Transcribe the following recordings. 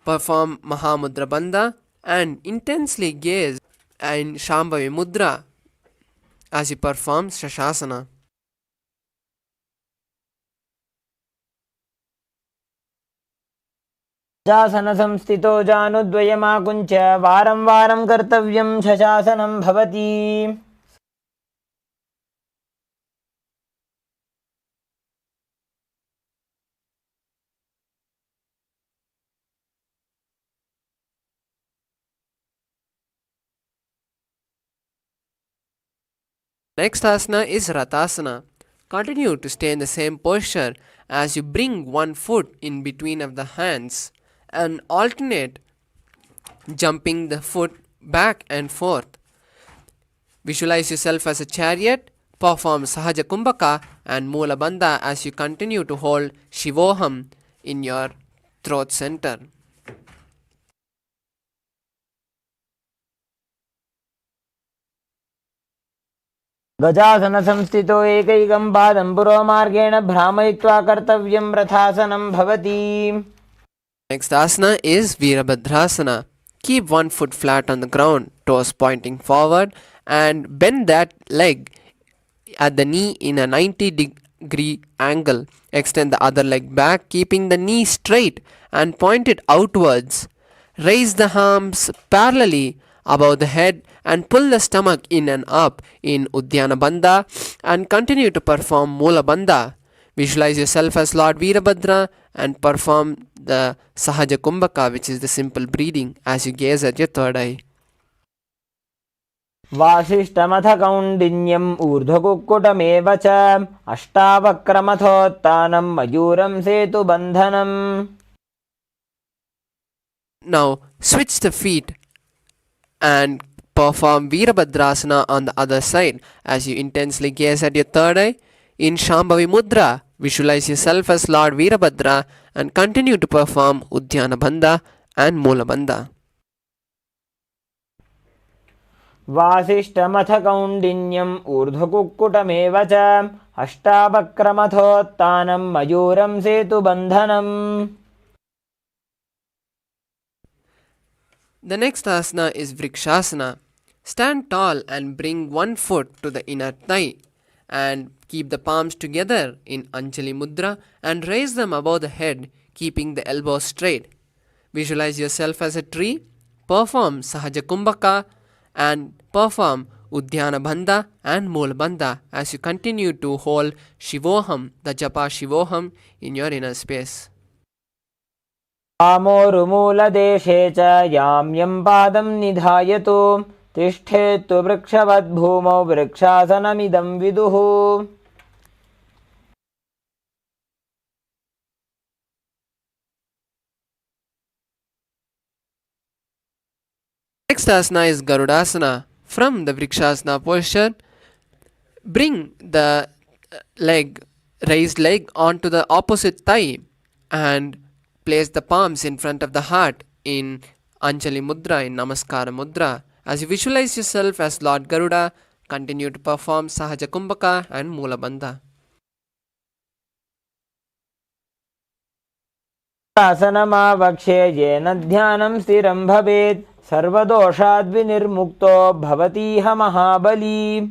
Perform Mahamudra Bandha and intensely gaze in Shambhavi Mudra as you perform Shashasana. शशासन संस्थितो जानुद्वयमाकुञ्च वारं वारं कर्तव्यं शशासनं भवति. Next asana is Ratasana. Continue to stay in the same posture as you bring one foot in between of the hands and alternate jumping the foot back and forth. Visualize yourself as a chariot. Perform Sahaja Kumbhaka and Mula Bandha as you continue to hold Shivoham in your throat center. गजासन संस्थितो एकैकं पादं पुरोमार्गेण भ्रामयित्वा कर्तव्यं रथासनं भवति. Next asana is Virabhadrasana. Keep one foot flat on the ground, toes pointing forward, and bend that leg at the knee in a 90-degree angle. Extend the other leg back, keeping the knee straight and pointed outwards. Raise the arms parallelly above the head and pull the stomach in and up in Uddiyana Bandha and continue to perform Mula Bandha. Visualize yourself as Lord Virabhadra and perform the Sahaja Kumbhaka, which is the simple breathing, as you gaze at your third eye. वासिष्ठमथ कौण्डिन्यम् ऊर्ध्वकुक्कुटमेव च अष्टावक्रमथोत्थानं मयूरं सेतुबन्धनम्. Now switch the feet and perform Virabhadrasana on the other side as you intensely gaze at your third eye. In Shambhavi Mudra, visualize yourself as Lord Virabhadra and continue to perform Uddiyana Bandha and Mula Bandha. वासिष्ठमथ कौण्डिन्यम् ऊर्ध्वकुक्कुटमेव च अष्टावक्रमथोत्थानं मयूरं सेतुबन्धनम्. The next asana is Vrikshasana. Stand tall and bring one foot to the inner thigh and keep the palms together in Anjali Mudra and raise them above the head, keeping the elbows straight. Visualize yourself as a tree. Perform Sahaja Kumbhaka and perform Uddiyana Bandha and Mula Bandha as you continue to hold Shivoham, the Japa Shivoham, in your inner space. आमोरुमूलदेशे च याम्यं पादं निधायतु तिष्ठेत्तु वृक्षवद्भूमौ वृक्षासनमिदं विदुः. Next asana is Garudasana. From the Vrikshasana posture, bring the raised leg onto the opposite thigh and place the palms in front of the heart in Anjali Mudra, in Namaskara Mudra. As you visualize yourself as Lord Garuda, continue to perform Sahaja Kumbhaka and Mula Bandha. आसनमावक्ष्ये येन ध्यानं स्थिरं भवेत् सर्वदोषाद्विनिर्मुक्तो भवतीह महाबली.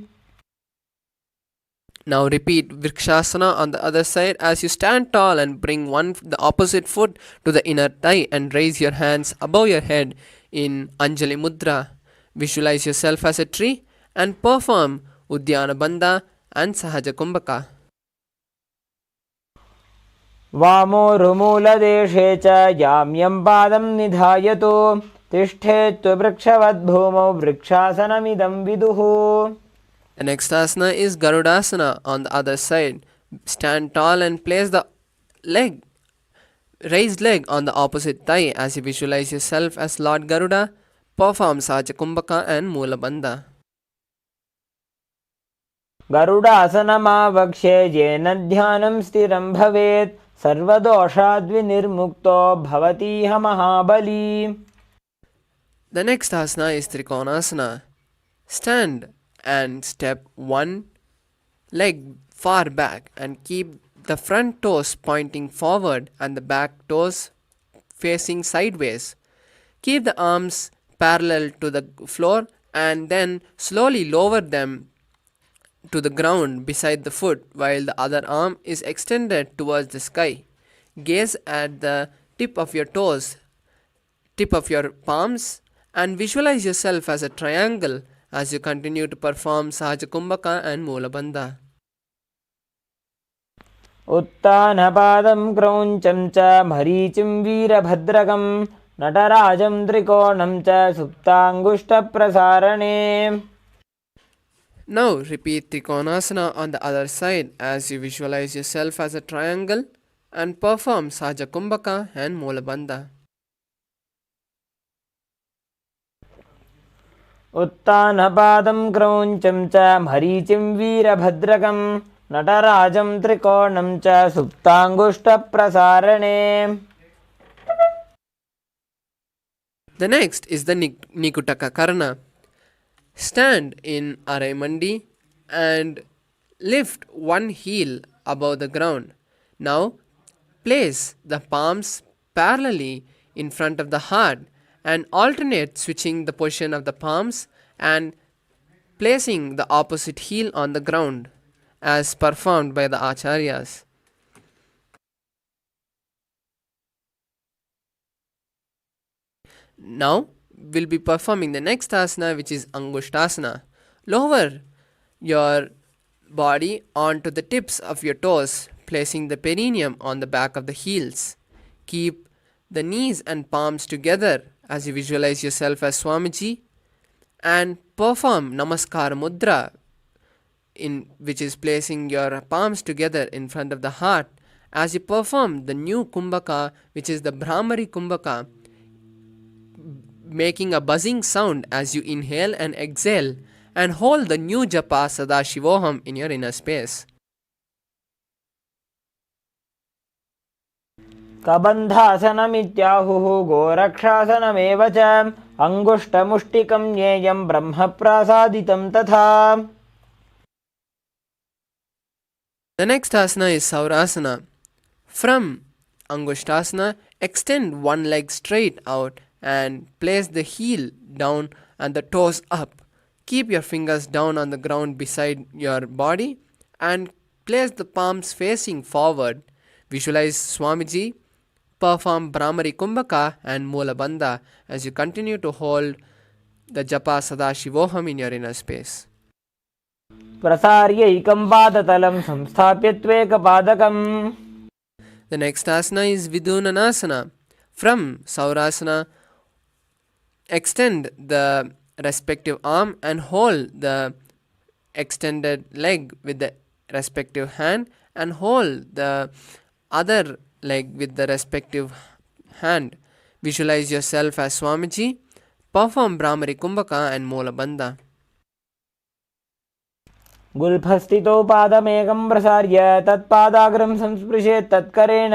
Now repeat Vrikshasana on the other side as you stand tall and bring the opposite foot to the inner thigh and raise your hands above your head in Anjali Mudra. Visualize yourself as a tree and perform Uddiyana Bandha and Sahaja Kumbhaka. वामोरुमूलदेशे च याम्यं पादं निधायतु तिष्ठेत्तु वृक्षवद्भूमौ वृक्षासनमिदं विदुः. The next asana is Garudasana on the other side. Stand tall and place the raised leg on the opposite thigh as you visualize yourself as Lord Garuda. Perform Sahaja Kumbhaka and Mula Bandha. गरुडासनमावक्ष्ये येन ध्यानं स्थिरं भवेत् सर्वदोषाद्विनिर्मुक्तो भवतीह महाबली. The next asana is Trikonasana. Stand and step one leg far back and keep the front toes pointing forward and the back toes facing sideways. Keep the arms parallel to the floor and then slowly lower them to the ground beside the foot while the other arm is extended towards the sky. Gaze at the tip of your palms, and visualize yourself as a triangle as you continue to perform Sahaja Kumbhaka and Moolabandha. उत्तानपादं क्रौञ्चं च मरीचिं वीरभद्रकं नटराजं त्रिकोणं च सुप्ताङ्गुष्ठप्रसारणे. Now repeat Trikonasana on the other side as you visualize yourself as a triangle and perform Sahaja Kumbhaka and Moolabandha. उत्तानपादं क्रौञ्चं च मरीचिं वीरभद्रकं नटराजं त्रिकोणं च सुप्ताङ्गुष्ठप्रसारणे. The next is the Nikutaka Karna. Stand in Araimandi and lift one heel above the ground. Now place the palms parallelly in front of the heart and alternate switching the position of the palms and placing the opposite heel on the ground as performed by the acharyas. Now we'll be performing the next asana, which is Angushtasana. Lower your body onto the tips of your toes, placing the perineum on the back of the heels. Keep the knees and palms together as you visualize yourself as Swamiji and perform Namaskar Mudra, which is placing your palms together in front of the heart as you perform the new Kumbhaka, which is the Brahmari Kumbhaka, making a buzzing sound as you inhale and exhale, and hold the new japa Sadashivoham in your inner space. कबन्धासनमित्याहुः गोरक्षासनमेव च अङ्गुष्ठमुष्टिकं ज्ञेयं ब्रह्मप्रासादितं तथा. The next asana is Saurasana. From Angushtasana, extend one leg straight out and place the heel down and the toes up. Keep your fingers down on the ground beside your body and place the palms facing forward. Visualize Swamiji, perform Brahmari Kumbhaka and Moolabandha as you continue to hold the japa Sadashivoham in your inner space. प्रसार्यैकं पादतलं संस्थाप्य त्वेकपादकम्. The next asana is Vidunanasana. From Saurasana, extend the respective arm and hold the extended leg with the respective hand and hold the other leg with the respective hand. Visualize yourself as Swamiji. Perform Brahmari Kumbhaka and Moolabandha. गुल्फस्थितो पादमेकं प्रसार्य तत्पादाग्रं संस्पृशेत् तत्करेण.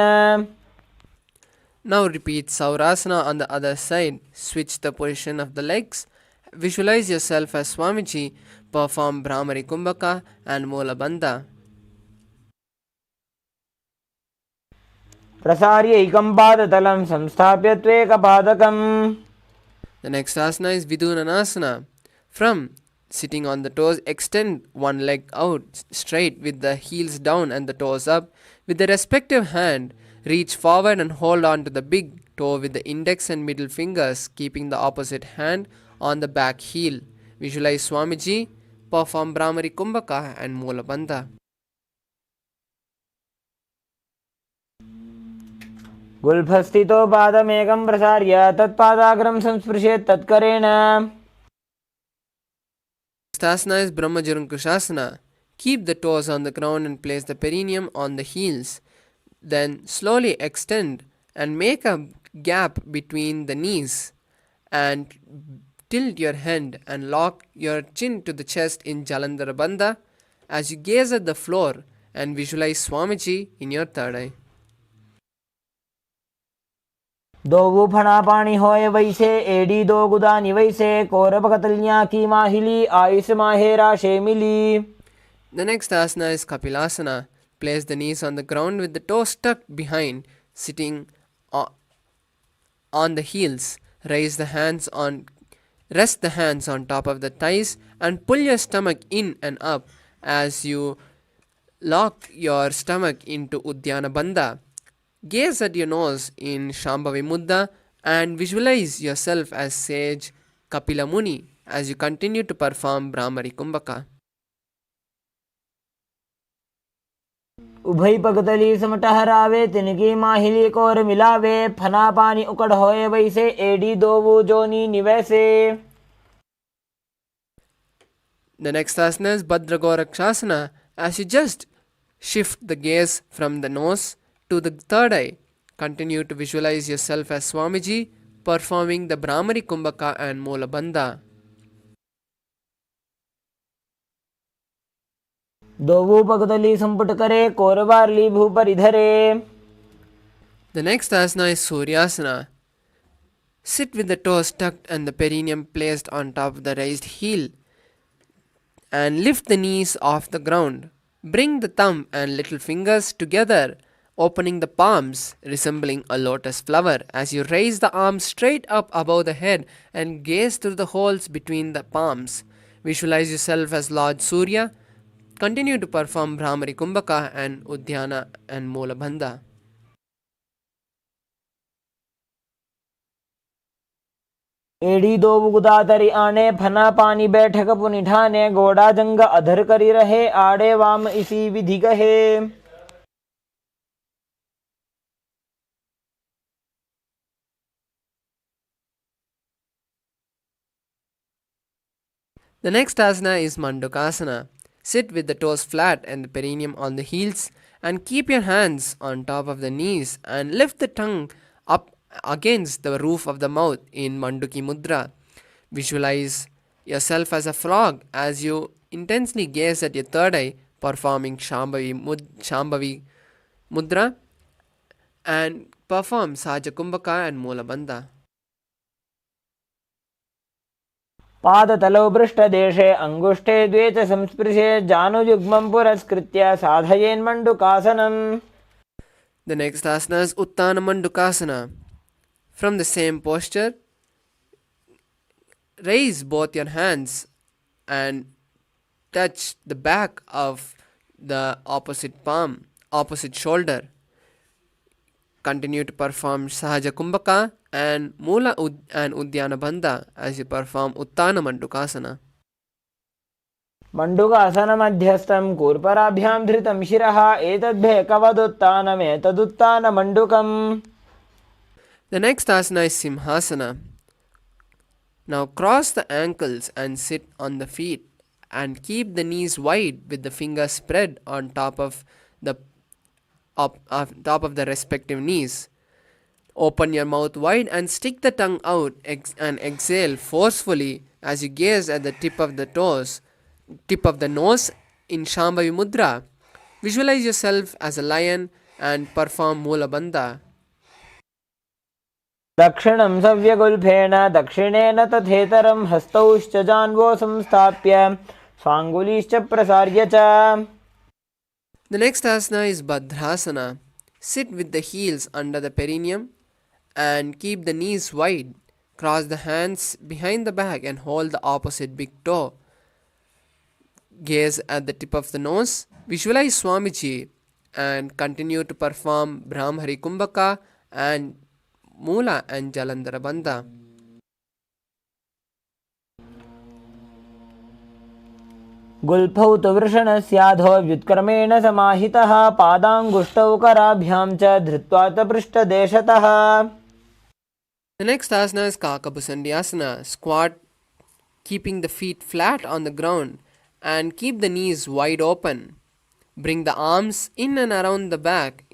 Now repeat Saurasana on the other side. Switch the position of the legs. Visualize yourself as Swamiji. Perform Brahmari Kumbhaka and Moolabandha. प्रसार्यैकं पादतलं संस्थाप्य त्वेकपादकम्. The next asana is Vidunanasana. From sitting on the toes, extend one leg out straight with the heels down and the toes up. With the respective hand, reach forward and hold on to the big toe with the index and middle fingers, keeping the opposite hand on the back heel. Visualize Swamiji. Perform Brahmari Kumbhaka and Moolabandha. गुल्फस्थितो पादमेकं प्रसार्य तत्पादाग्रं संस्पृशेत् तत्करेण. Next asana is Brahmajarankushasana. Keep the toes on the ground and place the perineum on the heels. Then slowly extend and make a gap between the knees and tilt your head and lock your chin to the chest in Jalandhara Bandha as you gaze at the floor and visualize Swamiji in your third eye. दो फणा पाणी होय वैसे AD दो गुदानी वैसे कौरव कतलियां की माहिली Ayush माहेरा शेमिली. The next asana is Kapilasana. Place the knees on the ground with the toes tucked behind, sitting on the heels. Rest the hands on top of the thighs and pull your stomach in and up as you lock your stomach into Uddiyana Bandha. Gaze at your nose in Shambhavi Mudra and visualize yourself as sage Kapila Muni as you continue to perform Brahmari Kumbhaka. उभय पगतली सम टहरावे तिनकी माहिली core मिलावे फना पानी उकड़ होए वैसे एडी दोवो जोनी निवैसे. The next asana is Bhadra Gorakshasana. As you just shift the gaze from the nose to the third eye, continue to visualize yourself as Swamiji performing the Brahmari Kumbhaka and Moola Bandha. दोवो पगतली संपुट करे कोरवारली भू पर इधरे. The next asana is Suryasana. Sit with the toes tucked and the perineum placed on top of the raised heel and lift the knees off the ground. Bring the thumb and little fingers together, opening the palms, resembling a lotus flower, as you raise the arms straight up above the head and gaze through the holes between the palms. Visualize yourself as Lord Surya. Continue to perform Brahmari Kumbhaka and Uddiyana and Moola Bandha. एड़ी दो गुदा तरी आने फना पानी बैठक पुनिठाने गोड़ा जंग अधर करी रहे आड़े वाम इसी विधि कहे. The next asana is Mandukasana. Sit with the toes flat and the perineum on the heels and keep your hands on top of the knees and lift the tongue up against the roof of the mouth in Manduki Mudra. Visualize yourself as a frog as you intensely gaze at your third eye performing Shambhavi Mudra and perform Sahaja Kumbhaka and Moola Bandha. पादतलौ पृष्ठदेशे अङ्गुष्ठे द्वे च संस्पृशे जानुयुग्मं पुरस्कृत्य साधयेन्मण्डुकासनम्. The next asana is Uttana Mandukasana. From the same posture, raise both your hands and touch the back of the opposite shoulder. Continue to perform Sahaja Kumbhaka and Moola and Uddiyana Bandha as you perform Uttana Mandukasana. मंडुकासन मध्यस्थं कूर्पराभ्यां धृतं शिरः एतद्भेकवदुत्तानमेतदुत्तानमण्डुकम्. The next asana is Simhasana. Now cross the ankles and sit on the feet and keep the knees wide with the fingers spread on top of the respective knees. Open your mouth wide and stick the tongue out and exhale forcefully as you gaze at the tip of the nose in Shambhavi Mudra. Visualize yourself as a lion and perform Moola Bandha. दक्षिणं सव्यगुल्फेन दक्षिणेन तथेतरं हस्तौश्च जान्वो संस्थाप्य स्वाङ्गुलीश्च प्रसार्य च. The next asana is Bhadrasana. Sit with the heels under the perineum and keep the knees wide. Cross the hands behind the back and hold the opposite big toe. Gaze at the tip of the nose. Visualize Swamiji and continue to perform Brahmari Kumbhaka and Moola and Jalandhara Bandha. गुल्फौ तु वृषणस्याधो व्युत्क्रमेण समाहितः पादाङ्गुष्टौ कराभ्यां च धृत्वा च पृष्ठदेशतः. The next asana is Kakabusandhyasana. Squat, keeping the feet flat on the ground and keep the knees wide open. Bring the arms in and around the back,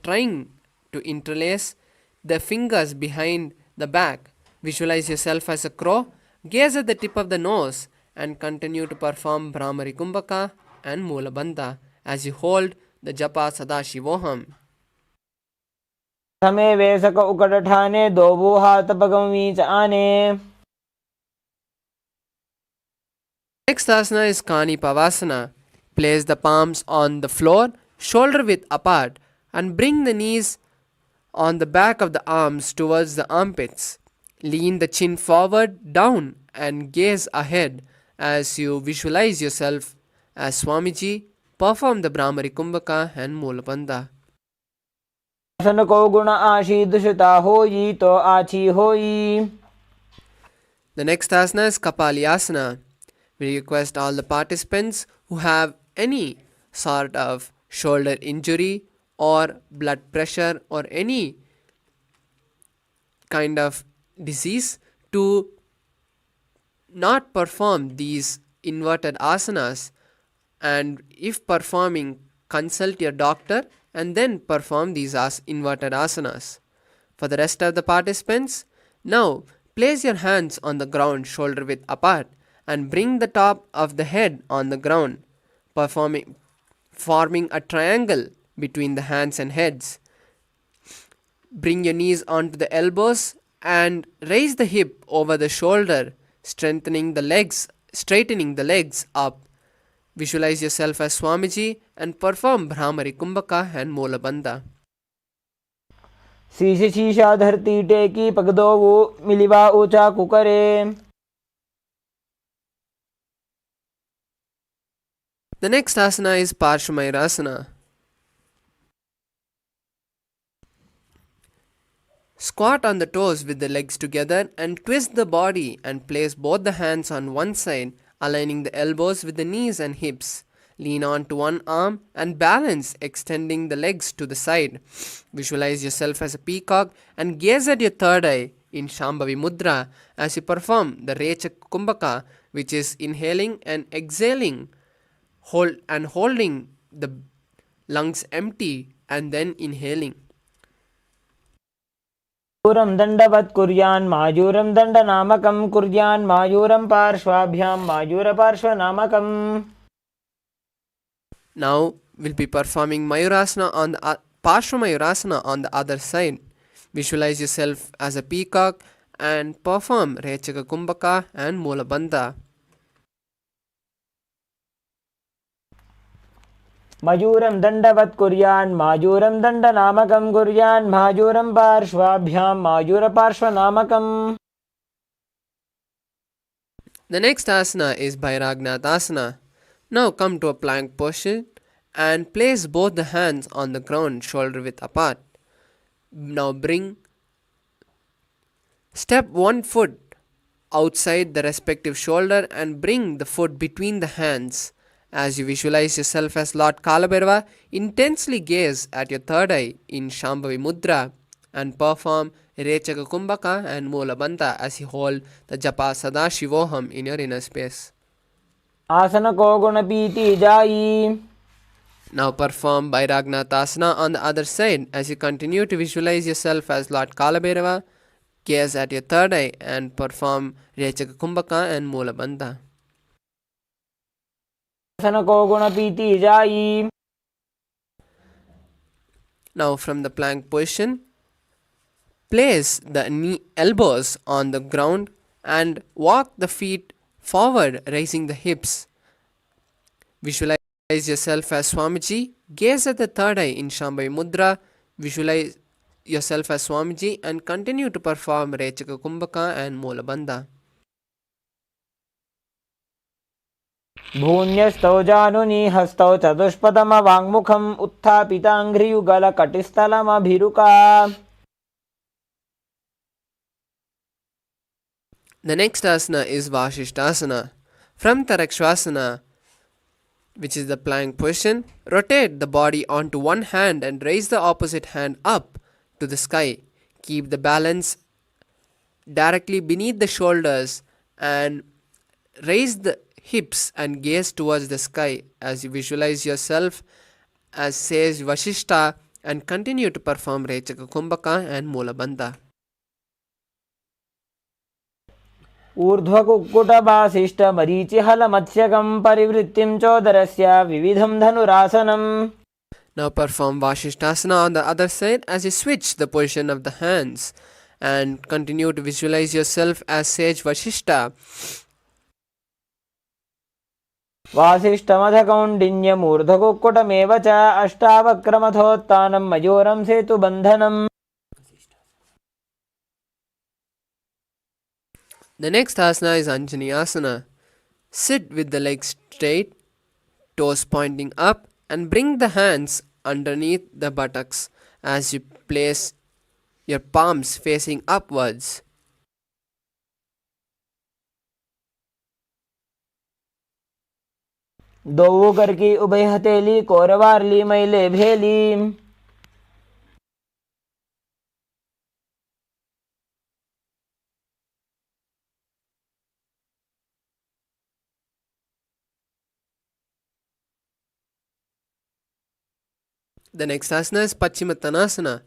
trying to interlace the fingers behind the back. Visualize yourself as a crow. Gaze at the tip of the nose and continue to perform Brahmari Kumbhaka and Moola Bandha as you hold the Japa Sadashivoham. समय वेसक उकड़ठाने दोवो हाथ पगमीच आने. Next asana is Kani Pavasana. Place the palms on the floor, shoulder width apart, and bring the knees on the back of the arms towards the armpits. Lean the chin forward, down, and gaze ahead as you visualize yourself as Swamiji. Perform the Brahmari Kumbhaka and Mulabandha. आसन को गुण आशी दुषिता होई तो आची होई. The next asana is Kapalyasana. We request all the participants who have any sort of shoulder injury or blood pressure or any kind of disease to not perform these inverted asanas, and if performing, consult your doctor and then perform these inverted asanas. For the rest of the participants, now place your hands on the ground shoulder width apart and bring the top of the head on the ground, forming a triangle between the hands and heads. Bring your knees onto the elbows and raise the hip over the shoulder, straightening the legs up. Visualize yourself as Swamiji and perform Brahmari Kumbhaka and Molabandha. शीश शीशा धरती टेकी पगदो वो मिलिवा ऊंचा कुकरे. The next asana is Parshvamayurasana. Squat on the toes with the legs together and twist the body and place both the hands on one side, aligning the elbows with the knees and hips. Lean on to one arm and balance, extending the legs to the side. Visualize yourself as a peacock and gaze at your third eye in Shambhavi Mudra as you perform the Rechaka Kumbhaka, which is inhaling and exhaling, holding the lungs empty and then inhaling. मायूरं दण्डवत् कुर्यान् मायूरं दण्डनामकं कुर्यान् मायूरं पार्श्वाभ्यां मायूरपार्श्वनामकम्. Now we'll be performing Mayurasana on the Parshvamayurasana on the other side. Visualize yourself as a peacock and perform Rechaka Kumbhaka and Molabandha. मयूरं दण्डवत् कुर्यान् मायूरं दण्डनामकं कुर्यान् मायूरं पार्श्वाभ्यां मायूरपार्श्वनामकम्. The next asana is Bhairagnathasana. Now come to a plank position and place both the hands on the ground shoulder width apart. Now step one foot outside the respective shoulder and bring the foot between the hands. As you visualize yourself as Lord Kalabhairava, intensely gaze at your third eye in Shambhavi Mudra and perform Rechaka Kumbhaka and Molabandha as you hold the Japa Sadashivoham in your inner space. आसन को गुण पीति जाई. Now perform Bhairagnathasana on the other side as you continue to visualize yourself as Lord Kalabhairava, gaze at your third eye and perform Rechaka Kumbhaka and Molabandha. आसन को गुण पीति जाई. Now from the plank position, place the elbows on the ground and walk the feet forward, raising the hips. Visualize yourself as Swamiji. Gaze at the third eye in Shambhavi Mudra. Visualize yourself as Swamiji and continue to perform Rechaka Kumbhaka and Molabandha. भून्यस्तौ जानुनी हस्तौ चतुष्पदमवाङ्मुखम् उत्थापिताङ्घ्रियुगलकटिस्थलमभिरुका. The next asana is Vashishthasana. From Tarakshasana, which is the plank position, rotate the body onto one hand and raise the opposite hand up to the sky. Keep the balance directly beneath the shoulders and raise the hips and gaze towards the sky as you visualize yourself as Sage Vashishta and continue to perform Rechaka Kumbhaka and Molabandha. ऊर्ध्वकुक्कुटवासिष्ठमरीचिहलमत्स्यकं परिवृत्तिं चोदरस्य विविधं धनुरासनम्. Now perform Vashishthasana on the other side as you switch the position of the hands and continue to visualize yourself as Sage Vashishta. वासिष्ठमधकौण्डिन्यमूर्ध्वकुक्कुटमेव च अष्टावक्रमथोत्थानं मयूरं सेतुबन्धनम्. The next asana is Anjani Asana. Sit with the legs straight, toes pointing up, and bring the hands underneath the buttocks as you place your palms facing upwards. दोऊ करकी उभय हथेली कोरवारली मैले भेली. The next asana is Pachimattanasana.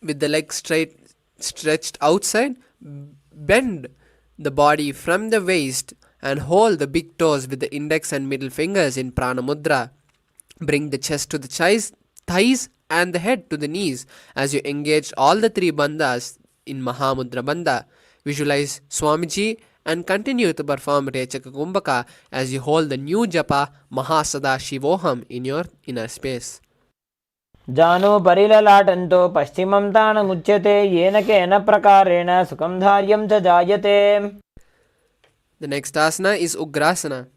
With the legs stretched outside, bend the body from the waist and hold the big toes with the index and middle fingers in Prana Mudra. Bring the chest to the thighs and the head to the knees as you engage all the three bandhas in Mahamudra Bandha. Visualize Swamiji and continue to perform Rechaka Kumbhaka as you hold the new japa Mahasada-shivoham in your inner space. जानो परिललाटन्तो पश्चिमं तानमुच्यते येन केन प्रकारेण सुखं धार्यं च जायते. The next asana is Ugrasana.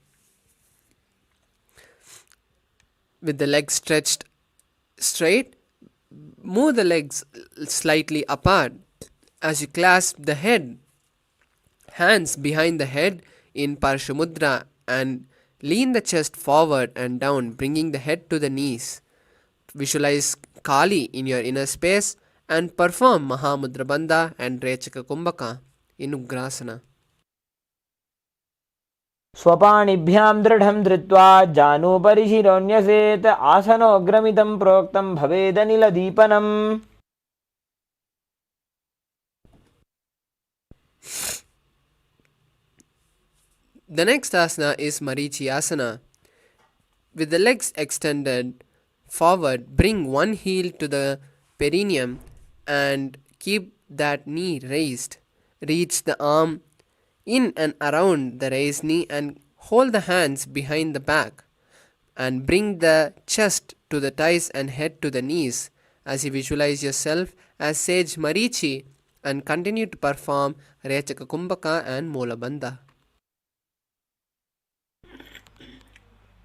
With the legs stretched straight, move the legs slightly apart as you clasp the hands behind the head in Parshamudra and lean the chest forward and down, bringing the head to the knees. Visualize Kali in your inner space and perform Mahamudra Bandha and Rechaka Kumbhaka in Ugrasana. स्वपाणिभ्यां दृढं धृत्वा जानुभरि शिरोऽन्यसेत् आसनोऽग्रमिदं प्रोक्तं भवेदनिलदीपनम्. The next asana is Marichi Asana. With the legs extended forward, bring one heel to the perineum and keep that knee raised. Reach the arm in and around the raised knee and hold the hands behind the back and bring the chest to the thighs and head to the knees as you visualize yourself as Sage Marichi and continue to perform Rechaka Kumbhaka and Mola Bandha.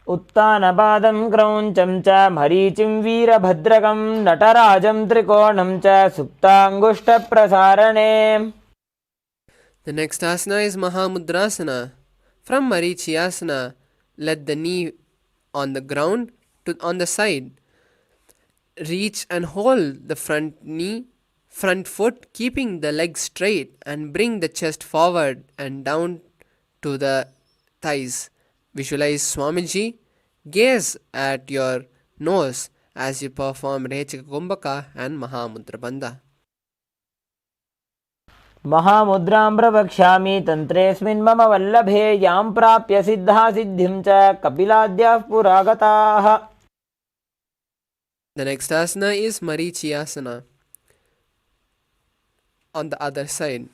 उत्तानपादं क्रौञ्चं च मरीचिं वीरभद्रकं नटराजं त्रिकोणं च सुप्ताङ्गुष्ठप्रसारणे. The next asana is Mahamudrasana. From Marichi Asana, let the knee on the ground on the side. Reach and hold the front foot, keeping the legs straight and bring the chest forward and down to the thighs. Visualize Swamiji. Gaze at your nose as you perform Rechaka Kumbhaka and Mahamudra Bandha. महामुद्रां प्रवक्ष्यामि तन्त्रेऽस्मिन् मम वल्लभे यां प्राप्य सिद्धा सिद्धिं च कपिलाद्याः पुरागताः. The next asana is Marichi Asana. On the other side,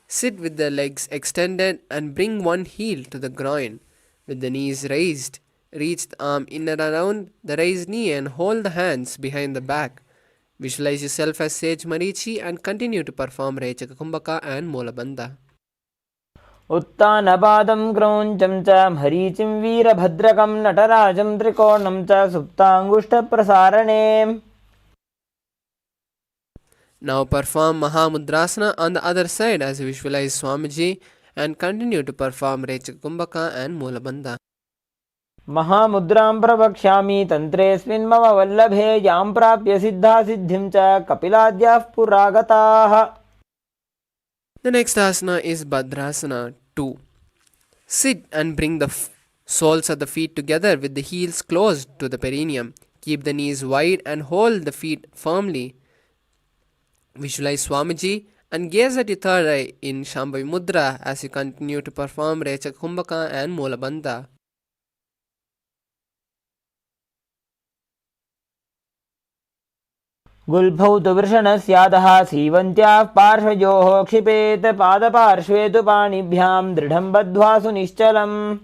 sit with the legs extended and bring one heel to the groin with the knees raised. Reach the arm in and around the raised knee and hold the hands behind the back. Visualize yourself as Sage Marichi and continue to perform Rechaka Kumbhaka and Mola Bandha. उत्तानपादं क्रौञ्चं च मरीचिं वीरभद्रकं नटराजं त्रिकोणं च सुप्ताङ्गुष्ठप्रसारणे. Now perform Mahamudrasana on the other side as you visualize Swamiji and continue to perform Rechaka Kumbhaka and Mola Bandha. महामुद्रां प्रवक्ष्यामि तन्त्रेऽस्मिन् मम वल्लभे यां प्राप्य सिद्धा सिद्धिं च कपिलाद्याः पुरागताः. The next asana is Bhadrasana 2. Sit and bring the soles of the feet together with the heels closed to the perineum. Keep the knees wide and hold the feet firmly. Visualize Swamiji and gaze at your third eye in Shambhavi Mudra as you continue to perform Rechaka Kumbhaka and Mola Bandha. गुल्फौ तु वृषणस्यादः सीवन्त्याः पार्श्वयोः क्षिपेत् पादपार्श्वे तु पाणिभ्यां दृढं बद्ध्वा सुनिश्चलम्.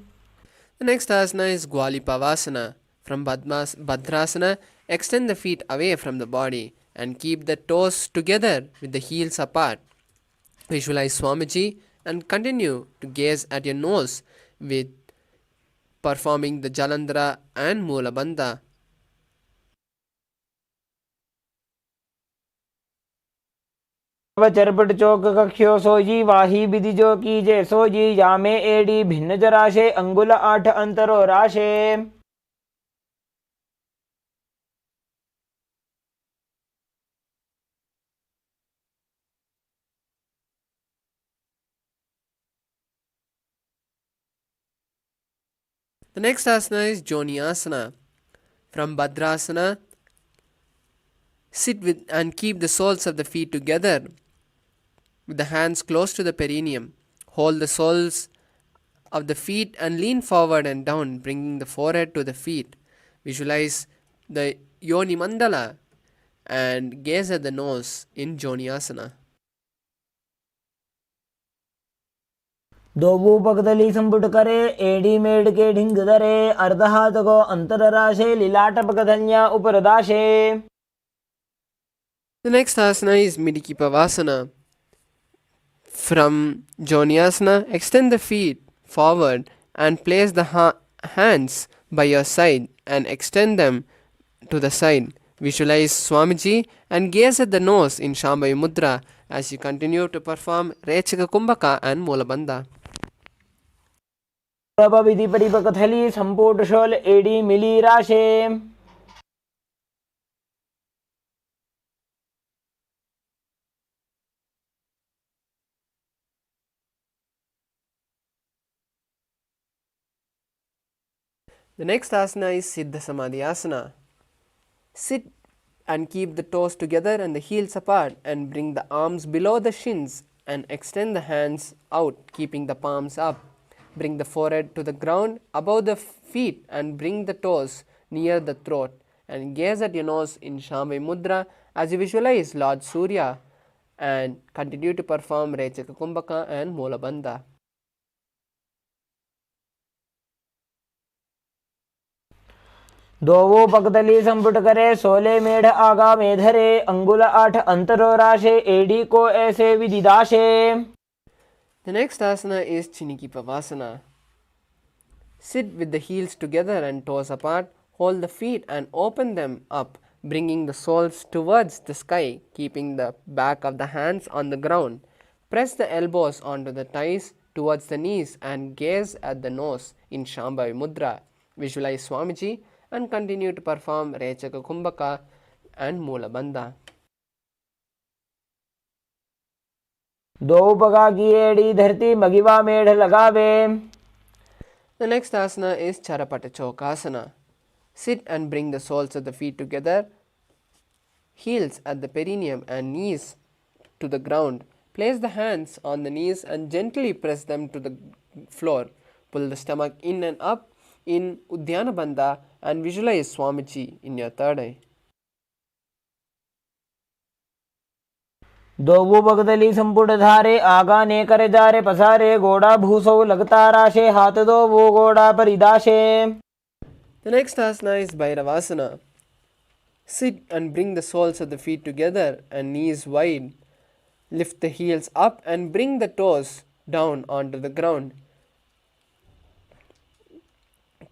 The next asana is Gwalipavasana. From Bhadrasana, extend the feet away from the body and keep the toes together with the heels apart. Visualize Swamiji and continue to gaze at your nose with performing the Jalandhara and Moolabandha. Charpat चौक कख्यो सोजी वाही विधि जो कीजे सोजी यामे AD भिन्न जराशे अंगुल 8 अंतरो राशे. The next asana is Joniasana. From Bhadrasana, sit with and keep the soles of the feet together with the hands close to the perineum. Hold the soles of the feet and lean forward and down, bringing the forehead to the feet. Visualize the Yoni Mandala and gaze at the nose in Joniasana. दोबू पगदली संपुट करे AD made के ढिंग दरे अर्ध हाथ को अंतर राशे लीलाट पगधन्या ऊपर दाशे. The next asana is Midiki Pavasana. From Joniasana, extend the feet forward and place the hands by your side and extend them to the side. Visualize Swamiji and gaze at the nose in Shambhavi Mudra as you continue to perform Rechaka Kumbhaka and Moolabandha. विधि परिपकथली संपुट शोल एडी मिली राशे. The next asana is Siddha Samadhi Asana. Sit and keep the toes together and the heels apart and bring the arms below the shins and extend the hands out, keeping the palms up. Bring the forehead to the ground above the feet and bring the toes near the throat and gaze at your nose in Shambhavi Mudra as you visualize Lord Surya and continue to perform Rechaka Kumbhaka and Moolabandha. दोवो पगदली संपुट करे 16 मेढ़ आगा में धरे अंगुल 8 अंतरो राशे AD को ऐसे विधि दाशे. The next asana is Chiniki Pavasana. Sit with the heels together and toes apart. Hold the feet and open them up, bringing the soles towards the sky, keeping the back of the hands on the ground. Press the elbows onto the thighs towards the knees and gaze at the nose in Shambhavi Mudra. Visualize Swamiji and continue to perform Rechaka Kumbhaka and Moolabandha. दो पगा की एड़ी धरती मगिवा मेढ़ लगावे. The next asana is Charapata Chokasana. Sit and bring the soles of the feet together, heels at the perineum and knees to the ground. Place the hands on the knees and gently press them to the floor. Pull the stomach in and up in Uddiyana Bandha and visualize Swamiji in your third eye. दोवो बगदली संपुट धारे आगा ने करे जारे पसारे गोड़ा भूसो लगता राशे हाथ दो वो गोड़ा परिदाशे. The next asana is Bhairavasana. Sit and bring the soles of the feet together and knees wide. Lift the heels up and bring the toes down onto the ground.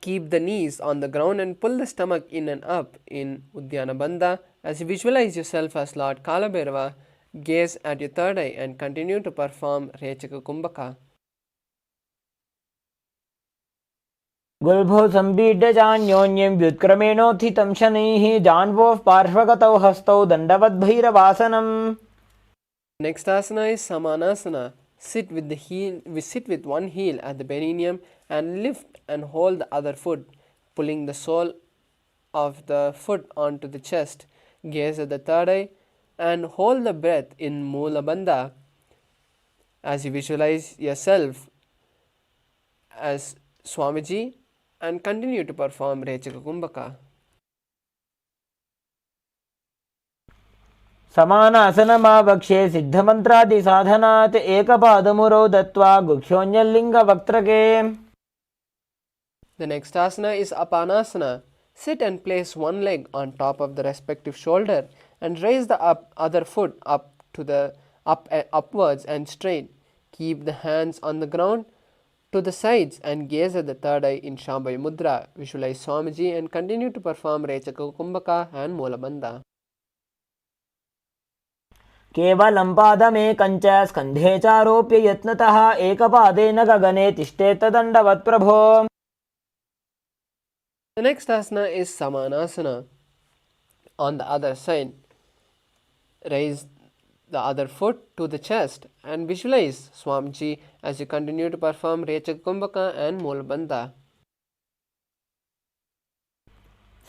Keep the knees on the ground and pull the stomach in and up in Uddiyana Bandha as you visualize yourself as Lord Kalabhairava. Gaze at your third eye and continue to perform Rechaka Kumbhaka. गुल्भो संबीड्य जान्योन्यं व्युत्क्रमेणोत्थितं शनैः जान्वोः पार्श्वगतौ हस्तौ दण्डवद्भैरवासनम्. Next asana is Samanasana. Sit with one heel at the perineum and lift and hold the other foot, pulling the sole of the foot onto the chest. Gaze at the third eye and hold the breath in Moolabandha as you visualize yourself as Swamiji and continue to perform Rechaka Kumbhaka. समानासनमावक्ष्ये सिद्धमन्त्रादि साधनात् एकपादमुरौ दत्त्वा गुक्षोऽन्यलिङ्गवक्त्रके. The next asana is Apanasana. Sit and place one leg on top of the respective shoulder and raise the other foot up to the upwards and straight. Keep the hands on the ground to the sides and gaze at the third eye in Shambhavi Mudra. Visualize Swamiji and continue to perform Rechaka Kumbhaka and Molabandha. केवलं पादमेकञ्च स्कन्धे चारोप्य यत्नतः एकपादेन गगने तिष्ठेत दण्डवत् प्रभो. The next asana is Samanasana. On the other side, raise the other foot to the chest and visualize Swamiji as you continue to perform Rechaka Kumbhaka and Molabandha.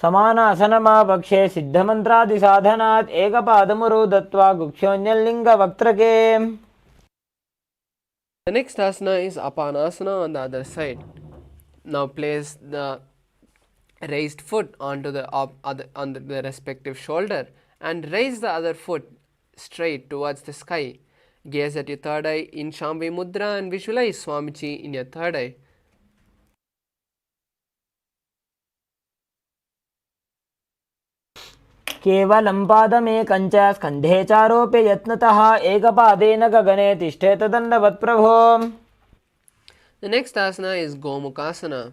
समानासनमापक्षे सिद्धमन्त्रादिसाधनात् एकपादमुरौ दत्त्वा गुक्षोऽन्यल्लिङ्गवक्त्रके. The next asana is Apanasana on the other side. Now place the raised foot onto the respective shoulder and raise the other foot straight towards the sky. Gaze at your third eye in Shambhavi Mudra and visualize Swamiji in your third eye. केवलं पादमेकञ्च स्कन्धे चारोप्य यत्नतः एकपादेन गगने तिष्ठेत दण्डवत् प्रभो. The next asana is Gomukhasana.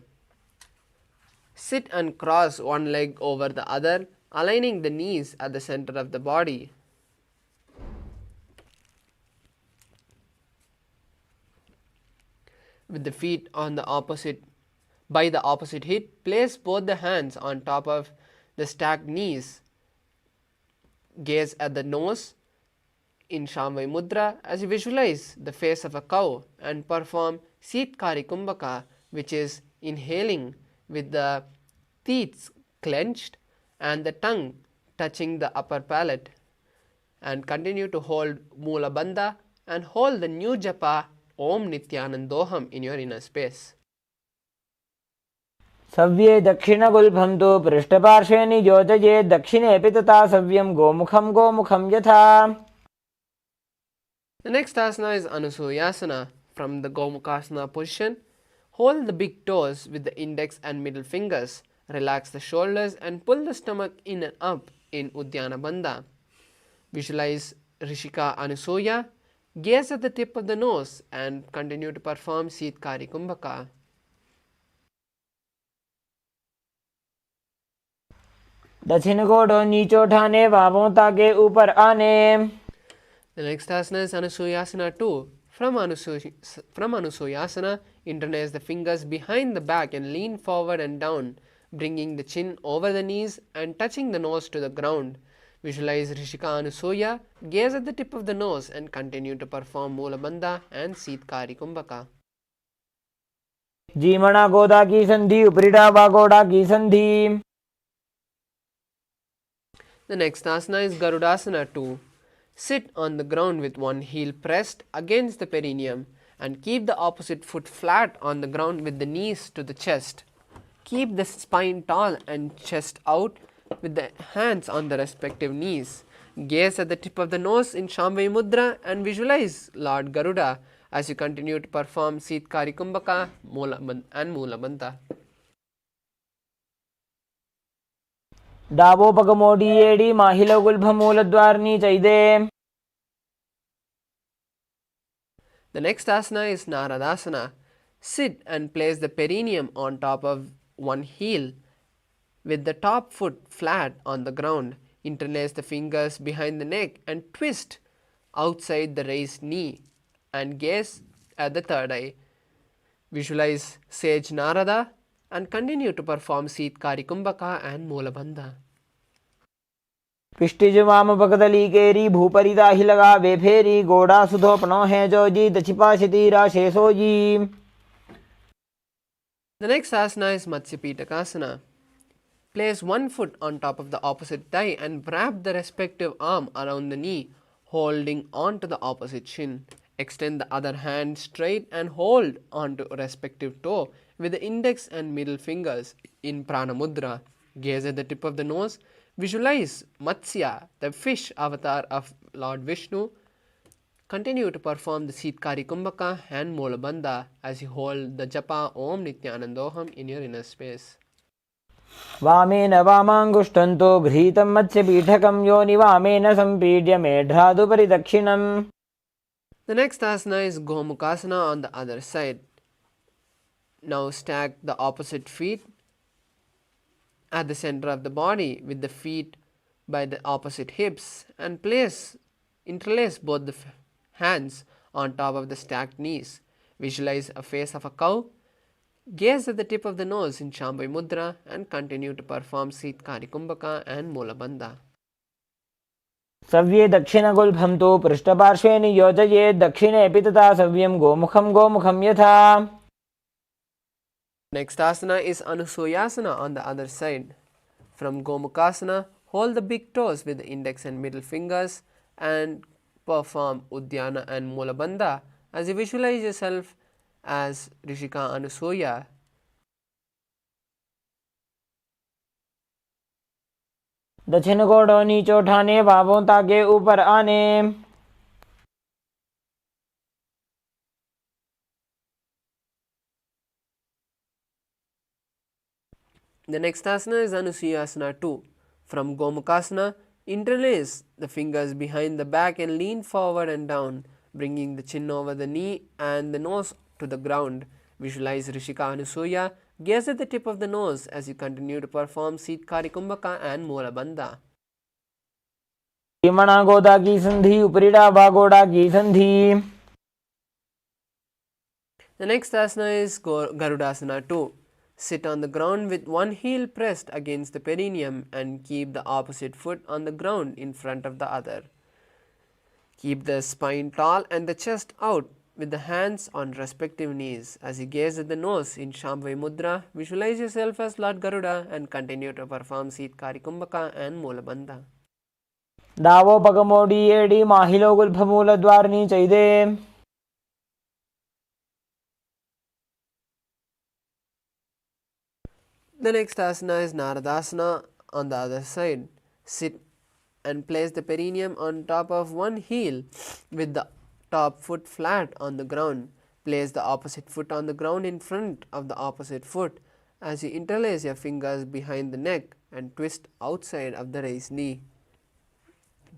Sit and cross one leg over the other, aligning the knees at the center of the body. With the feet on the opposite hip, place both the hands on top of the stacked knees. Gaze at the nose in Shambhavi Mudra as you visualize the face of a cow and perform Sitkari Kumbhaka, which is inhaling with the teeth clenched and the tongue touching the upper palate, and continue to hold Mula Bandha and hold the new japa Om Nithyanandoham in your inner space. सव्ये दक्षिणगुल्फं तु पृष्ठपार्श्वे नियोजयेत् दक्षिणेऽपि तथा सव्यं गोमुखं यथा. The next asana is Anusuyasana. From the Gomukhasana position, hold the big toes with the index and middle fingers. Relax the shoulders and pull the stomach in and up in Uddiyana Bandha. Visualize Rishika Anusuya. Gaze at the tip of the nose and continue to perform Sitkari Kumbhaka. दक्षिण गोडो नीचो ठाने बाहों ताके ऊपर आने. The next asana is Anusuyasana 2. From Anusuyasana, interlace the fingers behind the back and lean forward and down, bringing the chin over the knees and touching the nose to the ground. Visualize Rishika Anusuya, gaze at the tip of the nose and continue to perform Mula Bandha and Sitkari Kumbhaka. जीमणा गोदा की संधि उपरिडा वागोड़ा की संधि. The next asana is Garudasana 2. Sit on the ground with one heel pressed against the perineum and keep the opposite foot flat on the ground with the knees to the chest. Keep the spine tall and chest out with the hands on the respective knees. Gaze at the tip of the nose in Shambhavi Mudra and visualize Lord Garuda as you continue to perform Sitkari Kumbhaka and Mula Bandha. डाबो पगमोडी एडी माहिलो गुल्भमूलद्वारनी चैदे. The next asana is Naradasana. Sit and place the perineum on top of one heel with the top foot flat on the ground. Interlace the fingers behind the neck and twist outside the raised knee and gaze at the third eye. Visualize Sage Narada and continue to perform Sitkari Kumbhaka and Mula Bandha. पिष्टिज वाम बगदली केरी भूपरी दाही लगा बेफेरी गोड़ा सुधोपनो है जो जी दछिपा शितीरा शेषो जी. The next asana is Matsyapitakasana. Place one foot on top of the opposite thigh and wrap the respective arm around the knee, holding on to the opposite shin. Extend the other hand straight and hold onto a respective toe with the index and middle fingers in Prana Mudra. Gaze at the tip of the nose. Visualize Matsya, the fish avatar of Lord Vishnu. Continue to perform the Sitkari Kumbhaka and Mula Bandha as you hold the japa Om Nithyanandoham in your inner space. वामेन वामाङ्गुष्ठन्तो गृहीतं मत्स्यपीठकं योनि वामेन सम्पीड्य मेढ्रादुपरि दक्षिणम्. The next asana is Gomukhasana on the other side. Now stack the opposite feet at the center of the body with the feet by the opposite hips and interlace both the hands on top of the stacked knees. Visualize a face of a cow. Gaze at the tip of the nose in Shambhavi Mudra and continue to perform Sitkari Kumbhaka and Mulabandha. सव्ये दक्षिणगुल्फं तु पृष्ठपार्श्वे नियोजयेत् दक्षिणेऽपि तथा सव्यं गोमुखं यथा. Next asana is Anusuyasana on the other side. From Gomukhasana, hold the big toes with the index and middle fingers and perform Uddiyana and Mulabandha as you visualize yourself as Rishika Anusuya. दक्षिण कोड़ों नीचे उठाने, बाहों ताके ऊपर आने. The next asana is Anusuyasana 2. From Gomukhasana, interlace the fingers behind the back and lean forward and down, bringing the chin over the knee and the nose to the ground. Visualize Rishika Anusuya. Gaze at the tip of the nose as you continue to perform Sitkari Kumbhaka and Mulabandha. मणा गोदा की संधि, ऊपरी डाबा गोड़ा की संधि. The next asana is Garudasana 2. Sit on the ground with one heel pressed against the perineum and keep the opposite foot on the ground in front of the other. Keep the spine tall and the chest out with the hands on respective knees. As you gaze at the nose in Shambhavi Mudra, visualize yourself as Lord Garuda and continue to perform Sitkari Kumbhaka and Mulabandha. दावो पगमोडी एडी माहिलो गुल्फमूल द्वारनी चैदे. The next asana is Naradasana on the other side. Sit and place the perineum on top of one heel with the top foot flat on the ground. Place the opposite foot on the ground in front of the opposite foot as you interlace your fingers behind the neck and twist outside of the raised knee.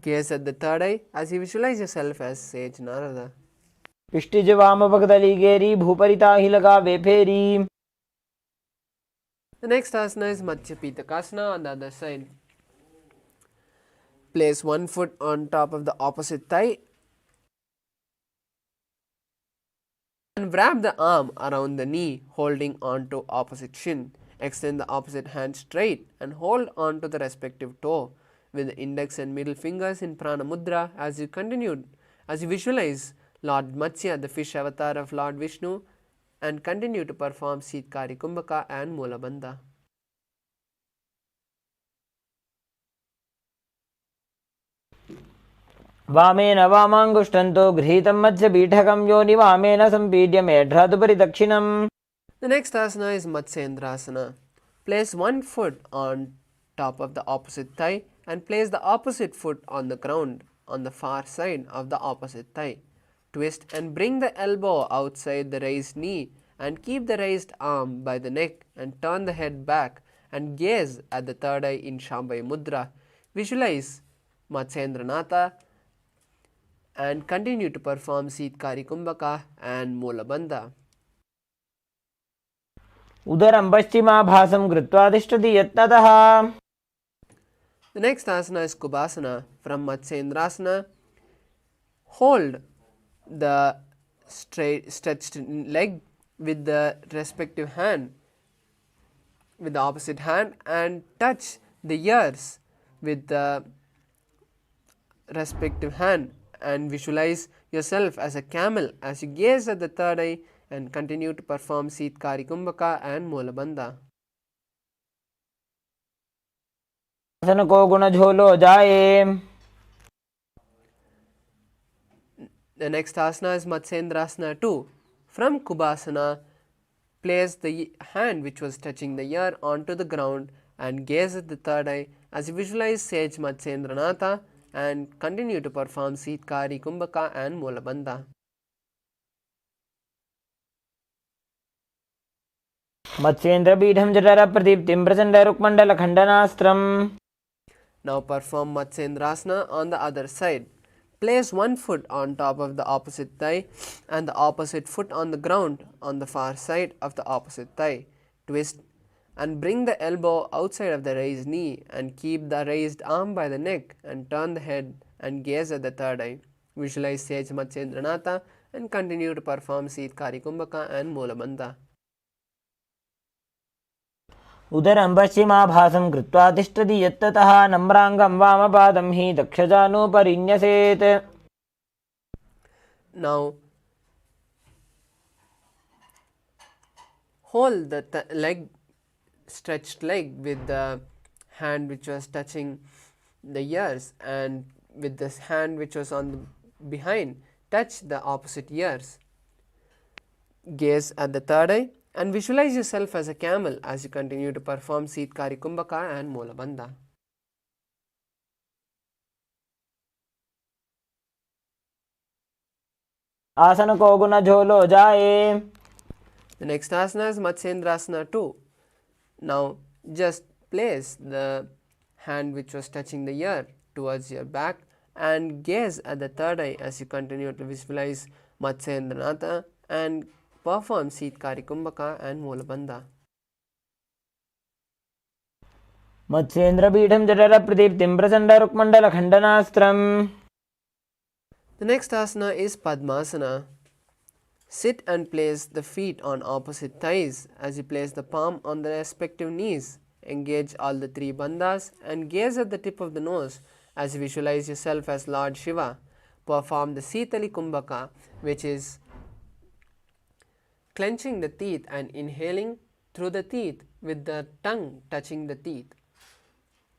Gaze at the third eye as you visualize yourself as Sage Narada. पिष्टिज वाम भगदली गेरी भूपरिता ही लगा वे फेरी. The next asana is Matsya Pitakasana on the other side. Place one foot on top of the opposite thigh and wrap the arm around the knee, holding on to opposite shin. Extend the opposite hand straight and hold on to the respective toe with the index and middle fingers in Prana Mudra as you visualize Lord Matsya, the fish avatar of Lord Vishnu, and continue to perform Sitkari Kumbhaka and Mulabandha. वामेन वामांगुष्ठन्तो गृहीतं मत्स्य पीठकं योनि वामेन संपीड्य मेढ्रादुपरि दक्षिणम्. The next asana is Matsyendrasana. Place one foot on top of the opposite thigh and place the opposite foot on the ground on the far side of the opposite thigh. Twist and bring the elbow outside the raised knee and keep the raised arm by the neck and turn the head back and gaze at the third eye in Shambhavi Mudra. Visualize Matsyendranatha and continue to perform Sitkari Kumbhaka and Mulabandha. उदरं पश्चिमाभासं कृत्वा तिष्ठति यत्ततः. The next asana is Kubasana. From Matsyendrasana, hold the stretched leg with the respective hand, with the opposite hand, and touch the ears with the respective hand and visualize yourself as a camel as you gaze at the third eye and continue to perform Sitkari Kumbhaka and Mulabandha. आसन को गुण झोलो जाए. The next asana is Matsyendrasana 2. From Kubasana, place the hand which was touching the ear onto the ground and gaze at the third eye as you visualize Sage Matsyendranatha and continue to perform Sitkari Kumbhaka and Mulabandha. Matsyendra पीठं जठर प्रदीप्तिं प्रचंड रुक्मंडल खंडनास्त्रम्. Now perform Matsyendrasana on the other side. Place one foot on top of the opposite thigh and the opposite foot on the ground on the far side of the opposite thigh. Twist and bring the elbow outside of the raised knee and keep the raised arm by the neck and turn the head and gaze at the third eye. Visualize Sage Matsyendranath and continue to perform Seethkari Kumbhaka and Mulabandha. उदरं पश्चिमाभासं कृत्वा तिष्ठति यत्ततः नम्राङ्गं वामपादं हि दक्षजानुपरिन्यसेत्. Now hold the leg, stretched leg, with the hand which was touching the ears, and with this hand which was on the behind touch the opposite ears. Gaze at the third eye and visualize yourself as a camel as you continue to perform Seethkari Kumbhaka and Mulabandha. आसन को गुण झोलो जाए. The next asana is Matsyendrasana 2. Now just place the hand which was touching the ear towards your back and gaze at the third eye as you continue to visualize Matsyendranath and perform Seethkari Kumbhaka and Mulabandha. मत्स्येन्द्रपीठं जठरप्रदीप्तिं प्रचण्डरुक्मण्डलखण्डनास्त्रम्. The next asana is Padmasana. Sit and place the feet on opposite thighs as you place the palm on the respective knees. Engage all the three bandhas and gaze at the tip of the nose as you visualize yourself as Lord Shiva. Perform the Seethali Kumbhaka, which is clenching the teeth and inhaling through the teeth with the tongue touching the teeth.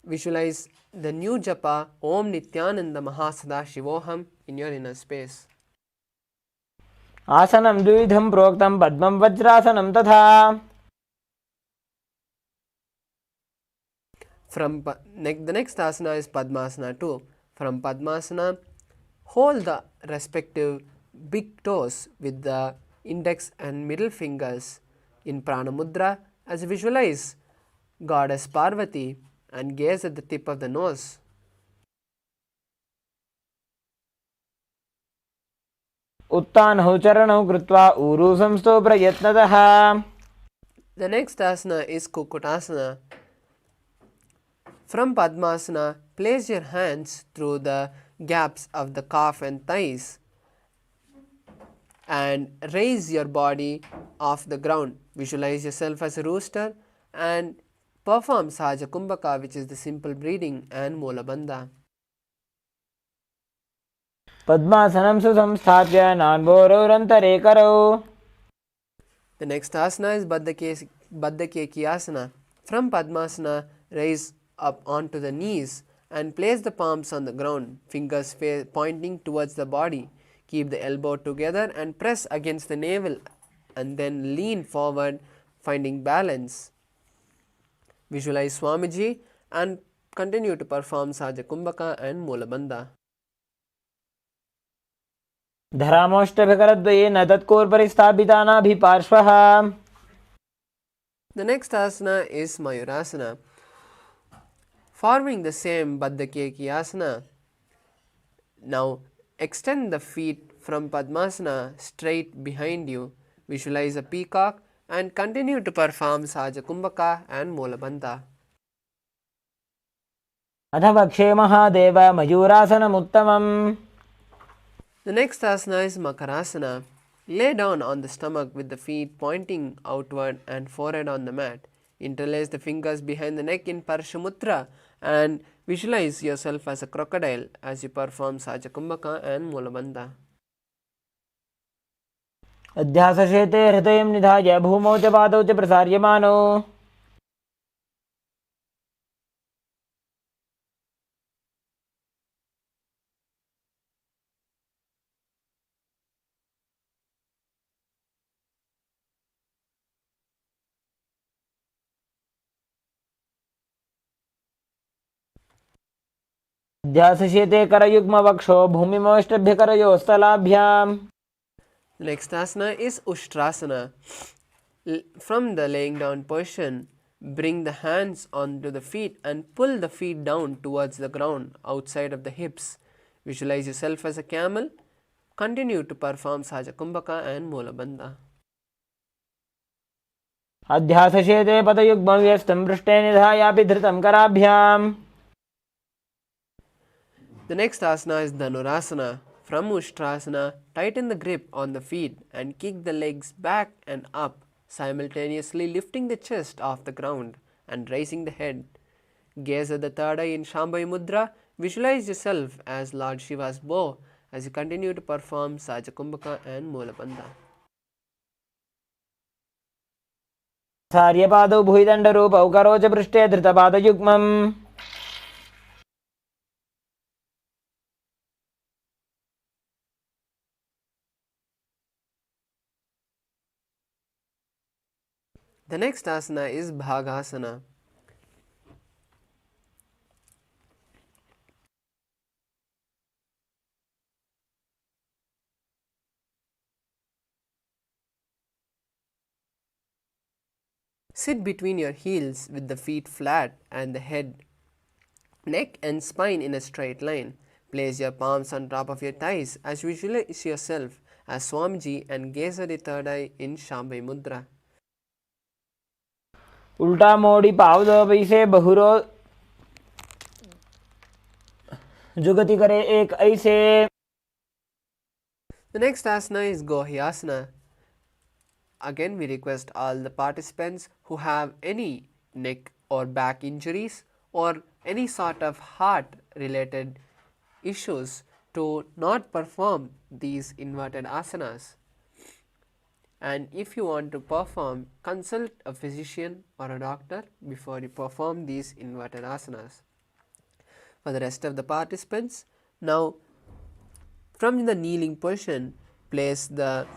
Visualize the new japa Om Nithyananda Mahasadaशिवोहम in your inner space. आसनं द्विविधं प्रोक्तं पद्मं वज्रासनं तथा. The next asana is Padmasana 2. From Padmasana, hold the respective big toes with the index and middle fingers in Prana Mudra as you visualize Goddess Parvati and gaze at the tip of the nose. उत्तानौ चरणौ कृत्वा ऊरू संस्थो प्रयत्नतः. The next asana is Kukutasana. From Padmasana, place your hands through the gaps of the calf and thighs and raise your body off the ground. Visualize yourself as a rooster and perform Sahaja Kumbhaka, which is the simple breathing, and Mulabandha. पद्मासनं सुसंस्थाप्य नान्वोरन्तरे करौ. The next asana is Baddhakeki asana. From Padmasana, raise up onto the knees and place the palms on the ground, fingers pointing towards the body. Keep the elbow together and press against the navel and then lean forward, finding balance. Visualize Swamiji and continue to perform Sahaja Kumbhaka and Mulabandha. धरामोष्टभिकरद्वयेन तत्कोर्परिस्थापितानाभिपार्श्वः. The next asana is Mayurasana. Forming the same Baddhakeki asana. Now extend the feet from Padmasana straight behind you. Visualize a peacock and continue to perform Sahaja Kumbhaka and Mulabandha. अथ वक्षे Mahadev मयूरासनमुत्तमम्. The next asana is Makarasana. Lay down on the stomach with the feet pointing outward and forehead on the mat. Interlace the fingers behind the neck in Parshamutra and visualize yourself as a crocodile as you perform Sahaja Kumbhaka and Mulabandha. अध्यासशेते हृदयं निधाय भूमौ च पादौ च प्रसार्यमाणौ. अध्यासशेते करयुग्मवक्षो भूमिमोष्टभ्यकरयोस्तलाभ्याम्. The next asana is Ushtrasana. From the laying down position, bring the hands onto the feet and pull the feet down towards the ground outside of the hips. Visualize yourself as a camel. Continue to perform Sahajakumbhaka and Molabandha. अध्यासशेते पदयुग्मव्यस्तं पृष्ठे निधायापि धृतं कराभ्याम्. The next asana is Dhanurasana. From Ushtrasana, tighten the grip on the feet and kick the legs back and up, simultaneously lifting the chest off the ground and raising the head. Gaze at the third eye in Shambhavi Mudra. Visualize yourself as Lord Shiva's bow as you continue to perform Sahajakumbhaka and Molabandha. सार्यपादौ भुविदण्डरूपौ करोच पृष्ठे धृतपादयुग्मम्. The next asana is Bhagasana. Sit between your heels with the feet flat and the head, neck and spine in a straight line. Place your palms on top of your thighs as you visualize yourself as Swamiji and gaze at the third eye in Shambhavi Mudra. उल्टा मोड़ी पाव दो पैसे बहुरो जुगति करे एक ऐसे. The next asana is Gohyasana. Again, we request all the participants who have any neck or back injuries or any sort of heart related issues to not perform these inverted asanas. And if you want to perform, consult a physician or a doctor before you perform these inverted asanas. For the rest of the participants, now from the kneeling position, place the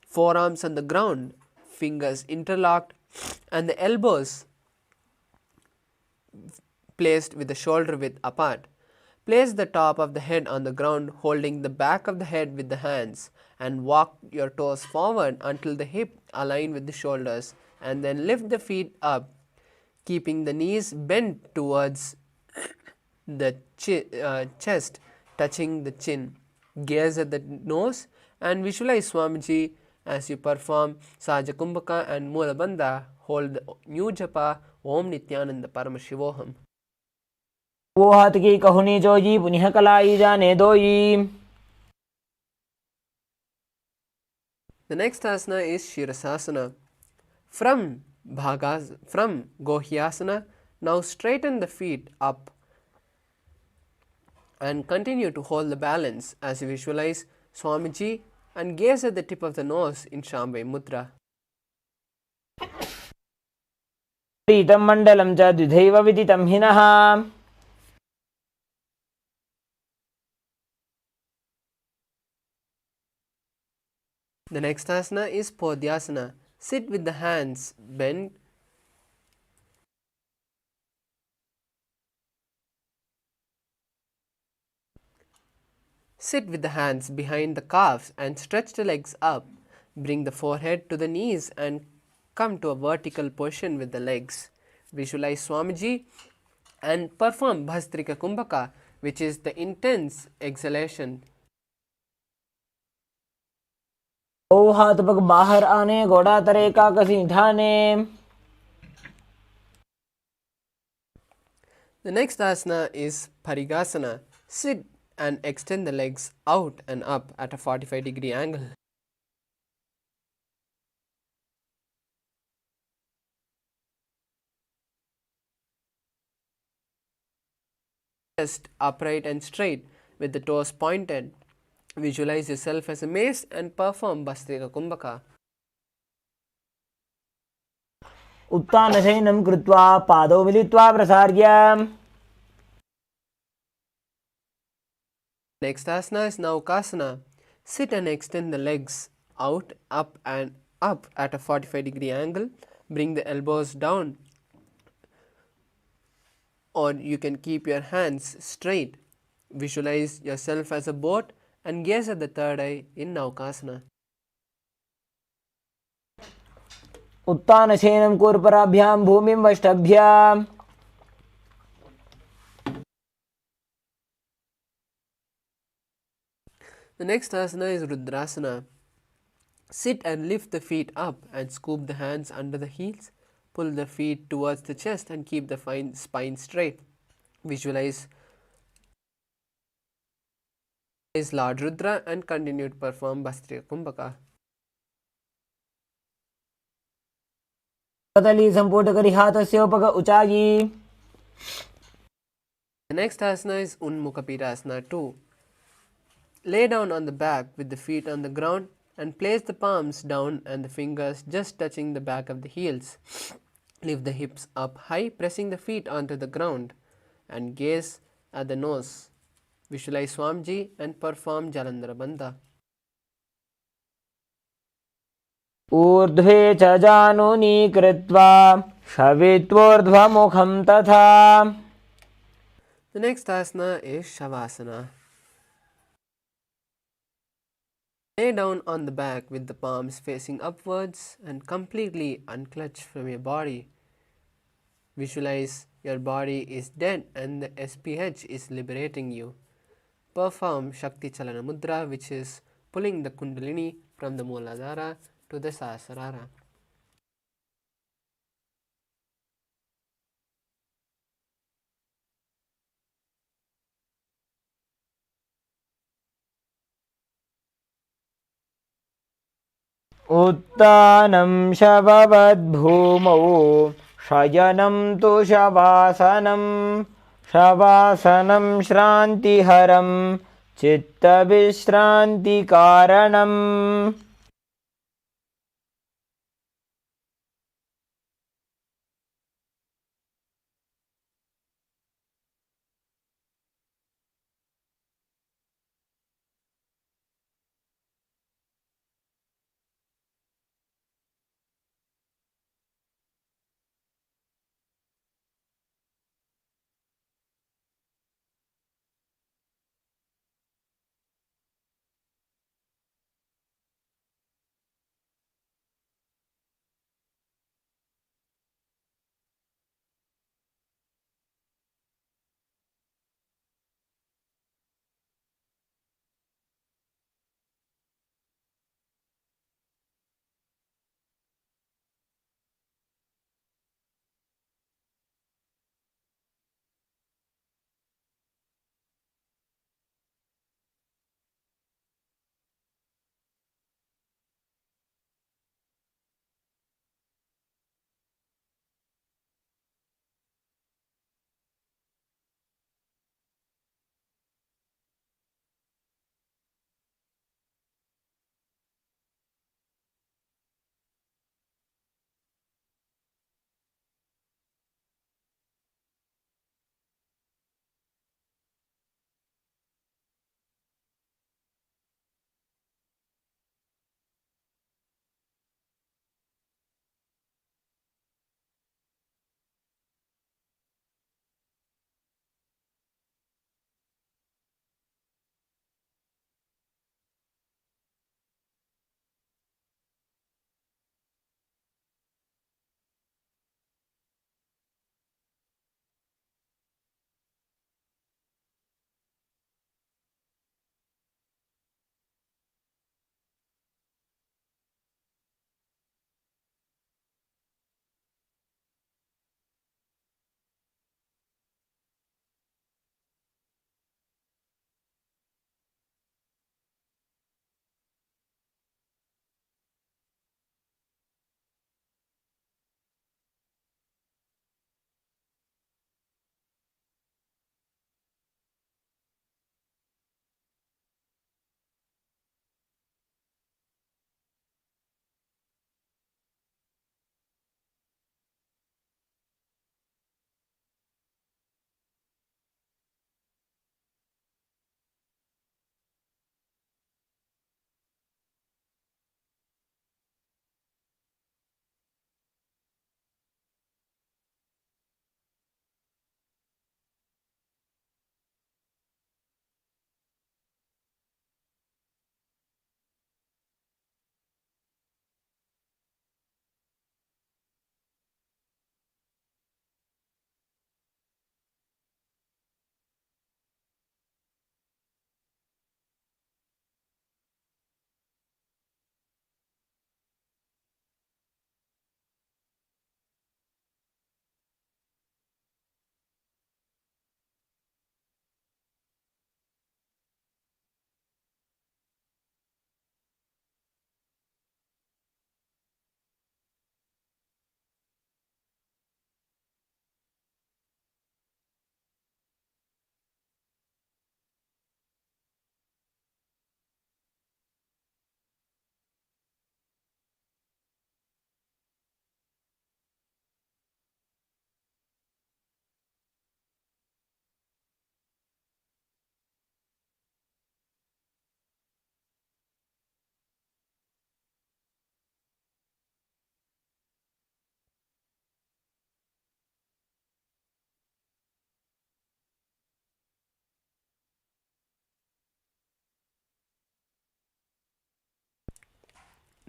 forearms on the ground, fingers interlocked, and the elbows placed with the shoulder width apart. Place the top of the head on the ground, holding the back of the head with the hands, and walk your toes forward until the hip align with the shoulders, and then lift the feet up, keeping the knees bent towards the chest, touching the chin. Gaze at the nose and visualize Swamiji as you perform Sahajakumbhaka and Molabandha. Hold the new japa Om Nithyananda Paramashivoham. वो हाथ की कहुनी जोई पुनः कलाई जाने दोई. The next asana is Shirasasana. From Gohyasana, now straighten the feet up and continue to hold the balance as you visualize Swamiji and gaze at the tip of the nose in Shambhavi Mudra. प्रीतं मण्डलं च द्विधैव विदितं हिनः. The next asana is Podhyasana. Sit with the hands bent. Sit with the hands behind the calves and stretch the legs up. Bring the forehead to the knees and come to a vertical position with the legs. Visualize Swamiji and perform Bhastrika Kumbhaka, which is the intense exhalation. दो हाथ पग बाहर आने घोड़ा तरे का कसी ठाने. The next asana is Parigasana. Sit and extend the legs out and up at a 45-degree angle. Chest upright and straight with the toes pointed. Visualize yourself as a mace and perform Bhastrika Kumbhaka. उत्तानशयनं कृत्वा पादौ मिलित्वा प्रसार्य. Next asana is Naukasana. Sit and extend the legs out, up and up at a 45-degree angle. Bring the elbows down, or you can keep your hands straight. Visualize yourself as a boat and gaze at the third eye in Naukasana. उत्तानशयनं कूर्पराभ्यां भूमिं वष्टभ्याम्. The next asana is Rudrasana. Sit and lift the feet up and scoop the hands under the heels. Pull the feet towards the chest and keep the spine straight. Visualize Lord Rudra and continue to perform Bastriya Kumbhaka. कदली संपुट करी हाथस्य उपग उचायी. The next asana is Unmukha Pirasana 2. Lay down on the back with the feet on the ground and place the palms down and the fingers just touching the back of the heels. Lift the hips up high, pressing the feet onto the ground and gaze at the nose. Visualize Swamiji and perform Jalandhara Bandha. ऊर्ध्वे च जानुनी कृत्वा शवित्वोर्ध्वमुखं तथा. The next asana is Shavasana. Lay down on the back with the palms facing upwards and completely unclutch from your body. Visualize your body is dead and the SPH is liberating you. Perform Shakti Chalana Mudra, which is pulling the Kundalini from the Mooladhara to the Sahasrara. उत्तानं शववद्भूमौ शयनं तु शवासनं. शवासनं श्रान्तिहरं चित्तविश्रान्तिकारणम्.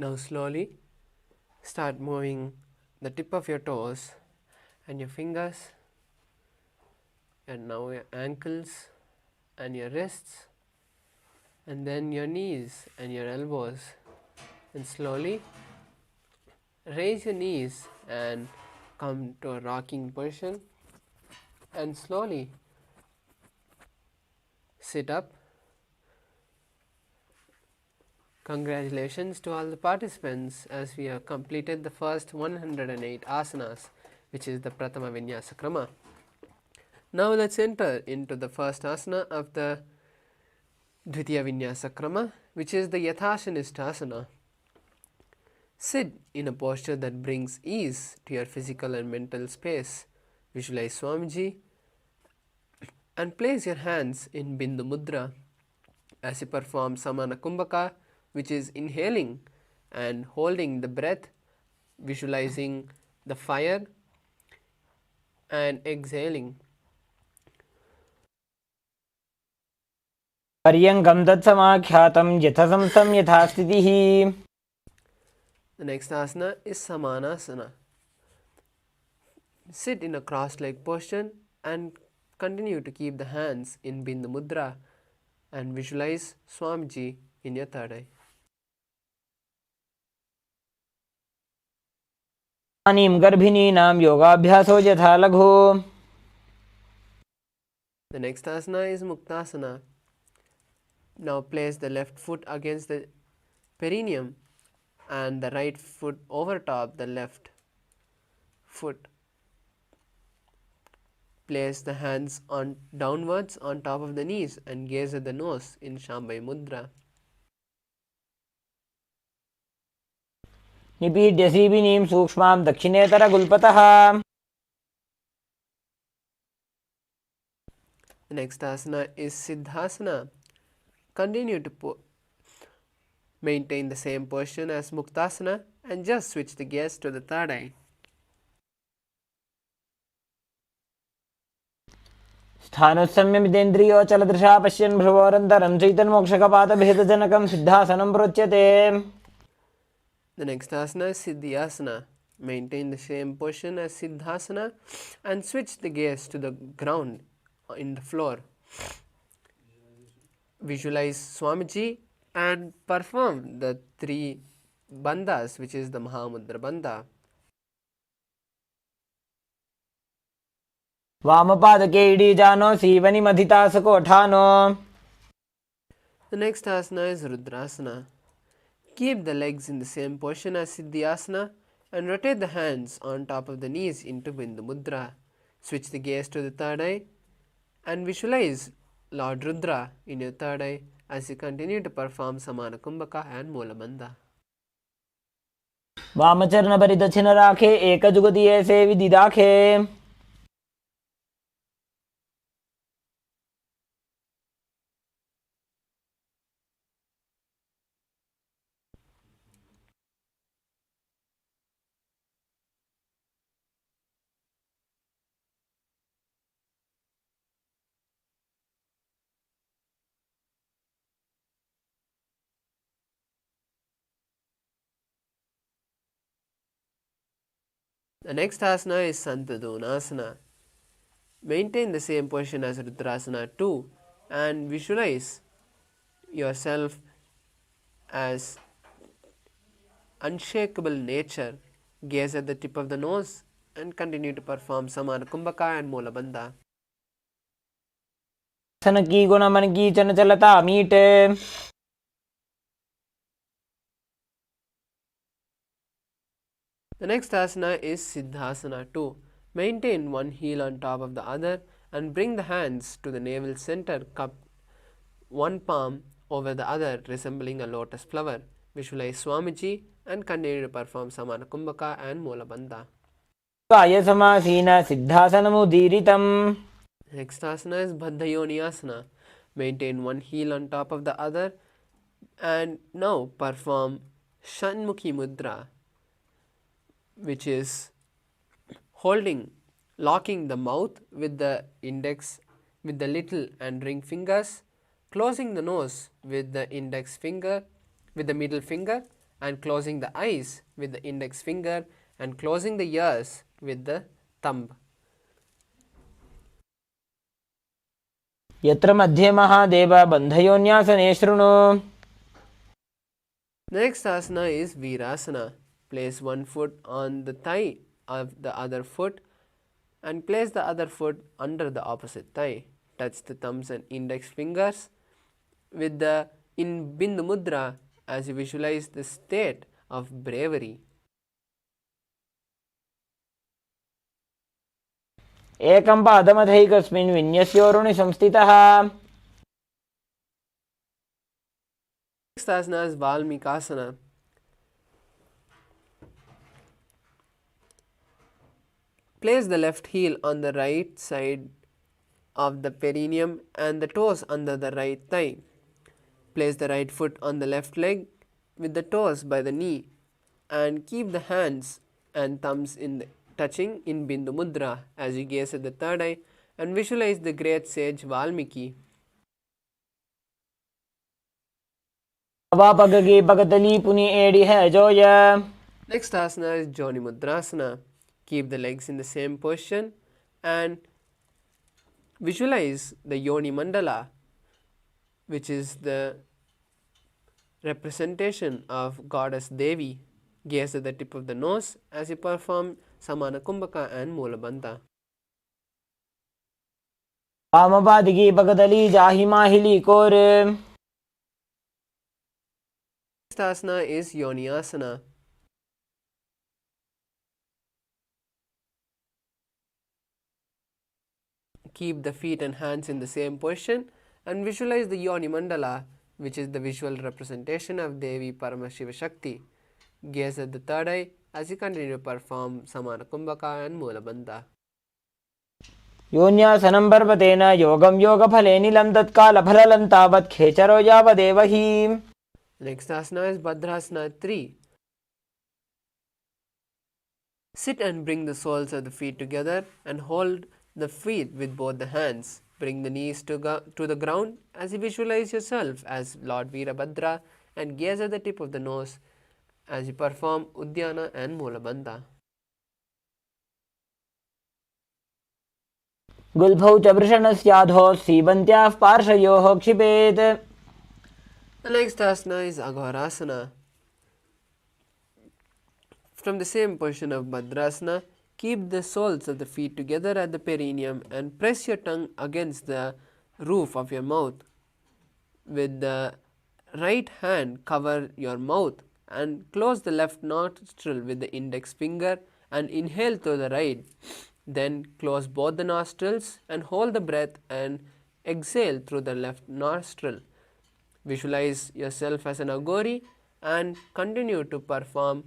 Now slowly start moving the tip of your toes and your fingers, and now your ankles and your wrists, and then your knees and your elbows, and slowly raise your knees and come to a rocking position, and slowly sit up. Congratulations to all the participants, as we have completed the first 108 asanas, which is the Prathama Vinyasa Krama. Now let's enter into the first asana of the Dvitiya Vinyasa Krama, which is the Yathashanishta asana. Sit in a posture that brings ease to your physical and mental space. Visualize Swamiji and place your hands in Bindu Mudra as you perform Samana Kumbhaka, which is inhaling and holding the breath, visualizing the fire, and exhaling. पर्यङ्कं तत्समाख्यातं यथासंस्थं यथा स्थितिः. The next asana is Samanasana. Sit in a cross-legged posture and continue to keep the hands in Bindu Mudra and visualize Swamiji in your third eye. इदानीं गर्भिणीनां योगाभ्यासो यथा लघु. The next asana is Muktasana. Now place the left foot against the perineum and the right foot over top the left foot. Place the hands on downwards on top of the knees and gaze at the nose in Shambhavi Mudra. निपीड्य सीविनीं सूक्ष्मां दक्षिणेतरगुल्पतः. The next asana is Siddhasana. Continue to maintain the same position as Muktasana and just switch the gaze to the third eye. स्थानोत्सम्यमितेन्द्रियोचलदृशा पश्यन् भ्रुवोरन्तरं चैतन्मोक्षकपातभेदजनकं सिद्धासनं प्रोच्यते. The next asana is Siddhyasana. Maintain the same position as Siddhasana and switch the gaze to the ground in the floor. Visualize Swamiji and perform the 3 bandhas, which is the Mahamudra Bandha. वामपादके इडीजानो सीवनिमधितासकोठानो. The next asana is Rudrasana. Keep the legs in the same position as Siddhyasana and rotate the hands on top of the knees into Bindu Mudra. Switch the gaze to the third eye and visualize Lord Rudra in your third eye as you continue to perform Samana Kumbhaka and Mula Bandha. वामचरणपरिदक्षिणराखे एकजुगतिये सेविदिदाखे. The next asana is Santadonasana. Maintain the same position as Rudrasana too and visualize yourself as unshakable nature. Gaze at the tip of the nose and continue to perform Samana Kumbhaka and Mula Bandha. सन की गुण मन की चंचलता मीटे. The next asana is Siddhasana too. Maintain one heel on top of the other and bring the hands to the navel center, cup one palm over the other, resembling a lotus flower. Visualize Swamiji and continue to perform Samana Kumbhaka and Mula Bandha. काय समासीन सिद्धासनमुदीरितम्. Next asana is Baddhayoniyasana. Maintain one heel on top of the other and now perform Shanmukhi Mudra, which is locking the mouth with the index, with the little and ring fingers, closing the nose with the index finger, with the middle finger, and closing the eyes with the index finger and closing the ears with the thumb. यत्र मध्ये महादेव बन्धयोन्यासने शृणु. The next asana is Virasana. Place one foot on the thigh of the other foot and place the other foot under the opposite thigh. Touch the thumbs and index fingers with the in Bindu Mudra as you visualize the state of bravery. एकं पादमधैकस्मिन् विन्यस्योरुणि संस्थितः. Next asana is Valmikasana. Place the left heel on the right side of the perineum and the toes under the right thigh. Place the right foot on the left leg with the toes by the knee and keep the hands and thumbs touching in Bindu Mudra as you gaze at the third eye and visualize the great sage Valmiki. Avapagagi pagatali puni edi hai joya. Next asana is Joni Mudrasana. Keep the legs in the same position and visualize the Yoni Mandala, which is the representation of goddess Devi. Gaze at the tip of the nose as you perform Samana Kumbhaka and Mulabandha. Vamapadi pagatali jahi mahili kore. Next asana is Yoni Asana. Keep the feet and hands in the same position and visualize the Yoni Mandala, which is the visual representation of Devi Paramashiva Shakti. Gaze at the third eye as you continue to perform Samana Kumbhaka and Mulabandha. योन्यासनं पर्वतेन योगं योगफले नीलं तत्कालफललं तावत् खेचरो यावदेव हि. Next asana is Bhadrasana 3. Sit and bring the soles of the feet together and hold the feet with both the hands. Bring the knees to the ground as you visualize yourself as Lord Veerabhadra and gaze at the tip of the nose as you perform Uddiyana and Mulabandha. गुल्भौ च वृषणस्याधो सीबन्त्याः पार्श्वयोः क्षिपेत्. The next asana is Aghorasana. From the same position of Bhadrasana, keep the soles of the feet together at the perineum and press your tongue against the roof of your mouth. With the right hand, cover your mouth and close the left nostril with the index finger and inhale through the right. Then close both the nostrils and hold the breath and exhale through the left nostril. Visualize yourself as an Agori and continue to perform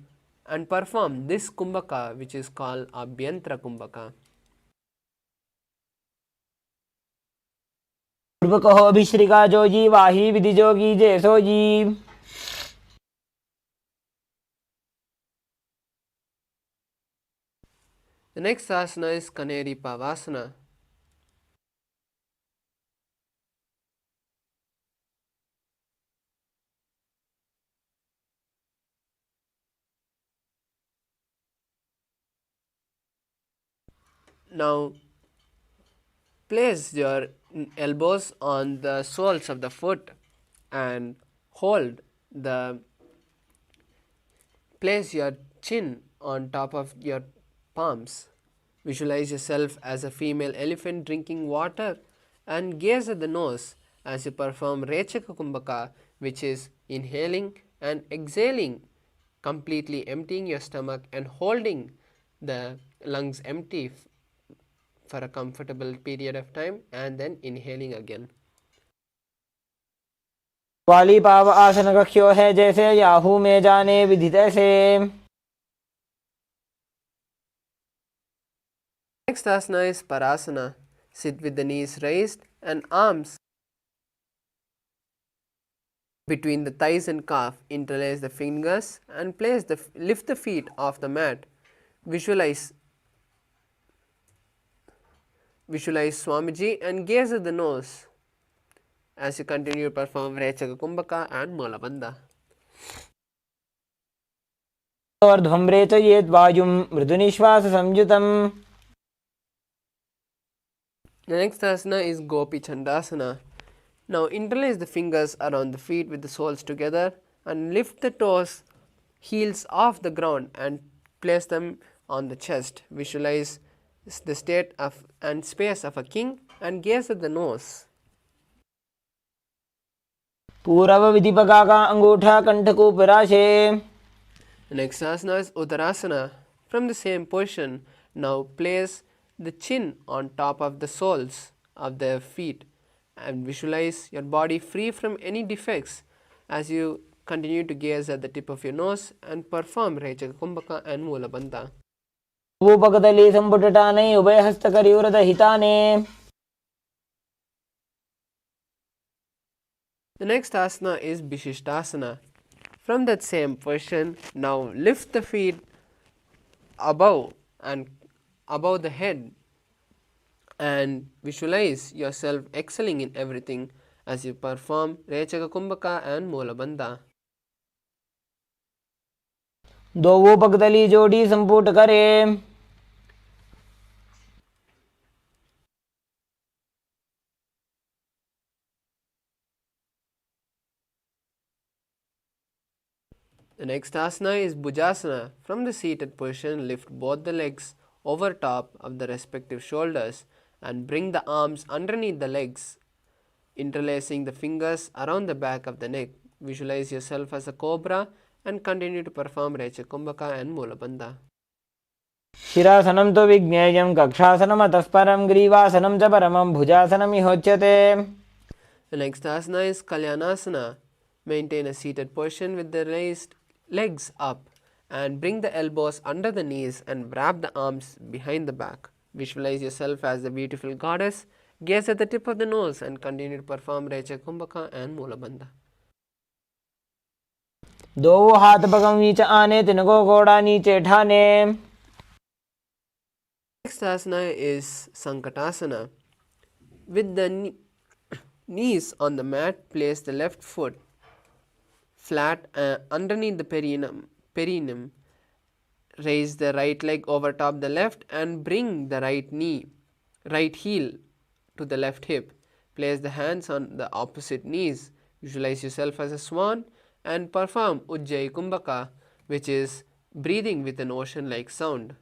this Kumbhaka, which is called Abhyantra Kumbhaka. पूर्वकहो अभिश्रिका Joji वाही विधि जोगी जैसो जी. The next asana is Kaneri Pavasana. Now place your elbows on the soles of the foot and place your chin on top of your palms. Visualize yourself as a female elephant drinking water and gaze at the nose as you perform Rechaka Kumbhaka, which is inhaling and exhaling, completely emptying your stomach and holding the lungs empty for a comfortable period of time and then inhaling again. वाली पाव आसन कख्यो है जैसे Yahoo में जाने विधि तैसे. Next asana is Parasana. Sit with the knees raised and arms between the thighs and calf. Interlace the fingers and lift the feet off the mat. Visualize Swamiji and gaze at the nose as you continue to perform Rechaka Kumbhaka and Mulabandha. ऊर्ध्वं रेचयेत् वायुं मृदुनिश्वाससंयुतम्. The next asana is Gopi Chandasana. Now interlace the fingers around the feet with the soles together and lift the toes, heels off the ground and place them on the chest. Visualize the state of and space of a king and gaze at the nose. पूरव विधिपका का अंगूठा कंठकूपराशे. The next asana is Uttarasana. From the same position, now place the chin on top of the soles of the feet and visualize your body free from any defects as you continue to gaze at the tip of your nose and perform Rechaka Kumbhaka and Mula Bandha. ऊपकतली संपुटटाने उभयहस्तकरयुरदहिताने. The next asana is Vishishtasana. From that same position, now lift the feet above the head and visualize yourself excelling in everything as you perform Rechaka Kumbhaka and Mula Bandha. दो ऊपकतली जोड़ी संपुट करे. The next asana is Bhujasana. From the seated position, lift both the legs over top of the respective shoulders and bring the arms underneath the legs, interlacing the fingers around the back of the neck. Visualize yourself as a cobra and continue to perform Rechaka Kumbhaka and Mula Bandha. शिरासनं तु विज्ञेयं कक्षासनमतः परं ग्रीवासनं च परमं भुजासनमिहोच्यते. The next asana is Kalyanasana. Maintain a seated position with the raised legs up and bring the elbows under the knees and wrap the arms behind the back. Visualize yourself as the beautiful goddess. Gaze at the tip of the nose and continue to perform Rechaka Kumbhaka and Mula Bandha. दो हाथ पगम नीचे आने तिनको घोड़ा नीचे ठाने. Next asana is Sankatasana. With the knees on the mat, place the left foot flat underneath the perineum. Raise the right leg over top the left and bring the right heel to the left hip. Place the hands on the opposite knees. Visualize yourself as a swan and perform Ujjayi Kumbhaka, which is breathing with an ocean-like sound.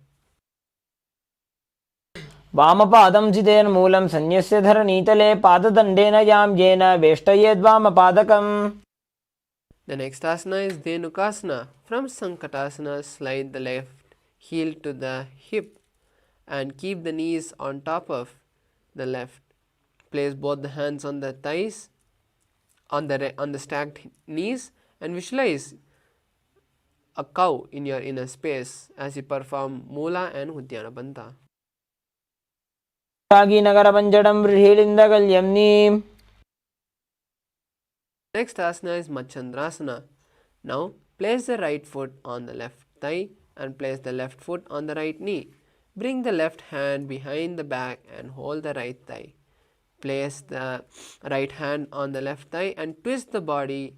वामपादं चितेन मूलं संन्यस्य धरणीतले पाददण्डेन यां येन वेष्टयेद्वामपादकम्. The next asana is Dhenukasana. From Sankatasana, slide the left heel to the hip and keep the knees on top of the left. Place both the hands on the thighs, on the stacked knees, and visualize a cow in your inner space as you perform Mula and Uddiyana Bandha. नगरपञ्चडं व्रीहिलिन्दकल्यम्नि. Next asana is Machandrasana. Now place the right foot on the left thigh and place the left foot on the right knee. Bring the left hand behind the back and hold the right thigh. Place the right hand on the left thigh and twist the body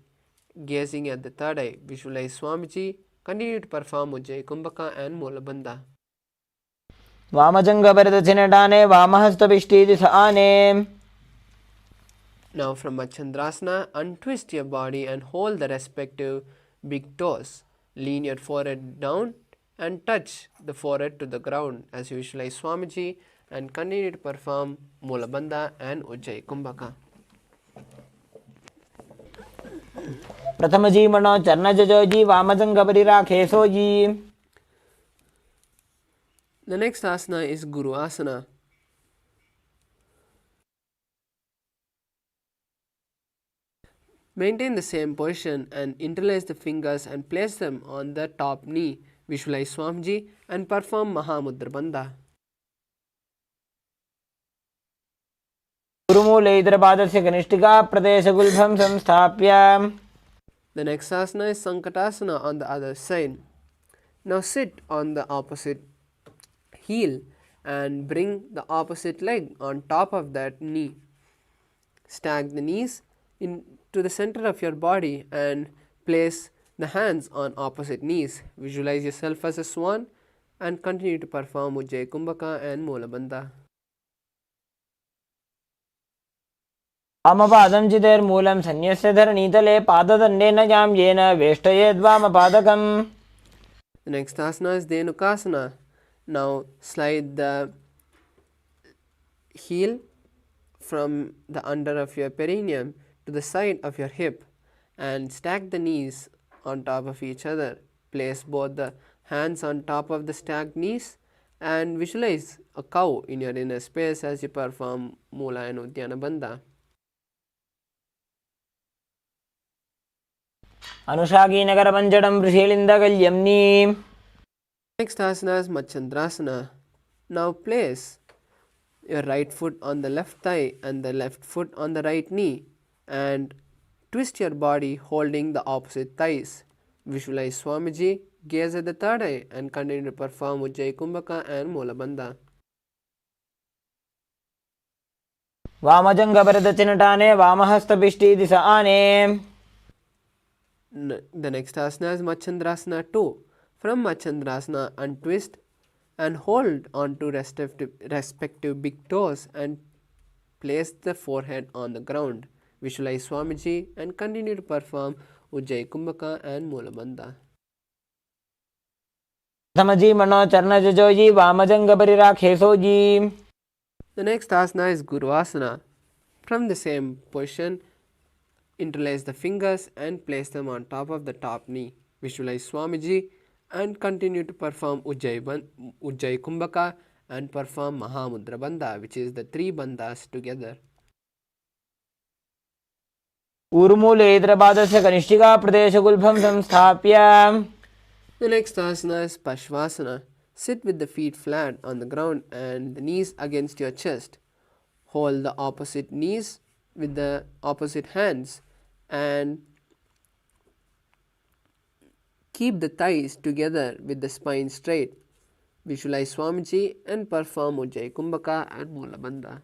gazing at the third eye. Visualize Swamiji. Continue to perform Ujjayi Kumbhaka and Mula Bandha. वामजङ्घभरतचिनटाने वामहस्तपिष्टीति स आने. Now from Machandrasana, untwist your body and hold the respective big toes. Lean your forehead down and touch the forehead to the ground as you visualize Swamiji and continue to perform Mula Bandha and Ujjayi Kumbhaka. प्रथमजी मनो चरणजजोजी वामजङ्घपरिराखे sooji. The next asana is Guru Asana. Maintain the same position and interlace the fingers and place them on the top knee. Visualize Swamiji and perform Mahamudra Bandha. गुरुमूले इतरपादस्य कनिष्ठिका प्रदेशगुल्भं संस्थाप्य. The next asana is Sankatasana on the other side. Now sit on the opposite heel and bring the opposite leg on top of that knee. Stack the knees into the center of your body and place the hands on opposite knees. Visualize yourself as a swan and continue to perform Ujjayi Kumbhaka and Molabandha. वामपादं चितेर्मूलं सन्न्यस्य धरणीतले पाददण्डेन यां येन वेष्टयेद्वामपादकम्. The next asana is Dhenukasana. Now slide the heel from the under of your perineum to the side of your hip and stack the knees on top of each other. Place both the hands on top of the stacked knees and visualize a cow in your inner space as you perform Mula and Uddiyana Bandha. अनुशाकीनगरपञ्चडं वृषेलिन्दकल्यम्नी. Next asana is Machandrasana. Now place your right foot on the left thigh and the left foot on the right knee and twist your body holding the opposite thighs. Visualize Swamiji, gaze at the third eye and continue to perform Ujjayi Kumbhaka and Molabandha. वामजङ्घभरदचिनटाने वामहस्तपिष्टीदिश आने. The next asana is Machandrasana 2. From Machandrasana, untwist and hold on to respective big toes and place the forehead on the ground. Visualize Swamiji and continue to perform Ujjayi Kumbhaka and Molabandha. समजी मनो चरणजजोजी वामजङ्घपरिराखेसोजी. The next asana is Gurvasana. From the same position, interlace the fingers and place them on top of the top knee. Visualize Swamiji and continue to perform Ujjayi Kumbhaka and perform Mahamudra Bandha, which is the 3 bandhas together. ऊर्मूलेत्रपादस्य कनिष्ठिका प्रदेशगुल्फं संस्थाप्य. The next asana is Pashvasana. Sit with the feet flat on the ground and the knees against your chest. Hold the opposite knees with the opposite hands and keep the thighs together with the spine straight. Visualize Swamiji and perform Ujjayi Kumbhaka and Molabandha.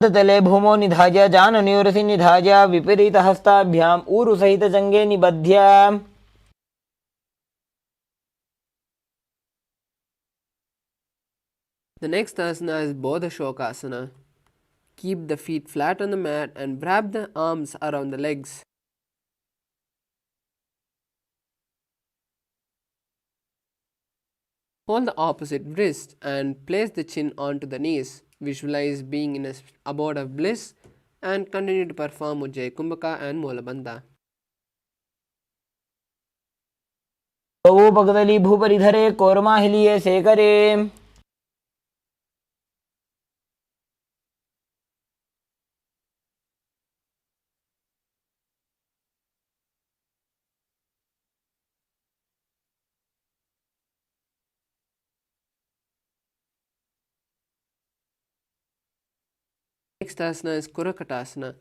तले भूमो निधाय जानन्यूरसि निधाय विपरीतहस्ताभ्याम् ऊरुसहितजङ्गे निबध्य. The next asana is Bodha Shokasana. Keep the feet flat on the mat and wrap the arms around the legs. Hold the opposite wrist and place the chin onto the knees. Visualize being in an abode of bliss and continue to perform Ujjayi Kumbhaka and Molabandha. वो पगदली भूपरिधरे कोरमाहिलिये शेखरे. Next asana is Kurakatasana.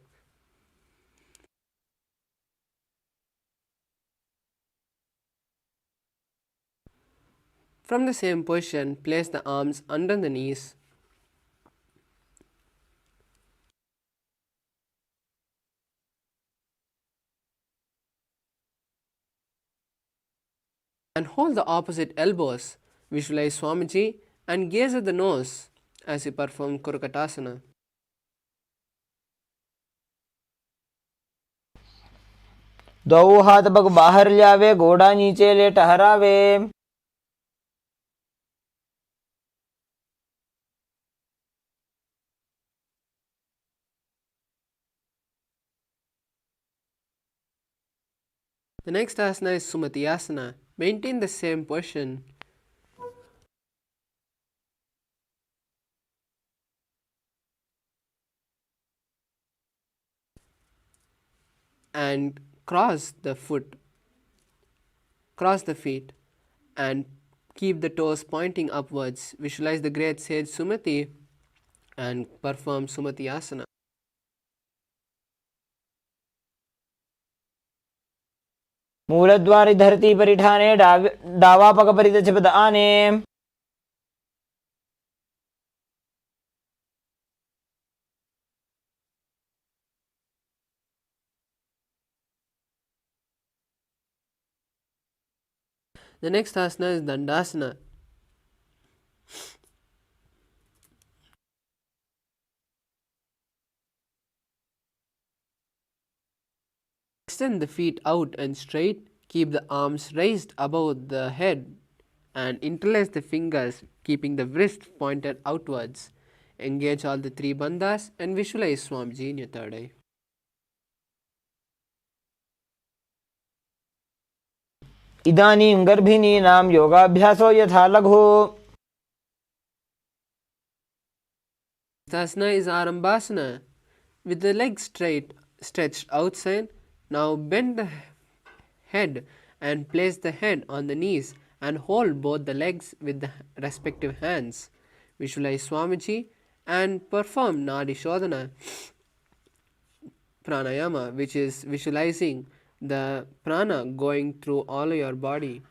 From the same position, place the arms under the knees. And hold the opposite elbows. Visualize Swamiji and gaze at the nose as you perform Kurakatasana. दो हाथ पग बाहर ल्यावे घोड़ा नीचे ले टहरावे. The next asana is Sumati Asana. Maintain the same position. And cross the feet and keep the toes pointing upwards. Visualize the great sage Sumati and perform Sumati Asana. मूलद्वारि धरती परिठाने डावा पग परिदचपद आने. The next asana is Dandasana. Extend the feet out and straight, keep the arms raised above the head and interlace the fingers, keeping the wrist pointed outwards. Engage all the three bandhas and visualize Swamiji in your third eye. इदानीं गर्भिणीनां योगाभ्यासो यथा लघु. Asana is Arambhasana. With the legs straight, stretched outside, now bend the head and place the head on the knees and hold both the legs with the respective hands. Visualize Swamiji and perform Nadi Shodhana pranayama, which is visualizing the prana going through all your body.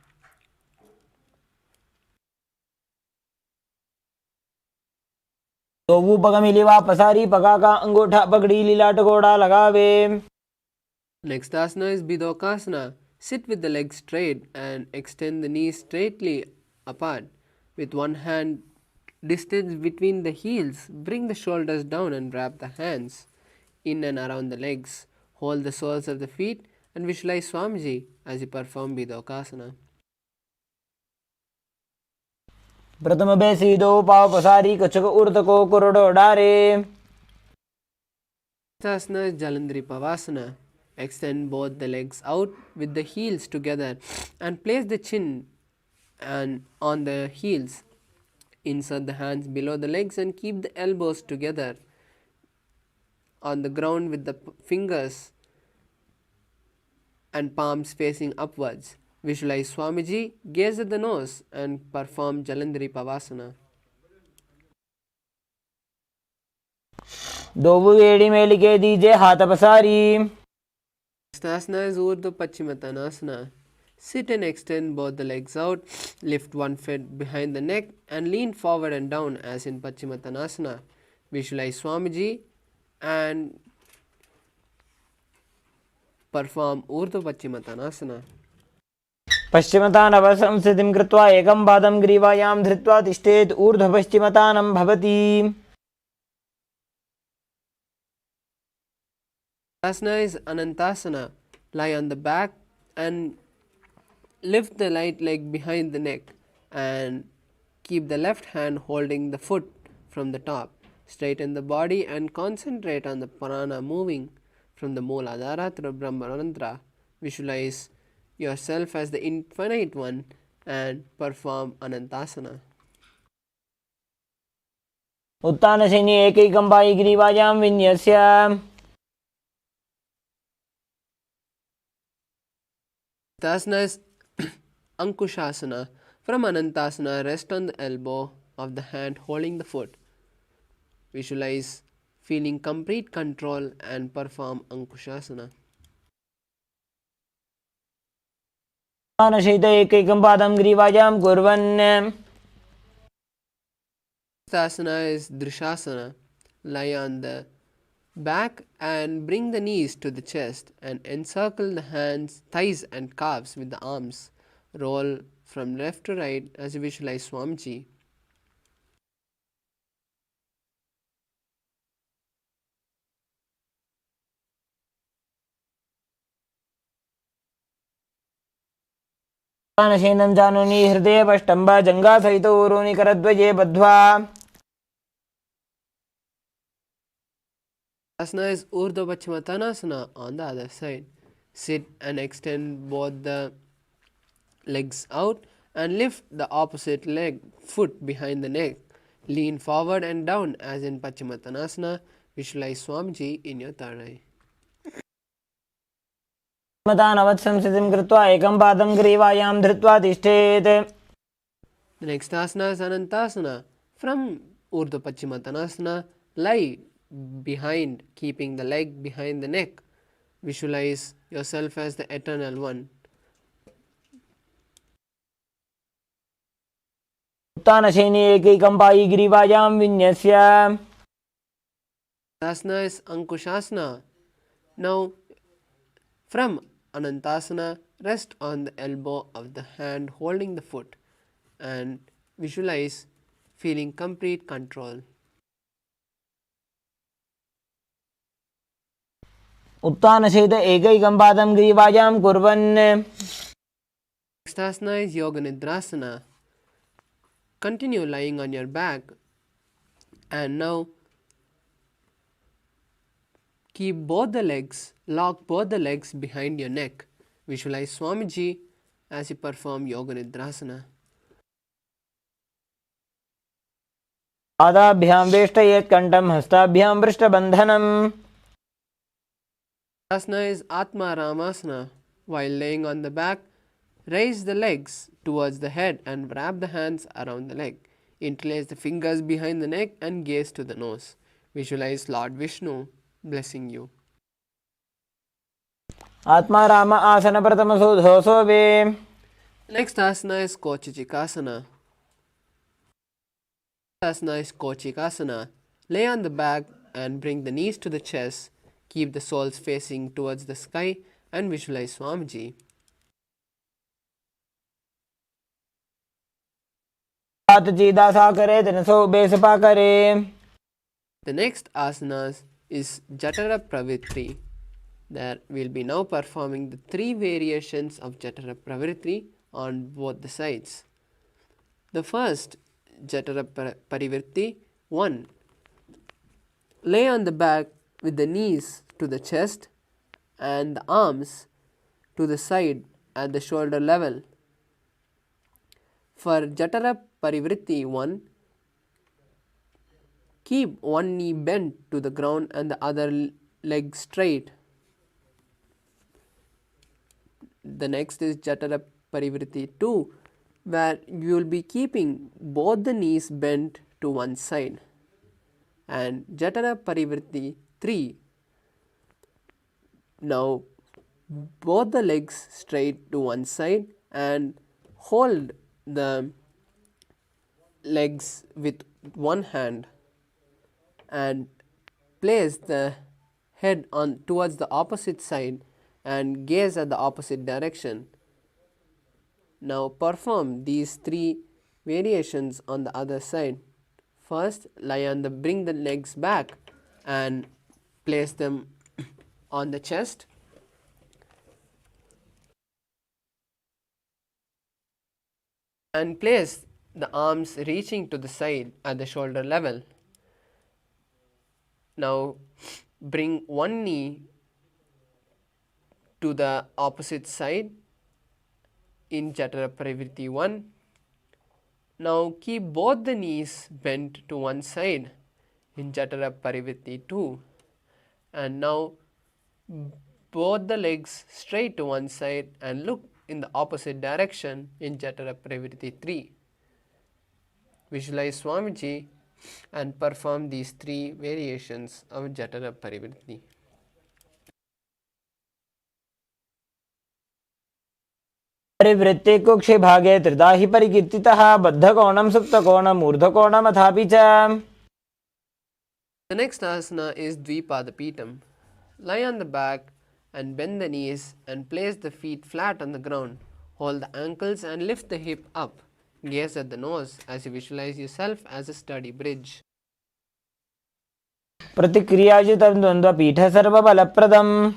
दोवू पग मिलिवा पसारी पगा का अंगूठा पकड़ी लीलाट घोड़ा लगावे. Next asana is Bidokasana. Sit with the legs straight and extend the knees straightly apart. With one hand distance between the heels, bring the shoulders down and wrap the hands in and around the legs. Hold the soles of the feet and visualize Swamiji as you perform Bidokasana. प्रथम बेसी दो पाव पसारी कछक उर्द को कुरडो डारे. Asana is Jalandhari Pavasana. Extend both the legs out with the heels together and place the chin and on the heels. Insert the hands below the legs and keep the elbows together on the ground with the fingers and palms facing upwards. Visualize Swamiji, gaze at the nose and perform Jalandhari Pavasana. दोवू एड़ी में लिखे दीजिए हाथ पसारी. Asana is Urdhva Paschimottanasana. Sit and extend both the legs out. Lift one foot behind the neck and lean forward and down as in Paschimottanasana. Visualize Swamiji and perform Urdhva Paschimottanasana. पश्चिमतानव संस्थितिं कृत्वा एकं पादं ग्रीवायां धृत्वा तिष्ठेत्. ऊर्ध्वपश्चिमतानं भवति. Asana is Anantasana. Lie on the back and lift the right leg behind the neck and keep the left hand holding the foot from the top. Straighten the body and concentrate on the prana moving from the Mooladhara through Brahmarantra. Visualize yourself as the infinite one and perform Anantasana. उत्तानशयनी एकैकं Pai ग्रीवायां विन्यस्य. Asana is Ankushasana. From Anantasana, rest on the elbow of the hand holding the foot. Visualize feeling complete control and perform Ankushasana. उत्तानशयित एकैकं पादं ग्रीवायां कुर्वन्. Asana is Drishasana. Lie on the back and bring the knees to the chest and encircle the hands, thighs and calves with the arms. Roll from left to right as you visualize Swamiji. उत्तानशयनं जानुनि हृदयपष्टम्ब जङ्घासहित ऊरूनि करद्वये बद्ध्वा. Asana is Urdhva Paschimottanasana on the other side. Sit and extend both the legs out and lift the opposite leg foot behind the neck. Lean forward and down as in Paschimottanasana. Visualize Swamiji in your third eye. मतानवत् संस्थितिं कृत्वा एकं पादं ग्रीवायां धृत्वा तिष्ठेत्. The next asana is Anantasana. From Urdhva Paschimottanasana, lie behind, keeping the leg behind the neck. Visualize yourself as the eternal one. उत्तानशयनी एकैकं Pai ग्रीवायां विन्यस्य. Asana is Ankushasana. Now, from Anantasana, Rest on the elbow of the hand holding the foot and visualize feeling complete control. उत्थानसहित एकैकं पादं ग्रीवायां कुर्वन् Next asana is Yoga Nidrasana. Continue lying on your back and now lock both the legs behind your neck. Visualize Swamiji as you perform Yoga Nidrasana. पादाभ्यां वेष्टयेत् कण्ठं हस्ताभ्यां पृष्ठबन्धनम्. Asana is Atma Ramasana. While laying on the back, raise the legs towards the head and wrap the hands around the leg. Interlace the fingers behind the neck and gaze to the nose. Visualize Lord Vishnu blessing you. आत्मा राम आसन प्रथमसो धोसो वे. Next asana is Kochikasana. Asana is Kochikasana. Lay on the back and bring the knees to the chest. Keep the soles facing towards the sky and visualize Swamiji. The next asana is Jatara Pravritti. There we'll be now performing the 3 variations of Jatara Pravritti on both the sides. The first Jatara Parivritti 1. Lay on the back with the knees to the chest and the arms to the side at the shoulder level. For Jatara Parivritti 1, keep one knee bent to the ground and the other leg straight. The next is Jatara Parivritti 2, where you will be keeping both the knees bent to one side. And Jatara Parivritti 3, now both the legs straight to one side and hold the legs with one hand and place the head on towards the opposite side and gaze at the opposite direction. Now perform these 3 variations on the other side. First, bring the legs back and place them on the chest. And place the arms reaching to the side at the shoulder level. Now bring one knee to the opposite side in Jatara Parivritti 1. Now keep both the knees bent to one side in Jatara Parivritti 2. And now both the legs straight to one side and look in the opposite direction in Jatara Parivritti 3. Visualize Swamiji and perform these 3 variations of Jatara Parivritti. परिवृत्ते कुक्षे भागे त्रिधा हि परिकीर्तितः बद्धकोणं सुप्तकोणं ऊर्ध्वकोणमथापि च. The next asana is Dvipadapitam. Lie on the back and bend the knees and place the feet flat on the ground. Hold the ankles and lift the hip up. Gaze at the nose as you visualize yourself as a sturdy bridge. प्रतिक्रियायुतं द्वन्द्वपीठ सर्वबलप्रदम्.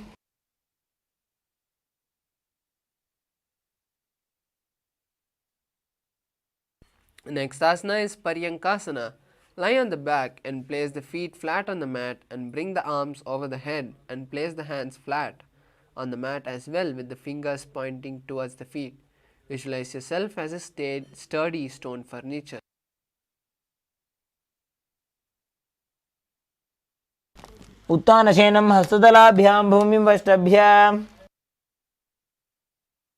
Next asana is Paryankasana. Lie on the back and place the feet flat on the mat and bring the arms over the head and place the hands flat on the mat as well with the fingers pointing towards the feet. Visualize yourself as a sturdy stone furniture. उत्तानशयनं हस्तदलाभ्यां भूमिं वष्टभ्याम्.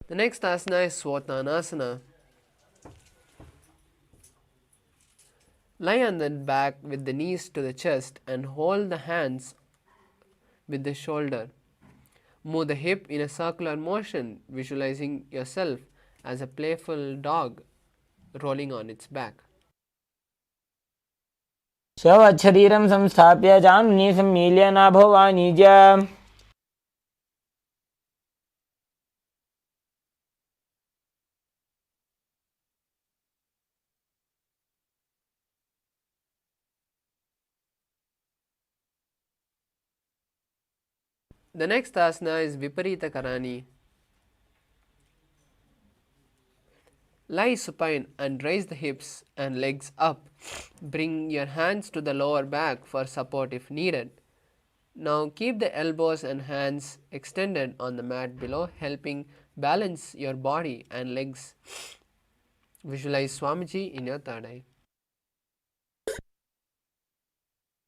The next asana is Swatanasana. Lie on the back with the knees to the chest and hold the hands with the shoulder. Move the hip in a circular motion, visualizing yourself as a playful dog rolling on its back. शरीरं संस्थाप्य जानुनी सम्मील्य नाभो वाणिज्य. The next asana is Viparita Karani. Lie supine and raise the hips and legs up. Bring your hands to the lower back for support if needed. Now keep the elbows and hands extended on the mat below, helping balance your body and legs. Visualize Swamiji in your third eye.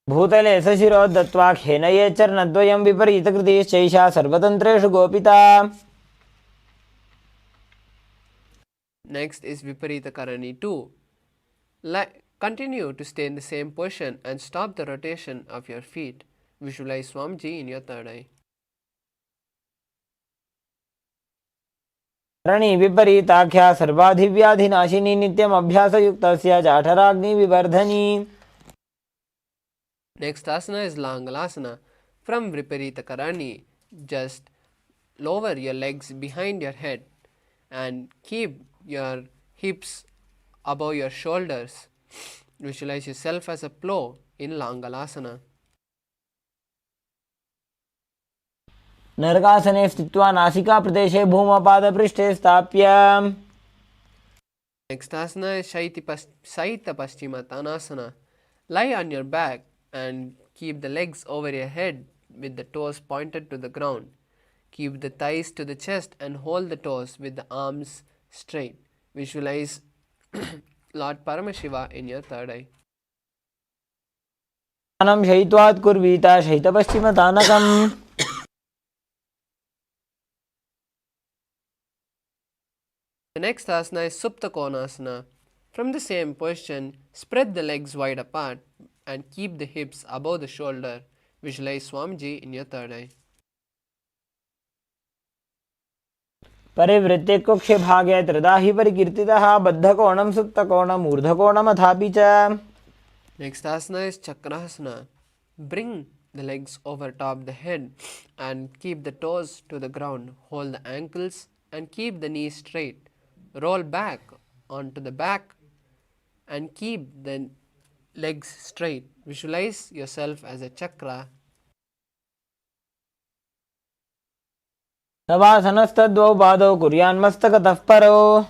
भूतले सशिरो दत्त्वा खेनये चरणद्वयं विपरीतकृतिश्चैषा सर्वतन्त्रेषु गोपिता. Next is Viparita Karani 2. Continue to stay in the same position and stop the rotation of your feet. Visualize Swamiji in your third eye. करणी विपरीताख्या सर्वाधिव्याधिनाशिनी नित्यम् अभ्यासयुक्तस्य जाठराग्निविवर्धनी. Next asana is Langalasana. From Viparita Karani, just lower your legs behind your head and keep your hips above your shoulders. Visualize yourself as a plow in Langalasana. नरकासने स्थित्वा नासिकाप्रदेशे भूमपादपृष्ठे स्थाप्य. Next asana is Saita Paschimottanasana. Lie on your back and keep the legs over your head with the toes pointed to the ground. Keep the thighs to the chest and hold the toes with the arms straight. Visualize Lord Paramashiva in your third eye. अनं शयित्वात् कुर्वीता शयितपश्चिमतानकम्. The next asana is Supta Konasana. From the same position, spread the legs wide apart and keep the hips above the shoulder. Visualize Swamiji in your third eye. परिवृत्ते कुक्षे भागे त्रिधा हि परिकीर्तितः बद्धकोणं सुप्तकोणम् ऊर्ध्वकोणमथापि च. Next asana is Chakrasana. Bring the legs over top the head and keep the toes to the ground. Hold the ankles and keep the knees straight. Roll back onto the back and keep the legs straight. Visualize yourself as a chakra. शवासनस्तद्वौ पादौ कुर्यान्मस्तकतः परो.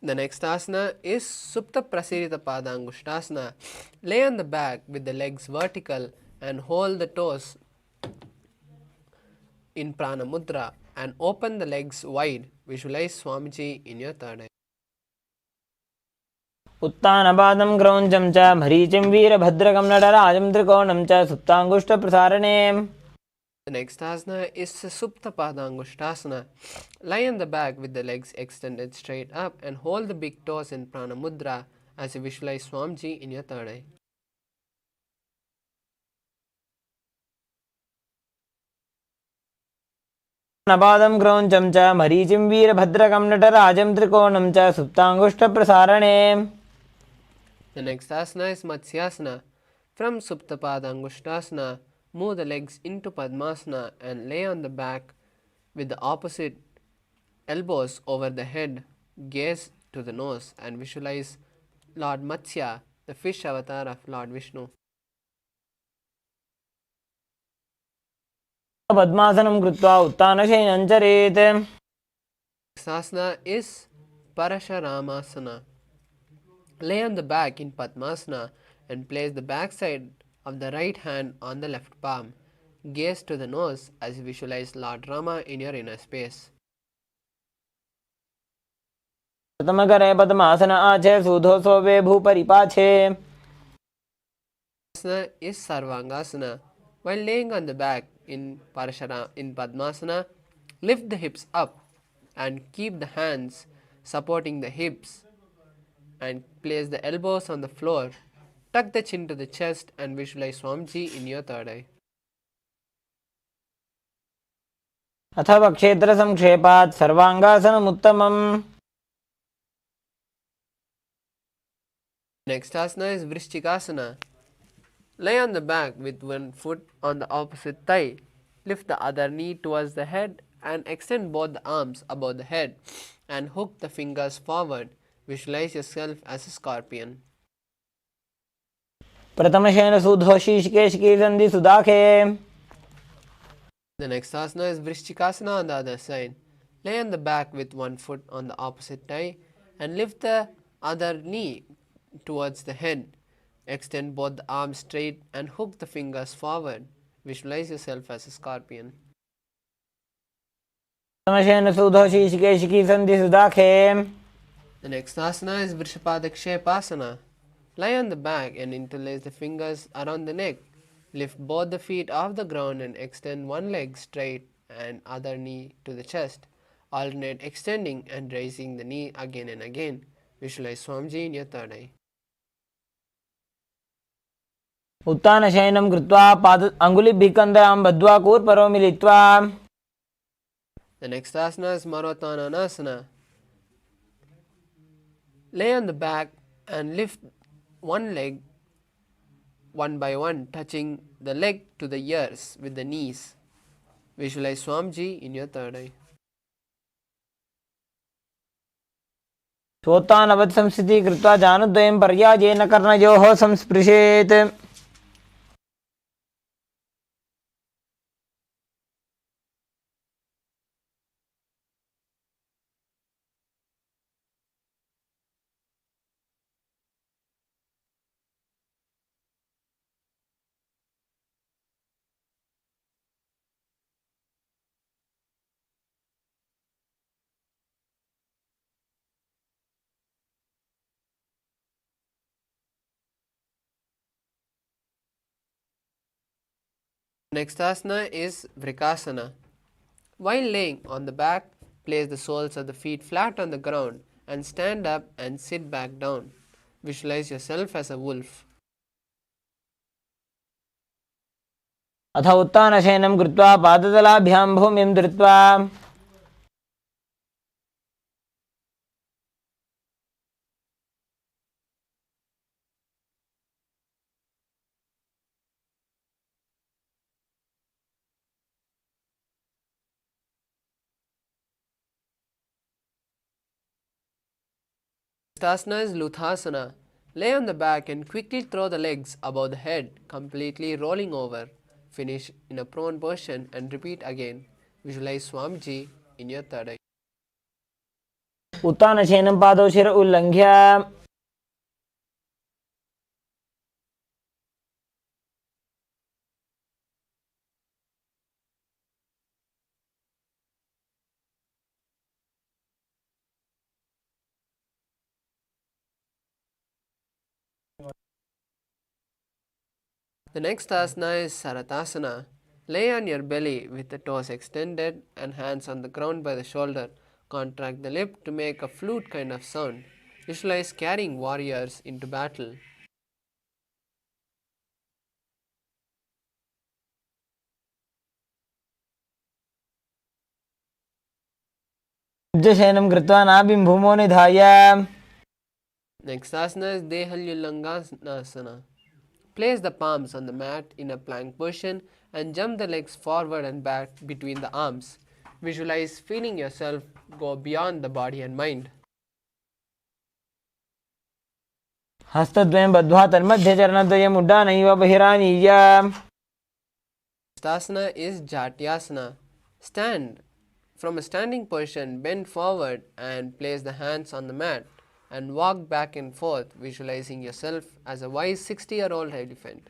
The next asana is Supta Prasirita Padangushtasana. Lay on the back with the legs vertical and hold the toes in Prana Mudra and open the legs wide. Visualize Swamiji in your third eye. उत्तानपादं क्रौञ्चं च मरीचिं वीरभद्रकं नटराजं त्रिकोणं च सुप्ताङ्गुष्ठप्रसारणे. The next asana is Supta Padangushtasana. Lie on the back with the legs extended straight up and hold the big toes in Prana Mudra as you visualize Swamiji in your third eye. नपादं क्रौञ्चं च मरीचिं वीरभद्रकं नटराजं त्रिकोणं च सुप्ताङ्गुष्ठप्रसारणे. The next asana is Matsyasana. From Supta Padangushtasana, move the legs into Padmasana and lay on the back with the opposite elbows over the head. Gaze to the nose and visualize Lord Matsya, the fish avatar of Lord Vishnu. पद्मासनं कृत्वा उत्तानशयनं चरेत्. Next asana is Parasharamasana. Lay on the back in Padmasana and place the back side of the right hand on the left palm. Gaze to the nose as you visualize Lord Rama in your inner space. प्रथमकरे पद्मासन आचे सूधो सोवे भूपरिपाछे. Asana is Sarvangasana. While laying on the back in Padmasana, lift the hips up and keep the hands supporting the hips and place the elbows on the floor. Tuck the chin to the chest and visualize Swamiji in your third eye. अथवा क्षेत्रसंक्षेपात् सर्वाङ्गासनमुत्तमम्. Next asana is Vrishchikasana. Lay on the back with one foot on the opposite thigh. Lift the other knee towards the head and extend both the arms above the head and hook the fingers forward. Visualize yourself as a scorpion. प्रथमशयन सुधोषिकेशकी संधि सुदाखे. The next asana is Vrishchikasana on the other side. Lay on the back with one foot on the opposite thigh and lift the other knee towards the head. Extend both the arms straight and hook the fingers forward. Visualize yourself as a scorpion. प्रथमशयन सुधोषिकेशकी संधि सुदाखे. The next asana is Vrishapadakshepasana. Lie on the back and interlace the fingers around the neck. Lift both the feet off the ground and extend one leg straight and other knee to the chest. Alternate extending and raising the knee again and again. Visualize Swamiji in your third eye. उत्तानशयनं कृत्वा पाद अङ्गुलिभिः कन्धरां बद्ध्वा कूर्परो मिलित्वा. The next asana is Marottanasana. Lay on the back and lift one leg one by one, touching the leg to the ears with the knees. Visualize Swamiji in your third eye. स्वोत्तानवत् संस्थितिः कृत्वा जानुद्वयं पर्यायेन कर्णयोः संस्पृशेत्. Next asana is Vrikasana. While laying on the back, place the soles of the feet flat on the ground and stand up and sit back down. Visualize yourself as a wolf. अथ उत्तानशयनं कृत्वा पादतलाभ्यां भूमिं धृत्वा. Next asana is Luthasana. Lay on the back and quickly throw the legs above the head, completely rolling over. Finish in a prone position and repeat again. Visualize Swamiji in your third eye. उत्तानशयनं पादौ शिर उल्लङ्घ्य. The next asana is Saratasana. Lay on your belly with the toes extended and hands on the ground by the shoulder. Contract the lip to make a flute kind of sound. Visualize carrying warriors into battle. शयनं कृत्वा नाभिं भूमौ निधाय. Next asana is Dehalyulangasana. Place the palms on the mat in a plank position and jump the legs forward and back between the arms. Visualize feeling yourself go beyond the body and mind. हस्तद्वयं बद्ध्वा तन्मध्ये चरणद्वयम् उड्डानैव बहिरानीय. Next asana is Jatyasana. Stand. From a standing position, bend forward and place the hands on the mat and walk back and forth, visualizing yourself as a wise 60-year-old elephant.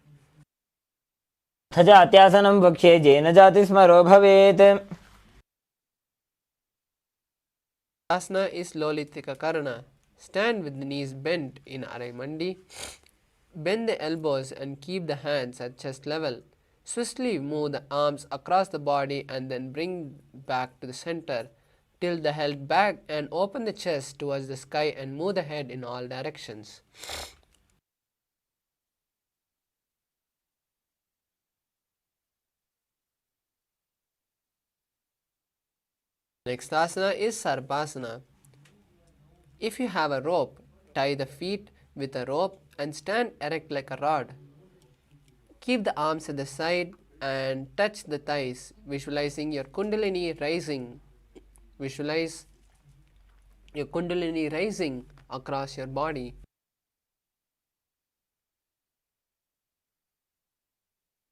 अथ जात्यासनं वक्ष्ये येन जातिस्मरो भवेत्. Asana is Lolitika Karana. Stand with the knees bent in Araimandi. Bend the elbows and keep the hands at chest level. Swiftly move the arms across the body and then bring back to the center. Tilt the head back and open the chest towards the sky and move the head in all directions. Next asana is Sarpasana. If you have a rope, tie the feet with a rope and stand erect like a rod. Keep the arms at the side and touch the thighs, visualizing your Kundalini rising. Visualize your Kundalini rising across your body.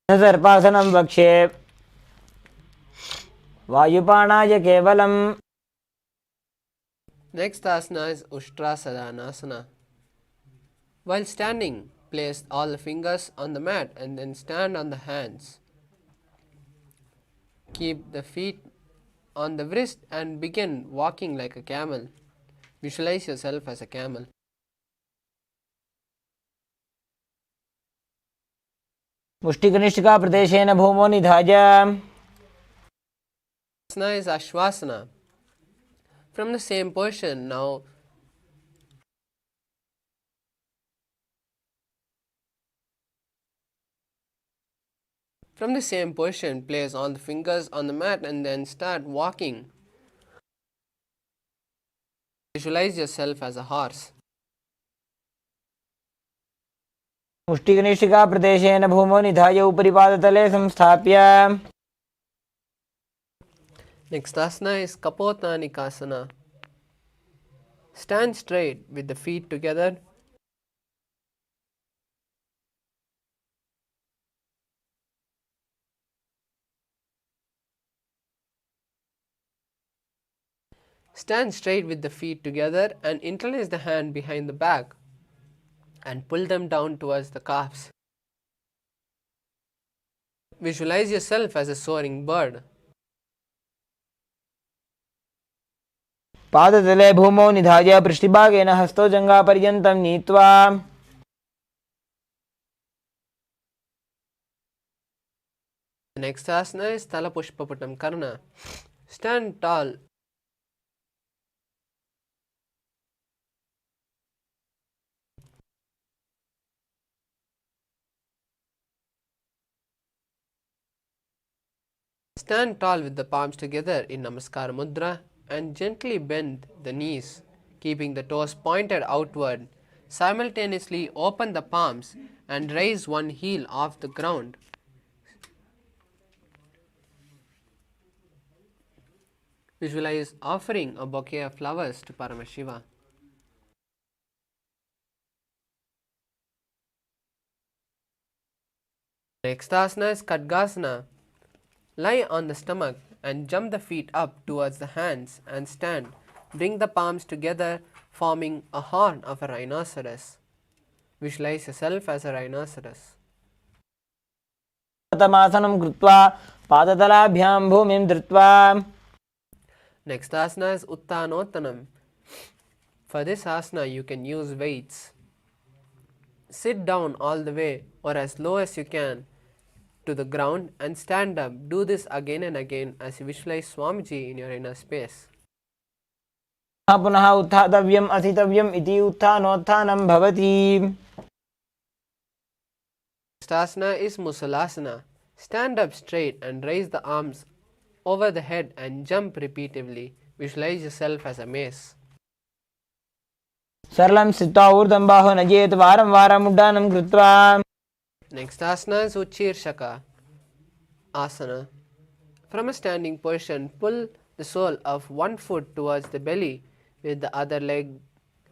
न सर्पासनं वक्ष्ये वायुपाणाय केवलम्. Next asana is Ushtrasadhanasana. While standing, place all the fingers on the mat and then stand on the hands. Keep the feet on the wrist and begin walking like a camel. Visualize yourself as a camel. मुष्टिकनिष्ठिका प्रदेशेन भूमौ निधाय. Asana is Ashwasana. From the same position, now place all the fingers on the mat and then start walking. Visualize yourself as a horse. मुष्टिकनिष्ठिका प्रदेशेन भूमौ निधाय उपरि पादतले संस्थाप्य. Next asana is Kapotanikasana. Stand straight with the feet together. Stand straight with the feet together and interlace the hand behind the back and pull them down towards the calves. Visualize yourself as a soaring bird. पादतले भूमौ निधाय पृष्ठभागेन हस्तौ जङ्घापर्यन्तं नीत्वा. The next asana is Talapushpaputam Karna. Stand tall. Stand tall with the palms together in Namaskara Mudra and gently bend the knees, keeping the toes pointed outward. Simultaneously open the palms and raise one heel off the ground. Visualize offering a bouquet of flowers to Paramashiva. Next asana is Khadgasana. Lie on the stomach and jump the feet up towards the hands and stand. Bring the palms together, forming a horn of a rhinoceros. Visualize yourself as a rhinoceros. तमासनं कृत्वा पादतलाभ्यां भूमिं धृत्वा. Next asana is Uttanottanam. For this asana, you can use weights. Sit down all the way or as low as you can to the ground and stand up. Do this again and again as you visualize Swamiji in your inner space. पुनः उत्थातव्यम् अस्थितव्यम् इति उत्थानोत्थानं भवति. Next asana is Musalasana. Stand up straight and raise the arms over the head and jump repeatedly. Visualize yourself as a mace. सरलं स्थित्वा ऊर्ध्वं बाहुं नयेत् वारं वारम् उड्डानं कृत्वा. Next asana is Uchirshaka Asana. From a standing position, pull the sole of one foot towards the belly with the other leg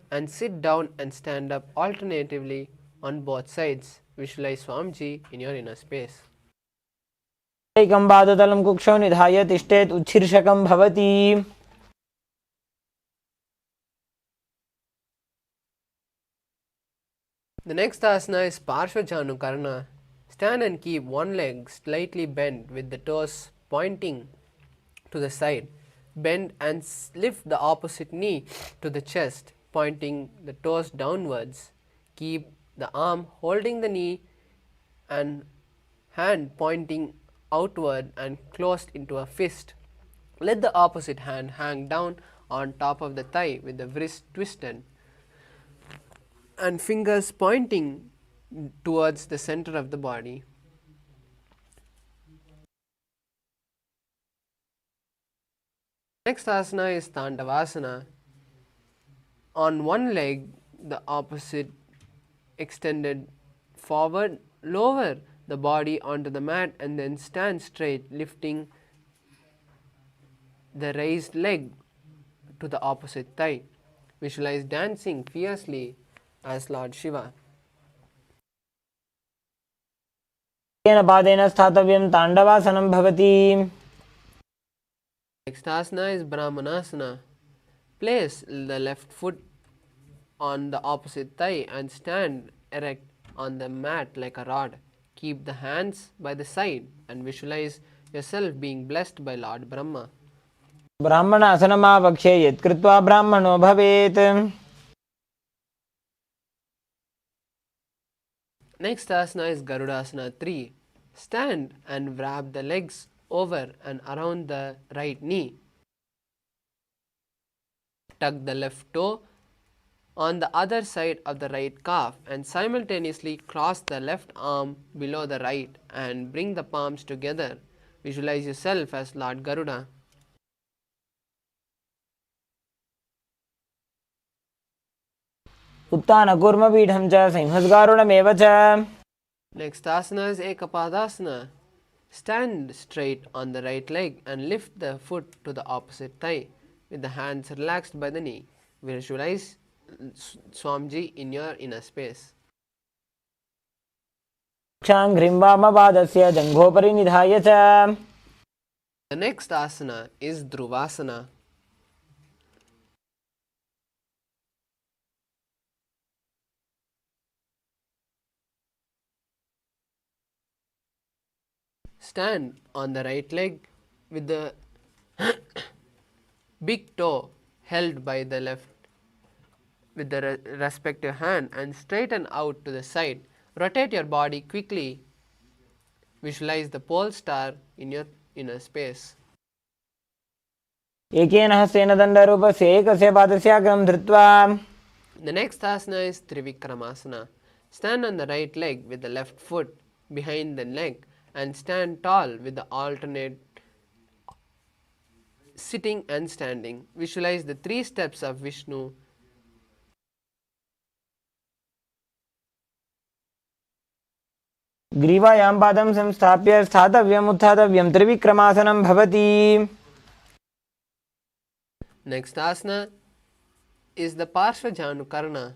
and sit down and stand up alternatively on both sides. Visualize Swamiji in your inner space. एकं पादतलं कुक्षौ निधाय तिष्ठेत् उच्छीर्षकं भवति. The next asana is Parshvajanukarna. Stand and keep one leg slightly bent with the toes pointing to the side. Bend and lift the opposite knee to the chest, pointing the toes downwards. Keep the arm holding the knee and hand pointing outward and closed into a fist. Let the opposite hand hang down on top of the thigh with the wrist twisted and fingers pointing towards the center of the body. Next asana is Tandavasana. On one leg, the opposite extended forward, lower the body onto the mat and then stand straight, lifting the raised leg to the opposite thigh. Visualize dancing fiercely as Lord Shiva. तेन पादेन स्थातव्यं ताण्डवासनं भवति. Next asana is Brahmanasana. Place the left foot on the opposite thigh and stand erect on the mat like a rod. Keep the hands by the side and visualize yourself being blessed by Lord Brahma. ब्राह्मणासनमावक्षे यत्कृत्वा ब्राह्मणो भवेत्. Next asana is Garudasana 3. Stand and wrap the legs over and around the right knee. Tuck the left toe on the other side of the right calf and simultaneously cross the left arm below the right and bring the palms together. Visualize yourself as Lord Garuda. उत्थानकूर्मपीठं च संहस्गारुणमेव च. Next asana is Ekapadasana. Stand straight on the right leg and lift the foot to the opposite thigh with the hands relaxed by the knee. Visualize Swamiji in your inner space. क्षाङ्घ्रिं वामपादस्य जङ्घोपरि निधाय च. The next asana is Dhruvasana. Stand on the right leg with the big toe held by the left with the respective hand and straighten out to the side. Rotate your body quickly. Visualize the pole star in your inner space. एकेन हस्तेन दण्डरूपस्य एकस्य पादस्याग्रं धृत्वा. The next asana is Trivikramasana. Stand on the right leg with the left foot behind the leg and stand tall with the alternate sitting and standing. Visualize the 3 steps of Vishnu. ग्रीवायां पादं संस्थाप्य स्थातव्यम् उत्थातव्यं त्रिविक्रमासनं भवति. Next asana is the Parshvajanukarana.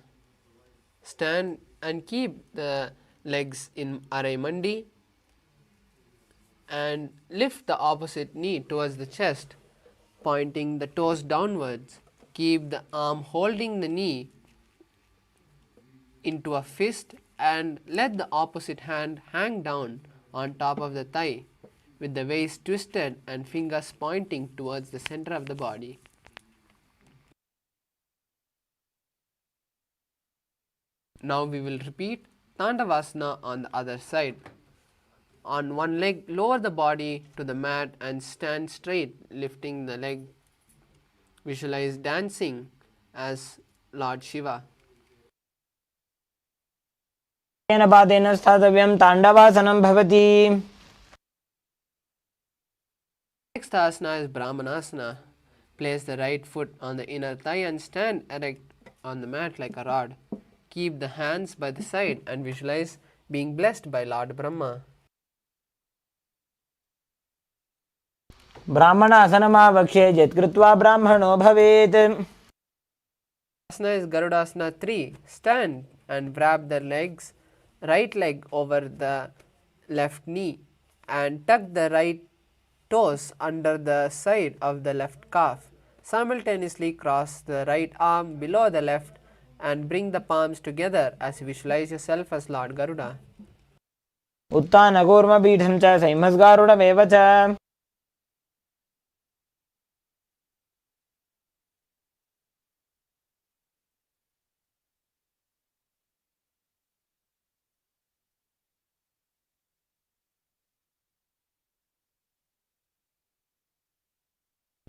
Stand and keep the legs in Araimandi and lift the opposite knee towards the chest, pointing the toes downwards. Keep the arm holding the knee into a fist and let the opposite hand hang down on top of the thigh with the waist twisted and fingers pointing towards the center of the body. Now we will repeat Tandavasana on the other side. On one leg, lower the body to the mat and stand straight, lifting the leg. Visualize dancing as Lord Shiva. तेन पादेन स्थातव्यं ताण्डवासनं भवति. Next asana is Brahmanasana. Place the right foot on the inner thigh and stand erect on the mat like a rod. Keep the hands by the side and visualize being blessed by Lord Brahma. ब्राह्मणासनमावक्षे यत्कृत्वा ब्राह्मणो भवेत्. Asana is Garudasana 3. Stand and wrap the legs, right leg over the left knee and tuck the right toes under the side of the left calf. Simultaneously cross the right arm below the left and bring the palms together as you visualize yourself as Lord Garuda. उत्थानकूर्मपीठं च संहस्गारुणमेव च.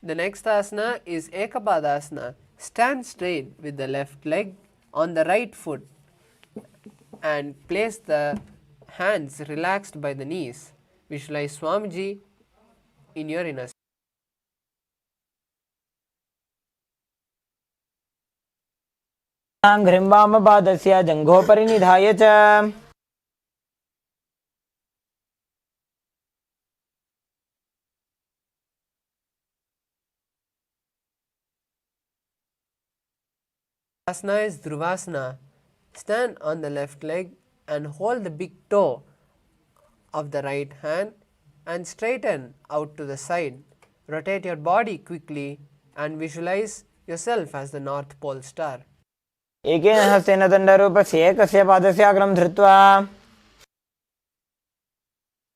The next asana is Ekapadasana. Stand straight with the left leg on the right foot and place the hands relaxed by the knees. Visualize Swamiji in your inner space. क्षाङ्घ्रिं वामपादस्य जङ्घोपरि निधाय च. Asana is Dhruvasana. Stand on the left leg and hold the big toe of the right hand and straighten out to the side. Rotate your body quickly and visualize yourself as the North Pole star. एकेन हस्तेन दण्डरूपस्य एकस्य पादस्य अग्रं धृत्वा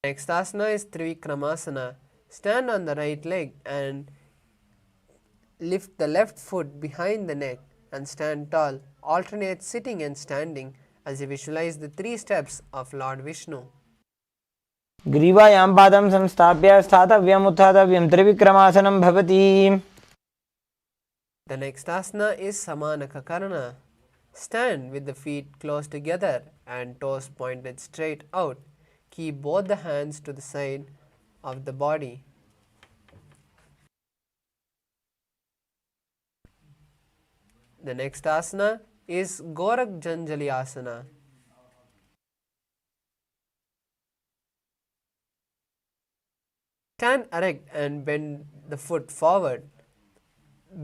Next asana is Trivikramasana. Stand on the right leg and lift the left foot behind the neck and stand tall. Alternate sitting and standing as you visualize the 3 steps of Lord Vishnu. ग्रीवायां पादं संस्थाप्य स्थातव्यम् उत्थातव्यं त्रिविक्रमासनं भवति. The next asana is Samanakakarana. Stand with the feet close together and toes pointed straight out. Keep both the hands to the side of the body. The next asana is Gorak Janjali Asana. Stand erect and bend the foot forward.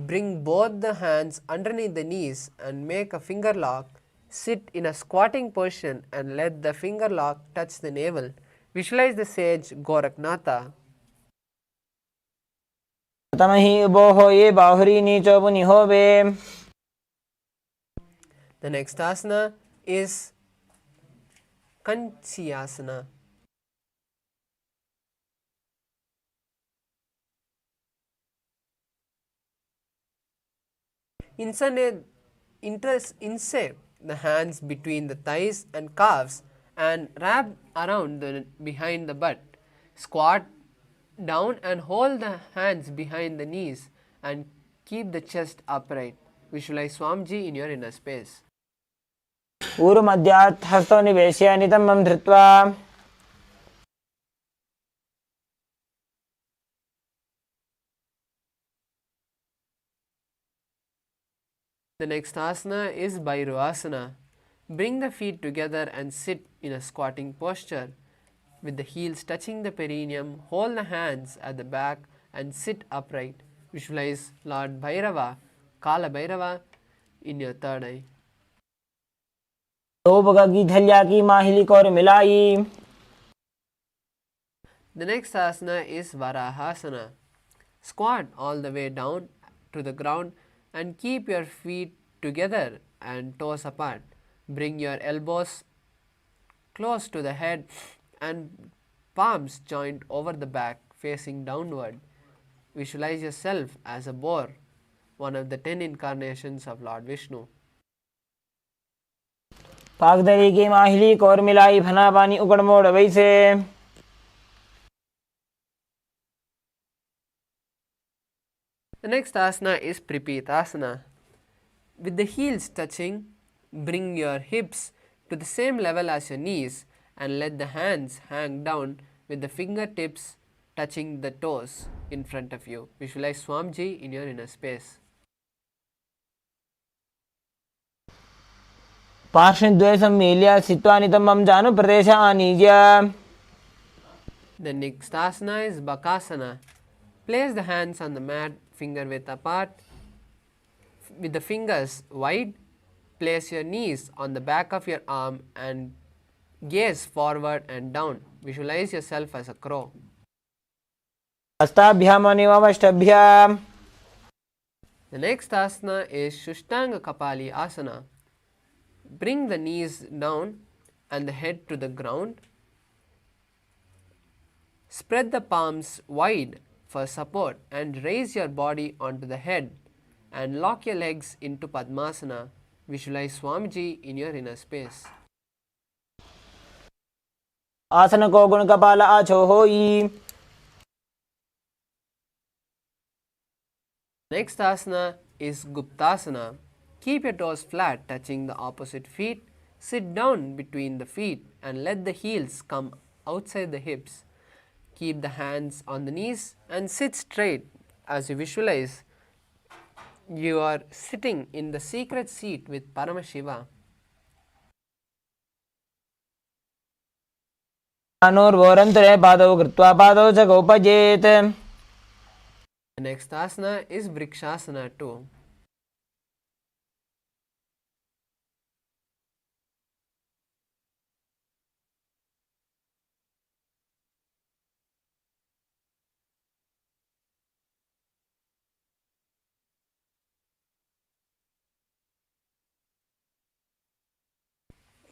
Bring both the hands underneath the knees and make a finger lock. Sit in a squatting position and let the finger lock touch the navel. Visualize the sage Goraknatha. तमहि उभोः ये बाहुरी नीचो मुनिहोवे. The next asana is Kanchiyasana. Insert the hands between the thighs and calves and wrap around behind the butt. Squat down and hold the hands behind the knees and keep the chest upright. Visualize Swamiji in your inner space. ऊरुमध्यात् हस्तो निवेश्य नितम्बं धृत्वा The next asana is Bhairuvasana. Bring the feet together and sit in a squatting posture. With the heels touching the perineum, hold the hands at the back and sit upright. Visualize Lord Bhairava, Kala Bhairava in your third eye. दो बगा की धैर्या की माहिली core मिलाई. The next asana is Varahasana. Squat all the way down to the ground and keep your feet together and toes apart. Bring your elbows close to the head and palms joined over the back facing downward. Visualize yourself as a boar, one of the 10 incarnations of Lord Vishnu. पागदरी की माहिली core मिलाई भना पानी उकड़ मोड़ वैसे. The next asana is Pripitasana. With the heels touching, bring your hips to the same level as your knees and let the hands hang down with the fingertips touching the toes in front of you. Visualize Swamiji in your inner space. पार्श्वद्वये सम्मील्य स्थित्वा नितम्बं जानुप्रदेश आनीज्य. The next asana is Bakasana. Place the hands on the mat, finger width apart. With the fingers wide, place your knees on the back of your arm and gaze forward and down. Visualize yourself as a crow. हस्ताभ्याम् अनिवमष्टभ्याम्. The next asana is Shushtanga Kapali Asana. Bring the knees down and the head to the ground. Spread the palms wide for support and raise your body onto the head and lock your legs into Padmasana. Visualize Swamiji in your inner space. आसन को गुण कपाल आछो होई. Next asana is Guptasana. Keep your toes flat, touching the opposite feet. Sit down between the feet and let the heels come outside the hips. Keep the hands on the knees and sit straight as you visualize you are sitting in the secret seat with Paramashiva. अनुर्वोरन्तरे पादौ कृत्वा पादौ च गौपजेत्. The next asana is Vrikshasana too.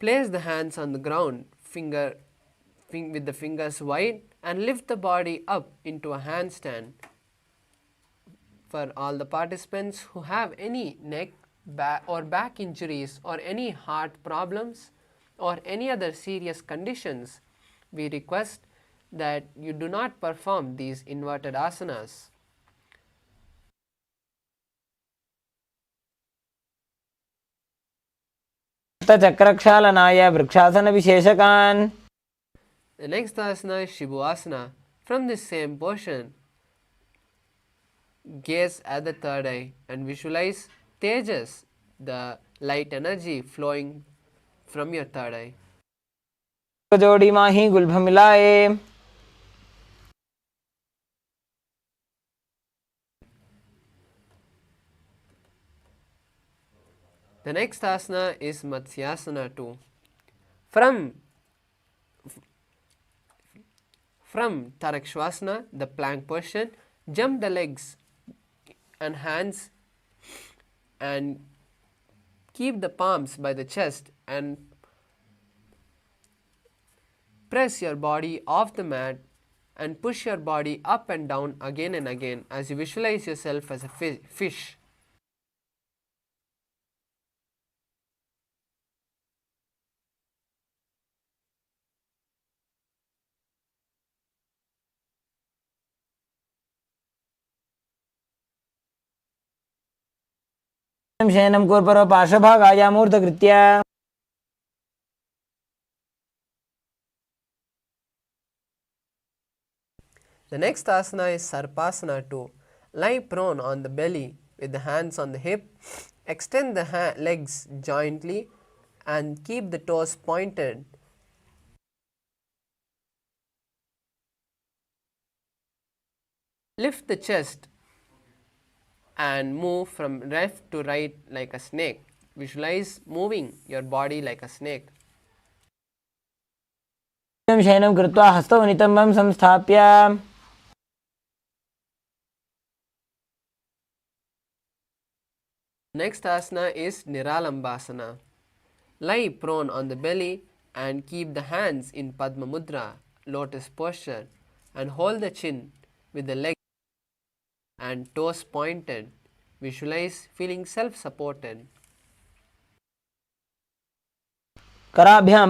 Place the hands on the ground, with the fingers wide, and lift the body up into a handstand. For all the participants who have any neck or back injuries or any heart problems or any other serious conditions, we request that you do not perform these inverted asanas. चक्रक्षालनाय वृक्षासनविशेषकान्. The next asana is Shibhuasana. From this same portion, gaze at the third eye and visualize Tejas, the light energy flowing from your third eye. जोड़ी माही गुल्भ मिलाए. The next asana is Matsyasana 2. From Tarakshvasana, the plank position, jump the legs and hands and keep the palms by the chest and press your body off the mat and push your body up and down again and again as you visualize yourself as a fish. शयनं कुर्परो पार्श्वभागाय मूर्धकृत्य. The next asana is Sarpasana 2. Lie prone on the belly with the hands on the hip. Extend the legs jointly and keep the toes pointed. Lift the chest and move from left to right like a snake. Visualize moving your body like a snake. शयनं कृत्वा हस्तौ नितम्बं संस्थाप्य. Next asana is Niralambasana. Lie prone on the belly and keep the hands in Padma Mudra, lotus posture, and hold the chin with the legs and toes pointed. Visualize feeling self-supported. कराभ्यां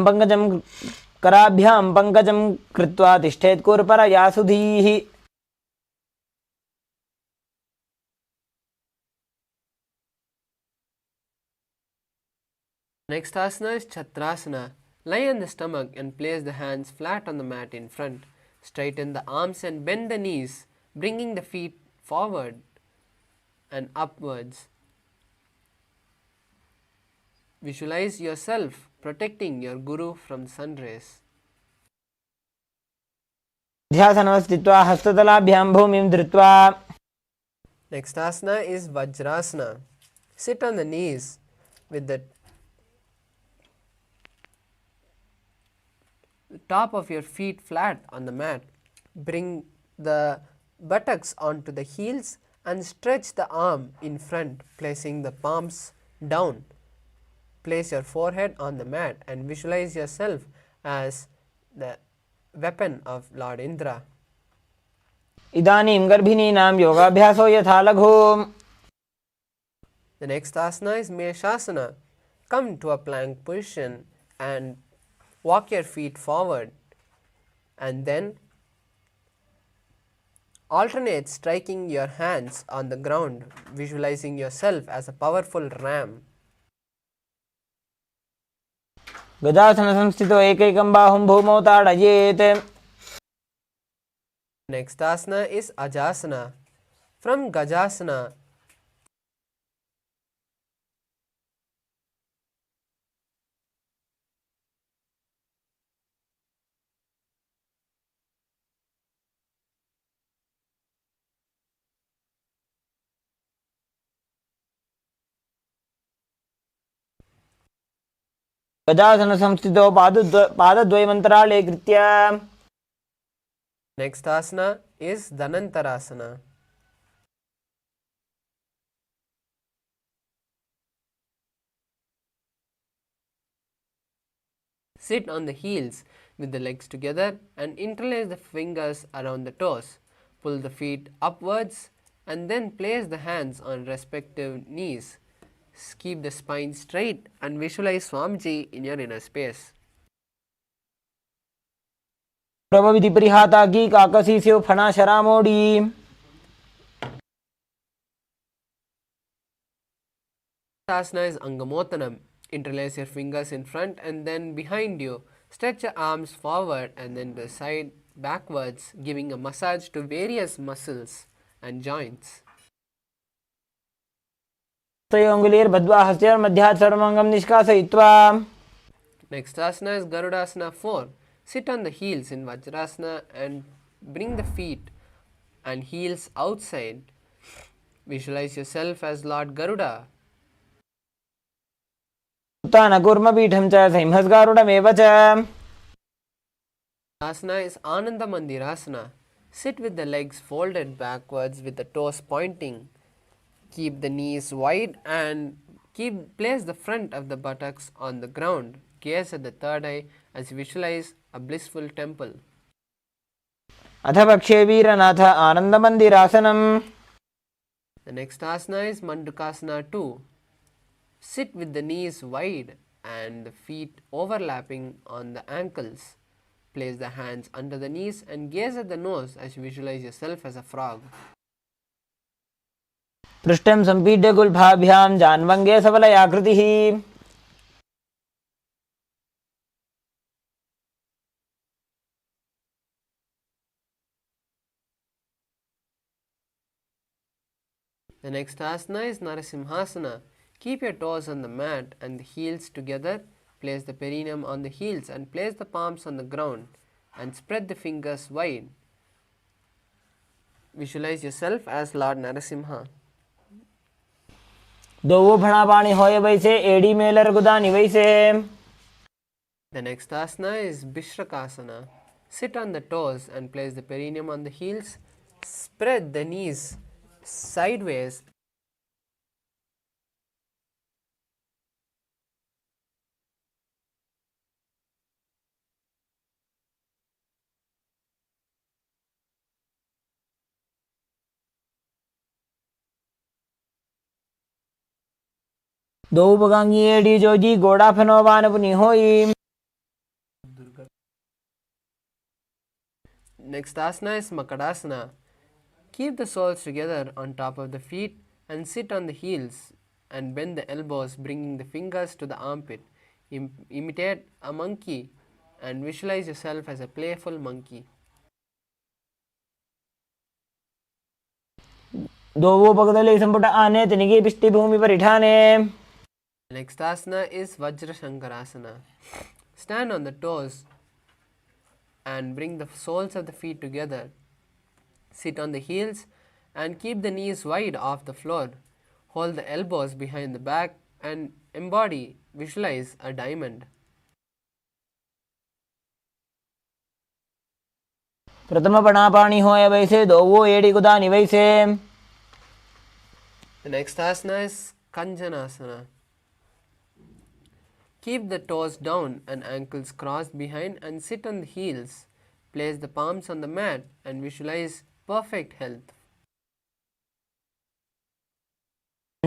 पङ्कजं कृत्वा तिष्ठेत् कुर्परया सुधीः. Next asana is Chatrasana. Lie on the stomach and place the hands flat on the mat in front. Straighten the arms and bend the knees, bringing the feet forward and upwards. Visualize yourself protecting your Guru from sun rays. ध्यासनमस्थित्वा हस्ततलाभ्यां भूमिं धृत्वा. Next asana is Vajrasana. Sit on the knees with the top of your feet flat on the mat. Bring the buttocks onto the heels and stretch the arm in front, placing the palms down. Place your forehead on the mat and visualize yourself as the weapon of Lord Indra. इदानीं गर्भिणीनां योगाभ्यासो यथा लघु. The next asana is Meshasana. Come to a plank position and walk your feet forward and then alternate striking your hands on the ground, visualizing yourself as a powerful ram. गजासनसंस्थितो एकैकं बाहुं भूमौ ताडयेत्. Next asana is Ajasana. From Gajasana, गजासनसंस्थितो पादद्वयमन्तराळे कृत्य. next asana is Dhanantarasana. Sit on the heels with the legs together and interlace the fingers around the toes. Pull the feet upwards and then place the hands on respective knees. Keep the spine straight and visualize Swamiji in your inner space. प्रभविधि परिहाता की काकसी से फना शरा मोड़ी Asana is Angamotanam. Interlace your fingers in front and then behind you. Stretch your arms forward and then the side backwards, giving a massage to various muscles and joints. तयोंगुलीर्बद्ध्वा मध्यात् सर्वमंगम निष्कासयित्वा. Next asana is Garudasana 4. Sit on the heels in Vajrasana and bring the feet and heels outside. Visualize yourself as Lord Garuda. उत्तानकूर्मपीठं च संहस्गारुडमेव च. Asana is Ananda Mandirasana. Sit with the legs folded backwards with the toes pointing. Keep the knees wide and place the front of the buttocks on the ground. Gaze at the third eye as you visualize a blissful temple. अथ पक्षे वीरनाथ आनन्दमन्दिरासनम्. The next asana is Mandukasana 2. Sit with the knees wide and the feet overlapping on the ankles. Place the hands under the knees and gaze at the nose as you visualize yourself as a frog. पृष्ठं सम्पीड्य गुल्फाभ्यां जान्वङ्गे सबलयाकृतिः. The next asana is Narasimhasana. Keep your toes on the mat and the heels together. Place the perineum on the heels and place the palms on the ground and spread the fingers wide. Visualize yourself as Lord Narasimha. दो फणा पानी होए वैसे एड़ी Mailer गुदानी वैसे. The next asana is Bishrakasana. Sit on the toes and place the perineum on the heels. Spread the knees sideways. दो बगांगी एड़ी जोजी गोड़ा फनोवान पुनी होई. Next asana is Makadasana. Keep the soles together on top of the feet and sit on the heels and bend the elbows, bringing the fingers to the armpit. Imitate a monkey and visualize yourself as a playful monkey. दो पगदले संपुट आने तनिगे पिष्टि भूमि परिठाने. Next asana is Vajrashankarasana. Stand on the toes and bring the soles of the feet together. Sit on the heels and keep the knees wide off the floor. Hold the elbows behind the back and visualize a diamond. प्रथम पणा पानी होए वैसे दो वो एड़ी गुदानी वैसे. The next asana is Kanjanasana. Keep the toes down and ankles crossed behind and sit on the heels. Place the palms on the mat and visualize perfect health.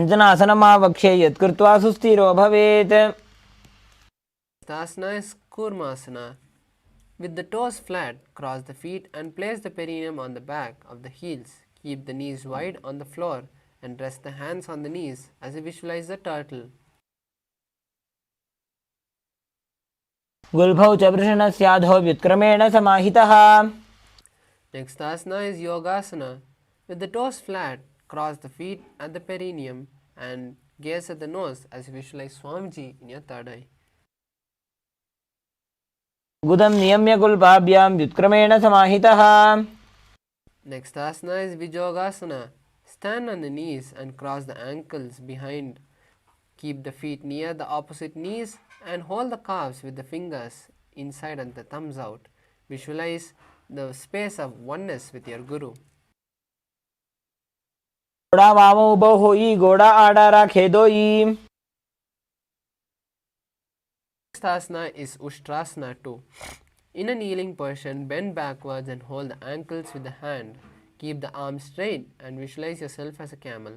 कंचनासनमावक्षे यत्कृत्वा सुस्थिरो भवेत्. The asana is Kurmasana. With the toes flat, cross the feet and place the perineum on the back of the heels. Keep the knees wide on the floor and rest the hands on the knees as you visualize the turtle. गुल्भौ च वृषणस्याधो व्युत्क्रमेण समाहितः. Next asana is Yogasana. With the toes flat, cross the feet at the perineum and gaze at the nose as you visualize Swamiji in your third eye. गुदं नियम्य गुल्भाभ्यां व्युत्क्रमेण समाहितः. Next asana is Vijogasana. Stand on the knees and cross the ankles behind. Keep the feet near the opposite knees and hold the calves with the fingers inside and the thumbs out. Visualize the space of oneness with your Guru. घोड़ा वामो उभो होई घोड़ा आड़ा राखे दोई. Next asana is Ushtrasana 2. In a kneeling position, bend backwards and hold the ankles with the hand. Keep the arms straight and visualize yourself as a camel.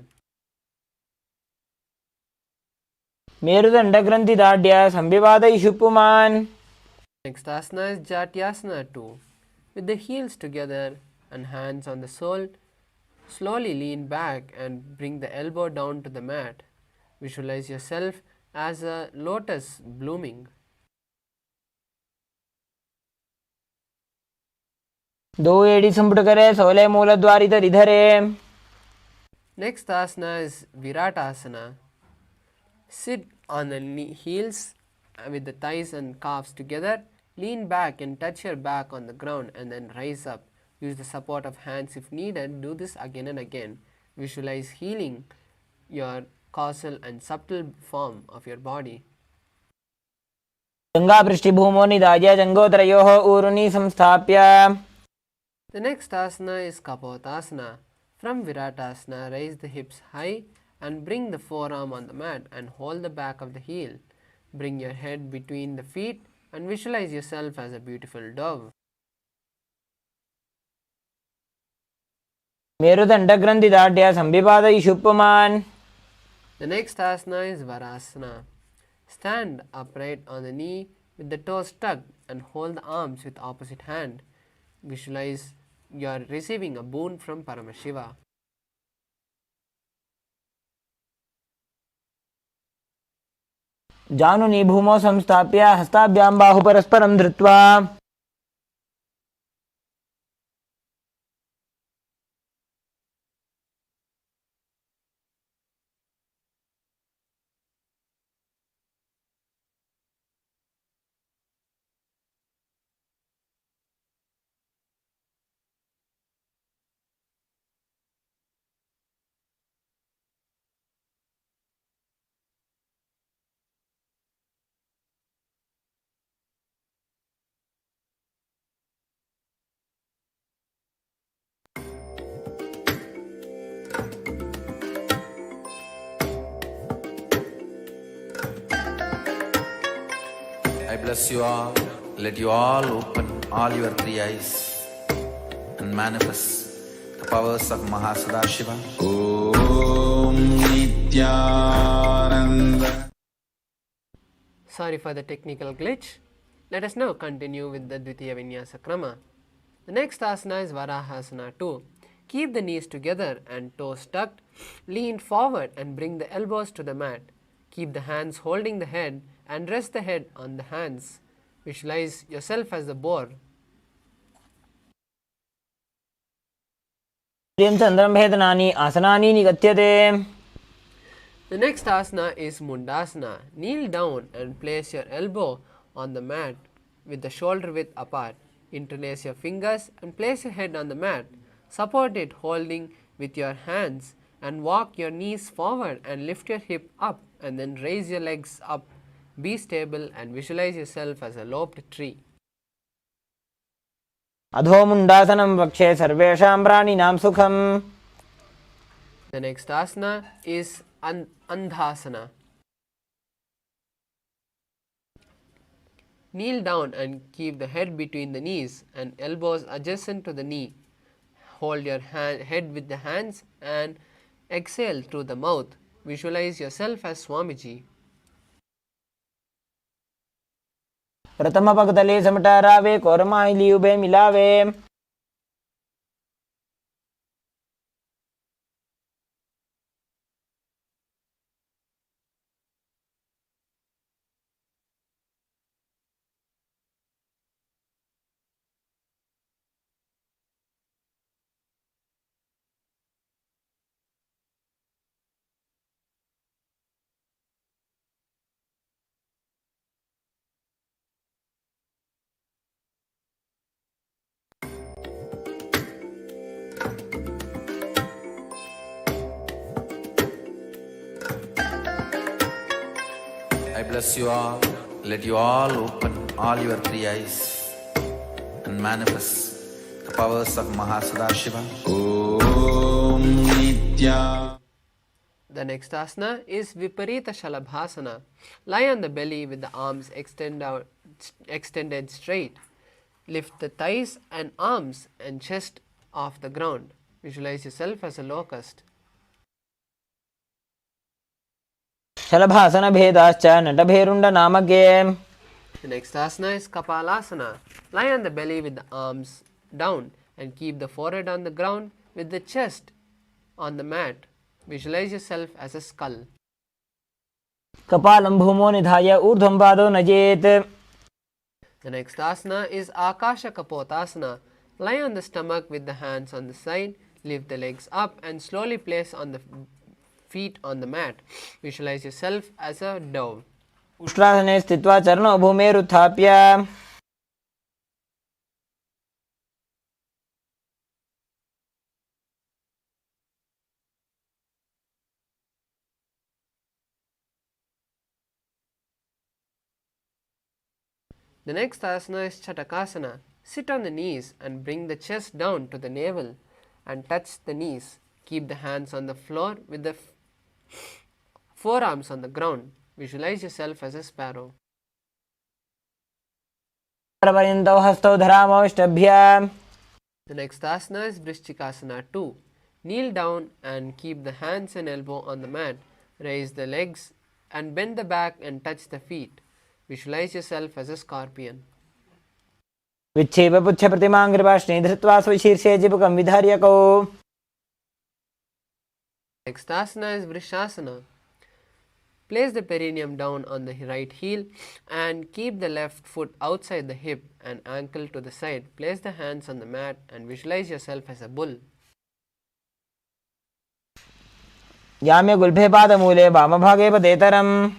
ಮೇರುದಂಡಗ್ರಂಥಿದಾಢ್ಯ ಸಂವಿವಾದಯಿಷು ಪುಮಾನ್. Next asana is Jatyasana 2. With the heels together and hands on the sole, slowly lean back and bring the elbow down to the mat. Visualize yourself as a lotus blooming. दो एड़ी संपुट करे सोले मूल द्वारी धरे. Next asana is Viratasana. Sit on the heels with the thighs and calves together. Lean back and touch your back on the ground and then rise up. Use the support of hands if needed. Do this again and again. Visualize healing your causal and subtle form of your body. Ganga पृष्ठभूमो निधाय जंगोत्रयोः ऊरुनि संस्थाप्य. The next asana is Kapotasana. From Viratasana, raise the hips high and bring the forearm on the mat and hold the back of the heel. Bring your head between the feet and visualize yourself as a beautiful dove. मेरुदंडग्रंथिदाढ्य संविवादयिषु पुमान्. The next asana is Varasana. Stand upright on the knee with the toes tucked and hold the arms with opposite hand. Visualize you are receiving a boon from Paramashiva. जानुनि भूमौ संस्थाप्य हस्ताभ्यां बाहु परस्परं धृत्वा. I bless you all. Let you all open all your three eyes and manifest the powers of Mahasadashiva. Om Nithyananda. Sorry for the technical glitch. Let us now continue with the Dvitiya Vinyasa Krama. The next asana is Varahasana 2. Keep the knees together and toes tucked. Lean forward and bring the elbows to the mat. Keep the hands holding the head and rest the head on the hands. Visualize yourself as the boar. चंद्रं भेदनानि आसनानि निगत्यते. The next asana is Mundasana. Kneel down and place your elbow on the mat with the shoulder width apart. Interlace your fingers and place your head on the mat. Support it holding with your hands and walk your knees forward and lift your hip up and then raise your legs up. Be stable and visualize yourself as a loped tree. अधो मुंडासनं वक्षे सर्वेषां प्राणिनां सुखम्. The next asana is Andhasana. Kneel down and keep the head between the knees and elbows adjacent to the knee. Hold your head with the hands and exhale through the mouth. Visualize yourself as Swamiji. प्रथम पगतले समटारावे कोरमाइली ube मिलावे. I bless you all. Let you all open all your three eyes and manifest the powers of Mahasadashiva. Om Nithya. The next asana is Viparita Shalabhasana. Lie on the belly with the arms extended straight. Lift the thighs and arms and chest off the ground. Visualize yourself as a locust. शलभासन भेदाश्च नटभेरुण्ड नामके. The next asana is Kapalasana. Lie on the belly with the arms down and keep the forehead on the ground with the chest on the mat. Visualize yourself as a skull. कपालं भूमो निधाय ऊर्ध्वं पादो नजेत्. The next asana is Akasha Kapotasana. Lie on the stomach with the hands on the side. Lift the legs up and slowly place on the feet on the mat. Visualize yourself as a dove. उष्ट्रासने स्थित्वा चरणौ भूमेरुत्थाप्य. The next asana is Chatakasana. Sit on the knees and bring the chest down to the navel and touch the knees. Keep the hands on the floor with the forearms on the ground. Visualize yourself as a sparrow. पर्यन्तौ हस्तौ धरामौष्टभ्य. The next asana is Vrishchikasana 2. Kneel down and keep the hands and elbow on the mat. Raise the legs and bend the back and touch the feet. Visualize yourself as a scorpion. विच्छेप पुच्छ प्रतिमां कृपाष्णे धृत्वा स्वशीर्षे जिबकं विधार्यकौ. Next asana is Vrishasana. Place the perineum down on the right heel and keep the left foot outside the hip and ankle to the side. Place the hands on the mat and visualize yourself as a bull. याम्य गुल्भे पादमूले वामभागे पदेतरम्.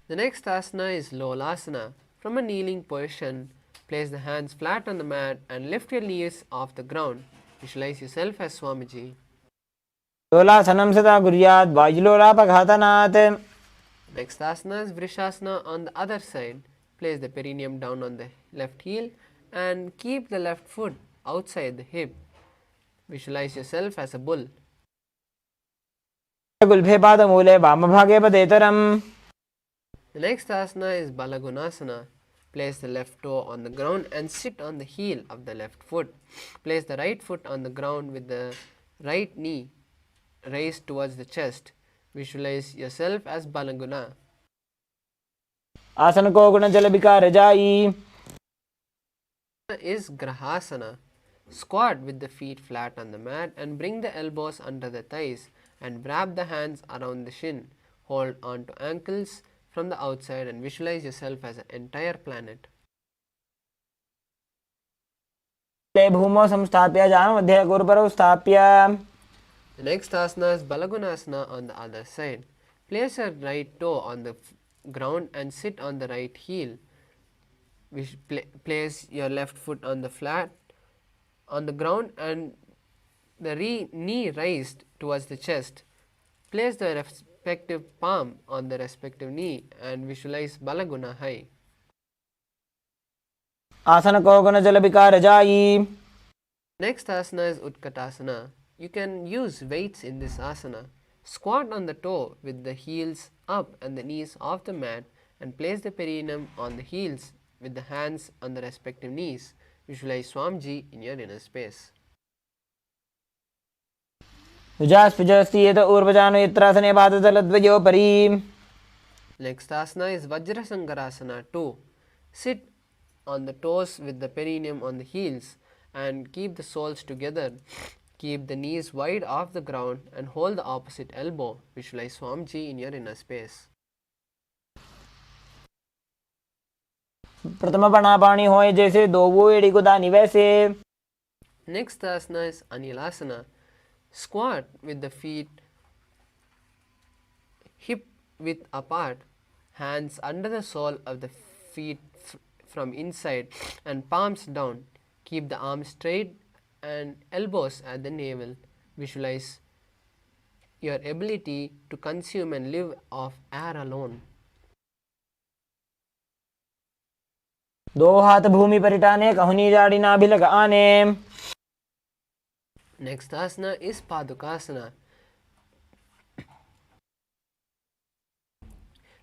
The next asana is Lolasana. From a kneeling position, place the hands flat on the mat and lift your knees off the ground. Visualize yourself as Swamiji. लोलासनं सदा कुर्यात् वायुलोलापघातनात्. Next asana is Vrishasana on the other side. Place the perineum down on the left heel and keep the left foot outside the hip. Visualize yourself as a bull. गुल्भे पादमूले वामभागे पदेतरम्. The next asana is Balagunasana. Place the left toe on the ground and sit on the heel of the left foot. Place the right foot on the ground with the right knee raised towards the chest. Visualize yourself as Balaguna. आसन को गुण जल विकार जाई. Is Grahasana. Squat with the feet flat on the mat and bring the elbows under the thighs and wrap the hands around the shin. Hold on to ankles from the outside and visualize yourself as an entire planet. भूमौ संस्थाप्य जाममध्ये गुरुपरौ स्थाप्य. The next asana is Balagunasana on the other side. Place your right toe on the ground and sit on the right heel. Place your left foot on the flat on the ground and the knee raised towards the chest. Place the respective palm on the respective knee and visualize Balaguna high. आसन को गुण जल विकार जाई. Next asana is Utkatasana. You can use weights in this asana. Squat on the toe with the heels up and the knees off the mat and place the perineum on the heels with the hands on the respective knees. Visualize Swamiji in your inner space. युजास्पुजस्तीयत ऊर्वजानो यत्रासने पादतलद्वयोपरि. Next asana is Vajrasangarasana 2. Sit on the toes with the perineum on the heels and keep the soles together. Keep the knees wide off the ground and hold the opposite elbow. Visualize Swamiji in your inner space. प्रथम पणापाणी होए जैसे दो वो एड़ी को दानी वैसे. Next asana is Anilasana. Squat with the feet hip width apart, hands under the sole of the feet from inside and palms down. Keep the arms straight and elbows at the navel. Visualize your ability to consume and live off air alone. दो हाथ भूमि परिटाने कहुनी जाड़ी नाभिलक आने. Next asana is Padukasana.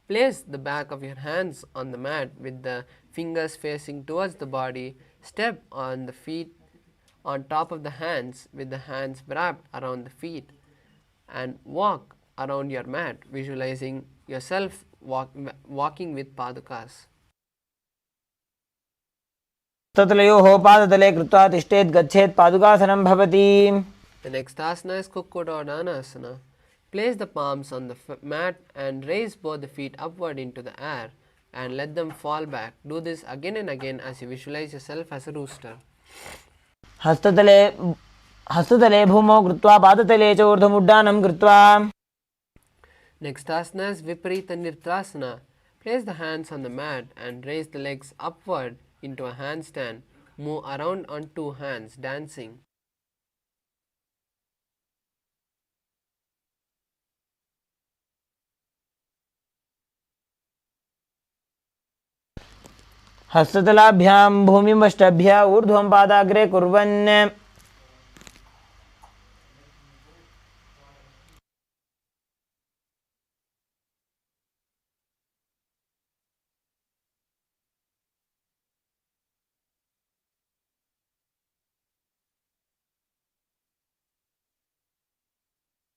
Place the back of your hands on the mat with the fingers facing towards the body. Step on the feet on top of the hands with the hands wrapped around the feet and walk around your mat, visualizing yourself walking with padukas. ततलयोः पादतले कृत्वा तिष्ठेत् गच्छेत् पादुकासनं भवति. The next asana is Kukkudodhanasana. Place the palms on the mat and raise both the feet upward into the air and let them fall back. Do this again and again as you visualize yourself as a rooster. हस्ततले भूमौ कृत्वा पादतले च ऊर्ध्वमुड्डानं कृत्वा. Next asana is Viparita Nirtasana. Place the hands on the mat and raise the legs upward into a handstand. Move around on two hands, dancing. हस्ततलाभ्यां भूमिमष्टभ्य ऊर्ध्वं पादाग्रे कुर्वन्.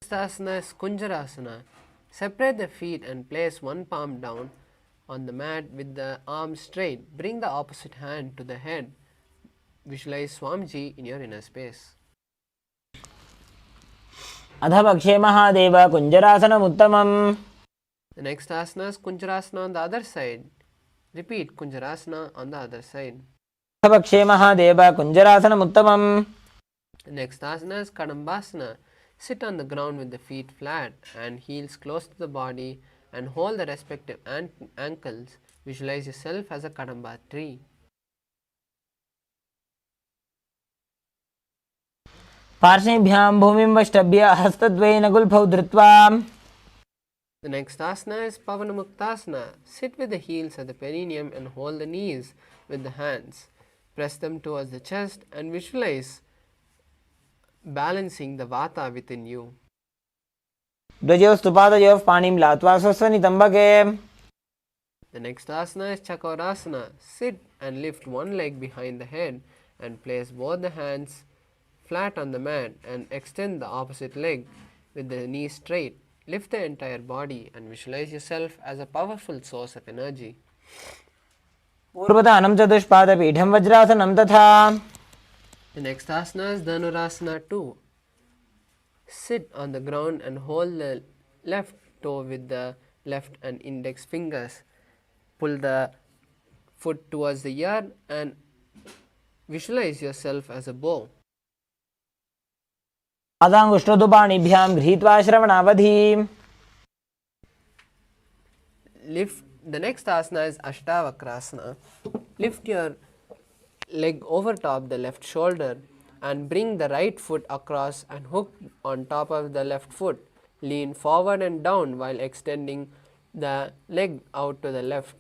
Next asana is Kunjarasana. Separate the feet and place one palm down on the mat with the arms straight. Bring the opposite hand to the head. Visualize Swamiji in your inner space. अधपक्षे Mahadev कुञ्जरासनमुत्तमम्. The next asana is Kunjarasana on the other side. Repeat Kunjarasana on the other side. अधपक्षे Mahadev कुञ्जरासनमुत्तमम्. The next asana is Kadambasana. Sit on the ground with the feet flat and heels close to the body and hold the respective ankles. Visualize yourself as a Kadamba tree. पार्श्वेभ्यां भूमिमष्टभ्य हस्तद्वयेन गुल्फौ धृत्वा. The next asana is Pavanamuktasana. Sit with the heels at the perineum and hold the knees with the hands. Press them towards the chest and visualize balancing the vata within you. द्वयोस्तु पादयोः पाणिं लात्वा स्वस्वनितम्बके. The next asana is Chakorasana. Sit and lift one leg behind the head and place both the hands flat on the mat and extend the opposite leg with the knee straight. Lift the entire body and visualize yourself as a powerful source of energy. पूर्वतानं चतुष्पादपीठं वज्रासनं तथा. The next asana is Dhanurasana 2. Sit on the ground and hold the left toe with the left and index fingers. Pull the foot towards the ear and visualize yourself as a bow. पादाङ्गुष्ठोदुपाणिभ्यां गृहीत्वा श्रवणावधि. The next asana is Ashtavakrasana. Lift your leg over top the left shoulder and bring the right foot across and hook on top of the left foot. Lean forward and down while extending the leg out to the left.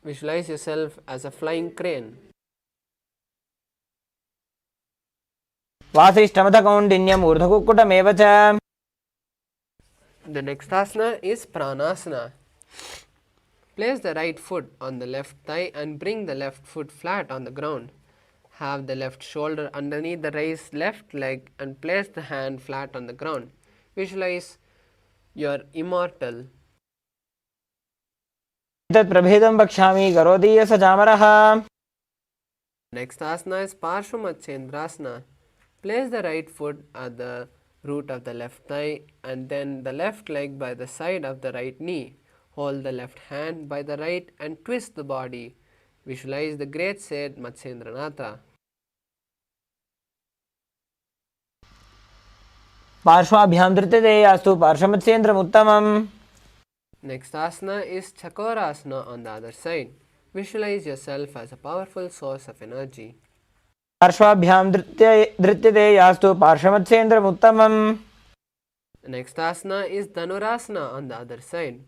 Visualize yourself as a flying crane. वासिष्ठमथकौण्डिन्यम् ऊर्ध्वकुक्कुटमेव च. The next asana is Pranasana. Place the right foot on the left thigh and bring the left foot flat on the ground. Have the left shoulder underneath the raised left leg and place the hand flat on the ground. Visualize you're immortal. तत् प्रभेदं वक्ष्यामि करोति यः स चामरः. Next asana is Parshvamachendrasana. Place the right foot at the root of the left thigh and then the left leg by the side of the right knee. Hold the left hand by the right and twist the body. Visualize the great sage Matsyendranatha. पार्श्वाभ्यां धृत्यतेयास्तु पार्श्वमत्स्येन्द्रमुत्तमम्. Next asana is Chakorasana on the other side. Visualize yourself as a powerful source of energy. पार्श्वाभ्यां धृत्यतेयास्तु पार्श्वमत्स्येन्द्रमुत्तमम्. Next asana is Dhanurasana on the other side.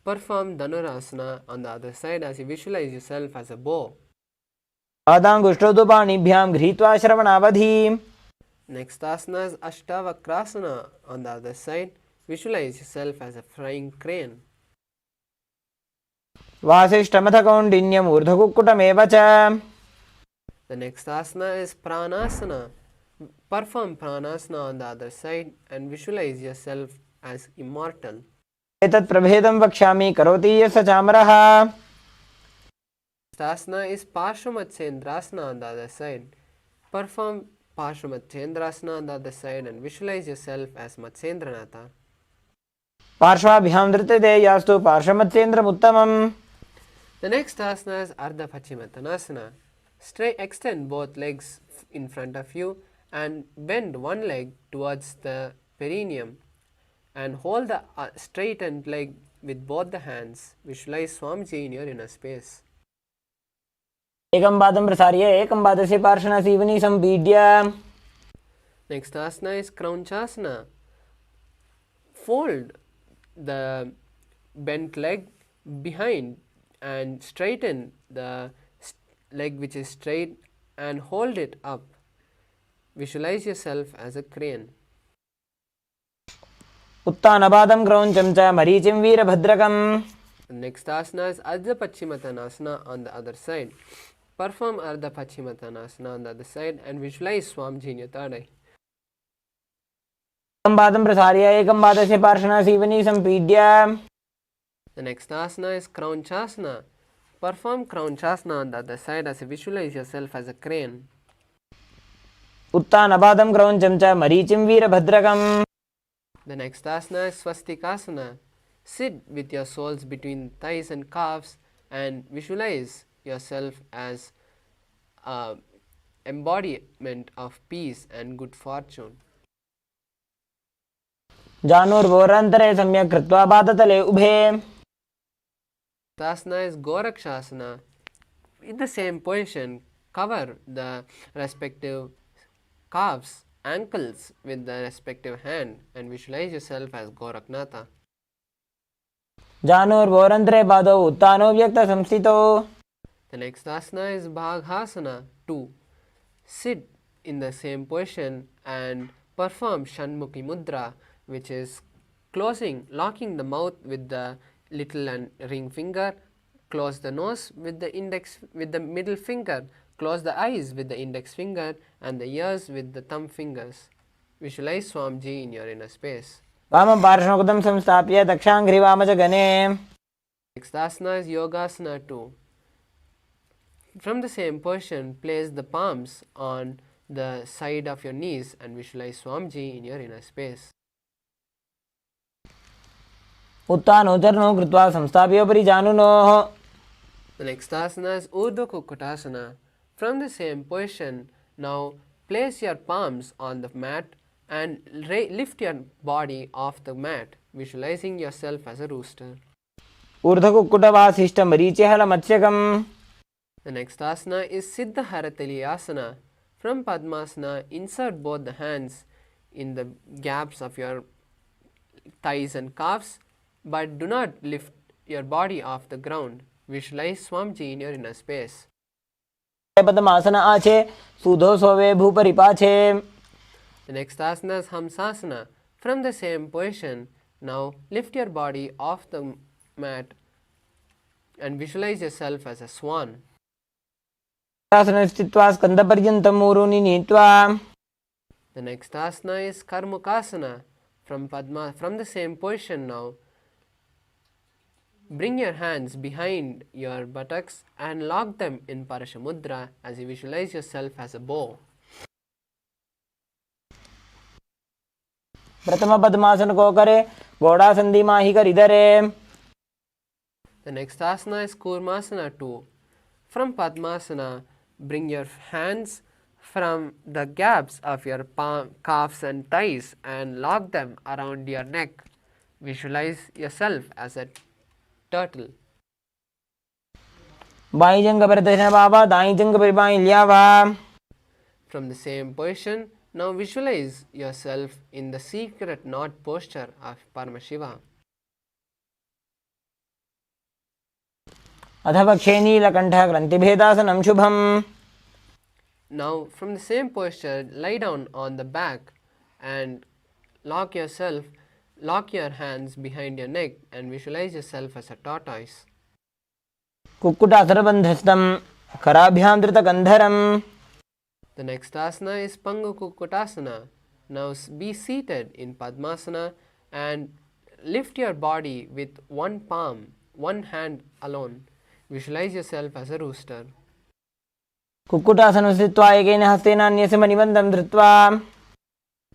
Perform Dhanurasana on the other side as you visualize yourself as a bow. पादाङ्गुष्ठोदुपाणिभ्यां गृहीत्वा श्रवणावधि. Next asana is Ashtavakrasana on the other side. Visualize yourself as a flying crane. वासिष्ठमथ कौण्डिन्यम् ऊर्ध्वकुक्कुटमेव च. The next asana is Pranasana. Perform Pranasana on the other side and visualize yourself as immortal. एतत् प्रभेदं वक्ष्यामि करोति यस्य चामरः. Next asana is Parshvamatsendrasana on the other side. Perform Parshvamatsendrasana on the other side and visualize yourself as Matsendranatha. पार्श्वाभ्यां धृत्यते यास्तु पार्श्वमत्सेन्द्रमुत्तमम्. The next asana is Ardha Pachimatanasana. Extend both legs in front of you and bend one leg towards the perineum and hold the straightened leg with both the hands. Visualize Swamiji in your inner space. एकं पादं प्रसार्य एकं पादस्य पार्श्वना Seoni सम्पीड्य. Next asana is Kraunchasana. Fold the bent leg behind and straighten the leg which is straight and hold it up. Visualize yourself as a crane. उत्तानपादं क्रौञ्चं च मरीचिं वीरभद्रकम्. The next asana is Ardha Pachimatanasana on the other side. Perform Ardha Pachimatanasana on the other side and visualize Swamiji in your third eye. एकं पादं प्रसार्य एकं पादस्य पार्श्वना Seoni सम्पीड्य. The next asana is Kraunchasana. Perform Kraunchasana on the other side as you visualize yourself as a crane. उत्तानपादं क्रौञ्चं च मरीचिं वीरभद्रकम्. The next asana is Swastikasana. Sit with your soles between thighs and calves and visualize yourself as embodiment of peace and good fortune. जानुर्वोरन्तरे सम्यक् कृत्वा पादतले उभे. The asana is Gorakshasana. In the same position, cover the respective calves, ankles with the respective hand and visualize yourself as Goraknatha. जानुर्वोरन्तरे पादौ उत्तानो व्यक्तसंस्थितौ. The next asana is Bhaghasana 2. Sit in the same position and perform Shanmukhi Mudra, which is locking the mouth with the little and ring finger, close the nose with the middle finger, close the eyes with the index finger and the ears with the thumb fingers. Visualize Swamiji in your inner space. वामं पार्श्वमुखं संस्थाप्य दक्षाङ्घ्रिवामजगने. Next asana is Yogasana 2. From the same position, place the palms on the side of your knees and visualize Swamiji in your inner space. उत्तानो चरणौ कृत्वा संस्थाप्योपरि जानुनोः. The next asana is Urdhva Kukkutasana. From the same position, now place your palms on the mat and lift your body off the mat, visualizing yourself as a rooster. ऊर्ध्वकुक्कुटवासिष्ठमरीचिहलमत्स्यकम्. The next asana is Siddha Haratali Asana. From Padmasana, insert both the hands in the gaps of your thighs and calves, but do not lift your body off the ground. Visualize Swamiji in your inner space. पद्मासन आचे सुधो सोवे भूपरि पाछे. The next asana is Hamsasana. From the same position, now lift your body off the mat and visualize yourself as a swan. आसने स्थित्वा स्कन्धपर्यन्तं ऊरूनि नीत्वा. The next asana is Karmukasana. From the same position now, bring your hands behind your buttocks and lock them in Parashamudra as you visualize yourself as a bow. प्रथम पद्मासन को करे घोड़ा संधि माही कर इधरे. The next asana is Kurmasana 2. From Padmasana, bring your hands from the gaps of your calves and thighs and lock them around your neck. Visualize yourself as a turtle. By जंग पर दक्षिण बाबा दाई जंग पर by लियावा. From the same position, now visualize yourself in the secret knot posture of Paramashivoham. अथ पक्षे नीलकण्ठः ग्रन्थिभेदासनं शुभम्. Now from the same posture, lie down on the back and lock yourself Lock your hands behind your neck and visualize yourself as a tortoise. कुक्कुटासनबन्धस्थं कराभ्यां धृतकन्धरम्. The next asana is Pangu Kukkutasana. Now be seated in Padmasana and lift your body with one palm, one hand alone. Visualize yourself as a rooster. कुक्कुटासनं स्थित्वा एकेन हस्तेन अन्यस्य मणिबन्धं धृत्वा.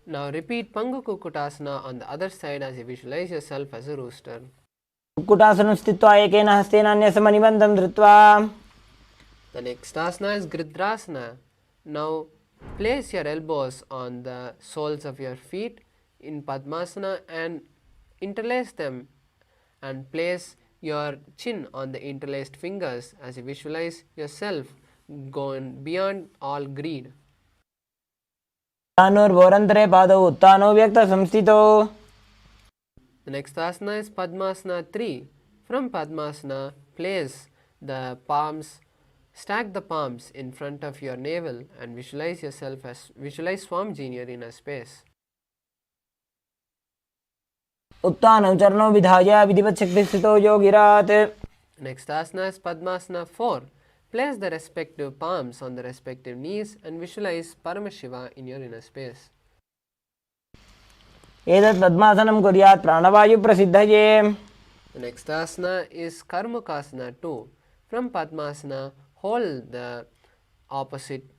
Now repeat Pangu Kukkutasana on the other side as you visualize yourself as a rooster. कुक्कुटासनं स्थित्वा एकेन हस्तेन अन्यस्य मणिबन्धं धृत्वा. The next asana is Gridrasana. Now place your elbows on the soles of your feet in Padmasana and interlace them, and place your chin on the interlaced fingers as you visualize yourself going beyond all greed. उत्तानोर्वोरन्तरे पादौ उत्तानो व्यक्तसंस्थितौ. The next asana is Padmasana 3. From Padmasana, place the palms, stack the palms in front of your navel and visualize yourself as Swamiji in your inner space. उत्तानं चरणौ विधाय विधिवत् शक्तिस्थितौ योगिरात्. Next asana is Padmasana 4. Place the respective palms on the respective knees and visualize Paramashiva in your inner space. एतत् पद्मासनं कुर्यात् प्राणवायुप्रसिद्धये. The next asana is Karmukasana 2. From Padmasana, hold the opposite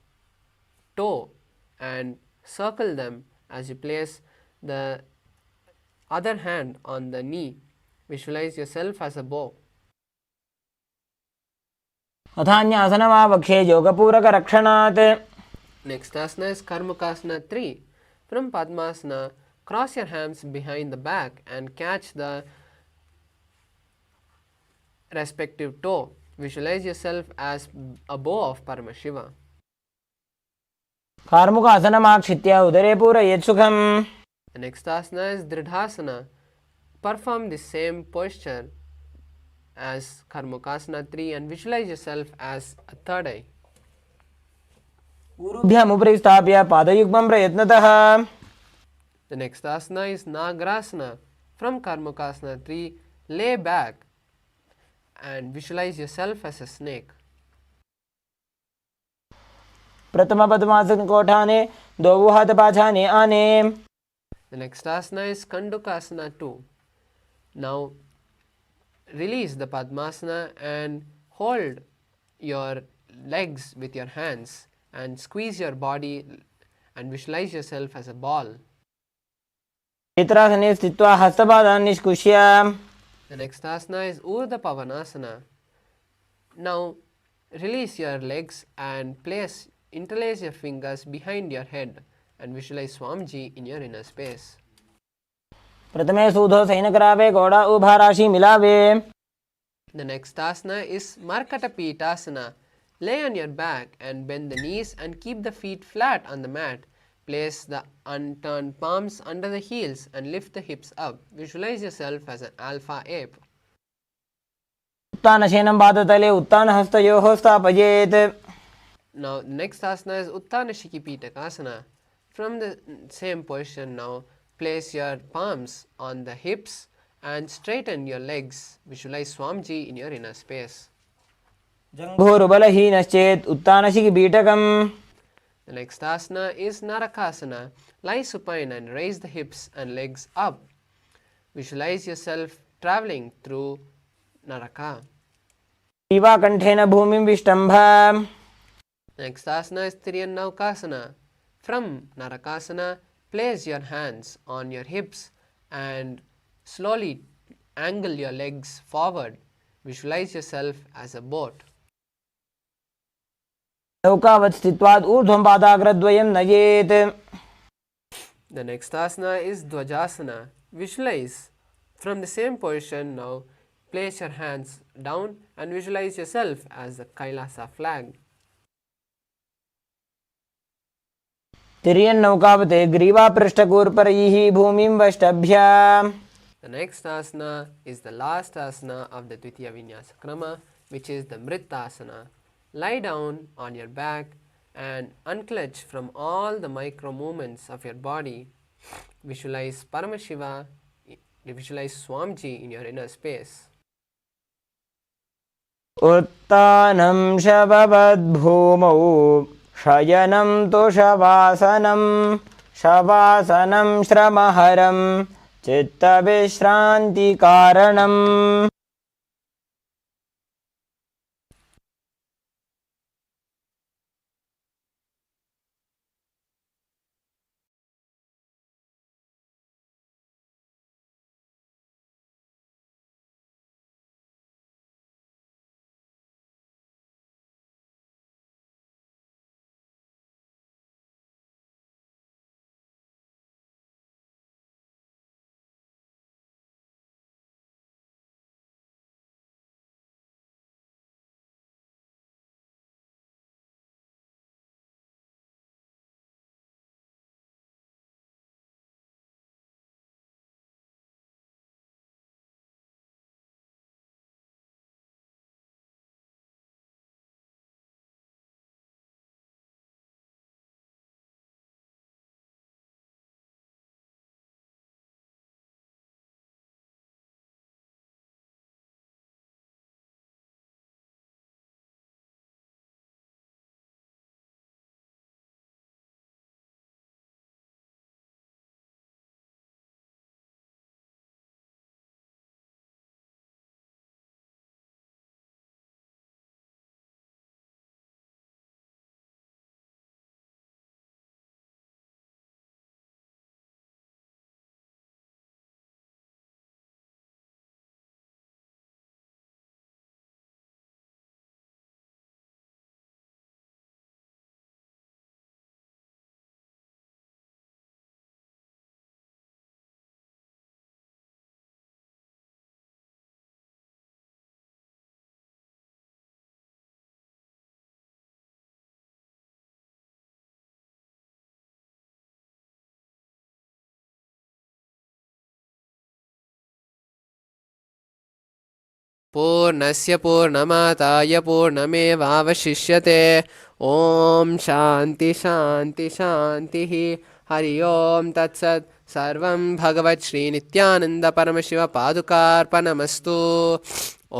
toe and circle them as you place the other hand on the knee. Visualize yourself as a bow. अथान्यासनमावक्षे योगपूरकरक्षणात्. Next asana is Karmukasana 3. From Padmasana, cross your hands behind the back and catch the respective toe. Visualize yourself as a bow of Paramashiva. कार्मुकासनमाक्षित्य उदरे पूरयेत् सुखम्. The next asana is Dridhasana. Perform the same posture as Karmukasana 3 and visualize yourself as a third eye. ऊरुभ्यामुपरि स्थाप्य पादयुग्मं प्रयत्नतः. The next asana is Nagrasana. From Karmukasana 3, lay back and visualize yourself as a snake. प्रथमपद्मासनकोठाने द्वौ हातपाछाने आने. The next asana is Kandukasana 2. Now release the Padmasana and hold your legs with your hands and squeeze your body and visualize yourself as a ball. नेत्रासने स्थित्वा हस्तपादान् निष्कुष्य. The next asana is Urdhva Pavanasana. Now release your legs and interlace your fingers behind your head and visualize Swamiji in your inner space. प्रथमे सूधो सैनकरावे घोड़ा उभा राशि मिलावे. The next asana is Markatapitasana. Lay on your back and bend the knees and keep the feet flat on the mat. Place the unturned palms under the heels and lift the hips up. Visualize yourself as an alpha ape. उत्तानशयनं पादतले उत्तानहस्तयोः स्थापयेत्. Now the next asana is Uttana Shikipitakasana. From the same position now, place your palms on the hips and straighten your legs. Visualize Swamiji in your inner space. जङ्घोरुबलहीनश्चेत् उत्तानशिखिपीठकम्. The next asana is Narakasana. Lie supine and raise the hips and legs up. Visualize yourself traveling through Naraka. ग्रीवाकण्ठेन भूमिं विष्टम्भ. Next asana is Tiryannaukasana. From Narakasana, place your hands on your hips and slowly angle your legs forward. Visualize yourself as a boat. नौकावत् स्थित्वात् ऊर्ध्वं पादाग्रद्वयं नयेत्. The next asana is Dvajasana. Visualize from the same position now. Place your hands down and visualize yourself as the Kailasa flag. तिर्यन्नौकावते ग्रीवापृष्ठकूर्परैः भूमिं वष्टभ्य. The next asana is the last asana of the Dvitiya Vinyasa Krama, which is the Mrittasana. Lie down on your back and unclench from all the micro movements of your body. Visualize Paramashiva Visualize Swamiji in your inner space. उत्तानं शववद्भूमौ शयनं तु शवासनं श्रमहरं चित्तविश्रान्तिकारणम् पूर्णस्य पूर्णमादाय पूर्णमेवावशिष्यते। ॐ शान्ति शान्ति शान्तिः। हरि ओम तत्सत्। सर्वं भगवत् श्री नित्यानंद परमशिव पादुकार्पणमस्तु।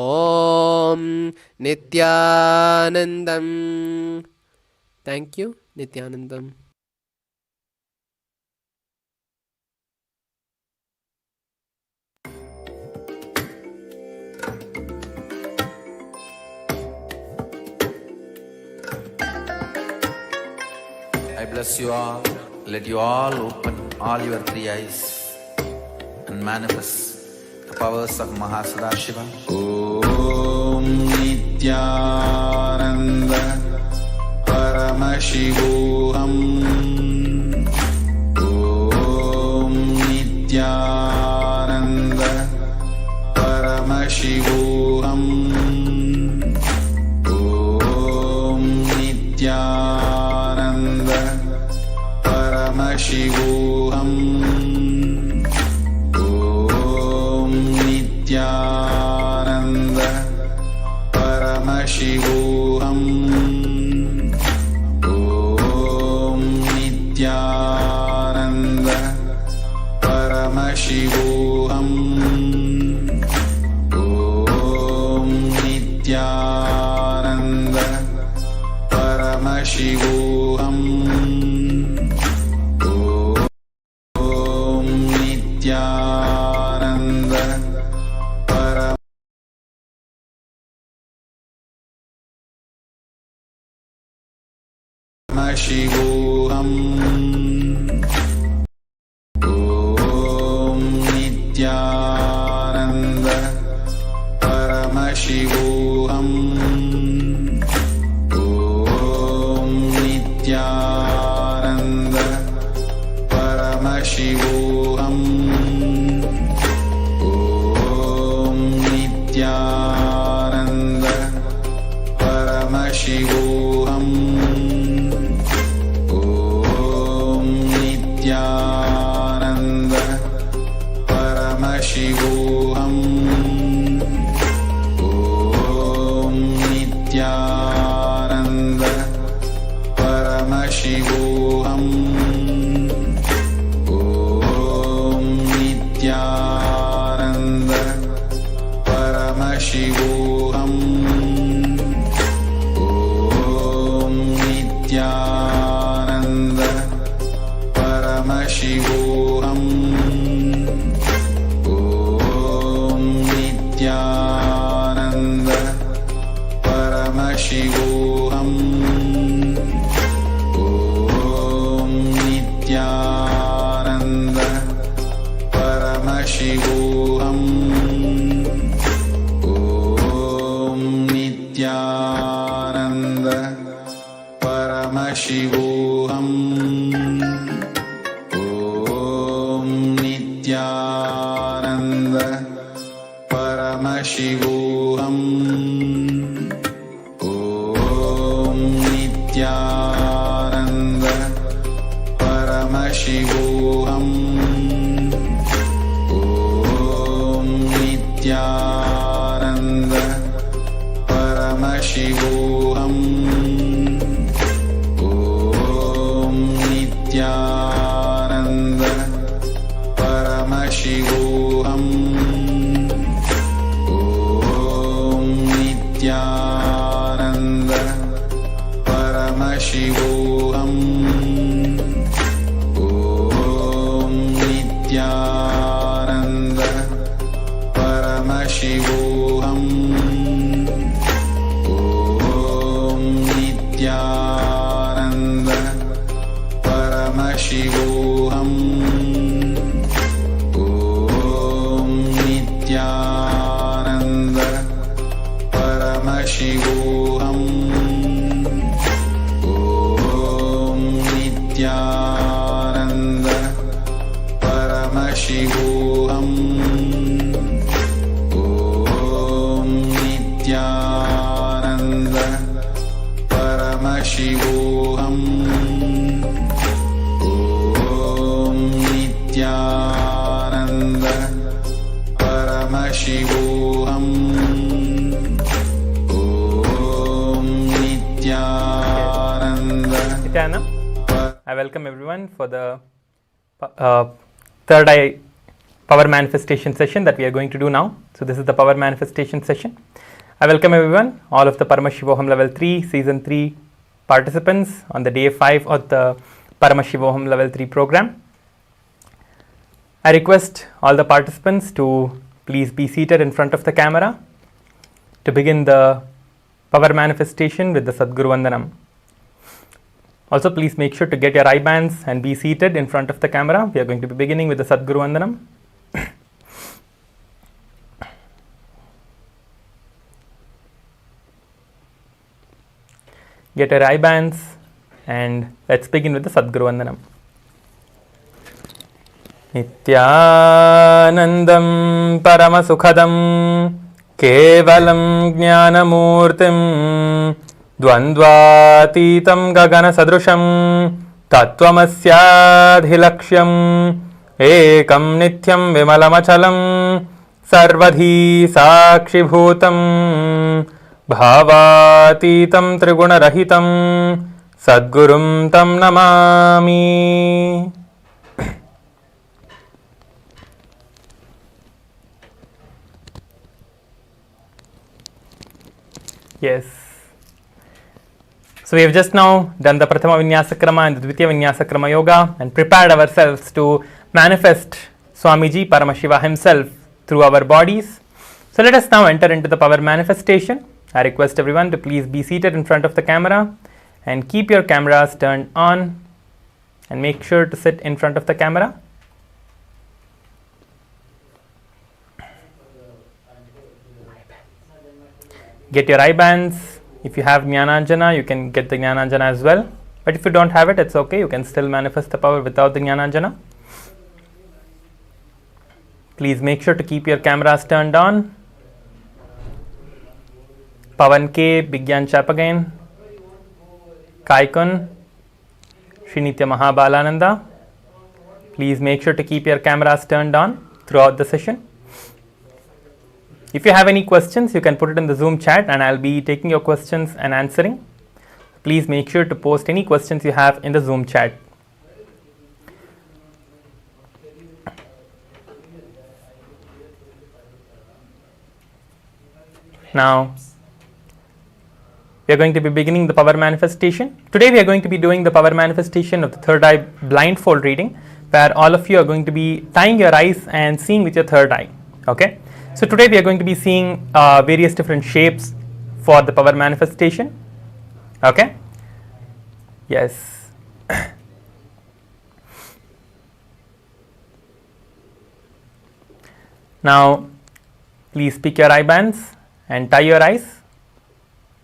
ओम Nithyanandam. Thank you Nithyanandam. I bless you all. Let you all open all your three eyes and manifest the powers of Mahasadashiva. Om Nithyananda Paramashivoham. Om Nithyananda Paramashivoham. Om Nithyananda Paramashivoham. Om Nithyananda Paramashivoham. Om Nithyananda Paramashivoham. Om Nithyananda Paramashivoham. Nithyananda Paramashivoham. Om Nithyananda Paramashivoham. Om Nithyananda Paramashivoham. Om Nithyananda Paramashivoham. Om Nithyananda Paramashivoham. Om Nithyananda Paramashivoham. Om Nithyananda Om Nithyananda Paramashivoham. Om Nithyananda Paramashivoham. Om Nithyananda Paramashivoham. Om Nithyananda Paramashivoham. Om Nithyananda Paramashivoham. Om Nithyananda Paramashivoham. Om Nithyananda Paramashivoham. Om Nithyananda Paramashivoham. Om Nithyananda Paramashivoham. Om Nithyananda Paramashivoham. Om Nithyananda Paramashivoham. Om Nithyananda Paramashivoham. Om Nithyananda Paramashivoham. Om Nithyananda Paramashivoham. Om Nithyananda. Nithyananda, I welcome everyone for the third eye power manifestation session that we are going to do now. So this is the power manifestation session. I welcome everyone, all of the Paramashivoham level 3 season 3 participants on the day 5 of the Paramashivoham level 3 program. I request all the participants to please be seated in front of the camera to begin the power manifestation with the Sadguru Vandanam. Also, please make sure to get your eye bands and be seated in front of the camera. We are going to be beginning with the Sadguru Vandanam. Get your eye bands and let's begin with the Sadguru Vandanam. Nithyanandam Paramasukhadam Kevalam Jnanamurtim Dvandvatitam Gagana Sadrusham Tattvamasyaadhilaksham Ekam Nithyam Vimalamachalam Sarvadhi Sakshibhutam Bhavatitam Trigunarahitam Sadgurum Tam Namami. Yes. So we have just now done the Prathama Vinyasa Krama and the Dvitiya Vinyasa Krama Yoga and prepared ourselves to manifest Swamiji Paramashiva himself through our bodies. So let us now enter into the power manifestation. I request everyone to please be seated in front of the camera and keep your cameras turned on and make sure to sit in front of the camera. Get your eye bands. If you have Jnananjana, you can get the Jnananjana as well. But if you don't have it, it's okay. You can still manifest the power without the Jnananjana. Please make sure to keep your cameras turned on. Pavan K, Bigyan Chap again. Kaikun, Srinitya Mahabalananda. Please make sure to keep your cameras turned on throughout the session. If you have any questions, you can put it in the Zoom chat and I'll be taking your questions and answering. Please make sure to post any questions you have in the Zoom chat. Now, we are going to be beginning the power manifestation. Today we are going to be doing the power manifestation of the third eye blindfold reading, where all of you are going to be tying your eyes and seeing with your third eye. Okay, so today we are going to be seeing various different shapes for the power manifestation. Okay, yes. Now please pick your eye bands and tie your eyes.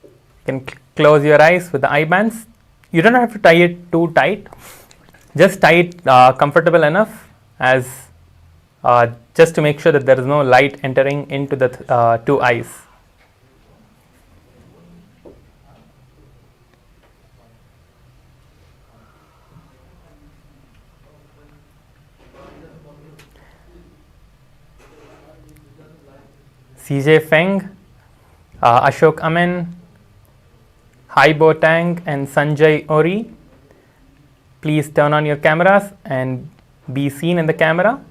You can close your eyes with the eye bands. You don't have to tie it too tight, just tie it comfortable enough as just to make sure that there is no light entering into the two eyes. CJ Feng, Ashok Amen, Hai Bo Tang and Sanjay Ori, please turn on your cameras and be seen in the camera.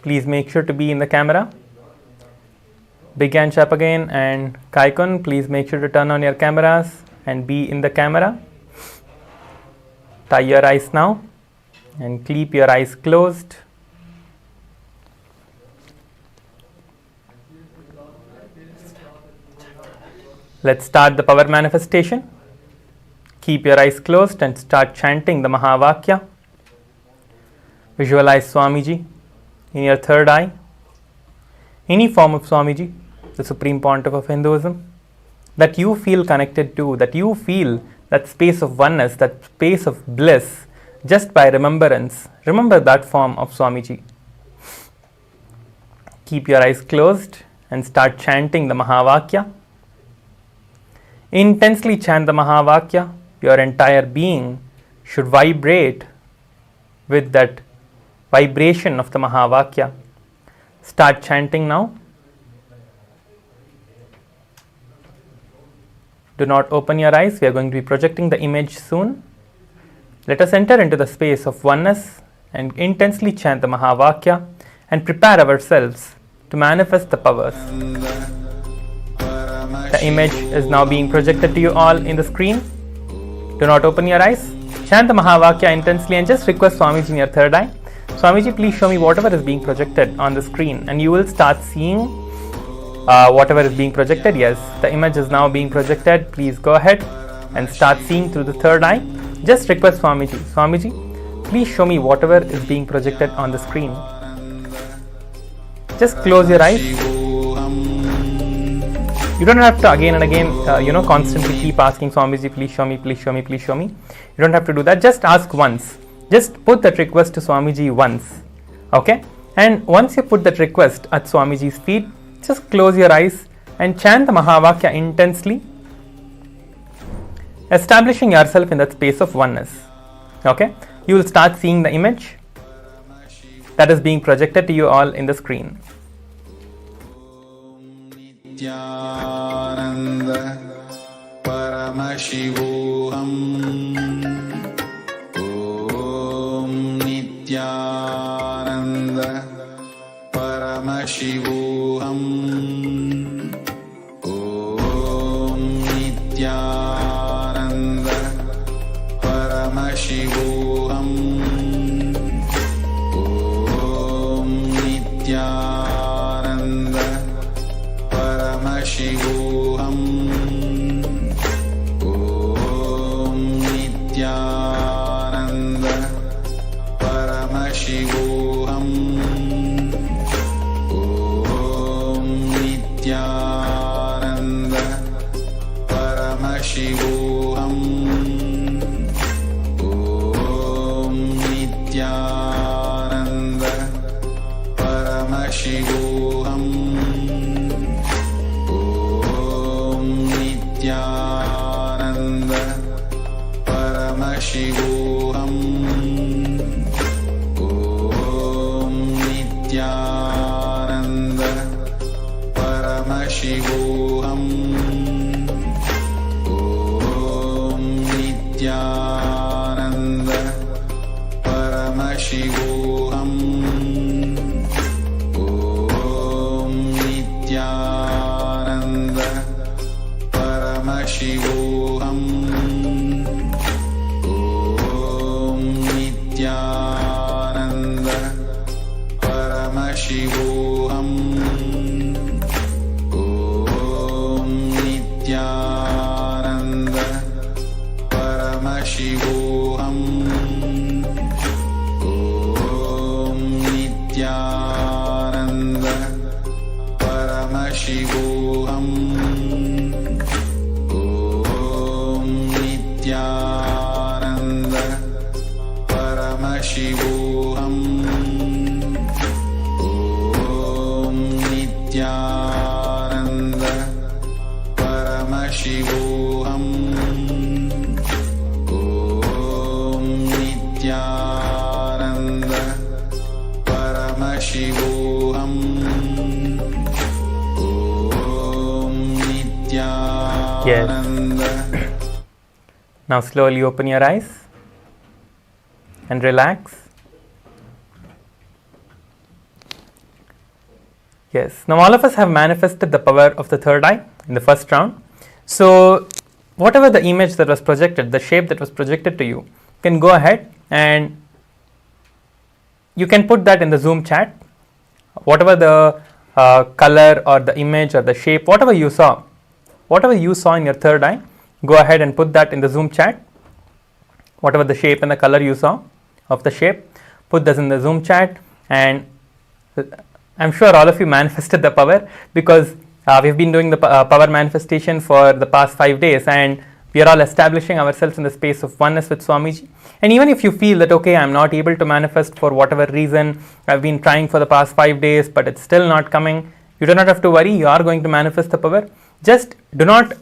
Please make sure to be in the camera. Bigyan Chapagain and Kaikun, please make sure to turn on your cameras and be in the camera. Tie your eyes now and keep your eyes closed. Let's start the power manifestation. Keep your eyes closed and start chanting the Mahavakya. Visualize Swamiji in your third eye. Any form of Swamiji, the Supreme Pontiff of Hinduism, that you feel connected to, that you feel that space of oneness, that space of bliss, just by remembrance. Remember that form of Swamiji. Keep your eyes closed and start chanting the Mahavakya. Intensely chant the Mahavakya. Your entire being should vibrate with that vibration of the Mahavakya. Start chanting now. Do not open your eyes. We are going to be projecting the image soon. Let us enter into the space of oneness and intensely chant the Mahavakya and prepare ourselves to manifest the powers. The image is now being projected to you all in the screen. Do not open your eyes. Chant the Mahavakya intensely and just request Swamiji in your third eye. Swamiji, please show me whatever is being projected on the screen, and you will start seeing whatever is being projected. Yes, the image is now being projected. Please go ahead and start seeing through the third eye. Just request Swamiji. Swamiji, please show me whatever is being projected on the screen. Just close your eyes. You don't have to again and again, constantly keep asking Swamiji, please show me, please show me, please show me. You don't have to do that. Just ask once. Just put that request to Swamiji once. Okay? And once you put that request at Swamiji's feet, just close your eyes and chant the Mahavakya intensely, establishing yourself in that space of oneness. Okay? You will start seeing the image that is being projected to you all in the screen. Nithyananda Paramashivoham Om Nithyananda Paramashivoham Om Nithyananda Paramashivoham Om Nithyananda Paramashivoham Om Nithyananda Paramashivoham Om Nithyananda Paramashivoham Om Nithyananda Paramashivoham Nithyananda Paramashivoham Om Nithyananda Paramashivoham Om Nithyananda Paramashivoham Om Nithyananda Paramashivoham Om Paramashivoham. Om Nithyananda Paramashivoham. Om Nithyananda Paramashivoham. Om Nithyananda. Now slowly open your eyes and relax. Yes, now all of us have manifested the power of the third eye in the first round. So whatever the image that was projected, the shape that was projected to you, can go ahead and you can put that in the Zoom chat. Whatever the color or the image or the shape, whatever you saw in your third eye, go ahead and put that in the Zoom chat. Whatever the shape and the color you saw of the shape, put this in the Zoom chat, and I'm sure all of you manifested the power, because we've been doing the power manifestation for the past 5 days, and we are all establishing ourselves in the space of oneness with Swamiji. And even if you feel that, okay, I'm not able to manifest for whatever reason, I've been trying for the past 5 days, but it's still not coming, you do not have to worry, you are going to manifest the power. Just do not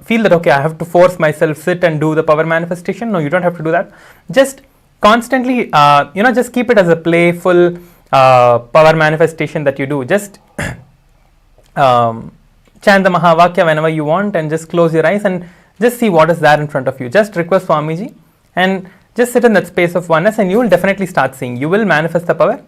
feel that, okay, I have to force myself, sit and do the power manifestation. No, you don't have to do that. Just constantly, just keep it as a playful power manifestation that you do. Just chant the Mahavakya whenever you want, and just close your eyes and just see what is there in front of you. Just request Swamiji and just sit in that space of oneness, and you will definitely start seeing. You will manifest the power.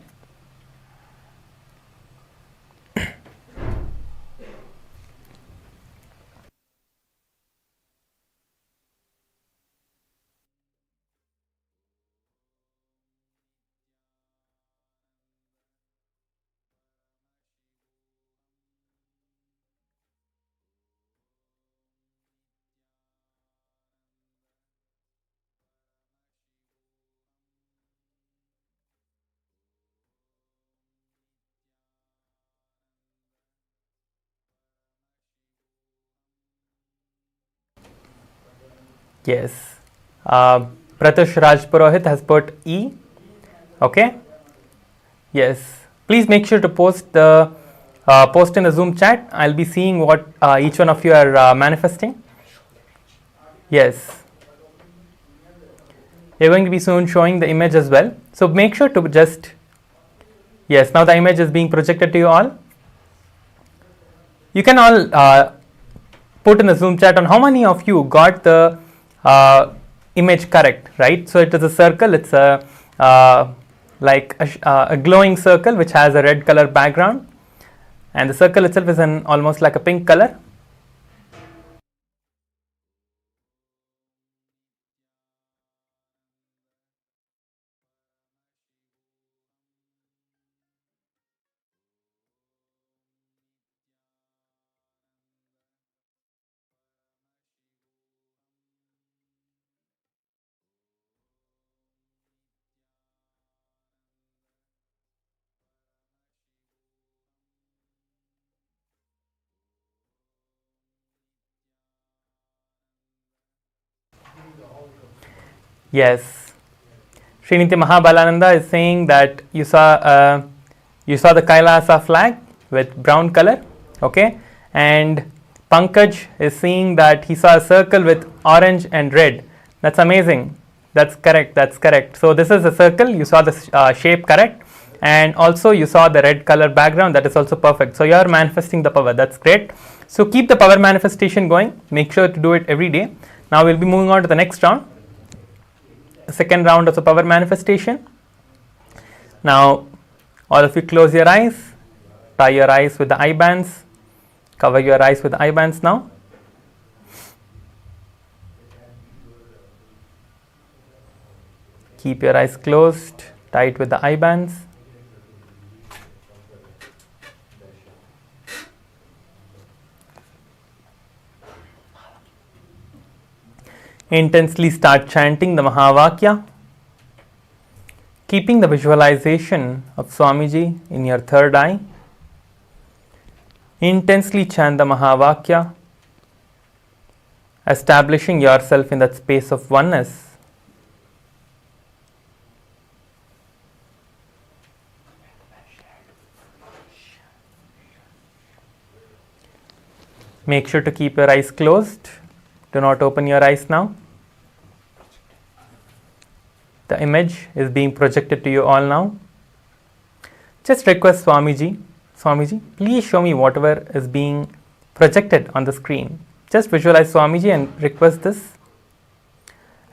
Yes. Pratush Rajpurohit has put E. Okay. Yes. Please make sure to post in the Zoom chat. I'll be seeing what each one of you are manifesting. Yes. You're going to be soon showing the image as well. So make sure to just, yes, now the image is being projected to you all. You can all put in the Zoom chat on how many of you got the image correct, right? So it is a circle, it's a like a glowing circle which has a red color background, and the circle itself is almost like a pink color. Yes. Srinitya Mahabalananda is saying that you saw the Kailasa flag with brown color, okay, and Pankaj is saying that he saw a circle with orange and red. That's amazing. That's correct. That's correct. So this is a circle. You saw the shape correct, and also you saw the red color background. That is also perfect. So you are manifesting the power. That's great. So keep the power manifestation going. Make sure to do it every day. Now we'll be moving on to the next round. Second round of the power manifestation. Now all of you close your eyes, tie your eyes with the eye bands, cover your eyes with the eye bands now. Keep your eyes closed, tight with the eye bands. Intensely start chanting the Mahavakya, keeping the visualization of Swamiji in your third eye. Intensely chant the Mahavakya, establishing yourself in that space of oneness. Make sure to keep your eyes closed. Do not open your eyes now. The image is being projected to you all now. Just request Swamiji, please show me whatever is being projected on the screen. Just visualize Swamiji and request this.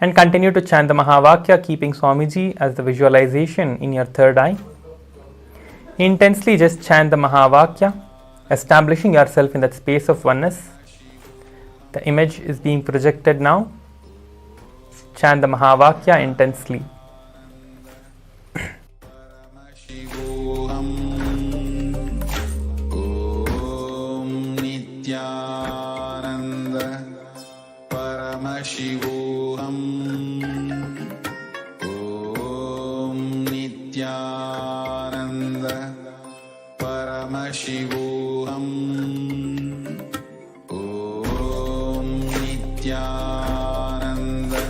And continue to chant the Mahavakya, keeping Swamiji as the visualization in your third eye. Intensely just chant the Mahavakya, establishing yourself in that space of oneness. The image is being projected now. Chant the Mahavakya intensely. Paramashivoham. Om Nithyananda. Paramashivoham. Om Nithyananda. Paramashivoham. Om Nithyananda.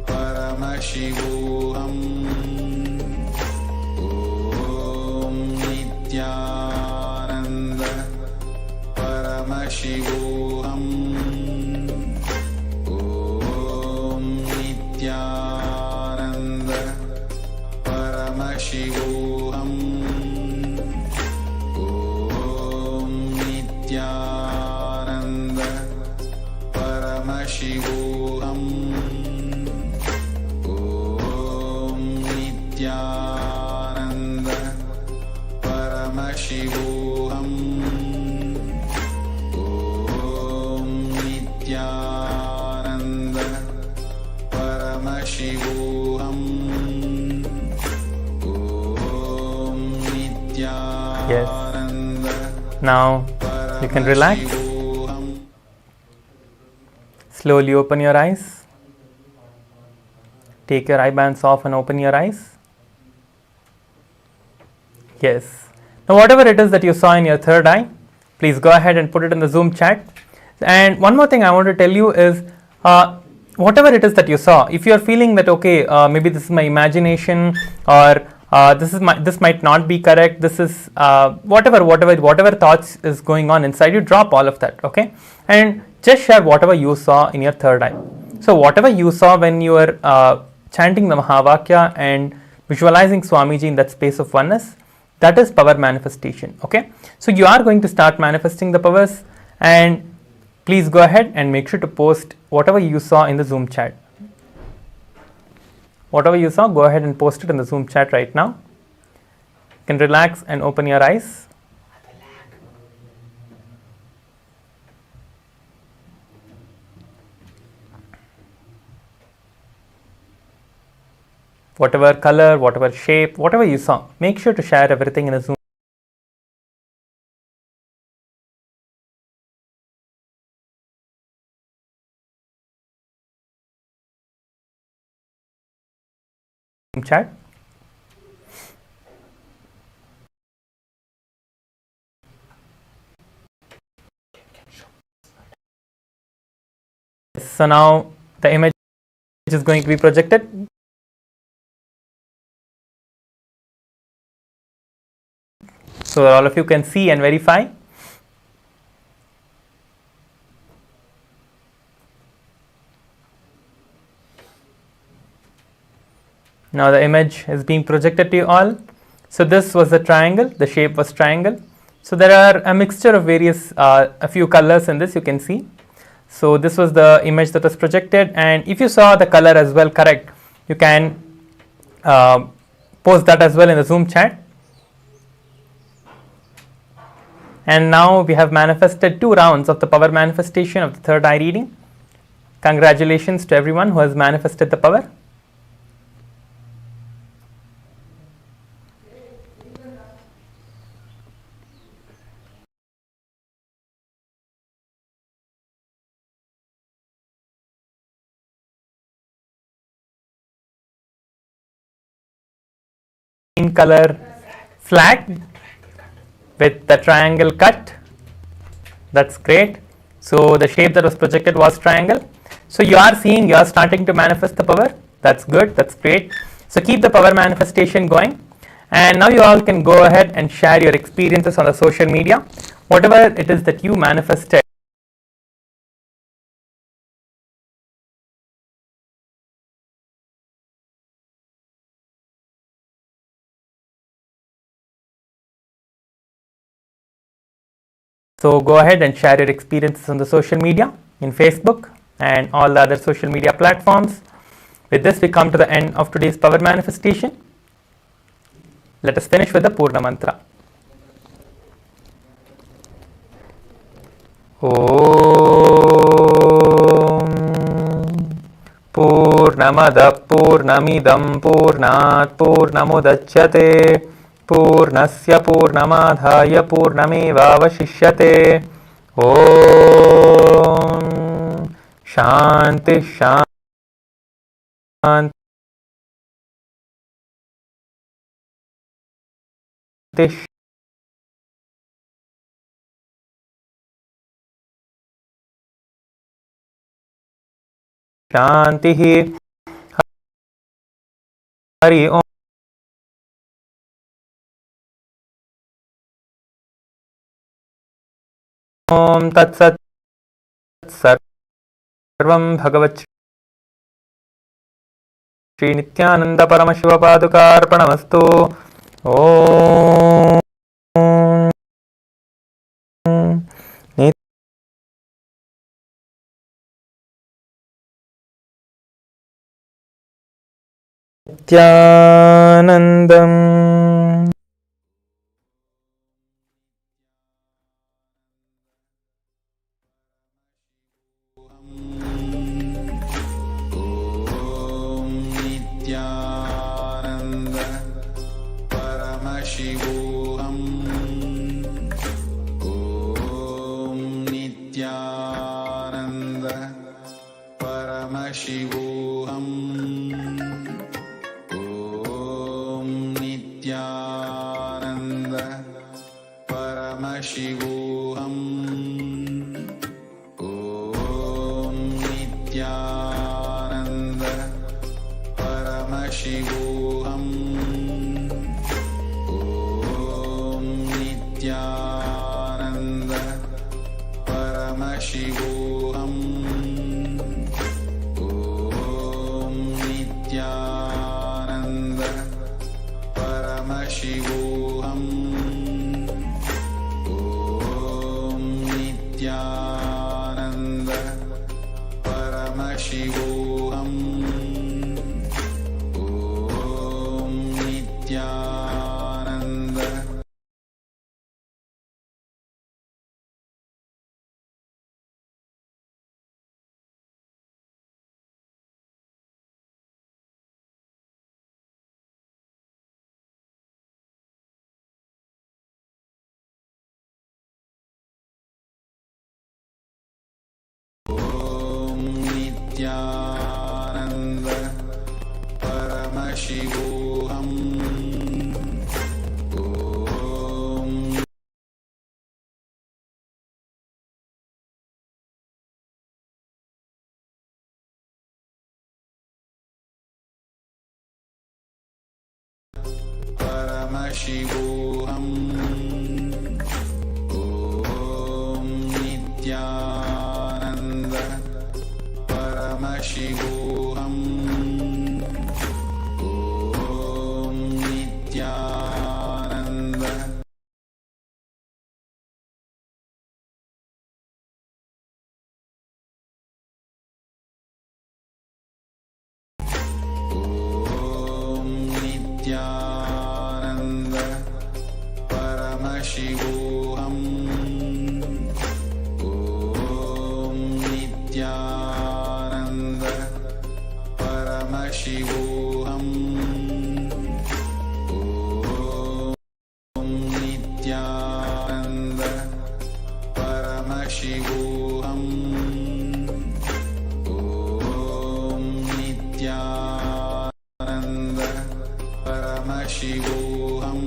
Paramashivoham. Om Nithyananda. Paramashivoham. Om Nithyananda. Paramashivoham. Om Nithyananda. Paramashivoham. Om Nithyananda. Paramashivoham. Om Nithyananda. Paramashivoham. Om Nithyananda. Yes. Now you can relax. Slowly open your eyes. Take your eye bands off and open your eyes. Yes. Now whatever it is that you saw in your third eye, please go ahead and put it in the Zoom chat. And one more thing I want to tell you is, whatever it is that you saw, if you are feeling that okay, maybe this is my imagination, or this might not be correct, this is whatever thoughts is going on inside you, drop all of that, okay, and just share whatever you saw in your third eye. So whatever you saw when you were chanting the Mahavakya and visualizing Swamiji in that space of oneness, that is power manifestation, okay. So you are going to start manifesting the powers, and please go ahead and make sure to post whatever you saw in the Zoom chat. Whatever you saw, go ahead and post it in the Zoom chat right now. You can relax and open your eyes. Whatever color, whatever shape, whatever you saw, make sure to share everything in a Zoom chat. So now the image is going to be projected. So that all of you can see and verify. Now the image is being projected to you all. So this was the triangle, the shape was triangle. So there are a mixture of various, a few colors in this, you can see. So this was the image that was projected, and if you saw the color as well correct, you can post that as well in the Zoom chat. And now we have manifested 2 rounds of the power manifestation of the third eye reading. Congratulations to everyone who has manifested the power. In color flag with the triangle cut. That's great. So the shape that was projected was triangle. So you are seeing, you are starting to manifest the power. That's good, that's great. So keep the power manifestation going. And now you all can go ahead and share your experiences on the social media. Whatever it is that you manifested So go ahead and share your experiences on the social media, in Facebook and all the other social media platforms. With this, we come to the end of today's power manifestation. Let us finish with the Purna Mantra. Om Purnamada Purnamidam Purnat Purnamudachyate Purnasya Purnamadhaya Purnamevavashishyate. Om Shanti Shanti Shanti. Hari Om. Om Tat Sat Sarvam Bhagavat Shri Nithyananda Paramashiva Paduka Arpanamastu. Om Nithyanandam. Nithyananda Paramashivoham. Om Nithyananda Paramashivoham. Om Nithyananda Paramashivoham. Om Nithyananda Paramashivoham. Om Nithyananda Paramashivoham. Om Nithyananda Paramashivoham. Om Nithyananda Paramashivoham. Om Nithyananda Om Nithyananda Paramashivoham. Om Paramashivoham. Om Nithyananda Paramashivoham. Om Nithyananda Om Nithyananda Paramashivoham. Om Nithyananda Paramashivoham. Om Nithyananda Paramashivoham. Om Nithyananda Paramashivoham.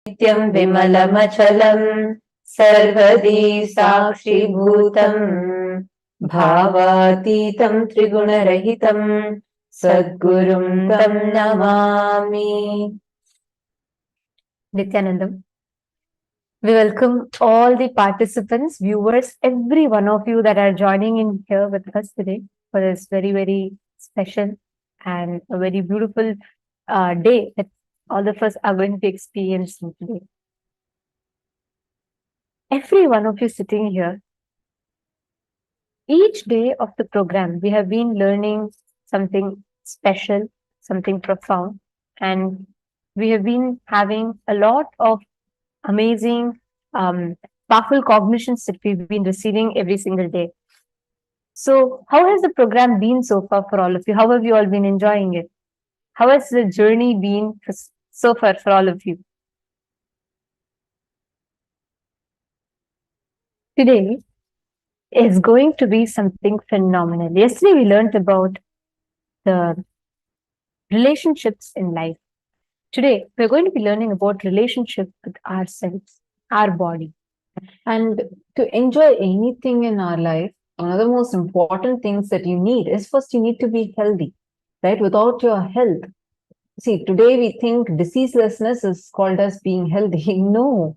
नित्यं विमलमचलं सर्वदी साक्षिभूतं भावातीतं त्रिगुणरहितं सद्गुरुं तं Namami. Nithyanandam. We welcome all the participants, viewers, every one of you that are joining in here with us today for this very, very special and a very beautiful day that all of us are going to experience today. Every one of you sitting here, each day of the program, we have been learning something special, something profound, and we have been having a lot of amazing, powerful cognitions that we've been receiving every single day. So, how has the program been so far for all of you? How have you all been enjoying it? How has the journey been so far for all of you? Today is going to be something phenomenal. Yesterday, we learned about the relationships in life. Today, we're going to be learning about relationship with ourselves, our body. And to enjoy anything in our life, one of the most important things that you need is first you need to be healthy, right? Without your health, see, today we think diseaselessness is called as being healthy. No,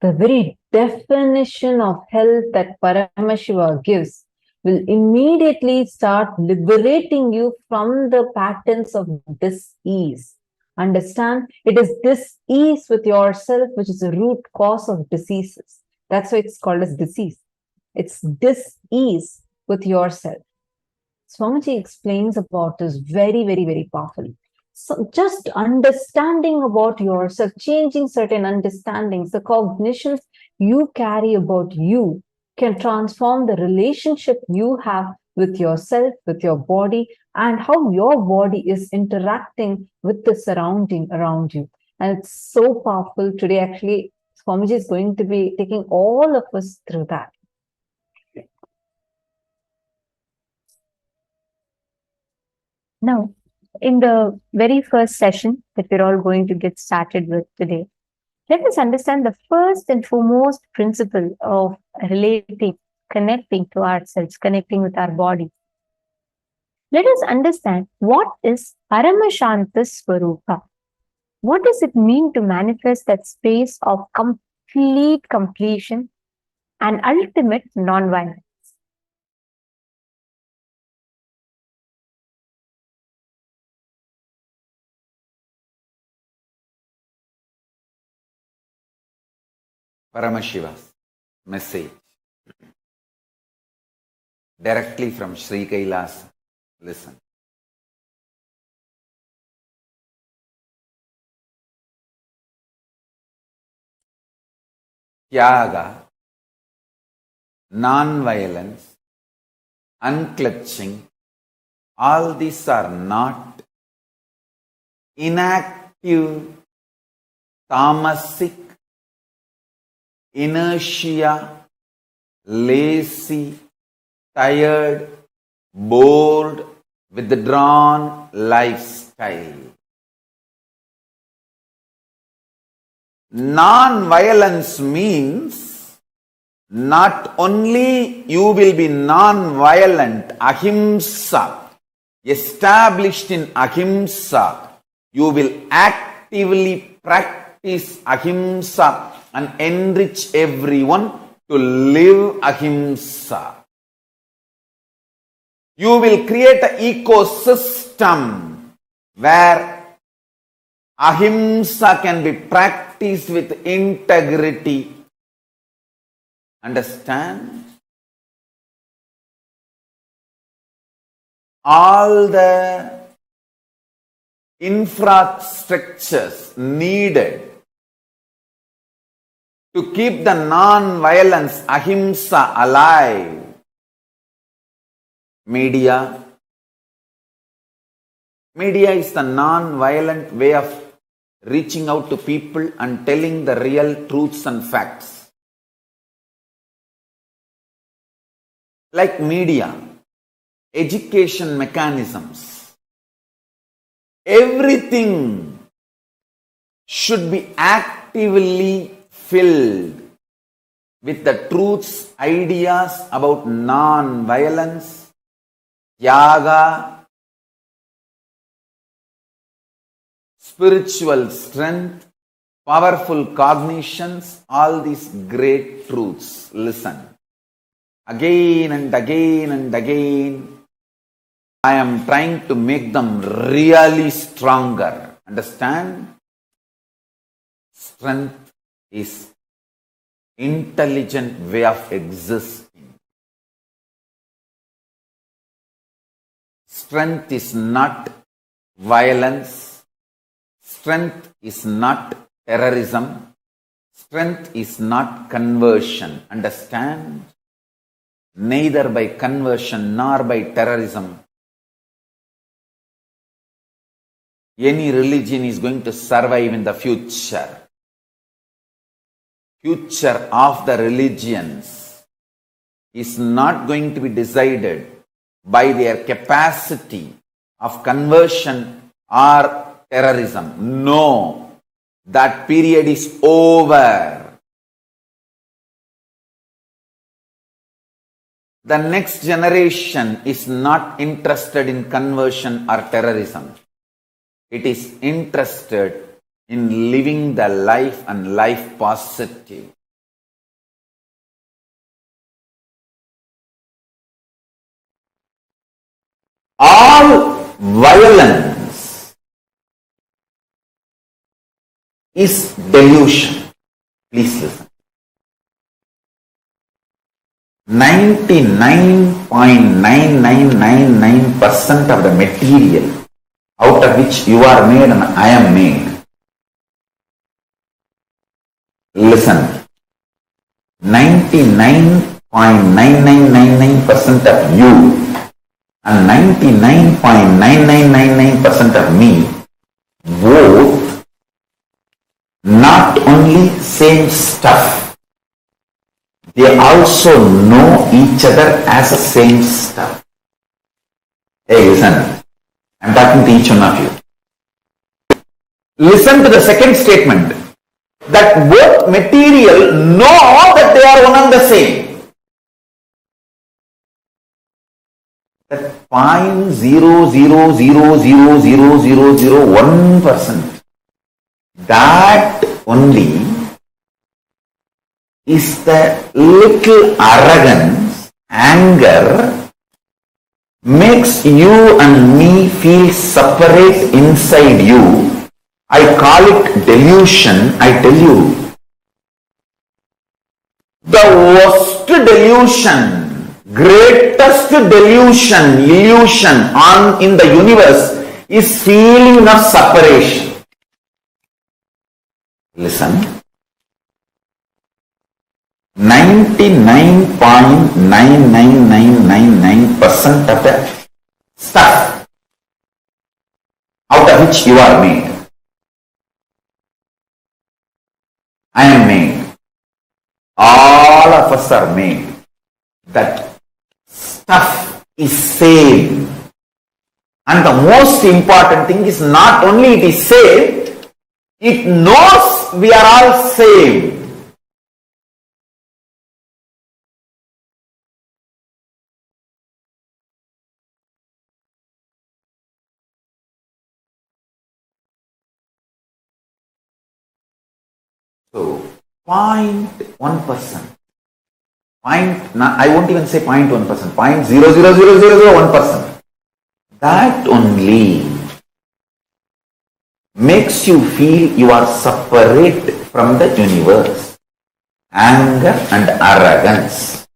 the very definition of health that Paramashiva gives will immediately start liberating you from the patterns of dis-ease. Understand, it is dis-ease with yourself which is the root cause of diseases. That's why it's called as disease. It's dis-ease with yourself. Swamiji explains about this very, very, very powerfully. So just understanding about yourself, changing certain understandings, the cognitions you carry about you can transform the relationship you have with yourself, with your body, and how your body is interacting with the surrounding around you. And it's so powerful. Today, actually, Swamiji is going to be taking all of us through that. Now, in the very first session that we're all going to get started with today, let us understand the first and foremost principle of relating, connecting to ourselves, connecting with our body. Let us understand what is Paramashanta Swarupa. What does it mean to manifest that space of complete completion and ultimate non-violence? Paramashiva's message directly from Sri KAILASA. Listen. Tyaga, non-violence, unclutching, all these are not inactive, tamasic, inertia, lazy, tired, bored, withdrawn lifestyle. Non-violence means not only you will be non-violent, ahimsa, established in ahimsa, you will actively practice ahimsa and enrich everyone to live ahimsa. You will create an ecosystem where ahimsa can be practiced with integrity. Understand? All the infrastructures needed to keep the non-violence ahimsa alive. Media is the non-violent way of reaching out to people and telling the real truths and facts. Like media, education mechanisms, everything should be actively filled with the truths, ideas about non-violence, yaga, spiritual strength, powerful cognitions, all these great truths. Listen. Again and again and again, I am trying to make them really stronger. Understand? Strength is intelligent way of existing. Strength is not violence. Strength is not terrorism. Strength is not conversion. Understand? Neither by conversion nor by terrorism any religion is going to survive in the future. Future of the religions is not going to be decided by their capacity of conversion or terrorism. No, that period is over. The next generation is not interested in conversion or terrorism. It is interested in living the life and life positive. All violence is delusion. Please listen. 99.9999% of the material out of which you are made and I am made. Listen. 99.9999% of you and 99.9999% of me, both not only same stuff, they also know each other as the same stuff. Hey, listen. I'm talking to each one of you. Listen to the second statement. That both material know that they are one and the same. That 0.0000001%. That only is the little arrogance, anger, makes you and me feel separate inside you. I call it delusion. I tell you, the worst delusion, greatest delusion, illusion in the universe is feeling of separation. Listen. 99.99999% of the stuff out of which you are made, I am made, all of us are made. That stuff is same. And the most important thing is not only it is same, it knows we are all same. So, 0.1%. I won't even say 0.1%, 0.00001%. That only makes you feel you are separate from the universe. Anger and arrogance.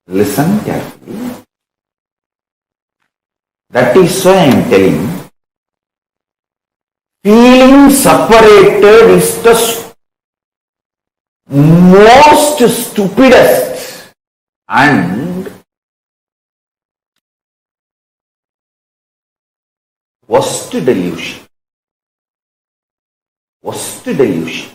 Listen carefully. That is why I am telling. Feeling separated is the most stupidest and worst delusion. Worst delusion.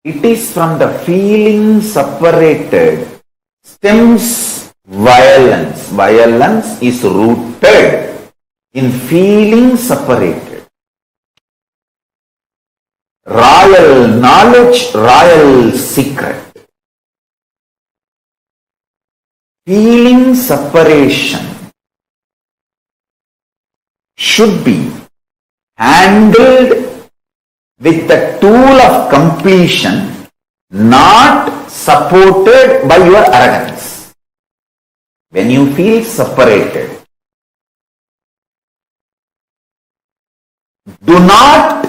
It is from the feeling separated stems Violence. Violence is rooted in feeling separated. Royal knowledge, royal secret. Feeling separation should be handled with the tool of completion, not supported by your arrogance. When you feel separated, do not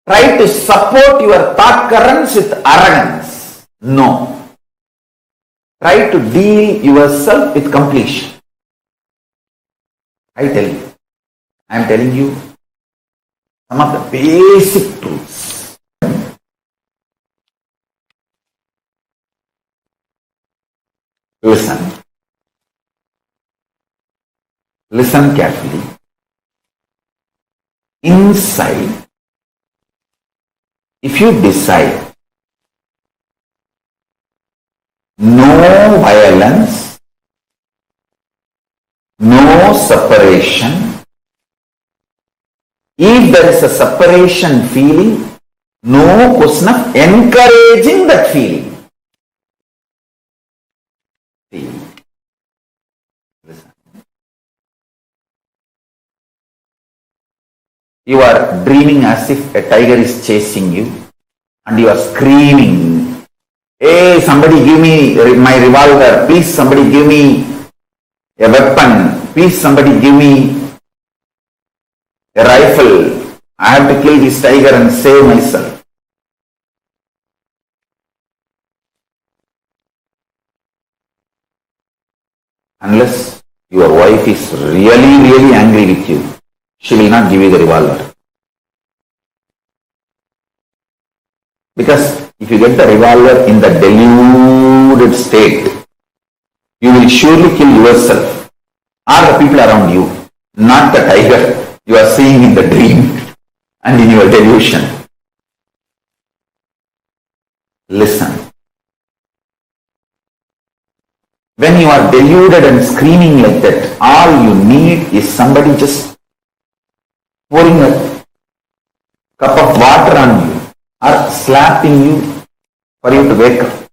try to support your thought currents with arrogance. No. Try to deal yourself with completion. I am telling you some of the basic truths. Listen. Listen carefully. Inside, if you decide no violence, no separation, if there is a separation feeling, no question of encouraging that feeling. See, listen. You are dreaming as if a tiger is chasing you and you are screaming, "Hey, somebody give me my revolver, please somebody give me a weapon, please somebody give me a rifle, I have to kill this tiger and save myself." Unless your wife is really angry with you, she will not give you the revolver. Because if you get the revolver in the deluded state, you will surely kill yourself or the people around you, not the tiger you are seeing in the dream and in your delusion. Listen. When you are deluded and screaming like that, all you need is somebody just pouring a cup of water on you or slapping you for you to wake up.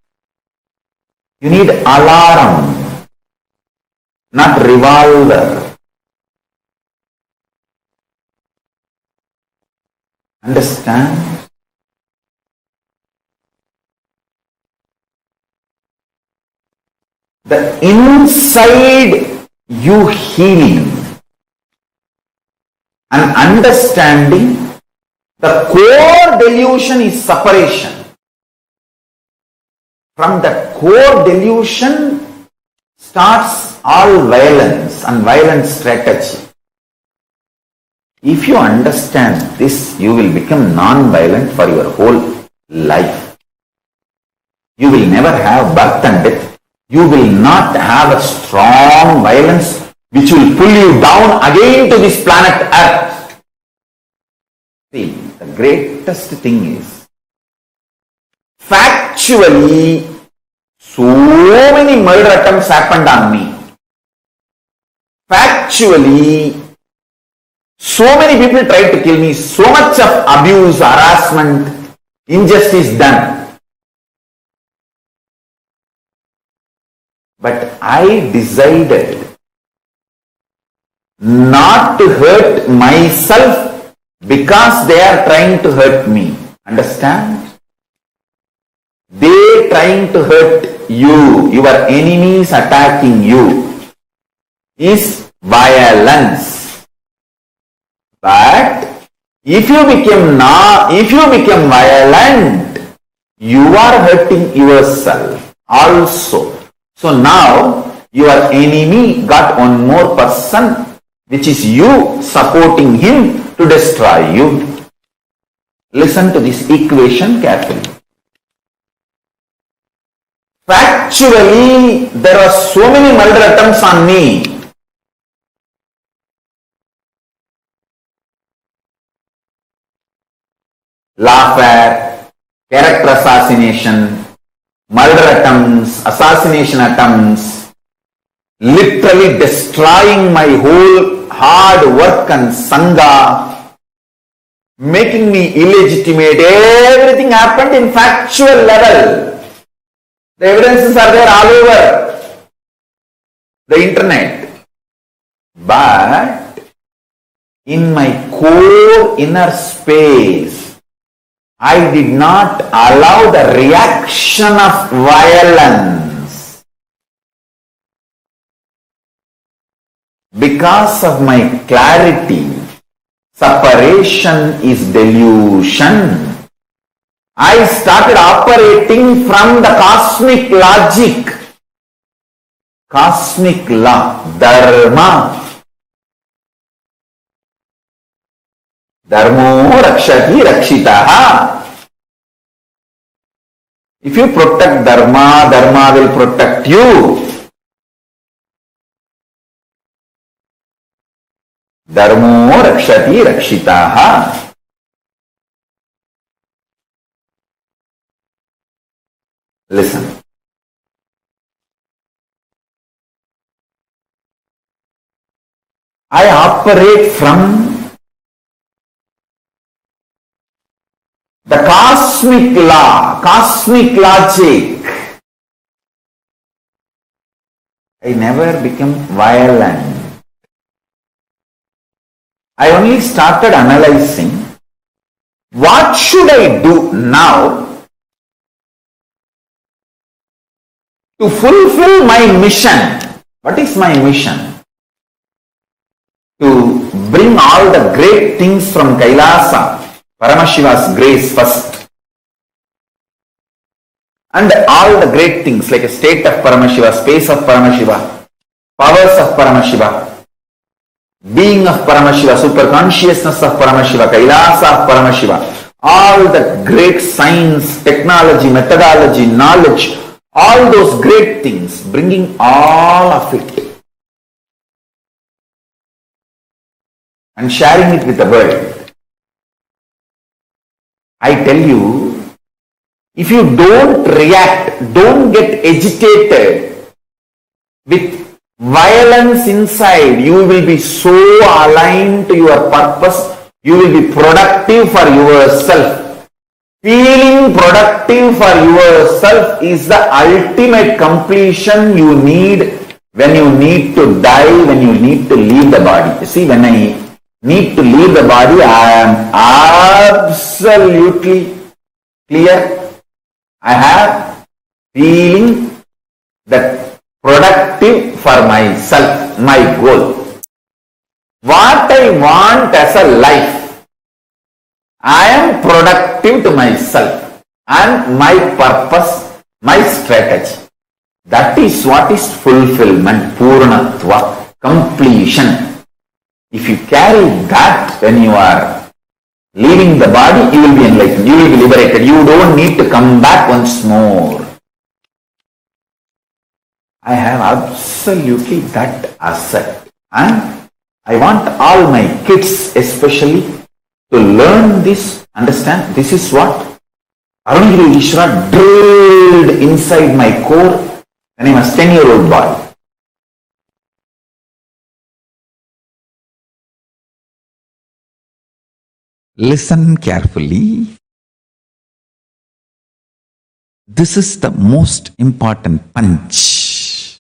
You need alarm, not revolver. Understand? The inside you healing and understanding the core delusion is separation. From that core delusion starts all violence and violent strategy. If you understand this, you will become non-violent for your whole life. You will never have birth and death. You will not have a strong violence which will pull you down again to this planet Earth. See, the greatest thing is, factually, so many murder attempts happened on me. Factually, so many people tried to kill me, so much of abuse, harassment, injustice done. But I decided not to hurt myself because they are trying to hurt me. Understand? They trying to hurt you, your enemies attacking you, is violence. But if you become violent, you are hurting yourself also. So now your enemy got one more person, which is you supporting him to destroy you. Listen to this equation carefully. Factually, there are so many murder attempts on me. Lawfare, character assassination, murder attempts, assassination attempts, literally destroying my whole hard work and sangha, making me illegitimate. Everything happened in factual level. The evidences are there all over the internet. But in my core inner space, I did not allow the reaction of violence. Because of my clarity, separation is delusion. I started operating from the cosmic logic, cosmic law, dharma. Dharmo rakshati rakshitaha. If you protect dharma, dharma will protect you. Dharmo rakshati rakshitaha. Listen. I operate from the cosmic law, cosmic logic. I never became violent. I only started analyzing what should I do now to fulfill my mission. What is my mission? To bring all the great things from Kailasa, Paramashiva's grace first, and all the great things like a state of Paramashiva, space of Paramashiva, powers of Paramashiva, being of Paramashiva, super consciousness of Paramashiva, Kailasa of Paramashiva, all the great science, technology, methodology, knowledge, all those great things, bringing all of it and sharing it with the world. I tell you, if you don't react, don't get agitated with violence inside, you will be so aligned to your purpose, you will be productive for yourself. Feeling productive for yourself is the ultimate completion you need when you need to die, when you need to leave the body. You see, when I need to leave the body, I am absolutely clear. I have feeling that productive for myself, my goal. What I want as a life, I am productive to myself and my purpose, my strategy. That is what is fulfillment, purnatva, completion. If you carry that when you are leaving the body, you will be enlightened, you will be liberated. You don't need to come back once more. I have absolutely that asset, and I want all my kids especially to learn this, understand this is what Arunagiri Ishwara drilled inside my core when I was 10-year-old boy. Listen carefully. This is the most important punch.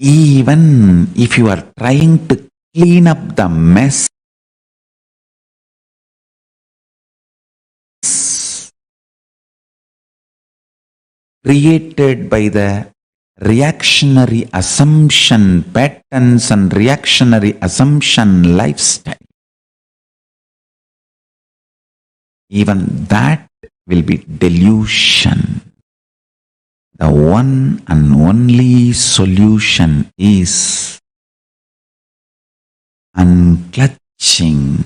Even if you are trying to clean up the mess created by the reactionary assumption patterns and reactionary assumption lifestyle, even that will be delusion. The one and only solution is unclutching,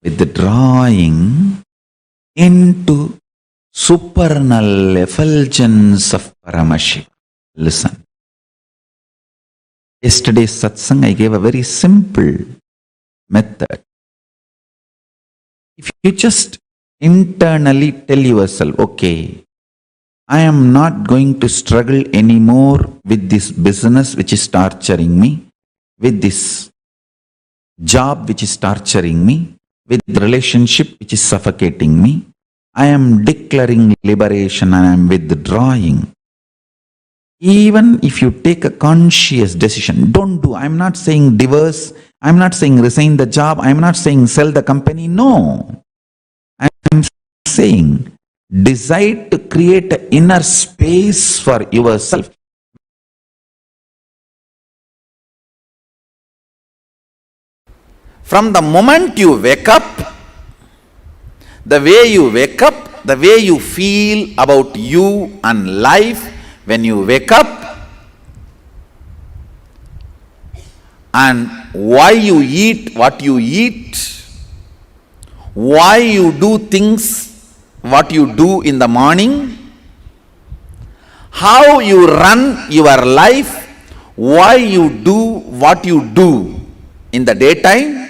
withdrawing into supernal effulgence of Paramashivam. Listen. Yesterday's satsang, I gave a very simple method. If you just internally tell yourself, okay, I am not going to struggle anymore with this business which is torturing me, with this job which is torturing me, with the relationship which is suffocating me. I am declaring liberation and I am withdrawing. Even if you take a conscious decision, don't do. I'm not saying divorce. I'm not saying resign the job. I'm not saying sell the company. No. I'm saying decide to create an inner space for yourself. From the moment you wake up, the way you wake up, the way you feel about you and life when you wake up, and why you eat what you eat, why you do things what you do in the morning, how you run your life, why you do what you do in the daytime,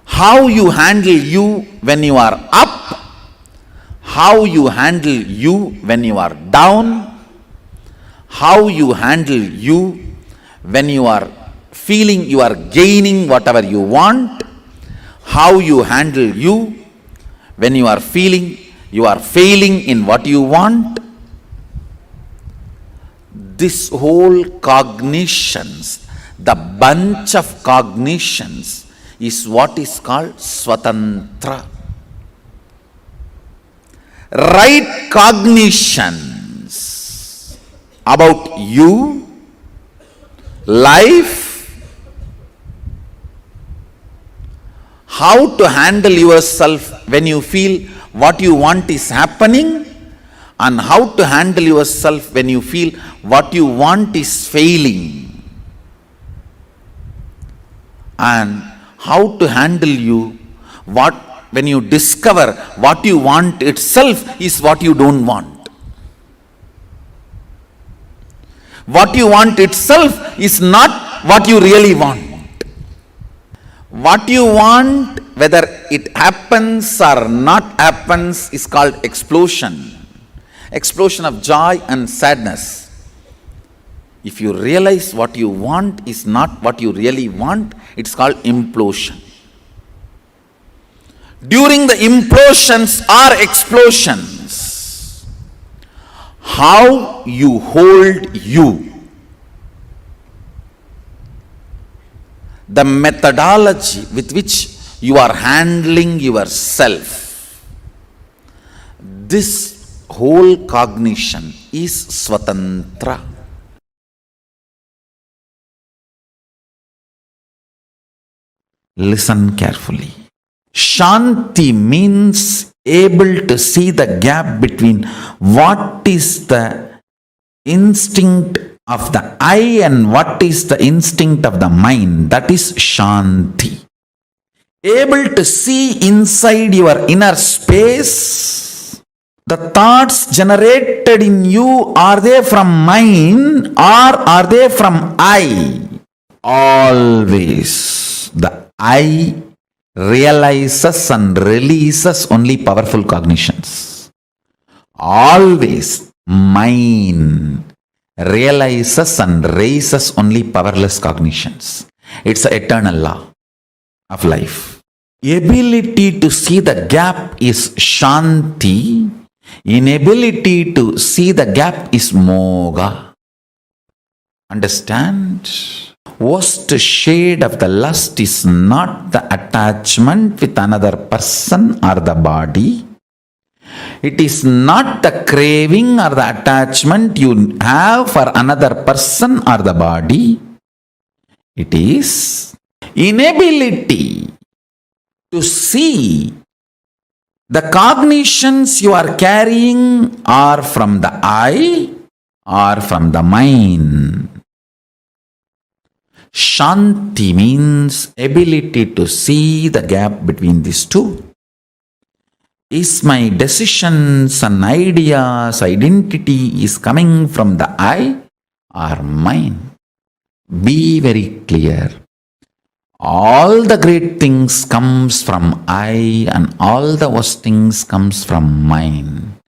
how you handle you when you are up, how you handle you when you are down, how you handle you when you are feeling you are gaining whatever you want, how you handle you when you are feeling you are failing in what you want. This whole cognitions, the bunch of cognitions, is what is called Swatantra. Right cognitions about you, life, how to handle yourself when you feel what you want is happening, and how to handle yourself when you feel what you want is failing, and how to handle you when you discover what you want itself is what you don't want. What you want itself is not what you really want. What you want, whether it happens or not happens, is called explosion. Explosion of joy and sadness. If you realize what you want is not what you really want, it's called implosion. During the implosions or explosions, how you hold you, the methodology with which you are handling yourself, this whole cognition is Swatantra. Listen carefully. Shanti means able to see the gap between what is the instinct of the I and what is the instinct of the mind. That is Shanti. Able to see inside your inner space. The thoughts generated in you, are they from mind or are they from I? Always the I realizes and releases only powerful cognitions. Always mind realizes and raises only powerless cognitions. It's an eternal law of life. Ability to see the gap is Shanti. Inability to see the gap is Moga. Understand? Worst shade of the lust is not the attachment with another person or the body. It is not the craving or the attachment you have for another person or the body. It is inability to see the cognitions you are carrying are from the I or from the mind. Shanti means ability to see the gap between these two. Is my decisions and ideas, identity is coming from the I or mind? Be very clear. all the great things comes from I and all the worst things comes from mine.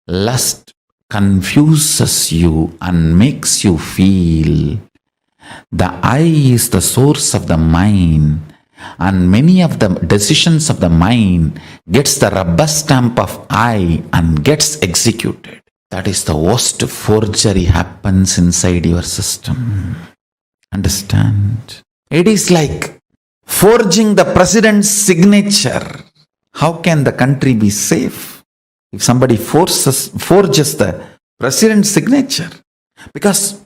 Lust confuses you and makes you feel the I is the source of the mind, and many of the decisions of the mind gets the rubber stamp of I and gets executed. That is the worst forgery happens inside your system. Understand? It is like forging the president's signature. How can the country be safe if somebody forges the president's signature? Because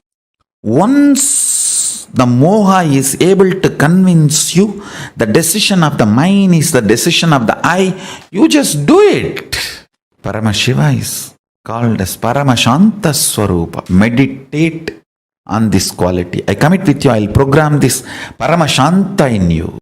once the moha is able to convince you the decision of the mind is the decision of the I, you just do it. Paramashiva is called as Paramashanta Swarupa. Meditate on this quality. I commit with you, I'll program this Paramashanta in you.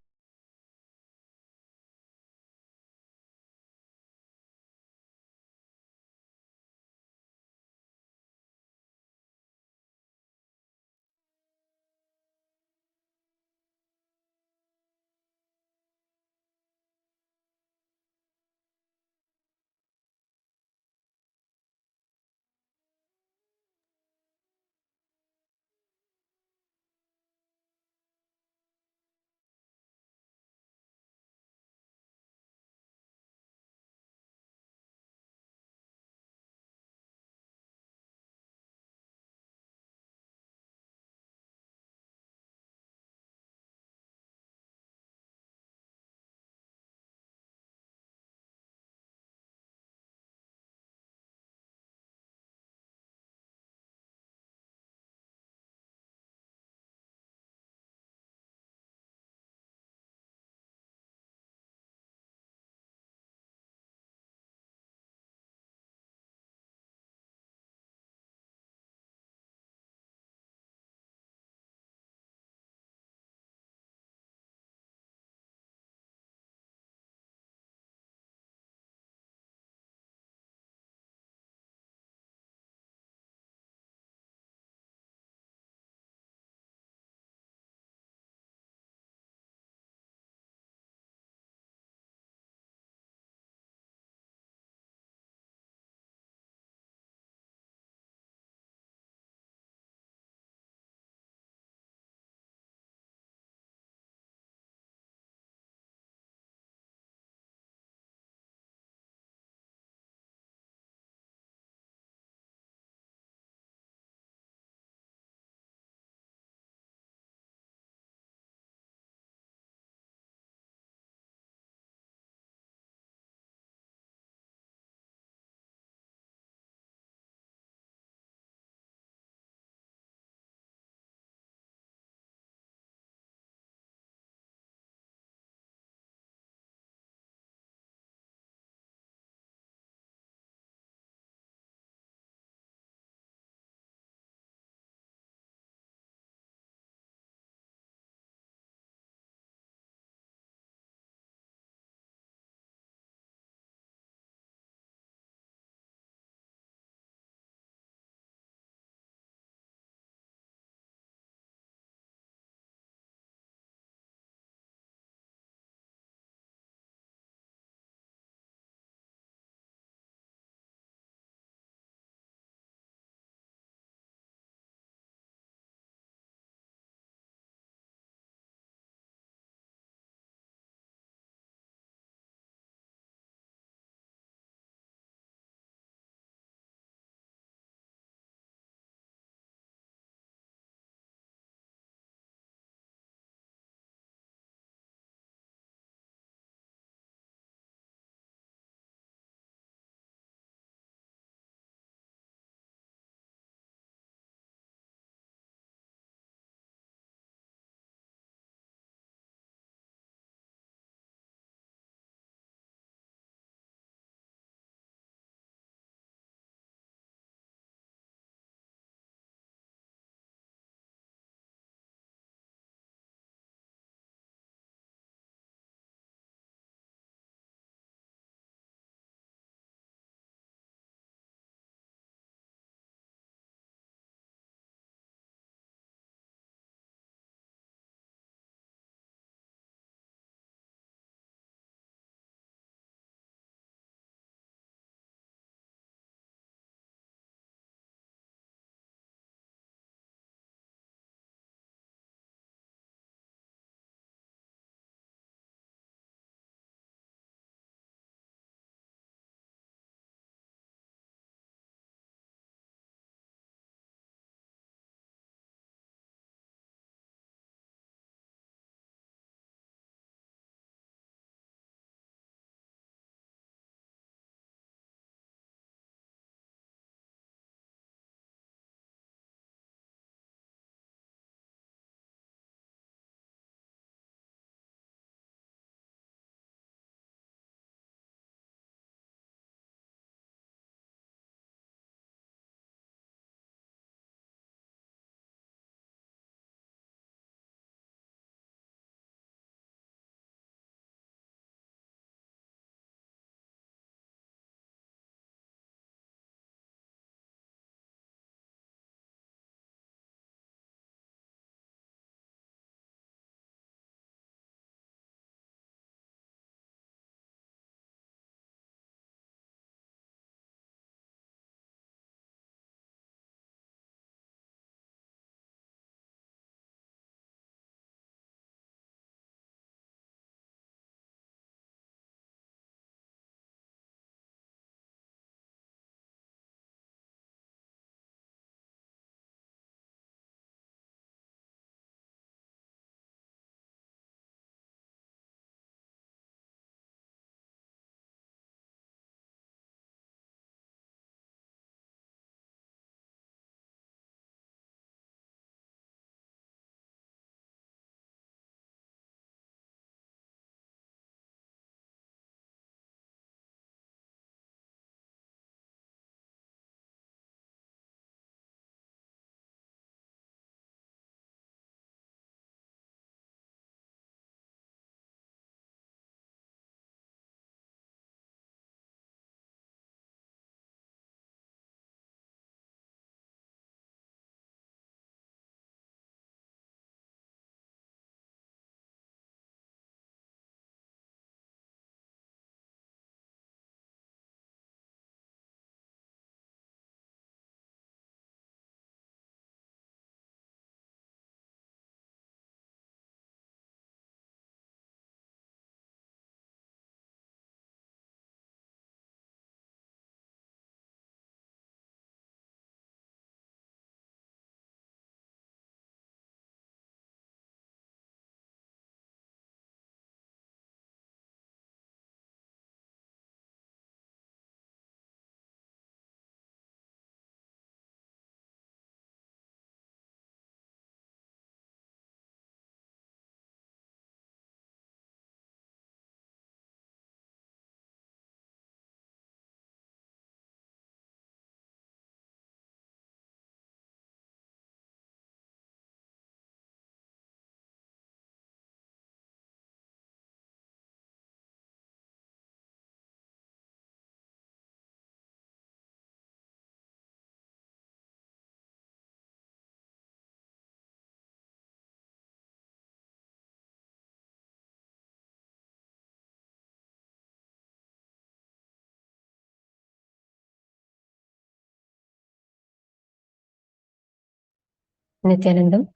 Nithyanandam.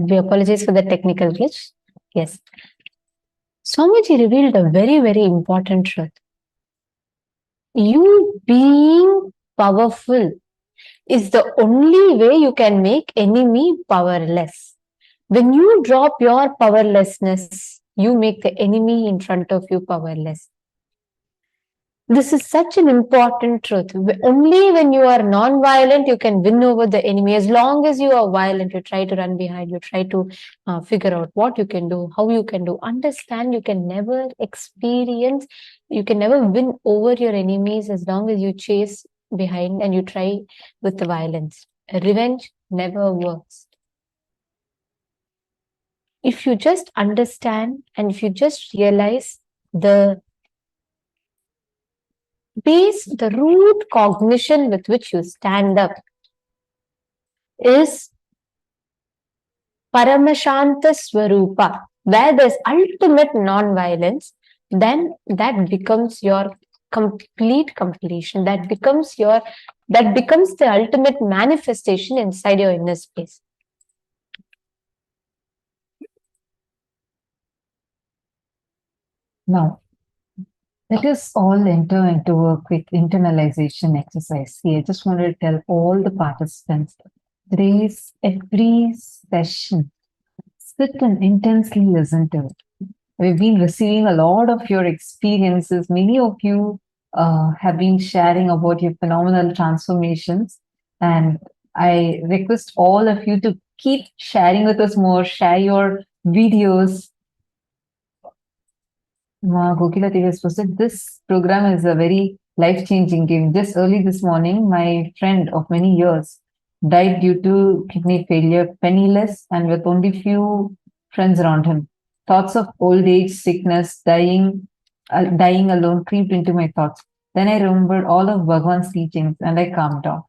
We apologize for the technical glitch. Yes. Swamiji revealed a very, very important truth. You being powerful is the only way you can make enemy powerless. When you drop your powerlessness, you make the enemy in front of you powerless. This is such an important truth. Only when you are non-violent, you can win over the enemy. As long as you are violent, you try to run behind, you try to figure out what you can do, how you can do. Understand you can never experience, you can never win over your enemies as long as you chase behind and you try with the violence. Revenge never works. If you just understand and if you just realize the base, the root cognition with which you stand up is Paramashanta Swarupa, where there's ultimate non-violence, then that becomes your complete completion. That becomes the ultimate manifestation inside your inner space. Now, let us all enter into a quick internalization exercise. See, I just wanted to tell all the participants, today's every session, sit and intensely listen to it. We've been receiving a lot of your experiences. Many of you have been sharing about your phenomenal transformations. And I request all of you to keep sharing with us more, share your videos. Gokila Devi has posted, this program is a very life-changing game. Just early this morning, my friend of many years died due to kidney failure, penniless and with only few friends around him. Thoughts of old age, sickness, dying alone creeped into my thoughts. Then I remembered all of Bhagavan's teachings and I calmed down.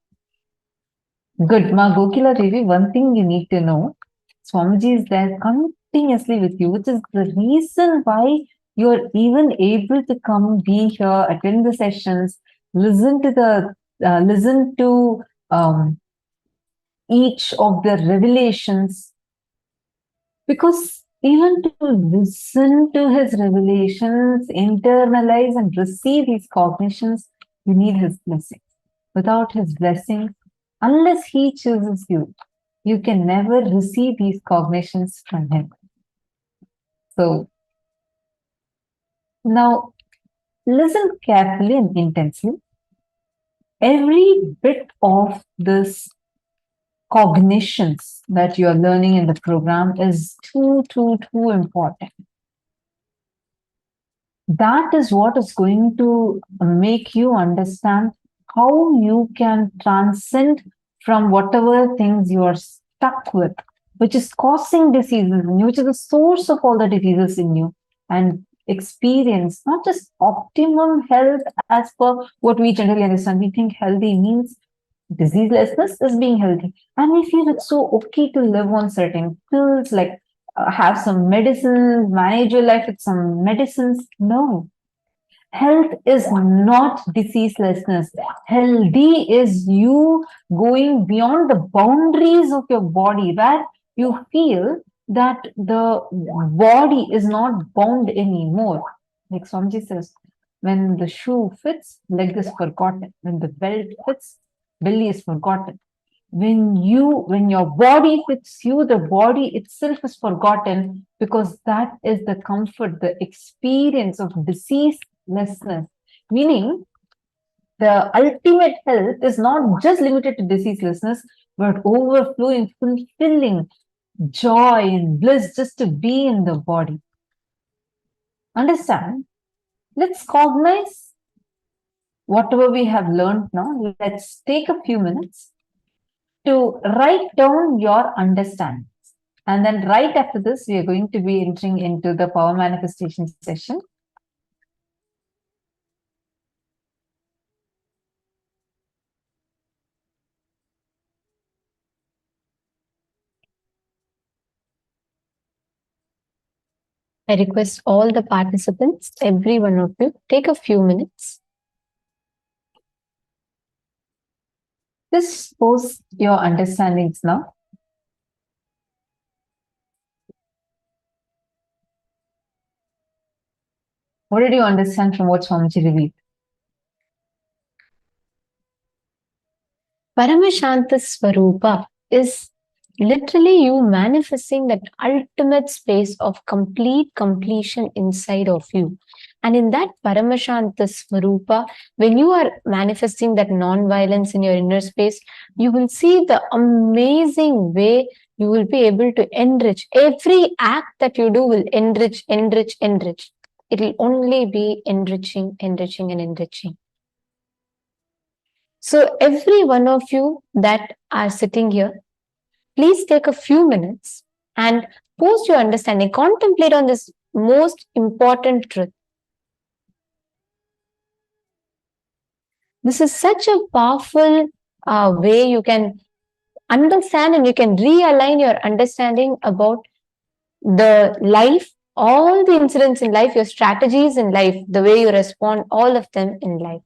Good. Ma Gokila Devi, one thing you need to know, Swamiji is there continuously with you, which is the reason why you're even able to come, be here, attend the sessions, listen to each of the revelations. Because even to listen to his revelations, internalize and receive his cognitions, you need his blessing. Without his blessing, unless he chooses you, you can never receive these cognitions from him. So, now listen carefully and intensely. Every bit of this cognitions that you are learning in the program is too important. That is what is going to make you understand how you can transcend from whatever things you are stuck with, which is causing diseases in you, which is the source of all the diseases in you, and experience not just optimum health as per what we generally understand. We think healthy means diseaselessness is being healthy, and we feel it's so okay to live on certain pills, like have some medicines, manage your life with some medicines. No, health is not diseaselessness. Healthy is you going beyond the boundaries of your body, where you feel that the body is not bound anymore. Like Swamiji says, when the shoe fits, leg is forgotten. When the belt fits, belly is forgotten. When your body fits you, the body itself is forgotten, because that is the comfort, the experience of diseaselessness. Meaning, the ultimate health is not just limited to diseaselessness, but overflowing, fulfilling joy and bliss just to be in the body. Understand? Let's cognize whatever we have learned now. Let's take a few minutes to write down your understandings. And then right after this, we are going to be entering into the power manifestation session. I request all the participants, every one of you, take a few minutes. Just post your understandings now. What did you understand from what Swamiji revealed? Paramashanta Swarupa is literally you manifesting that ultimate space of complete completion inside of you. And in that Paramashanta Swarupa, when you are manifesting that non-violence in your inner space, you will see the amazing way you will be able to enrich. Every act that you do will enrich, enrich, enrich. It will only be enriching, enriching, and enriching. So, every one of you that are sitting here, please take a few minutes and post your understanding, contemplate on this most important truth. This is such a powerful way you can understand and you can realign your understanding about the life, all the incidents in life, your strategies in life, the way you respond, all of them in life.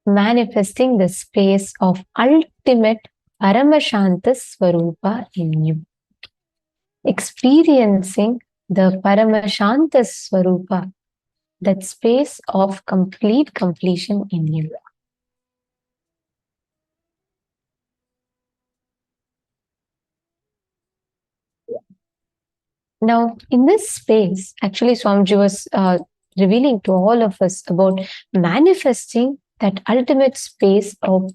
Manifesting the space of ultimate Paramashanta Swarupa in you. Experiencing the Paramashanta Swarupa, that space of complete completion in you. Now, in this space, actually, Swamiji was revealing to all of us about manifesting that ultimate space of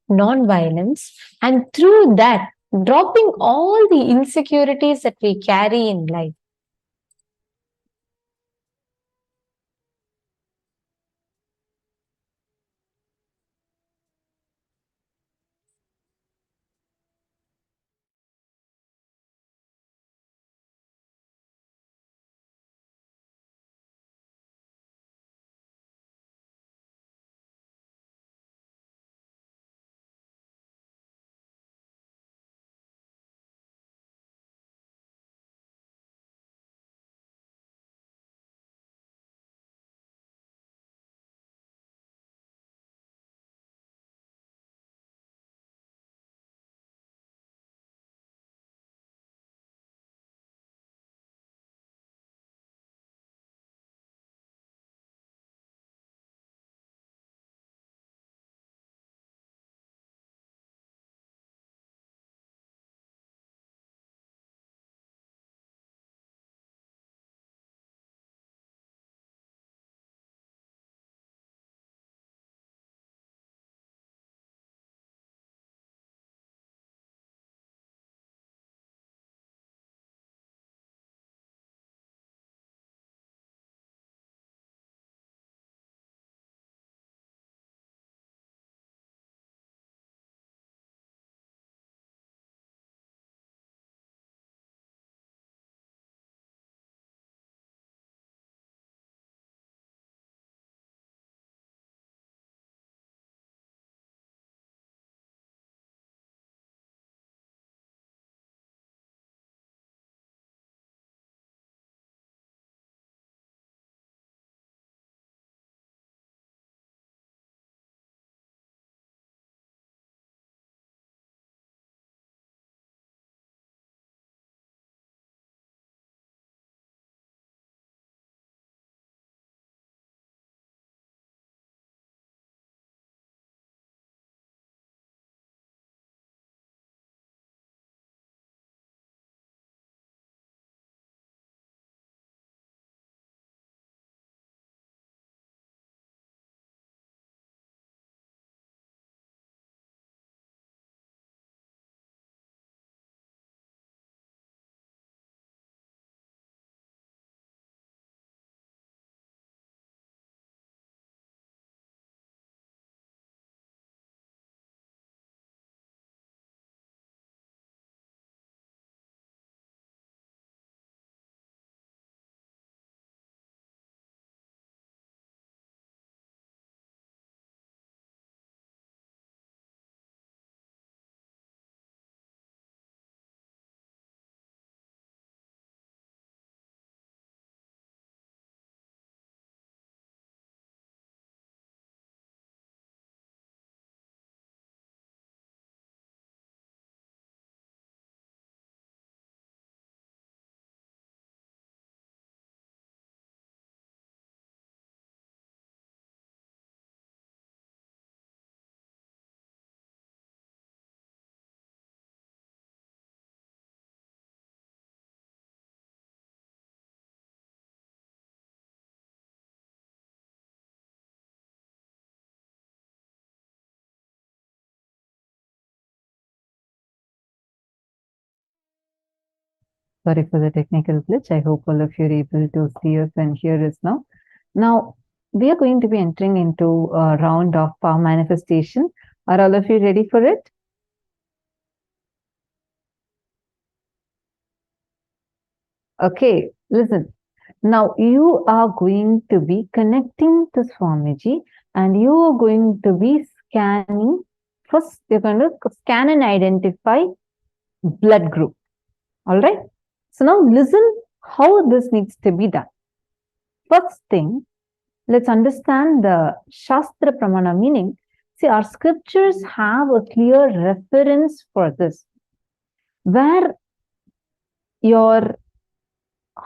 non-violence, and through that, dropping all the insecurities that we carry in life. Sorry for the technical glitch. I hope all of you are able to see us and hear us now. Now, we are going to be entering into a round of power manifestation. Are all of you ready for it? Okay, listen. Now, you are going to be connecting to Swamiji and you are going to be scanning. First, you're going to scan and identify blood group. All right. So now listen how this needs to be done. First thing, let's understand the Shastra Pramana meaning. See, our scriptures have a clear reference for this, where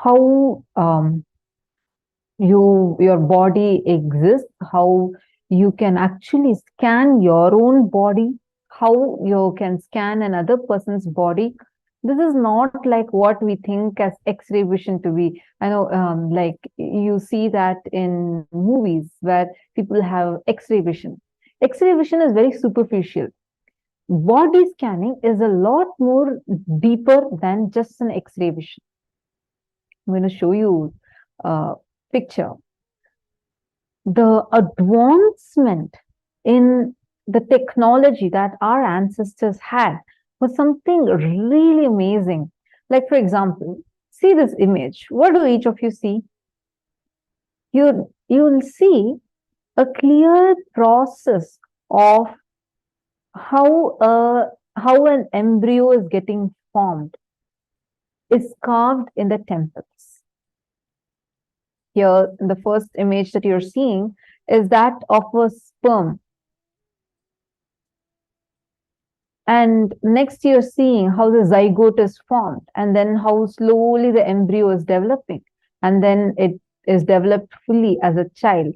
how your body exists, how you can actually scan your own body, how you can scan another person's body. This is not like what we think as X-ray vision to be. I know, like you see that in movies where people have X-ray vision. X-ray vision is very superficial. Body scanning is a lot more deeper than just an X-ray vision. I'm going to show you a picture. The advancement in the technology that our ancestors had was something really amazing. Like, for example, see this image. What do each of you see? You'll see a clear process of how an embryo is getting formed, is carved in the temples. Here, the first image that you're seeing is that of a sperm. And next you're seeing how the zygote is formed and then how slowly the embryo is developing. And then it is developed fully as a child.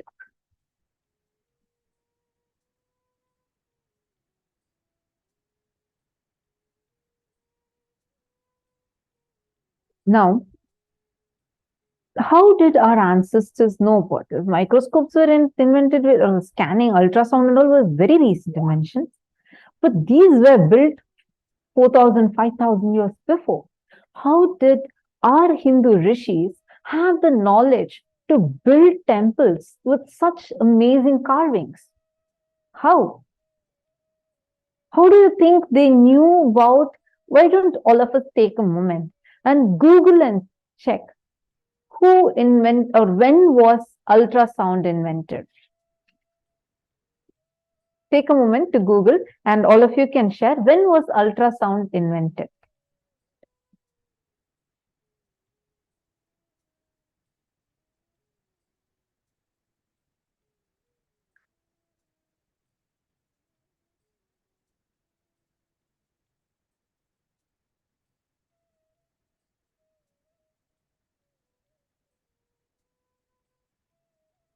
Now, how did our ancestors know about this? Microscopes were invented with scanning, ultrasound and all was very recent inventions. But these were built 4,000, 5,000 years before. How did our Hindu rishis have the knowledge to build temples with such amazing carvings? How? How do you think they knew about? Why don't all of us take a moment and Google and check who invented or when was ultrasound invented? Take a moment to Google and all of you can share when was ultrasound invented.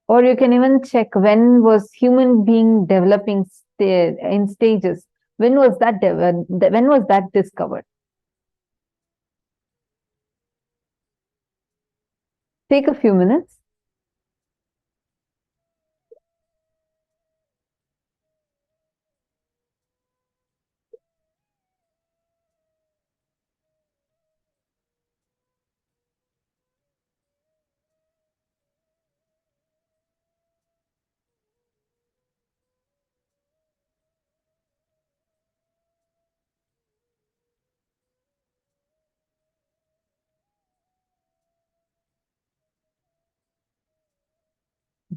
Or you can even check when was human being developing in stages. When was that discovered? Take a few minutes.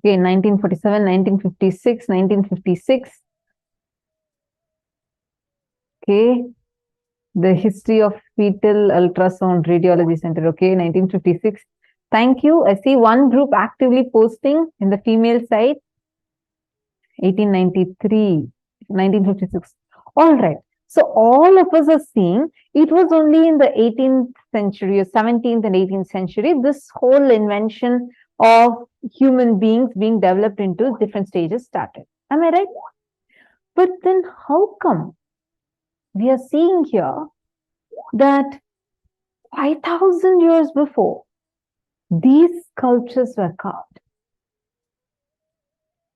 Okay, 1947, 1956, 1956. Okay, the history of fetal ultrasound radiology center. Okay, 1956. Thank you. I see one group actively posting in the female side. 1893, 1956. All right. So all of us are seeing it was only in the 18th century or 17th and 18th century, this whole invention of human beings being developed into different stages started. Am I right? But then how come we are seeing here that 5,000 years before, these sculptures were carved?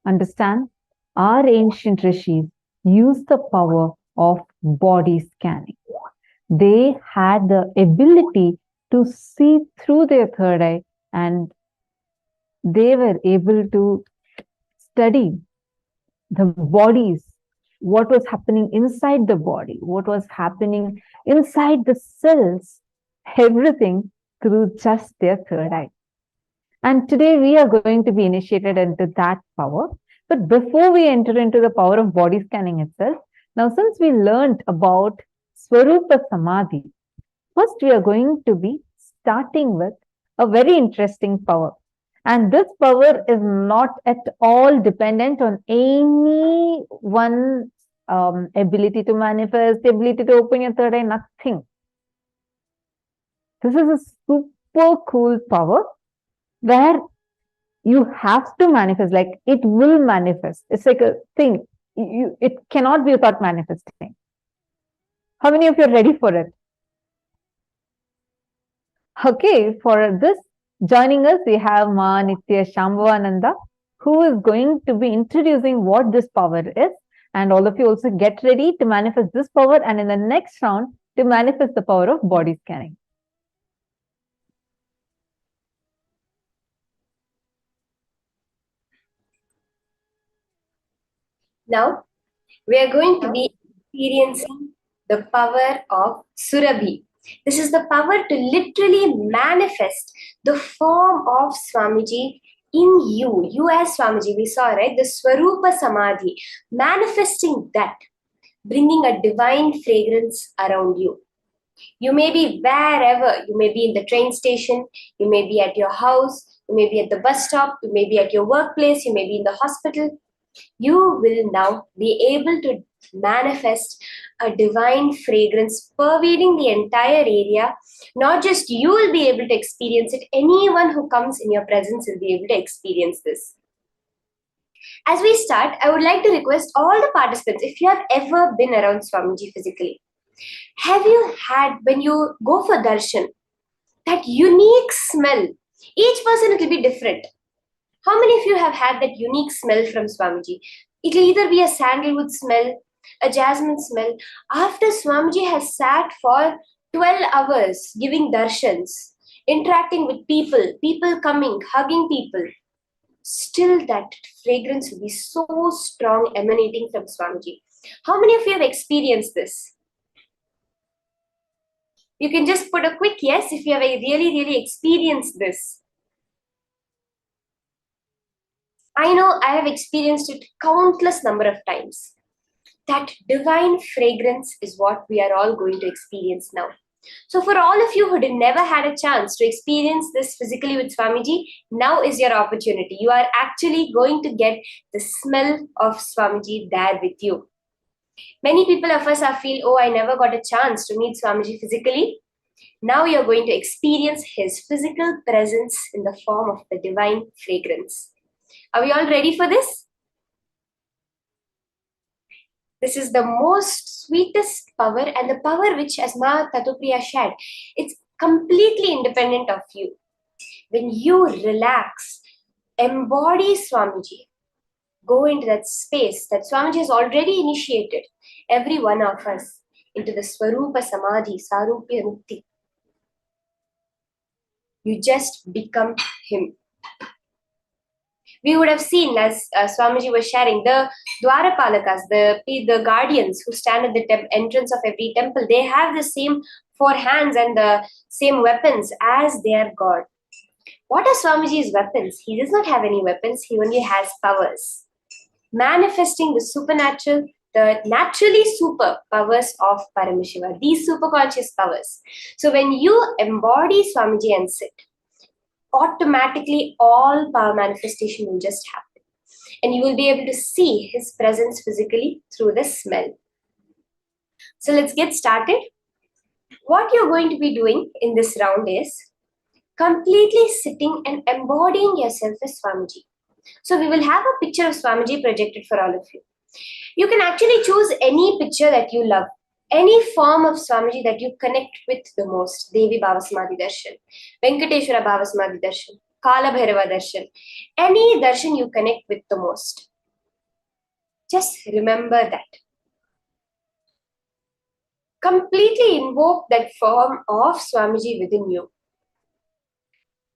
Understand? Our ancient rishis used the power of body scanning. They had the ability to see through their third eye, and they were able to study the bodies, what was happening inside the body, what was happening inside the cells, everything through just their third eye. And today we are going to be initiated into that power. But before we enter into the power of body scanning itself, now since we learned about Swarupa Samādhi, first we are going to be starting with a very interesting power. And this power is not at all dependent on any one ability to manifest, ability to open your third eye, nothing. This is a super cool power where you have to manifest, like it will manifest. It's like a thing. It cannot be without manifesting. How many of you are ready for it? Okay, for this, joining us, we have Ma Nithyananda, who is going to be introducing what this power is. And all of you also get ready to manifest this power, and in the next round, to manifest the power of body scanning. Now, we are going to be experiencing the power of Surabhi. This is the power to literally manifest the form of Swamiji in you. You as Swamiji, we saw, right? The Swarupa Samādhi, manifesting that, bringing a divine fragrance around you. You may be wherever, you may be in the train station, you may be at your house, you may be at the bus stop, you may be at your workplace, you may be in the hospital. You will now be able to manifest a divine fragrance pervading the entire area. Not just you will be able to experience it, anyone who comes in your presence will be able to experience this. As we start, I would like to request all the participants, if you have ever been around Swamiji physically, have you had, when you go for darshan, that unique smell? Each person, it will be different. How many of you have had that unique smell from Swamiji? It will either be a sandalwood smell, a jasmine smell. After Swamiji has sat for 12 hours giving darshans, interacting with people, people coming, hugging people, still that fragrance will be so strong emanating from Swamiji. How many of you have experienced this? You can just put a quick yes if you have really experienced this. I know I have experienced it countless number of times. That divine fragrance is what we are all going to experience now. So for all of you who had never had a chance to experience this physically with Swamiji, now is your opportunity. You are actually going to get the smell of Swamiji there with you. Many people of us feel, oh, I never got a chance to meet Swamiji physically. Now you're going to experience his physical presence in the form of the divine fragrance. Are we all ready for this? This is the most sweetest power, and the power which, as Ma Tatupriya shared, it's completely independent of you. When you relax, embody Swamiji, go into that space that Swamiji has already initiated, every one of us, into the Swarupa Samādhi, Sarupya Mukti. You just become him. We would have seen, as Swamiji was sharing, the Dwarapalakas, the guardians who stand at the entrance of every temple, they have the same 4 hands and the same weapons as their God. What are Swamiji's weapons? He does not have any weapons, he only has powers. Manifesting the supernatural, the naturally super powers of Paramashiva, these super conscious powers. So when you embody Swamiji and sit, automatically all power manifestation will just happen. And you will be able to see his presence physically through the smell. So let's get started. What you're going to be doing in this round is completely sitting and embodying yourself as Swamiji. So we will have a picture of Swamiji projected for all of you. You can actually choose any picture that you love, any form of Swamiji that you connect with the most. Devi Bhava Samadhi Darshan, Venkateshwara Bhava Samadhi Darshan, Kala Bhairava Darshan, any darshan you connect with the most. Just remember that. Completely invoke that form of Swamiji within you.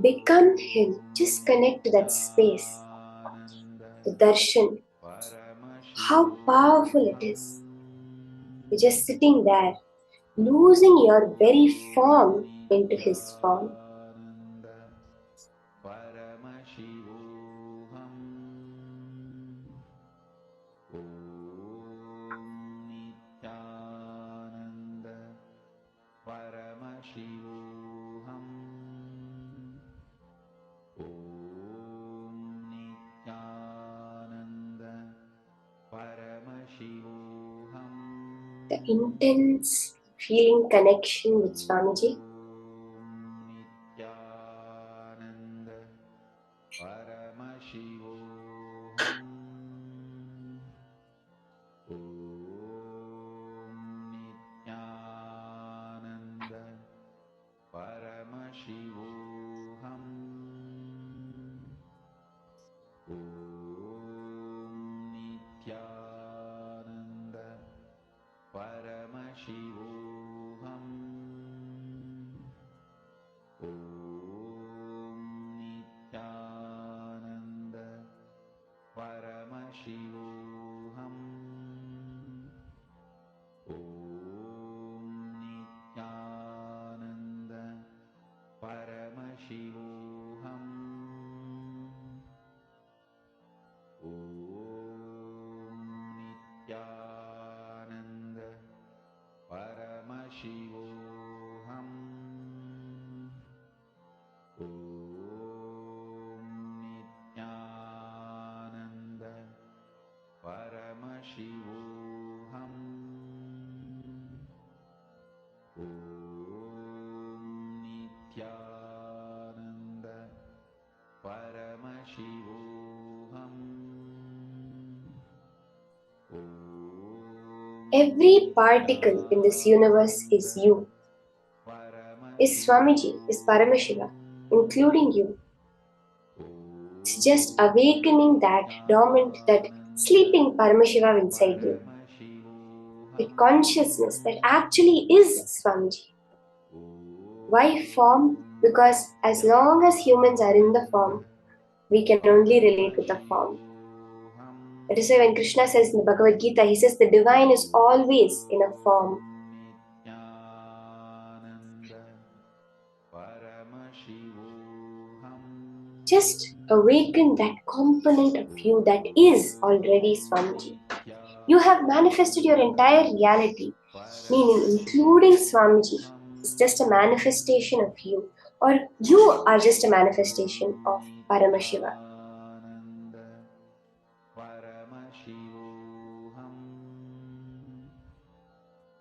Become Him. Just connect to that space. The darshan. How powerful it is. You're just sitting there, losing your very form into His form. Paramashivoham. Om Nithyananda. Paramashivoham. Om Nithyananda. Paramashivoham. The intense feeling connection with Swamiji. Nithyananda. Paramashivoham. Om Nithyananda. Paramashivoham. Om Nithyananda. Paramashivoham. Om Nithyananda. Paramashivoham. Om Nithyananda. Paramashivoham. Om Nithyananda. Paramashivoham. Om Nithyananda. Paramashivoham. Om Nithyananda. Paramashivoham. Every particle in this universe is you, is Swamiji, is Paramashiva, including you. It's just awakening that dormant, that sleeping Paramashiva inside you. The consciousness that actually is Swamiji. Why form? Because as long as humans are in the form, we can only relate with the form. That is why when Krishna says in the Bhagavad Gita, he says the divine is always in a form. Just awaken that component of you that is already Swamiji. You have manifested your entire reality, meaning including Swamiji is just a manifestation of you, or you are just a manifestation of Paramashiva. Paramashivoham.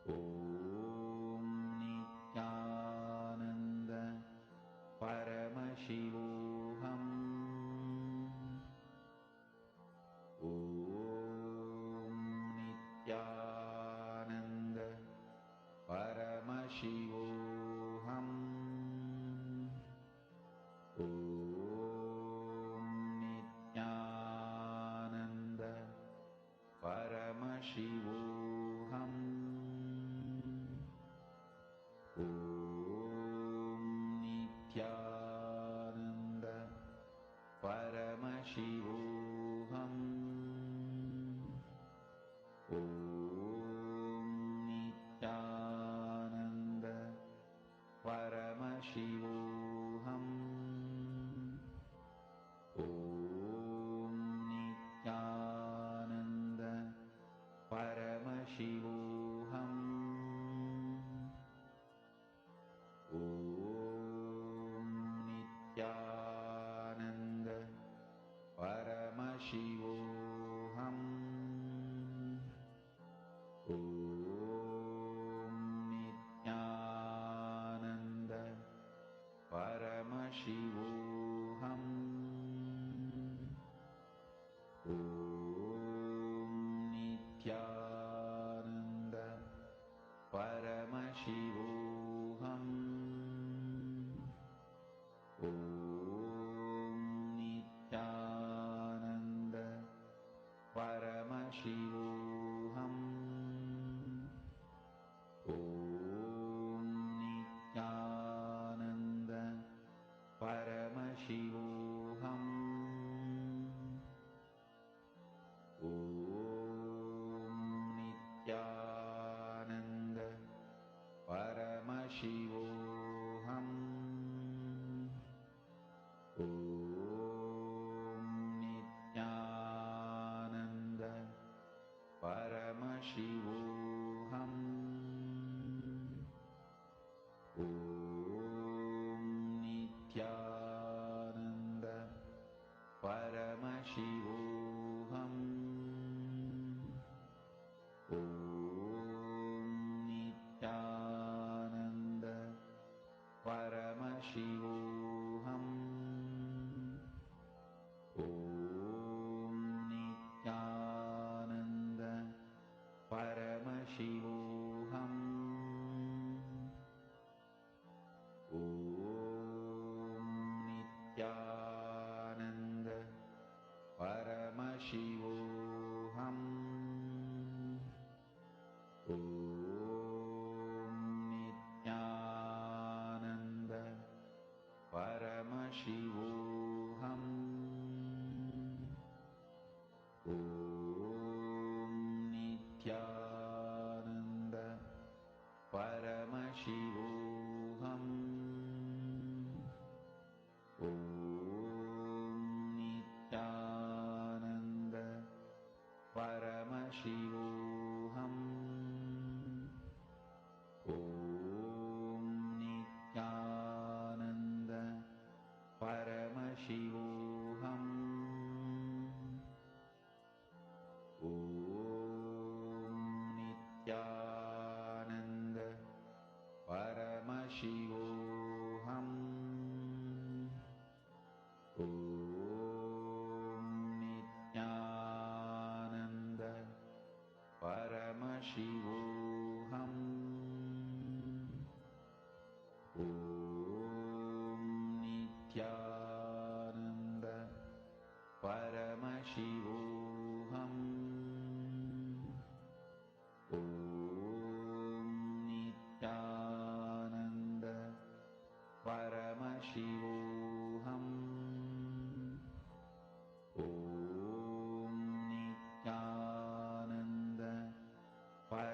Om Nithyananda. Paramashivoham. Om Nithyananda. Paramashivoham. Om Nithyananda. Paramashivoham. Om Nithyananda. Paramashivoham. Om Nithyananda.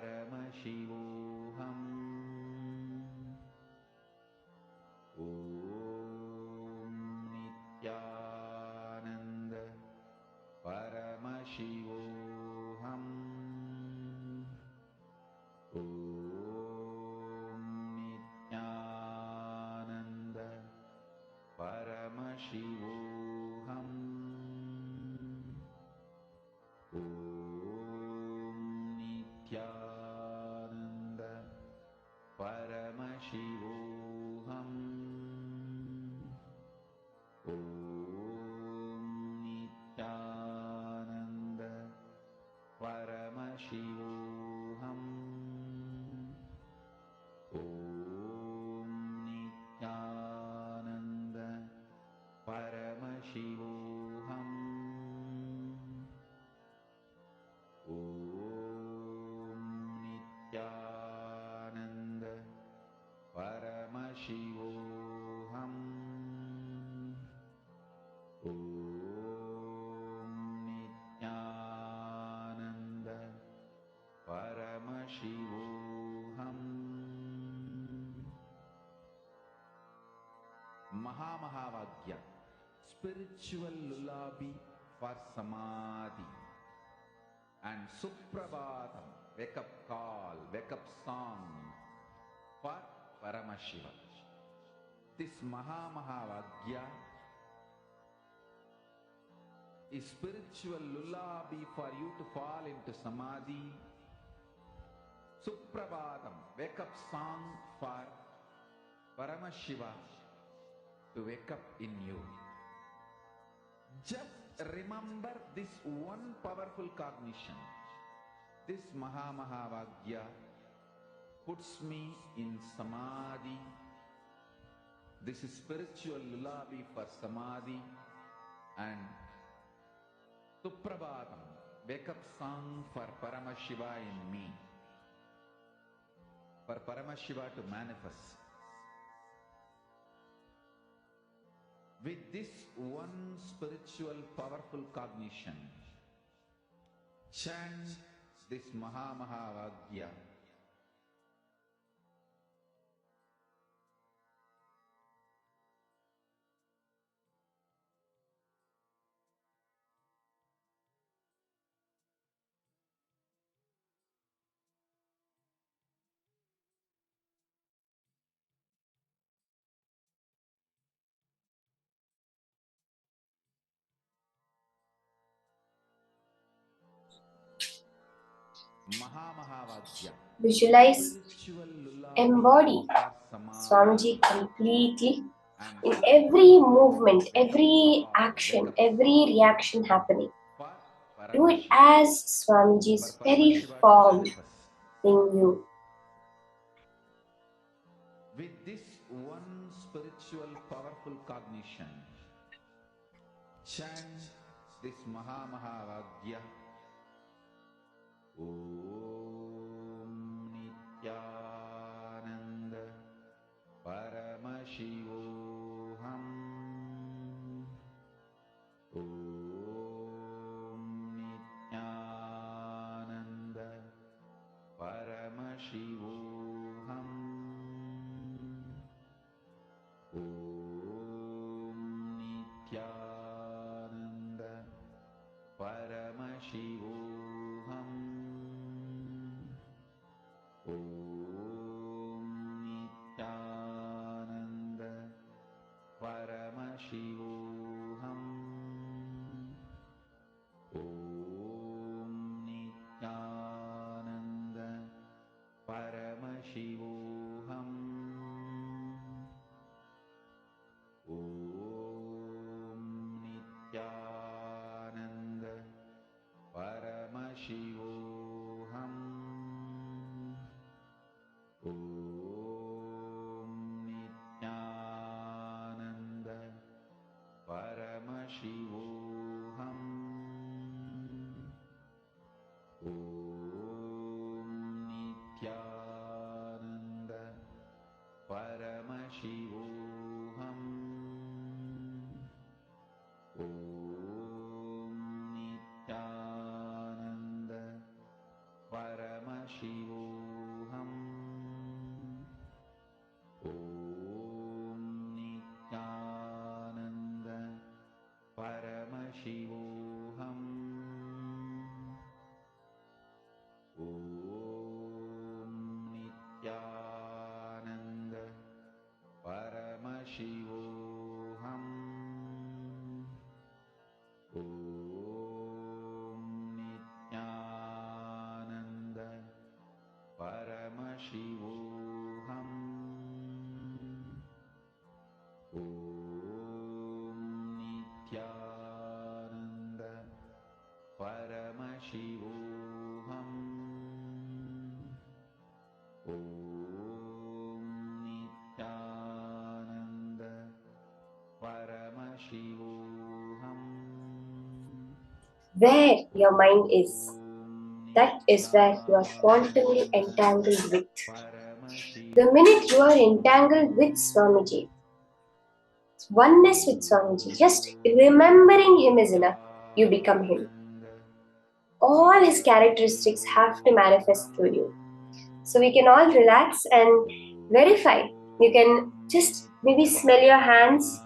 Paramashivoham. Om Nithyananda Paramashivoham. Om Nithyananda Paramashivoham. Om Nithyananda Paramashivoham. Om Nithyananda Paramashivoham. Om Nithyananda Paramashivoham. Om Nithyananda Paramashivoham. Om Nithyananda Paramashivoham. Mahamahavagya, spiritual lullaby for Samadhi, and Suprabhatam, wake up call, wake up song for Paramashiva. This Mahamahavagya is spiritual lullaby for you to fall into Samadhi. Suprabhatam, wake up song for Paramashiva to wake up in you. Just remember this one powerful cognition. This Mahamahavagya puts me in Samadhi. This is spiritual lullaby for Samadhi, and Suprabhatam, wake up song for Paramashiva in me. For Paramashiva to manifest. With this one spiritual powerful cognition, chant this Mahamahavagya. Mahamahavagya. Visualize, embody Swamiji completely in every movement, every action, every reaction happening. Do it as Swamiji's very form in you. With this one spiritual powerful cognition, chant this Mahamahavagya. Om Nithyananda Paramashivoham. Om Nithyananda Paramashivoham. Om Nithyananda Paramashivoham. Om Nithyananda Paramashivoham. Om Nithyananda Paramashivoham. Om Nithyananda Paramashivoham. Where your mind is, that is where you are quantumly entangled with. The minute you are entangled with Swamiji, oneness with Swamiji, just remembering him is enough. You become him. All his characteristics have to manifest through you. So we can all relax and verify. You can just maybe smell your hands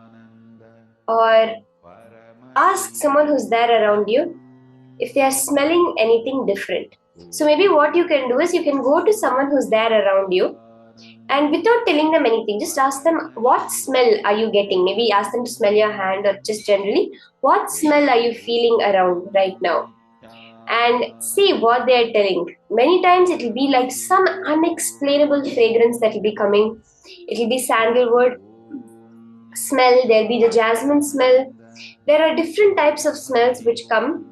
or ask someone who's there around you if they are smelling anything different. So maybe what you can do is you can go to someone who's there around you and without telling them anything, just ask them, what smell are you getting? Maybe ask them to smell your hand or just generally, what smell are you feeling around right now? And see what they're telling. Many times it will be like some unexplainable fragrance that will be coming. It will be sandalwood smell, there'll be the jasmine smell. There are different types of smells which come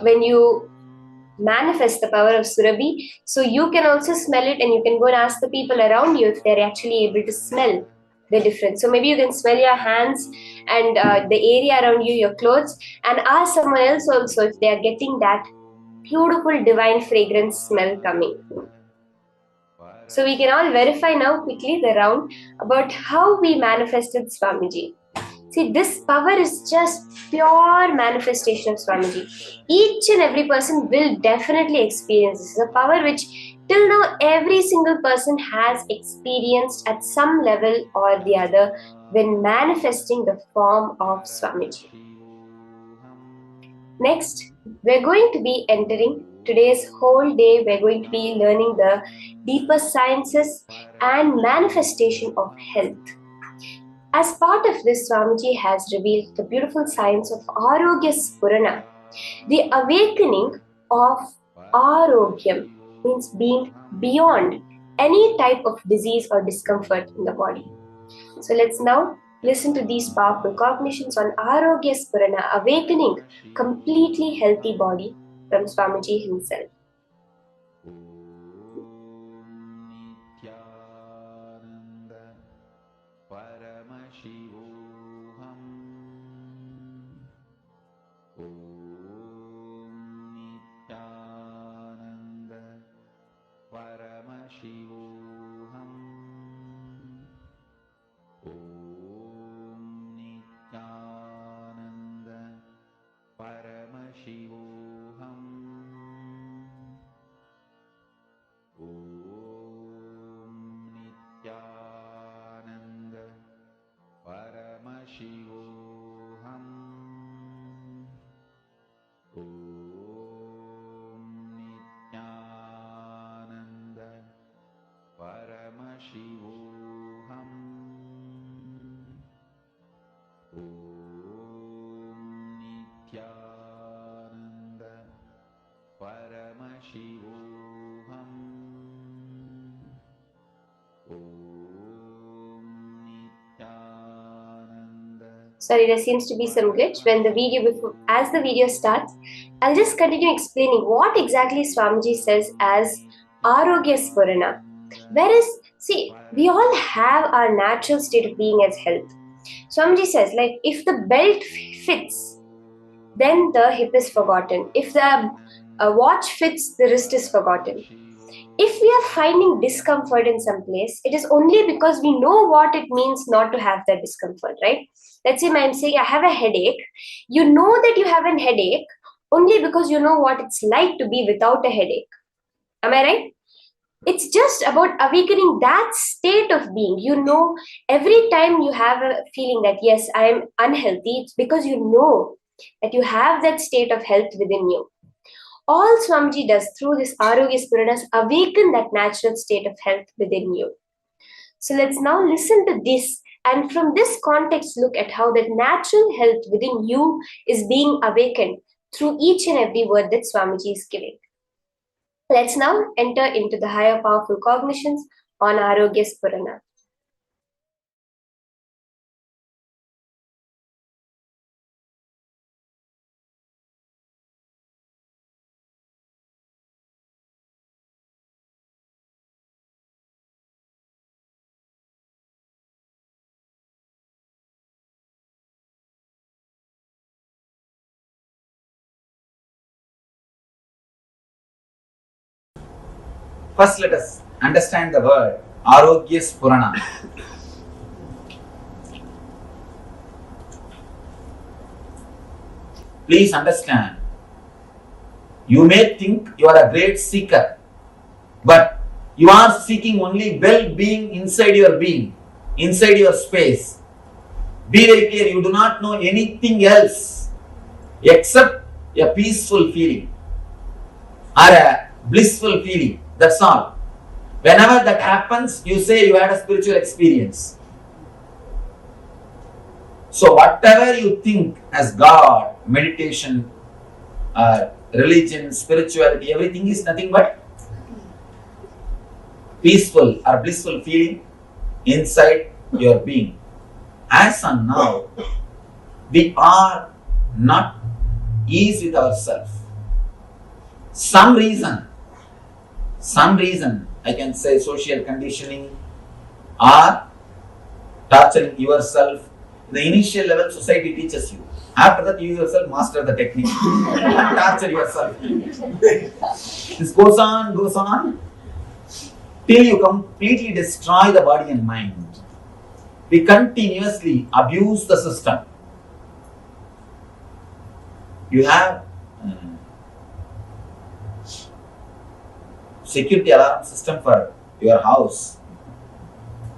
when you manifest the power of Surabhi. So you can also smell it and you can go and ask the people around you if they're actually able to smell the difference. So maybe you can smell your hands and the area around you, your clothes, and ask someone else also if they are getting that beautiful divine fragrance smell coming. So we can all verify now quickly the round about how we manifested Swamiji. See, this power is just pure manifestation of Swamiji. Each and every person will definitely experience this. It's a power which till now every single person has experienced at some level or the other when manifesting the form of Swamiji. Next, we're going to be entering today's whole day. We're going to be learning the deeper sciences and manifestation of health. As part of this, Swamiji has revealed the beautiful science of Arogya Spurana. The awakening of Arogyam means being beyond any type of disease or discomfort in the body. So let's now listen to these powerful cognitions on Arogya Spurana, awakening completely healthy body from Swamiji himself. Sorry, there seems to be some glitch when the video as the video starts. I'll just continue explaining what exactly Swamiji says as Arogya Spurana. Whereas, see, we all have our natural state of being as health. Swamiji says, like, if the belt fits, then the hip is forgotten. If the watch fits, the wrist is forgotten. If we are finding discomfort in some place, it is only because we know what it means not to have that discomfort, right? Let's say I'm saying I have a headache. You know that you have a headache only because you know what it's like to be without a headache. Am I right? It's just about awakening that state of being. You know, every time you have a feeling that, yes, I am unhealthy, it's because you know that you have that state of health within you. All Swamiji does through this Arogya Spurana is awaken that natural state of health within you. So let's now listen to this and from this context look at how that natural health within you is being awakened through each and every word that Swamiji is giving. Let's now enter into the higher powerful cognitions on Arogya Spurana. First, let us understand the word Arogya Spurana. Please understand, you may think you are a great seeker, but you are seeking only well-being inside your being, inside your space. Be very clear, you do not know anything else except a peaceful feeling or a blissful feeling. That's all. Whenever that happens, you say you had a spiritual experience. So whatever you think as God, meditation, religion, spirituality, everything is nothing but peaceful or blissful feeling inside your being. As on now, we are not ease with ourselves. Some reason, I can say social conditioning or torturing yourself. The initial level society teaches you. After that, you yourself master the technique and torture yourself. This goes on till you completely destroy the body and mind. We continuously abuse the system. You have security alarm system for your house.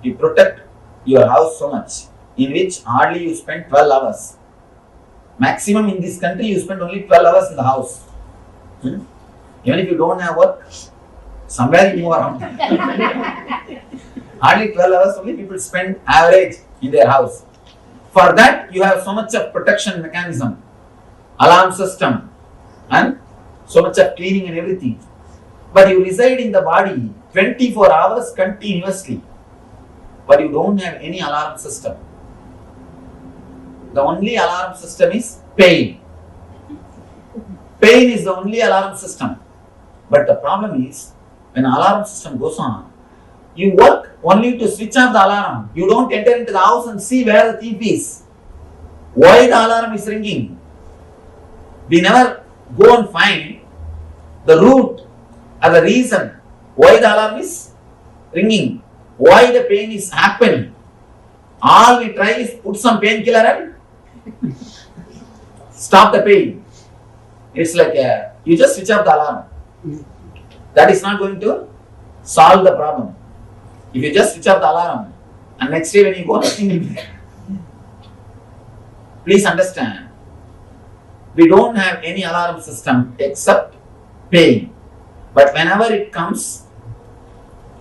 You protect your house so much, in which hardly you spend 12 hours. Maximum in this country, you spend only 12 hours in the house. Even if you don't have work, somewhere you move around. Hardly 12 hours only people spend average in their house. For that, you have so much of protection mechanism, alarm system, and so much of cleaning and everything. But you reside in the body 24 hours continuously, but you don't have any alarm system. The only alarm system is pain. Pain is the only alarm system. But the problem is, when alarm system goes on, you work only to switch off the alarm. You don't enter into the house and see where the thief is. Why the alarm is ringing? We never go and find the root or the reason why the alarm is ringing, why the pain is happening. All we try is put some painkiller and stop the pain. It's like you just switch off the alarm. That is not going to solve the problem. If you just switch off the alarm and next day when you go, nothing will be there. Please understand, we don't have any alarm system except pain. But whenever it comes,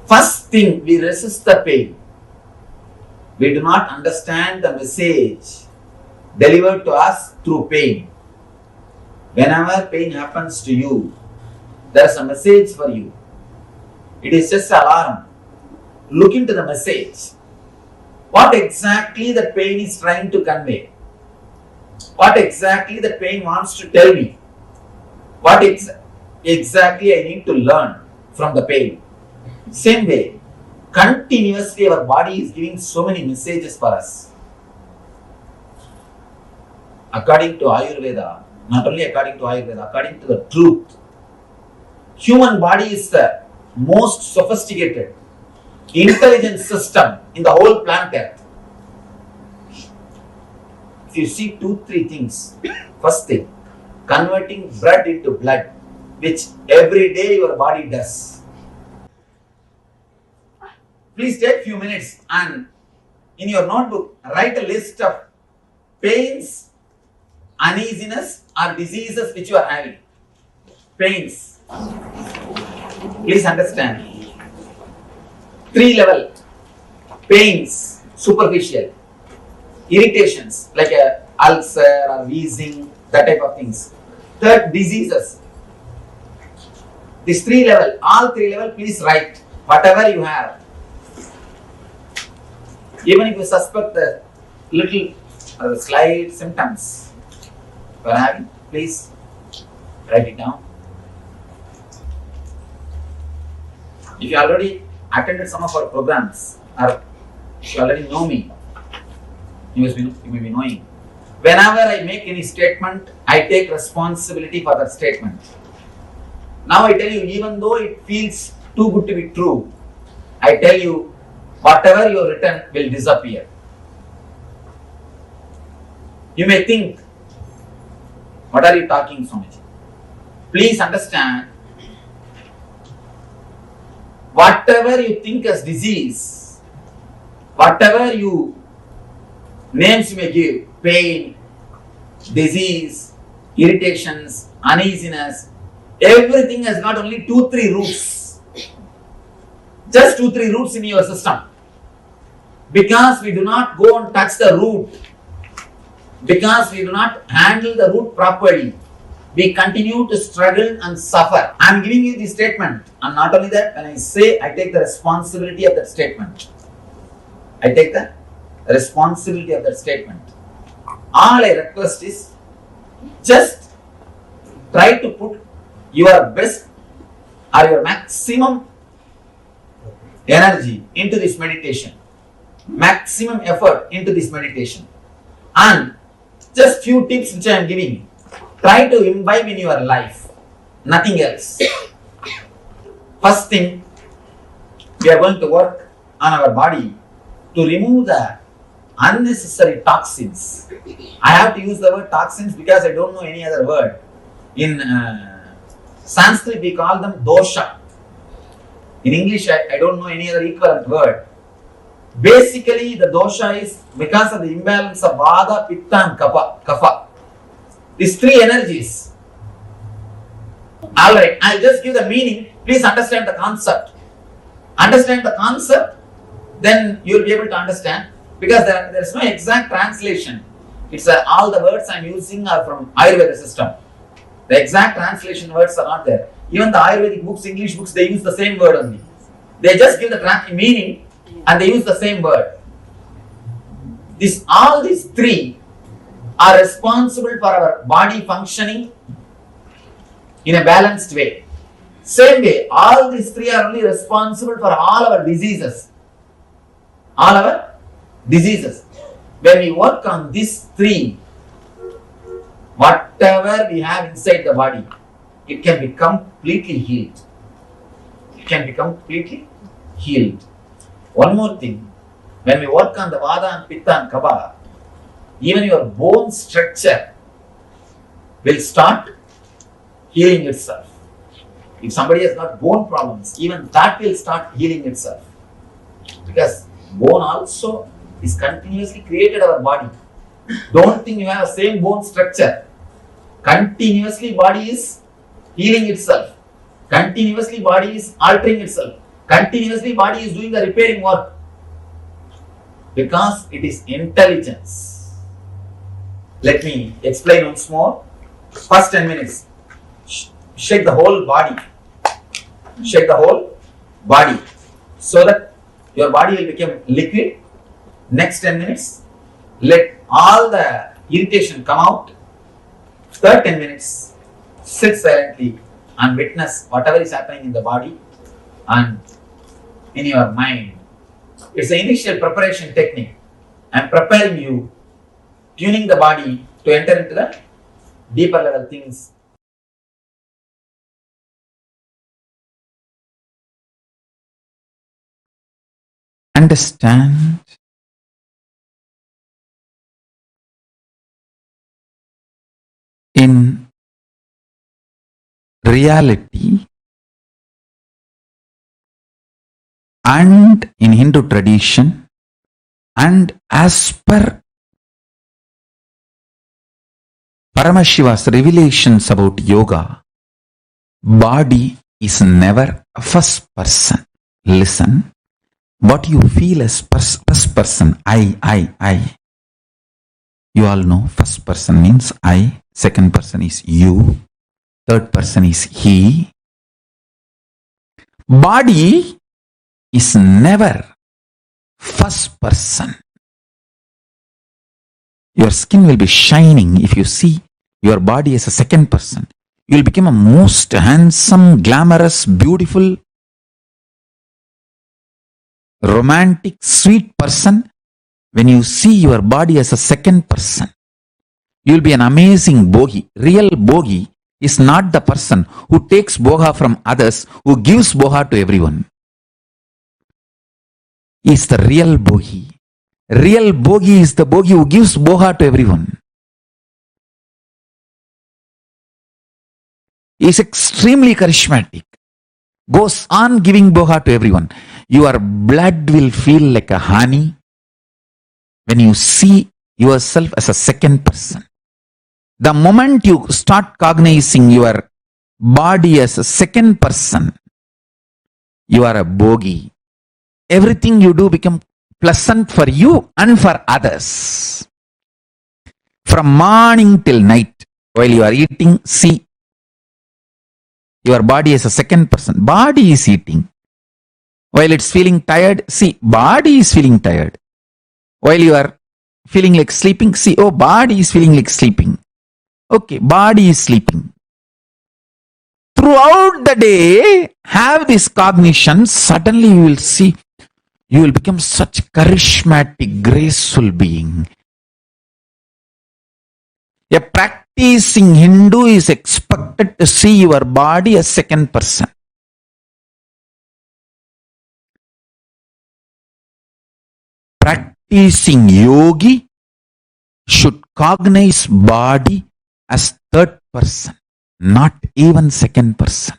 first thing we resist the pain. We do not understand the message delivered to us through pain. Whenever pain happens to you, there is a message for you. It is just an alarm. Look into the message. What exactly the pain is trying to convey? What exactly the pain wants to tell me? What exactly I need to learn from the pain? Same way, continuously our body is giving so many messages for us. According to Ayurveda, not only according to Ayurveda, according to the truth, human body is the most sophisticated, intelligent system in the whole planet Earth. If you see 2-3 things, first thing, converting blood into blood, which every day your body does. Please take few minutes and in your notebook write a list of pains, uneasiness or diseases which you are having. Pains. Please understand. 3 level. Pains, superficial. Irritations like a ulcer or wheezing, that type of things. Third, diseases. This 3 level, all 3 level, please write whatever you have. Even if you suspect the little slight symptoms you are having, please write it down. If you already attended some of our programs or if you already know me, you may be knowing. Whenever I make any statement, I take responsibility for that statement. Now I tell you, even though it feels too good to be true, I tell you, whatever you have written will disappear. You may think, what are you talking, Swamiji? Please understand, whatever you think as disease, whatever names you may give, pain, disease, irritations, uneasiness, everything has got only 2-3 roots. Just 2-3 roots in your system. Because we do not go and touch the root, because we do not handle the root properly, we continue to struggle and suffer. I am giving you this statement, and not only that, when I say, I take the responsibility of that statement. I take the responsibility of that statement. All I request is, just try to put your best or your maximum energy into this meditation, maximum effort into this meditation, and just few tips which I am giving, try to imbibe in your life, nothing else. First thing, we are going to work on our body to remove the unnecessary toxins. I have to use the word toxins because I don't know any other word. In Sanskrit we call them dosha. In English I don't know any other equivalent word. Basically the dosha is because of the imbalance of vata, pitta and kapha. These 3 energies. Alright, I'll just give the meaning. Please understand the concept. Understand the concept, then you will be able to understand. Because there is no exact translation. It's all the words I am using are from Ayurveda system. The exact translation words are not there. Even the Ayurvedic books, English books, they use the same word only. They just give the meaning and they use the same word. All these 3 are responsible for our body functioning in a balanced way. Same way, all these 3 are only responsible for all our diseases. All our diseases. When we work on these 3, whatever we have inside the body, it can be completely healed. It can be completely healed. One more thing, when we work on the vata and pitta and kapha, even your bone structure will start healing itself. If somebody has got bone problems, even that will start healing itself. Because bone also is continuously created our body. Don't think you have the same bone structure. Continuously body is healing itself. Continuously body is altering itself. Continuously body is doing the repairing work. Because it is intelligence. Let me explain once more. First 10 minutes. Shake the whole body. Shake the whole body. So that your body will become liquid. Next 10 minutes, let all the irritation come out. Third 10 minutes, sit silently and witness whatever is happening in the body and in your mind. It's the initial preparation technique. I am preparing you, tuning the body to enter into the deeper level things. Understand in reality and in Hindu tradition and as per Paramashiva's revelations about yoga, body is never a first person. Listen, what you feel as first person, I. You all know first person means I, second person is you, third person is he, Body is never first person. Your skin will be shining if you see your body as a second person. You will become a most handsome, glamorous, beautiful, romantic, sweet person when you see your body as a second person. You will be an amazing bogi. Real bogi is not the person who takes boga from others, who gives boga to everyone. He is the real bogi. Real bogi is the bogi who gives boga to everyone. He is extremely charismatic. Goes on giving boga to everyone. Your blood will feel like a honey when you see yourself as a second person. The moment you start cognizing your body as a second person, you are a bogi. Everything you do becomes pleasant for you and for others. From morning till night, while you are eating, see your body as a second person. Body is eating. While it's feeling tired, see, body is feeling tired. While you are feeling like sleeping, see, oh, body is feeling like sleeping. Okay, body is sleeping. Throughout the day, have this cognition. Suddenly you will see, you will become such charismatic, graceful being. A practicing Hindu is expected to see your body as second person. Practicing yogi should cognize body as third person, not even second person.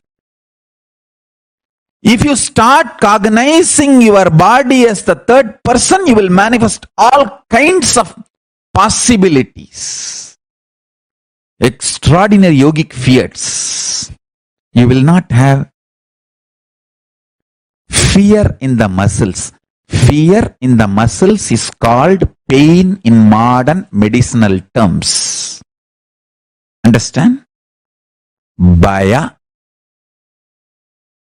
If you start cognizing your body as the third person, you will manifest all kinds of possibilities. Extraordinary yogic fiats. You will not have fear in the muscles. Fear in the muscles is called pain in modern medicinal terms. Understand? Bhaya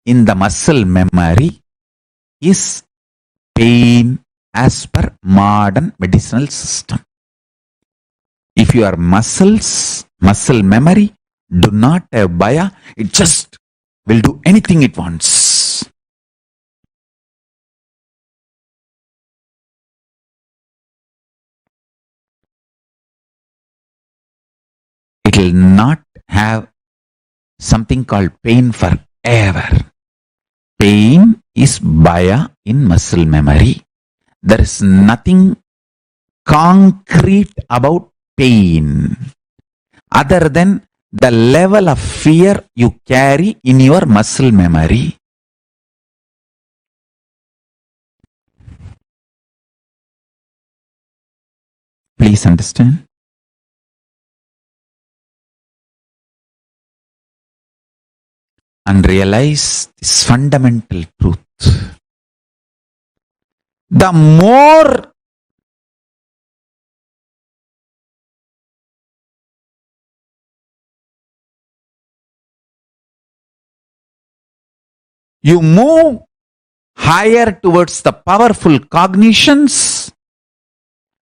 in the muscle memory is pain as per modern medicinal system. If your muscle memory do not have bhaya, it just will do anything it wants. It will not have something called pain forever. Pain is bhaya in muscle memory. There is nothing concrete about pain other than the level of fear you carry in your muscle memory. Please understand. And realize this fundamental truth. The more you move higher towards the powerful cognitions,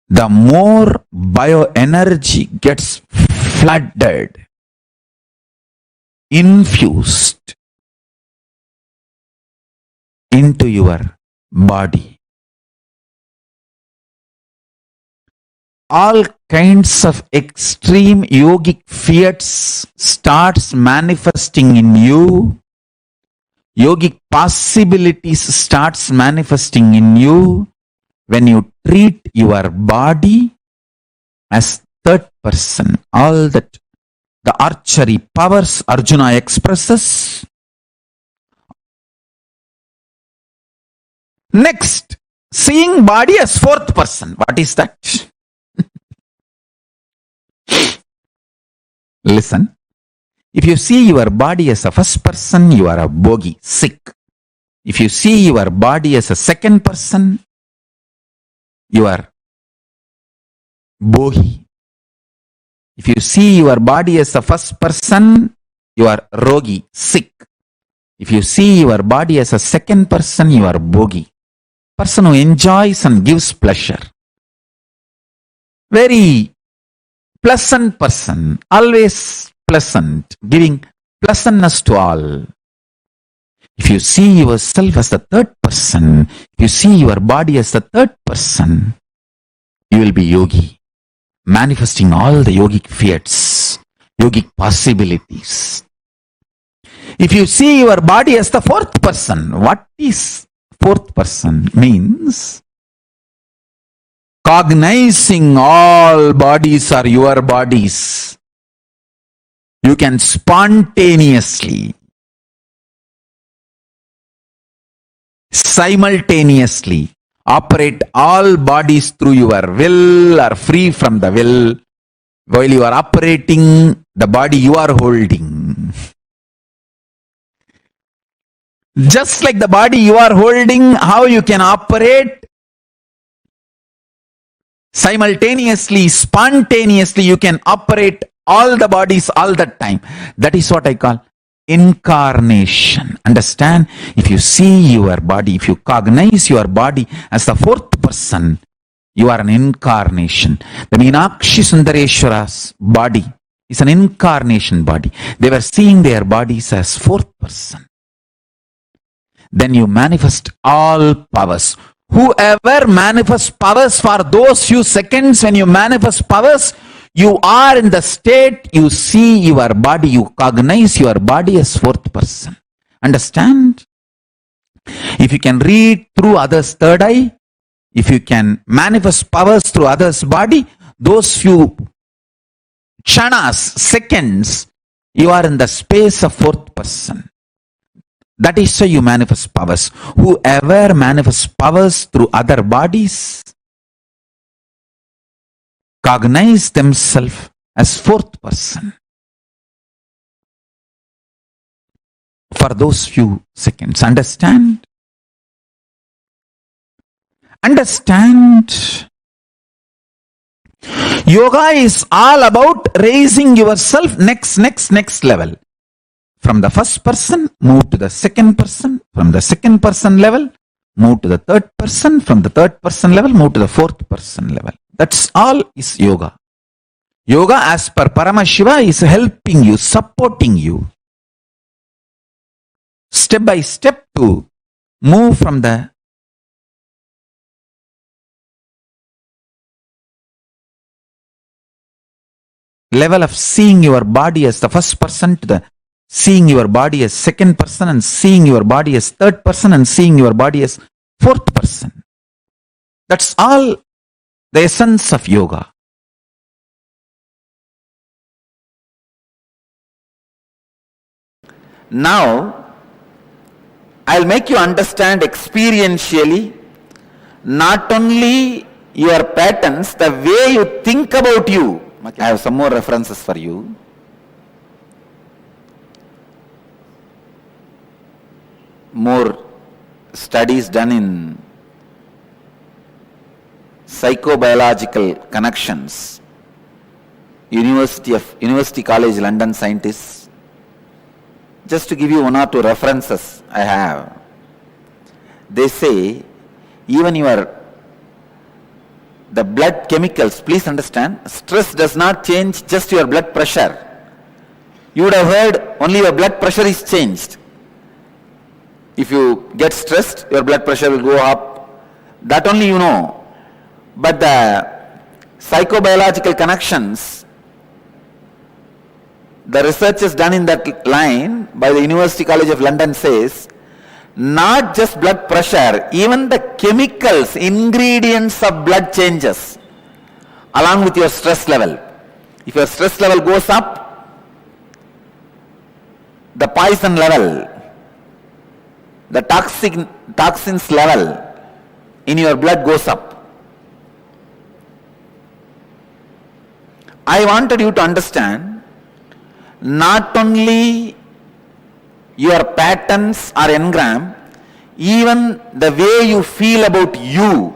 the more bioenergy gets flooded, infused into your body. All kinds of extreme yogic fiats starts manifesting in you. Yogic possibilities starts manifesting in you when you treat your body as third person. All that the archery powers Arjuna expresses. Next, seeing body as fourth person. What is that? Listen. If you see your body as a first person, you are a bogi, sick. If you see your body as a second person, you are bohi. If you see your body as a first person, you are rogi, sick. If you see your body as a second person, you are bogi. Person who enjoys and gives pleasure. Very pleasant person, always pleasant, giving pleasantness to all. If you see yourself as the third person, if you see your body as the third person, you will be yogi, manifesting all the yogic fiats, yogic possibilities. If you see your body as the fourth person, what is fourth person? Means cognizing all bodies are your bodies. You can spontaneously, simultaneously operate all bodies through your will or free from the will while you are operating the body you are holding. Just like the body you are holding, how you can operate simultaneously, spontaneously, you can operate all the bodies all the time. That is what I call incarnation. Understand? If you see your body, if you cognize your body as the fourth person, you are an incarnation. The Meenakshi Sundareshwara's body is an incarnation body. They were seeing their bodies as fourth person. Then you manifest all powers. Whoever manifests powers for those few seconds, when you manifest powers, you are in the state, you see your body, you cognize your body as fourth person. Understand? If you can read through others' third eye, if you can manifest powers through others' body, those few chanas, seconds, you are in the space of fourth person. That is how you manifest powers. Whoever manifests powers through other bodies cognize themselves as fourth person for those few seconds. Understand? Understand? Yoga is all about raising yourself next level. From the first person, move to the second person. From the second person level, move to the third person. From the third person level, move to the fourth person level. That's all is yoga. Yoga, as per Paramashiva, is helping you, supporting you, step by step to move from the level of seeing your body as the first person to the seeing your body as second person, and seeing your body as third person, and seeing your body as fourth person. That's all the essence of yoga. Now, I'll make you understand experientially not only your patterns, the way you think about you. I have some more references for you. More studies done in psychobiological connections. University College London scientists. Just to give you one or two references I have. They say even the blood chemicals, please understand, stress does not change just your blood pressure. You would have heard only your blood pressure is changed. If you get stressed, your blood pressure will go up. That only you know. But the psychobiological connections, the research is done in that line by the University College of London says, not just blood pressure, even the chemicals, ingredients of blood changes along with your stress level. If your stress level goes up, the poison level, the toxins level in your blood goes up. I wanted you to understand not only your patterns are engram, even the way you feel about you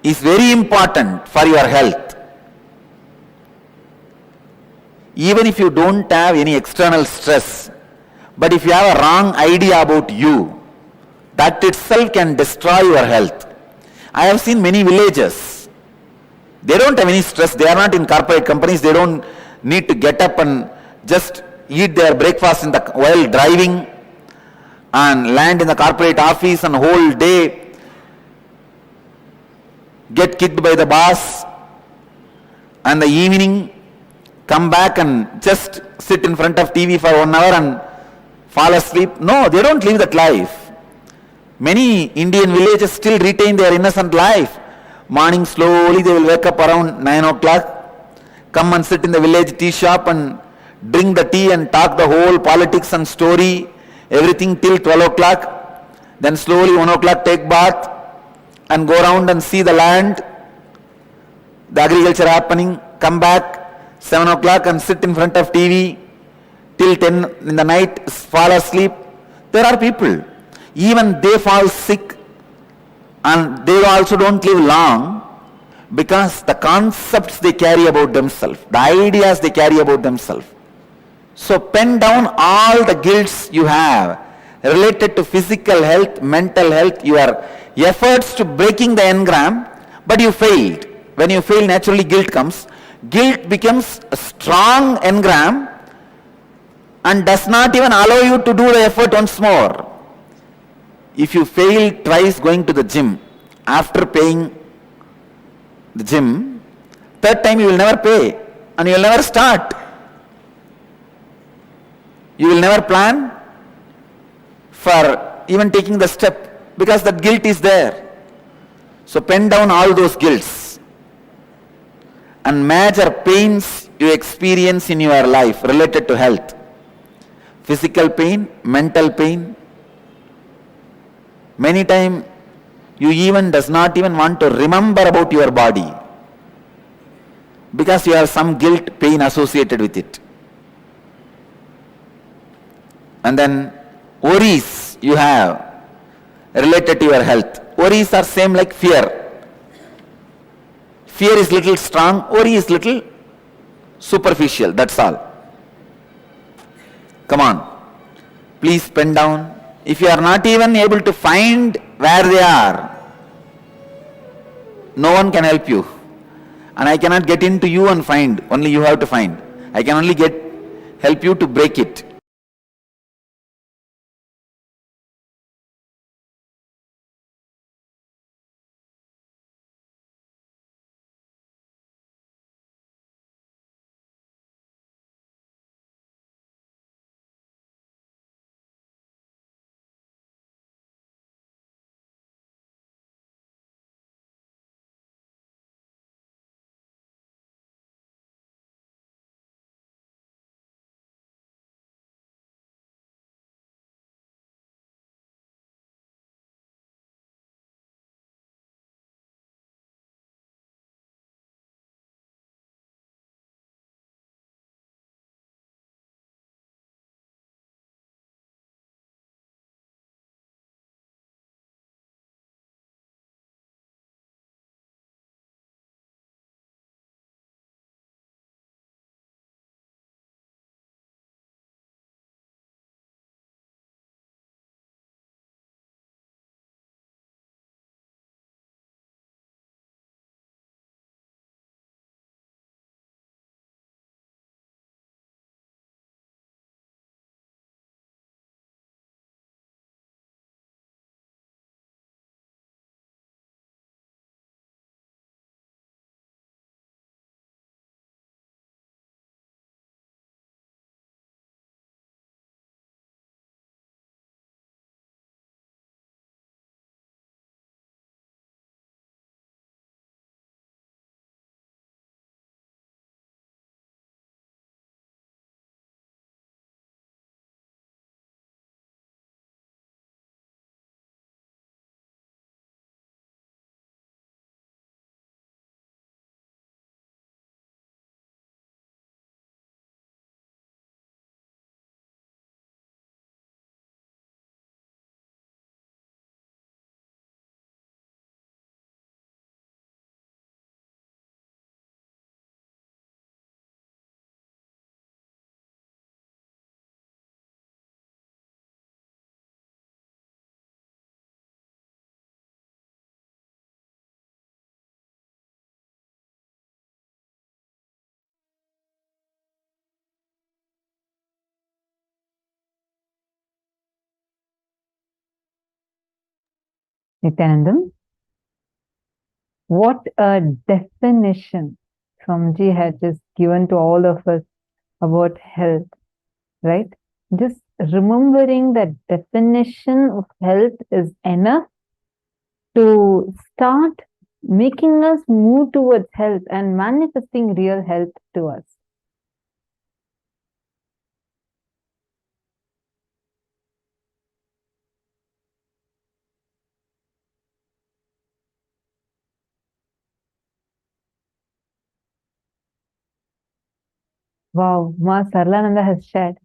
is very important for your health. Even if you don't have any external stress, But if you have a wrong idea about you, that itself can destroy your health. I have seen many villages. They don't have any stress. They are not in corporate companies. They don't need to get up and just eat their breakfast while driving and land in the corporate office and whole day get kicked by the boss, and the evening come back and just sit in front of TV for 1 hour and fall asleep. No, they don't live that life. Many Indian villages still retain their innocent life. Morning slowly they will wake up around 9 o'clock, come and sit in the village tea shop and drink the tea and talk the whole politics and story, everything till 12 o'clock. Then slowly 1 o'clock take bath and go around and see the land, the agriculture happening, come back 7 o'clock and sit in front of TV till 10 in the night, fall asleep. There are people, even they fall sick and they also don't live long because the concepts they carry about themselves, the ideas they carry about themselves. So pen down all the guilts you have related to physical health, mental health, your efforts to breaking the engram, but you failed. When you fail, naturally guilt comes. Guilt becomes a strong engram and does not even allow you to do the effort once more. If you fail twice going to the gym, after paying the gym, third time you will never pay and you will never start. You will never plan for even taking the step because that guilt is there. So pen down all those guilts and major pains you experience in your life related to health. Physical pain, mental pain. Many times you even does not even want to remember about your body because you have some guilt, pain associated with it. And then worries you have related to your health. Worries are same like fear. Fear is little strong, worry is little superficial, that's all. Come on, please pen down. If you are not even able to find where they are, no one can help you. And I cannot get into you and find, only you have to find. I can only help you to break it. Nithyanandam, what a definition Swamiji had just given to all of us about health, right? Just remembering that definition of health is enough to start making us move towards health and manifesting real health to us. Wow, Ma Sarlananda has shared.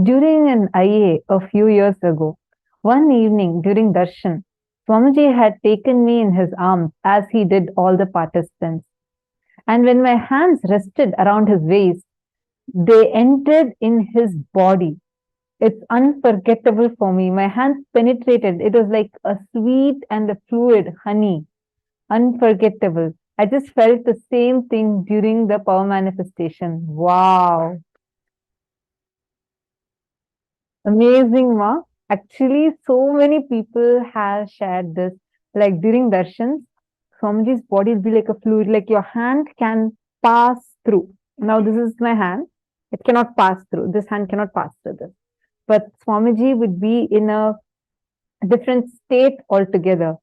During an IA a few years ago, one evening during darshan, Swamiji had taken me in his arms as he did all the participants. And when my hands rested around his waist, they entered in his body. It's unforgettable for me. My hands penetrated. It was like a sweet and a fluid honey. Unforgettable. I just felt the same thing during the power manifestation. Wow. Amazing, Ma. Actually, so many people have shared this. Like during darshans, Swamiji's body will be like a fluid, like your hand can pass through. Now, this is my hand. It cannot pass through. This hand cannot pass through this. But Swamiji would be in a different state altogether.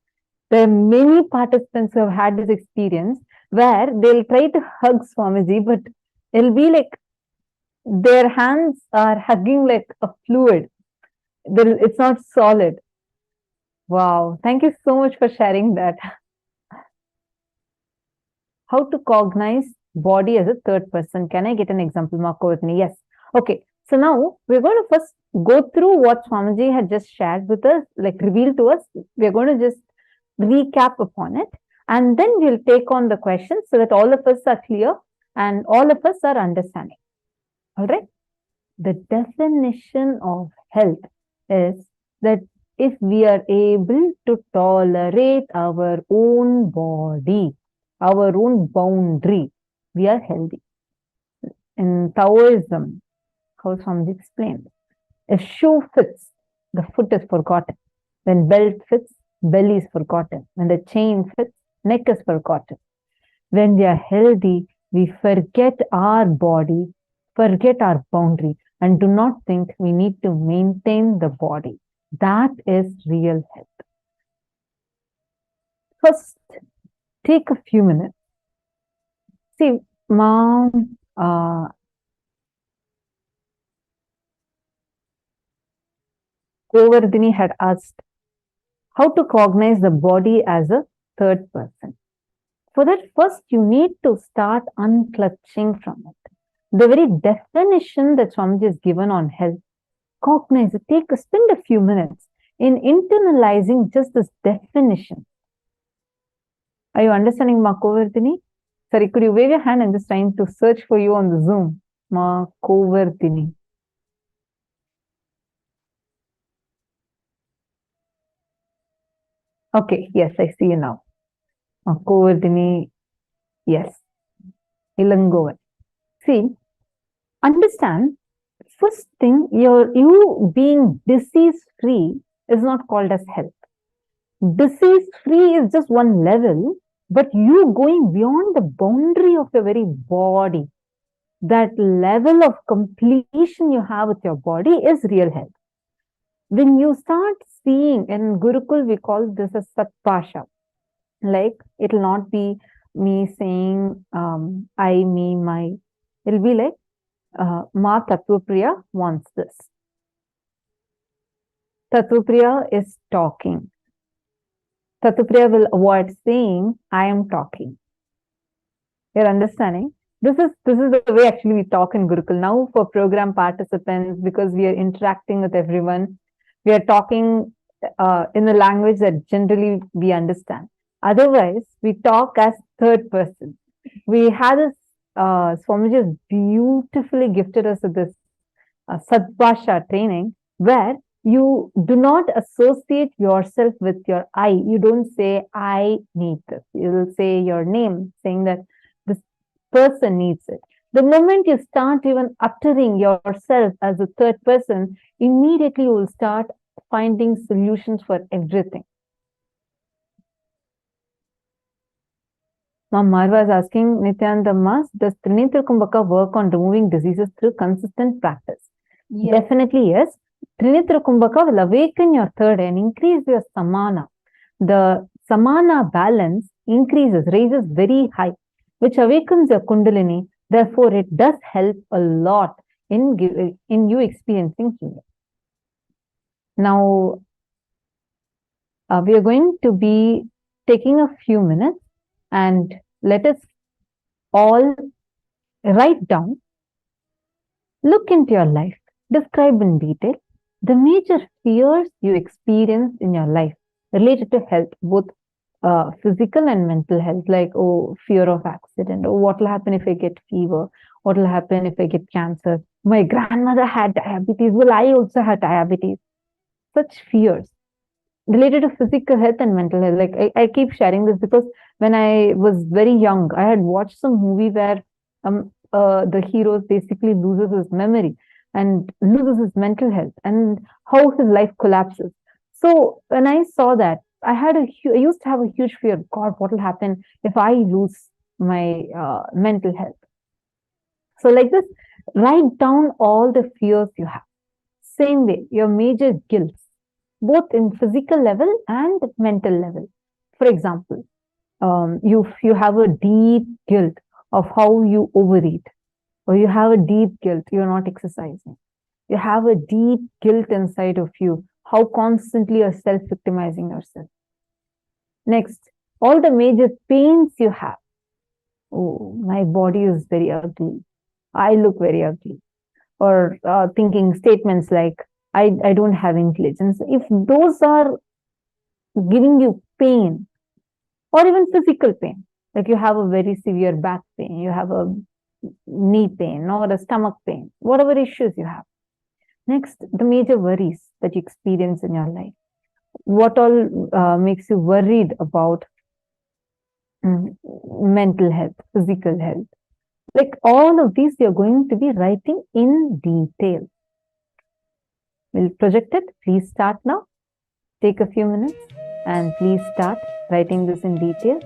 There are many participants who have had this experience where they'll try to hug Swamiji, but it'll be like their hands are hugging like a fluid. It's not solid. Wow. Thank you so much for sharing that. How to cognize body as a third person. Can I get an example, Marco, with me? Yes. Okay. So now we're going to first go through what Swamiji had just shared with us, like revealed to us. We're going to just recap upon it. And then we'll take on the questions so that all of us are clear and all of us are understanding. All right. The definition of health is that if we are able to tolerate our own body, our own boundary, we are healthy. In Taoism, how Swamiji explained, if shoe fits, the foot is forgotten. When belt fits, belly is forgotten. When the chain fits, neck is forgotten. When we are healthy, we forget our body, forget our boundary, and do not think we need to maintain the body. That is real health. First, take a few minutes. See, Mom, Govardhini had asked how to cognize the body as a third person. For that, first you need to start unclutching from it. The very definition that Swamiji has given on health, cognize it, spend a few minutes in internalizing just this definition. Are you understanding, Ma Govardhini? Sorry, could you wave your hand? I'm just trying to search for you on the Zoom. Ma Govardhini. Okay, yes, I see you now. Ma Govardhini, yes. Ilangovan. See, understand, first thing, you being disease-free is not called as health. Disease-free is just one level, but you going beyond the boundary of your very body, that level of completion you have with your body is real health. When you start seeing, in Gurukul, we call this a Satpasha. Like, it'll not be me saying I, me, my. It'll be like, Ma Tattvapriya wants this. Tattvapriya is talking. Tattvapriya will avoid saying, I am talking. You're understanding? This is the way actually we talk in Gurukul. Now for program participants, because we are interacting with everyone, we are talking in a language that generally we understand. Otherwise, we talk as third person. We had this, Swamiji has beautifully gifted us with this Sadbhasha training, where you do not associate yourself with your I. You don't say, I need this. You will say your name, saying that this person needs it. The moment you start even uttering yourself as a third person, immediately you will start finding solutions for everything. Ma'am Marva is asking, Nithyananda Mas, does Trinitra Kumbhaka work on removing diseases through consistent practice? Yes. Definitely yes. Trinitra Kumbhaka will awaken your third eye and increase your samana. The samana balance increases, raises very high, which awakens your kundalini. Therefore, it does help a lot in you experiencing healing. Now, we are going to be taking a few minutes and let us all write down, look into your life, describe in detail the major fears you experience in your life related to health, both physical and mental health, like, oh, fear of accident, or what will happen if I get fever, what will happen if I get cancer. My grandmother had diabetes, well, I also had diabetes. Such fears related to physical health and mental health. Like, I keep sharing this because when I was very young, I had watched some movie where the hero basically loses his memory and loses his mental health and how his life collapses. So when I saw that, I used to have a huge fear. God, what will happen if I lose my mental health? So like this, write down all the fears you have. Same way, your major guilts, both in physical level and mental level. For example, you have a deep guilt of how you overeat, or you have a deep guilt you're not exercising. You have a deep guilt inside of you, how constantly you're self-victimizing yourself. Next, all the major pains you have. Oh, my body is very ugly. I look very ugly. Or thinking statements like, I don't have intelligence. If those are giving you pain, or even physical pain, like you have a very severe back pain, you have a knee pain, or a stomach pain, whatever issues you have. Next, the major worries that you experience in your life. What all makes you worried about mental health, physical health? Like all of these, you're going to be writing in detail. We'll project it. Please start now. Take a few minutes and please start writing this in detail.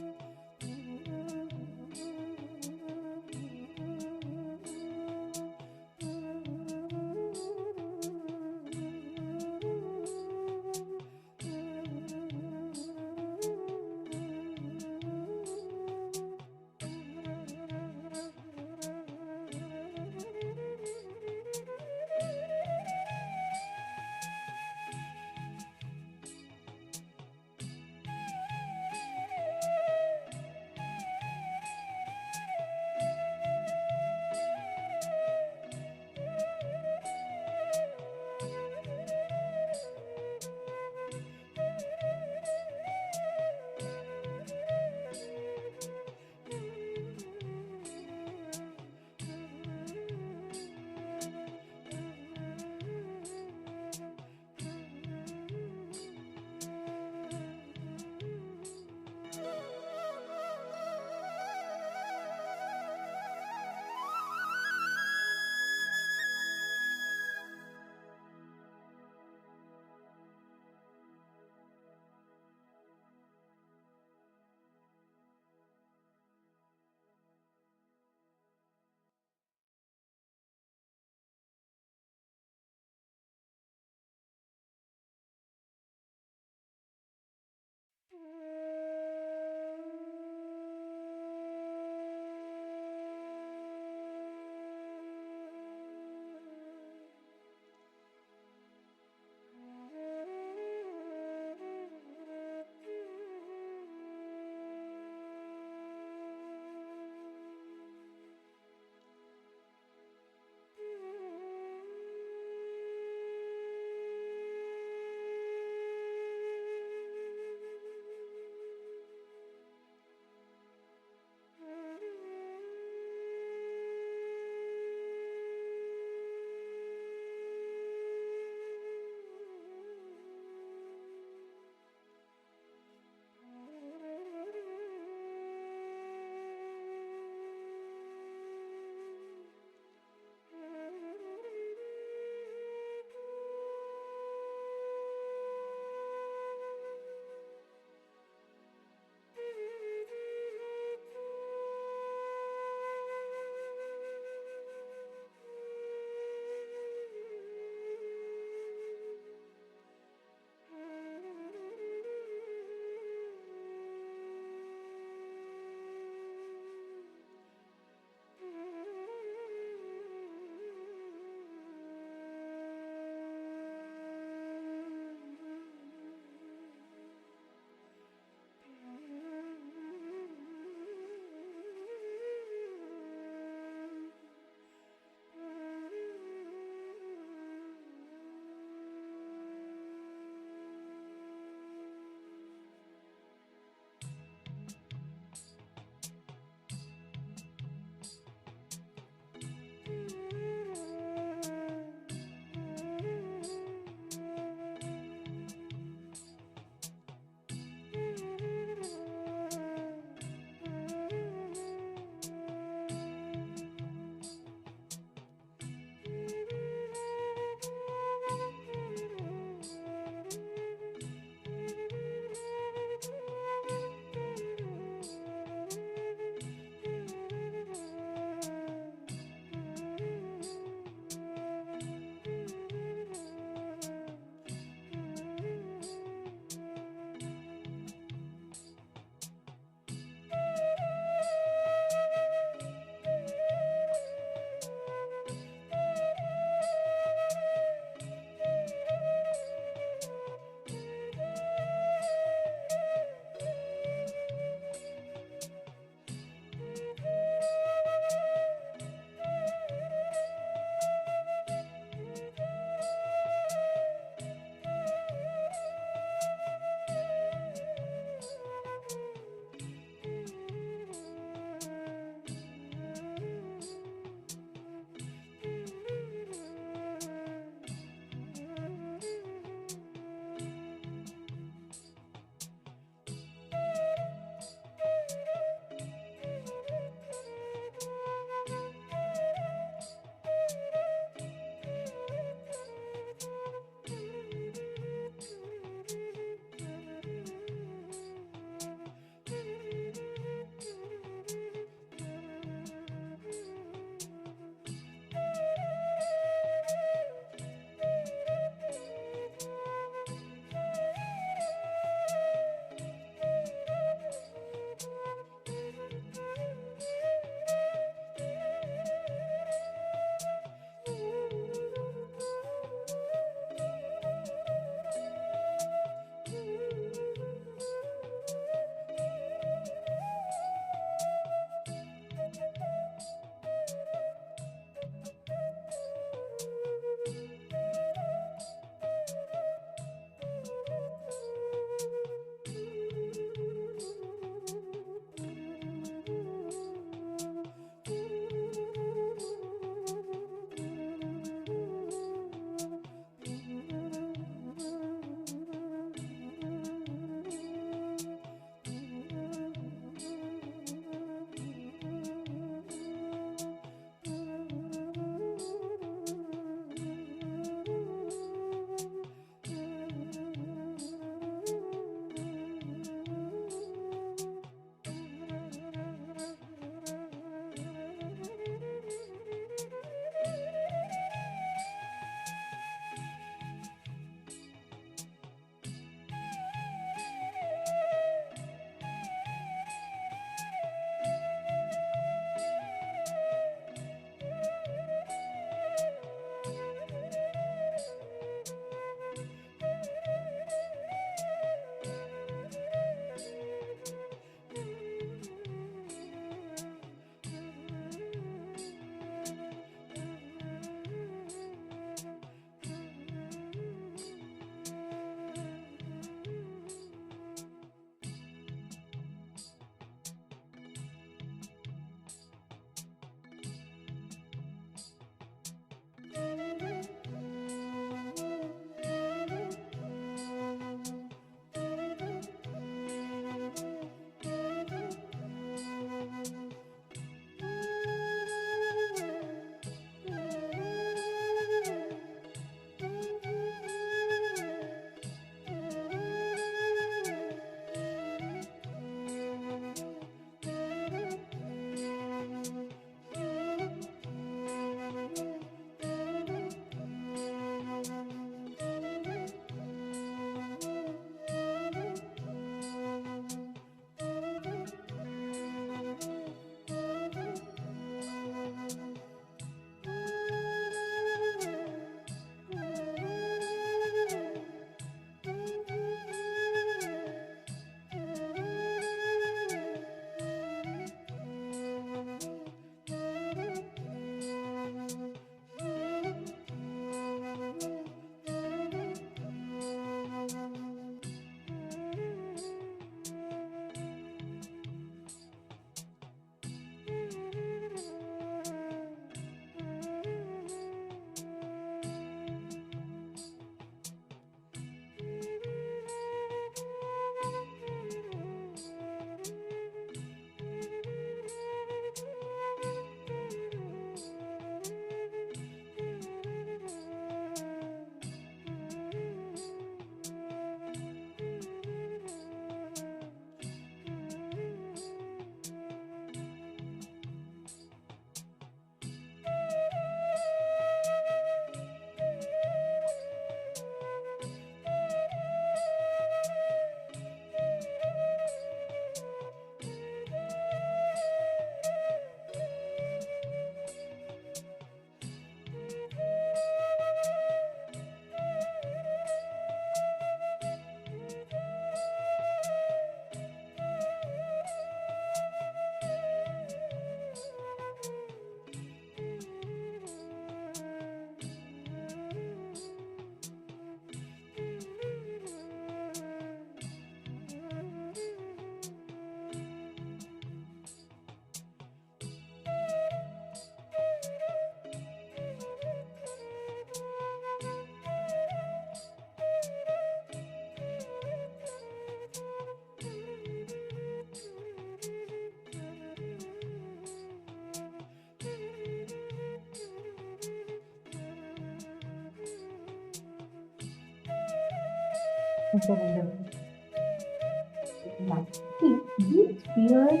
See, these fears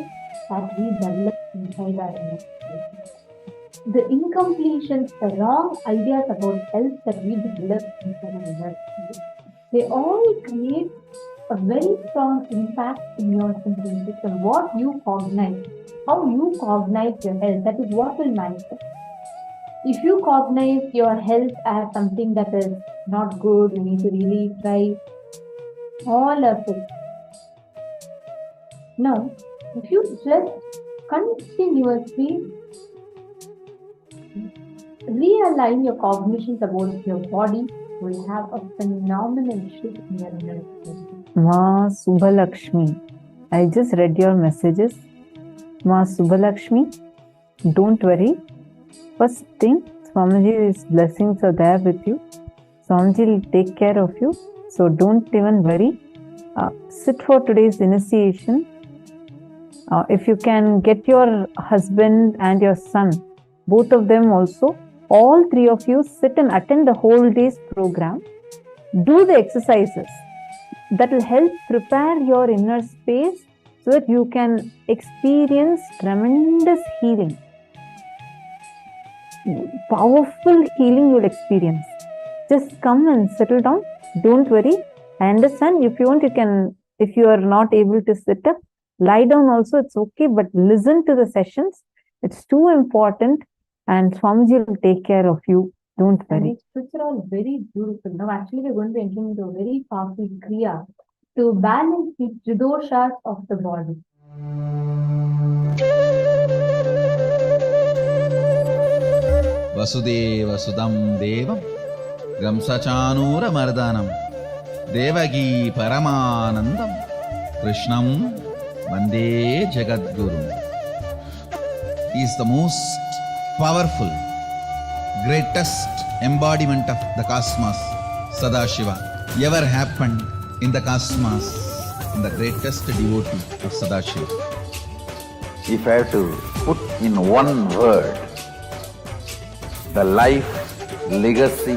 that we develop inside our inner space, the incompletions, the wrong ideas about health that we develop inside our inner space, they all create a very strong impact in your thinking system. What you cognize, how you cognize your health, that is what will manifest. If you cognize your health as something that is not good, you need to really try all of it. Now, if you just continuously realign your cognitions about your body, you will have a phenomenal shift in your inner space. Ma Subhalakshmi, I just read your messages. Ma Subhalakshmi, don't worry. First thing, Swamiji's blessings are there with you. Swamiji will take care of you. So don't even worry. Sit for today's initiation. If you can get your husband and your son, both of them also, all three of you sit and attend the whole day's program. Do the exercises. That will help prepare your inner space so that you can experience tremendous healing. Powerful healing you will experience. Just come and settle down. Don't worry. I understand. If you want, you can, if you are not able to sit up, lie down also, it's okay, but listen to the sessions. It's too important, and Swamiji will take care of you. Don't And worry. these scripts are all very beautiful. Now, actually, we're going to enter into a very powerful kriya to balance the tridoshas of the body. Vasudeva సుదం దేవం గంసచానూరమర్దనం దేవకీ పరమానందం కృష్ణం వందే జగద్గురు. Is the most powerful, greatest embodiment of the cosmos, Sadashiva, ever happened in the cosmos, and the greatest devotee of Sadashiva. If I have to put in one word the life, legacy,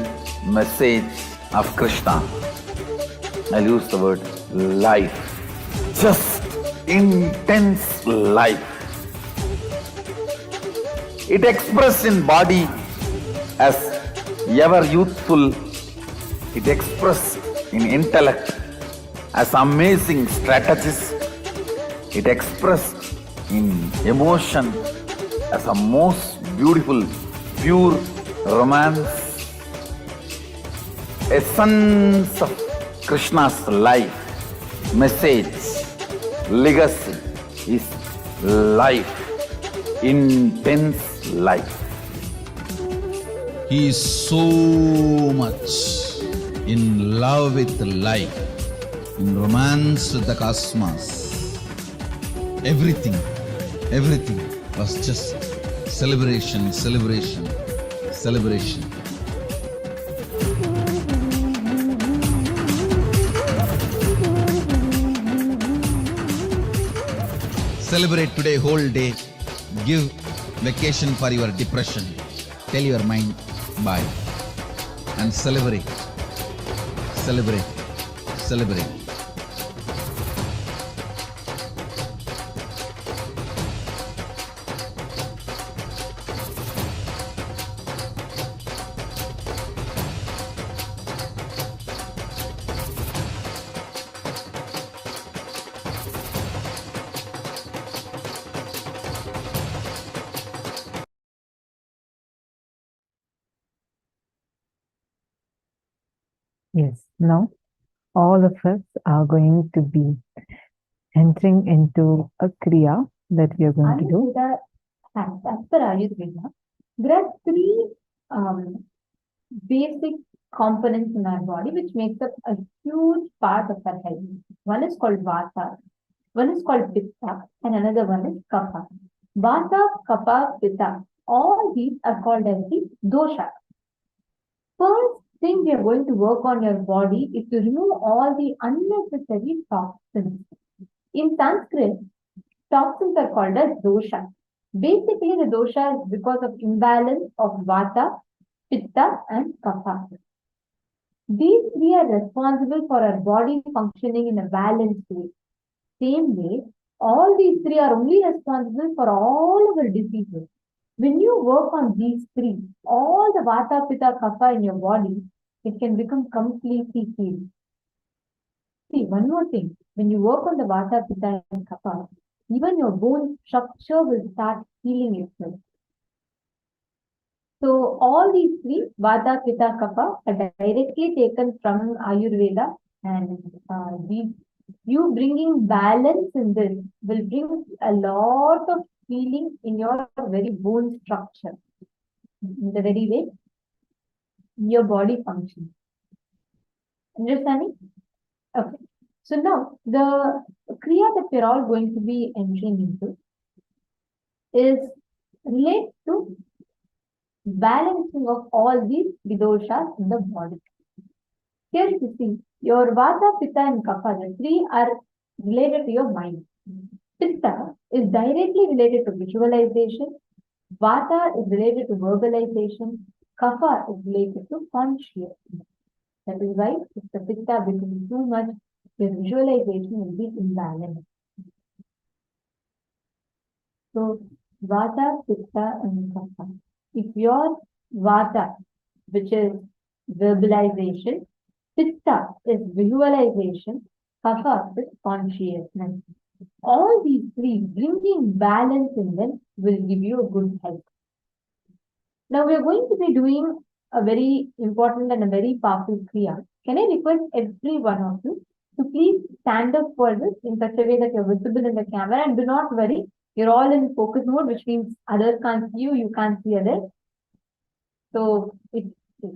message of Krishna, I'll use the word life. Just intense life. It expressed in body as ever youthful. It expressed in intellect as amazing strategist. It expressed in emotion as a most beautiful, pure romance. Essence of Krishna's life, message, legacy is life, intense life. He is so much in love with life, in romance with the cosmos. Everything was just celebration, celebration, celebration. Celebrate today whole day. Give vacation for your depression. Tell your mind bye and celebrate, celebrate, celebrate. Yes, now all of us are going to be entering into a kriya that we are going to do. Ayurveda, as per Ayurveda, there are three basic components in our body which makes up a huge part of our health. One is called Vata, one is called Pitta, and another one is Kapha. Vata, Kapha, Pitta, all these are called as the dosha. First thing we are going to work on your body is to remove all the unnecessary toxins. In Sanskrit, toxins are called as dosha. Basically, the dosha is because of imbalance of Vata, Pitta, and Kapha. These three are responsible for our body functioning in a balanced way. Same way, all these three are only responsible for all our diseases. When you work on these three, all the Vata, Pitta, Kapha in your body, it can become completely healed. See, one more thing. When you work on the Vata, Pitta, and Kapha, even your bone structure will start healing itself. So all these three, Vata, Pitta, Kapha, are directly taken from Ayurveda, and you bringing balance in this will bring a lot of healing in your very bone structure, in the very way your body functions. Understanding? Okay. So now the Kriya that we're all going to be entering into is related to balancing of all these vidoshas in the body. Here you see, your Vata, Pitta and Kapha, the three are related to your mind. Pitta is directly related to visualization. Vata is related to verbalization. Kapha is related to consciousness. That is why if the Pitta becomes too much, your visualization will be imbalanced. So, Vata, Pitta and Kapha. If your Vata, which is verbalization, Pitta is visualization, Kapha is consciousness. All these three, bringing balance in them, will give you a good health. Now we are going to be doing a very important and a very powerful kriya. Can I request every one of you to please stand up for this in such a way that you're visible in the camera, and do not worry, you're all in focus mode, which means others can't see you, you can't see others. So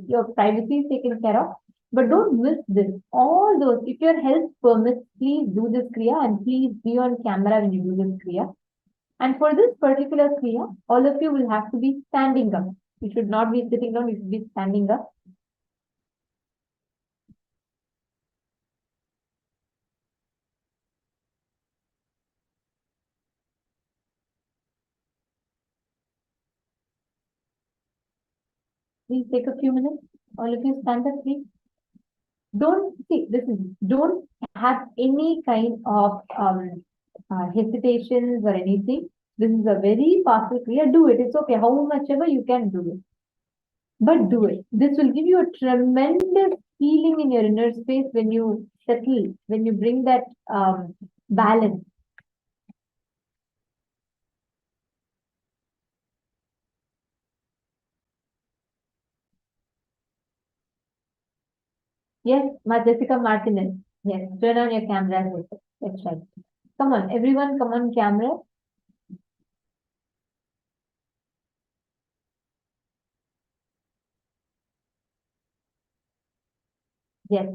your privacy is taken care of. But don't miss this. All those, if your health permits, please do this kriya, and please be on camera when you do this kriya. And for this particular kriya, all of you will have to be standing up. You should not be sitting down, you should be standing up. Please take a few minutes. All of you stand up, please. Don't have any kind of hesitations or anything. This is a very powerful kriya. Do it. It's okay. How much ever you can do it. But do it. This will give you a tremendous healing in your inner space when you settle, when you bring that balance. Yes, Jessica Martinez. Yes, turn on your camera. That's right. Come on, everyone, come on camera. Yes.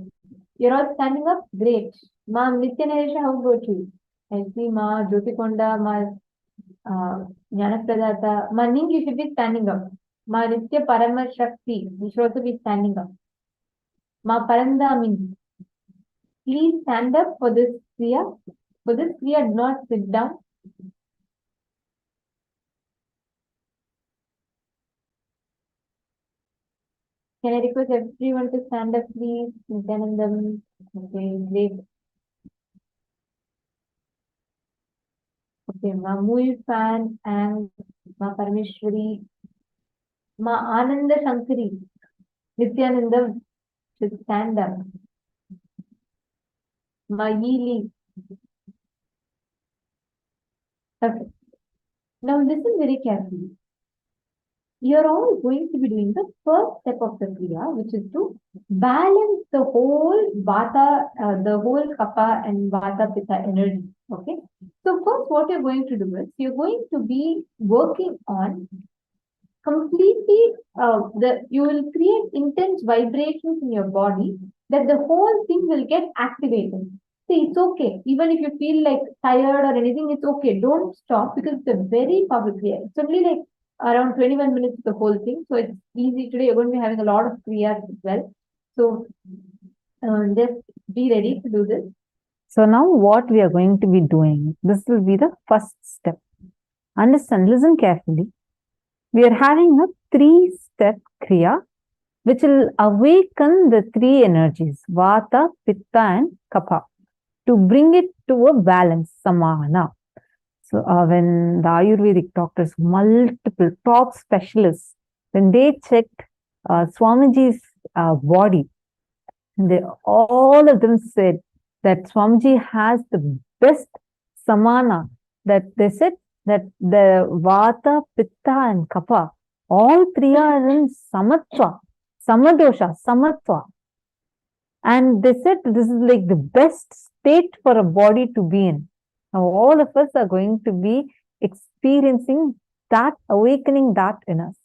You're all standing up? Great. Ma Nithyananda, how about you? I see Ma Jyotikonda, Ma Jnanapradata. Ma Ning, you should be standing up. Ma Nithya Paramashakti, you should also be standing up. Ma Parandamini, please stand up for this kriya. For this kriya, do not sit down. Can I request everyone to stand up, please? Nithyanandam. Okay, great. Okay, Ma Fan and Ma Parameshwari, Ma Ananda Shankari, Nithyanandam should stand up. Ma Yili. Okay. Now listen very carefully. You're all going to be doing the first step of the kriya, which is to balance the whole Vata, the whole Kapha and Vata Pitta energy. Okay. So first, what you're going to do is you're going to be working on completely you will create intense vibrations in your body that the whole thing will get activated. See, it's okay. Even if you feel like tired or anything, it's okay. Don't stop, because it's a very powerful kriya. It's only like around 21 minutes the whole thing. So it's easy. Today you're going to be having a lot of kriyas as well. So just be ready to do this. So now what we are going to be doing, this will be the first step. Understand, listen carefully. We are having a 3-step kriya. which will awaken the three energies, Vata, Pitta and Kapha, to bring it to a balance, Samana. So when the Ayurvedic doctors, multiple top specialists, when they checked Swamiji's body, all of them said that Swamiji has the best samana. That they said that the Vata, Pitta and Kapha, all three are in Samatva, Samadosha, Samatva. And they said this is like the best state for a body to be in. Now all of us are going to be experiencing that, awakening that in us.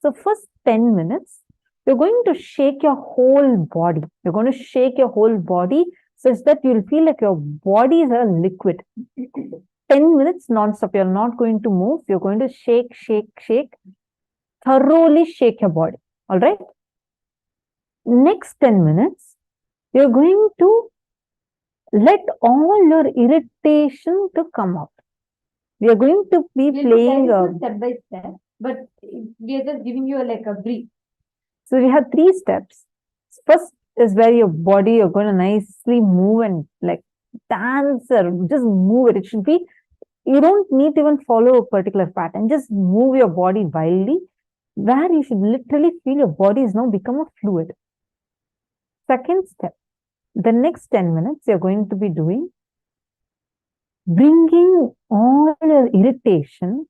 So first 10 minutes, you're going to shake your whole body. You're going to shake your whole body such that you'll feel like your body is a liquid. 10 minutes non-stop. You're not going to move. You're going to shake, shake, shake. Thoroughly shake your body. All right? Next 10 minutes, you're going to let all your irritation to come out. We are going to be playing step by step, but we are just giving you like a brief. So we have 3 steps. First is where your body, you're going to nicely move and like dance or just move it. It should be, you don't need to even follow a particular pattern. Just move your body wildly, where you should literally feel your body is now become a fluid. Second step, the next 10 minutes, you're going to be doing bringing all your irritation,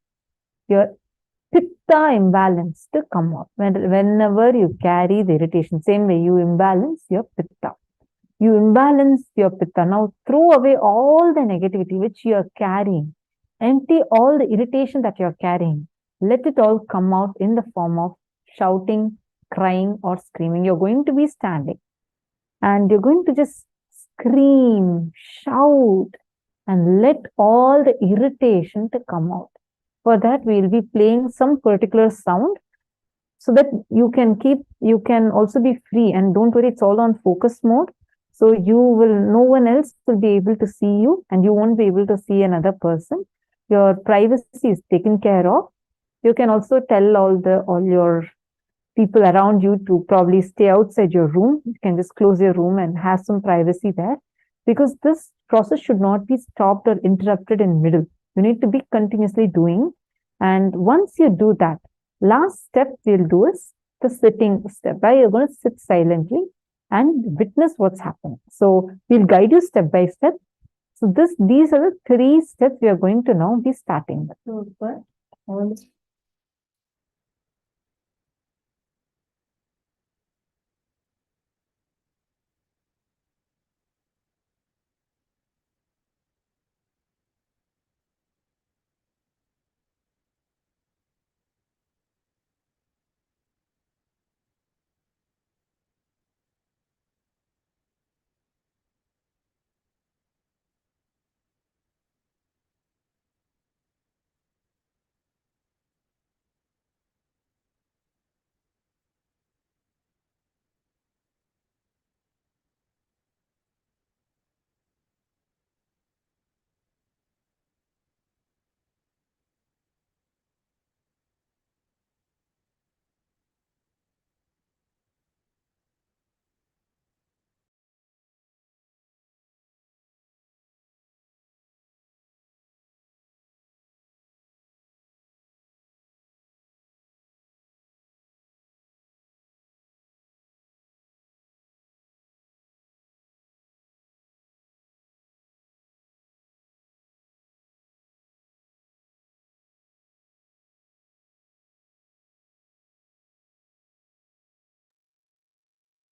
your pitta imbalance to come out. Whenever you carry the irritation, same way you imbalance your pitta. You imbalance your pitta. Now throw away all the negativity which you are carrying. Empty all the irritation that you are carrying. Let it all come out in the form of shouting, crying or screaming. You're going to be standing and you're going to just scream, shout and let all the irritation to come out. For that, we'll be playing some particular sound so that you can also be free, and don't worry, it's all on focus mode. So no one else will be able to see you and you won't be able to see another person. Your privacy is taken care of. You can also tell all your people around you to probably stay outside your room. You can just close your room and have some privacy there, because this process should not be stopped or interrupted in middle. You need to be continuously doing. And once you do that, last step we'll do is the sitting step, where you're going to sit silently and witness what's happening. So we'll guide you step by step. So these are the 3 steps we are going to now be starting with.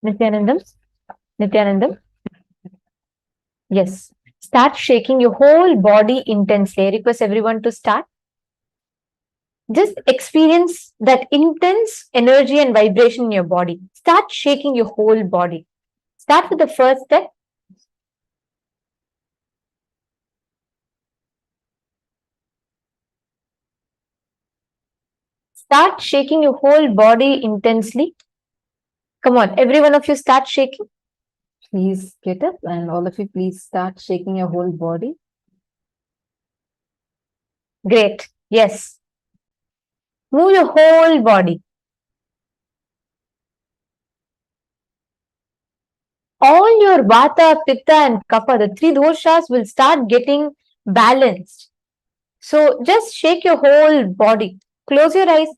Nithyanandam? Nithyanandam? Yes. Start shaking your whole body intensely. I request everyone to start. Just experience that intense energy and vibration in your body. Start shaking your whole body. Start with the first step. Start shaking your whole body intensely. Come on, every one of you start shaking. Please get up and all of you please start shaking your whole body. Great. Yes. Move your whole body. then your Vata, Pitta and Kapha, the three doshas, will start getting balanced. So just shake your whole body. Close your eyes.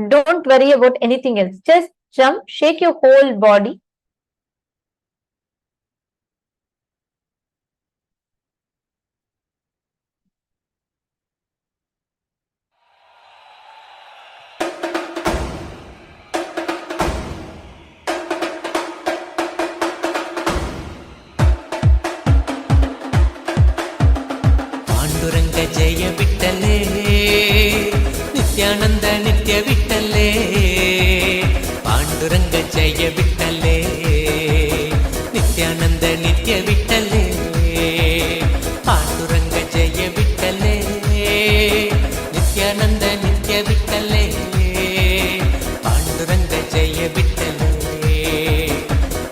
Don't worry about anything else. Just jump, shake your whole body. Panduranga Jaya Vittale, Nithyananda Nitya Vittale, Panduranga Jaya Vittale, Nithyananda Nitya Vittale, Panduranga Jaya Vittale, Nithyananda Nitya Vittale, Panduranga Jaya Vittale,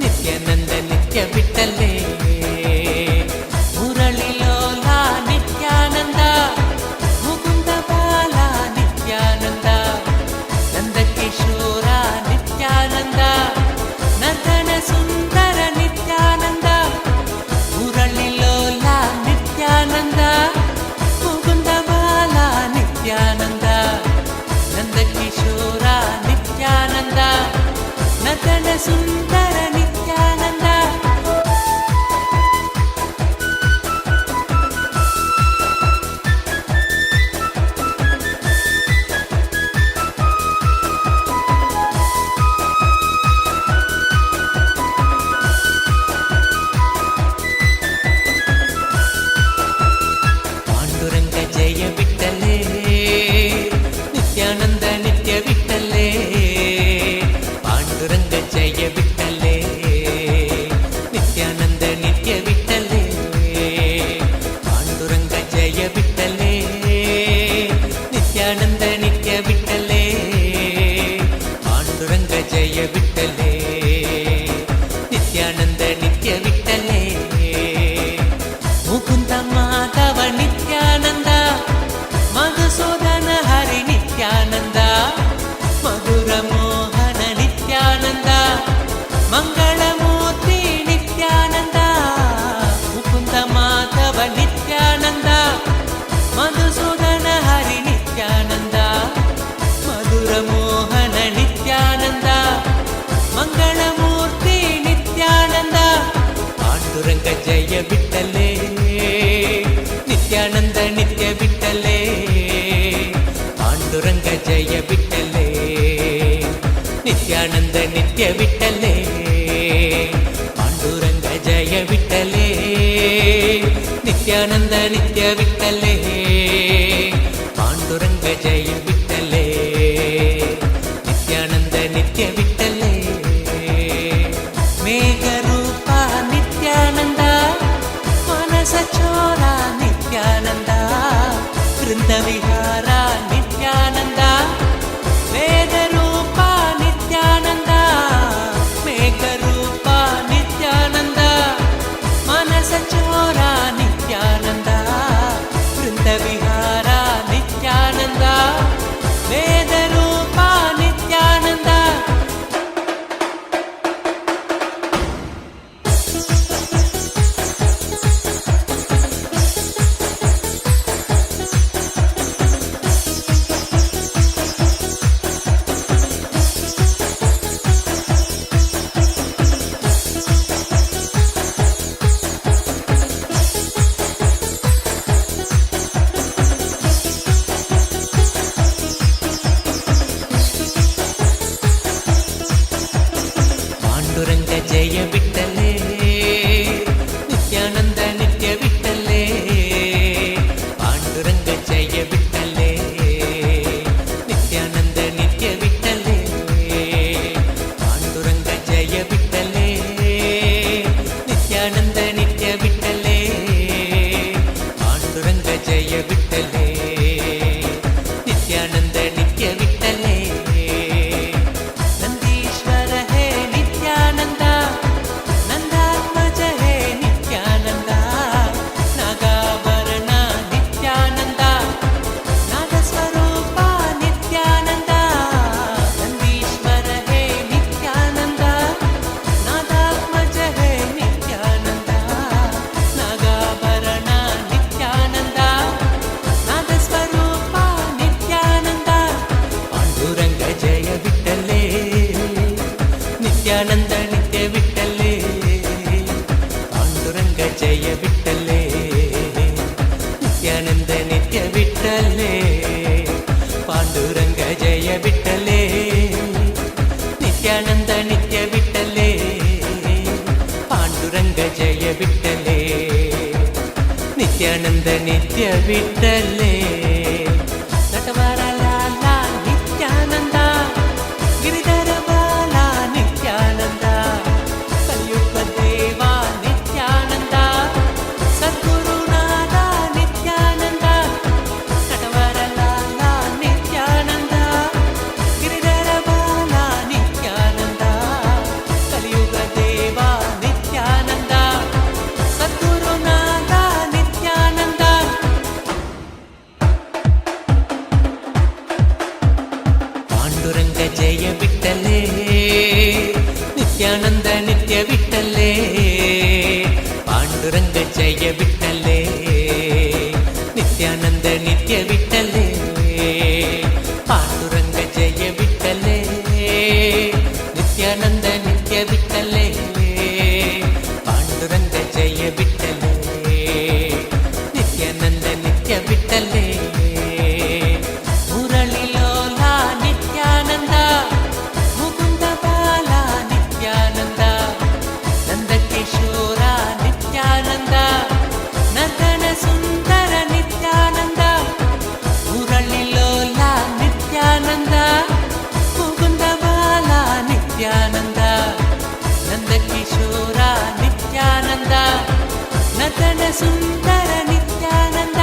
Nithyananda Nitya Vittale. Sundara Nithyananda. Panduranga Jaya Vittale, Nithyananda Nitya Vittale, Panduranga Jaya Vittale, Nithyananda Nitya Vittale, Panduranga Jaya Vittale, Nithyananda Nitya Vittale, Panduranga Jaya Vittale, Nithyananda Nitya Vittale, Mukunda Madhava Nithyananda, Madhusudana Hari Nithyananda, Madhura Mohana Nithyananda, Mangalamurthy Nithyananda, Mukunda Madhava Nithyananda, Madhusudana Hari Nithyananda, Madhura Mohana Nithyananda, Mangalamurthy Nithyananda, Panduranga Jaya Vittale, Nithyananda Nitya Vittale, Panduranga Jaya Vittale, Nithyananda Nitya Vittale, Panduranga Jaya Vittale, Nithyananda Nitya Vittale, Panduranga Jaya Vittale, Nithyananda Nitya Vittale, Megharupa Nithyananda, Manasa Chora Nithyananda, Vrinda Vihara Nithyananda, Vedarupa Nithyananda, Megharupa Nithyananda, Manasa Chora Nithyananda, Vrinda Vihara Nithyananda, Vedarupa Nithyananda. Panduranga Jaya Vittale, Nithyananda Nitya Vittale, Panduranga Jaya Vittale, Nithyananda Nitya Vittale, Panduranga Jaya Vittale, Nithyananda Nitya Vittale, Panduranga Jaya Vittale, Nithyananda Nitya Vittale, Nandishwara He Nithyananda, Nithyananda ನಿತ್ಯ ವಿಠಲೆ ಪಾಂಡುರಂಗ ಜಯ ವಿಠಲೆ ನಿತ್ಯಾನಂದ ನಿತ್ಯ ವಿಠಲೆ ಪಾಂಡುರಂಗ ಜಯ ವಿಠಲೆ ನಿತ್ಯಾನಂದ ನಿತ್ಯ ವಿಠಲೆ ಪಾಂಡುರಂಗ ಜಯ ವಿಠಲೆ ನಿತ್ಯಾನಂದ ನಿತ್ಯ ವಿಠಲೆ ನಟವರ ಲಾಲ ನಿತ್ಯಾನಂದ ಗಿರಿಧರ ಬಾಲ ನಿತ್ಯಾನಂದ ಕಲಿಯುಗ ದೇವ ನಿತ್ಯಾನಂದ ಸದ್ಗುರುನಾಥ ನಿತ್ಯಾನಂದ ನಟವರ ಲಾಲ ನಿತ್ಯಾನಂದ ಗಿರಿಧರ ಬಾಲ ನಿತ್ಯಾನಂದ ಕಲಿಯುಗ ದೇವ ನಿತ್ಯಾನಂದ ಸದ್ಗುರುನಾಥ ನಿತ್ಯಾನಂದ ಪಾಂಡುರಂಗ ಜಯ ವಿಠಲೆ ನಿತ್ಯಾನಂದ ನಿತ್ಯ ವಿಠಲೆ ಪಾಂಡುರಂಗ ಜಯ ವಿಠಲೆ ನಿತ್ಯಾನಂದ ನಿತ್ಯ ವಿಠಲೆ ಪಾಂಡುರಂಗ ಜಯ ವಿಠಲೆ ನಿತ್ಯಾನಂದ ನಿತ್ಯ ವಿಠಲೆ ಪಾಂಡುರಂಗ ಜಯ ವಿಠಲೆ ನಿತ್ಯಾನಂದ ನಿತ್ಯ ವಿಠಲೆ ಮುರಳಿಲೋಲ ನಿತ್ಯಾನಂದ ಮುಕುಂದ ಬಾಲ ನಿತ್ಯಾನಂದ ನಂದಕಿಶೋರ ನಿತ್ಯಾನಂದ ನರ್ತನ ಸುಂದರ ನಿತ್ಯಾನಂದ ಮುರಳಿಲೋಲ ನಿತ್ಯಾನಂದ ಮುಕುಂದ ಬಾಲ ನಿತ್ಯಾನಂದ ನಂದಕಿಶೋರ ನಿತ್ಯಾನಂದ ನರ್ತನ ಸುಂದರ ನಿತ್ಯಾನಂದ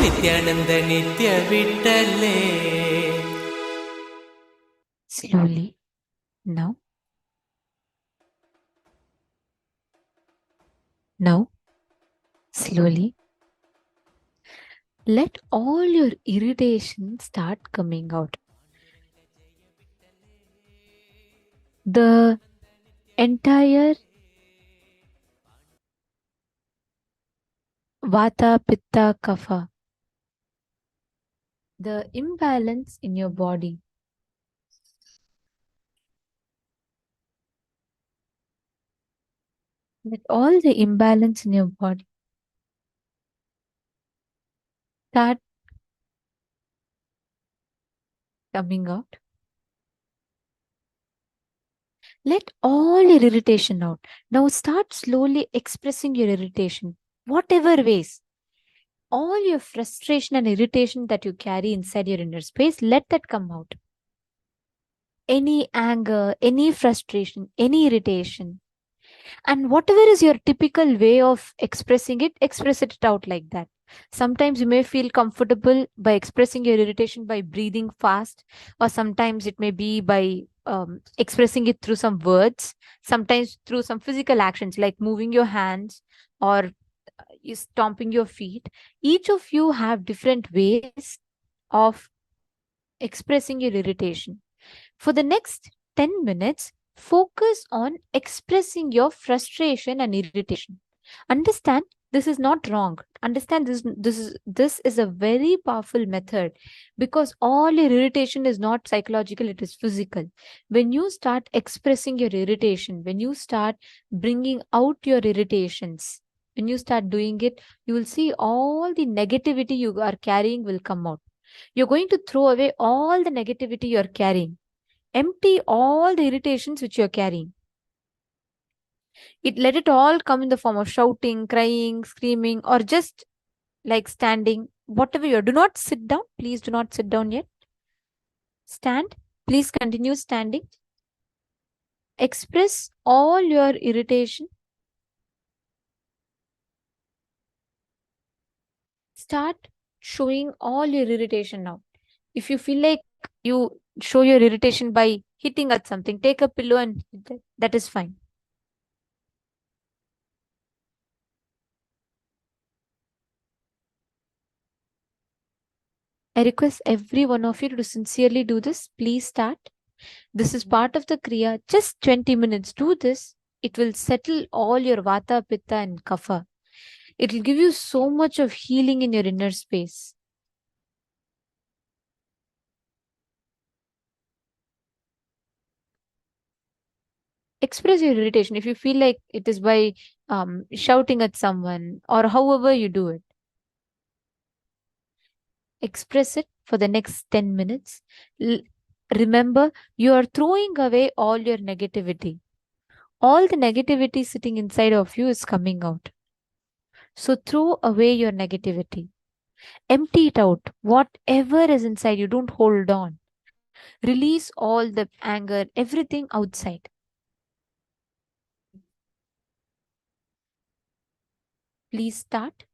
ನಿತ್ಯಾನಂದ ನಿತ್ಯ ವಿಠಲೆ Slowly. Now. Now. Slowly. Let all your irritation start coming out. The entire Vata, Pitta, Kapha, the imbalance in your body, let all the imbalance in your body start coming out. Let all your irritation out. Now start slowly expressing your irritation, whatever ways. All your frustration and irritation that you carry inside your inner space, let that come out. Any anger, any frustration, any irritation. And whatever is your typical way of expressing it, express it out like that. Sometimes you may feel comfortable by expressing your irritation by breathing fast, or sometimes it may be by expressing it through some words, sometimes through some physical actions like moving your hands or stomping your feet. Each of you have different ways of expressing your irritation. For the next 10 minutes, focus on expressing your frustration and irritation. Understand this is not wrong. Understand this is a very powerful method, because all your irritation is not psychological, it is physical. When you start expressing your irritation, when you start bringing out your irritations, when you start doing it, you will see all the negativity you are carrying will come out. You're going to throw away all the negativity you're carrying. Empty all the irritations which you're carrying. Let it all come in the form of shouting, crying, screaming, or just like standing, whatever you are. Do not sit down. Please do not sit down yet. Stand. Please continue standing. Express all your irritation. Start showing all your irritation now. If you feel like you show your irritation by hitting at something, take a pillow and hit it. That is fine. I request every one of you to sincerely do this. Please start. This is part of the Kriya. Just 20 minutes. Do this. It will settle all your Vata, Pitta, and Kapha. It will give you so much of healing in your inner space. Express your irritation. If you feel like it is by shouting at someone or however you do it, express it for the next 10 minutes. Remember, you are throwing away all your negativity. All the negativity sitting inside of you is coming out. So throw away your negativity. Empty it out. Whatever is inside you, don't hold on. Release all the anger, everything outside. Please start.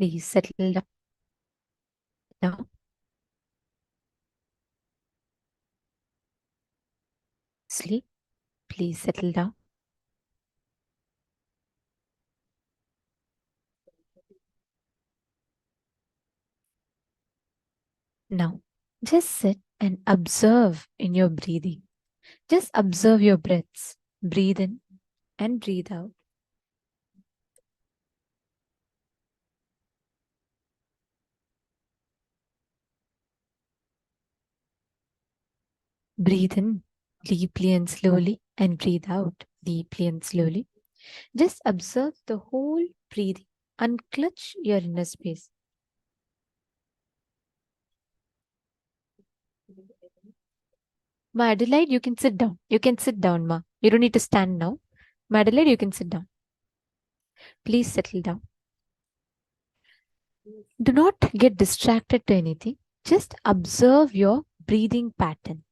Please settle down. Now, sleep. Please settle down. Now, just sit and observe in your breathing. Just observe your breaths. Breathe in and breathe out. Breathe in deeply and slowly and breathe out deeply and slowly. Just observe the whole breathing. Unclutch your inner space. Ma Adelaide, you can sit down. You can sit down, Ma. You don't need to stand now. Ma Adelaide, you can sit down. Please settle down. Do not get distracted to anything. Just observe your breathing pattern.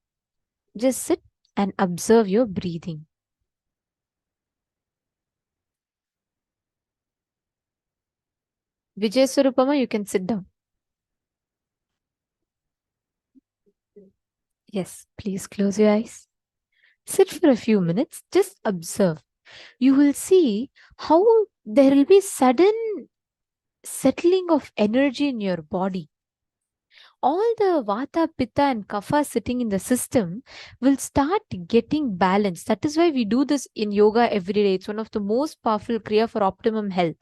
Just sit and observe your breathing. Vijay Surupama, you can sit down. Yes, please close your eyes. Sit for a few minutes. Just observe. You will see how there will be sudden settling of energy in your body. All the vata, pitta, and kapha sitting in the system will start getting balanced. That is why we do this in yoga every day. It's one of the most powerful kriya for optimum health.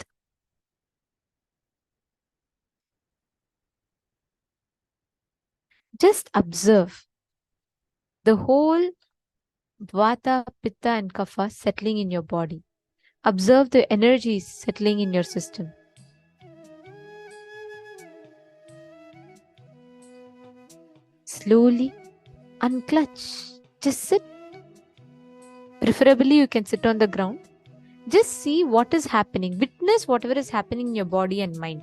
Just observe the whole vata, pitta, and kapha settling in your body. Observe the energies settling in your system. Slowly unclutch. Just sit. Preferably, you can sit on the ground. Just see what is happening. Witness whatever is happening in your body and mind.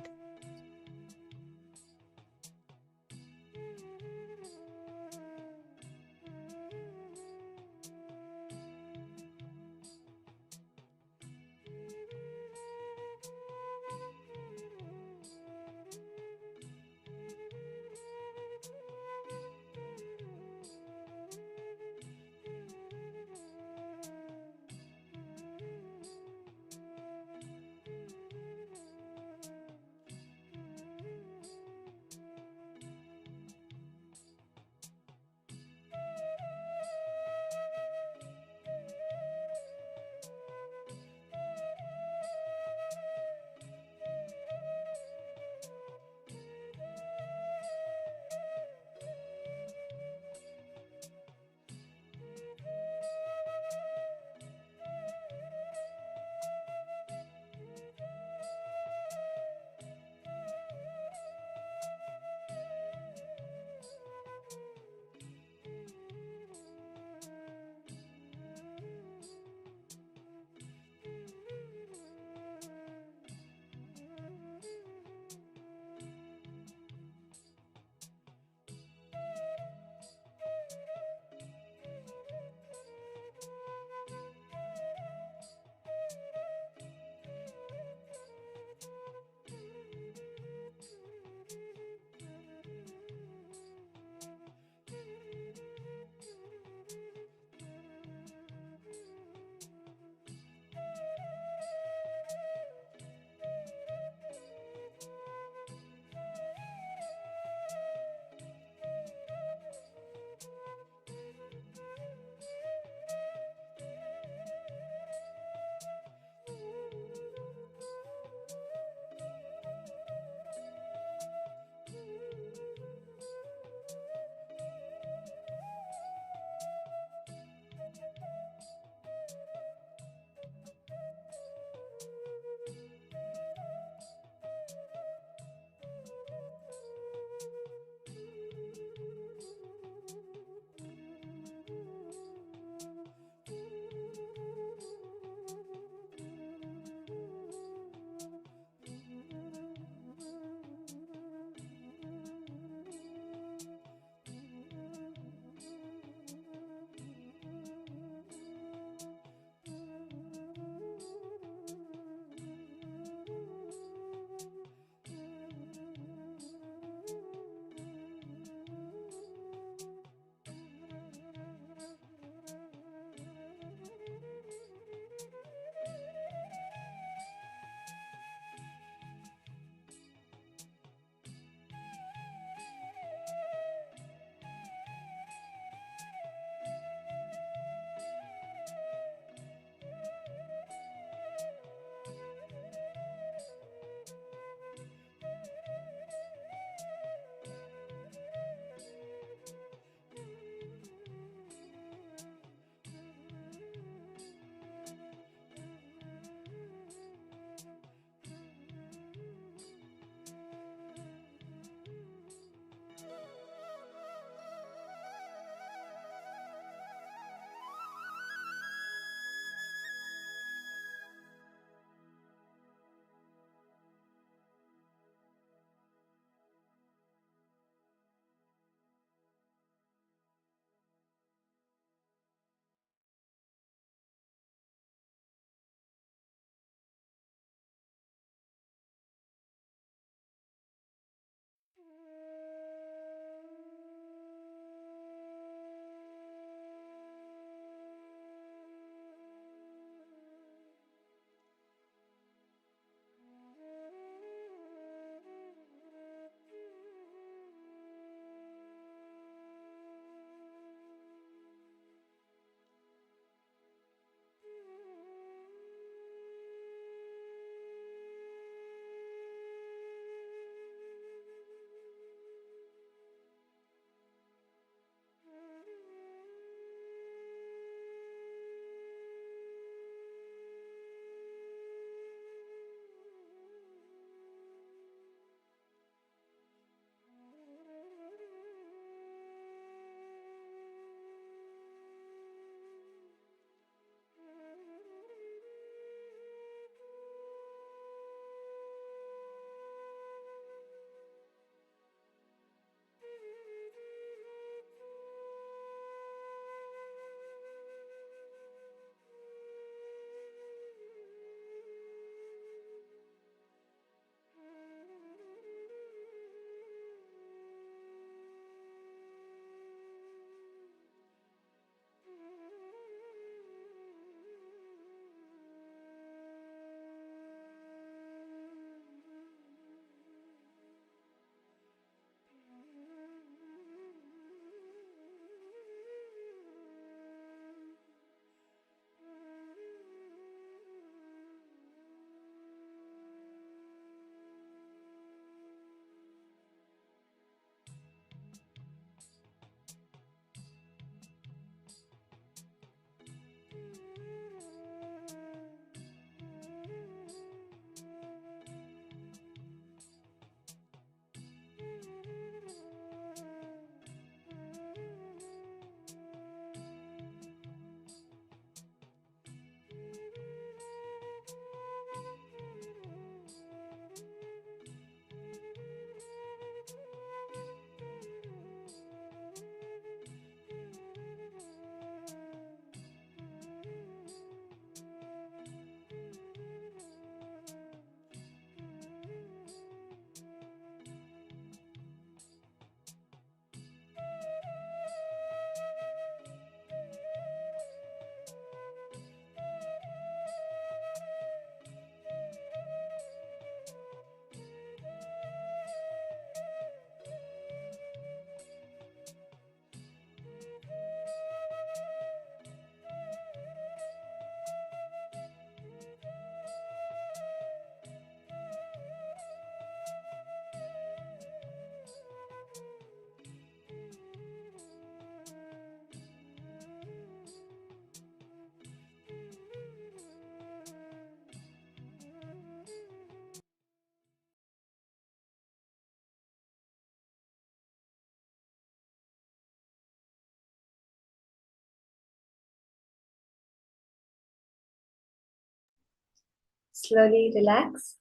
Slowly relax.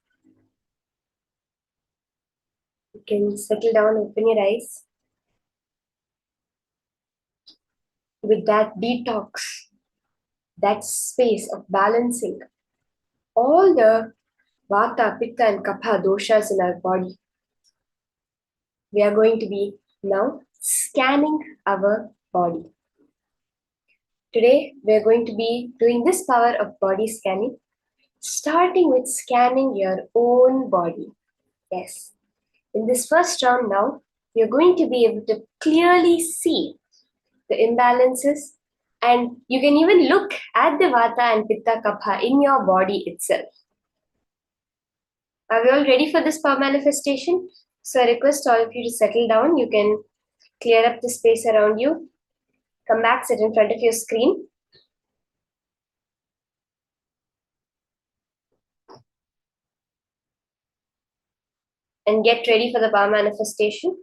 You can settle down, open your eyes. With that detox, that space of balancing all the Vata, Pitta and Kapha doshas in our body, we are going to be now scanning our body. Today, we are going to be doing this power of body scanning, starting with scanning your own body. Yes. In this first round now, you're going to be able to clearly see the imbalances, and you can even look at the Vata and Pitta Kapha in your body itself. Are we all ready for this power manifestation? So I request all of you to settle down. You can clear up the space around you. Come back, sit in front of your screen. And get ready for the power manifestation.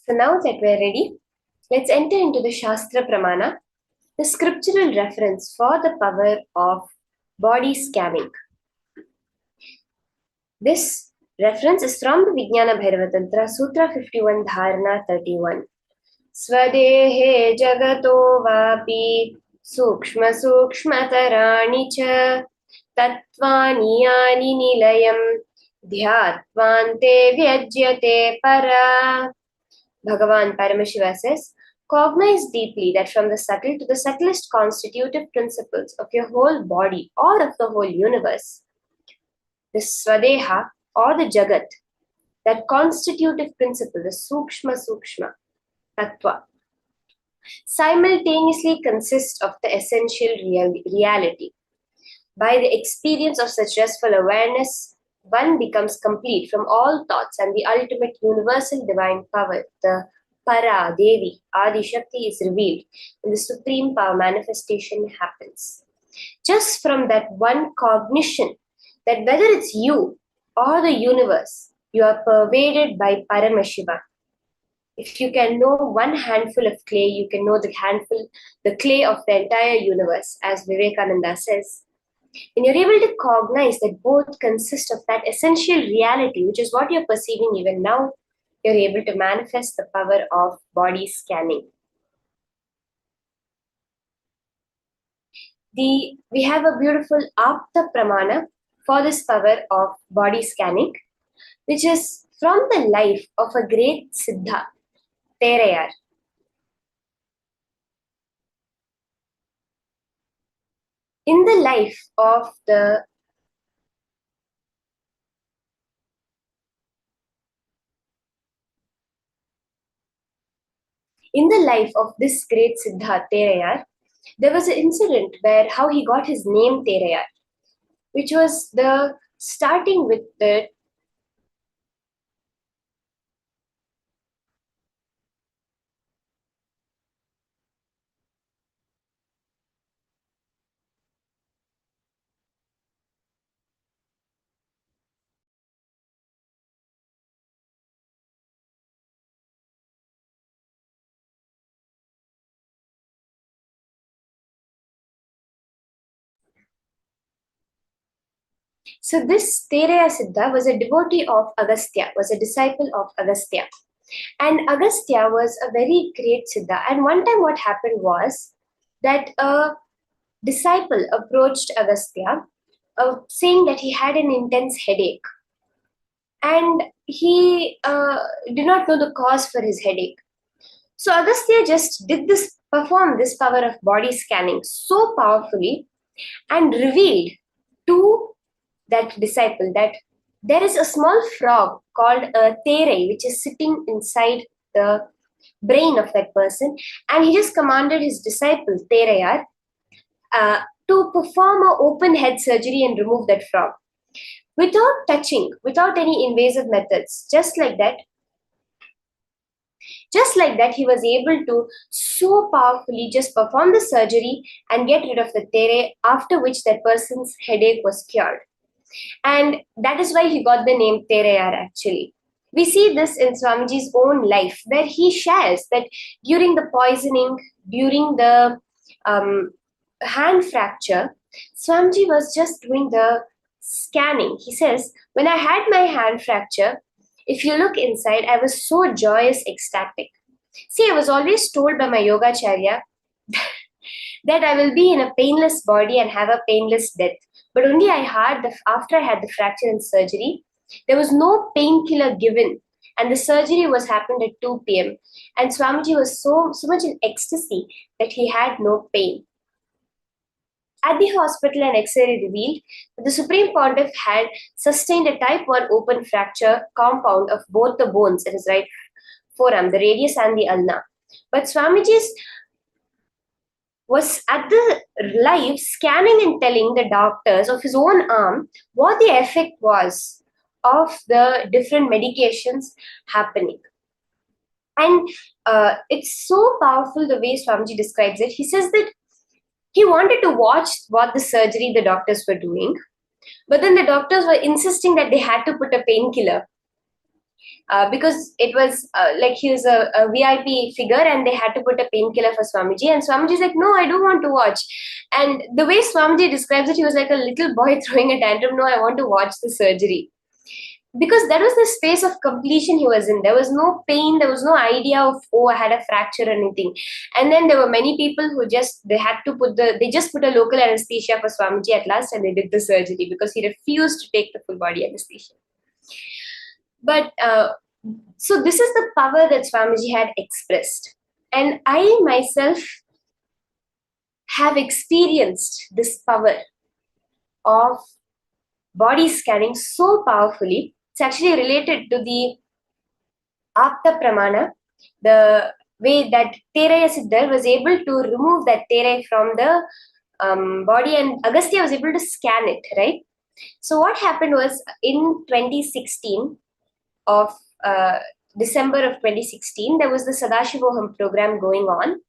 So now that we're ready, let's enter into the Shastra Pramana, the scriptural reference for the power of body scanning. This reference is from the Vijnana Bhairava Tantra, Sutra 51, Dharana 31. Swadehe jagato vapi sukshma sukshmatarani cha tattvani yani nilayam dhyatvante vyajyate para. Bhagavan Paramashiva says, cognize deeply that from the subtle to the subtlest constitutive principles of your whole body or of the whole universe, the Swadeha or the Jagat, that constitutive principle, the Sukshma Tattva, simultaneously consists of the essential reality. By the experience of such restful awareness, one becomes complete from all thoughts, and the ultimate universal divine power, the Para, Devi, Adi Shakti, is revealed, and the supreme power manifestation happens. Just from that one cognition that whether it's you or the universe, you are pervaded by Paramashiva. If you can know one handful of clay, you can know the clay of the entire universe, as Vivekananda says. And you're able to cognize that both consist of that essential reality, which is what you're perceiving even now. You're able to manifest the power of body scanning. We have a beautiful Apta Pramana for this power of body scanning, which is from the life of a great Siddha, Terayar. In the life of this great Siddha, Terayar, there was an incident where how he got his name Terayar, which was the starting with the So this Teraya Siddha was a devotee of Agastya, was a disciple of Agastya. And Agastya was a very great Siddha. And one time what happened was that a disciple approached Agastya saying that he had an intense headache. And he did not know the cause for his headache. So Agastya just did this performed this power of body scanning so powerfully and revealed to that disciple that there is a small frog called a tere which is sitting inside the brain of that person, and he just commanded his disciple Tereyar to perform an open head surgery and remove that frog without touching, without any invasive methods. Just like that, he was able to so powerfully just perform the surgery and get rid of the tere, after which that person's headache was cured. And that is why he got the name Tereyar actually. We see this in Swamiji's own life, where he shares that during the poisoning, during the hand fracture, Swamiji was just doing the scanning. He says, when I had my hand fracture, if you look inside, I was so joyous, ecstatic. See, I was always told by my yogacharya that I will be in a painless body and have a painless death. But only after I had the fracture and surgery, there was no painkiller given. And the surgery was happened at 2 p.m. And Swamiji was so much in ecstasy that he had no pain. At the hospital, an X-ray revealed that the Supreme Pontiff had sustained a type 1 open fracture compound of both the bones in his right forearm, the radius and the ulna. But Swamiji's was at the live scanning and telling the doctors of his own arm what the effect was of the different medications happening. And it's so powerful the way Swamiji describes it. He says that he wanted to watch what the surgery the doctors were doing, but then the doctors were insisting that they had to put a painkiller because it was like he was a VIP figure and they had to put a painkiller for Swamiji. And Swamiji's like, no, I don't want to watch. And the way Swamiji describes it, he was like a little boy throwing a tantrum. No, I want to watch the surgery. Because that was the space of completion he was in. There was no pain. There was no idea of, oh, I had a fracture or anything. And then there were many people who they just put a local anesthesia for Swamiji at last, and they did the surgery because he refused to take the full body anesthesia. But so this is the power that Swamiji had expressed. And I myself have experienced this power of body scanning so powerfully. It's actually related to the Apta Pramana, the way that Teraya Siddhar was able to remove that Tere from the body, and Agastya was able to scan it, right? So what happened was in 2016 of December of 2016, there was the Sadashivoham program going on.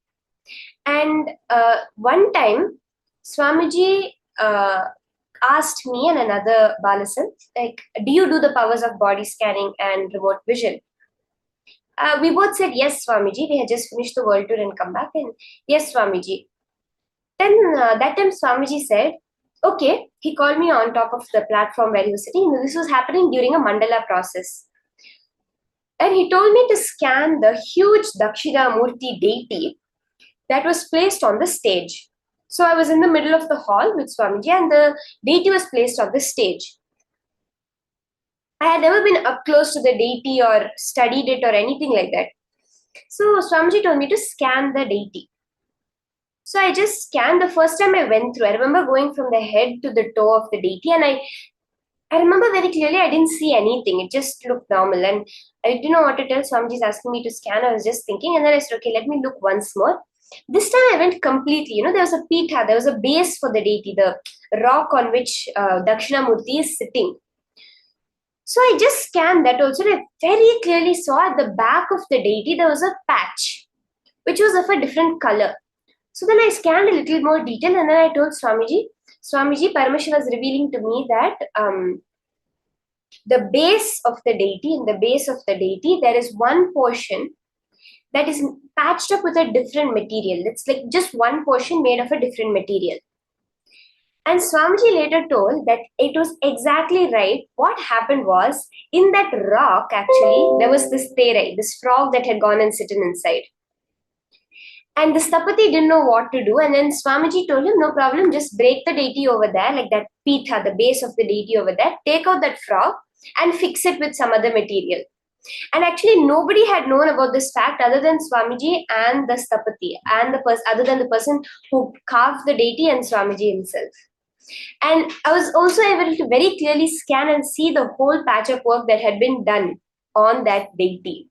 And one time, Swamiji asked me and another Balasan, like, do you do the powers of body scanning and remote vision? We both said, yes, Swamiji. We had just finished the world tour and come back. And yes, Swamiji. Then that time Swamiji said, okay, he called me on top of the platform where he was sitting. This was happening during a mandala process. And he told me to scan the huge Dakshina Murthy deity that was placed on the stage. So I was in the middle of the hall with Swamiji and the deity was placed on the stage. I had never been up close to the deity or studied it or anything like that. So Swamiji told me to scan the deity. So I just scanned. The first time I went through, I remember going from the head to the toe of the deity, and I remember very clearly I didn't see anything. It just looked normal. And I didn't know what to tell. Swamiji's asking me to scan. I was just thinking, and then I said, okay, let me look once more. This time I went completely, there was a pitha, there was a base for the deity, the rock on which Dakshina Murthy is sitting. So I just scanned that also, and I very clearly saw at the back of the deity, there was a patch, which was of a different color. So then I scanned a little more detail, and then I told Swamiji, Paramashivam was revealing to me that the base of the deity, in the base of the deity, there is one portion that is patched up with a different material. It's like just one portion made of a different material. And Swamiji later told that it was exactly right. What happened was, in that rock, actually, there was this tere, this frog that had gone and sitting inside. And the Stapati didn't know what to do. And then Swamiji told him, no problem, just break the deity over there, like that pitha, the base of the deity over there, take out that frog and fix it with some other material. And actually, nobody had known about this fact other than Swamiji and the Stapati, and other than the person who carved the deity and Swamiji himself. And I was also able to very clearly scan and see the whole patch of work that had been done on that deity.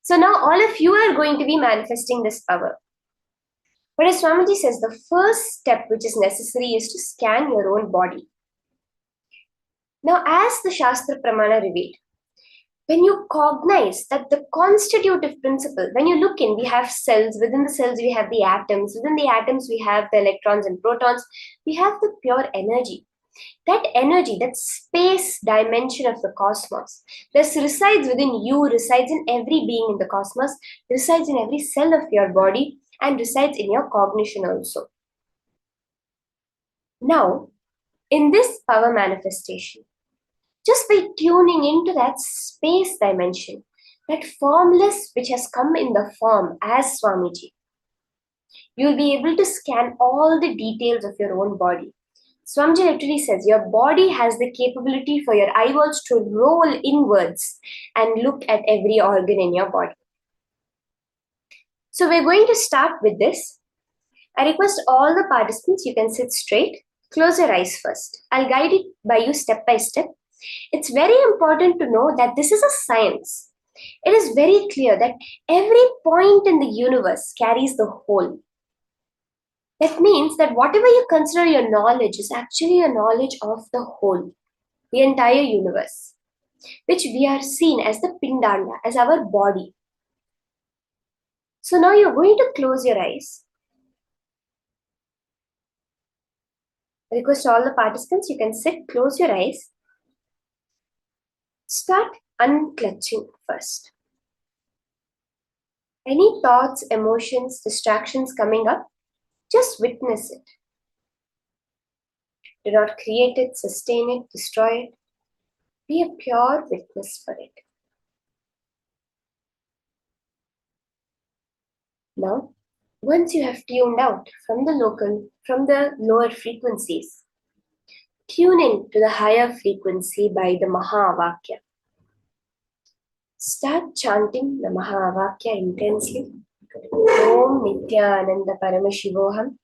So now all of you are going to be manifesting this power. But as Swamiji says, the first step which is necessary is to scan your own body. Now, as the Shastra Pramana revealed, when you cognize that the constitutive principle, when you look in, we have cells, within the cells we have the atoms, within the atoms we have the electrons and protons, we have the pure energy. That energy, that space dimension of the cosmos, this resides within you, resides in every being in the cosmos, resides in every cell of your body, and resides in your cognition also. Now, in this power manifestation, just by tuning into that space dimension, that formless which has come in the form as Swamiji, you'll be able to scan all the details of your own body. Swamiji literally says your body has the capability for your eyeballs to roll inwards and look at every organ in your body. So we're going to start with this. I request all the participants, you can sit straight, close your eyes first. I'll guide it by you step by step. It's very important to know that this is a science. It is very clear that every point in the universe carries the whole. That means that whatever you consider your knowledge is actually a knowledge of the whole, the entire universe, which we are seen as the Pindanda, as our body. So now you're going to close your eyes. I request all the participants, you can sit, close your eyes. Start unclutching first. Any thoughts, emotions, distractions coming up, just witness it. Do not create it, sustain it, destroy it. Be a pure witness for it. Now, once you have tuned out from the lower frequencies, tune in to the higher frequency by the Mahavakya. Start chanting the Mahavakya intensely. Om Nithyananda Paramashivoham.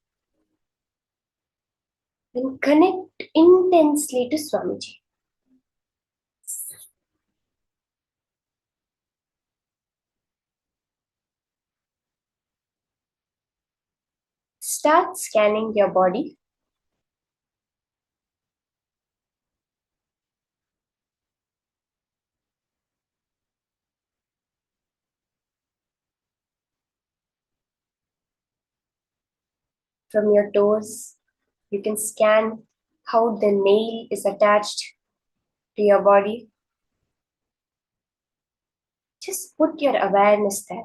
Then connect intensely to Swamiji. Start scanning your body. From your toes, you can scan how the nail is attached to your body. Just put your awareness there.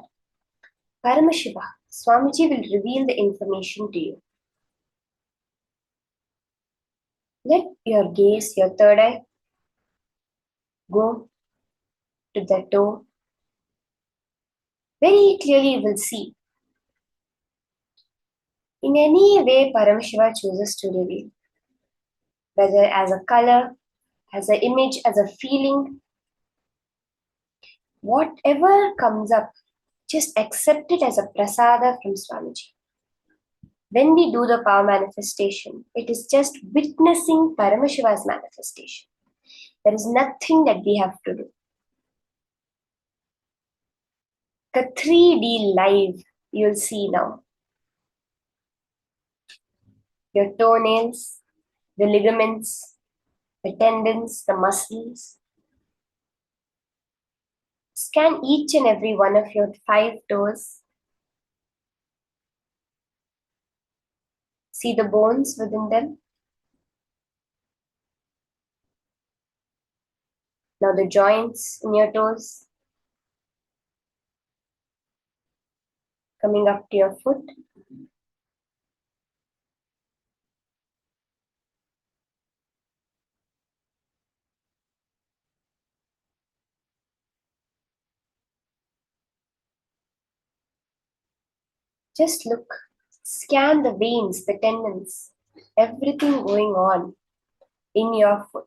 Paramashiva, Swamiji will reveal the information to you. Let your gaze, your third eye, go to the toe. Very clearly you will see. In any way Paramashiva chooses to reveal, whether as a color, as an image, as a feeling, whatever comes up, just accept it as a prasada from Swamiji. When we do the power manifestation, it is just witnessing Paramashiva's manifestation. There is nothing that we have to do. The 3D live you'll see now. Your toenails, the ligaments, the tendons, the muscles. Scan each and every one of your 5 toes. See the bones within them. Now the joints in your toes. Coming up to your foot. Just look, scan the veins, the tendons, everything going on in your foot.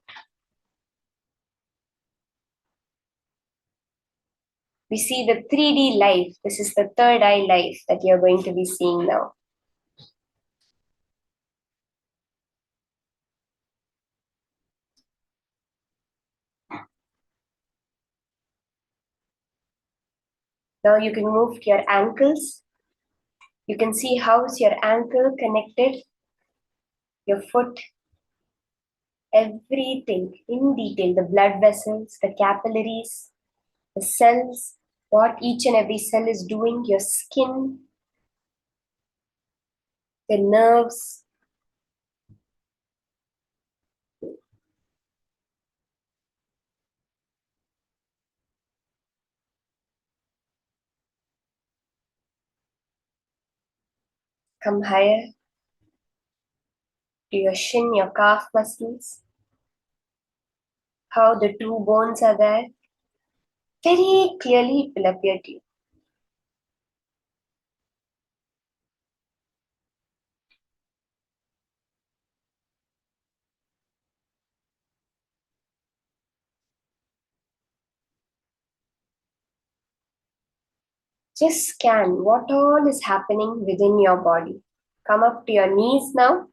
We see the 3D life. This is the third eye life that you're going to be seeing now. Now you can move to your ankles. You can see how's your ankle connected, your foot, everything in detail, the blood vessels, the capillaries, the cells, what each and every cell is doing, your skin, the nerves. Come higher to your shin, your calf muscles, how the two bones are there. Very clearly it will appear to you. Just scan what all is happening within your body. Come up to your knees now.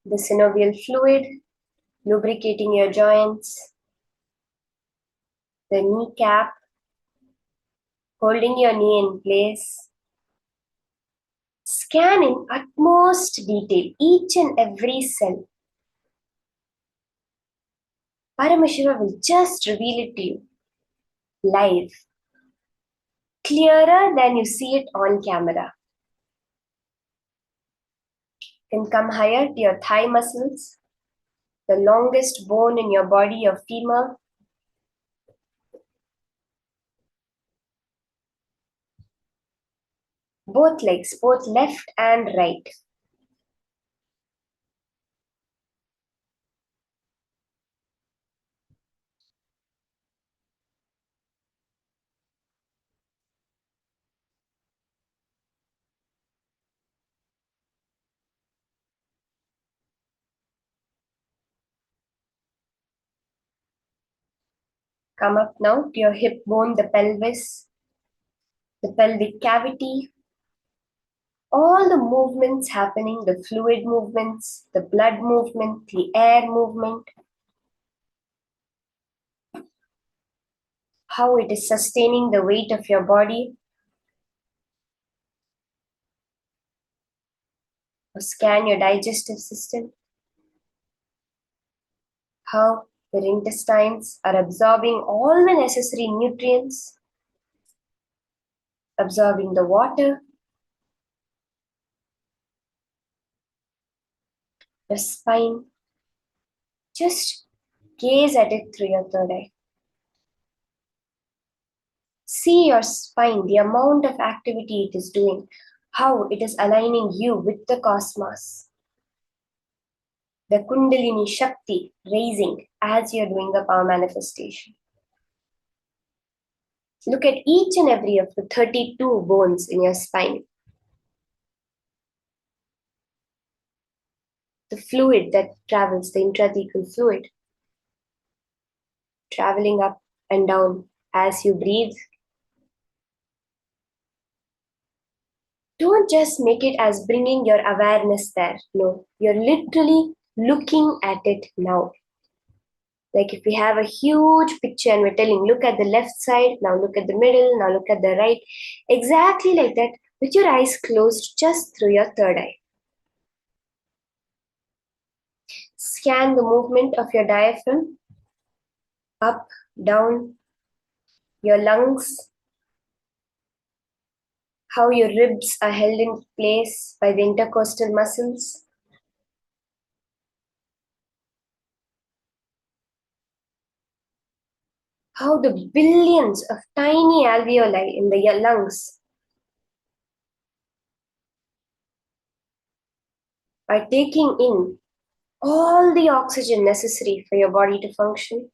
The synovial fluid, lubricating your joints. The kneecap, holding your knee in place. Scan in utmost detail each and every cell. Paramashiva will just reveal it to you live, clearer than you see it on camera. You can come higher to your thigh muscles, the longest bone in your body, your femur. Both legs, both left and right. Come up now to your hip bone, the pelvis, the pelvic cavity. All the movements happening, the fluid movements, the blood movement, the air movement. How it is sustaining the weight of your body. Scan your digestive system. How your intestines are absorbing all the necessary nutrients, absorbing the water. Your spine. Just gaze at it through your third eye. See your spine, the amount of activity it is doing, how it is aligning you with the cosmos. The Kundalini Shakti raising as you're doing the power manifestation. Look at each and every of the 32 bones in your spine. The fluid that travels, the intrathecal fluid, traveling up and down as you breathe. Don't just make it as bringing your awareness there. No, you're literally looking at it now. Like if we have a huge picture and we're telling, look at the left side, now look at the middle, now look at the right. Exactly like that, with your eyes closed just through your third eye. Scan the movement of your diaphragm, up, down, your lungs, how your ribs are held in place by the intercostal muscles. How the billions of tiny alveoli in the lungs are taking in all the oxygen necessary for your body to function.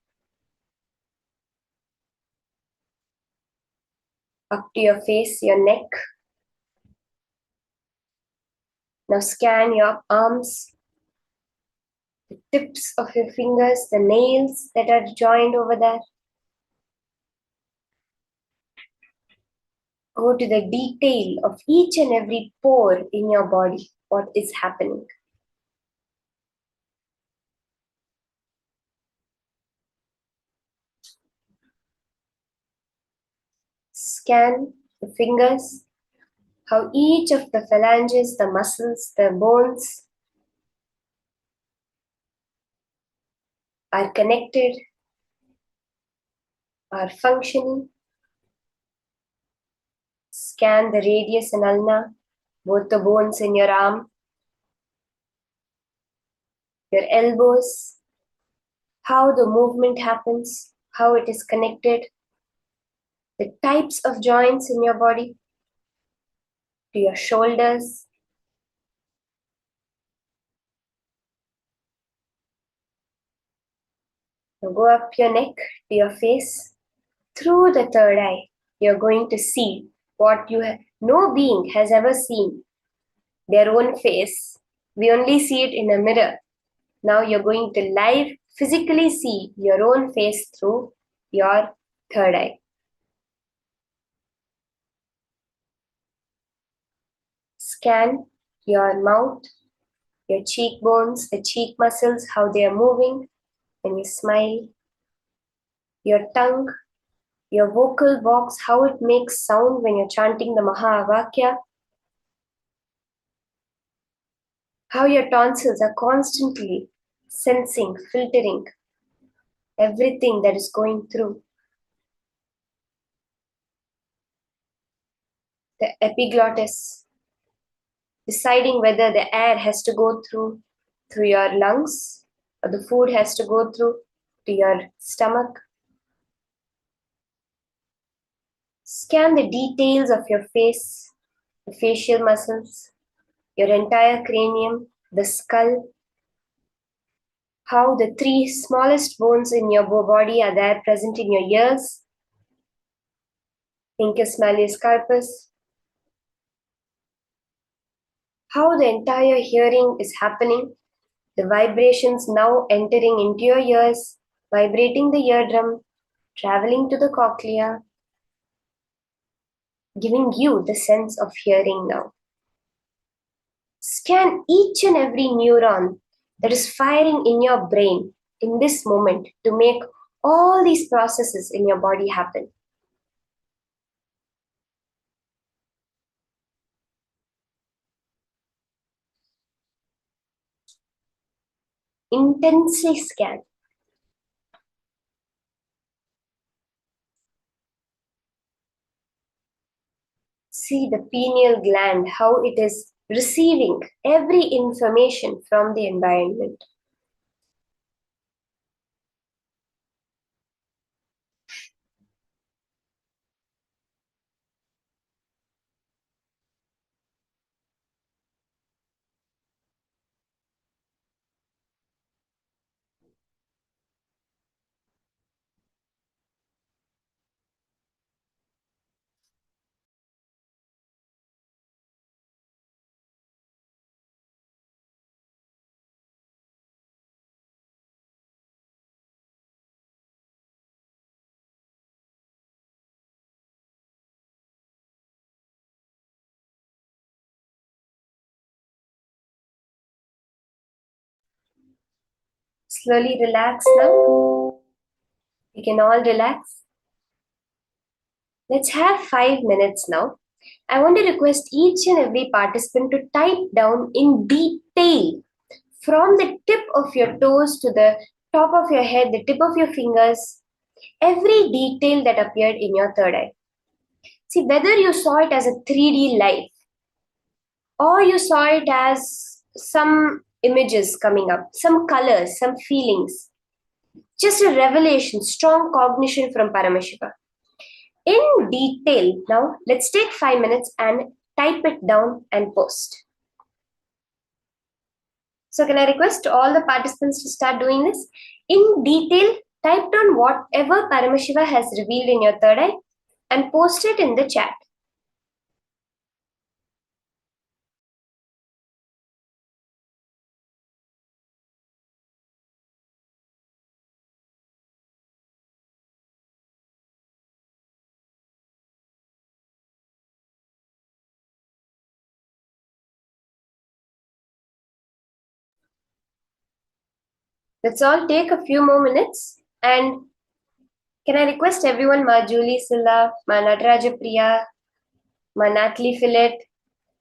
Up to your face, your neck. Now scan your arms, the tips of your fingers, the nails that are joined over there. Go to the detail of each and every pore in your body, what is happening. Scan the fingers, how each of the phalanges, the muscles, the bones are connected, are functioning. Scan the radius and ulna, both the bones in your arm, your elbows, how the movement happens, how it is connected, the types of joints in your body, to your shoulders. Now go up your neck to your face. Through the third eye, you're going to see what no being has ever seen, their own face. We only see it in a mirror. Now you're going to live physically see your own face through your third eye. Scan your mouth, your cheekbones, the cheek muscles, how they are moving when you smile. Your tongue, your vocal box, how it makes sound when you're chanting the Mahavakya. How your tonsils are constantly sensing, filtering everything that is going through. The epiglottis, deciding whether the air has to go through your lungs or the food has to go through to your stomach. Scan the details of your face, the facial muscles, your entire cranium, the skull, how the three smallest bones in your body are there present in your ears, incus malleus carpus, how the entire hearing is happening, the vibrations now entering into your ears, vibrating the eardrum, traveling to the cochlea, giving you the sense of hearing now. Scan each and every neuron that is firing in your brain in this moment to make all these processes in your body happen. Intensely scan. See the pineal gland, how it is receiving every information from the environment. Slowly relax now. You can all relax. Let's have 5 minutes now. I want to request each and every participant to type down in detail from the tip of your toes to the top of your head, the tip of your fingers, every detail that appeared in your third eye. See, whether you saw it as a 3D life or you saw it as some images coming up, some colors, some feelings, just a revelation, strong cognition from Paramashiva. In detail, now let's take 5 minutes and type it down and post. So can I request all the participants to start doing this? In detail, type down whatever Paramashiva has revealed in your third eye and post it in the chat. Let's all take a few more minutes, and can I request everyone, Ma Julie Silla, Ma Nataraja Priya, Ma Natalie Phillip,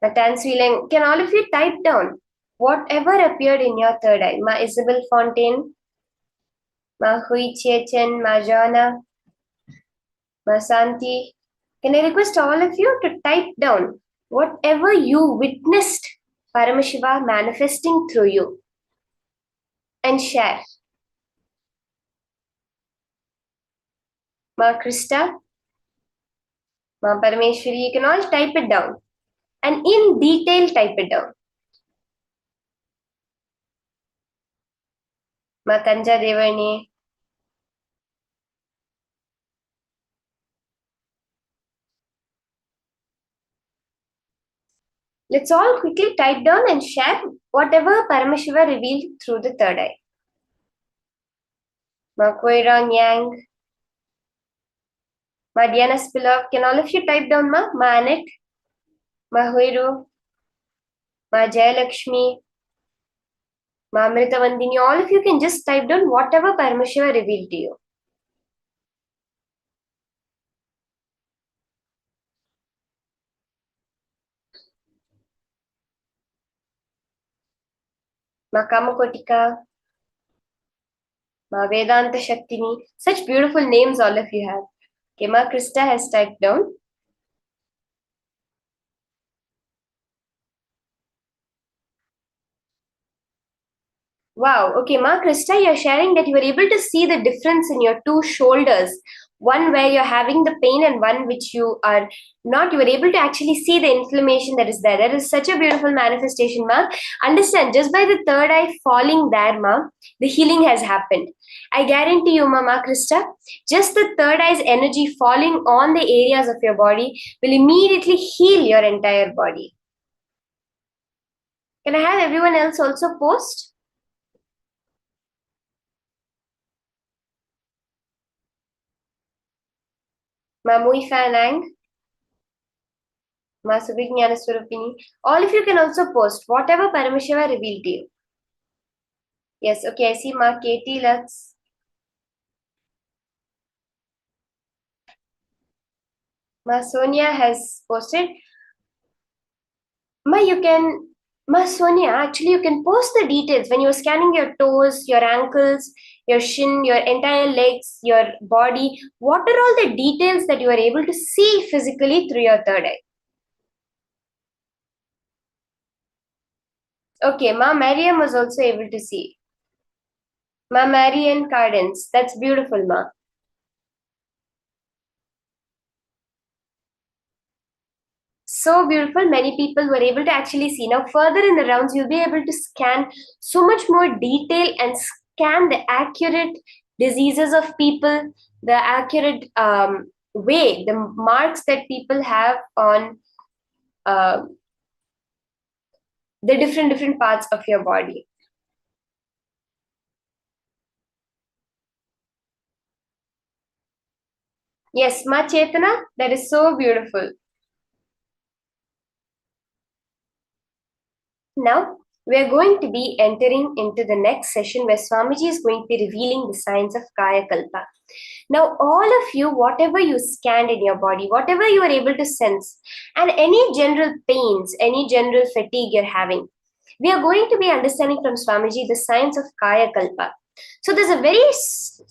Ma Tansy Leng, can all of you type down whatever appeared in your third eye? Ma Isabel Fontaine, Ma Hui Chechen, Ma Jana, Ma Santi. Can I request all of you to type down whatever you witnessed Paramashiva manifesting through you and share? Ma Krista, Ma Parameshwari, you can all type it down and in detail type it down. Ma Kanja Devani, let's all quickly type down and share whatever Paramashiva revealed through the third eye. Ma Koira Nyang, Ma Diana Spilov, can all of you type down Ma? Ma Anik, Ma Huiru, Ma Jayalakshmi, Ma Amrita Vandini, all of you can just type down whatever Paramashiva revealed to you. Ma Kamakotika, Ma Vedanta Shaktini, such beautiful names all of you have. Okay, Ma Krista has typed down. Wow, okay, Ma Krista, you're sharing that you were able to see the difference in your two shoulders. One where you're having the pain and one which you are not. You were able to actually see the inflammation that is there. That is such a beautiful manifestation, Ma. Understand, just by the third eye falling there, Ma, the healing has happened. I guarantee you, Ma Krista, just the third eye's energy falling on the areas of your body will immediately heal your entire body. Can I have everyone else also post? Ma Mui Fanang, Ma Subhignyana Swarupini. All of you can also post whatever Paramashiva revealed to you. Yes, okay, I see Ma Katie Lux. Ma Sonia has posted. Ma Sonia, actually you can post the details when you're scanning your toes, your ankles, your shin, your entire legs, your body. What are all the details that you are able to see physically through your third eye? Okay, Ma Mariam was also able to see. Ma Marian Cardens, that's beautiful, Ma. So beautiful, many people were able to actually see. Now further in the rounds, you'll be able to scan so much more detail and scan the accurate diseases of people, the accurate way, the marks that people have on the different parts of your body. Yes, Ma Chetana, that is so beautiful. Now, we are going to be entering into the next session where Swamiji is going to be revealing the science of Kayakalpa. Now, all of you, whatever you scanned in your body, whatever you are able to sense, and any general pains, any general fatigue you're having, we are going to be understanding from Swamiji the science of Kayakalpa. So there's a very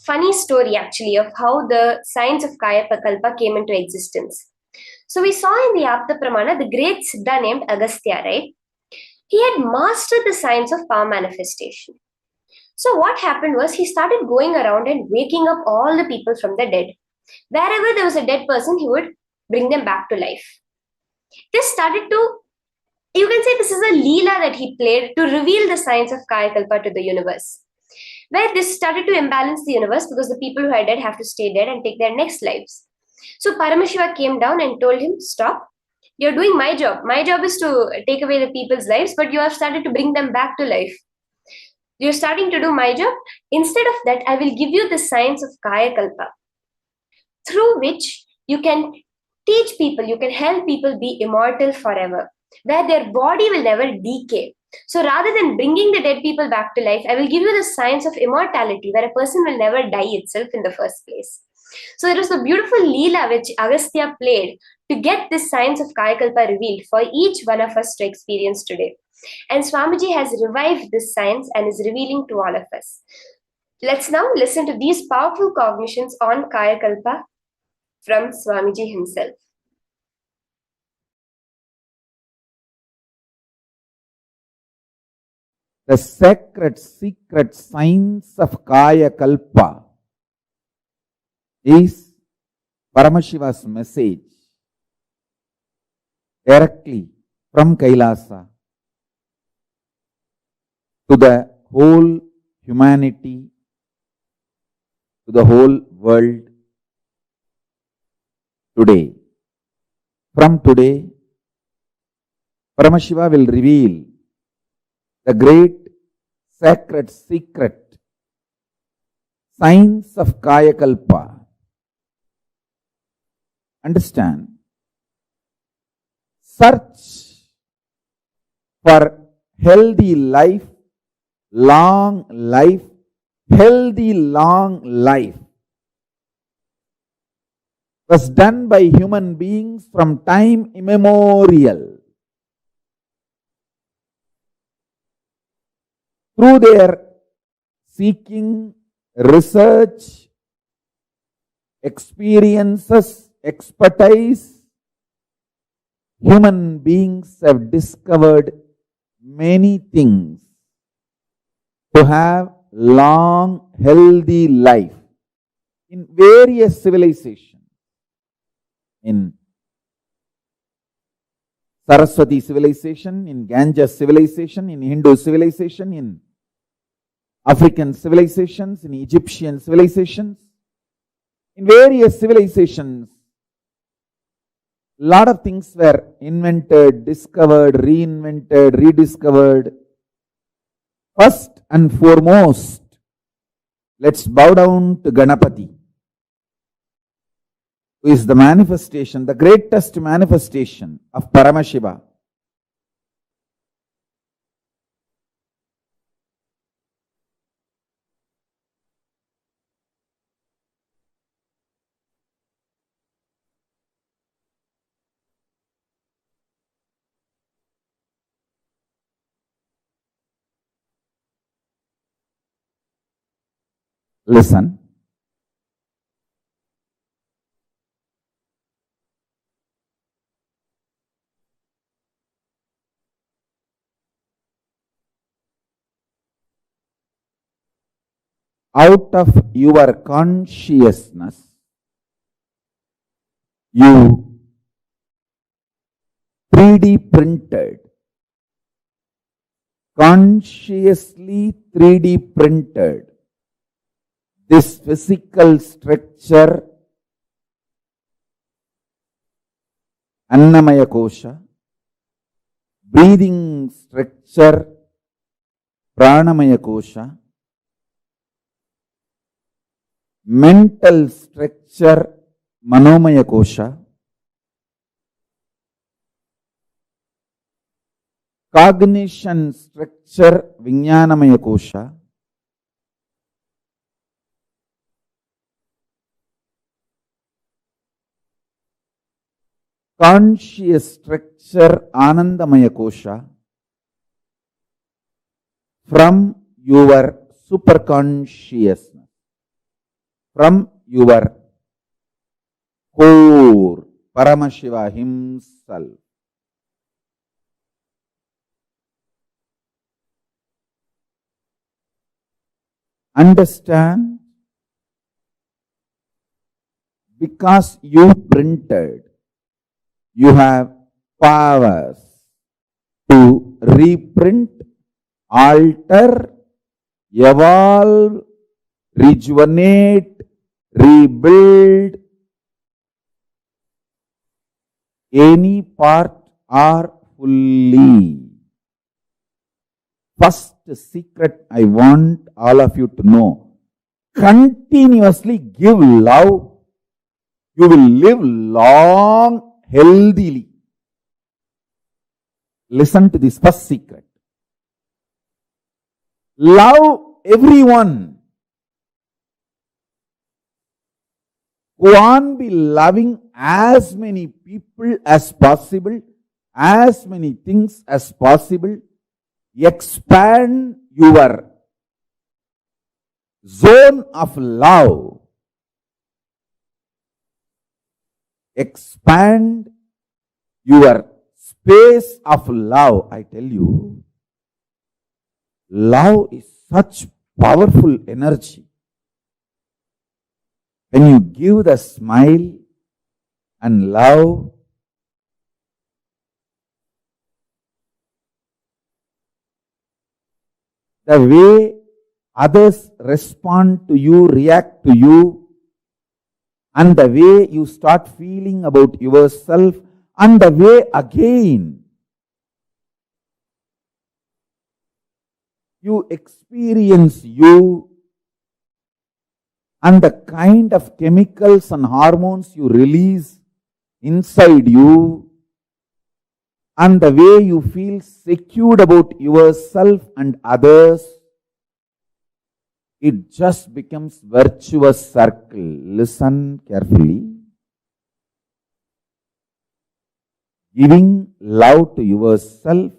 funny story actually of how the science of Kayakalpa came into existence. So we saw in the Apta Pramana the great Siddha named Agastya, right? He had mastered the science of power manifestation. So what happened was he started going around and waking up all the people from the dead. Wherever there was a dead person, he would bring them back to life. This started to, you can say this is a leela that he played to reveal the science of Kayakalpa to the universe. Where this started to imbalance the universe because the people who are dead have to stay dead and take their next lives. So Paramashiva came down and told him, stop. You're doing my job. My job is to take away the people's lives, but you have started to bring them back to life. You're starting to do my job. Instead of that, I will give you the science of Kayakalpa, through which you can teach people, you can help people be immortal forever, where their body will never decay. So rather than bringing the dead people back to life, I will give you the science of immortality, where a person will never die itself in the first place. So it was a beautiful Leela which Agastya played to get this science of Kayakalpa revealed for each one of us to experience today. And Swamiji has revived this science and is revealing to all of us. Let's now listen to these powerful cognitions on Kayakalpa from Swamiji himself. The sacred secret science of Kayakalpa is Paramashiva's message directly from Kailasa to the whole humanity, to the whole world today. From today, Paramashiva will reveal the great sacred secret science of Kayakalpa. Understand? Search for healthy life, long life, healthy long life was done by human beings from time immemorial. Through their seeking, research, experiences, expertise, human beings have discovered many things to have long, healthy life in various civilizations. In Saraswati civilization, in Ganges civilization, in Hindu civilization, in African civilizations, in Egyptian civilizations, in various civilizations, lot of things were invented, discovered, reinvented, rediscovered. First and foremost, let's bow down to Ganapati, who is the manifestation, the greatest manifestation of Paramashiva. Listen. Out of your consciousness, you 3D printed, consciously 3D printed this physical structure, Annamaya Kosha, breathing structure, Pranamaya Kosha, mental structure, Manomaya Kosha, cognition structure, Vijnanamaya Kosha, conscious structure, Anandamaya Kosha, from your superconsciousness, from your core, Paramashiva himself. Understand? Because you printed, you have powers to reprint, alter, evolve, rejuvenate, rebuild any part or fully. First secret I want all of you to know. Continuously give love. You will live long, healthily. Listen to this first secret. Love everyone. Go on be loving as many people as possible, as many things as possible. Expand your zone of love. Expand your space of love. I tell you, love is such powerful energy. When you give the smile and love, the way others respond to you, react to you, and the way you start feeling about yourself, and the way again you experience you, and the kind of chemicals and hormones you release inside you, and the way you feel secure about yourself and others, it just becomes virtuous circle. Listen carefully. Giving love to yourself,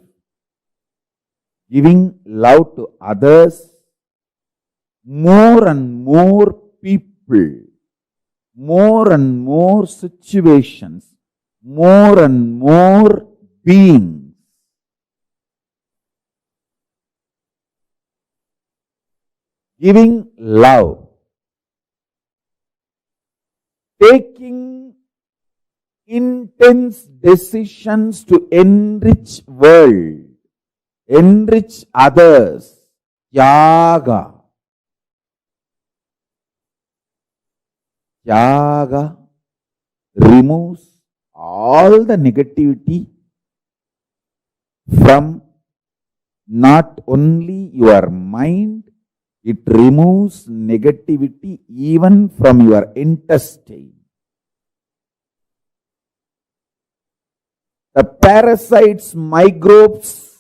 giving love to others, more and more people, more and more situations, more and more beings giving love, taking intense decisions to enrich world, enrich others, Tyaga. Tyaga removes all the negativity from not only your mind, it removes negativity even from your intestine. The parasites, microbes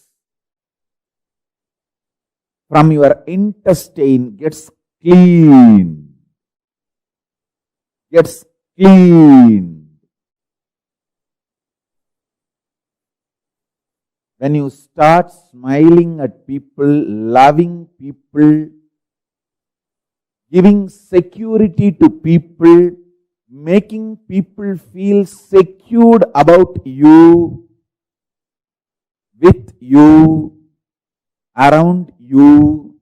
from your intestine gets clean. Gets clean. When you start smiling at people, loving people, giving security to people, making people feel secured about you, with you, around you,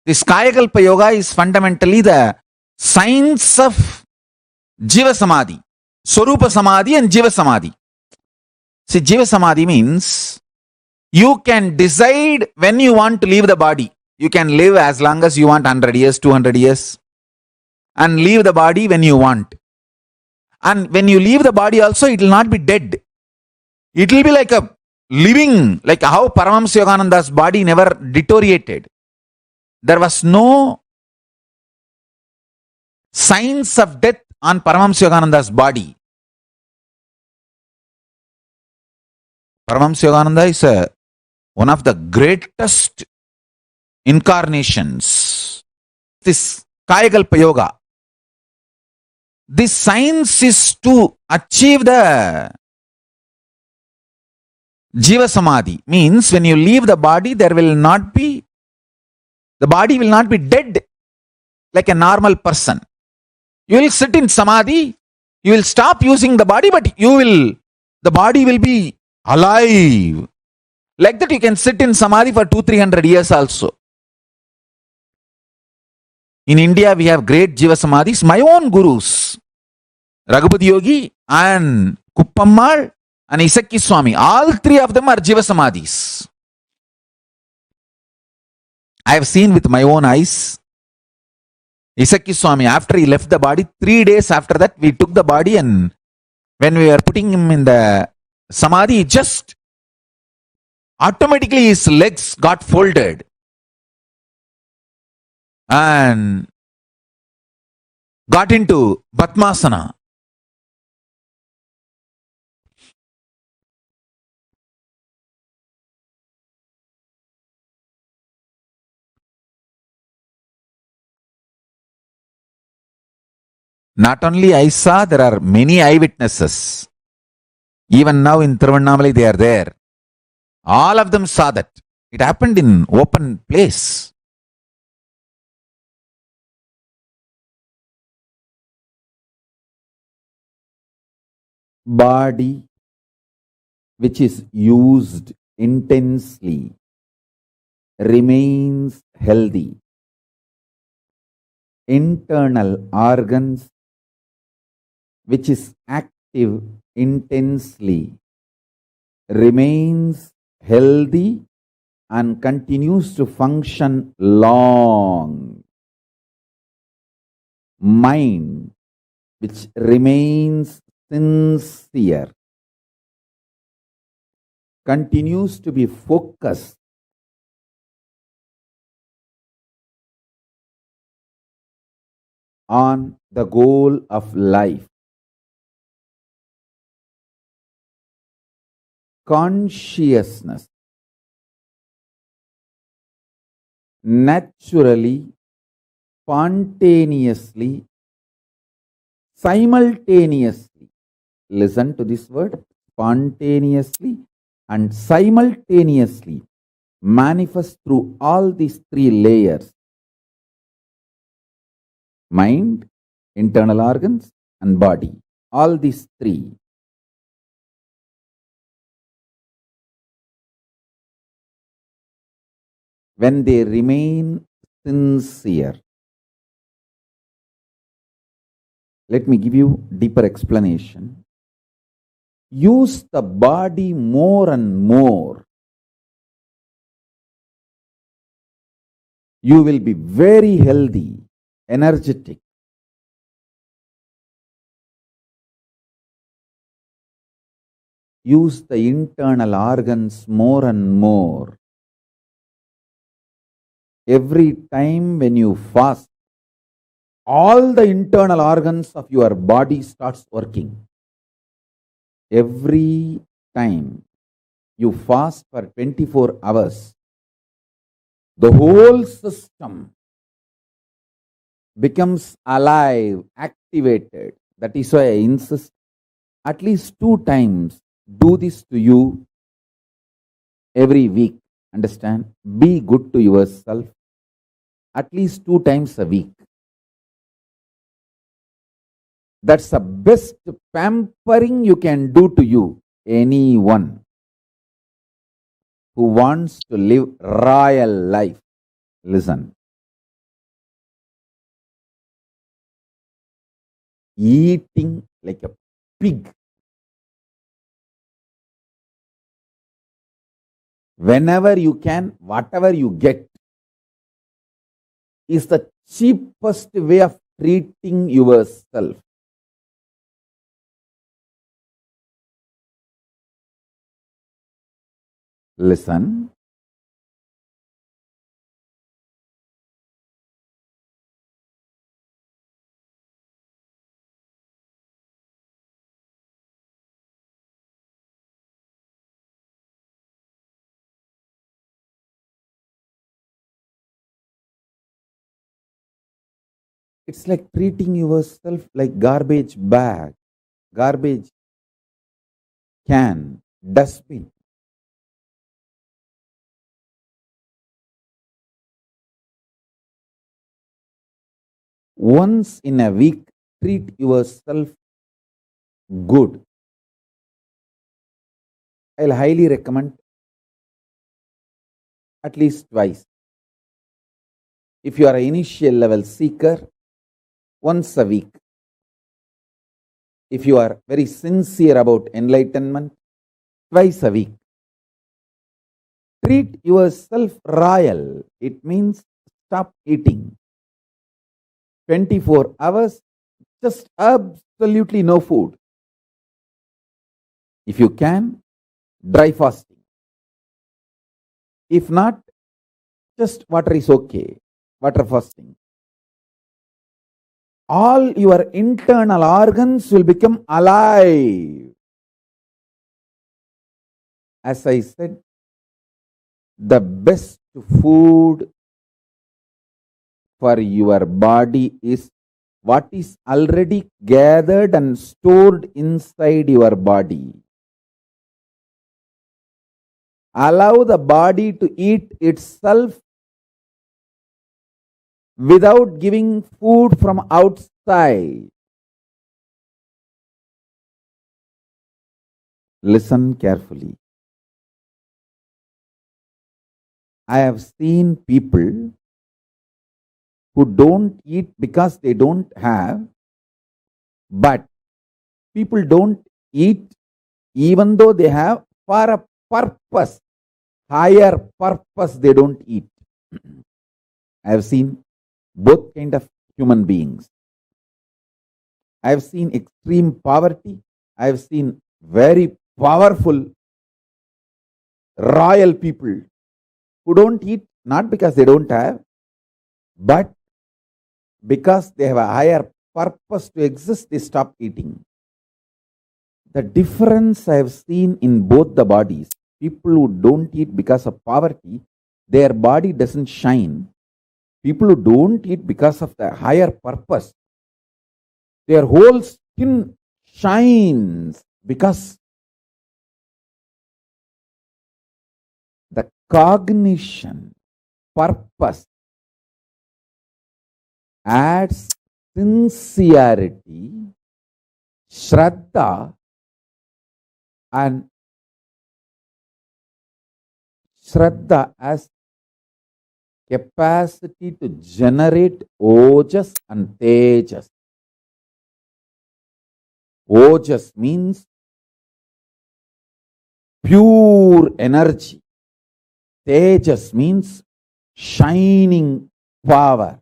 this Kayakalpa Yoga is fundamentally the science of Jiva Samadhi, Swarupa Samādhi and Jiva Samadhi. See, Jiva Samadhi means you can decide when you want to leave the body. You can live as long as you want, 100 years, 200 years, and leave the body when you want. And when you leave the body also, it will not be dead. It will be like a living, like how Paramashivoham's body never deteriorated. There was no signs of death on Paramashivoham's body. Paramashivoham is one of the greatest incarnations. This Kayakalpa Yoga. This science is to achieve the Jiva Samadhi. Means when you leave the body, the body will not be dead like a normal person. You will sit in Samadhi, you will stop using the body, but the body will be alive. Like that you can sit in Samadhi for 200-300 years also. In India, we have great Jiva Samadhis. My own gurus, Raghupati Yogi and Kuppammal and Isakki Swami, all three of them are Jiva Samadhis. I have seen with my own eyes. Isakki Swami, after he left the body, 3 days after that, we took the body, and when we were putting him in the Samadhi, just automatically his legs got folded. And got into Padmasana. Not only I saw, there are many eyewitnesses. Even now in Tiruvannamalai they are there. All of them saw that. It happened in open place. Body which is used intensely remains healthy. Internal organs which is active intensely remains healthy and continues to function long. Mind which remains sincere continues to be focused on the goal of life. Consciousness naturally, spontaneously, simultaneously, listen to this word, spontaneously and simultaneously manifest through all these three layers: mind, internal organs and body. All these three. When they remain sincere. Let me give you deeper explanation. Use the body more and more. You will be very healthy, energetic. Use the internal organs more and more. Every time when you fast, all the internal organs of your body starts working. Every time you fast for 24 hours, the whole system becomes alive, activated. That is why I insist at least 2 times do this to you every week. Understand? Be good to yourself at least 2 times a week. That's the best pampering you can do to you. Anyone who wants to live royal life, listen. Eating like a pig. Whenever you can, whatever you get, is the cheapest way of treating yourself. Listen. It's like treating yourself like garbage bag, garbage can, dustbin. Once in a week, treat yourself good. I'll highly recommend at least twice. If you are an initial level seeker, once a week. If you are very sincere about enlightenment, twice a week. Treat yourself royal. It means stop eating. 24 hours, just absolutely no food. If you can, dry fasting. If not, just water is okay. Water fasting. all your internal organs will become alive. As I said, the best food for your body is what is already gathered and stored inside your body. Allow the body to eat itself without giving food from outside. Listen carefully. I have seen people who don't eat because they don't have, but people don't eat even though they have for a purpose, higher purpose they don't eat. I have seen both kind of human beings. I have seen extreme poverty. I have seen very powerful royal people who don't eat not because they don't have, but because they have a higher purpose to exist, they stop eating. The difference I have seen in both the bodies, people who don't eat because of poverty, their body doesn't shine. People who don't eat because of the higher purpose, their whole skin shines because the cognition, purpose adds sincerity, shraddha, and shraddha as capacity to generate ojas and tejas. Ojas means pure energy. Tejas means shining power.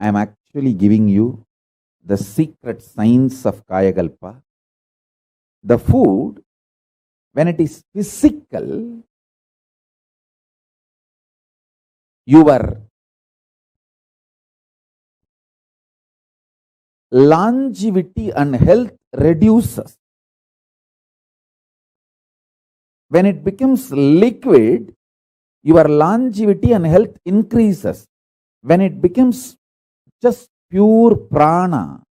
I am actually giving you the secret science of Kayakalpa. The food, when it is physical, your longevity and health reduces. When it becomes liquid, your longevity and health increases. When it becomes just pure prana,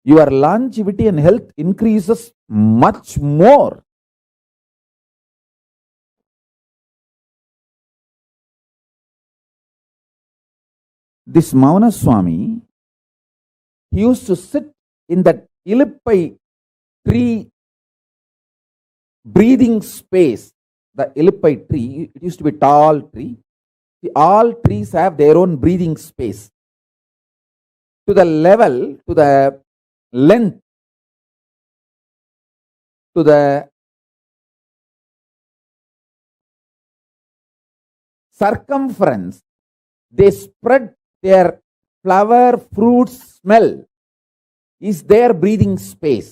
your longevity and health increases much more. This Mauna Swami, he used to sit in that illipai tree breathing space. The illipai tree, it used to be a tall tree. All trees have their own breathing space. To the level, to the length, to the circumference, they spread their flower, fruit smell is their breathing space.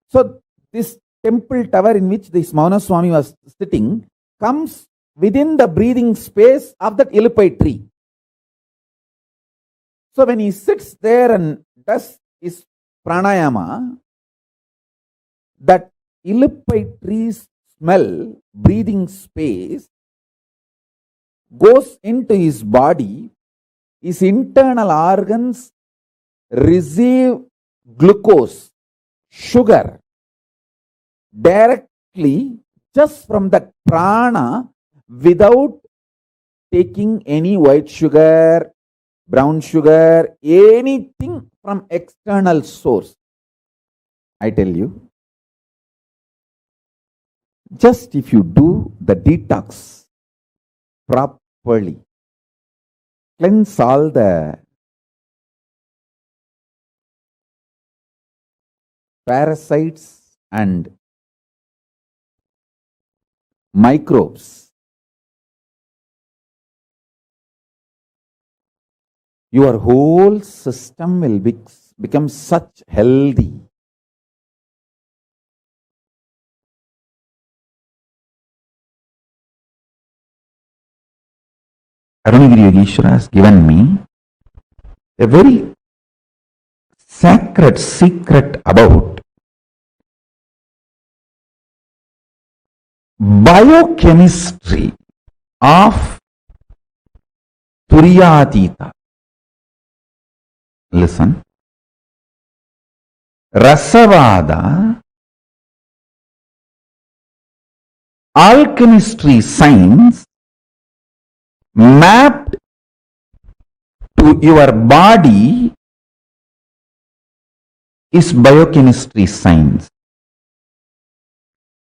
So this temple tower in which this Mauna Swami was sitting comes within the breathing space of that illipai tree. So when he sits there and does his pranayama, that illipai tree's smell, breathing space, goes into his body, his internal organs receive glucose, sugar, directly just from the prana without taking any white sugar, brown sugar, anything from external source. I tell you, just if you do the detox properly, cleanse all the parasites and microbes, your whole system will become such healthy. Arunagiri Yogeshwara has given me a very sacred secret about biochemistry of Turyatita. Listen. Rasavada, alchemistry science mapped to your body is biochemistry science.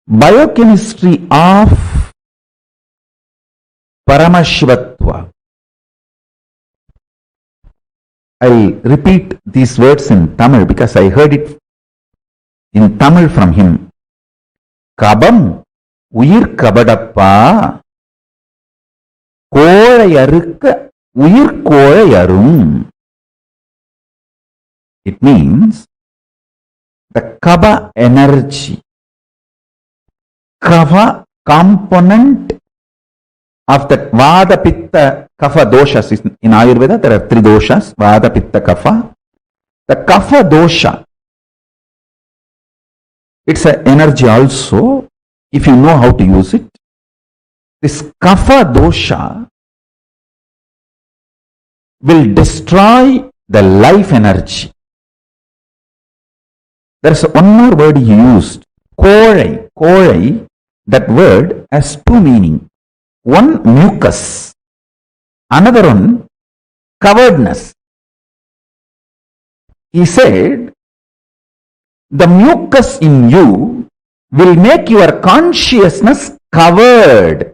Biochemistry of Paramashivatva. I'll repeat these words in Tamil because I heard it in Tamil from him. Kabam uyir kabadappa kolayarukka uyir kolayarum. It means the kaba energy, kava component of the vada pitta kapha doshas. In Ayurveda there are three doshas, vada pitta kapha. The kapha dosha, it's an energy also if you know how to use it. This kapha dosha will destroy the life energy. There's one more word he used, kolai. Kolai, that word has two meanings. One, mucus. Another one, coveredness. He said, the mucus in you will make your consciousness covered.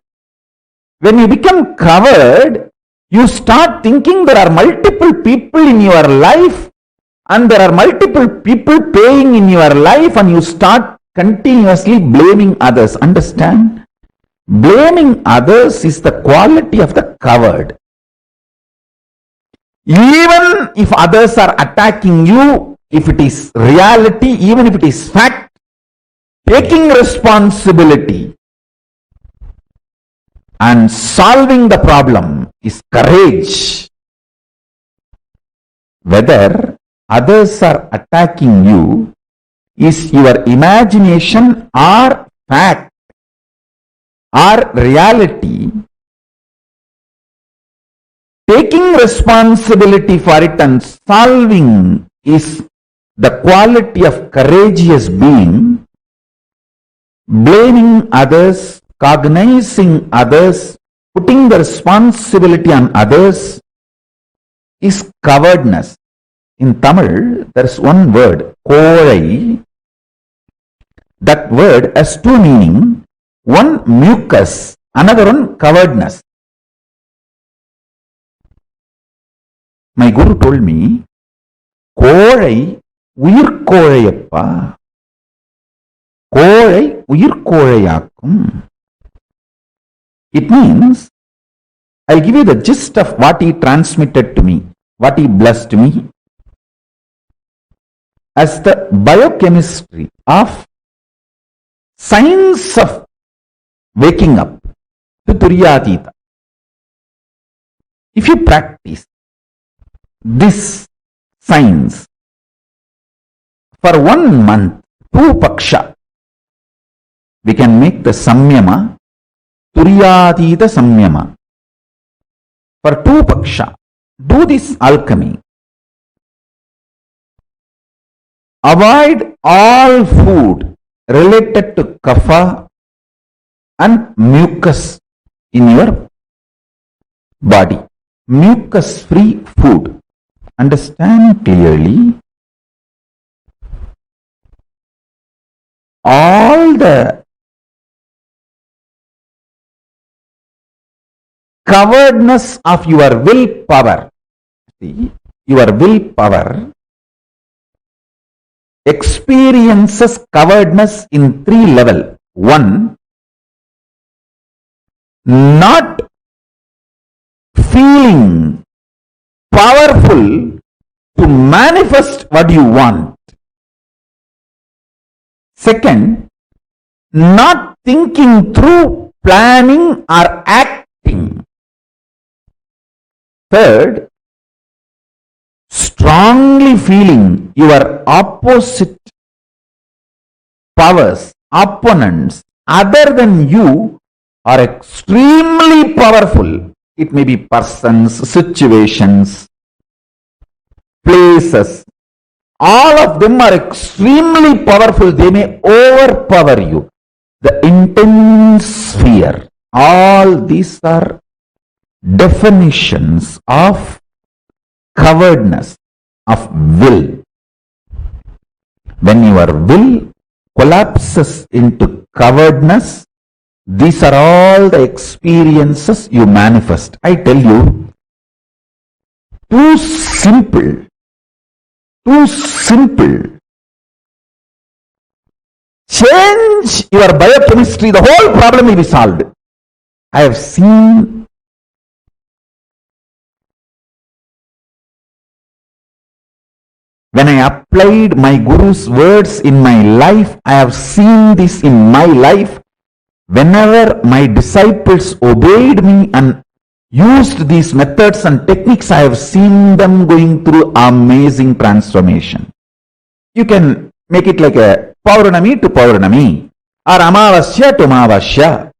When you become covered, you start thinking there are multiple people in your life and there are multiple people paying in your life, and you start continuously blaming others. Understand? Blaming others is the quality of the covered. Even if others are attacking you, if it is reality, even if it is fact, taking responsibility and solving the problem is courage. Whether others are attacking you is your imagination or fact or reality, taking responsibility for it and solving is the quality of courageous being. Blaming others, cognizing others, putting the responsibility on others is cowardness. In Tamil, there is one word, kolai. That word has two meanings. One, mucus. Another one, cowardness. My guru told me, kolai uyir kolayappa. Kolai uyir kolayakkum. It means, I'll give you the gist of what he transmitted to me, what he blessed me. As the biochemistry of science of waking up, the Turyatita. If you practice this science for 1 month, 2 paksha, we can make the samyama, Turyatita samyama. For 2 paksha, do this alchemy. Avoid all food related to kapha and mucus in your body. Mucus free food. Understand clearly. All the coveredness of your willpower. See, your willpower experiences coveredness in 3 levels. 1, not feeling powerful to manifest what you want. Second, not thinking through, planning or acting. Third, strongly feeling your opposite powers, opponents, other than you are extremely powerful. It may be persons, situations, places. All of them are extremely powerful. They may overpower you. The intense fear. All these are definitions of cowardness, of will. When your will collapses into cowardness, these are all the experiences you manifest. I tell you, too simple. Too simple. Change your biochemistry, the whole problem will be solved. I have seen when I applied my Guru's words in my life, I have seen this in my life. Whenever my disciples obeyed me and used these methods and techniques, I have seen them going through amazing transformation. You can make it like a Pauranami to Pauranami or Amavasya to Amavasya.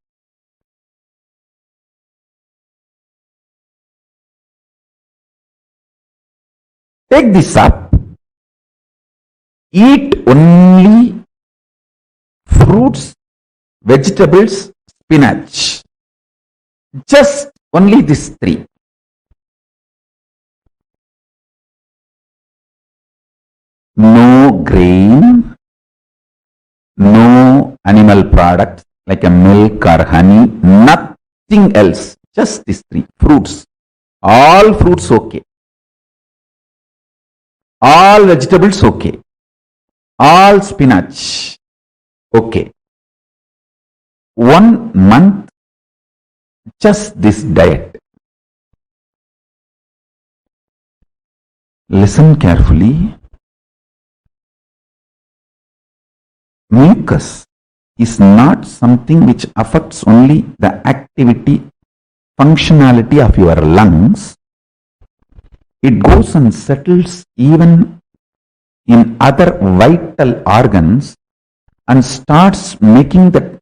Take this up. Eat only fruits, vegetables, spinach. Just only these three. No grain, no animal products like a milk or honey, nothing else. Just these three. Fruits. All fruits okay. All vegetables okay. All spinach okay. 1 month, just this diet. Listen carefully. Mucus is not something which affects only the activity, functionality of your lungs. It goes and settles even in other vital organs and starts making the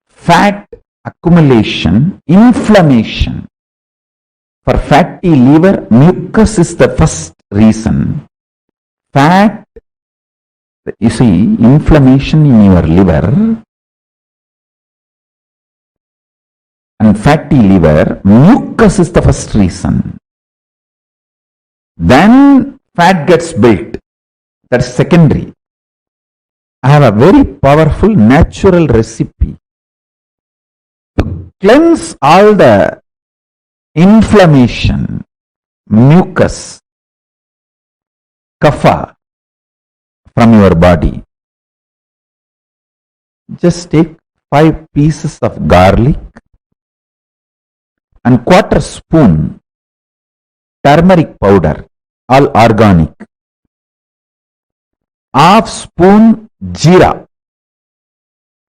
fat accumulation, inflammation. For fatty liver, mucus is the first reason. Fat, you see, inflammation in your liver and fatty liver, mucus is the first reason. Then fat gets built. That's secondary. I have a very powerful natural recipe to cleanse all the inflammation, mucus, kapha from your body. Just take 5 pieces of garlic and 1/4 spoon turmeric powder, all organic. 1/2 spoon jeera.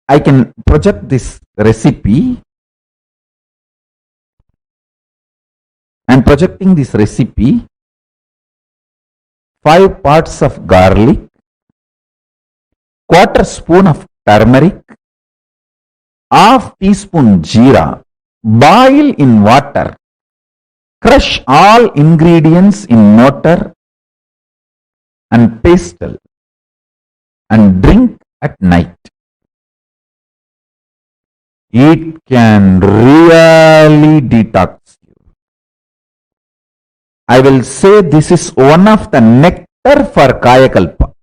I can project this recipe. I am projecting this recipe. 5 parts of garlic, 1/4 spoon of turmeric, 1/2 teaspoon jeera. Boil in water. Crush all ingredients in mortar and pestle and drink at night. It can really detox you. I will say this is one of the nectar for Kayakalpa.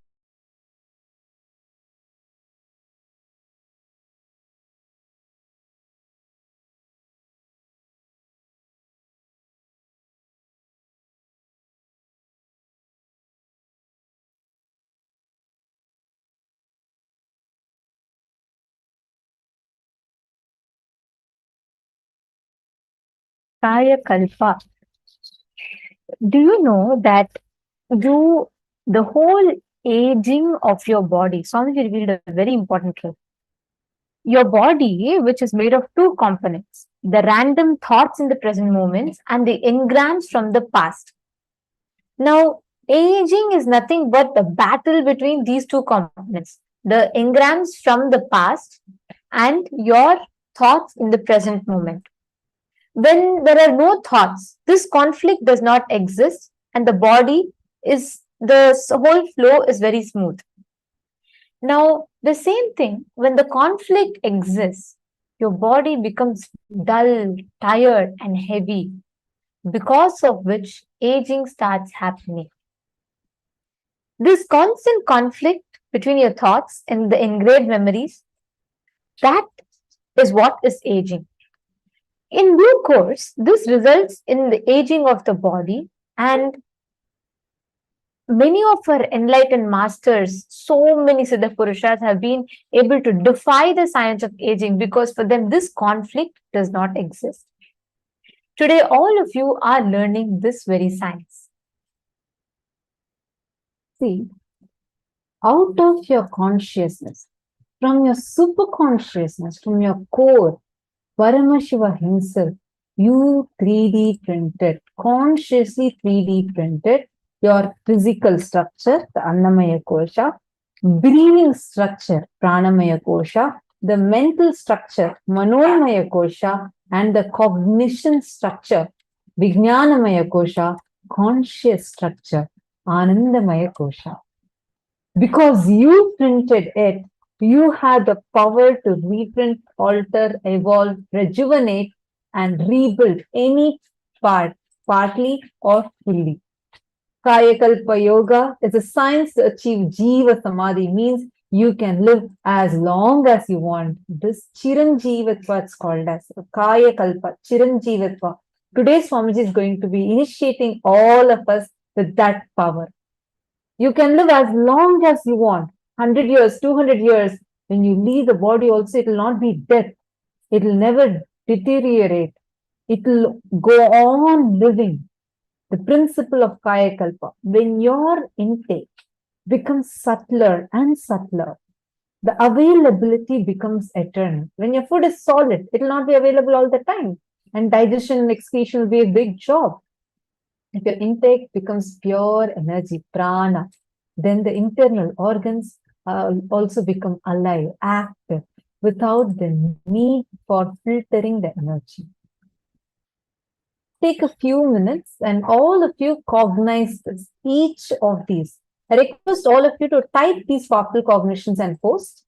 Kayakalpa. Do you know that do the whole aging of your body. Swamiji revealed a very important truth. Your body, which is made of two components, the random thoughts in the present moments and the engrams from the past. Now, aging is nothing but the battle between these two components, the engrams from the past and your thoughts in the present moment. When there are no thoughts, this conflict does not exist, and the body is the whole flow is very smooth. Now, the same thing, when the conflict exists, your body becomes dull, tired, and heavy, because of which aging starts happening. This constant conflict between your thoughts and the engraved memories, that is what is aging. In due course, this results in the aging of the body, and many of our enlightened masters, so many Siddha Purushas have been able to defy the science of aging because for them this conflict does not exist. Today, all of you are learning this very science. See, out of your consciousness, from your super consciousness, from your core, Paramashiva himself, you 3D printed, consciously 3D printed your physical structure, the Annamaya Kosha, breathing structure, Pranamaya Kosha, the mental structure, Manomaya Kosha, and the cognition structure, Vijnanamaya Kosha, conscious structure, Anandamaya Kosha. Because you printed it, you have the power to reprint, alter, evolve, rejuvenate, and rebuild any part, partly or fully. Kayakalpa Yoga is a science to achieve Jiva Samadhi, means you can live as long as you want. This Chiranjeevatva is called as Kayakalpa, Chiranjeevatva. Today, Swamiji is going to be initiating all of us with that power. You can live as long as you want, 100 years, 200 years. When you leave the body also, it will not be death. It will never deteriorate. It will go on living. The principle of Kayakalpa, when your intake becomes subtler and subtler, the availability becomes eternal. When your food is solid, it will not be available all the time. And digestion and excretion will be a big job. If your intake becomes pure energy, prana, then the internal organs also become alive, active, without the need for filtering the energy. Take a few minutes and all of you cognize this, each of these. I request all of you to type these powerful cognitions and post.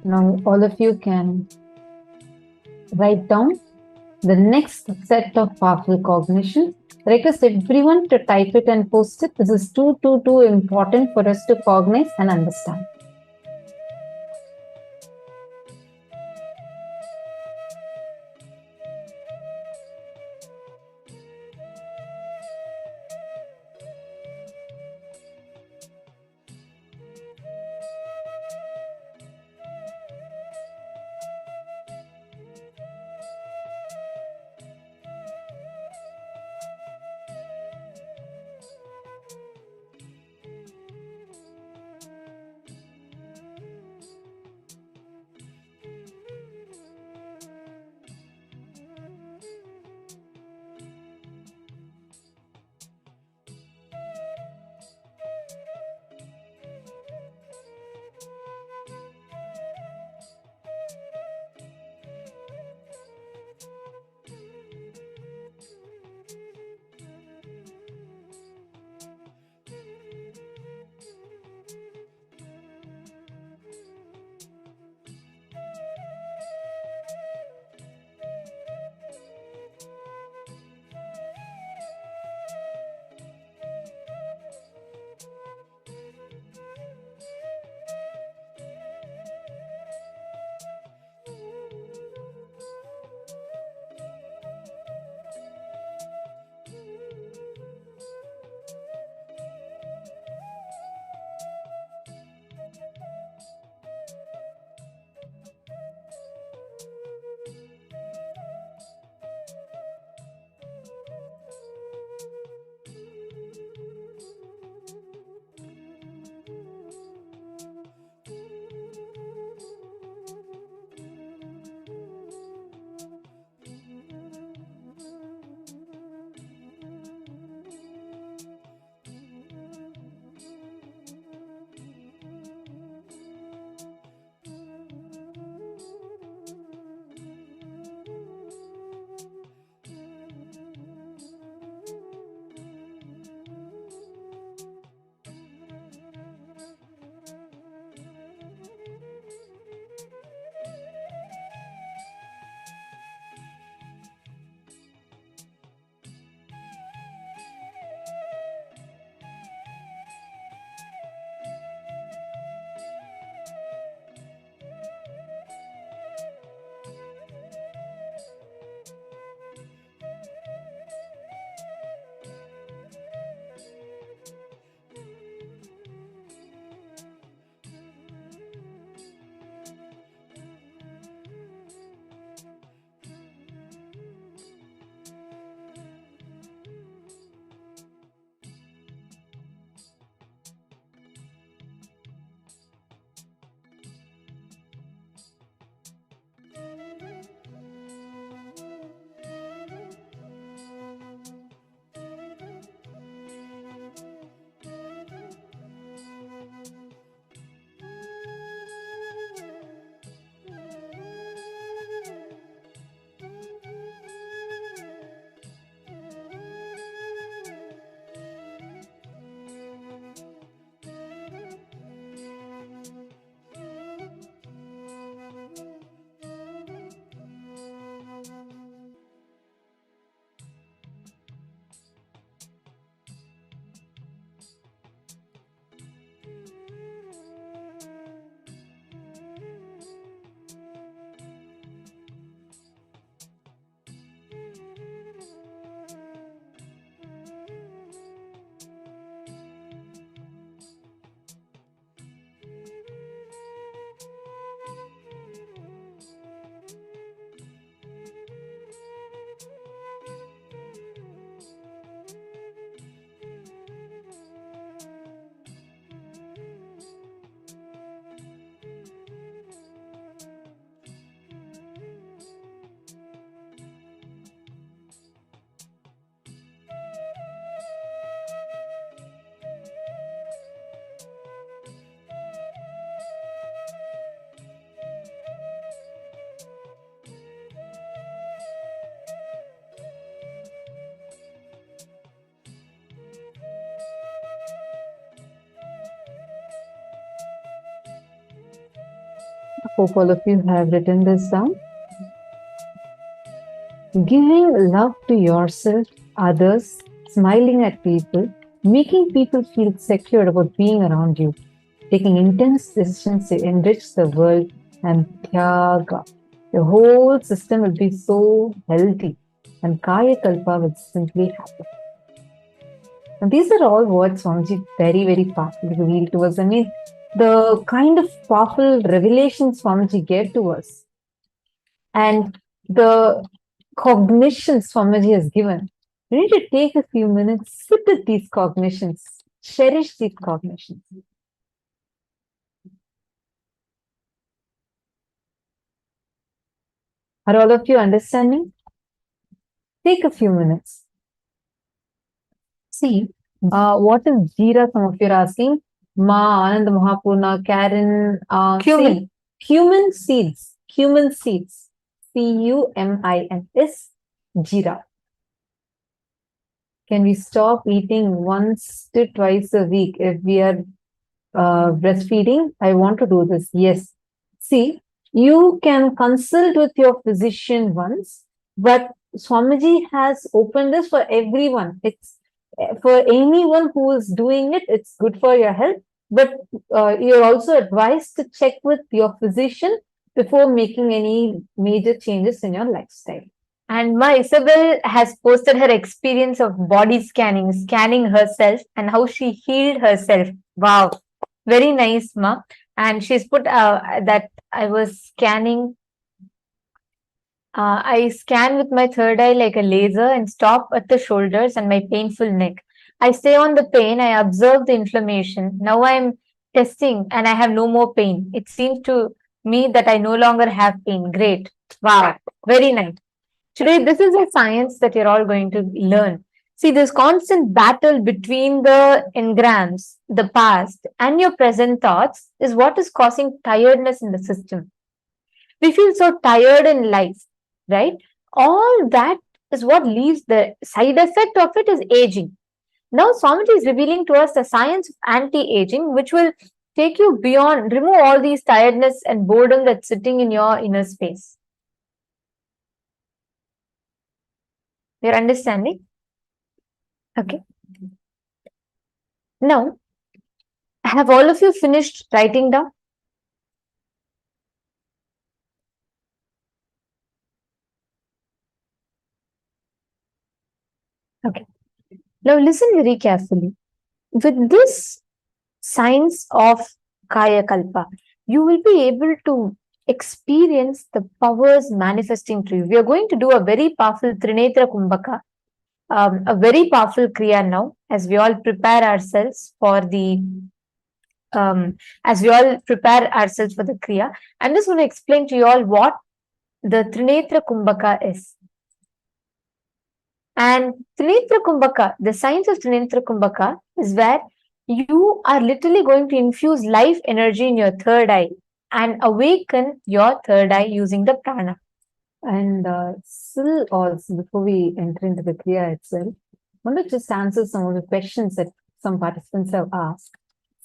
Now, all of you can write down the next set of powerful cognition. Request everyone to type it and post it. This is too important for us to cognize and understand. Hope all of you have written this down. Giving love to yourself, others, smiling at people, making people feel secure about being around you, taking intense decisions to enrich the world, and Tyaga. The whole system will be so healthy, and Kayakalpa will simply happen. And these are all words Swamiji very, very powerfully revealed to us. I mean, the kind of powerful revelations Swamiji gave to us, and the cognition Swamiji has given. We need to take a few minutes, sit with these cognitions, cherish these cognitions. Are all of you understanding? Take a few minutes. See, what is Jeera? Some of you are asking. Ma, Anand Mahapurna, Karen, Cumin. Cumin seeds. Cumin seeds. Cumin is Jeera. Can we stop eating once to twice a week if we are breastfeeding? I want to do this. Yes. See, you can consult with your physician once, but Swamiji has opened this for everyone. It's for anyone who is doing it, it's good for your health. But you're also advised to check with your physician before making any major changes in your lifestyle. And Ma Isabel has posted her experience of body scanning herself and how she healed herself. Wow, very nice, Ma. And she's put that I was scanning. I scan with my third eye like a laser and stop at the shoulders and my painful neck. I stay on the pain. I observe the inflammation. Now I'm testing and I have no more pain. It seems to me that I no longer have pain. Great. Wow. Very nice. Today, this is a science that you're all going to learn. See, this constant battle between the engrams, the past, and your present thoughts is what is causing tiredness in the system. We feel so tired in life, right? All that is what leaves the side effect of it is aging. Now, Swamiji is revealing to us the science of anti-aging, which will take you beyond, remove all these tiredness and boredom that's sitting in your inner space. You're understanding? Okay. Now, have all of you finished writing down? Okay. Now, listen very carefully. With this science of Kayakalpa, you will be able to experience the powers manifesting to you. We are going to do a very powerful Trinetra Kumbhaka, a very powerful Kriya now, as we all prepare ourselves for the Kriya. I'm just going to explain to you all what the Trinetra Kumbhaka is. And Trinetra Kumbhaka, the science of Trinetra Kumbhaka is where you are literally going to infuse life energy in your third eye and awaken your third eye using the prana. And still also, before we enter into the Kriya itself, I want to just answer some of the questions that some participants have asked.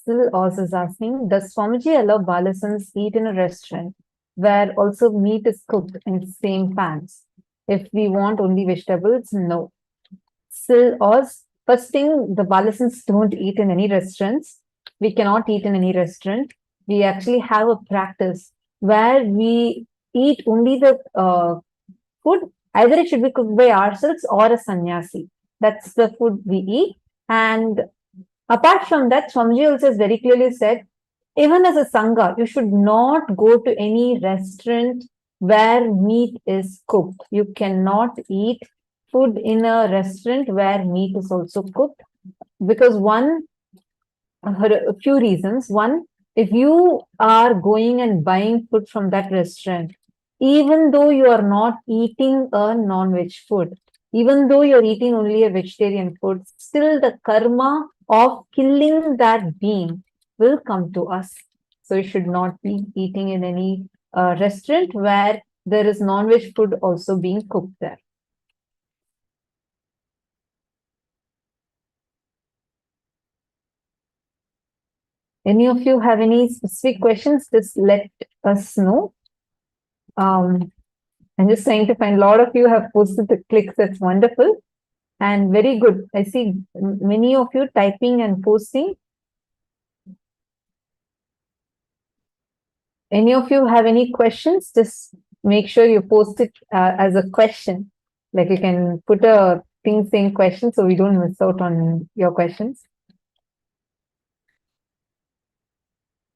Still also is asking, does Swamiji allow Balasans eat in a restaurant where also meat is cooked in the same pans? If we want only vegetables, no. Still also, first thing, the Balasans don't eat in any restaurants. We cannot eat in any restaurant. We actually have a practice where we eat only the food. Either it should be cooked by ourselves or a sannyasi. That's the food we eat. And apart from that, Swamiji also has very clearly said, even as a Sangha, you should not go to any restaurant where meat is cooked. You cannot eat food in a restaurant where meat is also cooked. Because a few reasons. One, if you are going and buying food from that restaurant, even though you are not eating a non-veg food, even though you're eating only a vegetarian food, still the karma of killing that being will come to us. So you should not be eating in any restaurant where there is non-veg food also being cooked there. Any of you have any specific questions? Just let us know. I'm just trying to find a lot of you have posted the clicks. That's wonderful and very good. I see many of you typing and posting. Any of you have any questions? Just make sure you post it as a question. Like you can put a thing saying question so we don't miss out on your questions.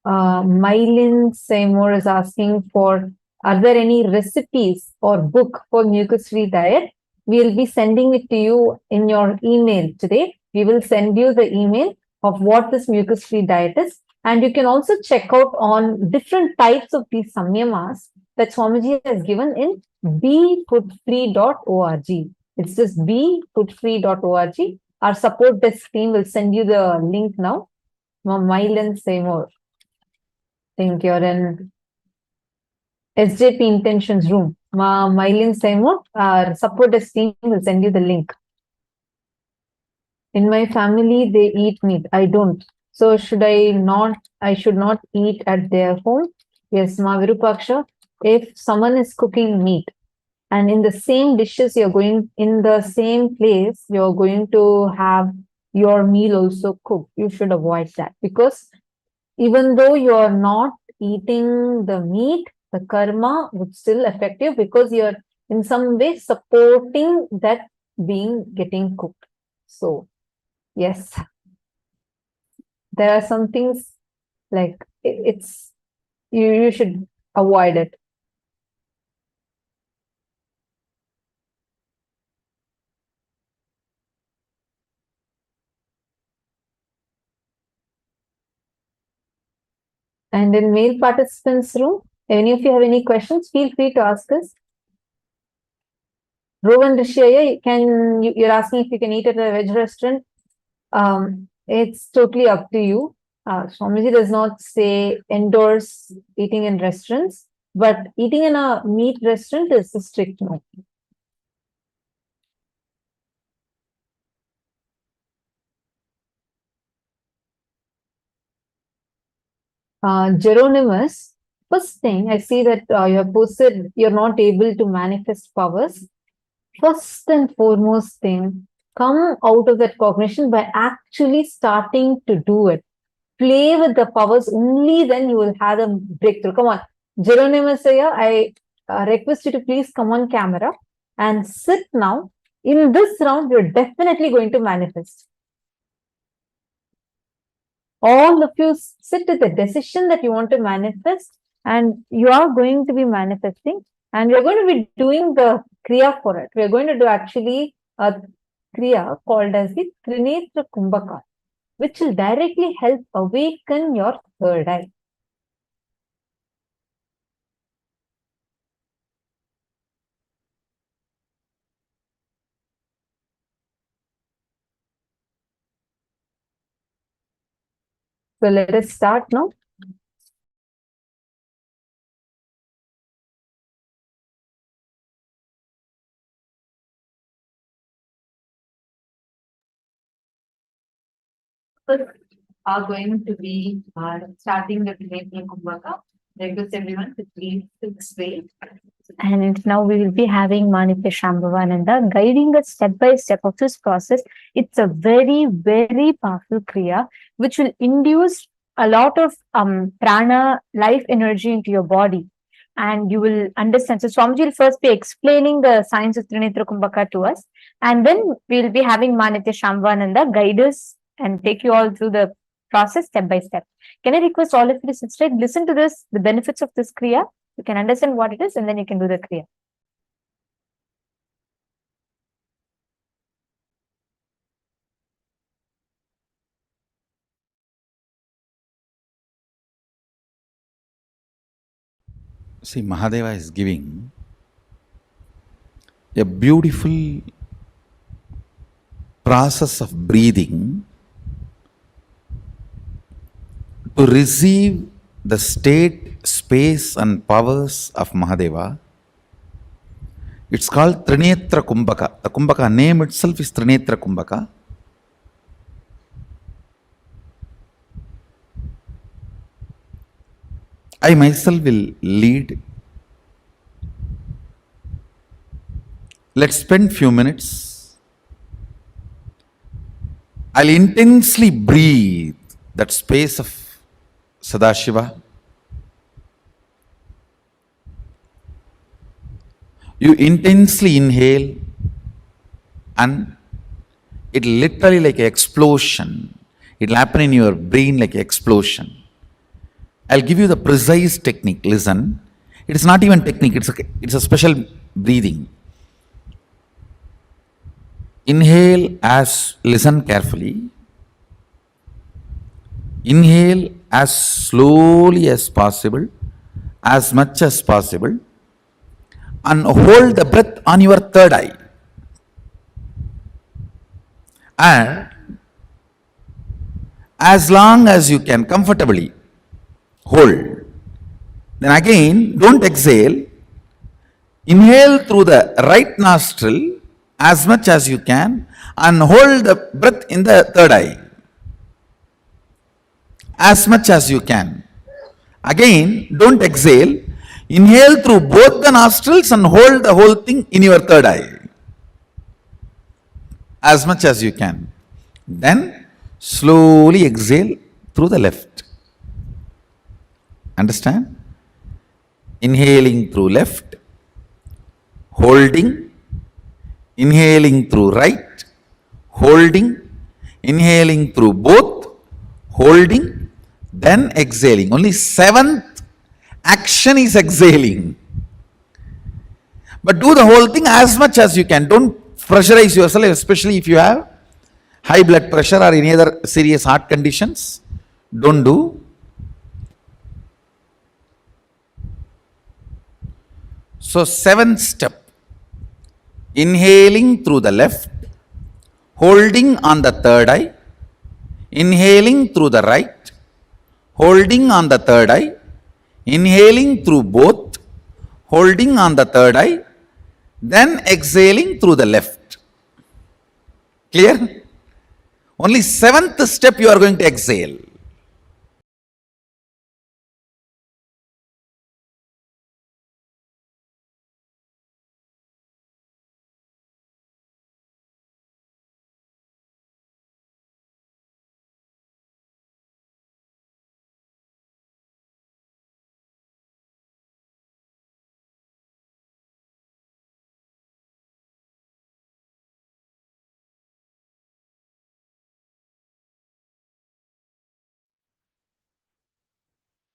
Mylin Seymour is asking for, are there any recipes or book for mucus-free diet? We'll be sending it to you in your email today. We will send you the email of what this mucus-free diet is. And you can also check out on different types of these samyamas that Swamiji has given in befoodfree.org. It's just befoodfree.org. Our support desk team will send you the link now. Mylin Seymour. Think you're in SJP Intentions room. Mylin Seymour, our support desk team will send you the link. In my family, they eat meat. I don't. So should I not eat at their home? Yes, Virupaksha. If someone is cooking meat and in the same dishes, you're going in the same place, you're going to have your meal also cooked. You should avoid that because even though you're not eating the meat, the karma would still affect you because you're in some way supporting that being getting cooked. So, yes, there are some things like it's you should avoid it. And in male participants room, any of you have any questions, feel free to ask us. Rowan Rishaya, you're asking if you can eat at a veg restaurant. It's totally up to you. Swamiji does not say endorse eating in restaurants, but eating in a meat restaurant is a strict no. Geronimus, first thing I see that you have posted you're not able to manifest powers. First and foremost thing, come out of that cognition by actually starting to do it. Play with the powers, only then you will have a breakthrough. Come on, Geronimus, I request you to please come on camera and sit now. In this round, you're definitely going to manifest. All of you sit with the decision that you want to manifest, and you are going to be manifesting, and you're going to be doing the kriya for it. We're going to do actually a kriya called as the Trinetra Kumbhaka, which will directly help awaken your third eye. So let us start now. Are going to be starting the Trinetra Kumbhaka. Request everyone to please wait. And now we will be having Manitya Shambhavananda guiding us step by step of this process. It's a very, very powerful kriya which will induce a lot of prana, life energy into your body. And you will understand. So Swamiji will first be explaining the science of Trinetra Kumbhaka to us. And then we'll be having Manitya Shambhavananda guide us and take you all through the process step by step. Can I request all of you to sit straight, listen to this, the benefits of this kriya. You can understand what it is, and then you can do the kriya. See, Mahadeva is giving a beautiful process of breathing to receive the state, space and powers of Mahadeva. It's called Trinetra Kumbhaka. The Kumbhaka name itself is Trinetra Kumbhaka. I myself will lead. Let's spend few minutes. I'll intensely breathe that space of Sadashiva. You intensely inhale and it literally like an explosion. It'll happen in your brain like an explosion. I'll give you the precise technique. Listen. It is not even technique. It's a special breathing. Inhale listen carefully. Inhale as slowly as possible, as much as possible, and hold the breath on your third eye. And as long as you can comfortably hold. Then again, don't exhale. Inhale through the right nostril as much as you can and hold the breath in the third eye as much as you can. Again, don't exhale. Inhale through both the nostrils and hold the whole thing in your third eye as much as you can. Then slowly exhale through the left. Understand? Inhaling through left, holding, inhaling through right, holding, inhaling through both, holding, then exhaling. Only seventh action is exhaling. But do the whole thing as much as you can. Don't pressurize yourself, especially if you have high blood pressure or any other serious heart conditions. Don't do. So, seventh step. Inhaling through the left, holding on the third eye, inhaling through the right, holding on the third eye, inhaling through both, holding on the third eye, then exhaling through the left. Clear? Only seventh step you are going to exhale.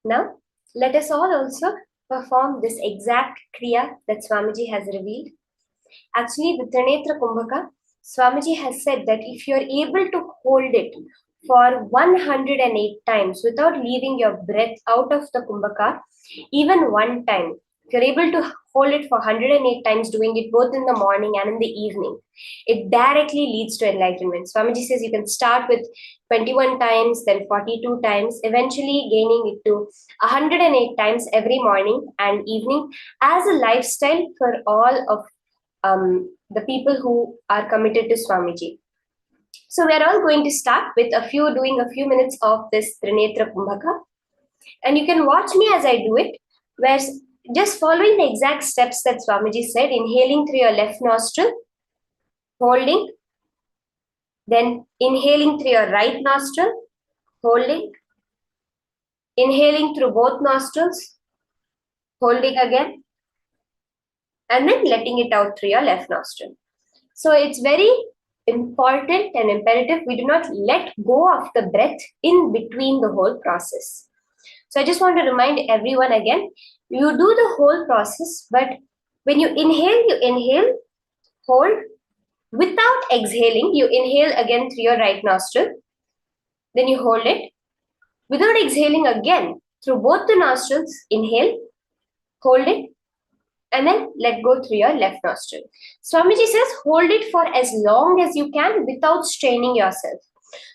Now, let us all also perform this exact Kriya that Swamiji has revealed. Actually, the Trinetra Kumbhaka, Swamiji has said that if you are able to hold it for 108 times without leaving your breath out of the Kumbhaka, even one time, if you're able to hold it for 108 times, doing it both in the morning and in the evening, it directly leads to enlightenment. Swamiji says you can start with 21 times, then 42 times, eventually gaining it to 108 times every morning and evening as a lifestyle for all of the people who are committed to Swamiji. So we are all going to start with doing a few minutes of this Trinetra Kumbhaka. And you can watch me as I do it, where just following the exact steps that Swamiji said, inhaling through your left nostril, holding, then inhaling through your right nostril, holding, inhaling through both nostrils, holding again, and then letting it out through your left nostril. So it's very important and imperative we do not let go of the breath in between the whole process. So I just want to remind everyone again, you do the whole process, but when you inhale, hold. Without exhaling, you inhale again through your right nostril, then you hold it. Without exhaling again, through both the nostrils, inhale, hold it, and then let go through your left nostril. Swamiji says, hold it for as long as you can without straining yourself.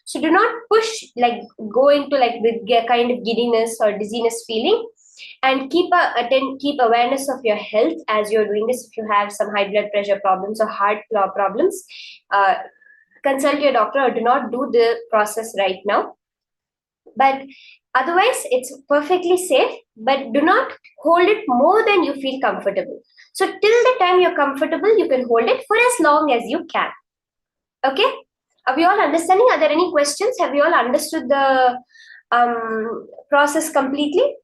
So do not push, like go into like the kind of giddiness or dizziness feeling, and keep awareness of your health as you're doing this. If you have some high blood pressure problems or heart problems, consult your doctor or do not do the process right now. but otherwise it's perfectly safe, but do not hold it more than you feel comfortable. So till the time you're comfortable, you can hold it for as long as you can. Okay, are we all understanding? Are there any questions? Have you all understood the process completely?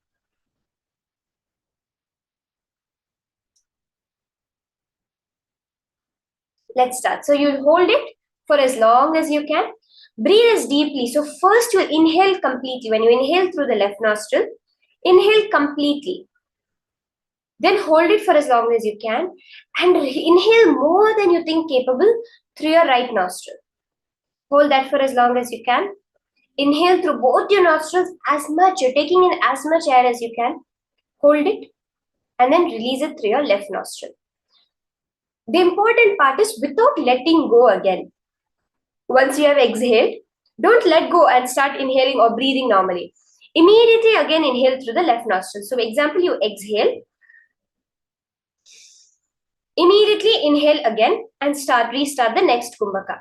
Let's start. So you'll hold it for as long as you can. Breathe as deeply. So first you'll inhale completely. When you inhale through the left nostril, inhale completely. Then hold it for as long as you can and inhale more than you think capable through your right nostril. Hold that for as long as you can. Inhale through both your nostrils as much. You're taking in as much air as you can. Hold it and then release it through your left nostril. The important part is without letting go again. Once you have exhaled, don't let go and start inhaling or breathing normally. Immediately again inhale through the left nostril. So example, you exhale. Immediately inhale again and restart the next Kumbhaka.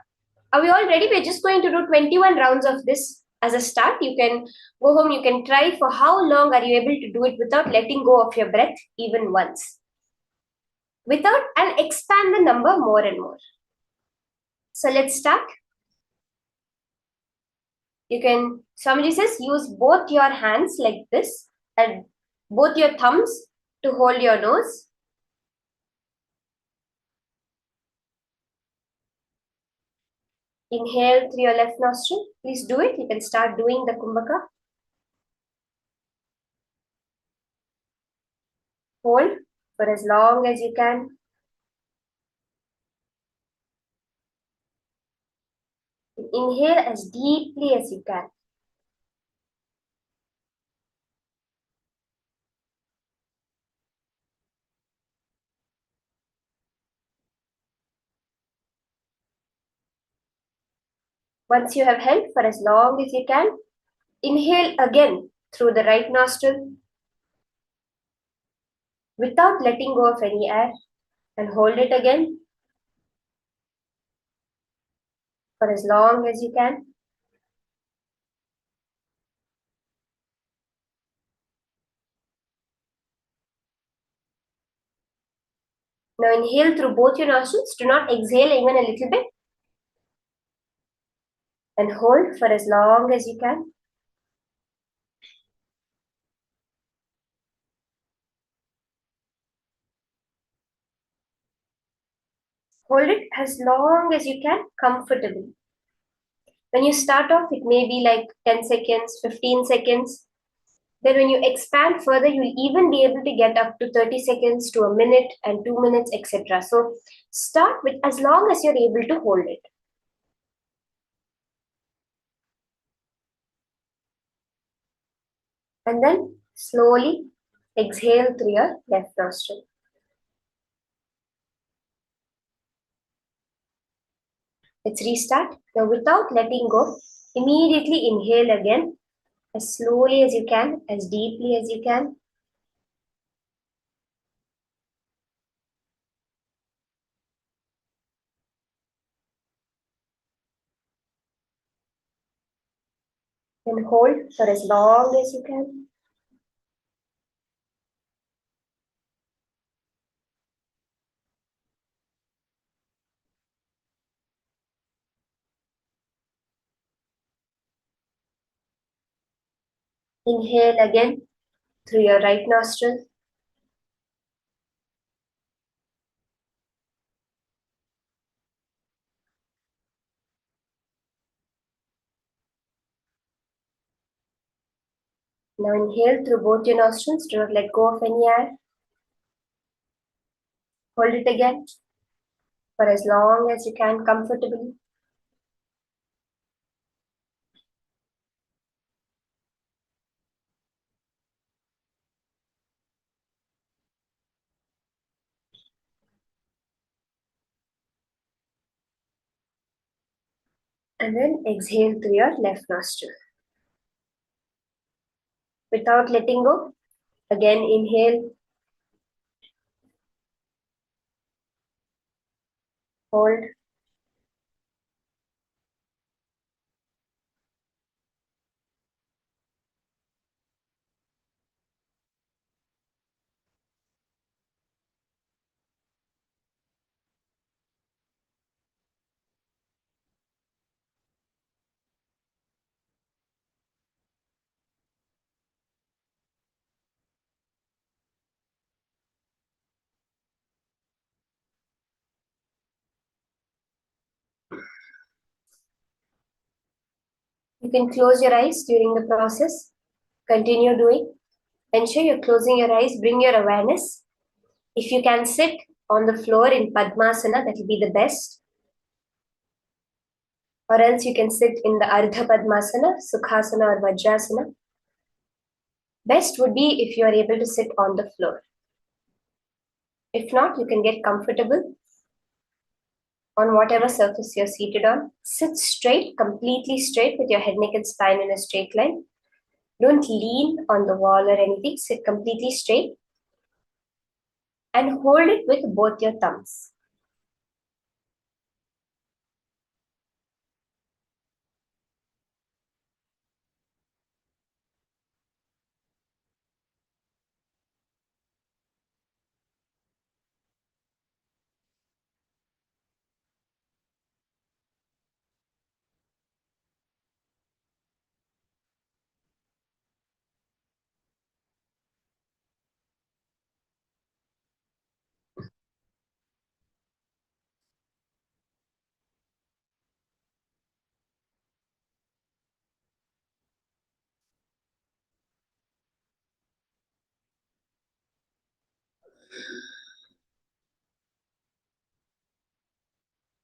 Are we all ready? We're just going to do 21 rounds of this as a start. You can go home, you can try for how long are you able to do it without letting go of your breath even once. Without and expand the number more and more. So let's start. You can, Swamiji says, use both your hands like this and both your thumbs to hold your nose. Inhale through your left nostril. Please do it. You can start doing the Kumbhaka. Hold for as long as you can. Inhale as deeply as you can. Once you have held for as long as you can, inhale again through the right nostril without letting go of any air and hold it again for as long as you can. Now inhale through both your nostrils. Do not exhale even a little bit. And hold for as long as you can. Hold it as long as you can comfortably. When you start off, it may be like 10 seconds, 15 seconds. Then when you expand further, you'll even be able to get up to 30 seconds to a minute and 2 minutes, etc. So start with as long as you're able to hold it. And then slowly exhale through your left nostril. Let's restart. Now without letting go, immediately inhale again as slowly as you can, as deeply as you can. And hold for as long as you can. Inhale again through your right nostril. Now inhale through both your nostrils. Do not let go of any air. Hold it again for as long as you can comfortably. And then exhale through your left nostril. Without letting go, again inhale. Hold. You can close your eyes during the process. Continue doing. Ensure you're closing your eyes. Bring your awareness. If you can sit on the floor in Padmasana, that will be the best. Or else you can sit in the Ardha Padmasana, Sukhasana or Vajrasana. Best would be if you are able to sit on the floor. If not, you can get comfortable on whatever surface you're seated on. Sit straight, completely straight with your head, neck and spine in a straight line. Don't lean on the wall or anything. Sit completely straight and hold it with both your thumbs.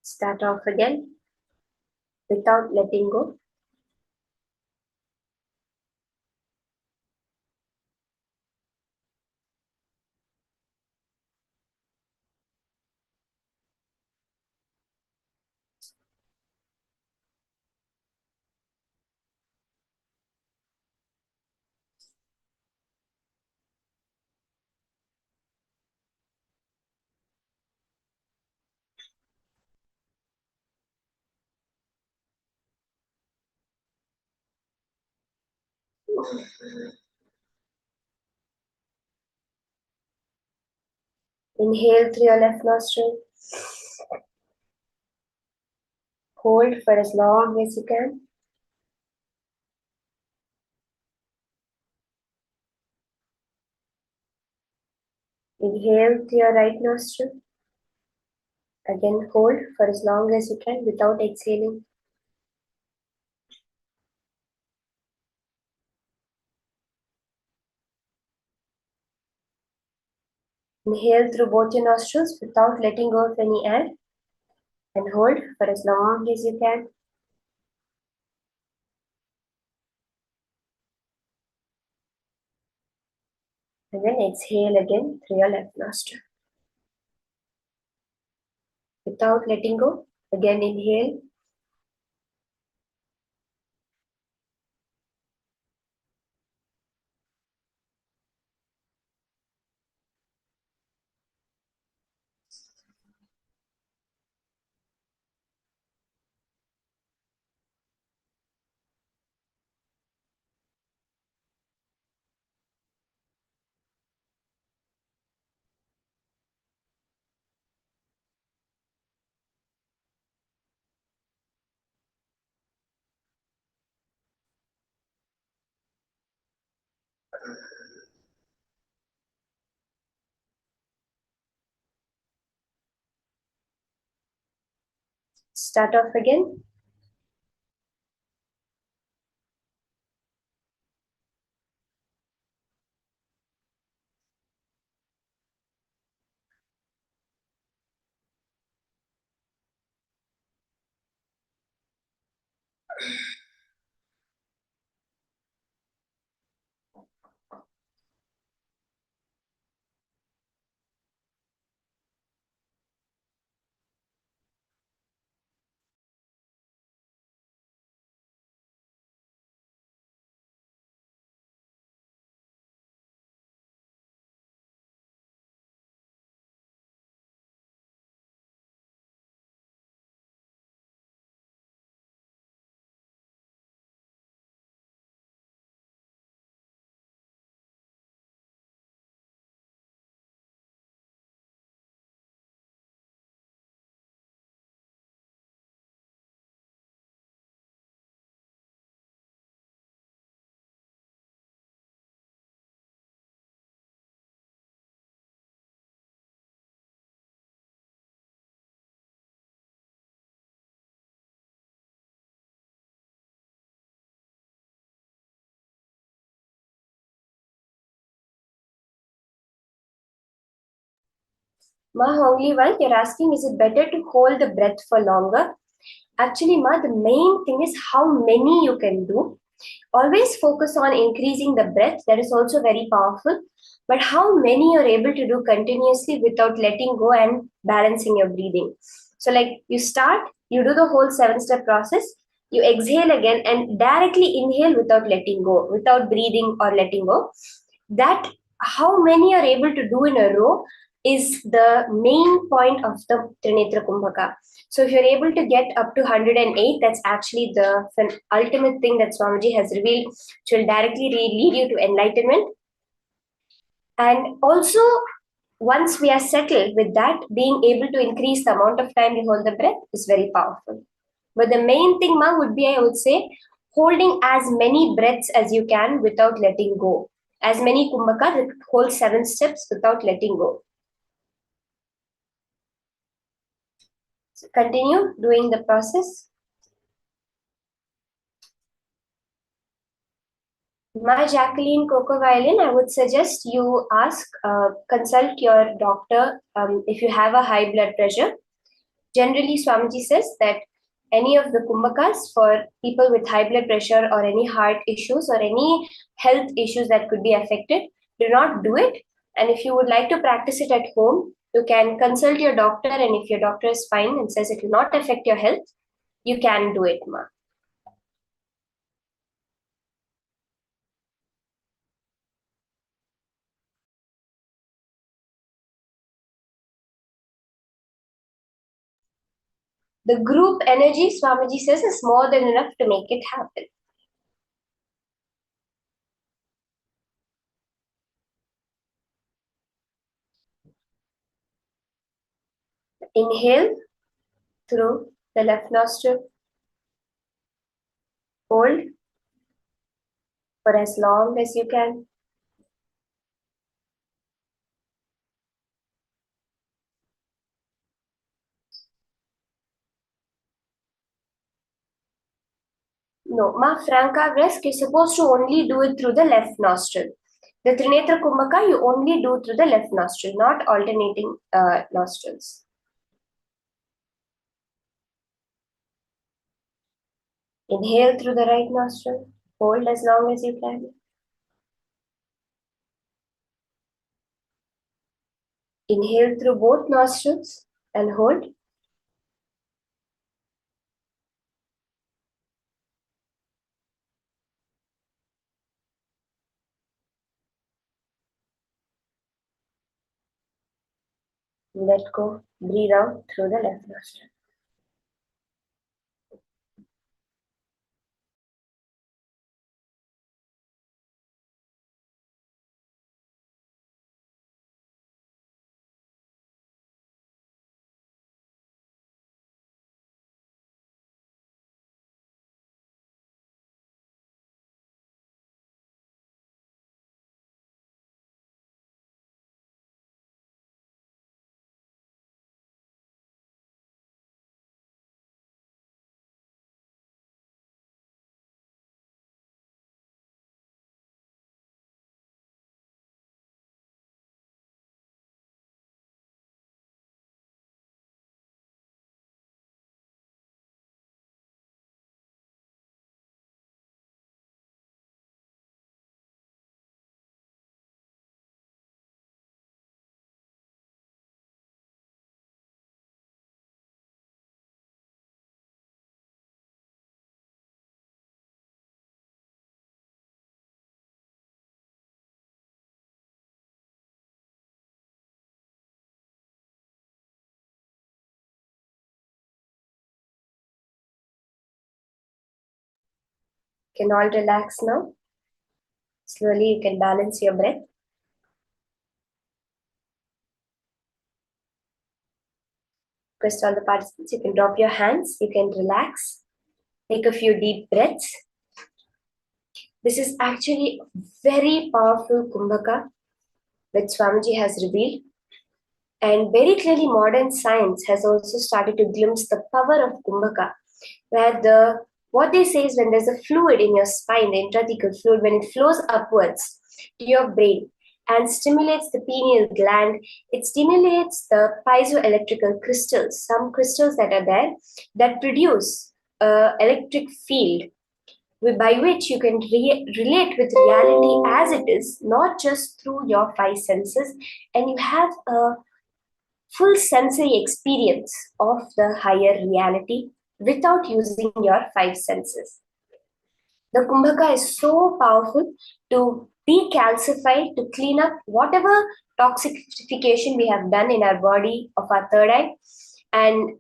Start off again without letting go. Inhale through your left nostril. Hold for as long as you can. Inhale through your right nostril. Again, hold for as long as you can without exhaling. Inhale through both your nostrils without letting go of any air. And hold for as long as you can. And then exhale again through your left nostril. Without letting go, again inhale. Start off again. Ma, only one, you're asking, is it better to hold the breath for longer? Actually, Ma, the main thing is how many you can do. Always focus on increasing the breath, that is also very powerful. But how many you're able to do continuously without letting go and balancing your breathing. So, like you start, you do the whole 7-step process, you exhale again and directly inhale without letting go, without breathing or letting go. That how many are able to do in a row is the main point of the Trinetra Kumbhaka. So if you're able to get up to 108, that's actually the ultimate thing that Swamiji has revealed, which will directly lead you to enlightenment. And also, once we are settled with that, being able to increase the amount of time we hold the breath is very powerful. But the main thing, Ma, would be, I would say, holding as many breaths as you can without letting go. As many Kumbhaka that hold 7 steps without letting go. So continue doing the process. My Jacqueline Coco Violin, I would suggest you consult your doctor if you have a high blood pressure. Generally, Swamiji says that any of the kumbhakas for people with high blood pressure or any heart issues or any health issues that could be affected, do not do it. And if you would like to practice it at home, you can consult your doctor, and if your doctor is fine and says it will not affect your health, you can do it, Ma. The group energy, Swamiji says, is more than enough to make it happen. Inhale through the left nostril. Hold for as long as you can. No, Ma Franca Bresk, you're supposed to only do it through the left nostril. The Trinetra Kumbhaka, you only do through the left nostril, not alternating nostrils. Inhale through the right nostril. Hold as long as you can. Inhale through both nostrils and hold. Let go. Breathe out through the left nostril. Can all relax now? Slowly you can balance your breath. Request all the participants, you can drop your hands, you can relax. Take a few deep breaths. This is actually very powerful Kumbhaka that Swamiji has revealed. And very clearly modern science has also started to glimpse the power of Kumbhaka, where what they say is when there's a fluid in your spine, the intrathecal fluid, when it flows upwards to your brain, and stimulates the pineal gland. It stimulates the piezoelectrical crystals, some crystals that are there that produce electric field by which you can relate with reality as it is, not just through your five senses, and you have a full sensory experience of the higher reality without using your five senses. The Kumbhaka is so powerful to decalcify, to clean up whatever toxification we have done in our body of our third eye. And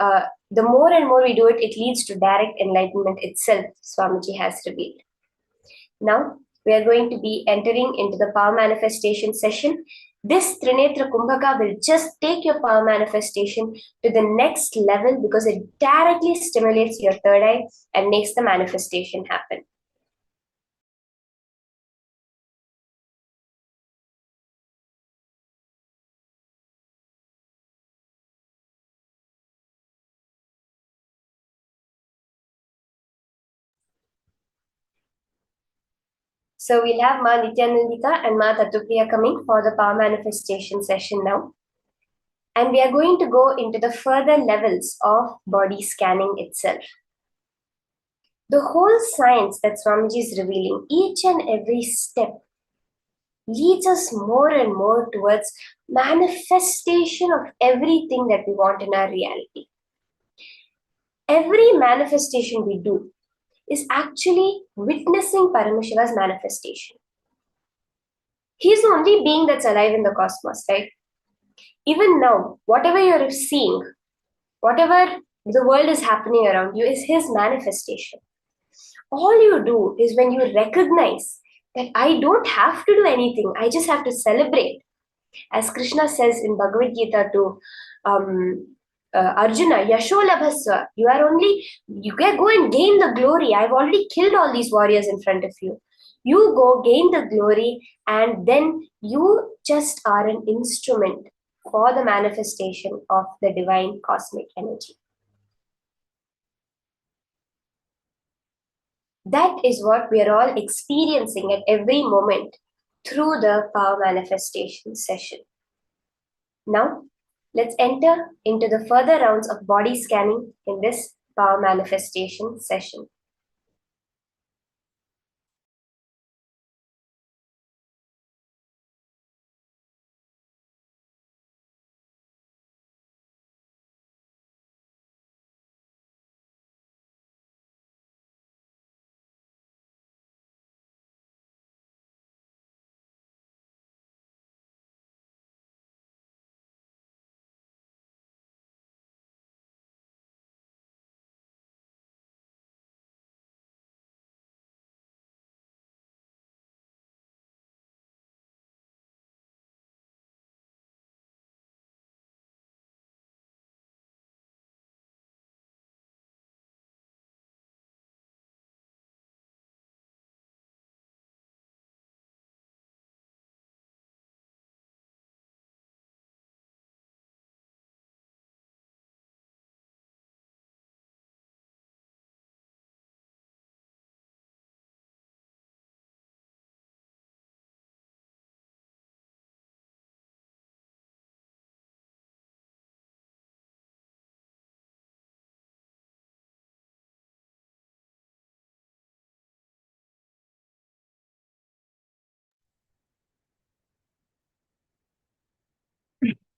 the more and more we do it, it leads to direct enlightenment itself, Swamiji has revealed. Now, we are going to be entering into the power manifestation session. This Trinetra Kumbhaka will just take your power manifestation to the next level because it directly stimulates your third eye and makes the manifestation happen. So we'll have Ma Nithyananda and Ma Tattvapriya coming for the power manifestation session now. And we are going to go into the further levels of body scanning itself. The whole science that Swamiji is revealing, each and every step, leads us more and more towards manifestation of everything that we want in our reality. Every manifestation we do is actually witnessing Paramashiva's manifestation. He's the only being that's alive in the cosmos, right? Even now, whatever you're seeing, whatever the world is happening around you is his manifestation. All you do is when you recognize that I don't have to do anything, I just have to celebrate. As Krishna says in Bhagavad Gita to Arjuna, Yasholabhasva, you can go and gain the glory. I've already killed all these warriors in front of you. You go gain the glory, and then you just are an instrument for the manifestation of the divine cosmic energy. That is what we are all experiencing at every moment through the power manifestation session. Now, let's enter into the further rounds of body scanning in this power manifestation session.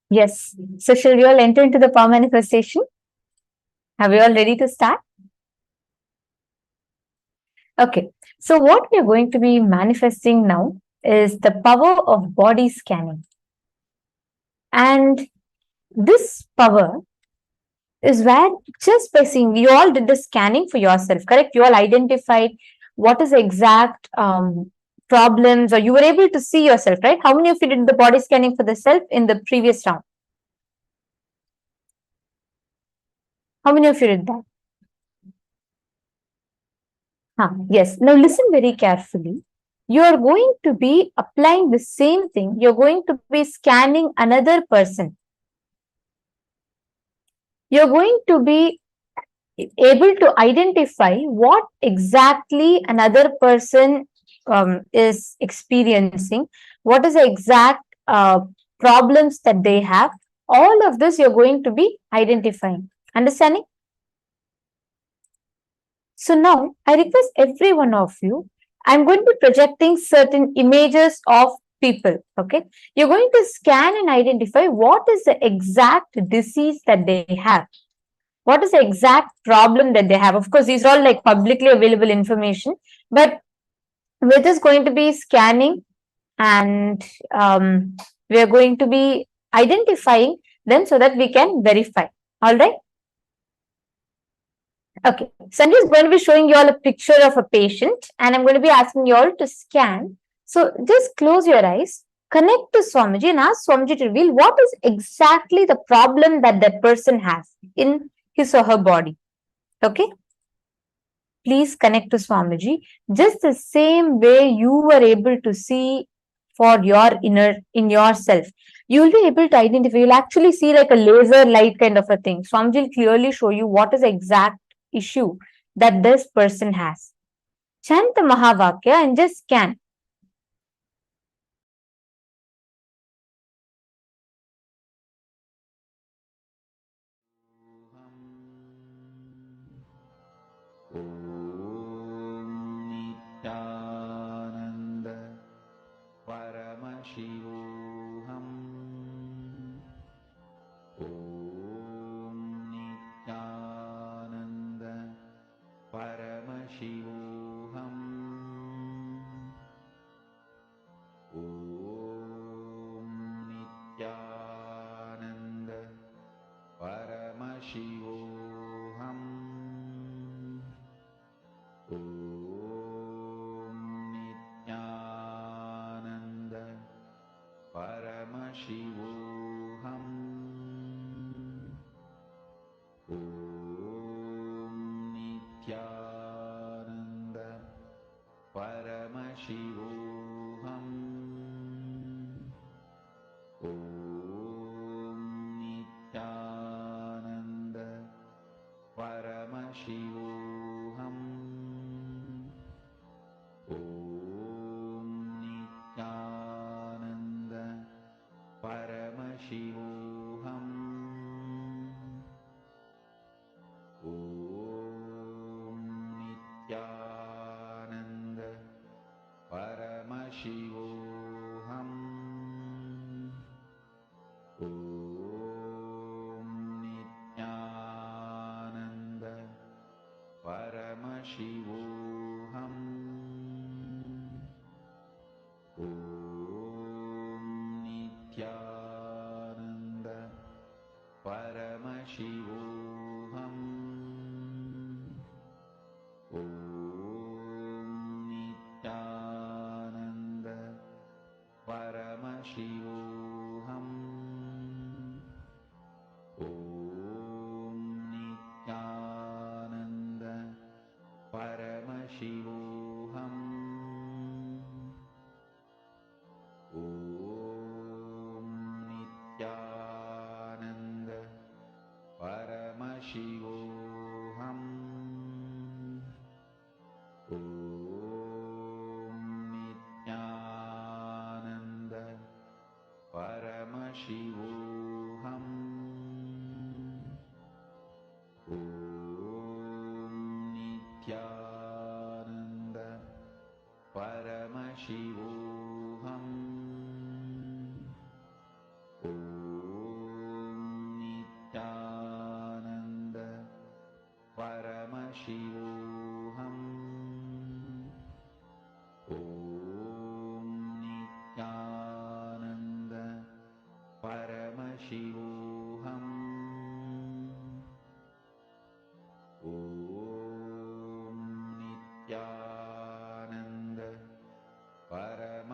Yes. So shall we all enter into the power manifestation? Are we all ready to start? Okay. So what we are going to be manifesting now is the power of body scanning. And this power is where just by seeing, you all did the scanning for yourself, correct? You all identified what is the exact problems, or you were able to see yourself, right? How many of you did the body scanning for the self in the previous round? How many of you did that? Yes. Now listen very carefully. You are going to be applying the same thing. You're going to be scanning another person. You're going to be able to identify what exactly another person is experiencing, what is the exact problems that they have. All of this you're going to be identifying. Understanding? So now I request every one of you, I'm going to be projecting certain images of people. Okay. You're going to scan and identify what is the exact disease that they have. What is the exact problem that they have? Of course, these are all like publicly available information, but we're just going to be scanning and we are going to be identifying them so that we can verify. All right. Okay, so I'm just going to be showing you all a picture of a patient and I'm going to be asking you all to scan. So just close your eyes, connect to Swamiji and ask Swamiji to reveal what is exactly the problem that that person has in his or her body. Okay, please connect to Swamiji just the same way you were able to see for your inner in yourself. You'll be able to identify, you'll actually see like a laser light kind of a thing. Swamiji will clearly show you what is the exact issue that this person has. Chant the Mahavakya and just scan. Nithyananda Paramashivoham. Om Nithyananda Paramashivoham. Om Nithyananda Paramashivoham. Om Nithyananda Paramashivoham. Om Nithyananda Paramashivoham. Om Nithyananda Paramashivoham. Om Nithyananda Paramashivoham. Om Nithyananda Paramashivoham. Om Nithyananda Paramashivoham. Om Nithyananda Paramashivoham. Om Nithyananda Paramashivoham. Om Nithyananda Paramashivoham. Om Nithyananda Paramashivoham. Om Nithyananda Paramashivoham. Om Nithyananda Paramashivoham. Om Nithyananda Paramashivoham. Om Nithyananda Paramashivoham. Om Nithyananda Paramashivoham.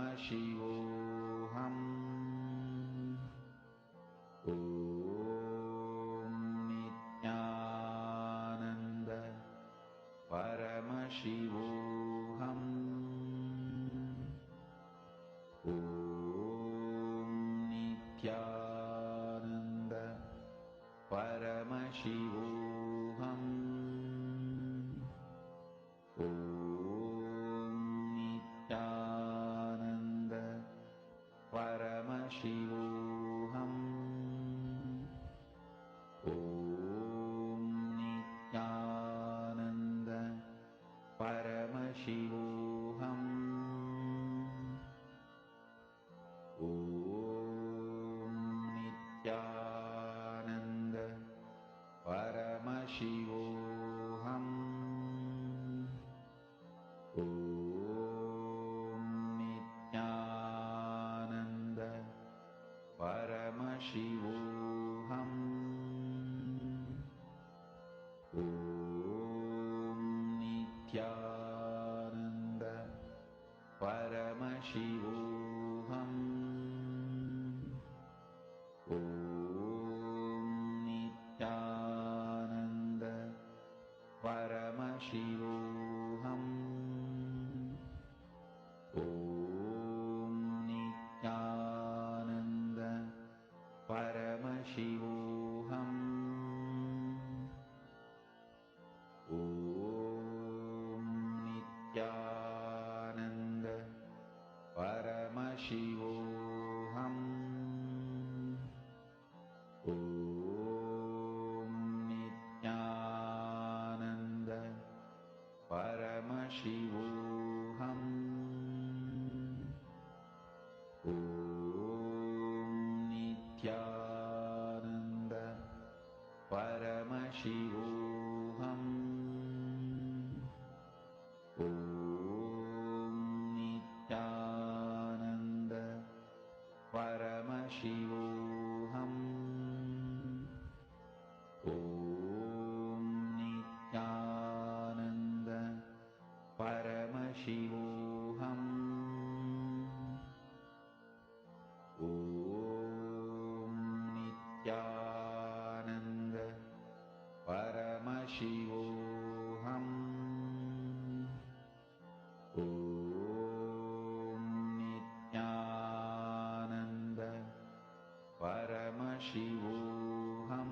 Paramashivoham. Om Nithyananda Paramashivoham. Om Nithyananda Paramashivoham. Om Nithyananda Paramashivoham. Om Nithyananda Paramashivoham. Om Nithyananda Paramashivoham. Om Nithyananda Paramashivoham. Om Nithyananda Paramashivoham. Om Nithyananda Paramashivoham. Om Nithyananda Paramashivoham.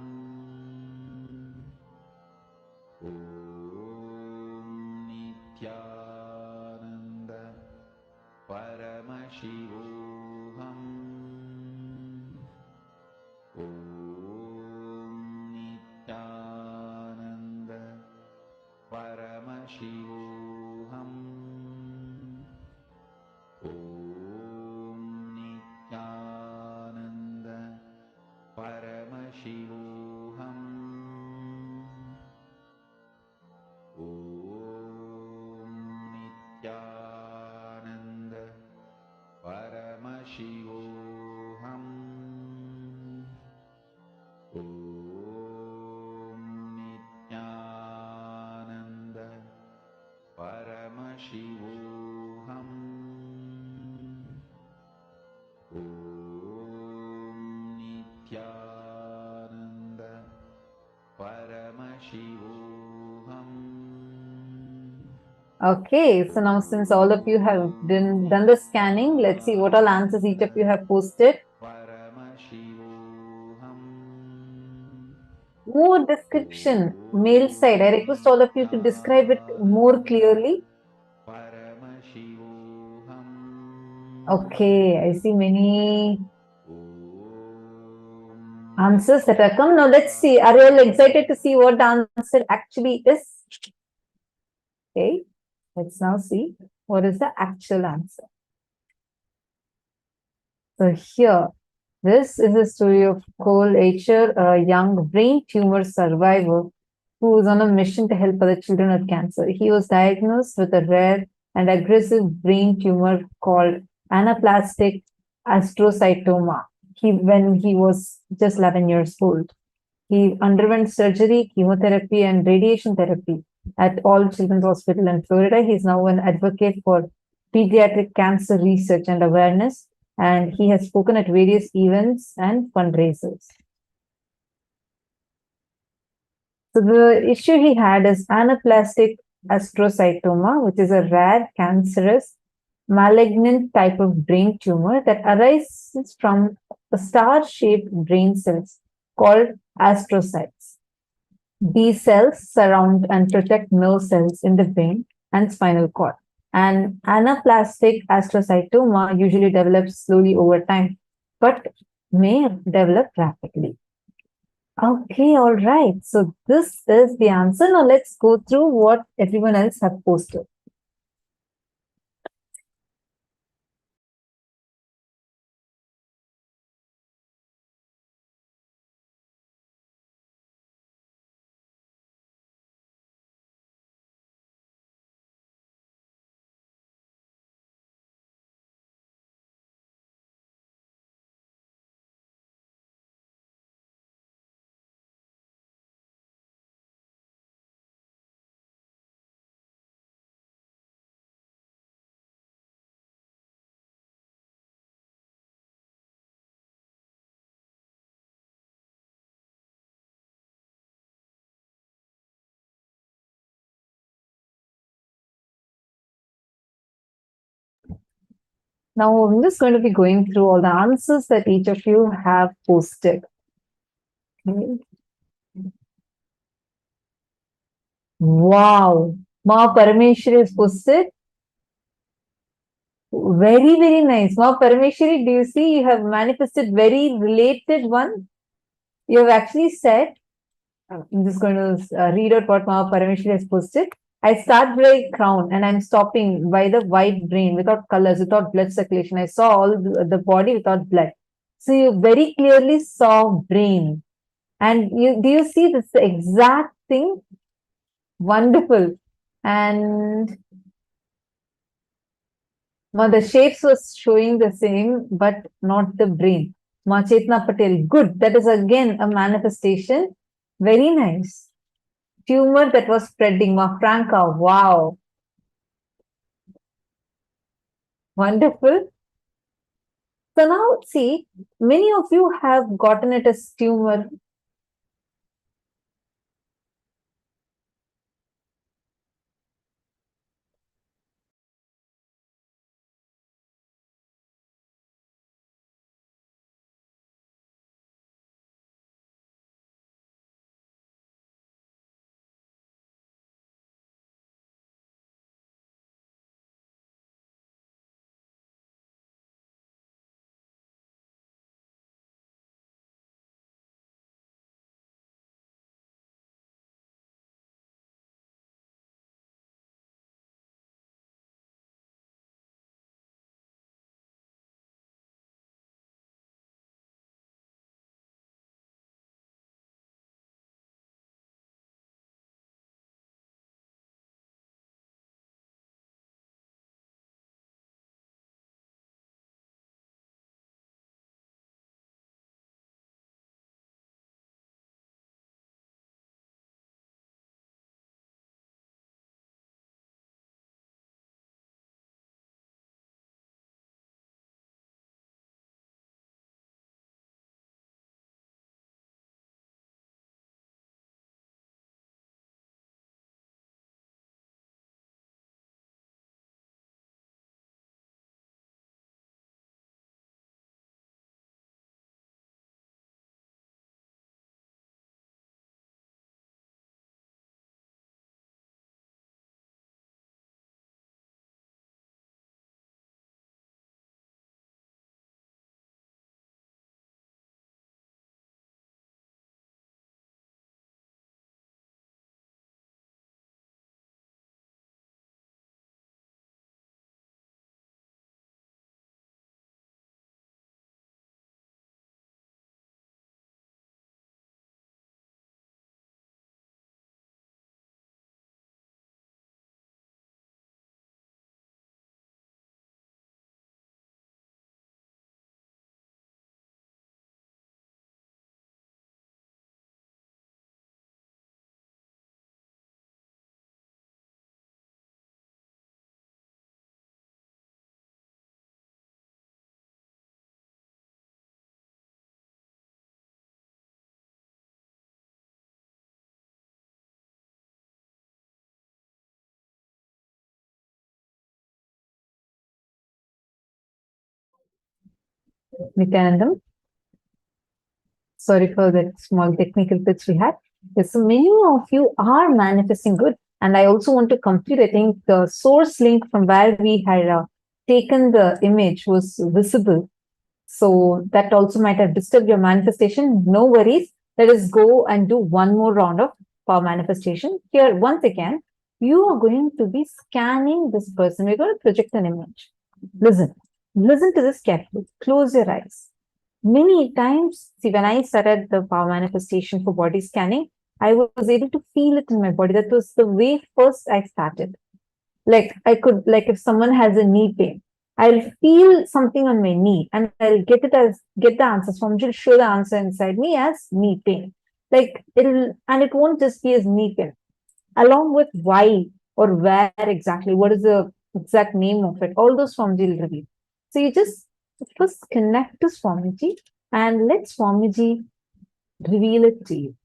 Om Nithyananda Paramashivoham. Om Nithyananda Paramashivoham. Om Nithyananda Paramashivoham. Om Nithyananda Paramashivoham. Om Nithyananda Paramashivoham. Om Nithyananda Paramashivoham. Okay, so now since all of you have done the scanning, let's see what all answers each of you have posted. Paramashivoham. More description, male side. I request all of you to describe it more clearly. Paramashivoham. Okay, I see many answers that have come. Now let's see. Are you all excited to see what the answer actually is? Okay, let's now see what is the actual answer. So here, this is a story of Cole Acher, a young brain tumor survivor who was on a mission to help other children with cancer. He was diagnosed with a rare and aggressive brain tumor called anaplastic astrocytoma when he was just 11 years old. He underwent surgery, chemotherapy, and radiation therapy at All Children's Hospital in Florida. He is now an advocate for pediatric cancer research and awareness, and he has spoken at various events and fundraisers. So the issue he had is anaplastic astrocytoma, which is a rare cancerous malignant type of brain tumor that arises from a star-shaped brain cells called astrocytes. These cells surround and protect nerve cells in the brain and spinal cord. And anaplastic astrocytoma usually develops slowly over time, but may develop rapidly. Okay, all right. So this is the answer. Now let's go through what everyone else have posted. Now I'm just going to be going through all the answers that each of you have posted. Okay. Wow. Ma Parameshwari has posted. Very, very nice. Ma Parameshwari, do you see you have manifested very related one? You have actually said, I'm just going to read out what Ma Parameshwari has posted. I start by crown and I'm stopping by the white brain without colors, without blood circulation. I saw all the body without blood. So you very clearly saw brain. And do you see this exact thing? Wonderful. And now the shapes was showing the same, but not the brain. Ma Chetna Patel, good. That is again a manifestation. Very nice. Tumor that was spreading. Ma Franca, wow. Wonderful. So now see, many of you have gotten it as tumor. Nithyanandam. Sorry for that small technical glitch we had. Yes, so many of you are manifesting good. And I also want to complete, I think the source link from where we had taken the image was visible. So that also might have disturbed your manifestation. No worries. Let us go and do one more round of power manifestation. Here, once again, you are going to be scanning this person. We're going to project an image. Listen to this carefully. Close your eyes. Many times, see, when I started the power manifestation for body scanning, I was able to feel it in my body. That was the way first I started. Like I could, like if someone has a knee pain, I'll feel something on my knee and I'll get the answers from, it'll show the answer inside me as knee pain. Like it won't just be as knee pain. Along with why or where exactly, what is the exact name of it, all those forms will reveal. So you just first connect to Swamiji and let Swamiji reveal it to you.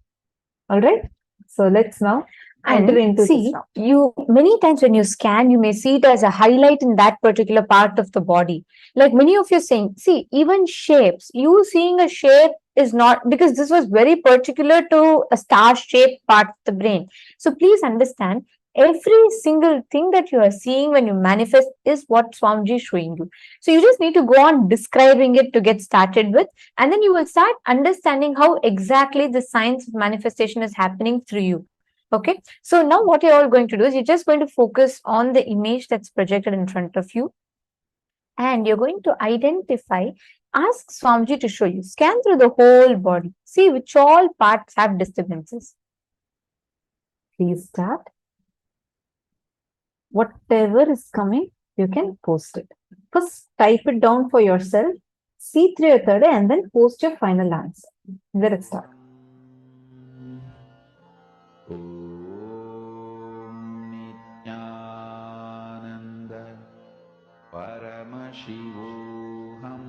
All right. So let's now And enter into see, system. you many times when you scan, you may see it as a highlight in that particular part of the body. Like many of you saying, see, even shapes, you seeing a shape is not because this was very particular to a star-shaped part of the brain. So please understand, every single thing that you are seeing when you manifest is what Swamiji is showing you. So you just need to go on describing it to get started with, and then you will start understanding how exactly the science of manifestation is happening through you. Okay, so now what you're all going to do is you're just going to focus on the image that's projected in front of you, and you're going to identify, ask Swamiji to show you, scan through the whole body, see which all parts have disturbances. Please start. Whatever is coming, you can post it. First, type it down for yourself, see through your third eye, and then post your final answer. Let it start. Nithyananda Paramashivoham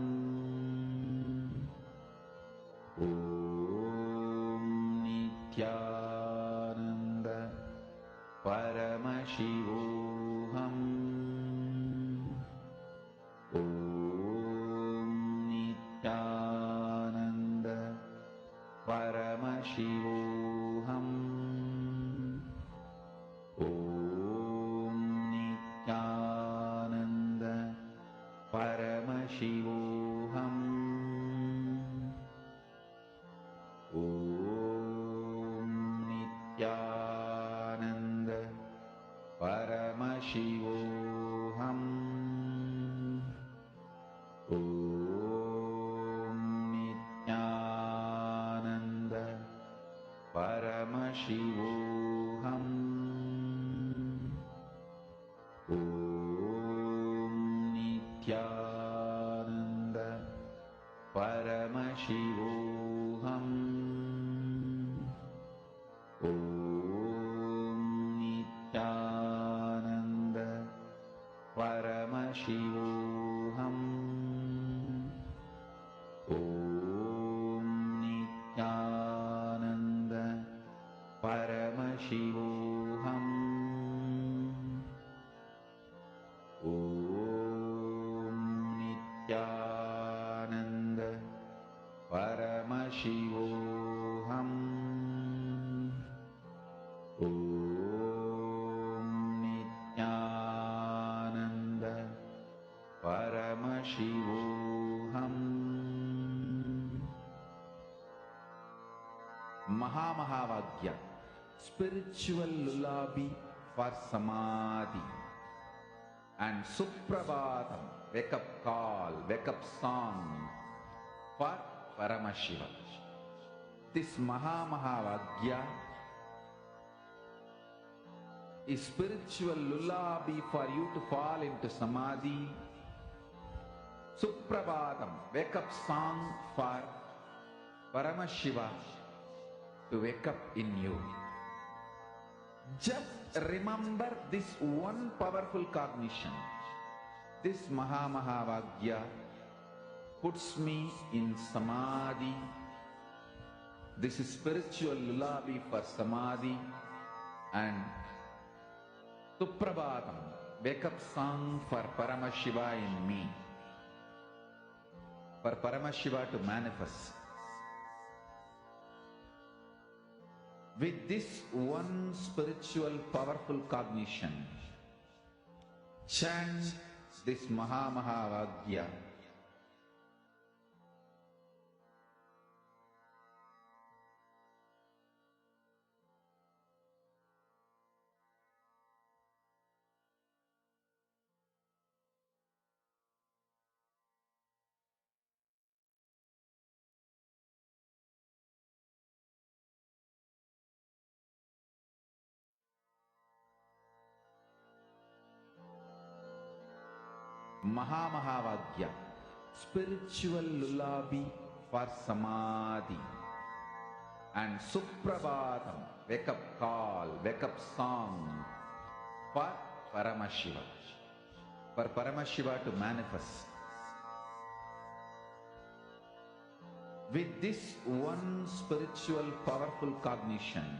Om Nithyananda Paramashivoham Om Nithyananda Paramashivoham Om Nithyananda Paramashivoham Om Nithyananda Paramashivoham Om Nithyananda Paramashivoham Om Nithyananda Paramashivoham Om Nithyananda Paramashivoham Om Nithyananda Paramashivoham Om Nithyananda Paramashivoham Om Nithyananda Paramashivoham Mahamahavagya, spiritual lullaby for Samadhi, and Suprabhatam, wake up call, wake up song for Paramashivam. This Mahamahavagya is spiritual lullaby for you to fall into Samadhi. Suprabhatam, wake up song for Paramashiva to wake up in you. Just remember this one powerful cognition. This Mahamahavagya puts me in Samadhi. This is spiritual lullaby for Samadhi, and Suprabhatam, wake up song for Paramashiva in me. For Paramashiva to manifest. With this one spiritual powerful cognition, chant this Mahamahavagya. Mahamahavagya, spiritual lullaby for Samadhi, and Suprabhatam, wake up call, wake up song for Paramashiva. For Paramashiva to manifest. With this one spiritual powerful cognition,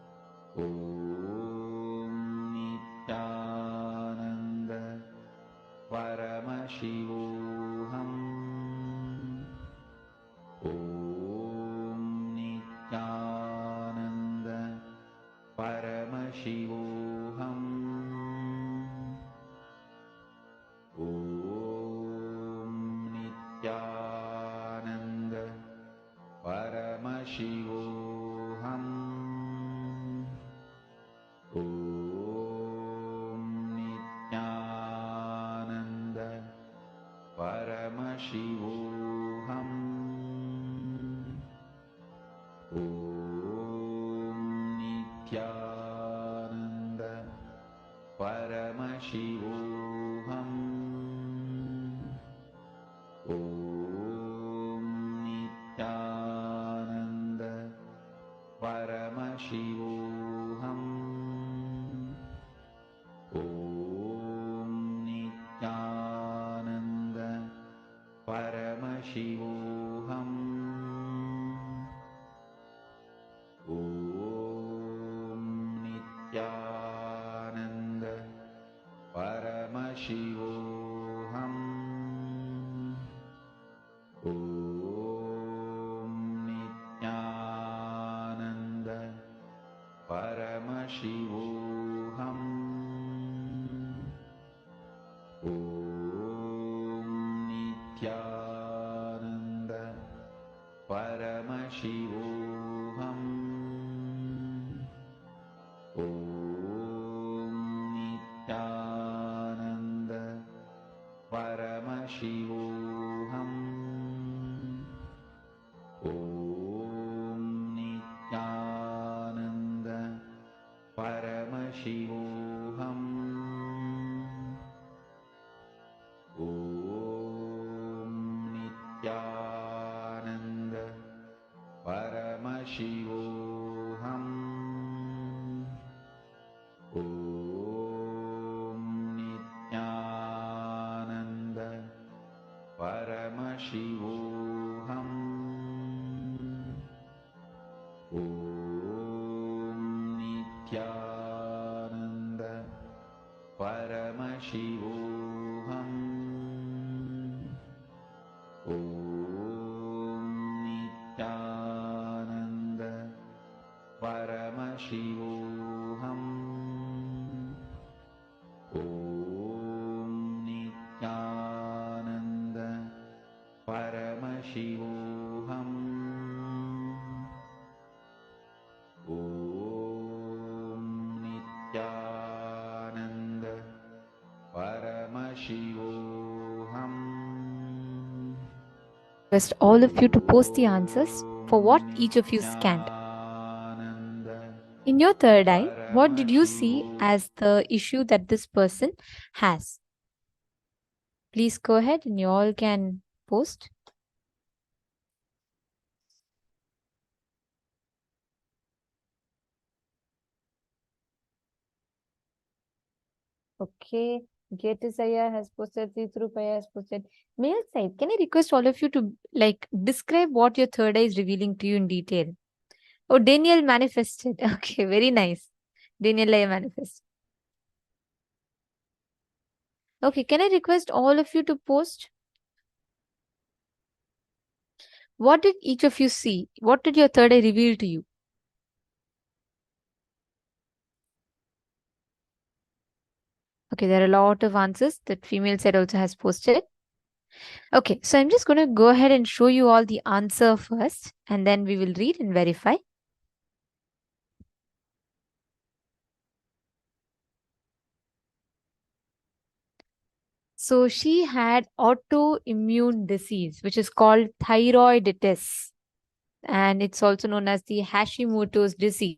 Paramashivoham. Om Nithyananda Paramashivoham. Om Nithyananda Paramashivoham. Om Nithyananda Paramashivoham. Om Nithyananda Paramashivoham. Om Nithyananda Paramashivoham. Om Nithyananda Paramashivoham. Om Nithyananda Paramashivoham. Om Nithyananda Paramashivoham. Om Nithyananda Paramashivoham. Om Nithyananda Paramashivoham. Om Nithyananda Paramashivoham. Om Nithyananda Paramashivoham. Om Nithyananda Paramashivoham. Om Nithyananda Paramashivoham. Om Nithyananda Paramashivoham. Om Nithyananda Paramashivoham. Om Nithyananda Paramashivoham. Request all of you to post the answers for what each of you scanned. In your third eye, what did you see as the issue that this person has? Please go ahead and you all can post. Okay, Getisaya has posted, Titrupaya has posted. Male side, can I request all of you to describe what your third eye is revealing to you in detail? Oh, Daniel manifested. Okay, very nice. Daniel, I manifest. Okay, can I request all of you to post? What did each of you see? What did your third eye reveal to you? Okay, there are a lot of answers that female side also has posted. Okay, so I'm just going to go ahead and show you all the answer first, and then we will read and verify. So she had autoimmune disease, which is called thyroiditis, and it's also known as the Hashimoto's disease.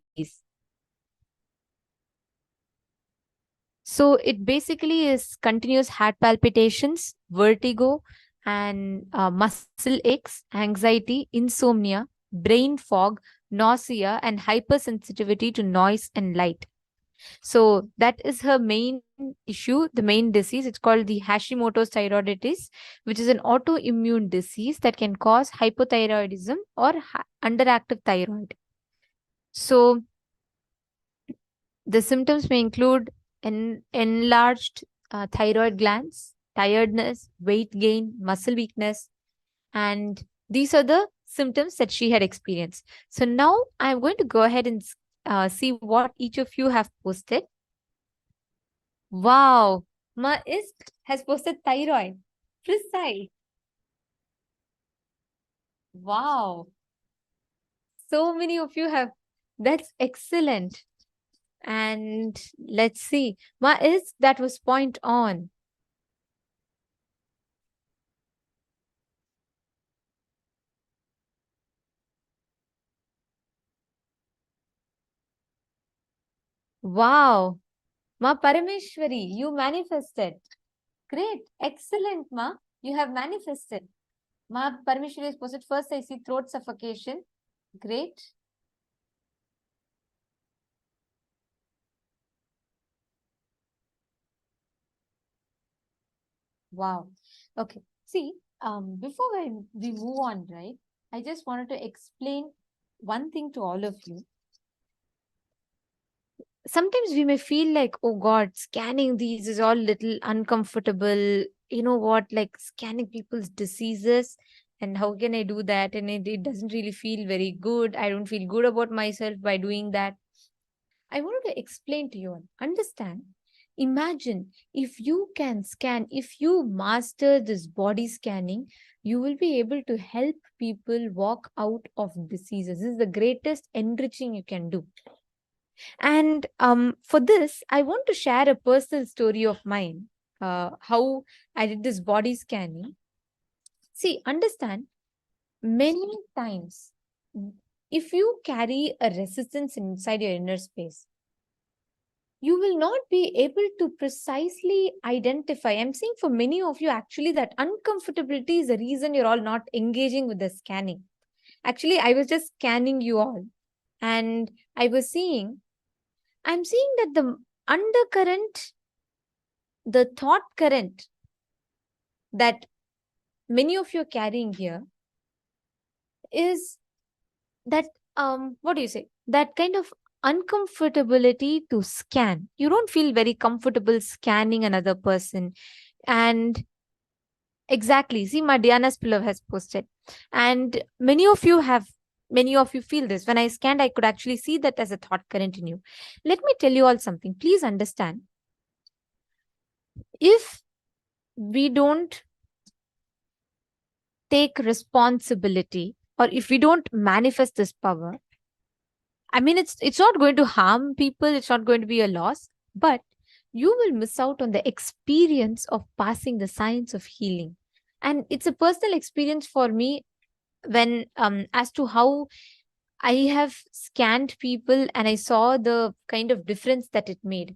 So it basically is continuous heart palpitations, vertigo, and muscle aches, anxiety, insomnia, brain fog, nausea, and hypersensitivity to noise and light. So that is her main issue, the main disease. It's called the Hashimoto's thyroiditis, which is an autoimmune disease that can cause hypothyroidism or underactive thyroid. So the symptoms may include enlarged thyroid glands, tiredness, weight gain, muscle weakness, and these are the symptoms that she had experienced. So now I'm going to go ahead and see what each of you have posted. Wow, Ma is has posted thyroid. Precise. Wow. So many of you have. That's excellent. And let's see. Ma is that was point on. Wow. Ma Parameshwari, you manifested. Great. Excellent, Ma. You have manifested. Ma Parameshwari has posted first. I see throat suffocation. Great. Wow. Okay. See, before we move on, right, I just wanted to explain one thing to all of you. Sometimes we may feel like, oh God, scanning these is all little uncomfortable. You know what, like scanning people's diseases, and how can I do that? And it doesn't really feel very good. I don't feel good about myself by doing that. I wanted to explain to you all. Understand? Imagine if you can scan, if you master this body scanning, you will be able to help people walk out of diseases. This is the greatest enriching you can do. And for this, I want to share a personal story of mine, how I did this body scanning. See, understand, many times, if you carry a resistance inside your inner space, you will not be able to precisely identify. I'm saying for many of you, actually, that uncomfortability is the reason you're all not engaging with the scanning. Actually, I was just scanning you all, and I'm seeing that the undercurrent, the thought current that many of you are carrying here is that, what do you say? That kind of uncomfortability to scan. You don't feel very comfortable scanning another person. And exactly, see, Madhyana's pillow has posted. And many of you feel this. When I scanned, I could actually see that as a thought current in you. Let me tell you all something. Please understand. If we don't take responsibility, or if we don't manifest this power, I mean, it's not going to harm people, it's not going to be a loss, but you will miss out on the experience of passing the science of healing. And it's a personal experience for me, when as to how I have scanned people and I saw the kind of difference that it made.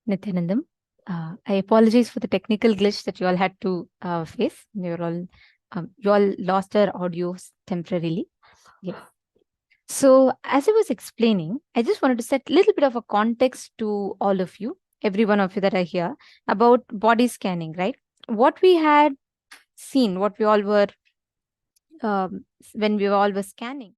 Nithyanandam. I apologize for the technical glitch that you all had to face. You all lost our audio temporarily. Yes. So, as I was explaining, I just wanted to set a little bit of a context to all of you, every one of you that are here, about body scanning, right? What we had seen, what we all were, when we all were scanning.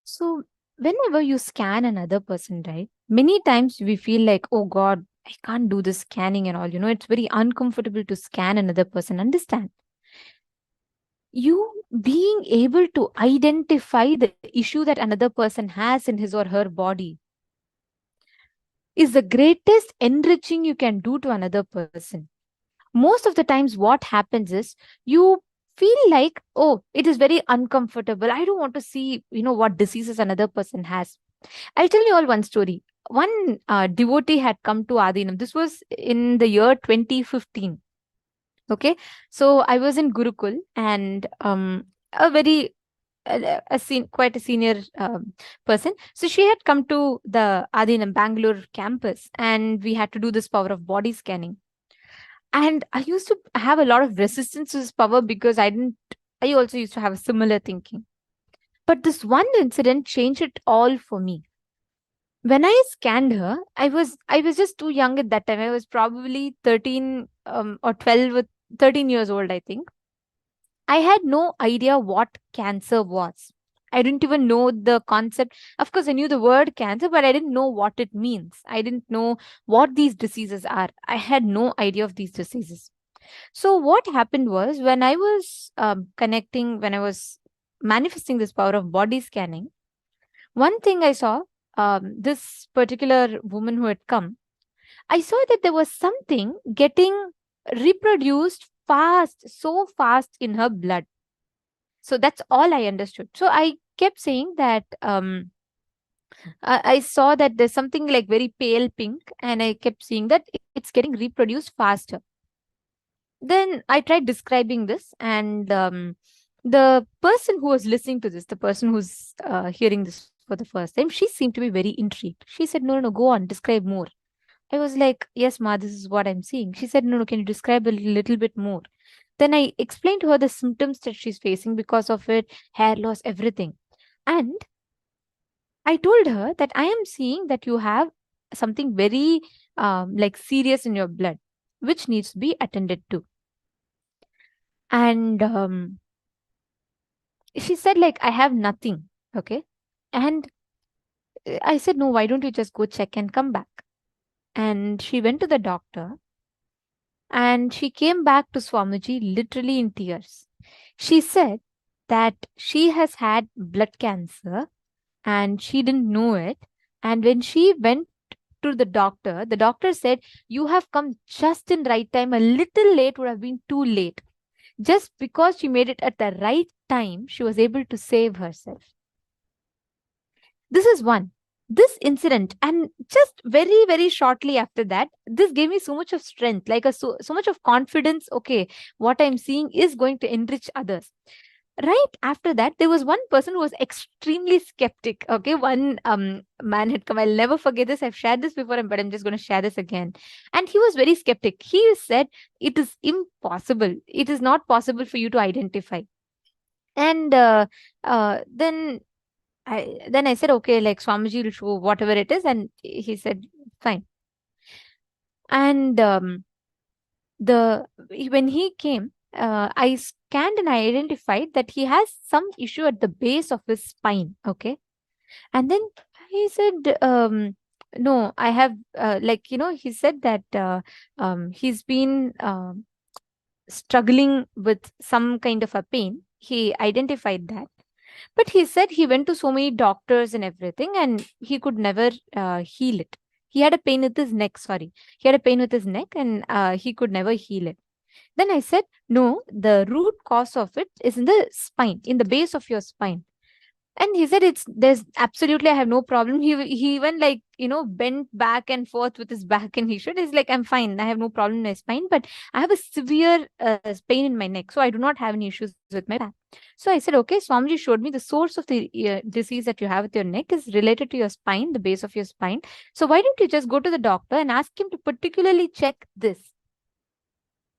So, whenever you scan another person, right, many times we feel like, oh God, I can't do this scanning and all. It's very uncomfortable to scan another person. Understand? You being able to identify the issue that another person has in his or her body is the greatest enriching you can do to another person. Most of the times, what happens is you feel like, oh, it is very uncomfortable. I don't want to see, what diseases another person has. I'll tell you all one story. One devotee had come to Adinam. This was in the year 2015. Okay. So I was in Gurukul, and a very quite a senior person. So she had come to the Adinam Bangalore campus, and we had to do this power of body scanning. And I used to have a lot of resistance to this power because I also used to have a similar thinking. But this one incident changed it all for me. When I scanned her, I was just too young at that time. I was probably 13 or 12 with 13 years old, I think. I had no idea what cancer was. I didn't even know the concept. Of course, I knew the word cancer, but I didn't know what it means. I didn't know what these diseases are. I had no idea of these diseases. So what happened was, when I was when I was manifesting this power of body scanning, one thing I saw, this particular woman who had come, I saw that there was something getting reproduced fast, so fast in her blood. So that's all I understood. So I kept saying that I saw that there's something like very pale pink, and I kept seeing that it's getting reproduced faster. Then I tried describing this, and the person who was listening to this, the person who's hearing this for the first time, she seemed to be very intrigued. She said, no, no, go on, describe more. I was like, yes, Ma, this is what I'm seeing. She said, no, no, can you describe a little bit more? Then I explained to her the symptoms that she's facing because of it, hair loss, everything. And I told her that I am seeing that you have something very serious in your blood, which needs to be attended to. And she said, like, I have nothing. Okay. And I said, no, why don't you just go check and come back? And she went to the doctor, and she came back to Swamiji literally in tears. She said that she has had blood cancer and she didn't know it. And when she went to the doctor said, you have come just in right time. A little late would have been too late. Just because she made it at the right time, she was able to save herself. This is one. This incident, and just very, very shortly after that, this gave me so much of strength, like so much of confidence. Okay, what I'm seeing is going to enrich others. Right after that, there was one person who was extremely skeptic. Okay, one man had come. I'll never forget this. I've shared this before, but I'm just going to share this again. And he was very skeptic. He said, it is impossible. It is not possible for you to identify. And then I said, okay, like Swamiji will show whatever it is. And he said, fine. And when he came, I scanned and I identified that he has some issue at the base of his spine. Okay. And then he said, no, I have, he said that he's been struggling with some kind of a pain. He identified that. But he said he went to so many doctors and everything, and he could never heal it. He had a pain with his neck, sorry. He had a pain with his neck, and he could never heal it. Then I said, no, the root cause of it is in the spine, in the base of your spine. And he said, there's absolutely, I have no problem. He even like, bent back and forth with his back, and he should. He's like, I'm fine. I have no problem in my spine, but I have a severe pain in my neck. So I do not have any issues with my back. So I said, okay, Swamiji showed me the source of the disease that you have with your neck is related to your spine, the base of your spine. So why don't you just go to the doctor and ask him to particularly check this?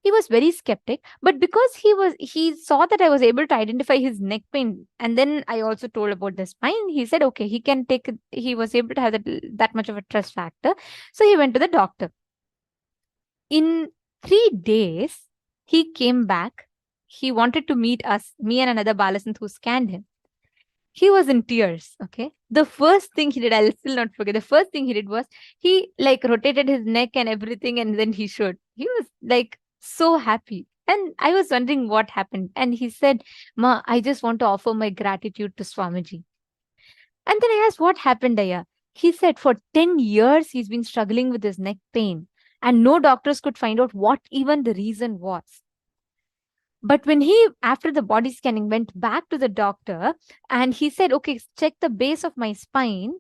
He was very skeptic, but because he saw that I was able to identify his neck pain, and then I also told about the spine, he said, okay, he can take it. He was able to have that much of a trust factor. So he went to the doctor. In 3 days, he came back. He wanted to meet us, me and another Balasant who scanned him. He was in tears. Okay. The first thing he did, I'll still not forget. The first thing he did was he like rotated his neck and everything, and then he showed. He was like so happy. And I was wondering what happened. And he said, Ma, I just want to offer my gratitude to Swamiji. And then I asked, what happened, Aya? He said, for 10 years, he's been struggling with his neck pain, and no doctors could find out what even the reason was. But when he, after the body scanning, went back to the doctor and he said, okay, check the base of my spine,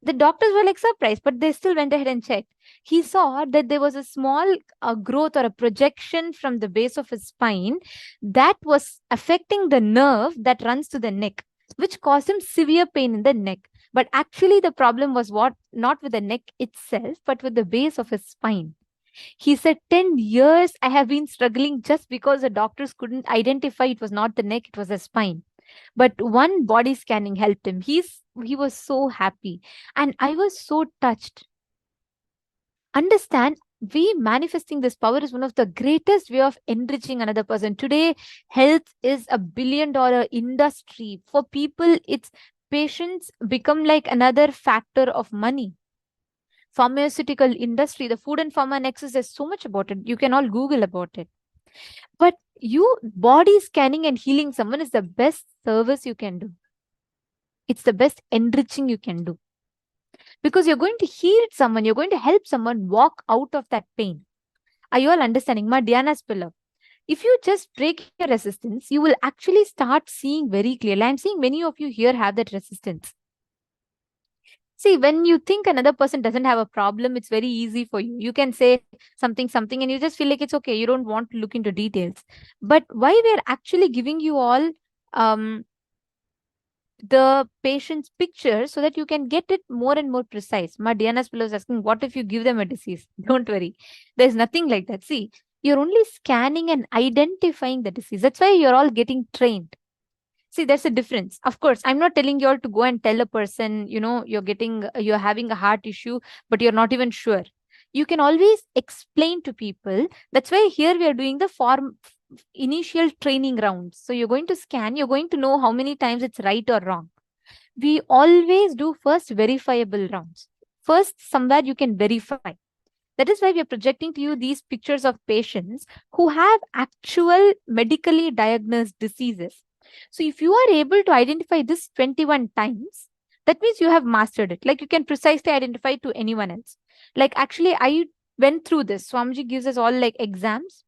the doctors were like surprised, but they still went ahead and checked. He saw that there was a small growth or a projection from the base of his spine that was affecting the nerve that runs to the neck, which caused him severe pain in the neck. But actually, the problem was not with the neck itself, but with the base of his spine. He said, 10 years I have been struggling just because the doctors couldn't identify it was not the neck, it was the spine. But one body scanning helped him. He was so happy. And I was so touched. Understand, we manifesting this power is one of the greatest way of enriching another person. Today, health is a $1 billion industry. For people, its patients become like another factor of money. Pharmaceutical industry, the food and pharma nexus, there's so much about it. You can all Google about it. But body scanning and healing someone is the best service you can do. It's the best enriching you can do. Because you're going to heal someone, you're going to help someone walk out of that pain. Are you all understanding? Ma Dhyana's pillar. If you just break your resistance, you will actually start seeing very clearly. I'm seeing many of you here have that resistance. See, when you think another person doesn't have a problem, it's very easy for you. You can say something, and you just feel like it's okay. You don't want to look into details. But why we're actually giving you all the patient's picture so that you can get it more and more precise. Ma Diana's fellow is asking, what if you give them a disease? Don't worry. There's nothing like that. See, you're only scanning and identifying the disease. That's why you're all getting trained. See, there's a difference. Of course, I'm not telling you all to go and tell a person, you're having a heart issue, but you're not even sure. You can always explain to people. That's why here we are doing the initial training rounds. So you're going to scan, you're going to know how many times it's right or wrong. We always do first verifiable rounds. First, somewhere you can verify. That is why we are projecting to you these pictures of patients who have actual medically diagnosed diseases. So if you are able to identify this 21 times, that means you have mastered it. Like you can precisely identify to anyone else. Like actually, I went through this. Swamiji gives us all like exams.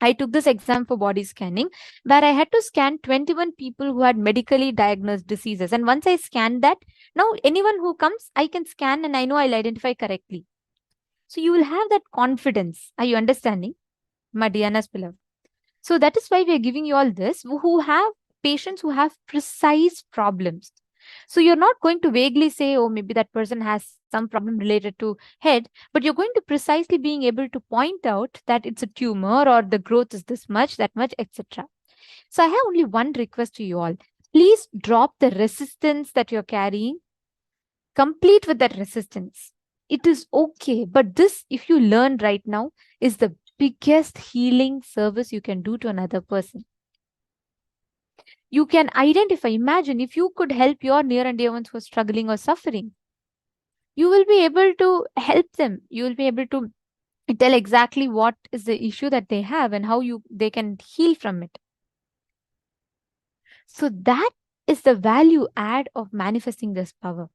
I took this exam for body scanning where I had to scan 21 people who had medically diagnosed diseases. And once I scanned that, now anyone who comes, I can scan and I know I'll identify correctly. So you will have that confidence. Are you understanding? Madhyana's pillar. So that is why we are giving you all this, who have patients who have precise problems. So you're not going to vaguely say, oh, maybe that person has some problem related to head, but you're going to precisely being able to point out that it's a tumor or the growth is this much, that much, etc. So I have only one request to you all. Please drop the resistance that you're carrying. Complete with that resistance. It is okay. But this, if you learn right now, is the biggest healing service you can do to another person. You can identify, imagine if you could help your near and dear ones who are struggling or suffering. You will be able to help them. You will be able to tell exactly what is the issue that they have and how they can heal from it. So that is the value add of manifesting this power.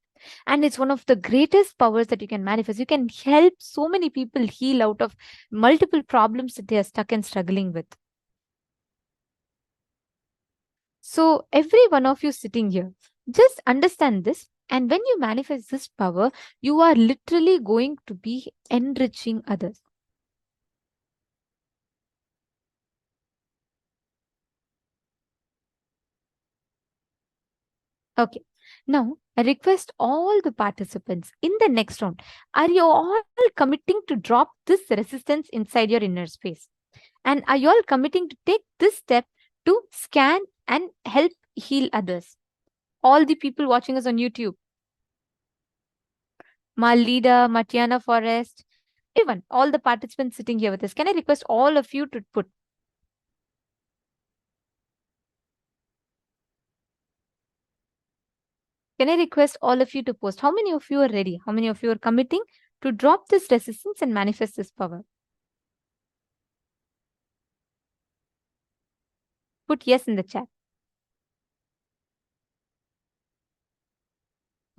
And it's one of the greatest powers that you can manifest. You can help so many people heal out of multiple problems that they are stuck and struggling with. So every one of you sitting here, just understand this. And when you manifest this power, you are literally going to be enriching others. Okay. Now, I request all the participants in the next round, are you all committing to drop this resistance inside your inner space? And are you all committing to take this step to scan and help heal others? All the people watching us on YouTube. Malida, Matiana Forest, everyone, all the participants sitting here with us. Can I request all of you to put? Can I request all of you to post? How many of you are ready? How many of you are committing to drop this resistance and manifest this power? Put yes in the chat.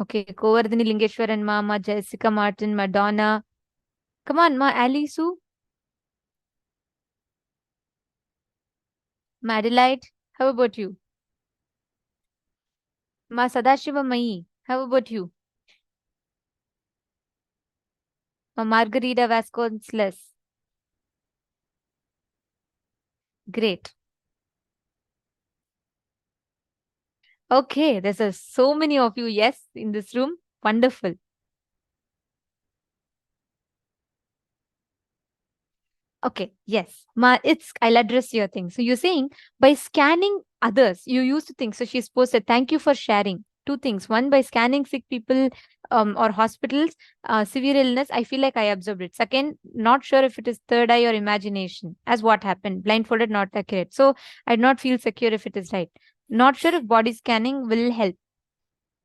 Okay, Govardhani Lingeshwaran, Ma, Jessica Martin, Madonna. Come on, Ma, Ali Sue. Madelite, how about you? Ma Sadashiva Mai, how about you? Ma Margarita Vasconcelos. Great. Okay, there's so many of you, yes, in this room. Wonderful. Okay, yes. Ma, I'll address your thing. So you're saying by scanning others, you used to think, so she's posted, thank you for sharing. Two things. One, by scanning sick people or hospitals, severe illness, I feel like I observed it. Second, not sure if it is third eye or imagination, as what happened, blindfolded, not accurate. So I do not feel secure if it is right. Not sure if body scanning will help.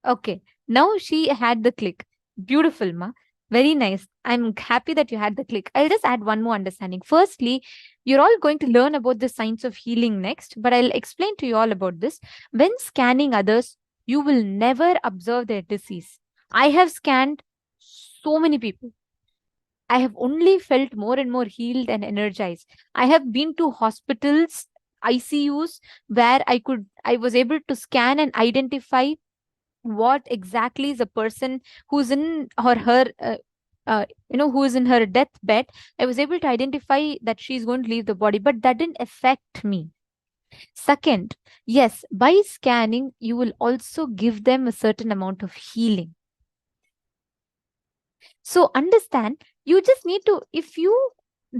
Okay, now she had the click. Beautiful, Ma. Very nice. I'm happy that you had the click. I'll just add one more understanding. Firstly, you're all going to learn about the science of healing next, but I'll explain to you all about this. When scanning others, you will never observe their disease. I have scanned so many people. I have only felt more and more healed and energized. I have been to hospitals, ICUs, where I was able to scan and identify what exactly is a person who's in her who is in her deathbed. I was able to identify that she's going to leave the body, but that didn't affect me. Second, yes, by scanning, you will also give them a certain amount of healing. So understand, you just need to, if you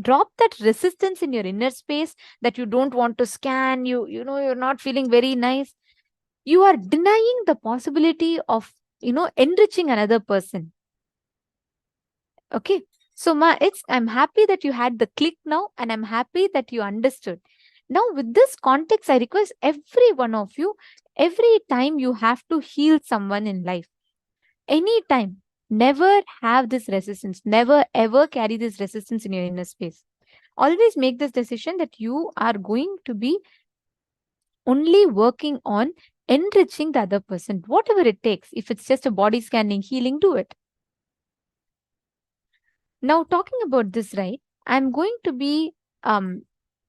drop that resistance in your inner space that you don't want to scan, you're not feeling very nice, you are denying the possibility of, enriching another person. Okay. So, Ma, I'm happy that you had the click now, and I'm happy that you understood. Now, with this context, I request every one of you, every time you have to heal someone in life, anytime, never have this resistance, never ever carry this resistance in your inner space. Always make this decision that you are going to be only working on enriching the other person, whatever it takes. If it's just a body scanning, healing, do it. Now, talking about this, right, I'm going to be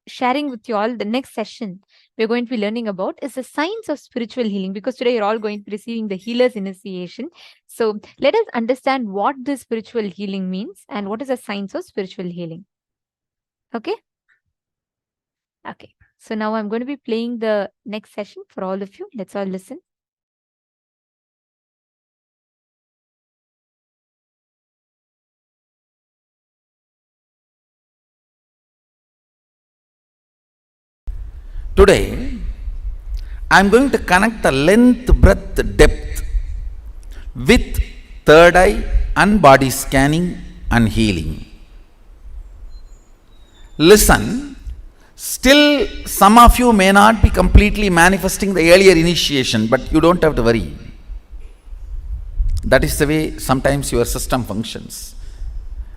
sharing with you all the next session we're going to be learning about is the science of spiritual healing, because today you're all going to be receiving the healer's initiation. So let us understand what this spiritual healing means and what is the science of spiritual healing. Okay? Okay. So now I'm going to be playing the next session for all of you. Let's all listen. Today, I am going to connect the length, breadth, depth with third eye and body scanning and healing. Listen, still some of you may not be completely manifesting the earlier initiation, but you don't have to worry. That is the way sometimes your system functions.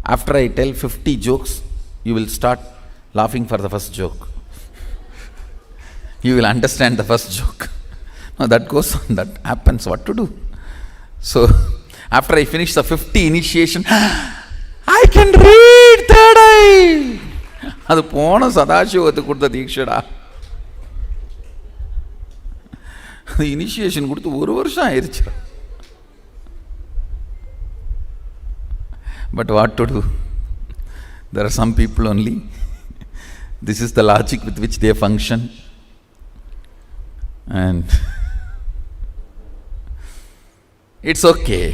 After I tell 50 jokes, you will start laughing for the first joke. You will understand the first joke. That goes on, that happens, what to do? So, after I finish the 50 initiation, I can read third eye. அது போன சதாசிவத்துக்கு கொடுத்த தீட்சடா. அது initiation கொடுத்து 1 வருஷம் ஆயிடுச்சு. But what to do? There are some people only. This is the logic with which they function. And it's okay.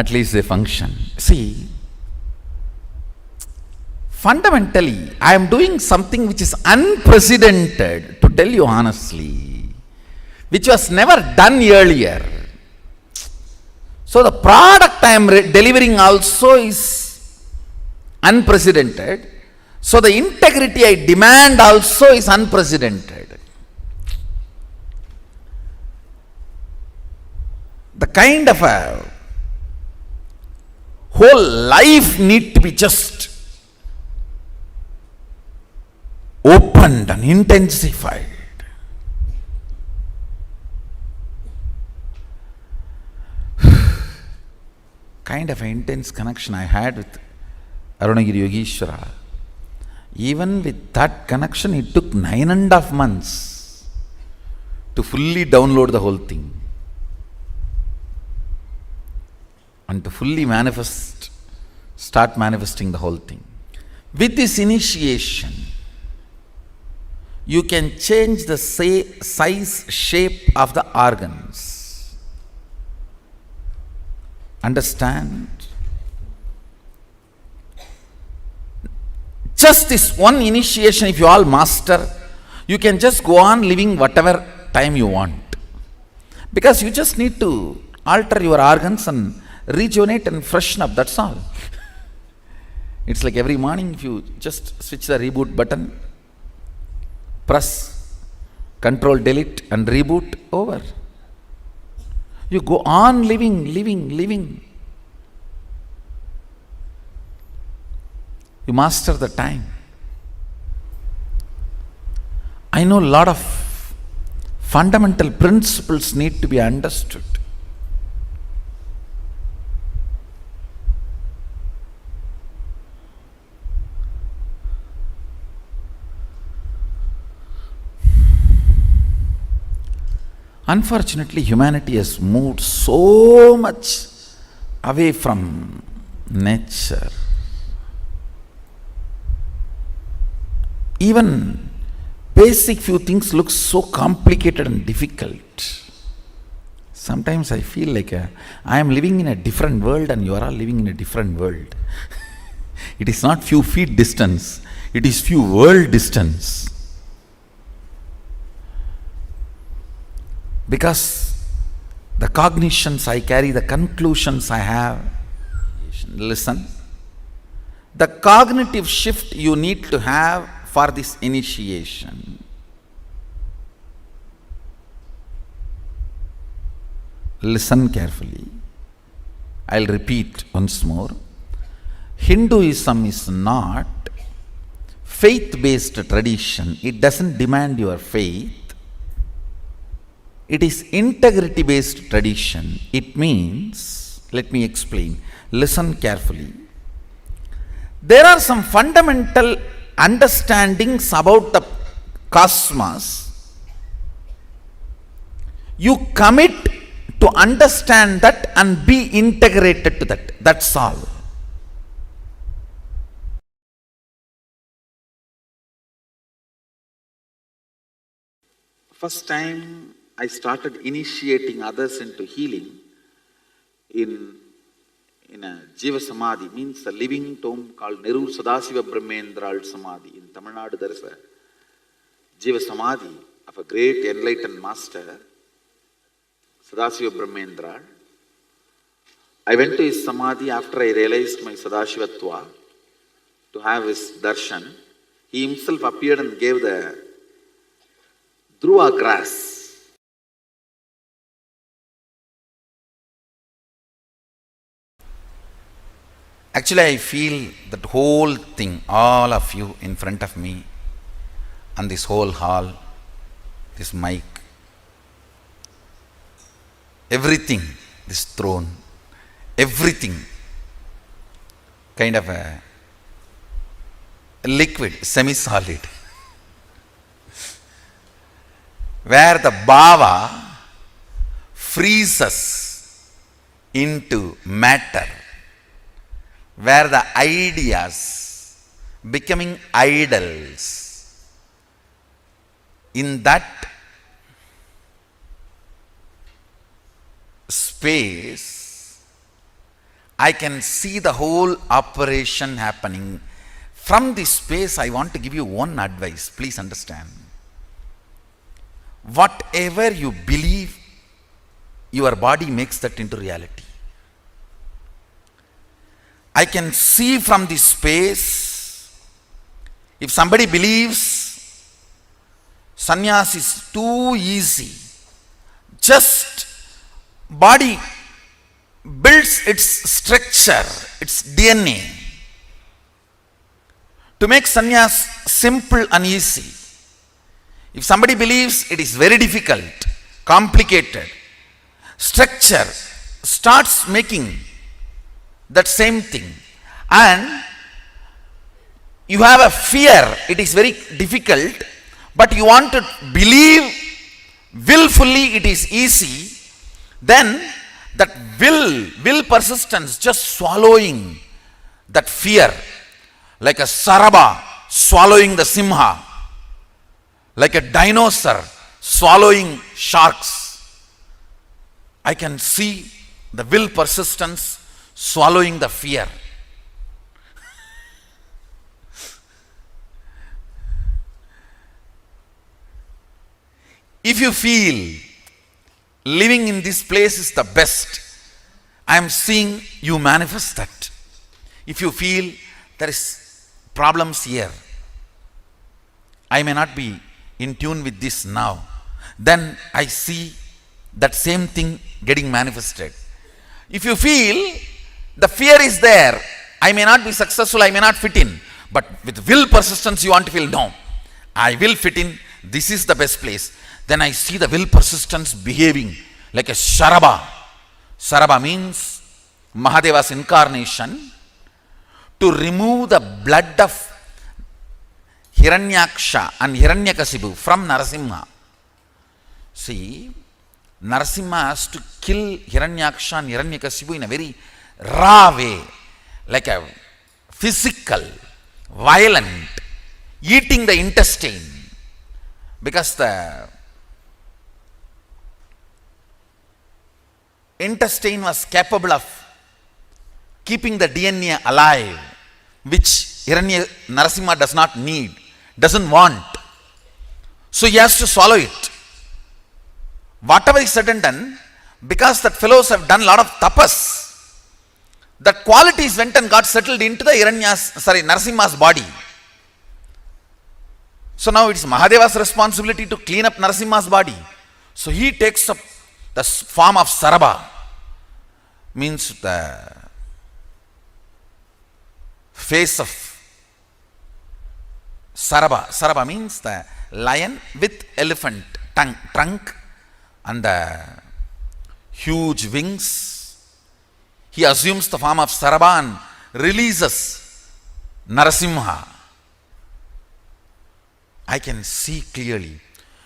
At least they function. See, fundamentally, I am doing something which is unprecedented, to tell you honestly, which was never done earlier. So the product I am delivering also is unprecedented. So the integrity I demand also is unprecedented. The kind of a whole life need to be just opened and intensified. Kind of an intense connection I had with Arunagiri Yogeshwara. Even with that connection, it took 9.5 months to fully download the whole thing and to fully manifest, start manifesting the whole thing. With this initiation, you can change the size, shape of the organs. Understand? Just this one initiation, if you all master, you can just go on living whatever time you want. Because you just need to alter your organs and rejuvenate and freshen up, that's all. It's like every morning, if you just switch the reboot button, press Control Delete and reboot, over. You go on living. You master the time. I know a lot of fundamental principles need to be understood. Unfortunately, humanity has moved so much away from nature. Even basic few things look so complicated and difficult. Sometimes I feel like I am living in a different world and you are all living in a different world. It is not few feet distance, it is few world distance. Because the cognitions I carry, the conclusions I have, listen, the cognitive shift you need to have for this initiation. Listen carefully. I'll repeat once more. Hinduism is not faith-based tradition. It doesn't demand your faith. It is integrity-based tradition. It means, let me explain. Listen carefully. There are some fundamental understandings about the cosmos. You commit to understand that and be integrated to that. That's all. First time I started initiating others into healing in a Jiva Samadhi, means a living tomb called Neru Sadasiva Brahmendral Samadhi. In Tamil Nadu there is a Jiva Samadhi of a great enlightened master, Sadasiva Brahmendral. I went to his Samadhi after I realized my Sadashivatva to have his darshan. He himself appeared and gave the Dhruva grass. Actually, I feel that whole thing, all of you in front of me, and this whole hall, this mic, everything, this throne, everything, kind of a liquid, semi-solid, where the bhava freezes into matter, where the ideas becoming idols, in that space, I can see the whole operation happening. From this space, I want to give you one advice. Please understand. Whatever you believe, your body makes that into reality. I can see from this space, if somebody believes sannyas is too easy, just body builds its structure, its DNA, to make sannyas simple and easy. If somebody believes it is very difficult, complicated, structure starts making that same thing, and you have a fear, it is very difficult, but you want to believe willfully it is easy, then that will persistence just swallowing that fear, like a saraba swallowing the simha, like a dinosaur swallowing sharks. I can see the will persistence swallowing the fear. If you feel living in this place is the best, I am seeing you manifest that. If you feel there is problems here, I may not be in tune with this now, then I see that same thing getting manifested. If you feel the fear is there, I may not be successful, I may not fit in, but with will persistence you want to feel, no, I will fit in, this is the best place. Then I see the will persistence behaving like a Sharaba. Sharaba means Mahadeva's incarnation to remove the blood of Hiranyaksha and Hiranyakasipu from Narasimha. See, Narasimha has to kill Hiranyaksha and Hiranyakasipu in a very raw way, like a physical, violent, eating the intestine, because the intestine was capable of keeping the DNA alive, which Narasimha does not need, doesn't want. So he has to swallow it. Whatever is said and done, because that fellows have done a lot of tapas, that qualities went and got settled into the Narasimha's body. So now it's Mahadeva's responsibility to clean up Narasimha's body. So he takes up the form of Saraba, means the face of Saraba. Saraba means the lion with elephant trunk and the huge wings. He assumes the form of Saraba and releases Narasimha. I can see clearly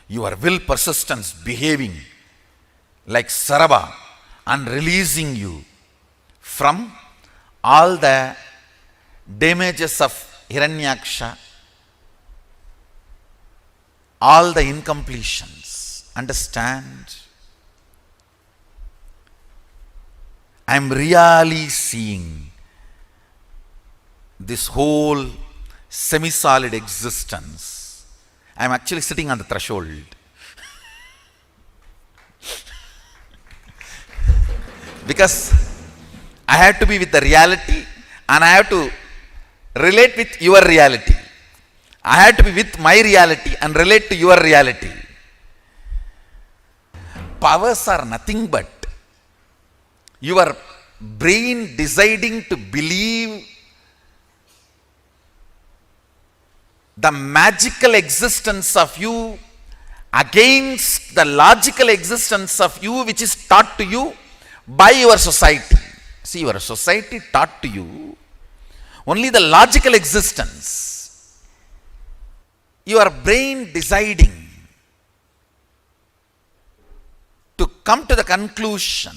your will persistence behaving like Saraba and releasing you from all the damages of Hiranyaksha, all the incompletions. Understand? I am really seeing this whole semi-solid existence. I am actually sitting on the threshold. Because I have to be with the reality and I have to relate with your reality. I have to be with my reality and relate to your reality. Powers are nothing but your brain deciding to believe the magical existence of you against the logical existence of you which is taught to you by your society. See, your society taught to you only the logical existence. Your brain deciding to come to the conclusion,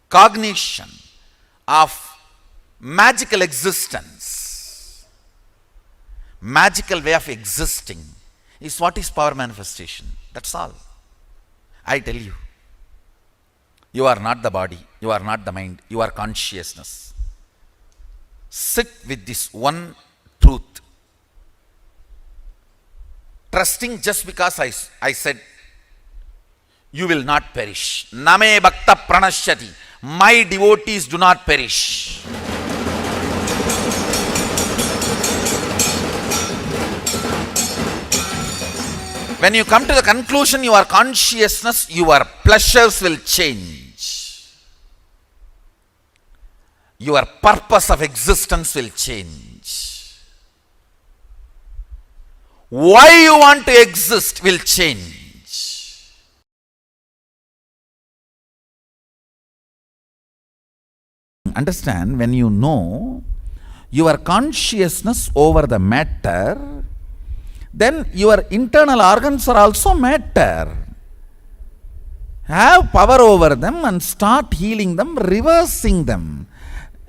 cognition of magical existence, magical way of existing is what is power manifestation. That's all. I tell you. You are not the body, you are not the mind, you are consciousness. Sit with this one truth. Trusting just because I said, you will not perish. Name bhakta pranashyati. My devotees do not perish. When you come to the conclusion, your consciousness, your pleasures will change. Your purpose of existence will change. Why you want to exist will change. Understand, when you know your consciousness over the matter, then your internal organs are also matter. Have power over them and start healing them, reversing them.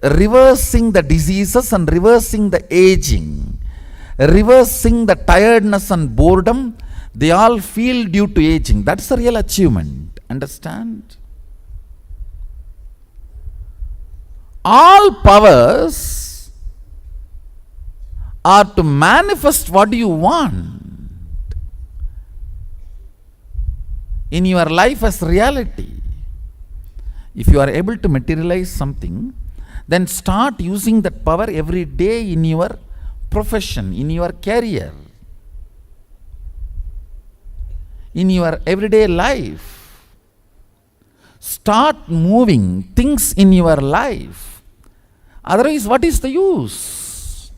Reversing the diseases and reversing the aging. Reversing the tiredness and boredom they all feel due to aging. That's the real achievement. Understand? All powers are to manifest what you want in your life as reality. If you are able to materialize something, then start using that power every day in your profession, in your career, in your everyday life. Start moving things in your life. Otherwise, what is the use?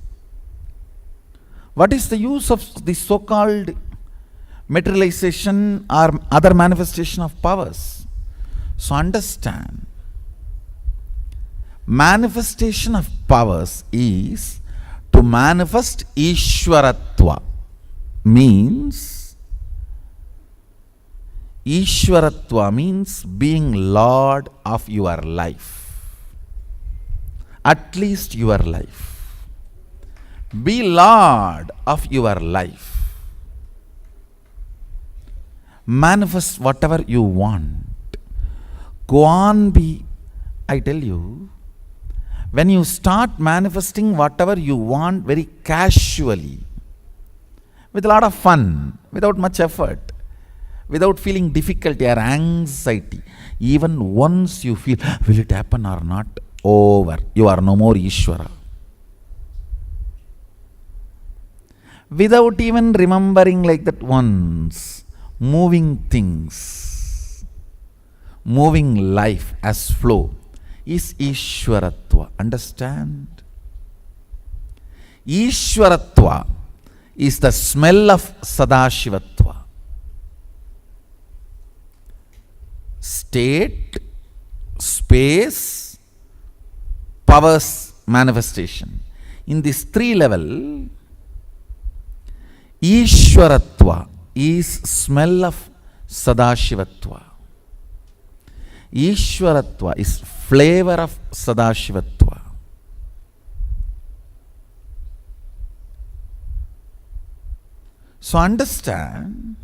What is the use of this so-called materialization or other manifestation of powers? So understand, manifestation of powers is to manifest Ishwaratva. Ishwaratva means being Lord of your life. At least your life. Be Lord of your life. Manifest whatever you want. Go on, I tell you, when you start manifesting whatever you want very casually, with a lot of fun, without much effort, without feeling difficulty or anxiety, even once you feel, will it happen or not, over. You are no more Ishvara. Without even remembering like that once, moving things, moving life as flow is Ishwaratva. Understand? Ishwaratva is the smell of Sadashivatva. State, space, powers manifestation. In this 3 level, Ishwaratva is smell of Sadashivatva. Ishwaratva is flavor of Sadashivatva. So understand,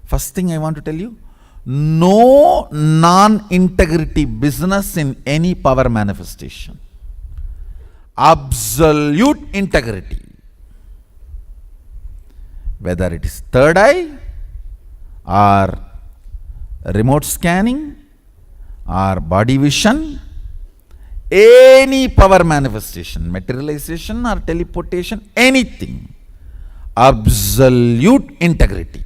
first thing I want to tell you, no non-integrity business in any power manifestation. Absolute integrity. Whether it is third eye or remote scanning or body vision, any power manifestation, materialization or teleportation, anything, absolute integrity.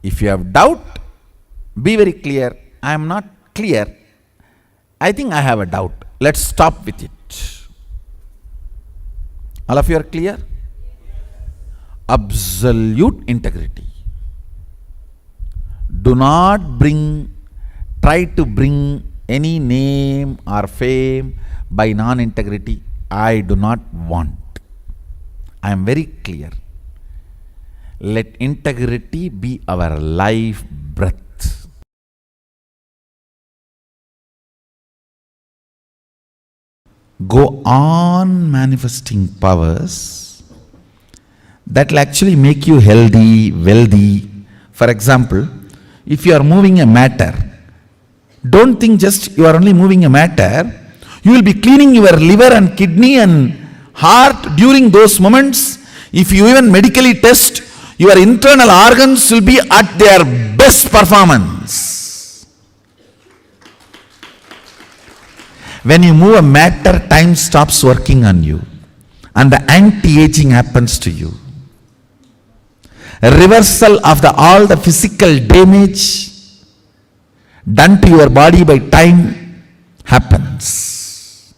If you have doubt, be very clear. I am not clear. I think I have a doubt. Let's stop with it. All of you are clear? absolute integrity. Do not try to bring any name or fame by non-integrity. I do not want. I am very clear. Let integrity be our life breath. Go on manifesting powers that will actually make you healthy, wealthy. For example, if you are moving a matter, don't think just you are only moving a matter. You will be cleaning your liver and kidney and heart during those moments. If you even medically test, your internal organs will be at their best performance. When you move a matter, time stops working on you and the anti-aging happens to you. A reversal of all the physical damage done to your body by time happens.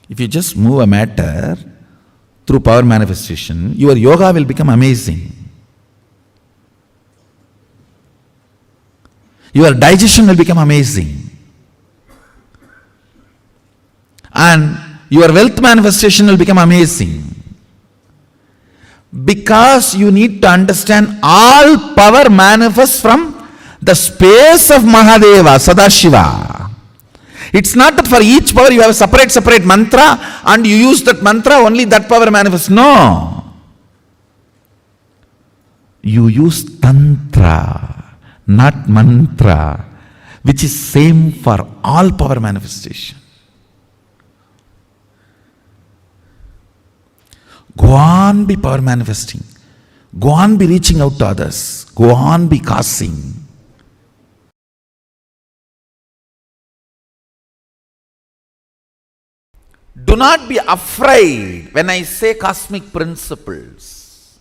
If you just move a matter through power manifestation, your yoga will become amazing. Your digestion will become amazing. And your wealth manifestation will become amazing. Because you need to understand all power manifests from the space of Mahadeva, Sadashiva. It's not that for each power you have a separate mantra and you use that mantra, only that power manifests. No. You use tantra, not mantra, which is same for all power manifestation. Go on be power manifesting. Go on be reaching out to others. Go on be causing. Do not be afraid when I say cosmic principles.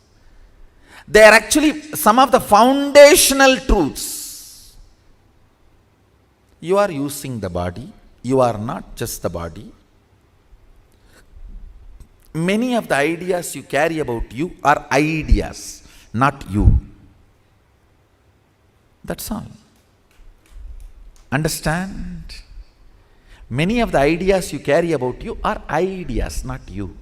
They are actually some of the foundational truths. You are using the body. You are not just the body. Many of the ideas you carry about you are ideas, not you. That's all. Understand? Many of the ideas you carry about you are ideas, not you.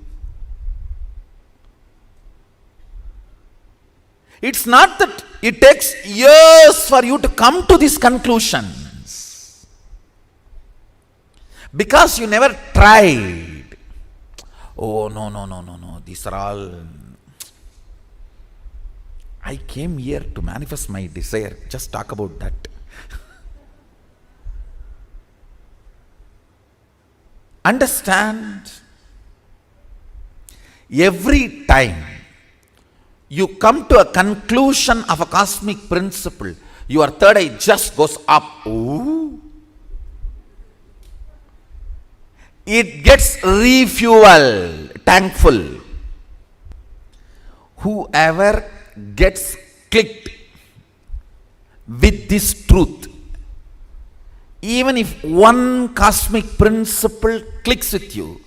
It's not that it takes years for you to come to these conclusions. Because you never tried. Oh, no. These are all. I came here to manifest my desire. Just talk about that. Understand, every time you come to a conclusion of a cosmic principle, your third eye just goes up. Ooh. It gets refueled, tank full. Whoever gets clicked with this truth, even if one cosmic principle clicks with you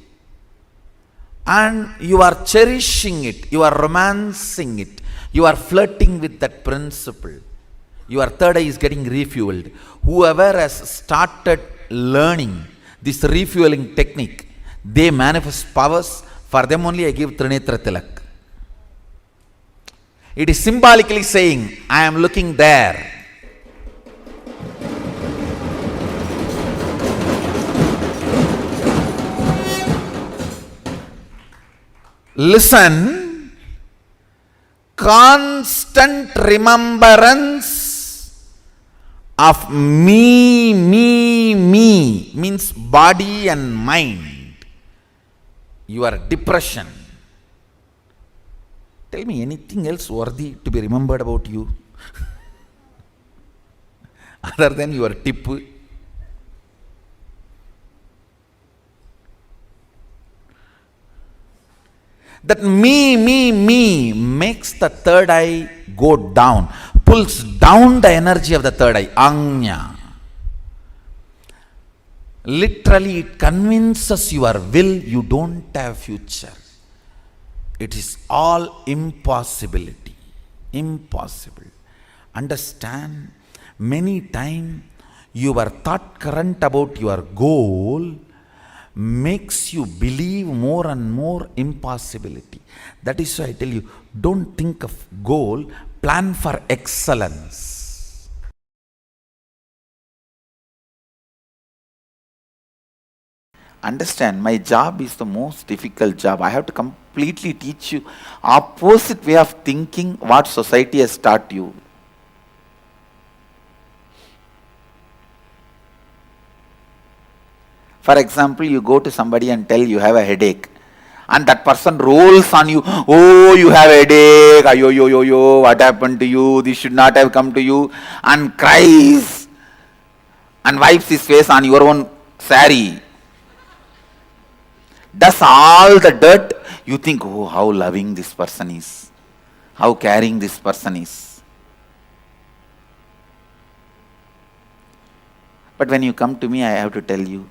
and you are cherishing it, you are romancing it, you are flirting with that principle, your third eye is getting refueled. Whoever has started learning this refueling technique, they manifest powers. For them only I give Trinetra Tilak. It is symbolically saying, I am looking there. Listen, constant remembrance of me means body and mind. Your depression. Tell me anything else worthy to be remembered about you other than your tip. That me makes the third eye go down, pulls down the energy of the third eye, Anya. Literally, it convinces your will you don't have future. It is all impossibility. Impossible. Understand, many times your thought current about your goal makes you believe more and more impossibility. That is why I tell you, don't think of goal, plan for excellence. Understand, my job is the most difficult job. I have to completely teach you opposite way of thinking what society has taught you. For example, you go to somebody and tell you have a headache, and that person rolls on you, oh, you have a headache, ayo, what happened to you, this should not have come to you, and cries and wipes his face on your own sari. Does all the dirt, you think, oh, how loving this person is, how caring this person is. But when you come to me, I have to tell you,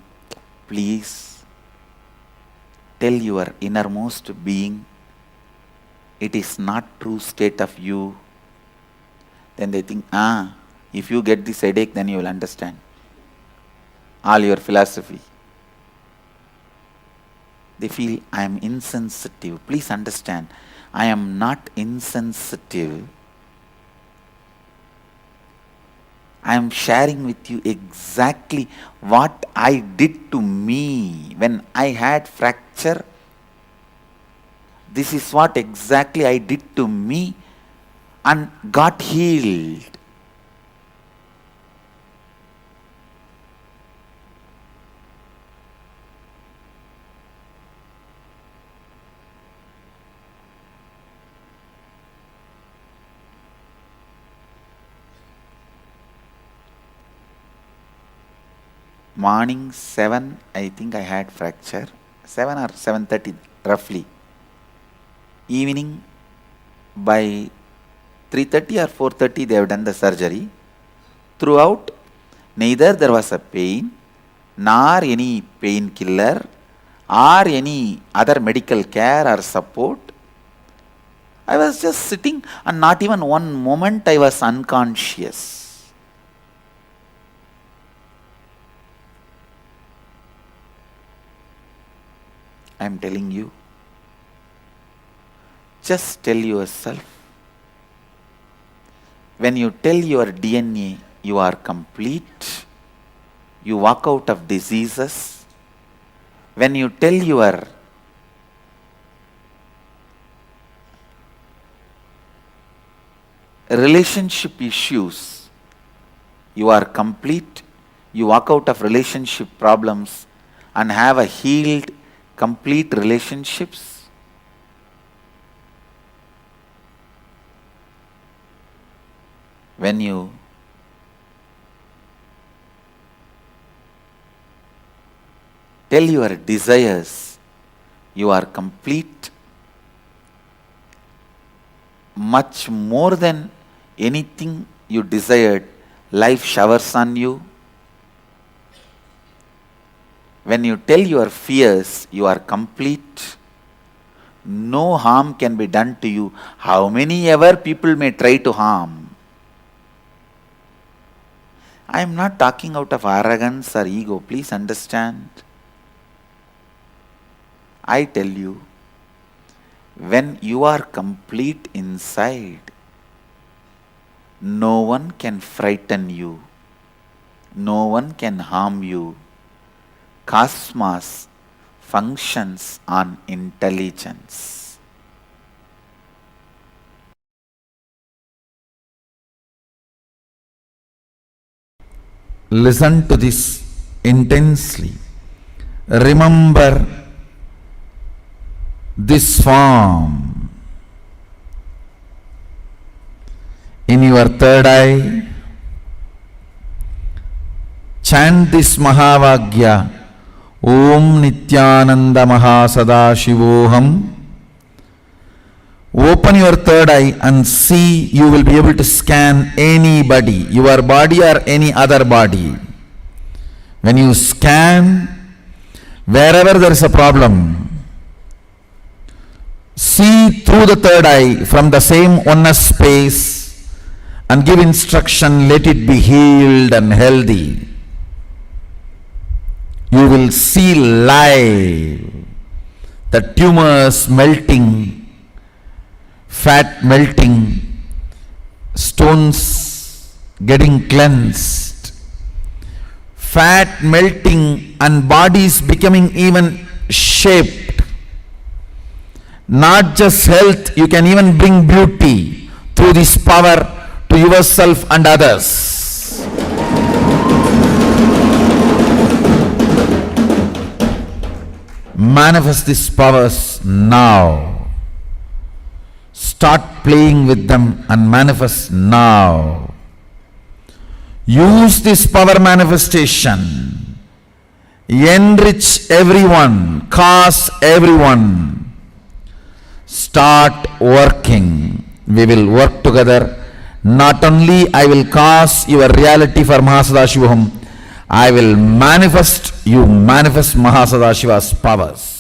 please tell your innermost being it is not true state of you. Then they think, if you get this headache, then you will understand all your philosophy. They feel I am insensitive. Please understand, I am not insensitive. I am sharing with you exactly what I did to me when I had fracture. This is what exactly I did to me and got healed. Morning 7, I think I had fracture, 7 or 7:30 roughly. Evening by 3:30 or 4:30 they have done the surgery. Throughout, neither there was a pain, nor any painkiller, or any other medical care or support. I was just sitting and not even one moment I was unconscious. I am telling you, just tell yourself, when you tell your DNA you are complete, you walk out of diseases. When you tell your relationship issues, you are complete, you walk out of relationship problems and have a healed, complete relationships. When you tell your desires, you are complete, much more than anything you desired, life showers on you. When you tell your fears, you are complete. No harm can be done to you, how many ever people may try to harm. I am not talking out of arrogance or ego, please understand. I tell you, when you are complete inside, no one can frighten you, no one can harm you. Cosmos functions on intelligence. Listen to this intensely. Remember this form in your third eye. Chant this Mahavagya. Om Nithyananda Mahasadaशिवोहम. Open your third eye and see, you will be able to scan anybody, your body or any other body. When you scan, wherever there is a problem, See through the third eye from the same oneness space and give instruction, let it be healed and healthy. You will see live the tumors melting, fat melting, stones getting cleansed, fat melting and bodies becoming even shaped. Not just health, you can even bring beauty through this power to yourself and others. Manifest these powers now. Start playing with them and manifest now. Use this power manifestation. Enrich everyone, cause everyone. Start working. We will work together. Not only I will cause your reality for Mahasadashivoham, I will manifest, you manifest Mahasadashiva's powers.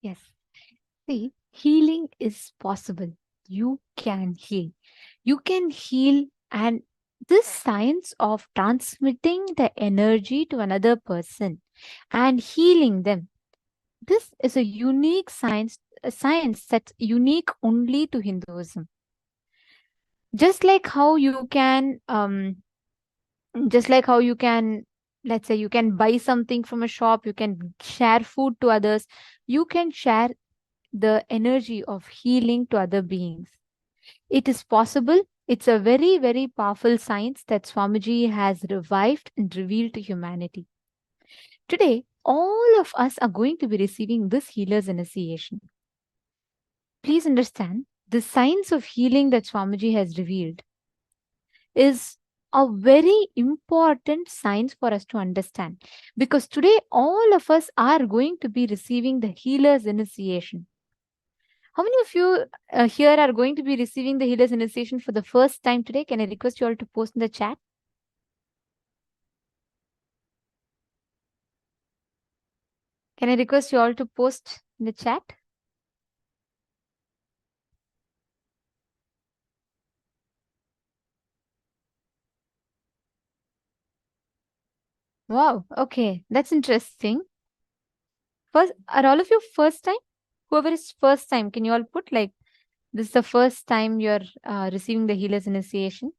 Yes. See, healing is possible. You can heal. You can heal, and this science of transmitting the energy to another person and healing them, this is a unique science, a science that's unique only to Hinduism. Just like how you can let's say you can buy something from a shop, you can share food to others, you can share the energy of healing to other beings. It is possible. It's a very, very powerful science that Swamiji has revived and revealed to humanity. Today, all of us are going to be receiving this healer's initiation. Please understand, the science of healing that Swamiji has revealed is a very important science for us to understand, because today all of us are going to be receiving the healer's initiation. How many of you here are going to be receiving the healer's initiation for the first time today? Can I request you all to post in the chat? Can I request you all to post in the chat? Wow, okay, that's interesting. First, are all of you first time? Whoever is first time, can you all put like this is the first time you're receiving the healer's initiation?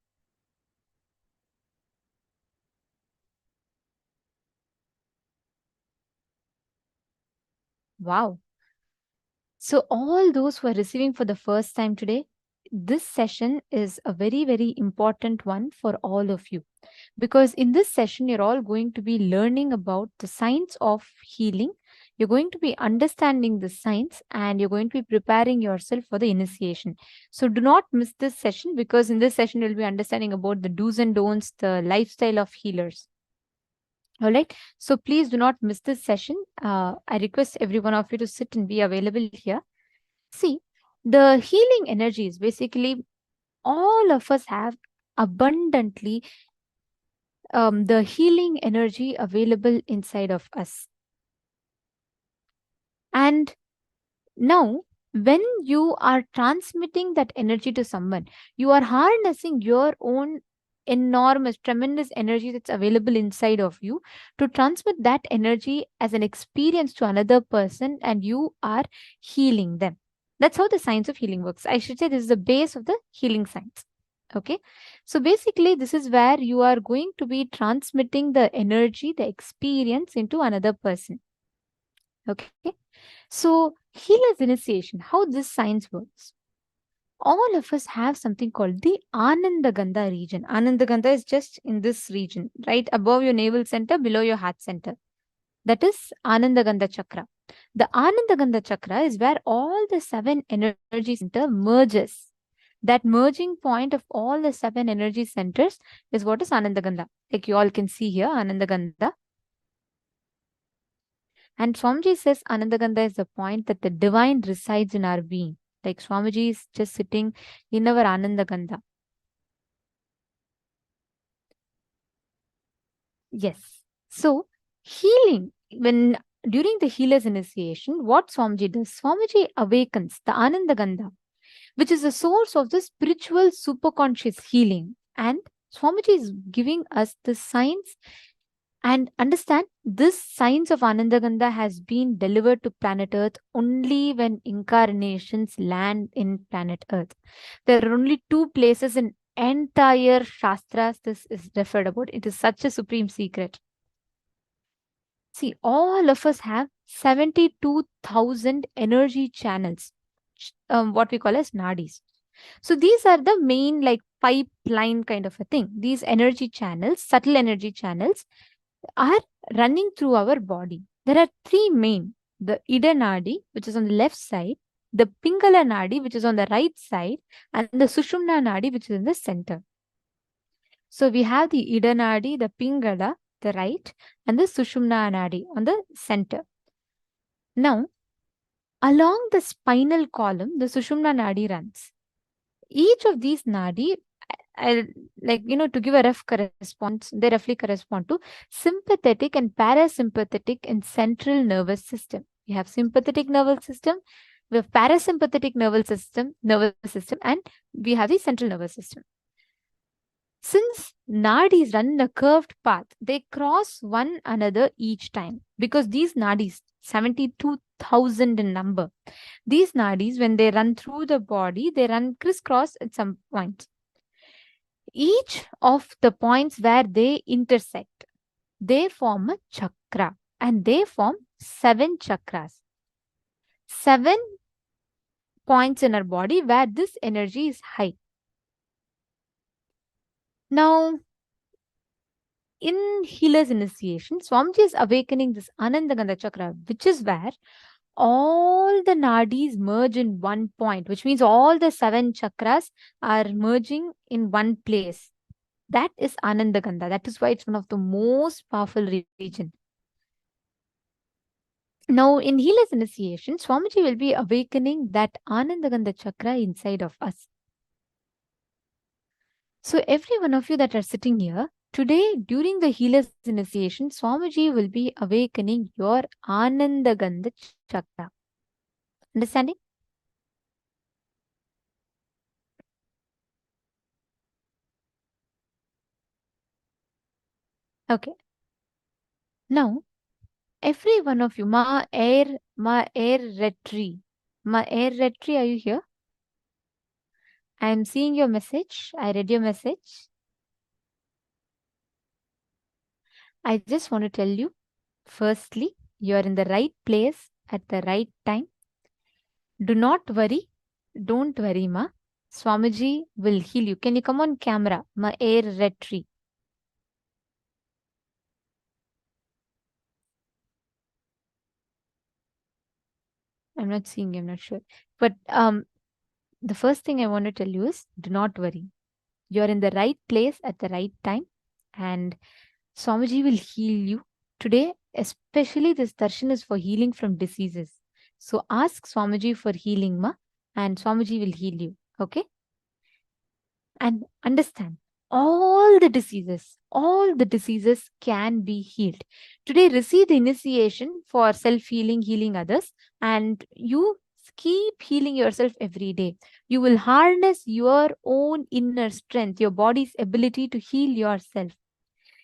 Wow. So all those who are receiving for the first time today, this session is a very, very important one for all of you. Because in this session, you're all going to be learning about the science of healing. You're going to be understanding the science and you're going to be preparing yourself for the initiation. So do not miss this session, because in this session, you'll be understanding about the do's and don'ts, the lifestyle of healers. All right. So please do not miss this session. I request every one of you to sit and be available here. See, the healing energy is basically all of us have abundantly the healing energy available inside of us. And now, when you are transmitting that energy to someone, you are harnessing your own enormous, tremendous energy that's available inside of you to transmit that energy as an experience to another person, and you are healing them. That's how the science of healing works. I should say this is the base of the healing science. Okay. So basically, this is where you are going to be transmitting the energy, the experience into another person. Okay. So healer's initiation, how this science works. all of us have something called the Anandagandha region. Anandagandha is just in this region, right above your navel center, below your heart center. That is Anandagandha chakra. The Anandagandha chakra is where all the 7 energy center merges. That merging point of all the 7 energy centers is what is Anandagandha. Like you all can see here, Anandagandha. And Swamiji says Anandagandha is the point that the divine resides in our being. Like Swamiji is just sitting in our Anandagandha. Yes. So, healing, when during the healer's initiation, what Swamiji does? Swamiji awakens the Anandagandha, which is the source of the spiritual superconscious healing. And Swamiji is giving us the science. And understand, this science of Anandagandha has been delivered to planet Earth only when incarnations land in planet Earth. There are only 2 places in entire Shastras this is referred about. It is such a supreme secret. See, all of us have 72,000 energy channels, what we call as nadis. So these are the main like pipeline kind of a thing. These energy channels, subtle energy channels, are running through our body. There are 3 main: the Ida Nadi, which is on the left side, the Pingala Nadi, which is on the right side, and the Sushumna Nadi, which is in the center. So we have the Ida Nadi, the Pingala, the right, and the Sushumna Nadi on the center. Now, along the spinal column, the Sushumna Nadi runs. Each of these Nadi, to give a rough corresponse, they roughly correspond to sympathetic and parasympathetic and central nervous system. We have sympathetic nervous system, we have parasympathetic nervous system, and we have the central nervous system. Since nadis run in a curved path, they cross one another each time because these nadis, 72,000 in number, these nadis, when they run through the body, they run crisscross at some point. Each of the points where they intersect, they form a chakra and they form 7 chakras. 7 points in our body where this energy is high. Now, in healer's initiation, Swamiji is awakening this Anandagandha chakra, which is where all the nadis merge in one point, which means all the 7 chakras are merging in one place. That is Anandagandha. That is why it's one of the most powerful region. Now, in healer's initiation, Swamiji will be awakening that Anandagandha chakra inside of us. So, every one of you that are sitting here, today, during the healer's initiation, Swamiji will be awakening your Anandagandha chakra. Understanding? Okay. Now, every one of you, ma air retri. Ma air retri, are you here? I am seeing your message. I read your message. I just want to tell you, firstly, you are in the right place at the right time. Do not worry. Don't worry, ma. Swamiji will heal you. Can you come on camera? Ma air retri. I'm not seeing you, I'm not sure. But the first thing I want to tell you is, do not worry. You're in the right place at the right time. And Swamiji will heal you. Today, especially this darshan is for healing from diseases. So ask Swamiji for healing, ma, and Swamiji will heal you. Okay? And understand, all the diseases can be healed. Today, receive the initiation for self-healing, healing others, and you keep healing yourself every day. You will harness your own inner strength, your body's ability to heal yourself.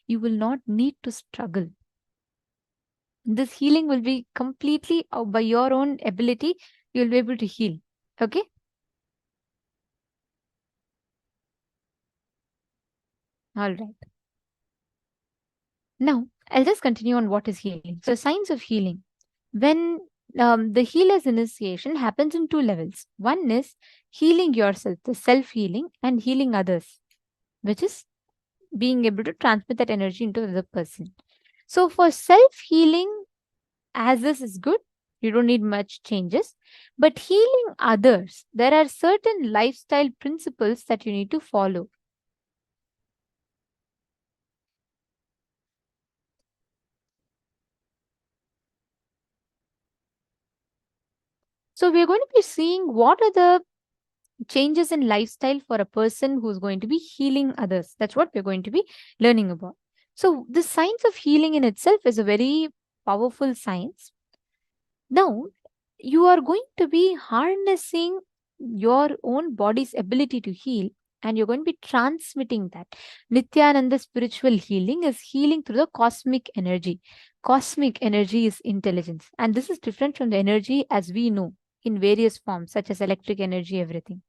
You will not need to struggle. This healing will be completely by your own ability. You will be able to heal. Okay? All right. Now, I'll just continue on what is healing. So, signs of healing. When the healer's initiation happens in two levels. One is healing yourself, the self-healing, and healing others, which is being able to transmit that energy into the other person. So for self-healing, as this is good, you don't need much changes. But healing others, there are certain lifestyle principles that you need to follow. So we are going to be seeing what are the changes in lifestyle for a person who's going to be healing others. That's what we're going to be learning about. So the science of healing in itself is a very powerful science. Now, you are going to be harnessing your own body's ability to heal, and you're going to be transmitting that. Nithyananda spiritual healing is healing through the cosmic energy. Cosmic energy is intelligence, and this is different from the energy as we know in various forms, such as electric energy, everything.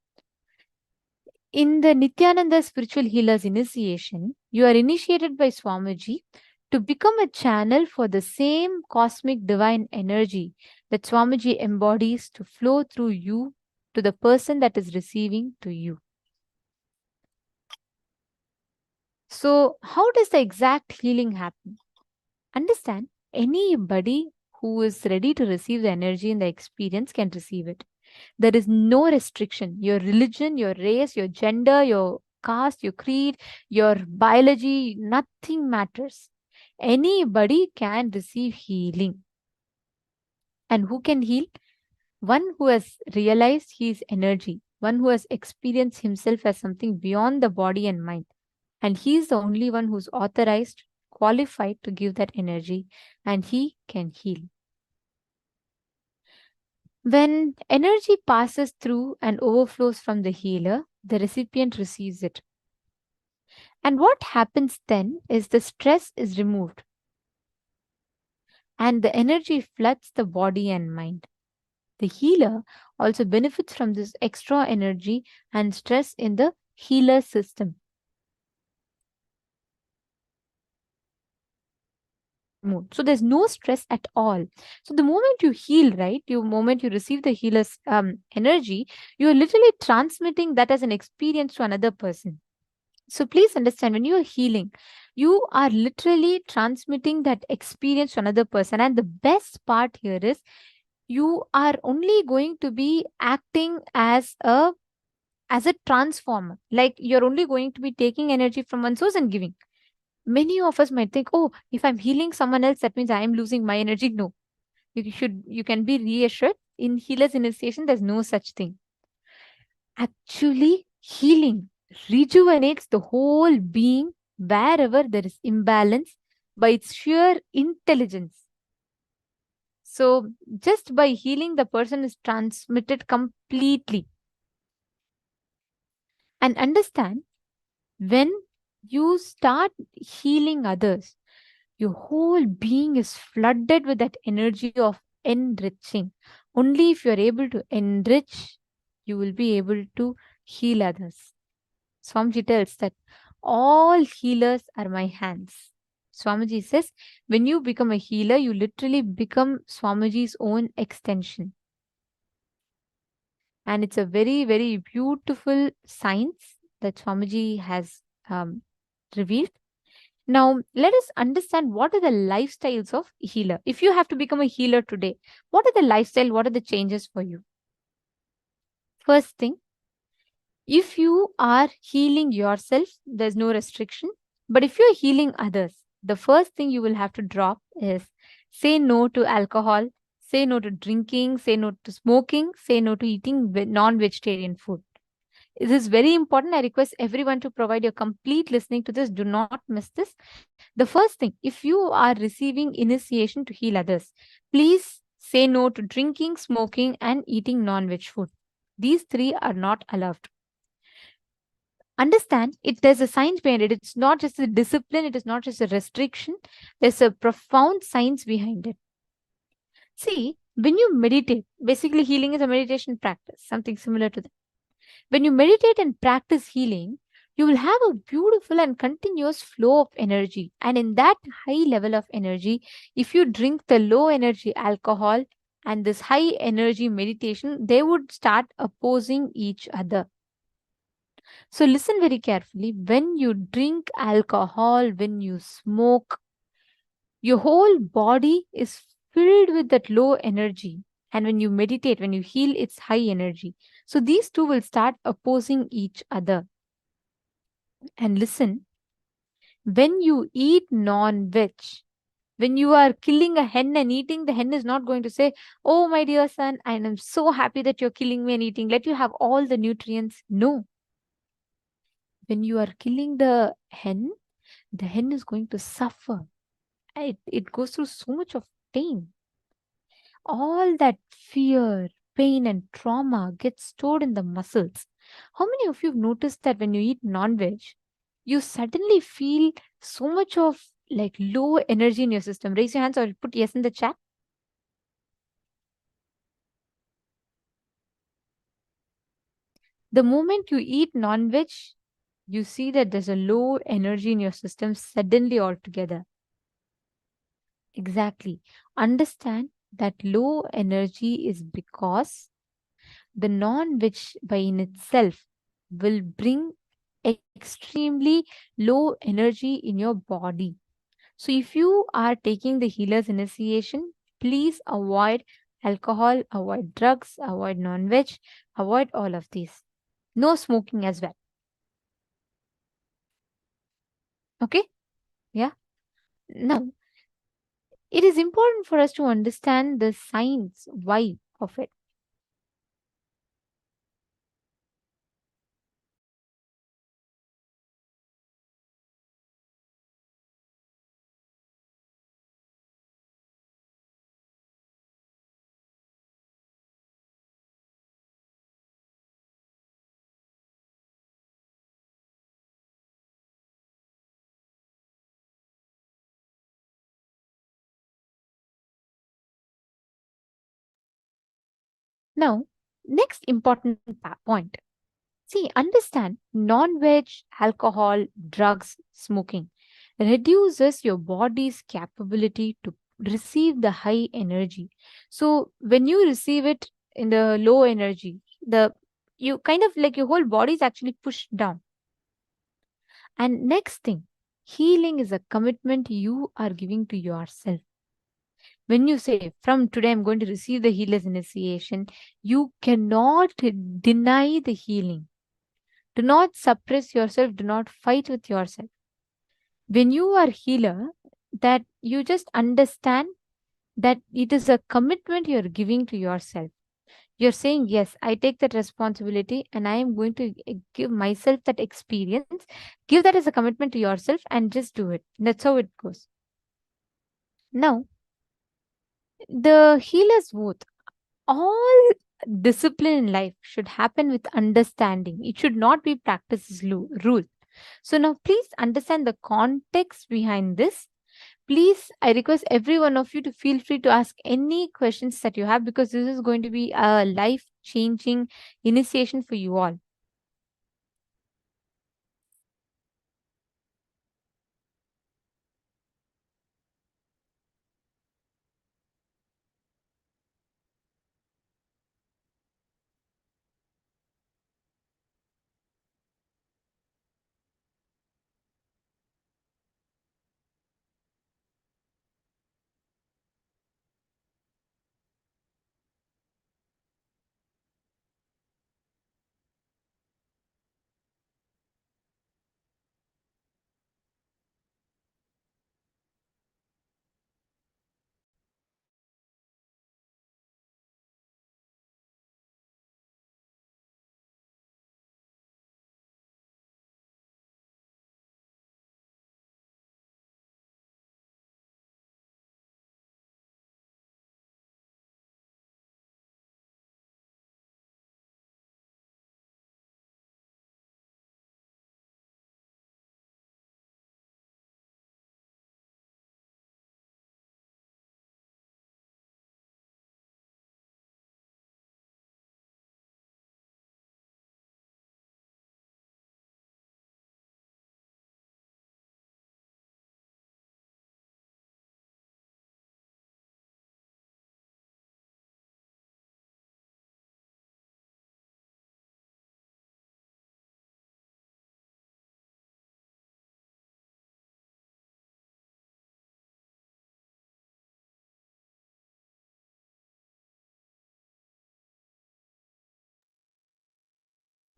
In the Nithyananda spiritual healer's initiation, you are initiated by Swamiji to become a channel for the same cosmic divine energy that Swamiji embodies to flow through you to the person that is receiving to you. So, how does the exact healing happen? Understand, anybody who is ready to receive the energy and the experience can receive it. There is no restriction. Your religion, your race, your gender, your caste, your creed, your biology, nothing matters. Anybody can receive healing. And who can heal? One who has realized he is energy, one who has experienced himself as something beyond the body and mind. And he is the only one who's authorized, qualified to give that energy, and he can heal. When energy passes through and overflows from the healer, the recipient receives it. And what happens then is the stress is removed and the energy floods the body and mind. The healer also benefits from this extra energy and stress in the healer system. So there's no stress at all. So the moment you heal, right, moment you receive the healer's energy, you're literally transmitting that as an experience to another person. So please understand, when you are healing, you are literally transmitting that experience to another person. And the best part here is you are only going to be acting as a transformer. Like you're only going to be taking energy from one source and giving. Many of us might think, oh, if I'm healing someone else, that means I am losing my energy. No, you can be reassured. In healer's initiation, there's no such thing. Actually, healing rejuvenates the whole being wherever there is imbalance by its sheer intelligence. So just by healing, the person is transmitted completely. And understand, when you start healing others, your whole being is flooded with that energy of enriching. Only if you're able to enrich, you will be able to heal others. Swamiji tells that all healers are my hands. Swamiji says, when you become a healer, you literally become Swamiji's own extension. And it's a very, very beautiful science that Swamiji has revealed. Now, let us understand what are the lifestyles of healer. If you have to become a healer today, what are the lifestyle, what are the changes for you? First thing, if you are healing yourself, there's no restriction. But if you're healing others, the first thing you will have to drop is say no to alcohol, say no to drinking, say no to smoking, say no to eating non-vegetarian food. This is very important. I request everyone to provide your complete listening to this. Do not miss this. The first thing, if you are receiving initiation to heal others, please say no to drinking, smoking, and eating non-veg food. These three are not allowed. Understand, there's a science behind it. It's not just a discipline. It is not just a restriction. There's a profound science behind it. See, when you meditate, basically healing is a meditation practice, something similar to that. When you meditate and practice healing, you will have a beautiful and continuous flow of energy. And in that high level of energy, if you drink the low energy alcohol and this high energy meditation, they would start opposing each other. So listen very carefully. When you drink alcohol, when you smoke, your whole body is filled with that low energy. And when you meditate, when you heal, it's high energy. So these two will start opposing each other. And listen, when you eat non-veg, when you are killing a hen and eating, the hen is not going to say, "Oh, my dear son, I am so happy that you're killing me and eating. Let you have all the nutrients." No. When you are killing the hen is going to suffer. It goes through so much of pain. All that fear, pain, and trauma gets stored in the muscles. How many of you have noticed that when you eat non-veg, you suddenly feel so much of like low energy in your system? Raise your hands or put yes in the chat. The moment you eat non-veg, you see that there's a low energy in your system suddenly altogether. Exactly. Understand that low energy is because the non-veg by in itself will bring extremely low energy in your body. So if you are taking the healer's initiation, please avoid alcohol, avoid drugs, avoid non-veg, avoid all of these. No smoking as well. Okay? Yeah. Now, it is important for us to understand the science why of it. Now, next important point. See, understand non-veg, alcohol, drugs, smoking reduces your body's capability to receive the high energy. So when you receive it in the low energy, the you kind of like your whole body is actually pushed down. And next thing, healing is a commitment you are giving to yourself. When you say, "From today, I'm going to receive the healer's initiation," you cannot deny the healing. Do not suppress yourself. Do not fight with yourself. When you are healer, that you just understand that it is a commitment you're giving to yourself. You're saying, "Yes, I take that responsibility and I am going to give myself that experience." Give that as a commitment to yourself and just do it. That's how it goes. Now, the healer's oath. All discipline in life should happen with understanding. It should not be practiced as rule. So now please understand the context behind this. Please, I request every one of you to feel free to ask any questions that you have, because this is going to be a life-changing initiation for you all.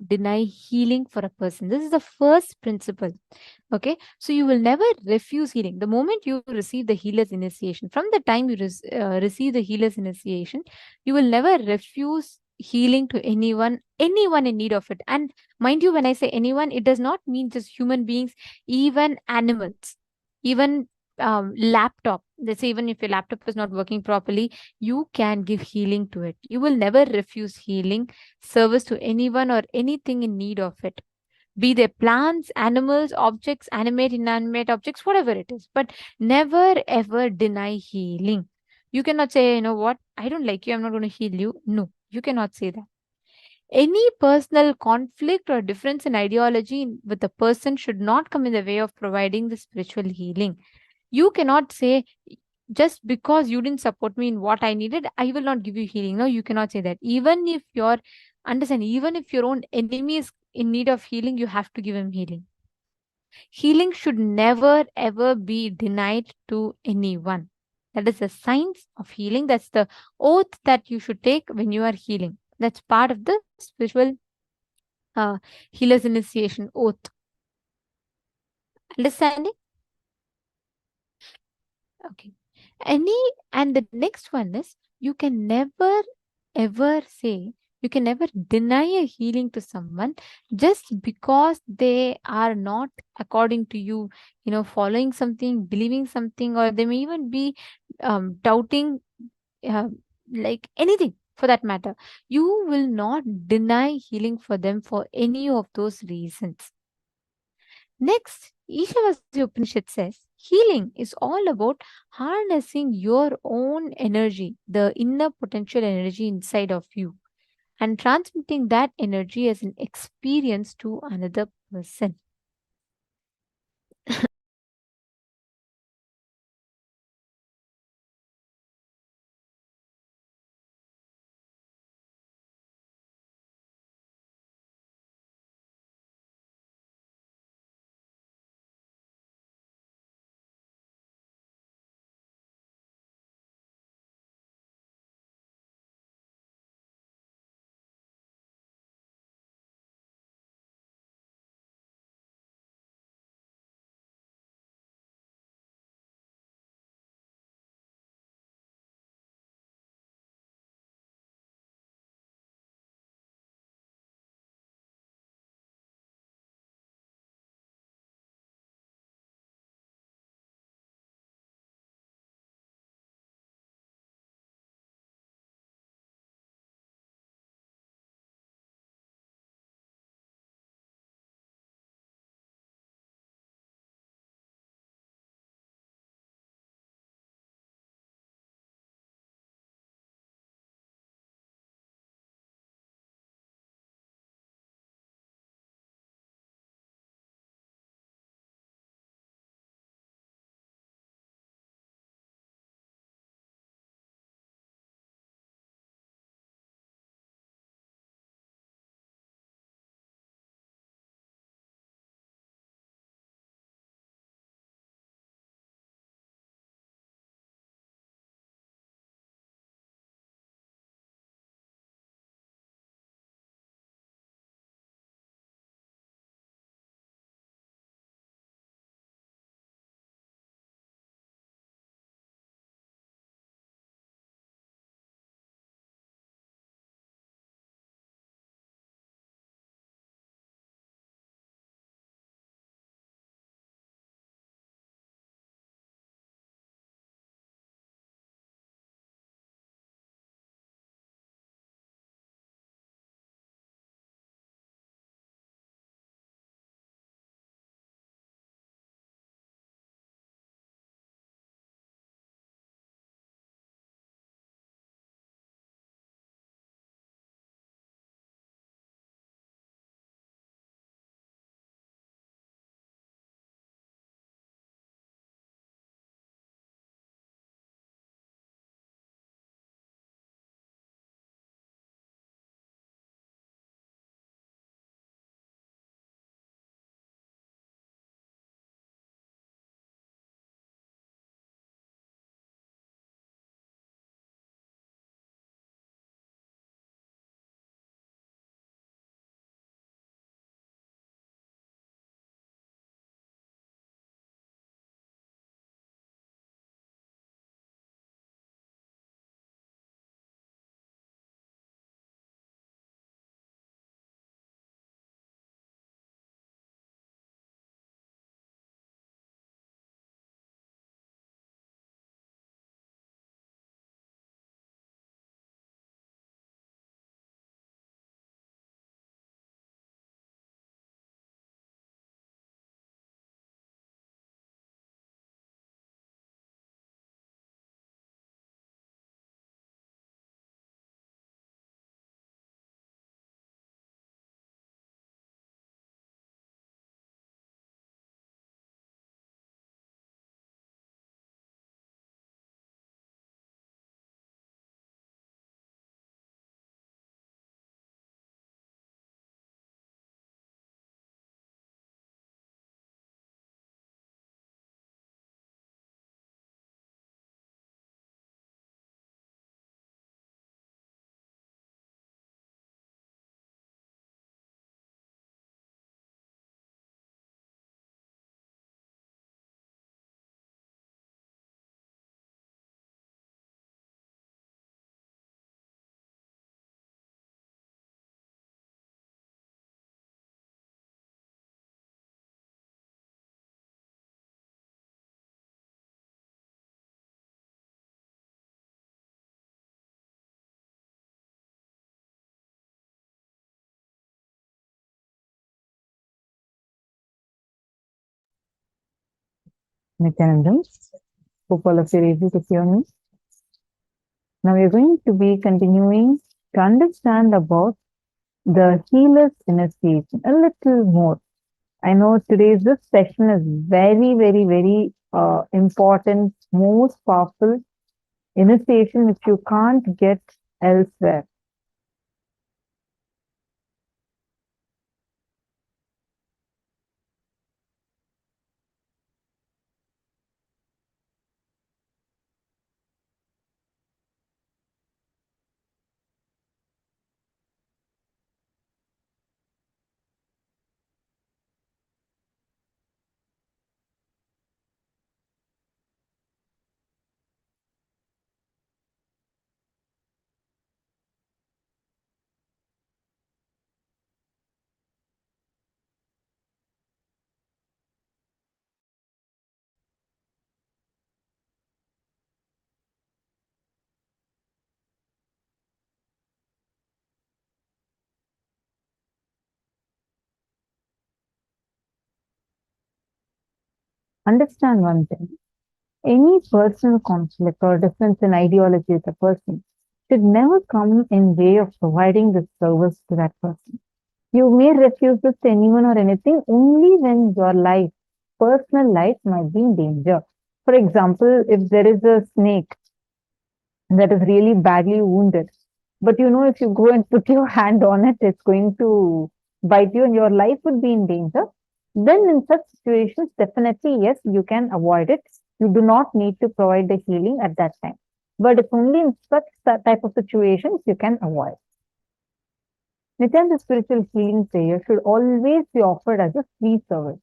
deny healing for a person. This is the first principle. Okay, so you will never refuse healing. The moment you receive the healer's initiation, from the time you receive the healer's initiation, you will never refuse healing to anyone in need of it. And mind you, when I say anyone, it does not mean just human beings, even animals, even laptop. Let's say even if your laptop is not working properly, you can give healing to it. You will never refuse healing service to anyone or anything in need of it, be they plants, animals, objects, animate, inanimate objects, whatever it is. But never ever deny healing. You cannot say, you know what, I don't like you, I'm not going to heal you. No, you cannot say that. Any personal conflict or difference in ideology with the person should not come in the way of providing the spiritual healing. You cannot say, just because you didn't support me in what I needed, I will not give you healing. No, you cannot say that. Even if even if your own enemy is in need of healing, you have to give him healing. Healing should never ever be denied to anyone. That is the science of healing. That's the oath that you should take when you are healing. That's part of the spiritual healer's initiation oath. Understanding? Okay. And the next one is, you can never ever say, you can never deny a healing to someone just because they are not according to you, following something, believing something, or they may even be doubting, uh, like anything for that matter. You will not deny healing for them for any of those reasons. Next, Ishavasya Upanishad says healing is all about harnessing your own energy, the inner potential energy inside of you, and transmitting that energy as an experience to another person. Nithyananda. Hope all of you are able to hear me. Now we are going to be continuing to understand about the healer's initiation a little more. I know today's this session is very, very, very important, most powerful initiation which you can't get elsewhere. Understand one thing. Any personal conflict or difference in ideology with a person should never come in way of providing this service to that person. You may refuse this to anyone or anything only when your life, personal life, might be in danger. For example, if there is a snake that is really badly wounded, but you know if you go and put your hand on it, it's going to bite you and your life would be in danger, then in such situations, definitely, yes, you can avoid it. You do not need to provide the healing at that time. But if only in such type of situations, you can avoid. Nityananda spiritual healing prayer should always be offered as a free service.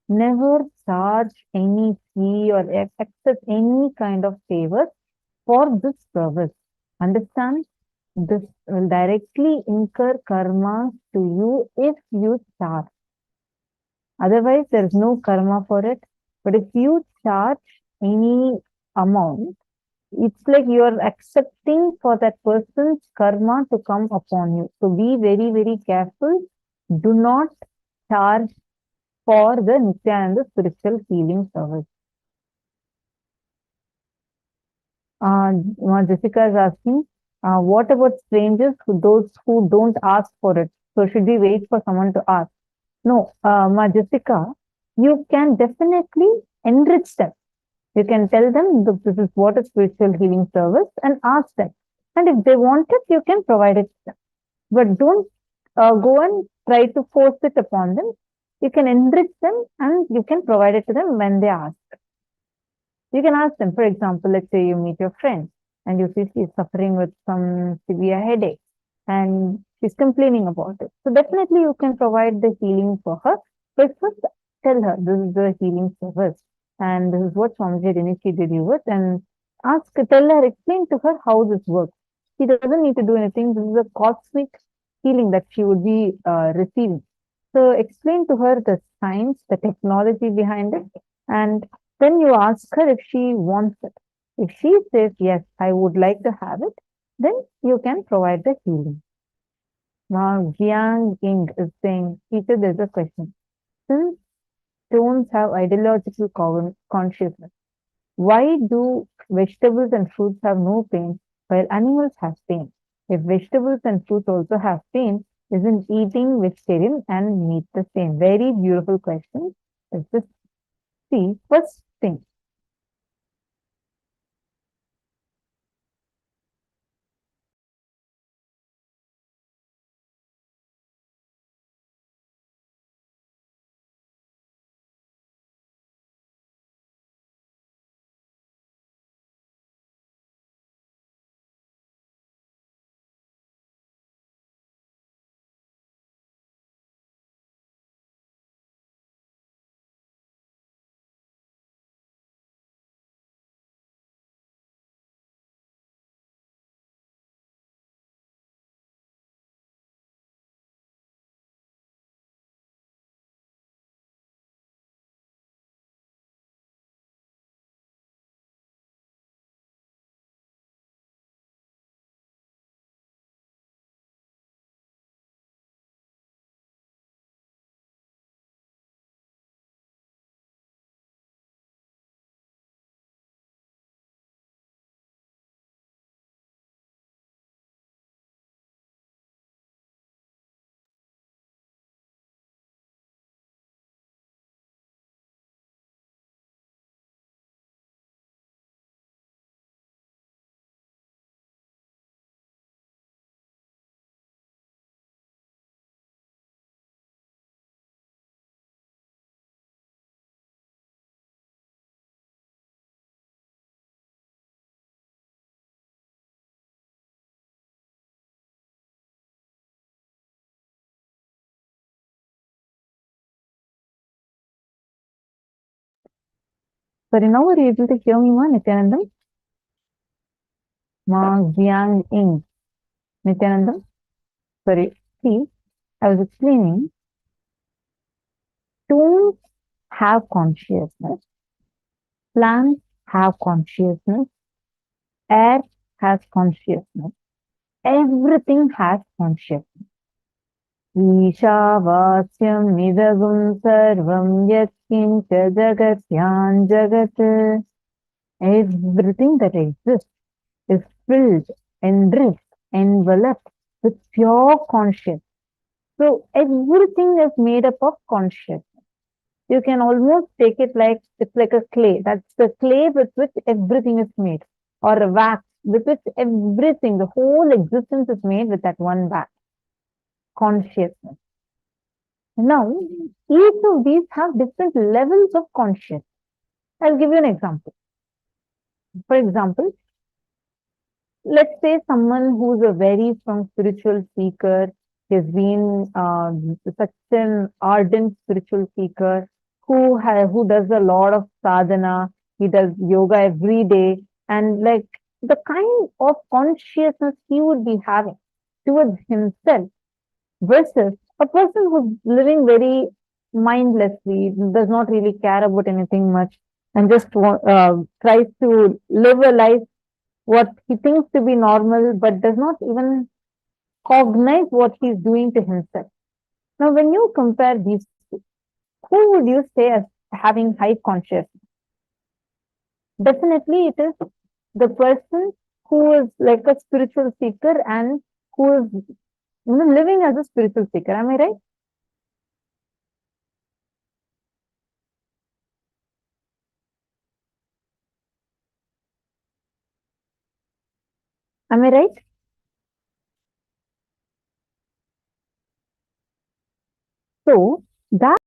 Never charge any fee or accept any kind of favor for this service. Understand? This will directly incur karma to you if you charge. Otherwise, there is no karma for it. But if you charge any amount, it's like you are accepting for that person's karma to come upon you. So be very, very careful. Do not charge for the Nithyananda spiritual healing service. Jessica is asking, what about strangers, those who don't ask for it? So should we wait for someone to ask? No, Jessica, you can definitely enrich them. You can tell them, look, this is what a spiritual healing service, and ask them. And if they want it, you can provide it to them. But don't go and try to force it upon them. You can enrich them and you can provide it to them when they ask. You can ask them, for example, let's say you meet your friend and you see she's suffering with some severe headache and she's complaining about it. So definitely you can provide the healing for her. But first tell her this is the healing service and this is what Swamiji had initiated you with, and tell her, explain to her how this works. She doesn't need to do anything. This is a cosmic healing that she would be receiving. So explain to her the science, the technology behind it, and then you ask her if she wants it. If she says, yes, I would like to have it, then you can provide the healing. Now, Jiang Ying is saying, teacher, there's a question. Since stones have ideological consciousness, why do vegetables and fruits have no pain while animals have pain? If vegetables and fruits also have pain, isn't eating vegetarian and meat the same? Very beautiful question. Let's just see. First thing, Sorry, now are you able to hear me, ma, Nithyanandam? Ma Xiang Ing. Nithyanandam? Sorry, see, I was explaining. Stones have consciousness. Plants have consciousness. Air has consciousness. Everything has consciousness. Ishavasyam nidagum sarvam yatkincha jagatyan jagat. Everything that exists is filled, enriched, enveloped with pure consciousness. So everything is made up of consciousness. You can almost take it like it's like a clay. That's the clay with which everything is made, or a wax with which everything, the whole existence is made with that one wax. Consciousness. Now, each of these have different levels of consciousness. I'll give you an example. For example, let's say someone who's a very strong spiritual seeker, has been such an ardent spiritual seeker, who does a lot of sadhana, he does yoga every day, and like the kind of consciousness he would be having towards himself versus a person who's living very mindlessly, does not really care about anything much, and just tries to live a life what he thinks to be normal, but does not even cognize what he's doing to himself. Now, when you compare these two, who would you say as having high consciousness? Definitely, it is the person who is like a spiritual seeker and who is living as a spiritual seeker. Am I right? Am I right? So that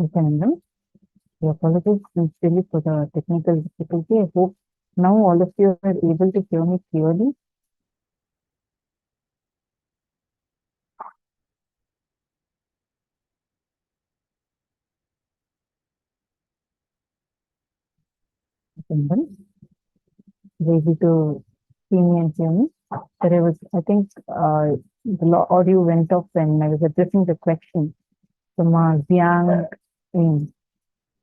Nithyananda, I apologize sincerely for the technical difficulty. I hope now all of you are able to hear me clearly. Nithyananda, ready to see me and hear me? I think the audio went off when I was addressing the question. So Ma Jiang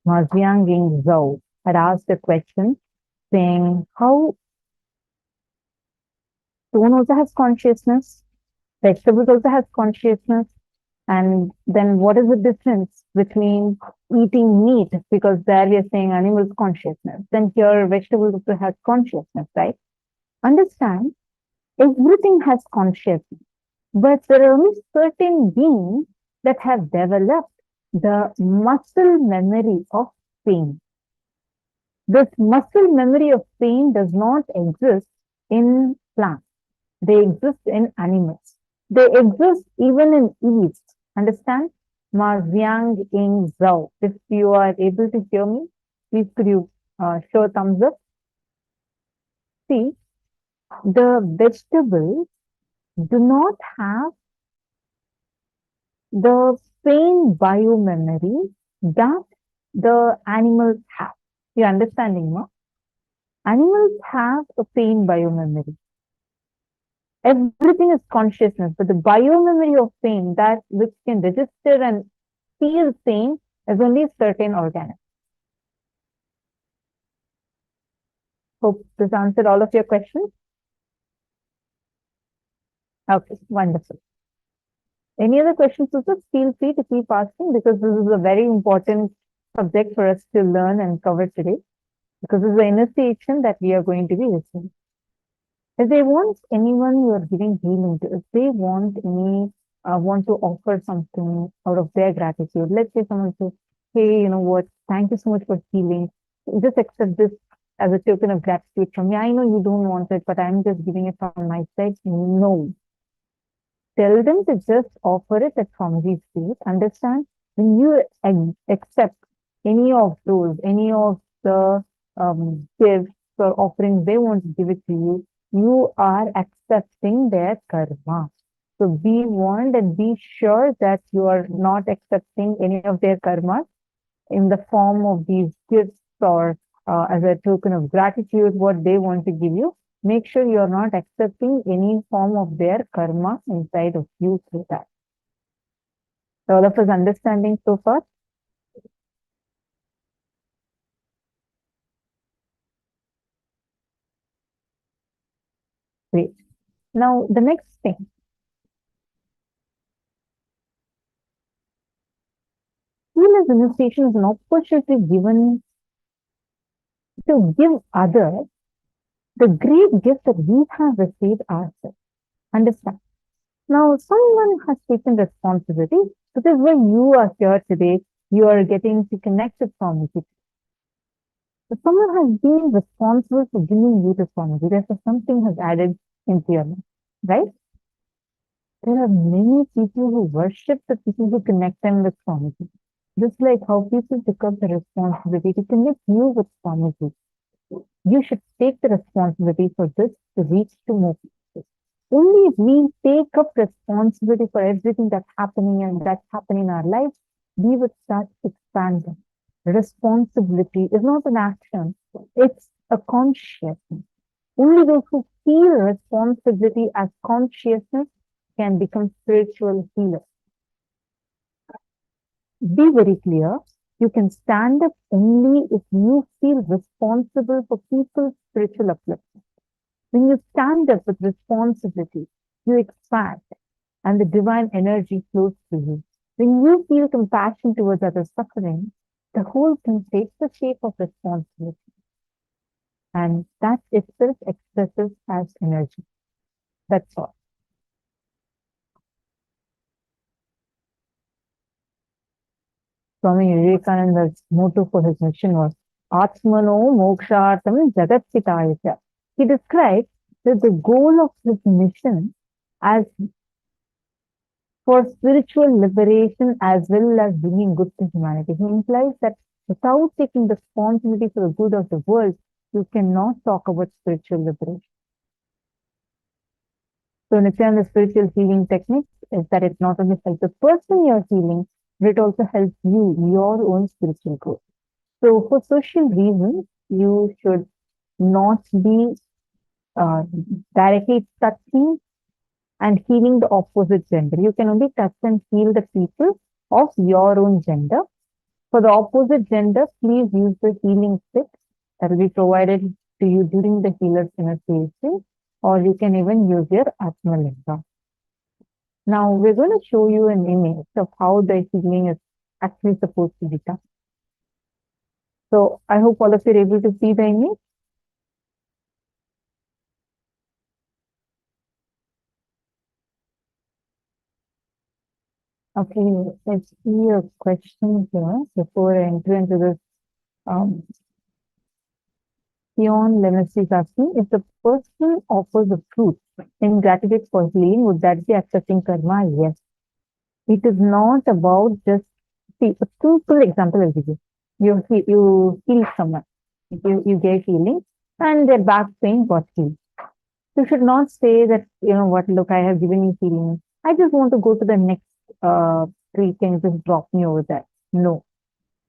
Zhou had asked a question saying how stone also has consciousness, vegetables also has consciousness, and then what is the difference between eating meat, because there we are saying animals consciousness, then here vegetables also has consciousness, right? Understand, everything has consciousness, but there are only certain beings that have developed the muscle memory of pain. This muscle memory of pain does not exist in plants. They exist in animals. They exist even in yeast. Understand? Ma Xiang Ying Zhao. If you are able to hear me, please could you show a thumbs up? See, the vegetables do not have the pain biomemory that the animals have. You understanding, no? Animals have a pain biomemory. Everything is consciousness, but the biomemory of pain, that which can register and feel pain, is only certain organisms. Hope this answered all of your questions. Okay, wonderful. Any other questions, also feel free to keep asking, because this is a very important subject for us to learn and cover today, because it's the initiation that we are going to be listening. If they want anyone you are giving healing to, if they want want to offer something out of their gratitude, let's say someone says, hey, you know what, thank you so much for healing. Just accept this as a token of gratitude from me. I know you don't want it, but I'm just giving it from my side. No. Tell them to just offer it at Swamiji's feet. Understand? When you accept any of those, any of the gifts or offerings they want to give it to you, you are accepting their karma. So be warned and be sure that you are not accepting any of their karma in the form of these gifts or as a token of gratitude, what they want to give you. Make sure you are not accepting any form of their karma inside of you through that. So all of us understanding so far? Great. Now, the next thing. Healer's initiation is an opportunity given to give others the great gift that we have received ourselves. Understand? Now, someone has taken responsibility. This is why you are here today. You are getting to connect with Swamiji. So someone has been responsible for bringing you to Swamiji. Therefore, something has added into your life, right? There are many people who worship the people who connect them with Swamiji. Just like how people took up the responsibility to connect you with Swamiji. You should take the responsibility for this to reach to more people. Only if we take up responsibility for everything that's happening and that's happening in our lives, we would start expanding. Responsibility is not an action, it's a consciousness. Only those who feel responsibility as consciousness can become spiritual healers. Be very clear. You can stand up only if you feel responsible for people's spiritual upliftment. When you stand up with responsibility, you expand and the divine energy flows through you. When you feel compassion towards others suffering, the whole thing takes the shape of responsibility. And that itself expresses as energy. That's all. Swami Vivekananda's motto for his mission was Atmano Mokshartam Jagat Pitayasya. He described that the goal of his mission as for spiritual liberation as well as bringing good to humanity. He implies that without taking responsibility for the good of the world, you cannot talk about spiritual liberation. So Nithyananda's spiritual healing technique is that it not only helps the person you're healing, but it also helps you, your own spiritual growth. So for social reasons, you should not be directly touching and healing the opposite gender. You can only touch and heal the people of your own gender. For the opposite gender, please use the healing stick that will be provided to you during the healer's initiation, or you can even use your Atmalinga. Now, we're going to show you an image of how the healing is actually supposed to be done. So, I hope all of you are able to see the image. Okay, let's see a question here before I enter into this. Beyond Legacy is asking, if the person offers a fruit in gratitude for healing, would that be accepting karma? Yes. It is not about just, see, a simple example I'll give you. You heal someone, you get healing, and their back pain got healed. You should not say that, you know what, look, I have given you healing. I just want to go to the next tree, can you just drop me over there? No.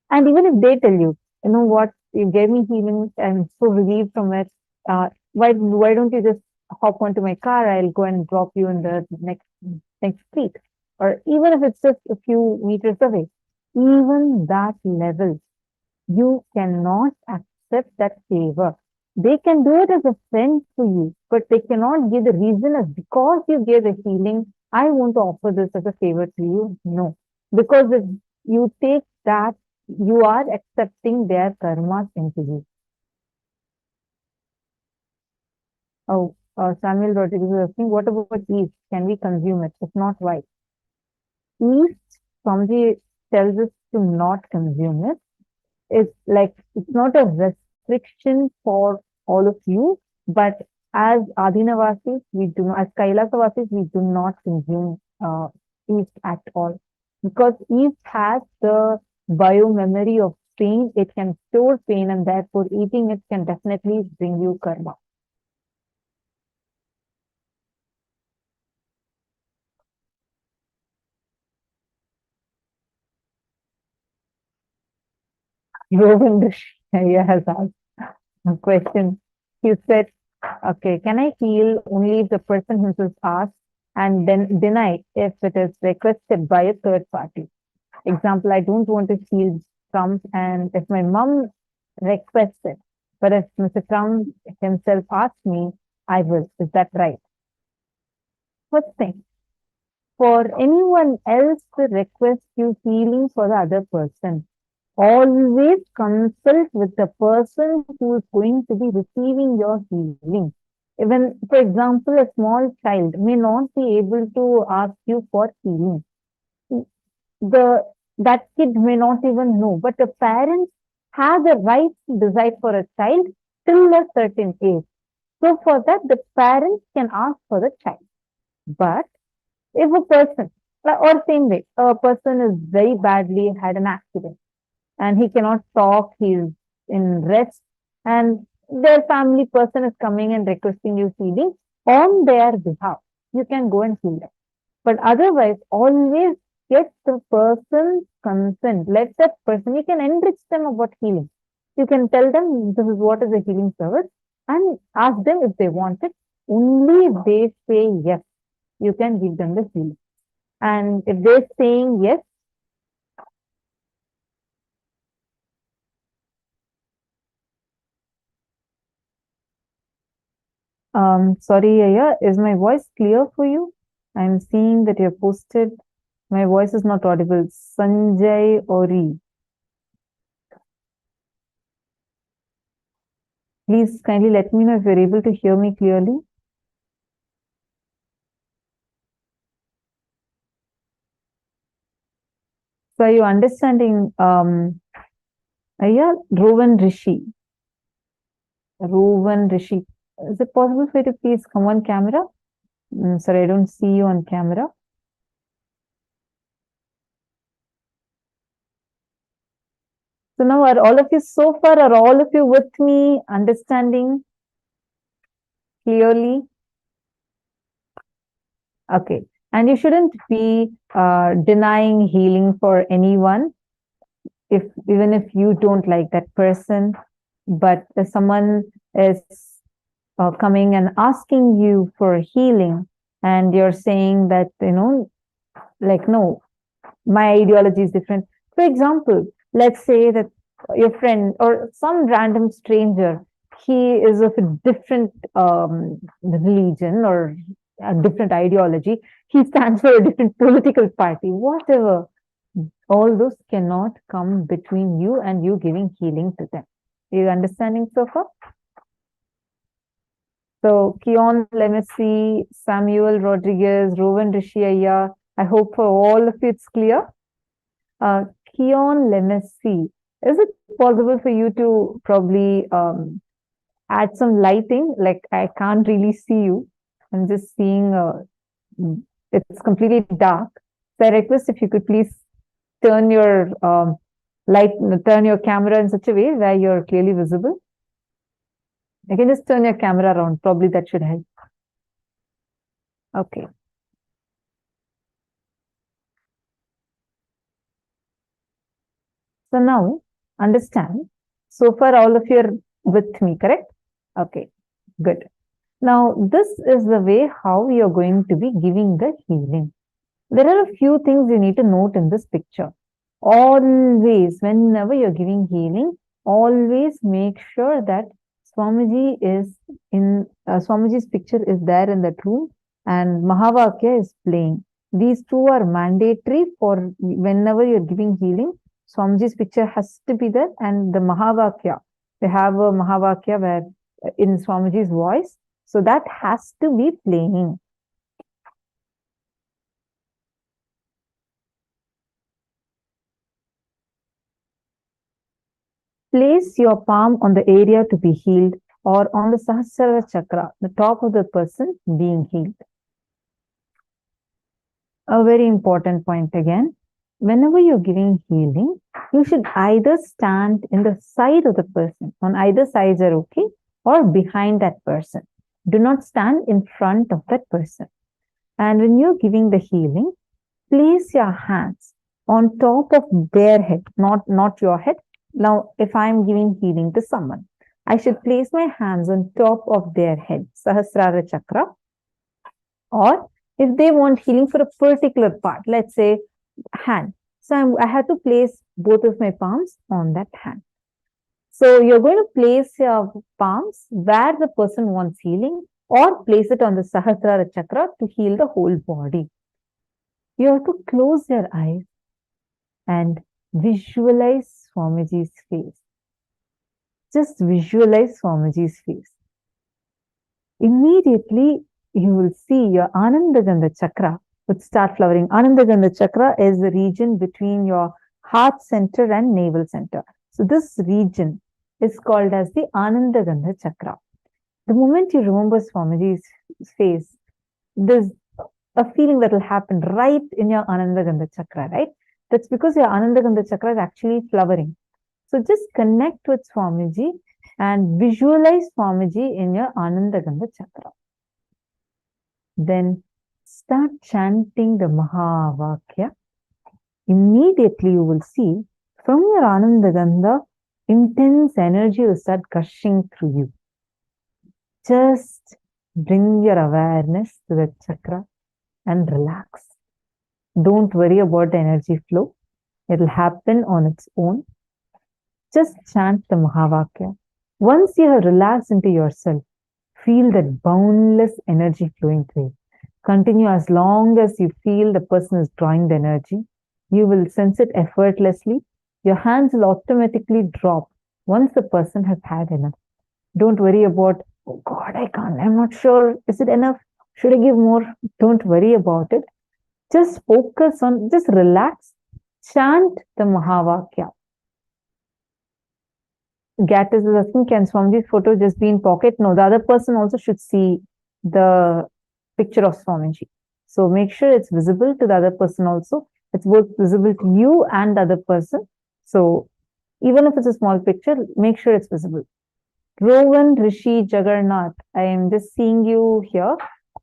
And even if they tell you, you know what, you gave me healing, I'm so relieved from it. Why don't you just hop onto my car? I'll go and drop you in the next street. Or even if it's just a few meters away, even that level, you cannot accept that favor. They can do it as a friend to you, but they cannot give the reason as because you gave the healing, I want to offer this as a favor to you. No, because if you take that, you are accepting their karmas into you. Oh, Samuel Rodriguez is asking, what about yeast? Can we consume it? If not, why? Yeast, Swamiji tells us to not consume it. It's not a restriction for all of you, but as Adinavasis, as Kailasavasis, we do not consume yeast at all. Because yeast has the biomemory of pain, it can store pain, and therefore eating it can definitely bring you karma. Govind has asked a question. He said, okay, can I heal only if the person himself asks and then deny if it is requested by a third party? Example, I don't want to heal Trump, and if my mom requests it, but if Mr. Trump himself asks me, I will. Is that right? First thing, for anyone else to request you healing for the other person, always consult with the person who is going to be receiving your healing. Even, for example, a small child may not be able to ask you for healing. That kid may not even know, but the parents have the right to decide for a child till a certain age. So for that, the parents can ask for the child. But if a person, or same way, a person is very badly had an accident and he cannot talk, he's in rest, and their family person is coming and requesting you healing on their behalf, you can go and heal them. But otherwise, always get the person's consent. Let that person, you can enrich them about healing. You can tell them this is what is a healing service and ask them if they want it. Only if they say yes, you can give them the healing. And if they're saying yes, sorry, Aya, is my voice clear for you? I'm seeing that you have posted. My voice is not audible. Sanjay Ori. Please kindly let me know if you're able to hear me clearly. So are you understanding, Aya, Rowan Rishi? Rowan Rishi. Is it possible for you to please come on camera? Sorry, I don't see you on camera. So now are all of you so far, are all of you with me, understanding clearly? Okay. And you shouldn't be denying healing for anyone, even if you don't like that person. But if someone is coming and asking you for healing, and you're saying that, like, no, my ideology is different. For example, let's say that your friend or some random stranger, he is of a different religion or a different ideology. He stands for a different political party, whatever. All those cannot come between you and you giving healing to them. Are you understanding so far? So, Kion Lemesi, Samuel Rodriguez, Rowan Rishiaya, I hope for all of you it's clear. Kion Lemesi, is it possible for you to probably add some lighting? Like, I can't really see you. I'm just seeing it's completely dark. So I request if you could please turn your turn your camera in such a way where you're clearly visible. You can just turn your camera around. Probably that should help. Okay. So now, understand. So far, all of you are with me, correct? Okay, good. Now, this is the way how you are going to be giving the healing. There are a few things you need to note in this picture. Always, whenever you're giving healing, always make sure that Swamiji is in, Swamiji's picture is there in that room and Mahavakya is playing. These two are mandatory for whenever you're giving healing. Swamiji's picture has to be there and the Mahavakya. They have a Mahavakya where in Swamiji's voice. So that has to be playing. Place your palm on the area to be healed or on the Sahasrara chakra, the top of the person being healed. A very important point again. Whenever you're giving healing, you should either stand in the side of the person, on either sides are okay, or behind that person. Do not stand in front of that person. And when you're giving the healing, place your hands on top of their head, not your head. Now, if I'm giving healing to someone, I should place my hands on top of their head, Sahasrara chakra. Or if they want healing for a particular part, let's say hand. So I have to place both of my palms on that hand. So you're going to place your palms where the person wants healing or place it on the Sahasrara chakra to heal the whole body. You have to close your eyes and visualize Swamiji's face. Just visualize Swamiji's face. Immediately, you will see your Anandagandha chakra would start flowering. Anandagandha chakra is the region between your heart center and navel center. So this region is called as the Anandagandha chakra. The moment you remember Swamiji's face, there's a feeling that will happen right in your Anandagandha chakra, right? That's because your Anandagandha chakra is actually flowering. So just connect with Swamiji and visualize Swamiji in your Anandagandha chakra. Then start chanting the Mahavakya. Immediately you will see from your Anandagandha, intense energy will start gushing through you. Just bring your awareness to the chakra and relax. Don't worry about the energy flow. It will happen on its own. Just chant the Mahavakya. Once you have relaxed into yourself, feel that boundless energy flowing through you. Continue as long as you feel the person is drawing the energy. You will sense it effortlessly. Your hands will automatically drop once the person has had enough. Don't worry about, oh God, I can't, I'm not sure. Is it enough? Should I give more? Don't worry about it. Just focus on, just relax. Chant the Mahavakya. Gat is asking, can Swamiji's photo just be in pocket? No, the other person also should see the picture of Swamiji. So make sure it's visible to the other person also. It's both visible to you and the other person. So Even if it's a small picture, make sure it's visible. Rowan Rishi Jagannath, I am just seeing you here.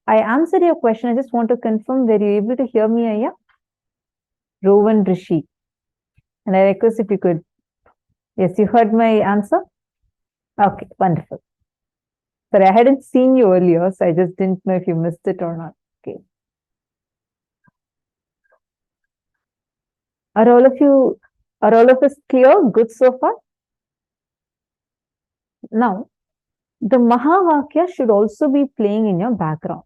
I answered your question. I just want to confirm, were you able to hear me, Aya? Rowan Rishi. And I request if you could. Yes, you heard my answer? Okay, wonderful. Sorry, I hadn't seen you earlier, so I just didn't know if you missed it or not. Okay. Are all of us clear? Good so far? Now, the Mahavakya should also be playing in your background.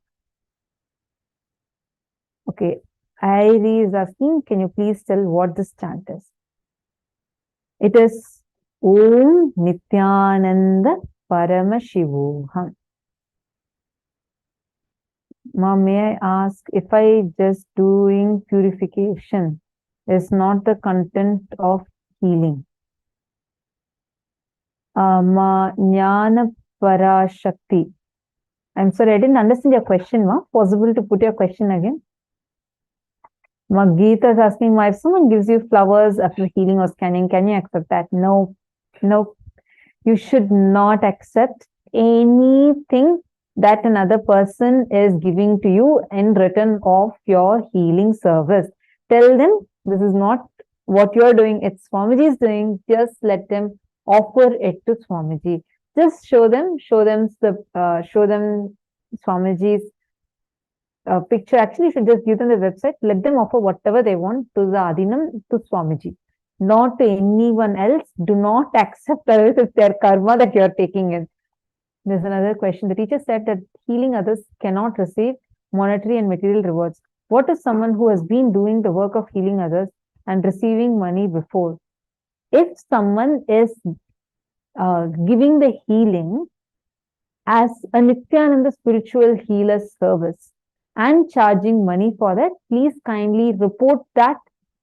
Okay, Irie is asking, can you please tell what this chant is? It is Om Nithyananda Paramashivoham. Ma, may I ask, if I just doing purification is not the content of healing? Ma Jnana Parashakti. I'm sorry, I didn't understand your question, Ma. Possible to put your question again? Ma Geeta is asking, Ma, if someone gives you flowers after healing or scanning, can you accept that? No, no. You should not accept anything that another person is giving to you in return of your healing service. Tell them this is not what you're doing, it's Swamiji is doing. Just let them offer it to Swamiji. Just show them Swamiji's picture. Actually, you should just give them the website. Let them offer whatever they want to the Adinam, to Swamiji, not to anyone else. Do not accept others. It's their karma that you're taking in. There's another question. The teacher said that healing others cannot receive monetary and material rewards. What is someone who has been doing the work of healing others and receiving money before? If someone is giving the healing as a Nithyananda spiritual healer service and charging money for that, please kindly report that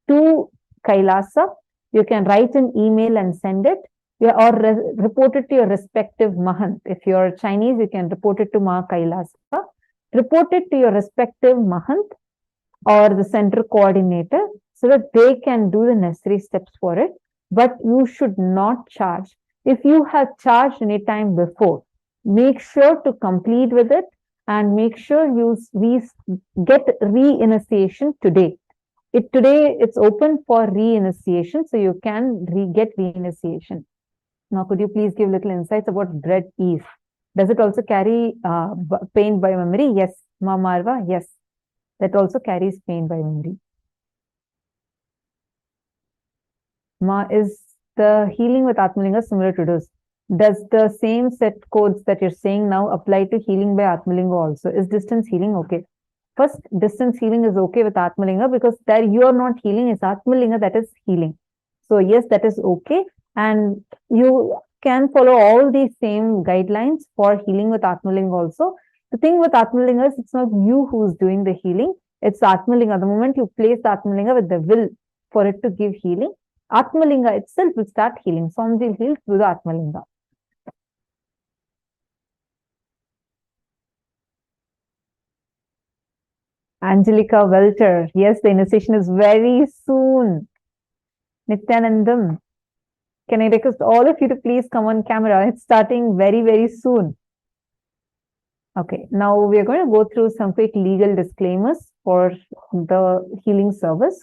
to KAILASA. You can write an email and send it, or report it to your respective Mahant. If you're Chinese, you can report it to Ma KAILASA. Report it to your respective Mahant or the center coordinator so that they can do the necessary steps for it. But you should not charge. If you have charged any time before, make sure to complete with it and make sure you get re-initiation today. Today it's open for re-initiation, so you can get re-initiation. Now, could you please give little insights about dread ease? Does it also carry pain by memory? Yes. Ma Marva, yes. That also carries pain by memory. Ma, is the healing with Atmalinga similar to this? Does the same set codes that you're saying now apply to healing by Atmalinga also? Is distance healing okay? First, distance healing is okay with Atmalinga because there you are not healing, it's Atmalinga that is healing. So yes, that is okay. And you can follow all these same guidelines for healing with Atmalinga also. The thing with Atmalinga is it's not you who's doing the healing, it's Atmalinga. The moment you place the Atmalinga with the will for it to give healing, Atmalinga itself will start healing. Swamiji will heal through the Atmalinga. Angelica Welter, yes, the initiation is very soon. Nithyanandam, can I request all of you to please come on camera? It's starting very, very soon. Okay, now we are going to go through some quick legal disclaimers for the healing service.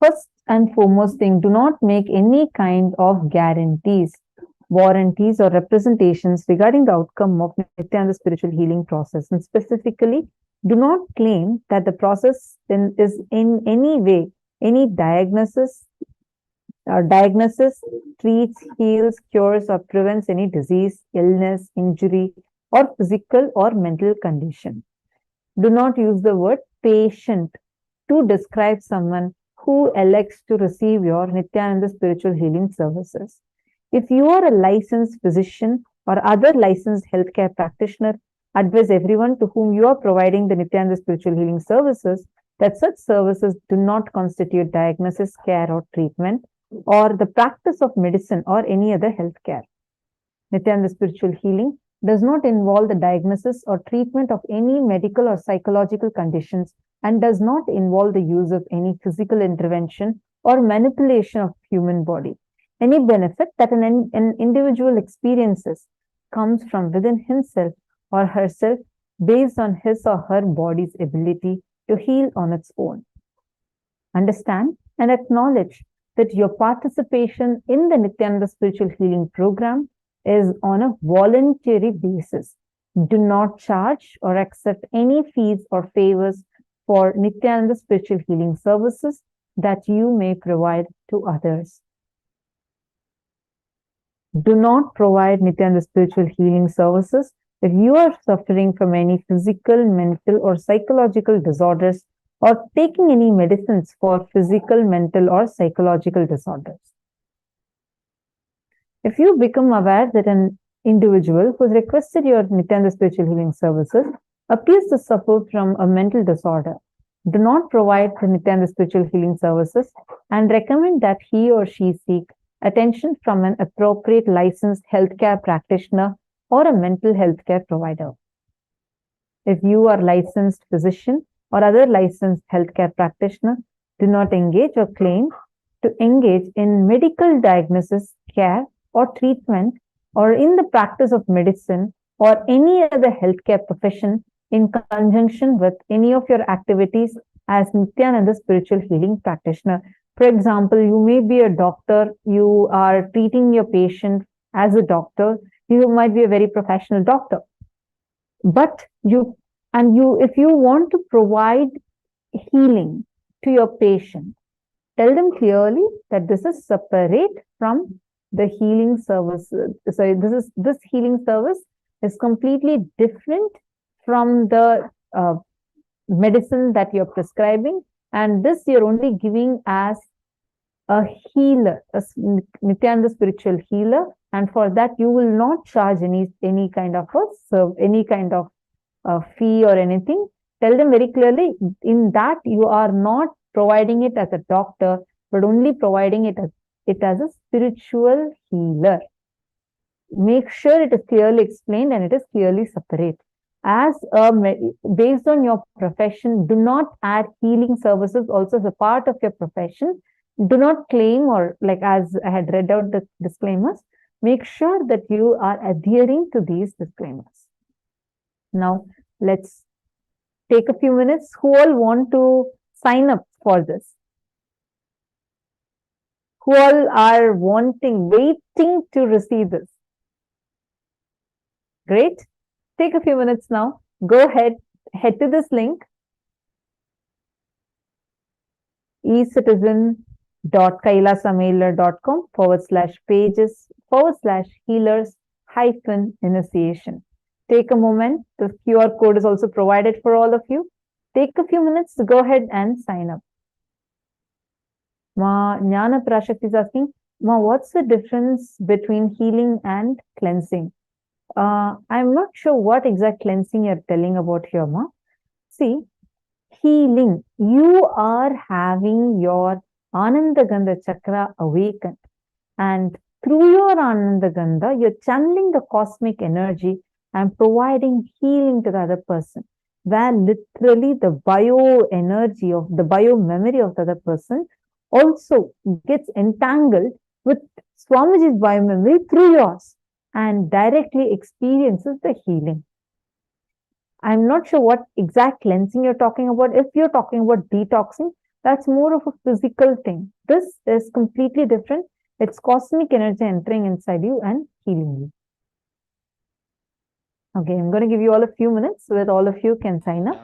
First and foremost thing, do not make any kind of guarantees, warranties, or representations regarding the outcome of Nithyananda spiritual healing process. And specifically, do not claim that the process is in any way, any diagnosis, treats, heals, cures, or prevents any disease, illness, injury, or physical or mental condition. Do not use the word patient to describe someone who elects to receive your Nithyananda spiritual healing services. If you are a licensed physician or other licensed healthcare practitioner, advise everyone to whom you are providing the Nithyananda spiritual healing services that such services do not constitute diagnosis, care, or treatment, or the practice of medicine or any other healthcare. Nithyananda spiritual healing does not involve the diagnosis or treatment of any medical or psychological conditions and does not involve the use of any physical intervention or manipulation of human body. Any benefit that an individual experiences comes from within himself or herself based on his or her body's ability to heal on its own. Understand and acknowledge that your participation in the Nithyananda Spiritual Healing Program is on a voluntary basis. Do not charge or accept any fees or favors for Nithyananda Spiritual Healing services that you may provide to others. Do not provide Nithyananda Spiritual Healing services if you are suffering from any physical, mental, or psychological disorders or taking any medicines for physical, mental, or psychological disorders. If you become aware that an individual who has requested your Nithyananda Spiritual Healing services appears to suffer from a mental disorder, do not provide the Nithyananda Spiritual Healing services and recommend that he or she seek attention from an appropriate licensed healthcare practitioner or a mental health care provider. If you are licensed physician or other licensed healthcare practitioner, do not engage or claim to engage in medical diagnosis, care, or treatment, or in the practice of medicine or any other healthcare profession in conjunction with any of your activities as Nithyananda Spiritual Healing Practitioner. For example, you may be a doctor, you are treating your patient as a doctor, you might be a very professional doctor. But if you want to provide healing to your patient, tell them clearly that this is separate from the healing service. Sorry, this healing service is completely different from the medicine that you're prescribing, and this you're only giving as a healer, a Nithyananda spiritual healer, and for that you will not charge any kind of fee or anything. Tell them very clearly in that you are not providing it as a doctor, but only providing it as a spiritual healer. Make sure it is clearly explained and it is clearly separate. Based on your profession, do not add healing services also as a part of your profession. Do not claim, or like as I had read out the disclaimers, make sure that you are adhering to these disclaimers. Now, let's take a few minutes. Who all want to sign up for this? Who all are waiting to receive this? Great. Take a few minutes now. Go ahead, head to this link, ecitizen.kailasamailer.com/pages/healers-initiation. Take a moment. The QR code is also provided for all of you. Take a few minutes to go ahead and sign up. Ma Jnana Prashakti is asking, Ma, what's the difference between healing and cleansing? I'm not sure what exact cleansing you're telling about here, Ma. See, healing, you are having your Ananda Gandha chakra awakened, and through your Ananda Gandha, you're channeling the cosmic energy and providing healing to the other person, where literally the bioenergy of the bio-memory of the other person also gets entangled with Swamiji's biomemory through yours and directly experiences the healing. I'm not sure what exact cleansing you're talking about. If you're talking about detoxing, that's more of a physical thing. This is completely different. It's cosmic energy entering inside you and healing you. Okay, I'm going to give you all a few minutes so that all of you can sign up.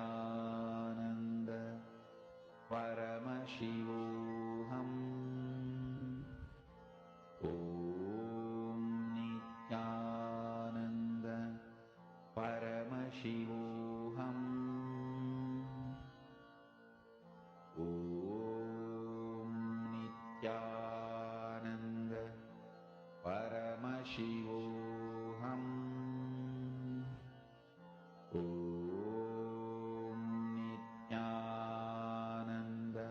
Paramashivoham. Om Nithyananda Paramashivoham. Om Nithyananda Paramashivoham. Om Nithyananda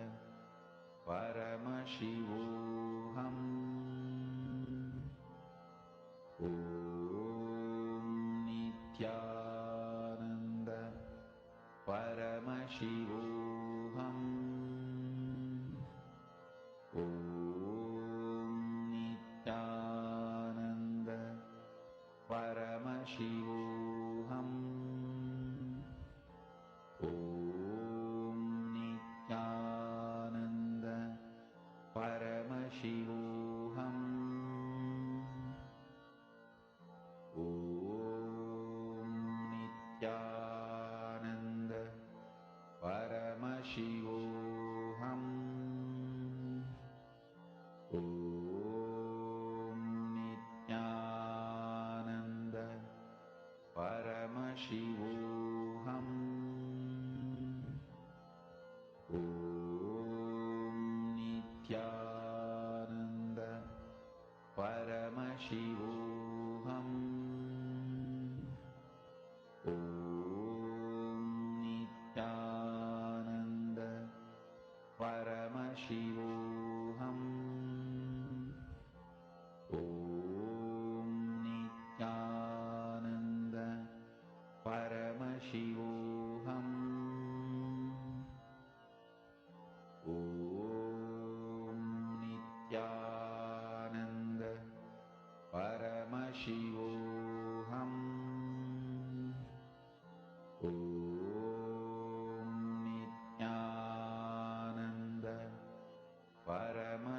Paramashivoham. Om Nithyananda Paramashivoham. Om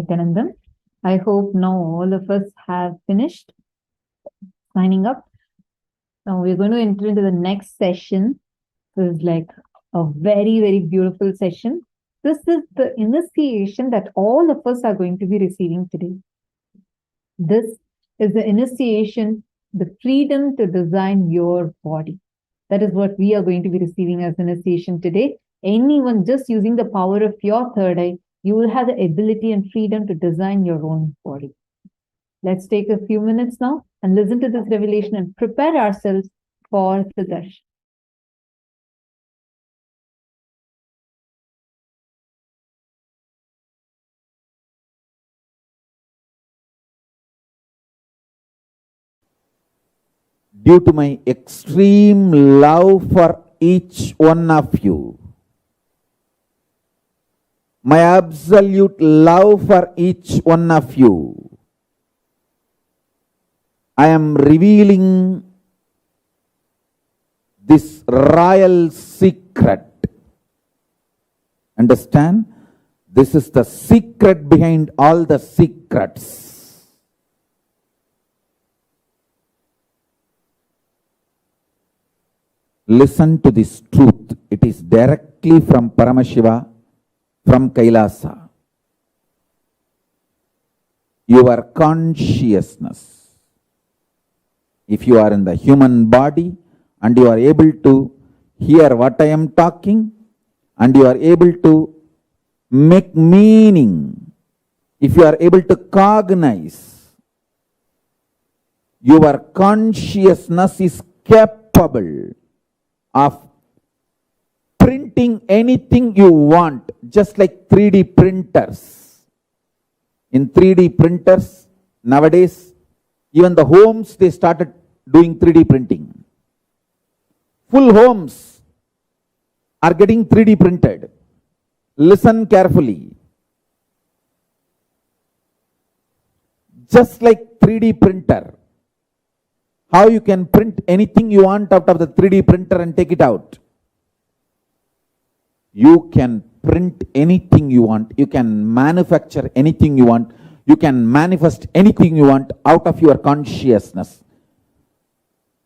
Nithyananda. I hope now all of us have finished signing up. Now we're going to enter into the next session. This is like a very, very beautiful session. This is the initiation that all of us are going to be receiving today. This is the initiation, the freedom to design your body. That is what we are going to be receiving as initiation today. Anyone just using the power of your third eye, you will have the ability and freedom to design your own body. Let's take a few minutes now and listen to this revelation and prepare ourselves for the darshan. Due to my extreme love for each one of you, my absolute love for each one of you, I am revealing this royal secret. Understand? This is the secret behind all the secrets. Listen to this truth. It is directly from Paramashiva, from KAILASA. Your consciousness. If you are in the human body and you are able to hear what I am talking and you are able to make meaning, if you are able to cognize, your consciousness is capable of printing anything you want, just like 3D printers. In 3D printers, nowadays, even the homes, they started doing 3D printing. Full homes are getting 3D printed. Listen carefully. Just like 3D printer, how you can print anything you want out of the 3D printer and take it out. You can print anything you want. You can manufacture anything you want. You can manifest anything you want out of your consciousness.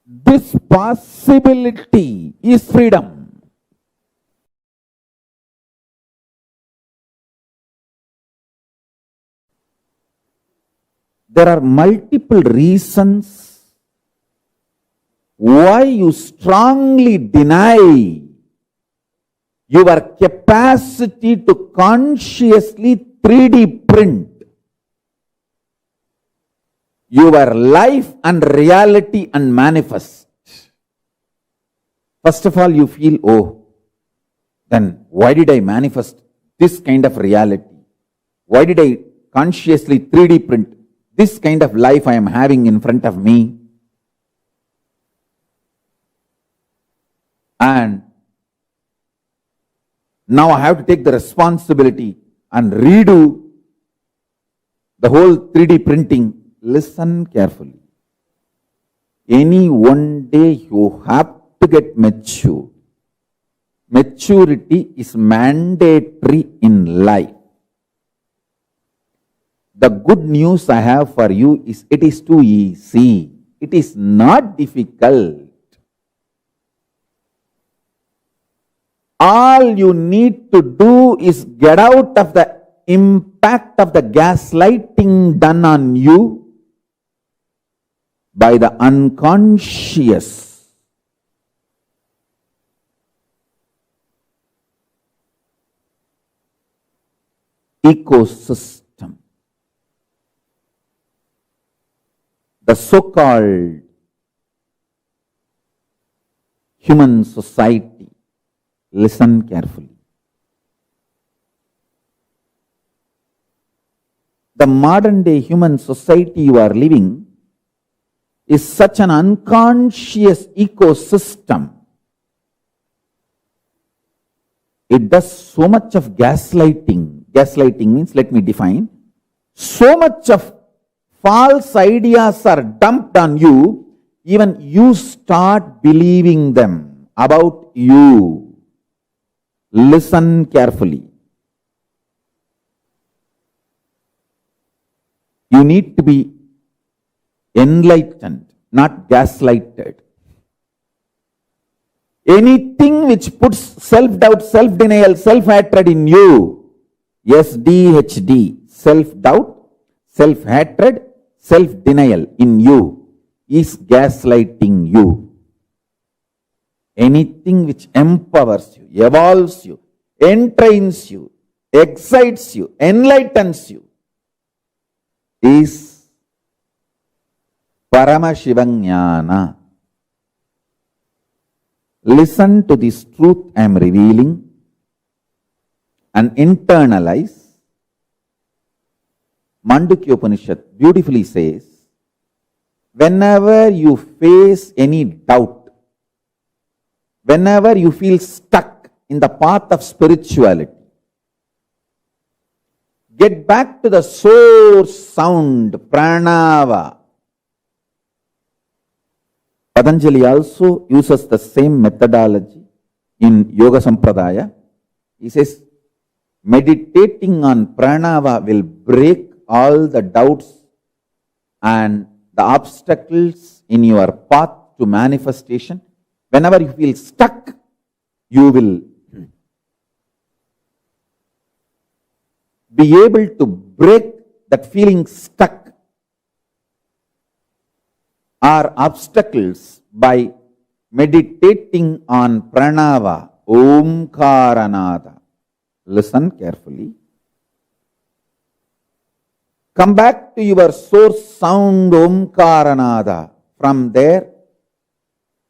This possibility is freedom. There are multiple reasons why you strongly deny your capacity to consciously 3D print your life and reality and manifest. First of all, you feel, oh, then why did I manifest this kind of reality? Why did I consciously 3D print this kind of life I am having in front of me? And now I have to take the responsibility and redo the whole 3D printing. Listen carefully. Any one day you have to get mature. Maturity is mandatory in life. The good news I have for you is it is too easy. It is not difficult. All you need to do is get out of the impact of the gaslighting done on you by the unconscious. Ecosystem. The so-called human society. Listen carefully. The modern day human society you are living is such an unconscious ecosystem. It does so much of gaslighting. Gaslighting means, let me define, so much of false ideas are dumped on you, even you start believing them about you. Listen carefully. You need to be enlightened, not gaslighted. Anything which puts self-doubt, self-denial, self-hatred in you, SDHD, self-doubt, self-hatred, self-denial in you is gaslighting you. Anything which empowers you, evolves you, entrains you, excites you, enlightens you is Paramashivam Jnana. Listen to this truth I am revealing and internalize. Mandukya Upanishad beautifully says, whenever you face any doubt, whenever you feel stuck in the path of spirituality, get back to the source sound, pranava. Patanjali also uses the same methodology in Yoga Sampradaya. He says, meditating on pranava will break all the doubts and the obstacles in your path to manifestation. Whenever you feel stuck, you will be able to break that feeling stuck or obstacles by meditating on pranava, Omkaranada. Listen carefully. Come back to your source sound, Omkaranada. From there,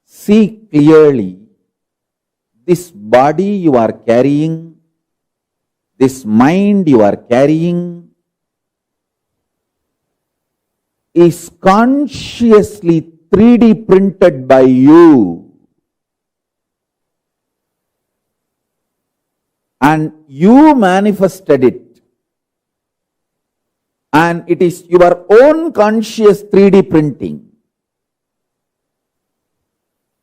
see clearly this body you are carrying, this mind you are carrying is consciously 3D printed by you. And you manifested it. And it is your own conscious 3D printing.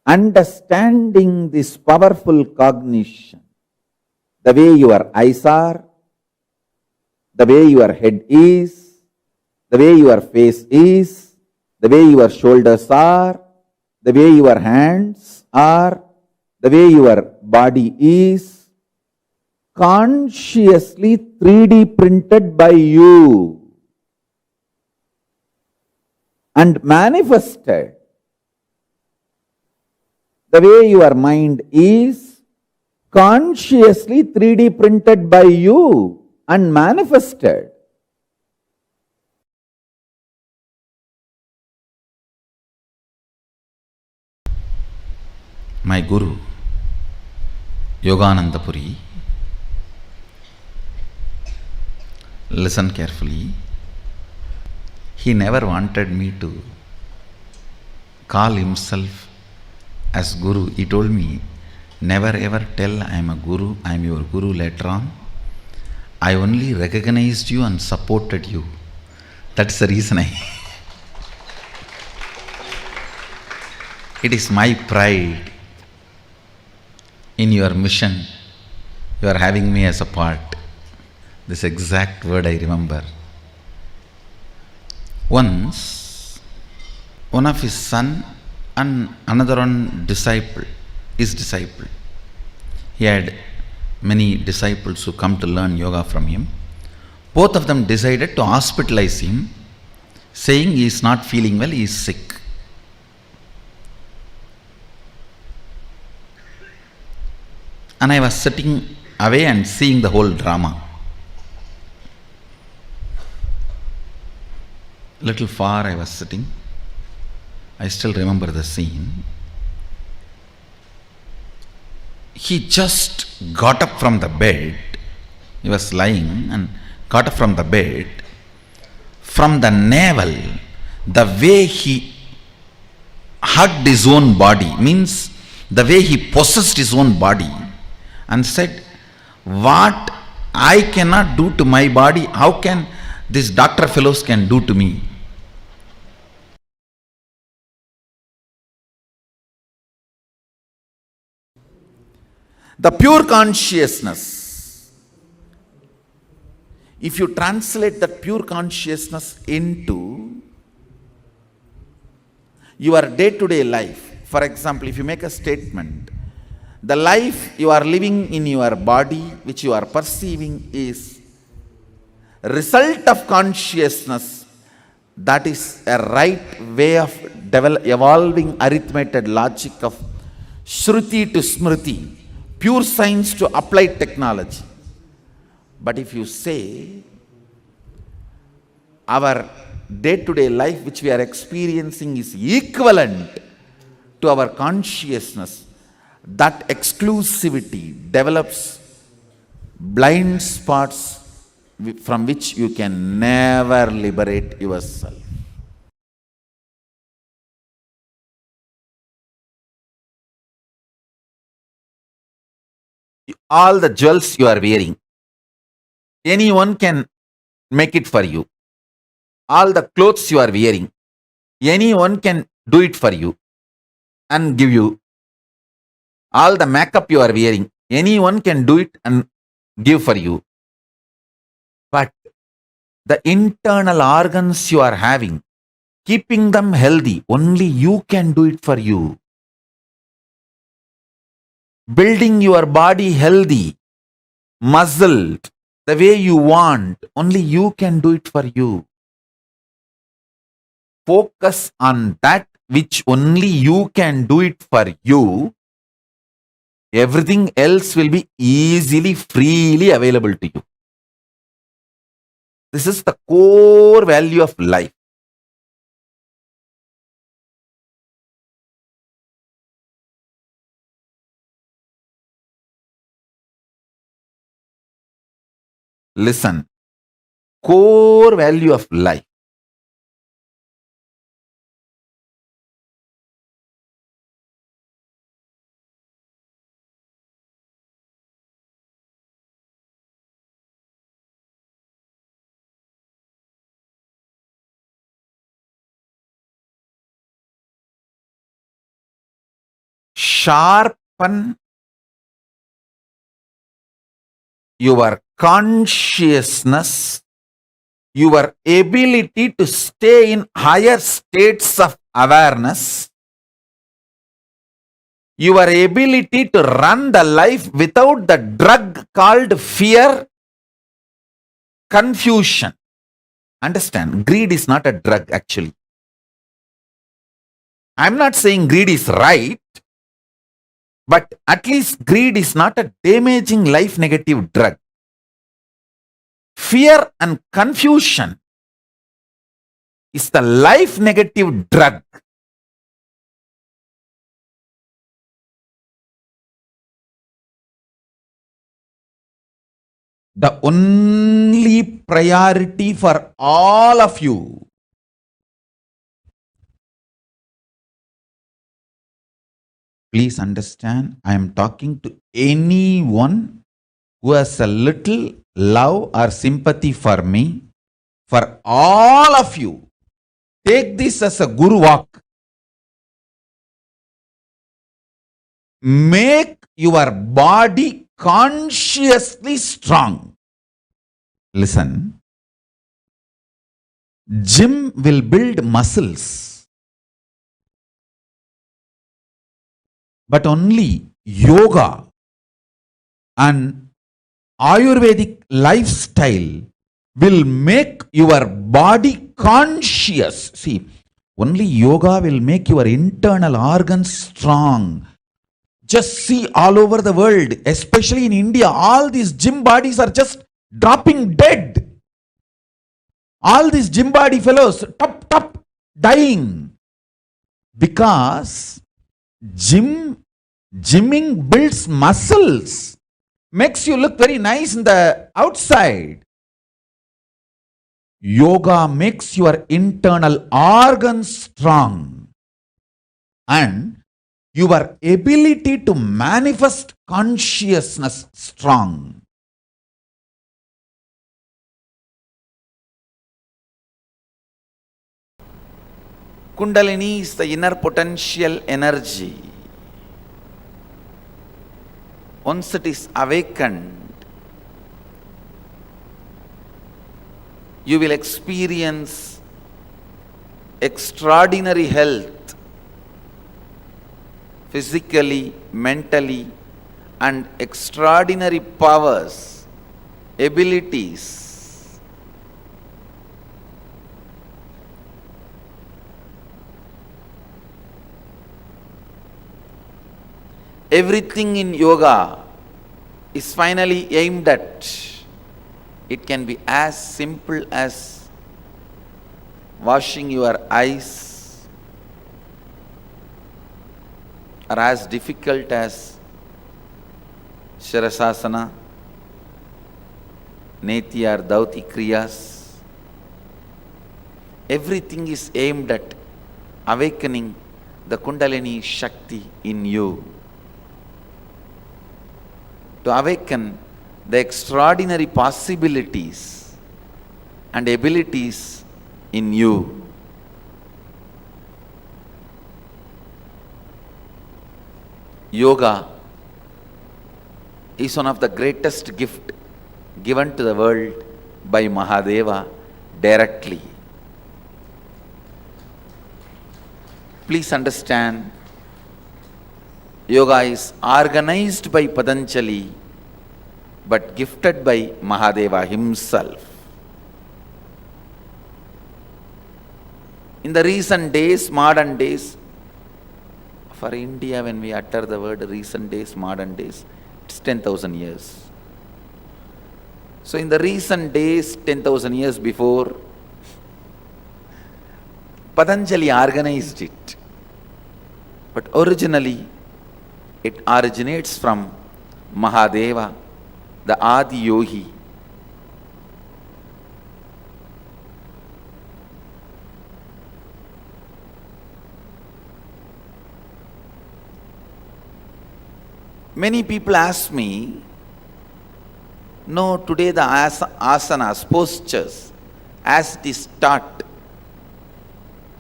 Understanding this powerful cognition, the way your eyes are, the way your head is, the way your face is, the way your shoulders are, the way your hands are, the way your body is, consciously 3D printed by you and manifested. The way your mind is, consciously 3D printed by you and manifested. My Guru, Yogananda Puri, listen carefully. He never wanted me to call himself as Guru. He told me, never ever tell I am a Guru, I am your Guru later on. I only recognized you and supported you. That's the reason it is my pride in your mission. You are having me as a part. This exact word I remember. Once, one of his son and another one disciple, his disciple. He had many disciples who come to learn yoga from him. Both of them decided to hospitalize him, saying he is not feeling well, he is sick. And I was sitting away and seeing the whole drama. Little far I was sitting. I still remember the scene. He just got up from the bed. He was lying and got up from the bed. From the navel, the way he hugged his own body, means the way he possessed his own body, and said, what I cannot do to my body, how can these doctor fellows can do to me? The pure consciousness if you translate that pure consciousness into your day-to-day life, for example, if you make a statement, the life you are living in your body, which you are perceiving, is result of consciousness. That is a right way of evolving arithmetic logic of Shruti to Smriti, pure science to applied technology. But if you say our day-to-day life which we are experiencing is equivalent to our consciousness, that exclusivity develops blind spots from which you can never liberate yourself. All the jewels you are wearing, anyone can make it for you. All the clothes you are wearing, anyone can do it for you and give you. All the makeup you are wearing, anyone can do it and give for you. But the internal organs you are having, keeping them healthy, only you can do it for you. Building your body healthy, muscled, the way you want, only you can do it for you. Focus on that which only you can do it for you. Everything else will be easily, freely available to you. This is the core value of life. Listen, core value of life. Sharpen your consciousness, your ability to stay in higher states of awareness, your ability to run the life without the drug called fear, confusion. Understand, greed is not a drug actually. I'm not saying greed is right, but at least greed is not a damaging life negative drug. Fear and confusion is the life negative drug. The only priority for all of you please understand, I am talking to anyone who has a little love or sympathy for me. For all of you, take this as a guru walk. Make your body consciously strong. Listen, gym will build muscles, but only yoga and Ayurvedic lifestyle will make your body conscious. See, only yoga will make your internal organs strong. Just see all over the world, especially in India, all these gym bodies are just dropping dead. All these gym body fellows, top, dying. Because gymming builds muscles, makes you look very nice in the outside. Yoga makes your internal organs strong and your ability to manifest consciousness strong. Kundalini is the inner potential energy. Once it is awakened, you will experience extraordinary health, physically, mentally, and extraordinary powers, abilities. Everything in yoga is finally aimed at. It can be as simple as washing your eyes, or as difficult as Shirasasana, Neti or Dauti Kriyas. Everything is aimed at awakening the Kundalini Shakti in you. To awaken the extraordinary possibilities and abilities in you. Yoga is one of the greatest gifts given to the world by Mahadeva directly. Please understand, yoga is organized by Patanjali but gifted by Mahadeva himself. In the recent days, modern days, for India, when we utter the word recent days, modern days, it's 10,000 years. So in the recent days, 10,000 years before, Patanjali organized it. But originally, it originates from Mahadeva, the Adi Yogi. Many people ask me, no, today the asanas, postures, as it is taught,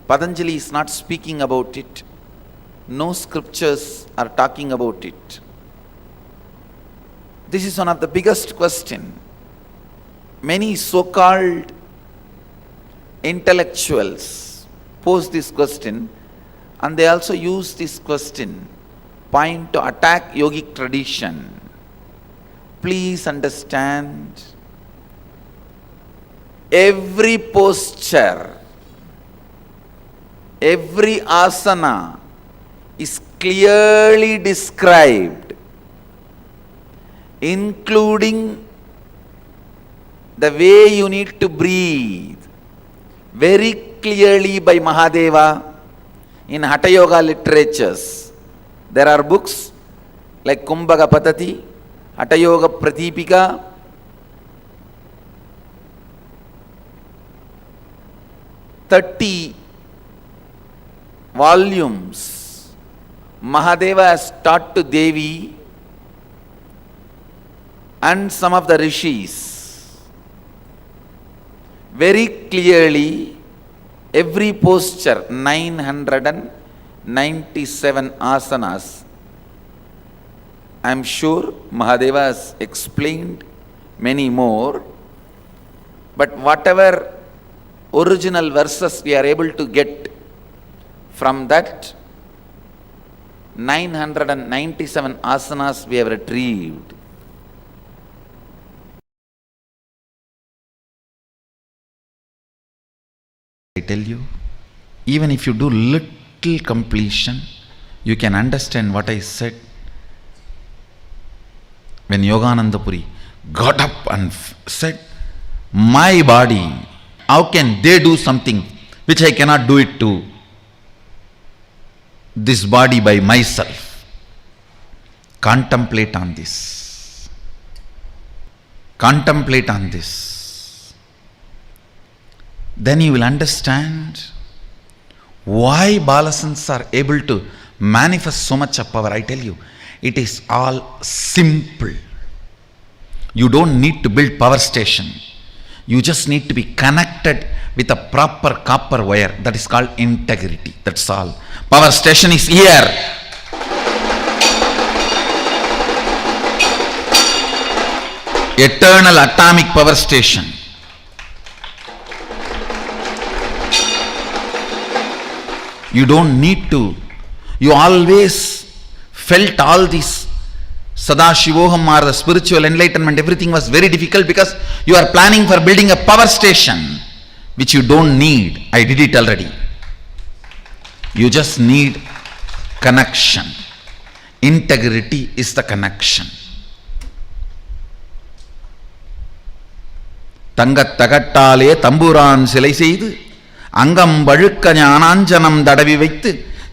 Patanjali is not speaking about it. No scriptures are talking about it. This is one of the biggest questions. Many so-called intellectuals pose this question, and they also use this question point to attack yogic tradition. Please understand, every posture, every asana is clearly described, including the way you need to breathe, very clearly by Mahadeva in Hatha Yoga literatures. There are books like Kumbhaka Patati, Hatha Yoga Pratipika, "30 volumes Mahadeva has taught to Devi and some of the rishis. Very clearly, every posture, 997 asanas. I am sure Mahadeva has explained many more, but whatever original verses we are able to get from that 997 asanas we have retrieved. I tell you, even if you do little completion, you can understand what I said. When Yogananda Puri got up and said, my body, how can they do something which I cannot do it to this body by myself? Contemplate on this. Contemplate on this. Then you will understand why Balasans are able to manifest so much of power. I tell you, it is all simple. You don't need to build power station. You just need to be connected with a proper copper wire. That is called integrity. That's all. Power station is here. Eternal atomic power station. You don't need to. You always felt all this Sadashivoham or the spiritual enlightenment, everything was very difficult because you are planning for building a power station which you don't need. I did it already. You just need connection. Integrity is the connection. தங்கத் தகட்டாலே தம்புரான் சிலை செய்து அங்கம் வழுக்க ஞானாஞ்சனம் தடவி வைத்து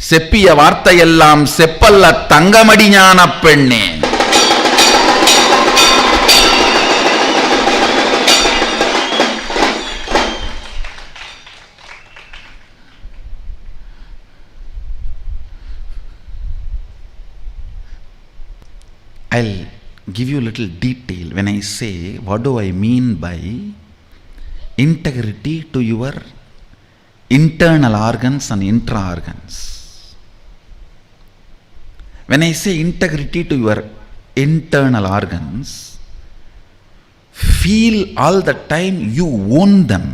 செப்பிய வார்த்தையெல்லாம் செப்பல்ல தங்கமடி ஞான பெண்ணே. I'll give you a little detail when I say what do I mean by integrity to your internal organs and intra organs. When I say integrity to your internal organs, feel all the time you own them.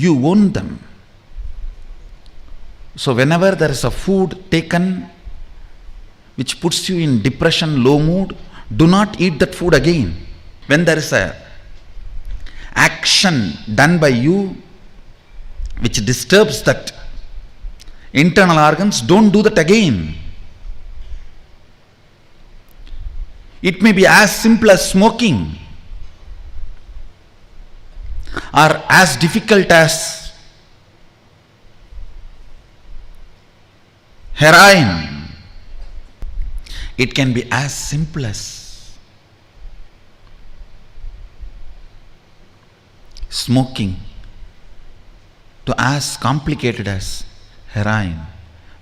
You own them. So whenever there is a food taken which puts you in depression, low mood, do not eat that food again. When there is a action done by you which disturbs that internal organs, don't do that again. It may be as simple as smoking or as difficult as heroin. It can be as simple as smoking to as complicated as heroin.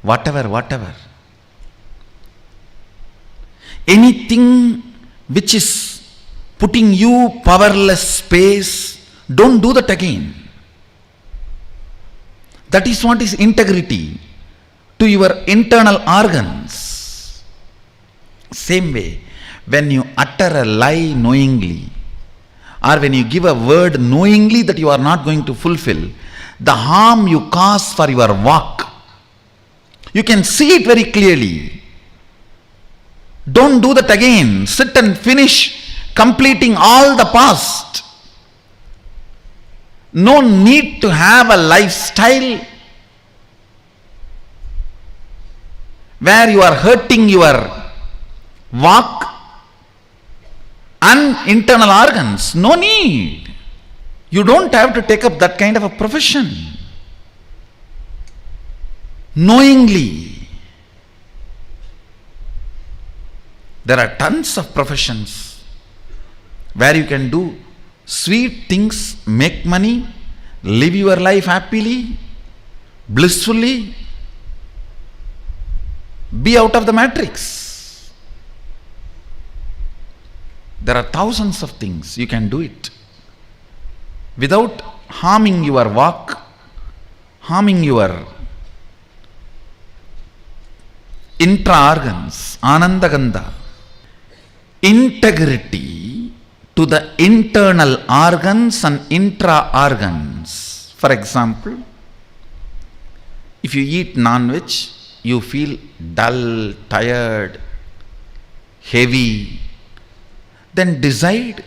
Whatever. Anything which is putting you powerless space, don't do that again. That is what is integrity to your internal organs. Same way, when you utter a lie knowingly, or when you give a word knowingly that you are not going to fulfill, the harm you cause for your walk, you can see it very clearly. Don't do that again. Sit and finish completing all the past. No need to have a lifestyle where you are hurting your walk and internal organs. No need. You don't have to take up that kind of a profession. Knowingly. There are tons of professions where you can do sweet things, make money, live your life happily, blissfully, be out of the matrix. There are thousands of things you can do it without harming your walk, harming your intra-organs, anandagandha. Integrity to the internal organs and intra-organs. For example, if you eat non-veg, you feel dull, tired, heavy. Then decide,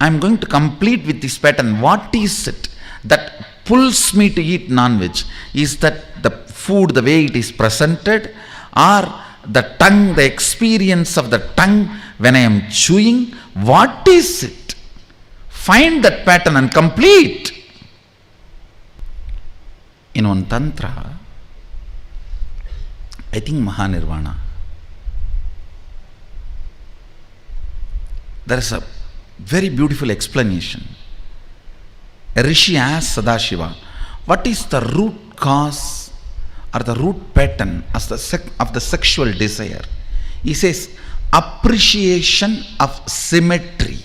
I am going to complete with this pattern. What is it that pulls me to eat non-veg? Is that the food, the way it is presented, or the tongue, the experience of the tongue when I am chewing? What is it? Find that pattern and complete. In one tantra, I think Mahanirvana, there is a very beautiful explanation. A rishi asks Sadashiva, what is the root cause or the root pattern of the sexual desire? He says, appreciation of symmetry.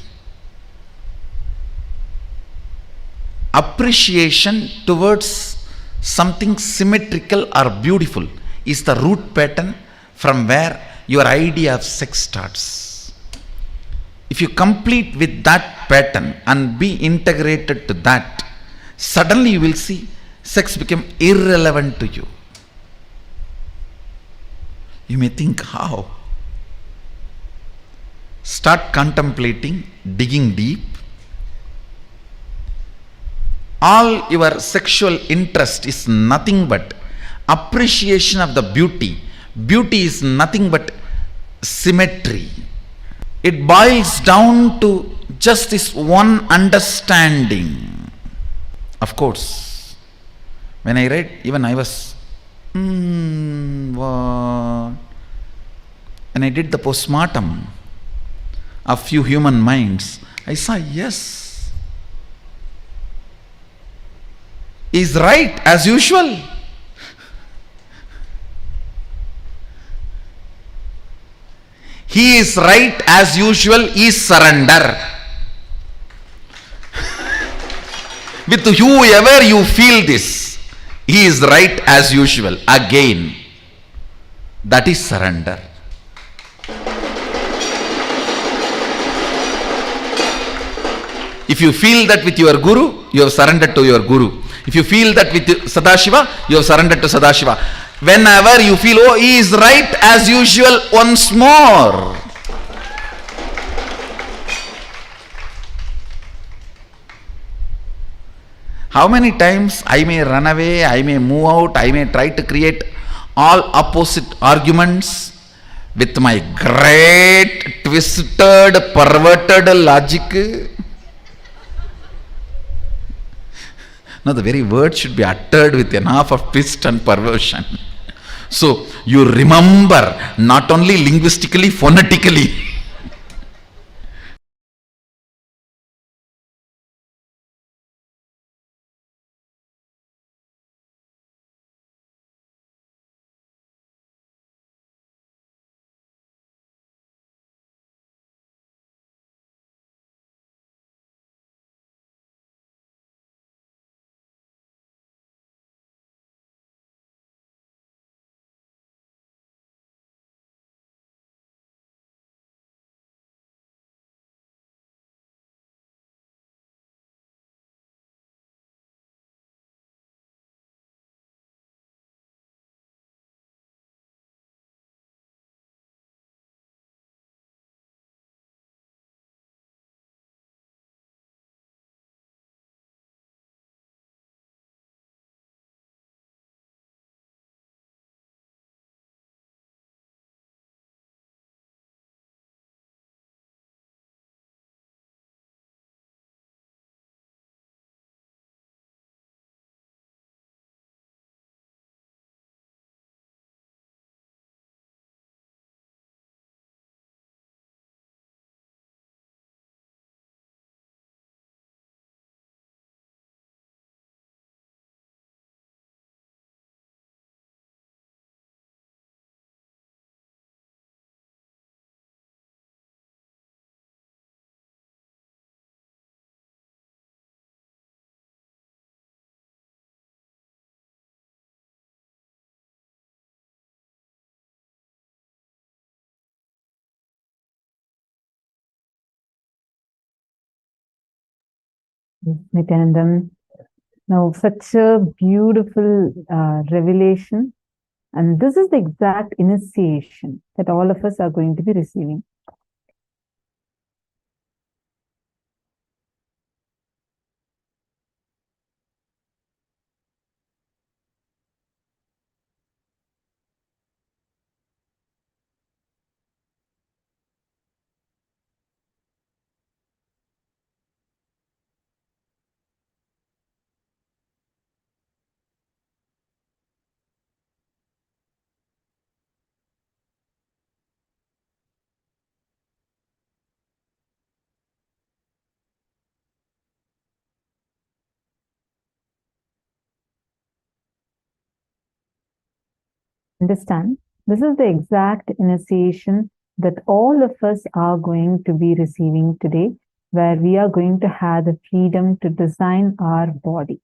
Appreciation towards something symmetrical or beautiful is the root pattern from where your idea of sex starts. If you complete with that pattern and be integrated to that, suddenly you will see sex became irrelevant to you. You may think, how? Start contemplating, digging deep. All your sexual interest is nothing but appreciation of the beauty. Beauty is nothing but symmetry. It boils down to just this one understanding. Of course, when I read, even I was, what? When I did the postmortem of few human minds, I saw, yes, is right as usual. He is right as usual is surrender. With whoever you feel this, he is right as usual. Again, that is surrender. If you feel that with your guru, you have surrendered to your guru. If you feel that with Sadashiva, you have surrendered to Sadashiva. Whenever you feel, oh, he is right as usual, once more. How many times I may run away, I may move out, I may try to create all opposite arguments with my great twisted, perverted logic. No, the very word should be uttered with enough of twist and perversion. So you remember, not only linguistically, phonetically. Nithyananda, now such a beautiful revelation, and this is the exact initiation that all of us are going to be receiving. Understand, this is the exact initiation that all of us are going to be receiving today, where we are going to have the freedom to design our body.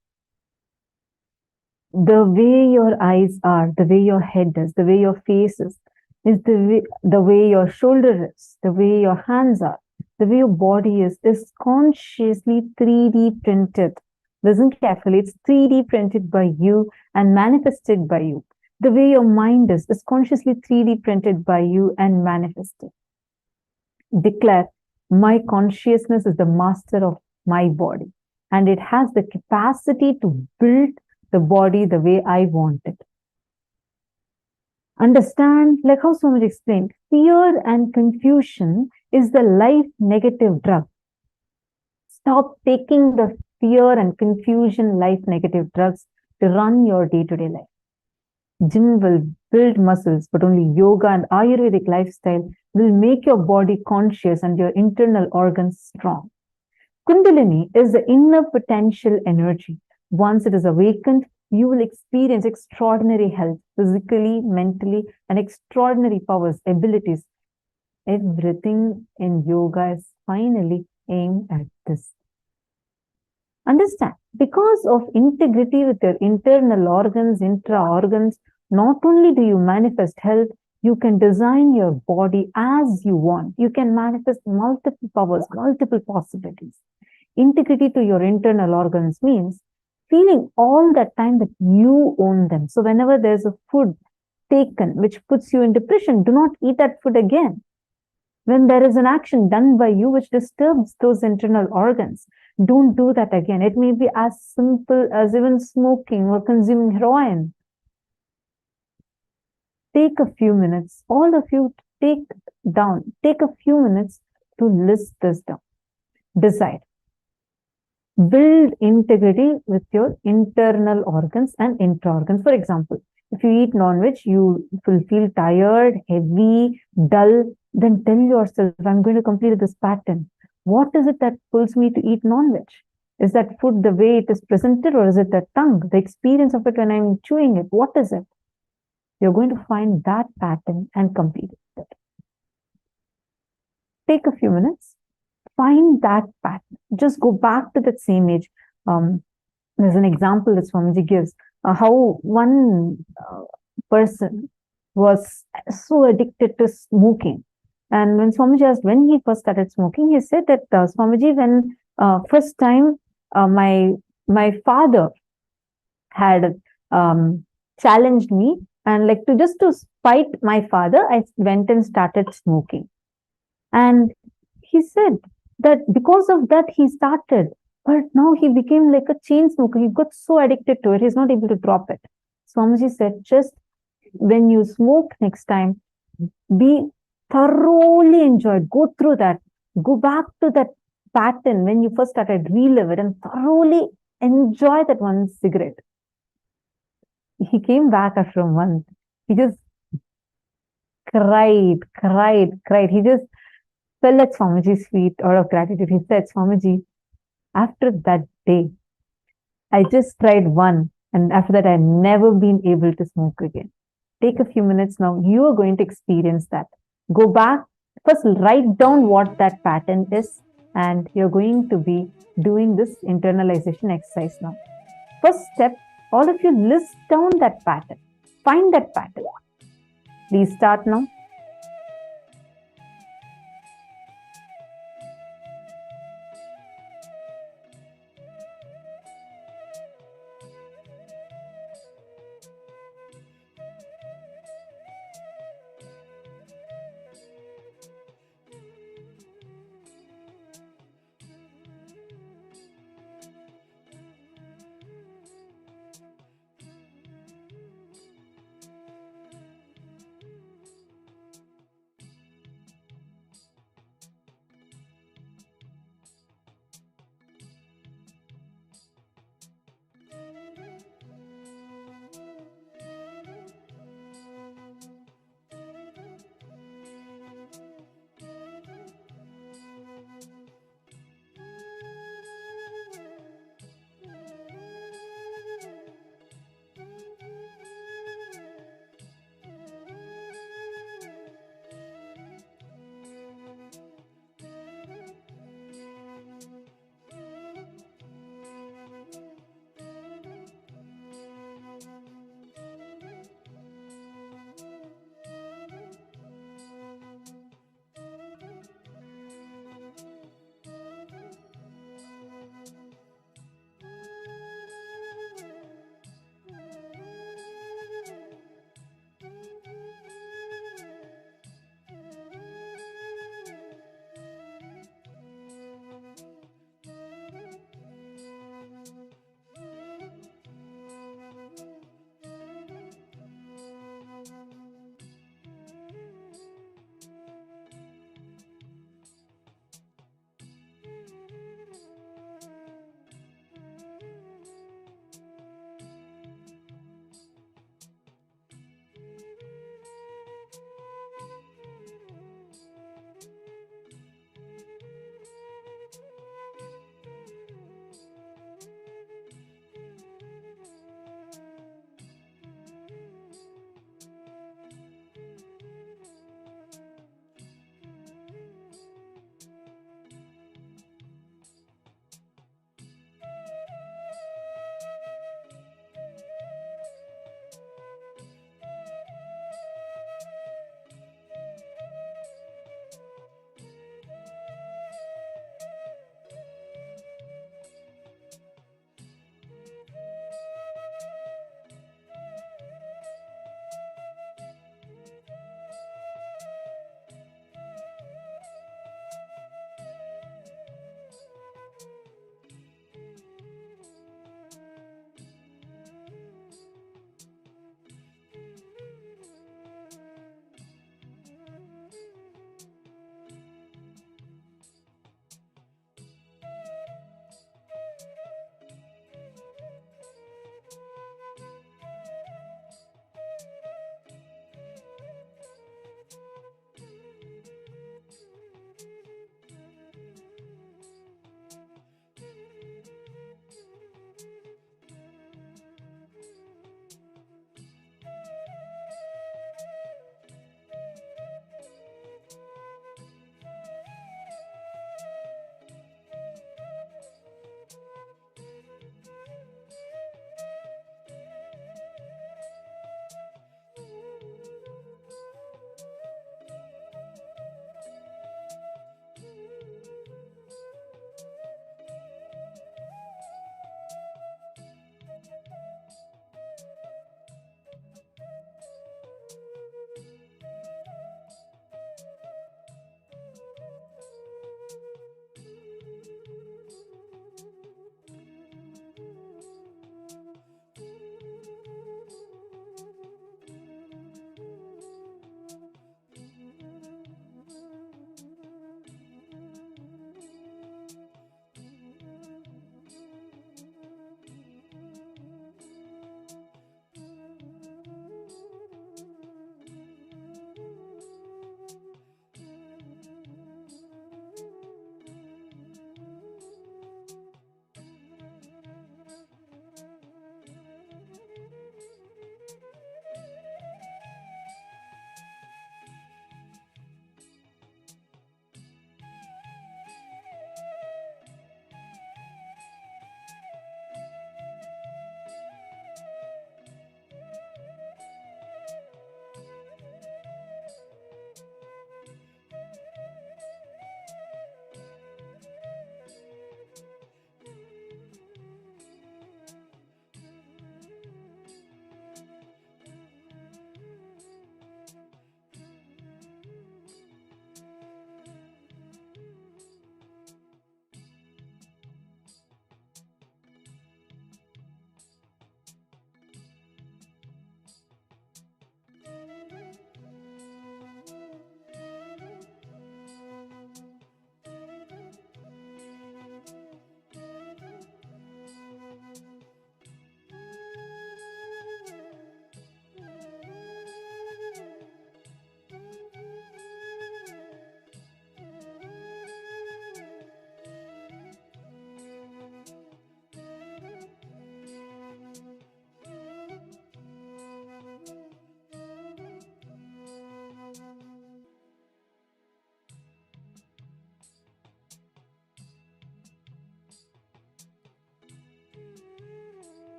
The way your eyes are, the way your head is, the way your face is the way your shoulder is, the way your hands are, the way your body is consciously 3D printed Listen carefully. It's 3D printed by you and manifested by you. The way your mind is consciously 3D printed by you and manifested. Declare, my consciousness is the master of my body, and it has the capacity to build the body the way I want it. Understand, like how Swamiji explained, fear and confusion is the life negative drug. Stop taking the fear and confusion life negative drugs to run your day-to-day life. Gym will build muscles, but only yoga and Ayurvedic lifestyle will make your body conscious and your internal organs strong. Kundalini is the inner potential energy. Once it is awakened, you will experience extraordinary health, physically, mentally, and extraordinary powers, abilities. Everything in yoga is finally aimed at this. Understand, because of integrity with your internal organs, intra-organs, not only do you manifest health, you can design your body as you want. You can manifest multiple powers, multiple possibilities. Integrity to your internal organs means feeling all the time that you own them. So whenever there's a food taken which puts you in depression, do not eat that food again. When there is an action done by you which disturbs those internal organs, don't do that again. It may be as simple as even smoking or consuming heroin. Take a few minutes, all of you take a few minutes to list this down. Decide. Build integrity with your internal organs and intra-organs. For example, if you eat non-veg, you will feel tired, heavy, dull. Then tell yourself, I'm going to complete this pattern. What is it that pulls me to eat non-veg? Is that food the way it is presented, or is it the tongue, the experience of it when I'm chewing it? What is it? You're going to find that pattern and complete it. Take a few minutes. Find that pattern. Just go back to that same age. There's an example that Swamiji gives, how one person was so addicted to smoking. And when Swamiji asked when he first started smoking, he said that, Swamiji, when first time my father had challenged me, and like to spite my father, I went and started smoking. And he said that because of that he started, but now he became like a chain smoker. He got so addicted to it, he's not able to drop it. Swamiji said, just when you smoke next time, be thoroughly enjoyed. Go through that. Go back to that pattern when you first started, relive it and thoroughly enjoy that one cigarette. He came back after a month. He just cried. He just fell at Swamiji's feet out of gratitude. He said, Swamiji, after that day, I just tried one, and after that, I've never been able to smoke again. Take a few minutes now. You are going to experience that. Go back. First, write down what that pattern is, and you're going to be doing this internalization exercise now. First step, all of you list down that pattern. Find that pattern. Please start now.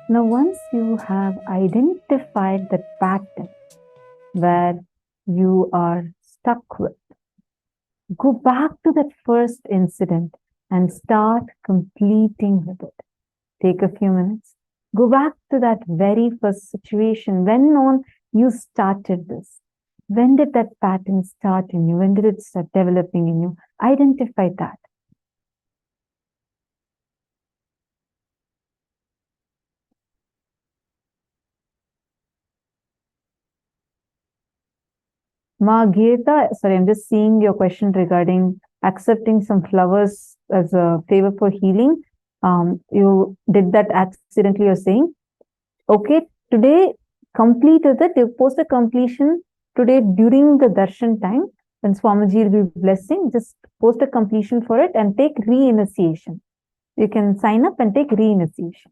Now, once you have identified that pattern where you are stuck with, go back to that first incident and start completing with it. Take a few minutes. Go back to that very first situation. When on you started this? When did that pattern start in you? When did it start developing in you? Identify that. Margita, sorry, I'm just seeing your question regarding accepting some flowers as a favor for healing. You did that accidentally, you're saying. Okay, today completed it. You post a completion today during the darshan time. When Swamiji will be blessing, just post a completion for it and take re-initiation. You can sign up and take re-initiation.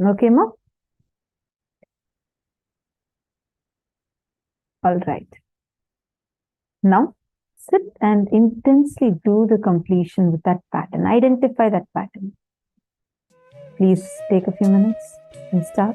Okay, ma? All right. Now, sit and intensely do the completion with that pattern. Identify that pattern. Please take a few minutes and start.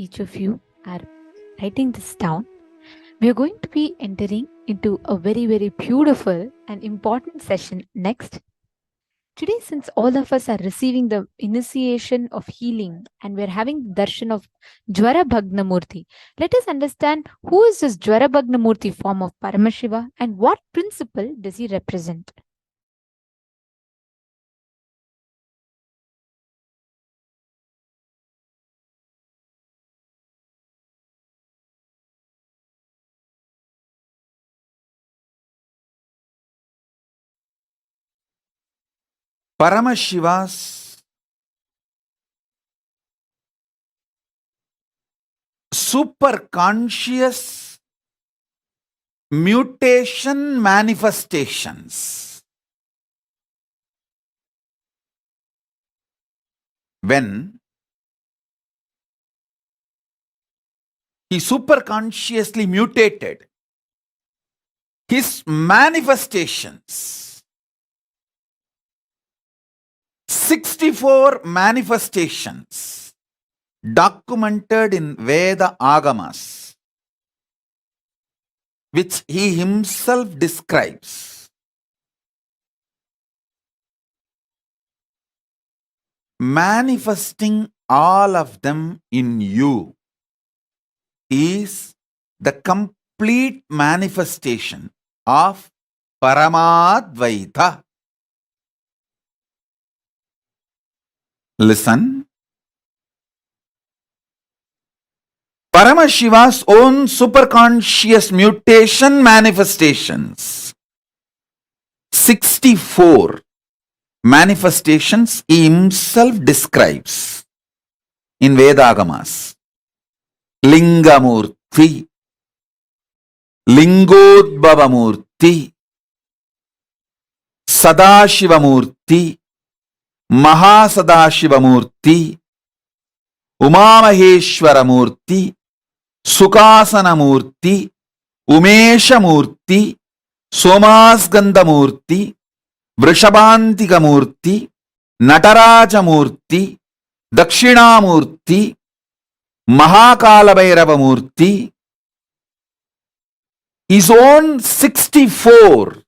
each of you are writing this down, we are going to be entering into a very, very beautiful and important session next. Today, since all of us are receiving the initiation of healing and we're having the darshan of Jvarabhagana Murthy, let us understand who is this Jvarabhagana Murthy form of Paramashiva and what principle does he represent. Paramashiva's super conscious mutation manifestations. When he super consciously mutated, his manifestations, 64 manifestations documented in Veda Agamas, which he himself describes. Manifesting all of them in you is the complete manifestation of Paramadvaita. Listen. Paramashiva's own superconscious mutation manifestations, 64 manifestations he himself describes in Vedagamas. Lingamurti, Lingodbhavamurti, Sadashivamurti, Mahasadashivamurti, Umamaheshwaramurti, Sukasanamurti, Umeshamurti, Somasgandamurti, Vrishabhantikamurti, Natarajamurti, Dakshinamurti, Mahakalabhairavamurti. His own 64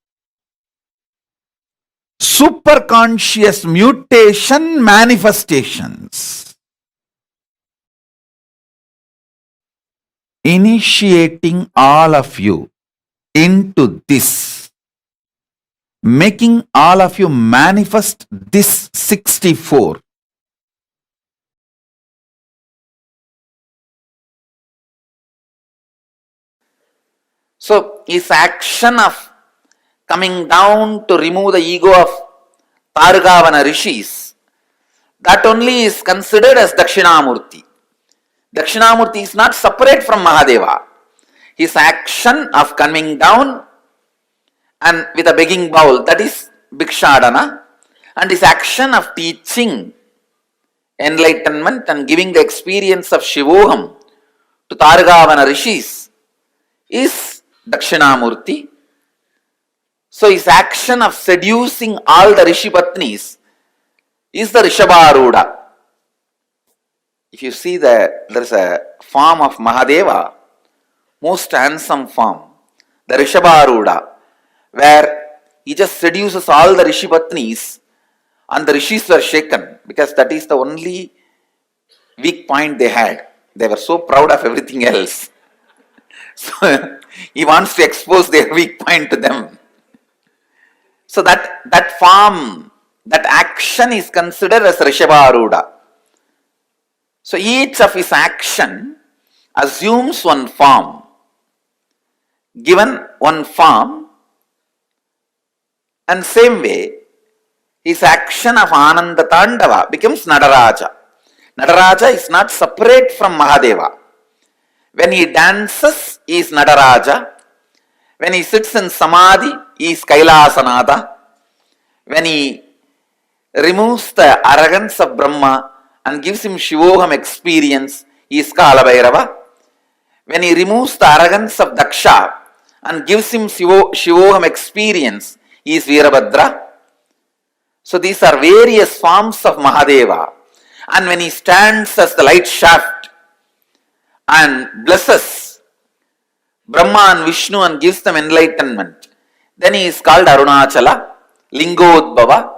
superconscious mutation manifestations, initiating all of you into this, making all of you manifest this 64. So, his action of coming down to remove the ego of Targavana rishis, that only is considered as Dakshinamurti. Dakshinamurti is not separate from Mahadeva. His action of coming down and with a begging bowl, that is Bhikshadana, and his action of teaching enlightenment and giving the experience of Shivoham to Targavana rishis is Dakshinamurti. So his action of seducing all the Rishi Patnis is the Rishabharuda. If you see there is a form of Mahadeva, most handsome form, the Rishabharuda, where he just seduces all the Rishi Patnis and the Rishis were shaken because that is the only weak point they had. They were so proud of everything else. So he wants to expose their weak point to them. So that form, that action is considered as Rishabharuda. So each of his action assumes one form. Given one form, and same way, his action of Ananda Tandava becomes Nataraja. Nataraja is not separate from Mahadeva. When he dances, he is Nataraja. When he sits in Samadhi, he is KAILASA. When he removes the arrogance of Brahma and gives him Shivoham experience, he is Kalabhairava. When he removes the arrogance of Daksha and gives him Shivoham experience, he is Virabhadra. So these are various forms of Mahadeva. And when he stands as the light shaft, and blesses Brahma and Vishnu and gives them enlightenment, then he is called Arunachala, Lingodbhava.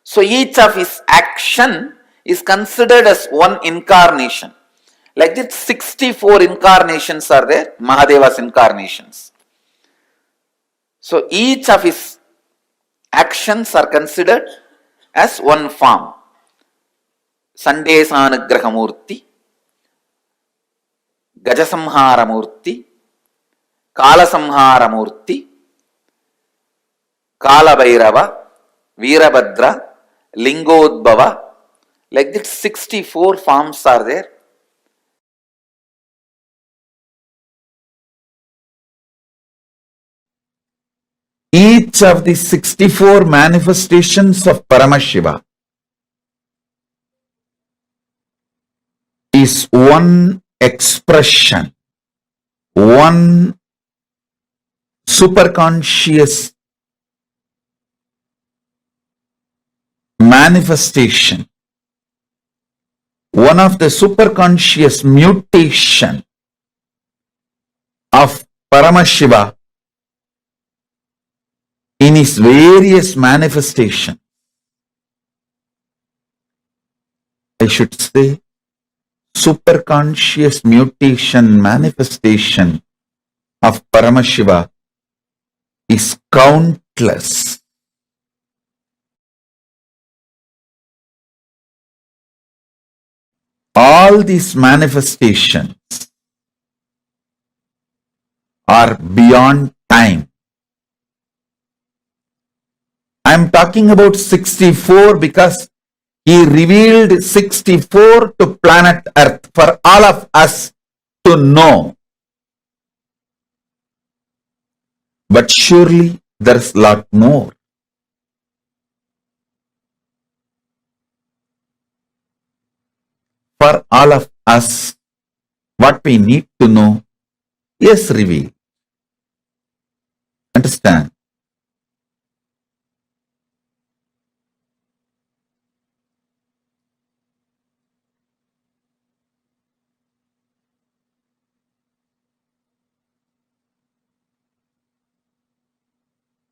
So each of his action is considered as one incarnation. Like this, 64 incarnations are there, Mahadeva's incarnations. So each of his actions are considered as one form. Sandesanugraha Murthy, Gajasamhara Murthy, Kalasamhara Murthy, Kalabhairava, Veerabhadra, Lingodbhava. Like this, 64 forms are there. Each of the 64 manifestations of Paramashiva is one expression, one superconscious manifestation, one of the superconscious mutation of Paramashiva in his various manifestations. I should say superconscious mutation manifestation of Paramashiva is countless. All these manifestations are beyond time. I am talking about 64 because he revealed 64 to planet Earth for all of us to know. But surely there is a lot more. For all of us, what we need to know is revealed. Understand?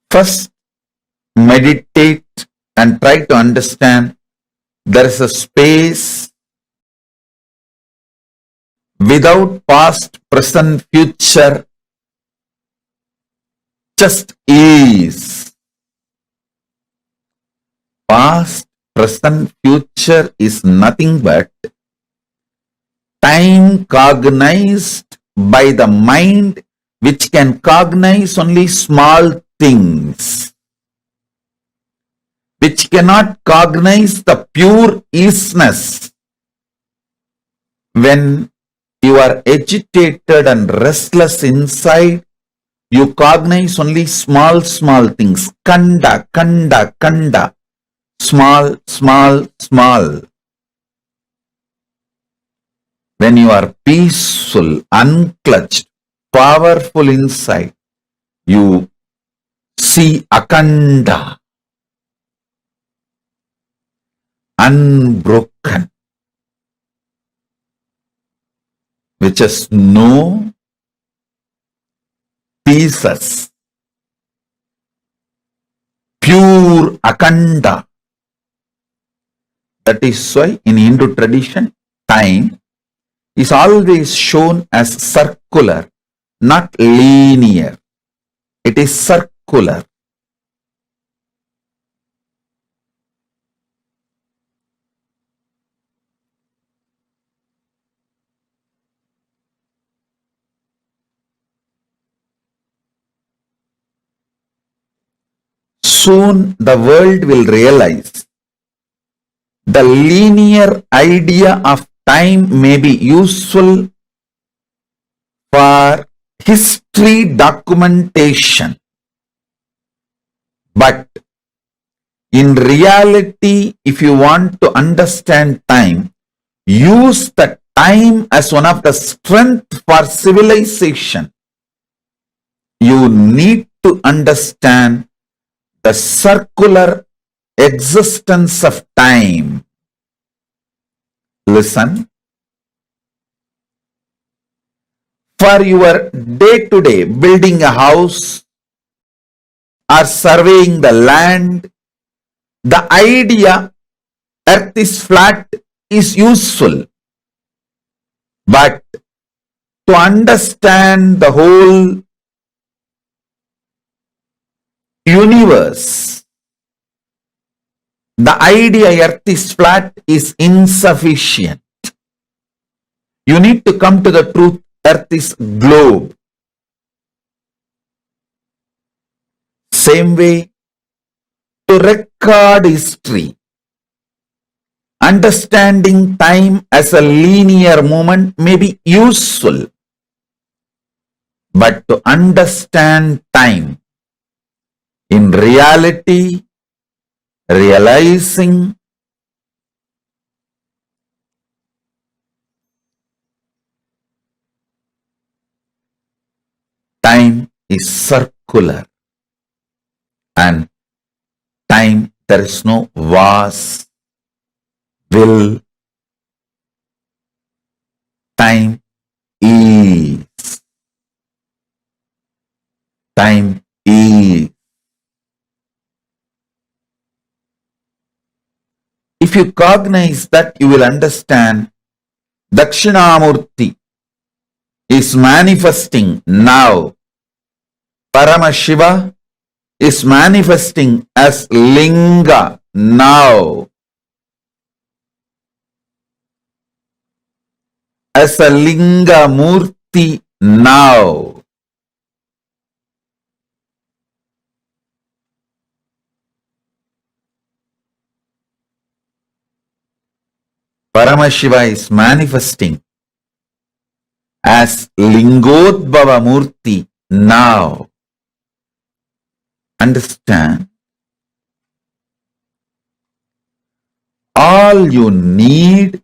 First, meditate and try to understand there is a space without past, present, future, just is. Past, present, future is nothing but time cognized by the mind, which can cognize only small things, which cannot cognize the pure isness. When you are agitated and restless inside, you cognize only small things. Kanda, kanda, kanda. Small, small, small. When you are peaceful, unclutched, powerful inside, you see akanda, unbroken, which is no pieces, pure akanda. That is why in Hindu tradition, time is always shown as circular, not linear. It is circular. Soon the world will realize the linear idea of time may be useful for history documentation, but in reality, if you want to understand time, use the time as one of the strength for civilization. You need to understand the circular existence of time. Listen. for your day to day, building a house or surveying the land, the idea earth is flat is useful. But to understand the whole universe, the idea earth is flat is insufficient. You need to come to the truth, earth is globe. Same way, to record history, understanding time as a linear movement may be useful. But to understand time in reality, realizing time is circular, and time, there is no was, will. Time is. Time is. If you cognize that, you will understand Dakshinamurti is manifesting now. Paramashiva is manifesting as Linga now. As a Linga Murti now. Paramashiva is manifesting as Lingodbhava Murti now. Understand? All you need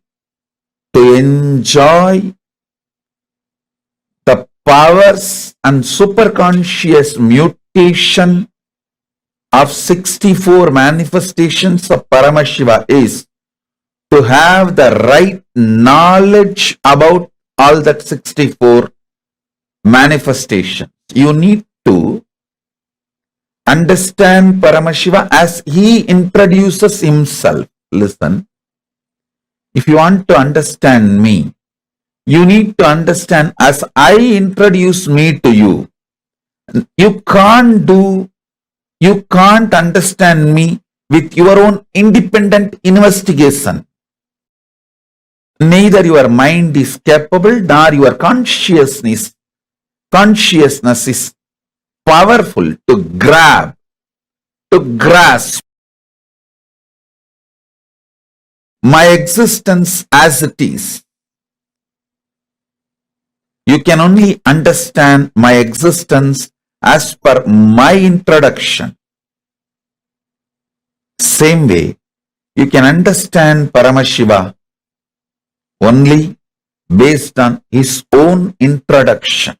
to enjoy the powers and superconscious mutation of 64 manifestations of Paramashiva is to have the right knowledge about all that 64 manifestations. You need to understand Paramashiva as he introduces himself. Listen, if you want to understand me, you need to understand as I introduce me to you. You can't understand me with your own independent investigation. Neither your mind is capable nor your consciousness is powerful to grasp my existence as it is. You can only understand my existence as per my introduction. Same way, you can understand Paramashiva only based on his own introduction.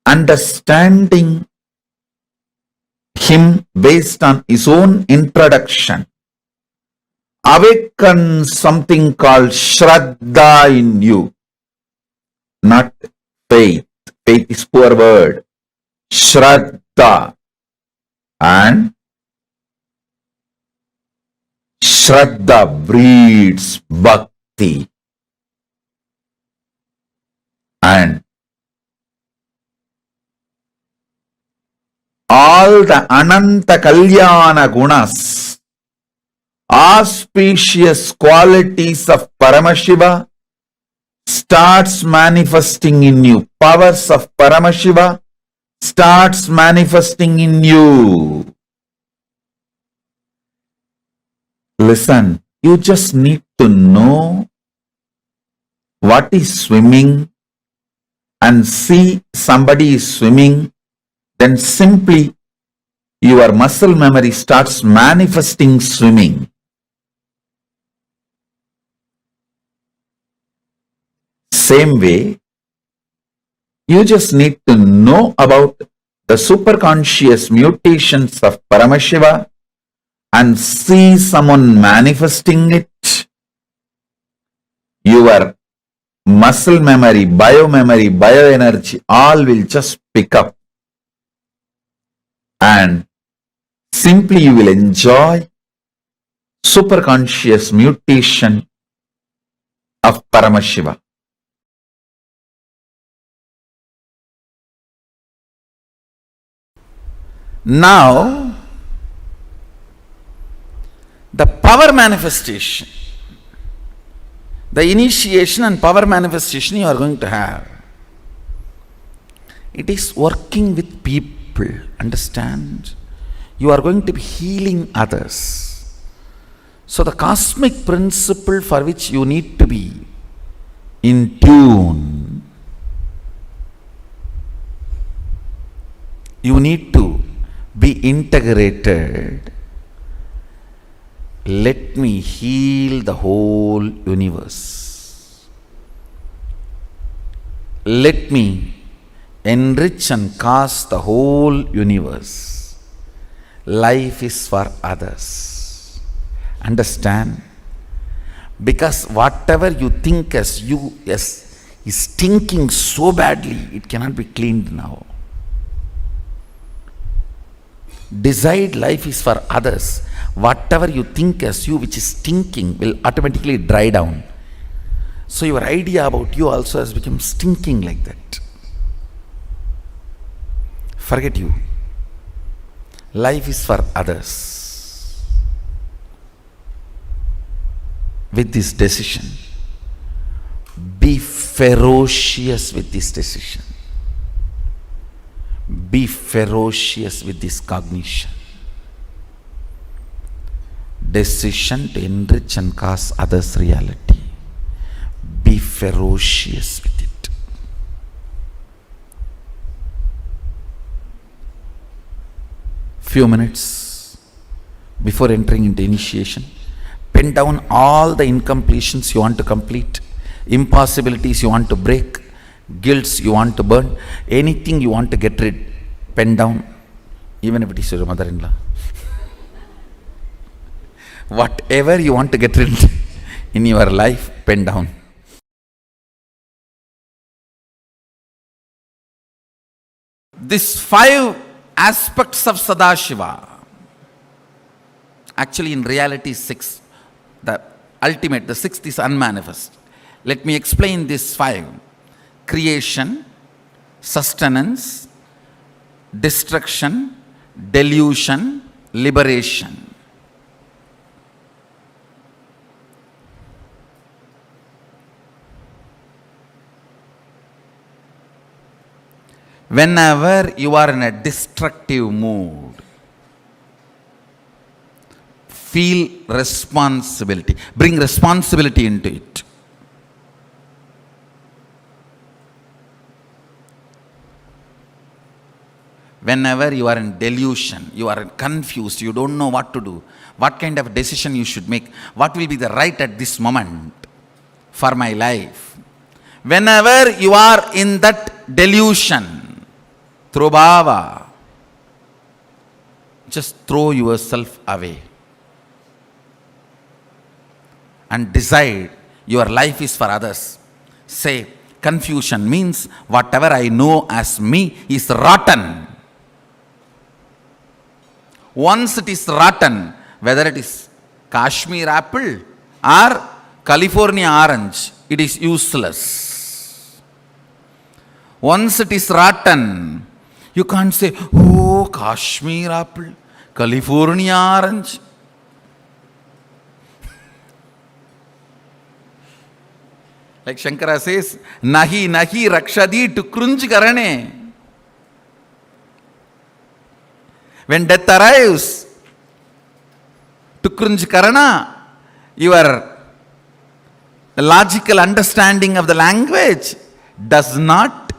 Understanding him based on his own introduction awakens something called Shraddha in you, not faith. Faith is poor word. Shraddha. And Shraddha breeds bhakti. And all the Ananta Kalyana Gunas, auspicious qualities of Paramashiva starts manifesting in you. Powers of Paramashiva starts manifesting in you. Listen, you just need to know what is swimming and see somebody is swimming, then simply your muscle memory starts manifesting swimming. Same way, you just need to know about the superconscious mutations of Paramashiva and see someone manifesting it. Your muscle memory, bioenergy, all will just pick up. And simply you will enjoy superconscious mutation of Paramashiva. Now, the power manifestation, the initiation and power manifestation you are going to have, it is working with people, understand? You are going to be healing others. So the cosmic principle for which you need to be in tune, you need to be integrated. Let me heal the whole universe. Let me enrich and cast the whole universe. Life is for others. Understand? Because whatever you think as you is stinking so badly, it cannot be cleaned now. Decide life is for others. Whatever you think as you which is stinking will automatically dry down. So your idea about you also has become stinking like that. Forget you. Life is for others. With this decision, be ferocious with this decision. Be ferocious with this cognition. Decision to enrich and cast others' reality. Be ferocious with it. Few minutes before entering into initiation, pen down all the incompletions you want to complete, impossibilities you want to break, guilts you want to burn, anything you want to get rid, pen down, even if it is your mother-in-law. Whatever you want to get rid in your life, pen down. These 5 aspects of Sadashiva, actually in reality 6, the ultimate, the 6th is unmanifest. Let me explain these 5. Creation, sustenance, destruction, delusion, liberation. Whenever you are in a destructive mood, feel responsibility, bring responsibility into it. Whenever you are in delusion, you are confused, you don't know what to do, what kind of decision you should make, what will be the right at this moment for my life. Whenever you are in that delusion, throw bhava, just throw yourself away and decide your life is for others. Say, confusion means whatever I know as me is rotten. Once it is rotten, whether it is Kashmir apple or California orange, it is useless. Once it is rotten, you can't say, oh, Kashmir apple, California orange. Like Shankara says, nahi nahi rakshadi to krunj karane. When death arrives, to krunj karana, your logical understanding of the language does not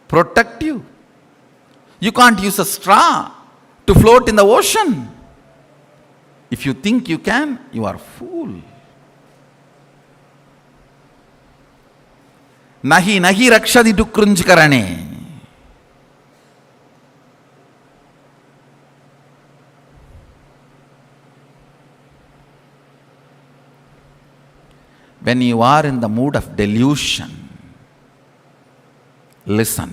protect you. You can't use a straw to float in the ocean. If you think you can, you are a fool. Nahi nahi rakshadi to krunj karane. When you are in the mood of delusion, listen.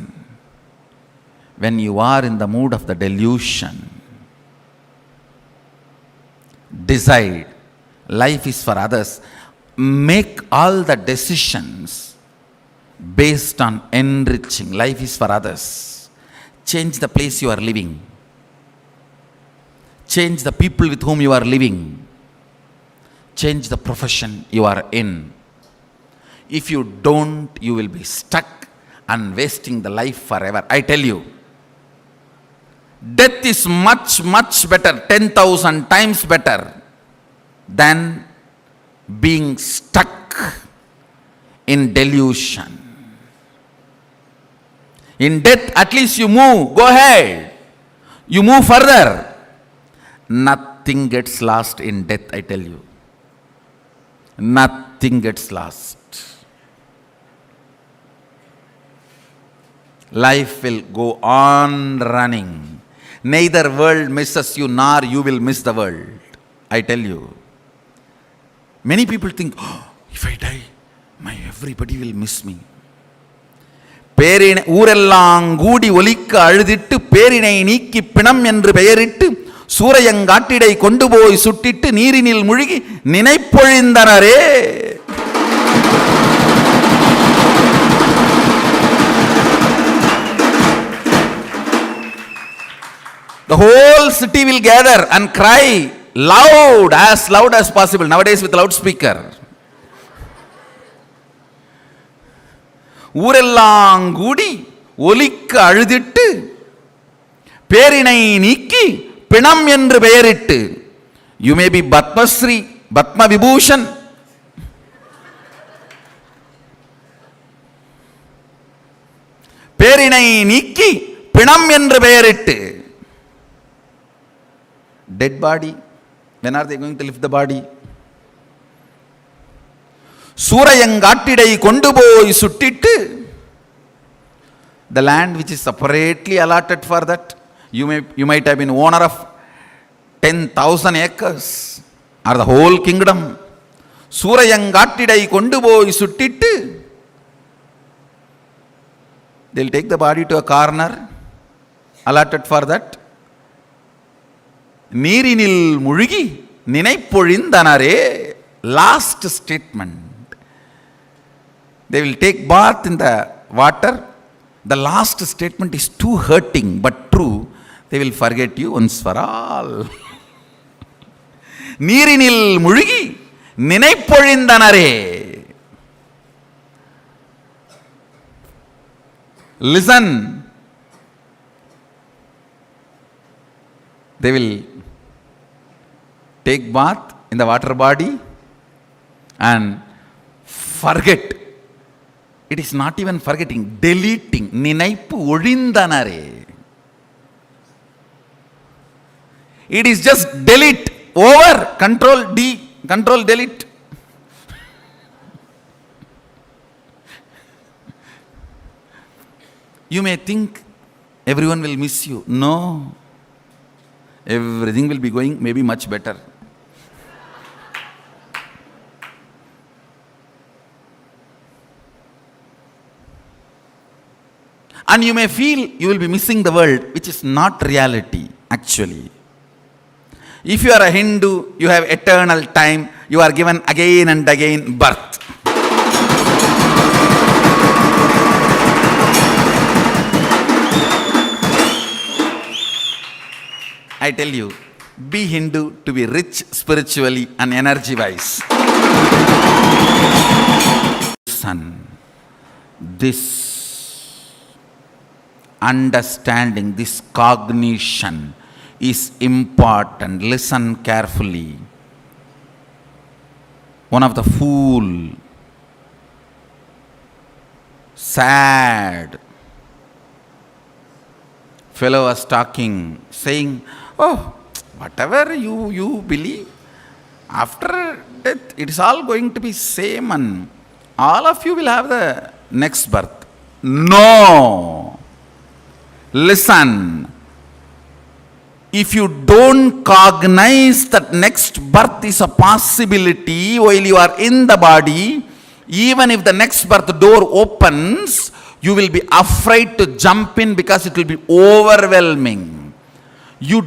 When you are in the mood of the delusion, decide life is for others. Make all the decisions based on enriching. Life is for others. Change the place you are living. Change the people with whom you are living. Change the profession you are in. If you don't, you will be stuck and wasting the life forever. I tell you, death is much, much better, 10,000 times better than being stuck in delusion. In death, at least you move, go ahead. You move further. Nothing gets lost in death, I tell you. Nothing gets lost. Life will go on running. Neither world misses you nor you will miss the world. I tell you. Many people think, oh, if I die, everybody will miss me. ஊரெல்லாம் கூடி ஒலிக்க அழுதிட்டு பேரினை நீக்கி பிணம் என்று பெயரிட்டு சூரையங்காட்டிடை கொண்டு போய் சுட்டிட்டு நீரினில் முழுகி நினைப்பொழிந்தனரே. The whole city will gather and cry loud as possible. Nowadays with loudspeaker. ஊரெல்லாம் கூடி ஒலிக்க அழுதிட்டு பேரினை நீக்கி பிணம் என்று பெயரிட்டு. You may be Batmasri, Batma Vibhushan. பேரினை நீக்கி பிணம் என்று பெயரிட்டு. Dead body. When are they going to lift the body? சூரையங்காட்டிடை கொண்டு போய் சுட்டிட்டு. The land which is separately allotted for that, you might have been owner of 10,000 acres or the whole kingdom. சூரையங்காட்டிடை கொண்டு போய் சுட்டிட்டு. They'll take the body to a corner allotted for that. நீரினில் முழுகி நினைப்பொழிந்தனரே. Last statement. They will take bath in the water. The last statement is too hurting but true. They will forget you once for all. நீரினில் முழுகி நினைப்பொழிந்தனரே. Listen. They will take bath in the water body and forget. It is not even forgetting, deleting. நினைப்பு ஒழிந்தனரே. It is just delete, over, control D, control delete. You may think everyone will miss you. No. Everything will be going maybe much better. And you may feel you will be missing the world, which is not reality actually. If you are a Hindu, you have eternal time, you are given again and again birth. I tell you, be Hindu to be rich spiritually and energy wise. Son, this understanding, this cognition is important. Listen carefully. One of the fool, sad fellow was talking, saying, oh, whatever you believe, after death it is all going to be same and all of you will have the next birth. No. Listen. if you don't cognize that next birth is a possibility while you are in the body, even if the next birth door opens, you will be afraid to jump in because it will be overwhelming. You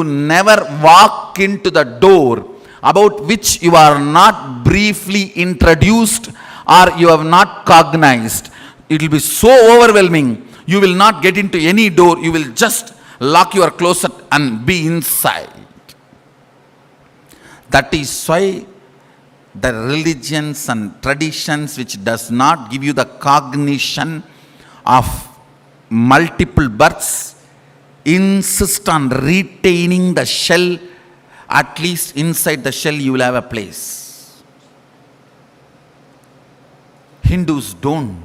never walk into the door about which you are not briefly introduced or you have not cognized. It will be so overwhelming. You will not get into any door. You will just lock your closet and be inside. That is why the religions and traditions which does not give you the cognition of multiple births insist on retaining the shell. At least inside the shell you will have a place. Hindus don't.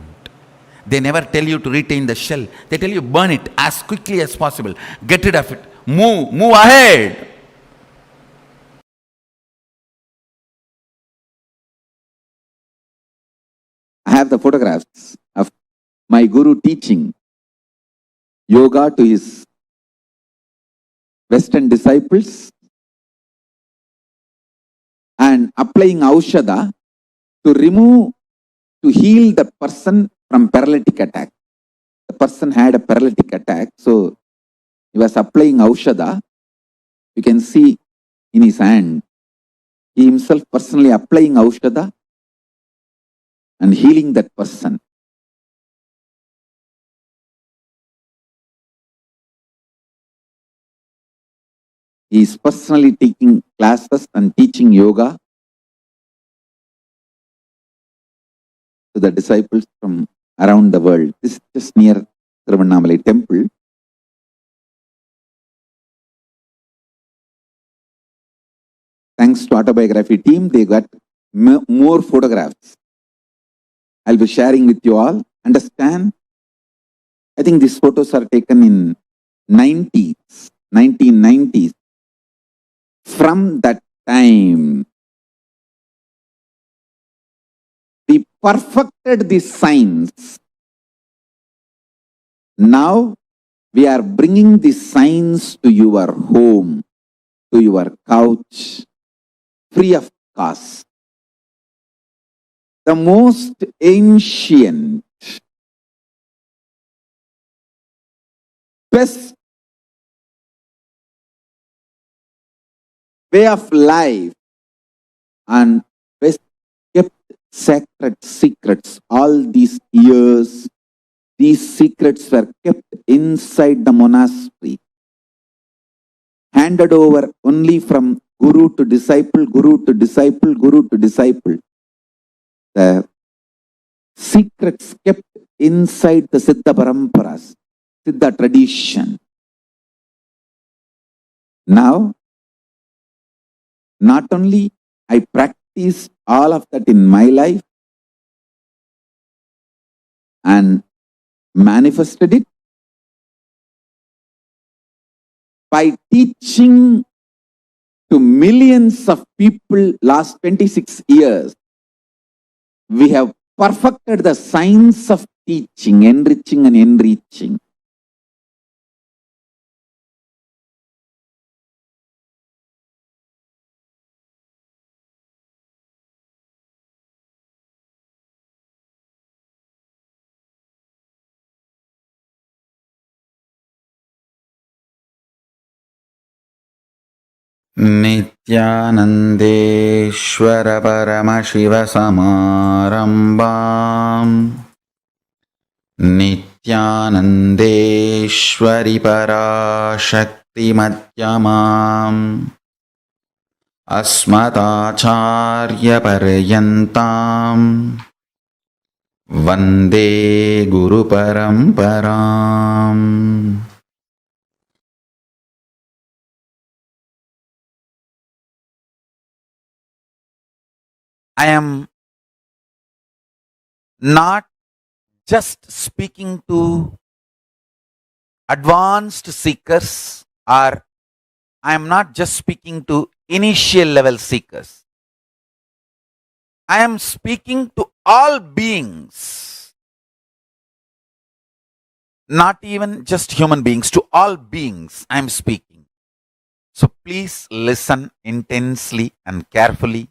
They never tell you to retain the shell. They tell you burn it as quickly as possible. Get rid of it. Move ahead. I have the photographs of my guru teaching yoga to his Western disciples and applying aushadha to heal the person from paralytic attack. The person had a paralytic attack, so he was applying aushadha. You can see in his hand, he himself personally applying aushadha and healing that person. He is personally taking classes and teaching yoga to the disciples from around the world. This is just near Tiruvannamalai temple. Thanks to autobiography team, they got more photographs. I'll be sharing with you all. Understand? I think these photos are taken in 1990s. From that time, we perfected this science. Now, we are bringing this science to your home, to your couch, free of cost. The most ancient, best way of life and best kept sacred secrets. All these years, these secrets were kept inside the monastery, handed over only from guru to disciple, guru to disciple, guru to disciple. The secrets kept inside the Siddha Paramparas, Siddha tradition. Now, not only I practice all of that in my life and manifested it by teaching to millions of people last 26 years. We have perfected the science of teaching, enriching and enriching. नित्यानन्देश्वर Paramshiva समारम्भाम् नित्यानन्देश्वरि पराशक्तिमध्यमाम् अस्मदाचार्यपर्यन्ताम् वन्दे गुरुपरम्पराम्. I am not just speaking to advanced seekers, or I am not just speaking to initial level seekers. I am speaking to all beings, not even just human beings, to all beings I am speaking. So please listen intensely and carefully.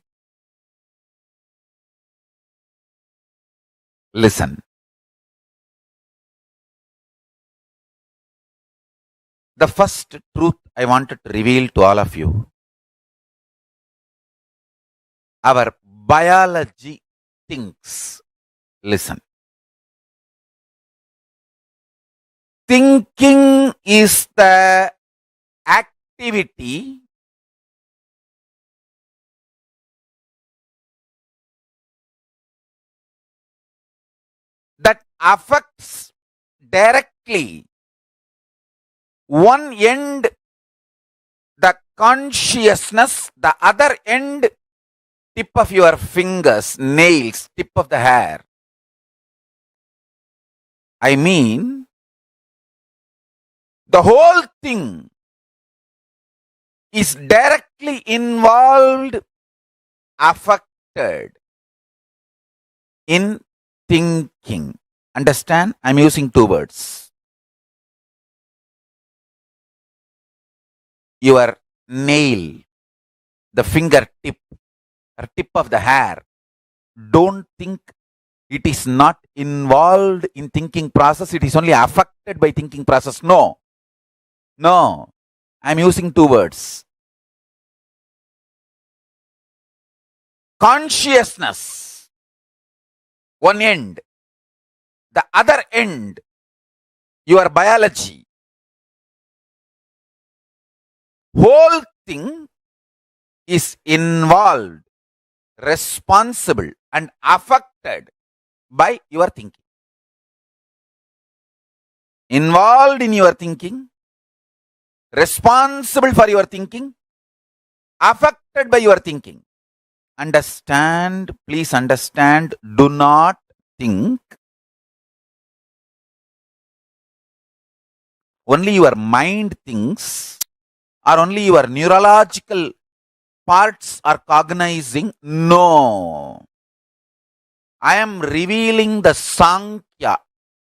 Listen. The first truth I wanted to reveal to all of you. Our biology thinks. Listen. Thinking is the activity that affects directly one end the consciousness, the other end tip of your fingers, nails, tip of the hair. I mean, the whole thing is directly involved, affected in thinking. Understand? I'm using two words. Your nail, the fingertip, or tip of the hair. Don't think it is not involved in thinking process. It is only affected by thinking process. No. No. I'm using two words. Consciousness, one end. The other end, your biology. Whole thing is involved, responsible, and affected by your thinking. Involved in your thinking, responsible for your thinking, affected by your thinking. Understand, please understand, do not think only your mind thinks or only your neurological parts are cognizing. No. I am revealing the Sankhya,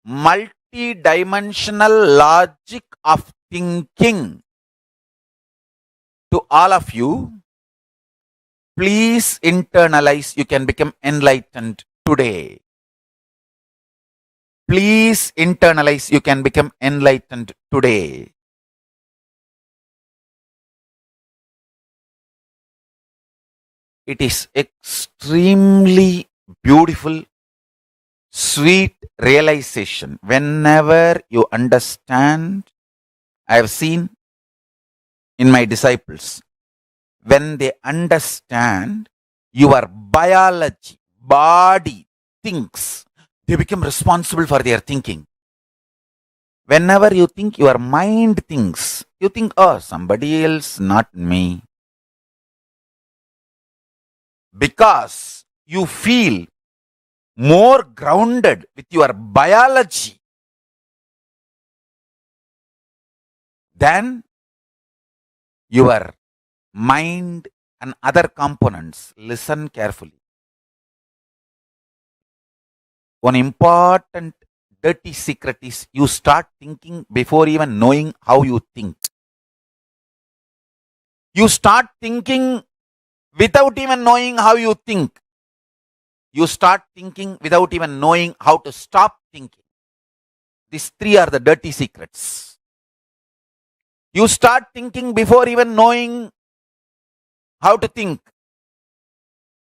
multi-dimensional logic of thinking to all of you. Please internalize. You can become enlightened today. Please internalize. You can become enlightened today. It is extremely beautiful, sweet realization. Whenever you understand, I have seen in my disciples, when they understand your biology, body thinks, they become responsible for their thinking. Whenever you think, your mind thinks, you think, oh, somebody else, not me. Because you feel more grounded with your biology than your mind and other components. Listen carefully. One important dirty secret is you start thinking before even knowing how you think. You start thinking without even knowing how you think. You start thinking without even knowing how to stop thinking. These three are the dirty secrets. You start thinking before even knowing how to think.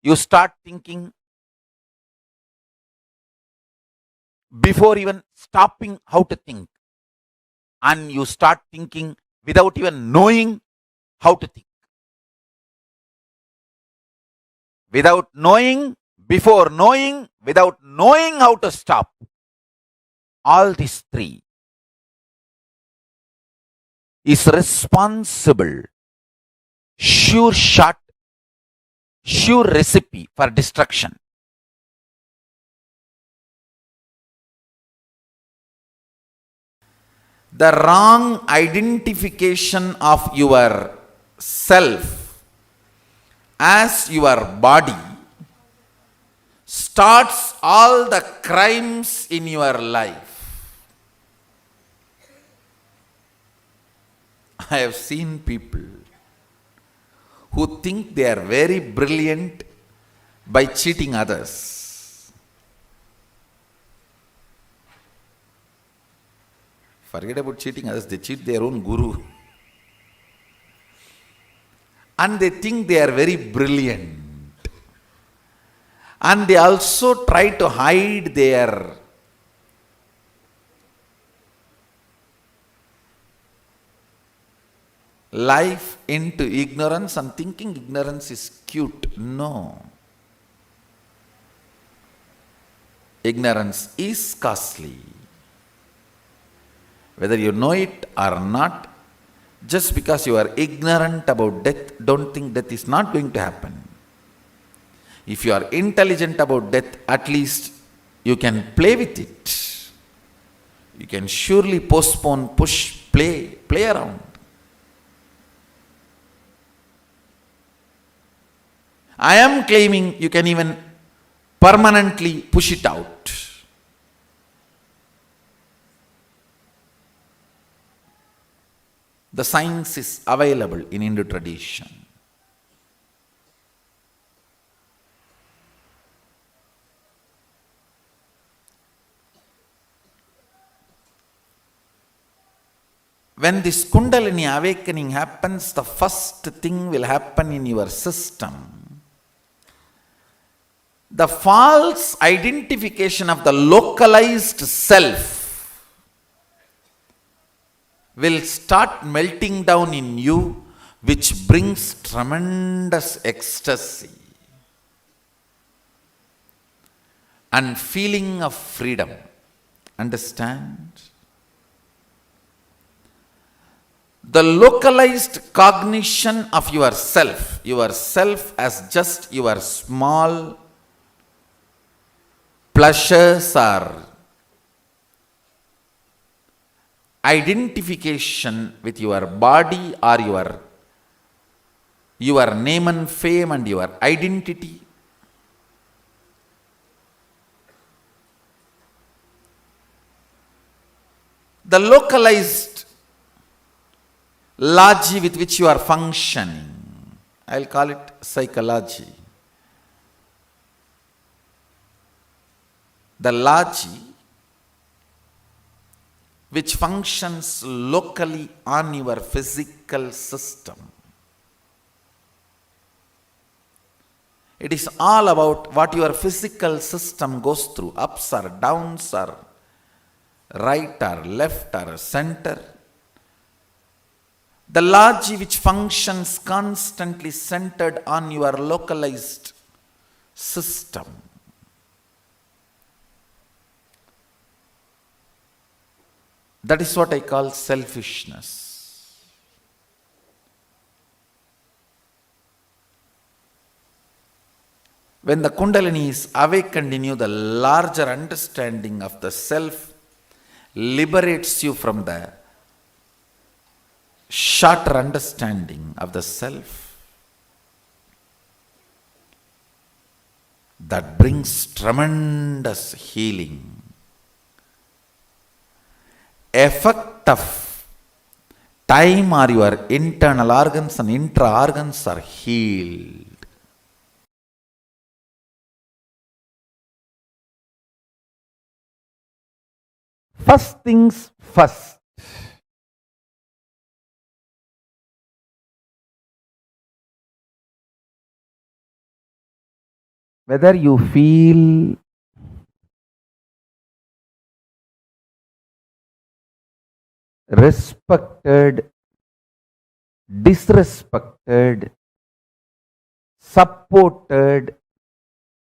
You start thinking before even stopping how to think. And you start thinking without even knowing how to think. Without knowing, before knowing, without knowing how to stop. All these three is responsible, sure shot, sure recipe for destruction. The wrong identification of your self as your body starts all the crimes in your life. I have seen people who think they are very brilliant by cheating others. Forget about cheating others, they cheat their own guru. And they think they are very brilliant. And they also try to hide their life into ignorance and thinking ignorance is cute. No. Ignorance is costly. Whether you know it or not, just because you are ignorant about death, don't think death is not going to happen. If you are intelligent about death, at least you can play with it. You can surely postpone, push, play around. I am claiming you can even permanently push it out. The science is available in Hindu tradition. When this Kundalini awakening happens, the first thing will happen in your system. The false identification of the localized self will start melting down in you, which brings tremendous ecstasy and feeling of freedom. Understand? The localized cognition of yourself as just your small pleasures or identification with your body or your name and fame and your identity. The localized logy with which you are functioning, I'll call it psychology. The logy which functions locally on your physical system. It is all about what your physical system goes through, ups or downs or right or left or center. The logy which functions constantly centered on your localized system. That is what I call selfishness. When the Kundalini is awakened in you, the larger understanding of the self liberates you from the shorter understanding of the self. That brings tremendous healing. Effect of time or your internal organs and intra-organs are healed. First things first. Whether you feel respected, disrespected, supported,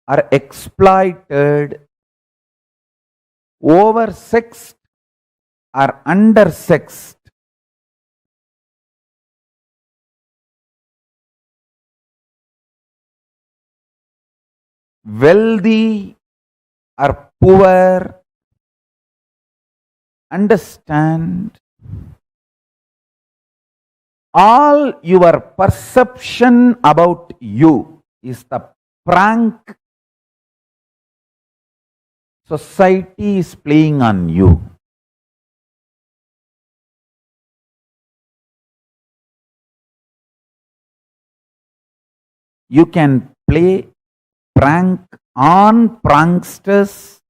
or exploited, oversexed or undersexed, wealthy or poor, understand all your perception about you is the prank society is playing on you. you can play prank on pranksters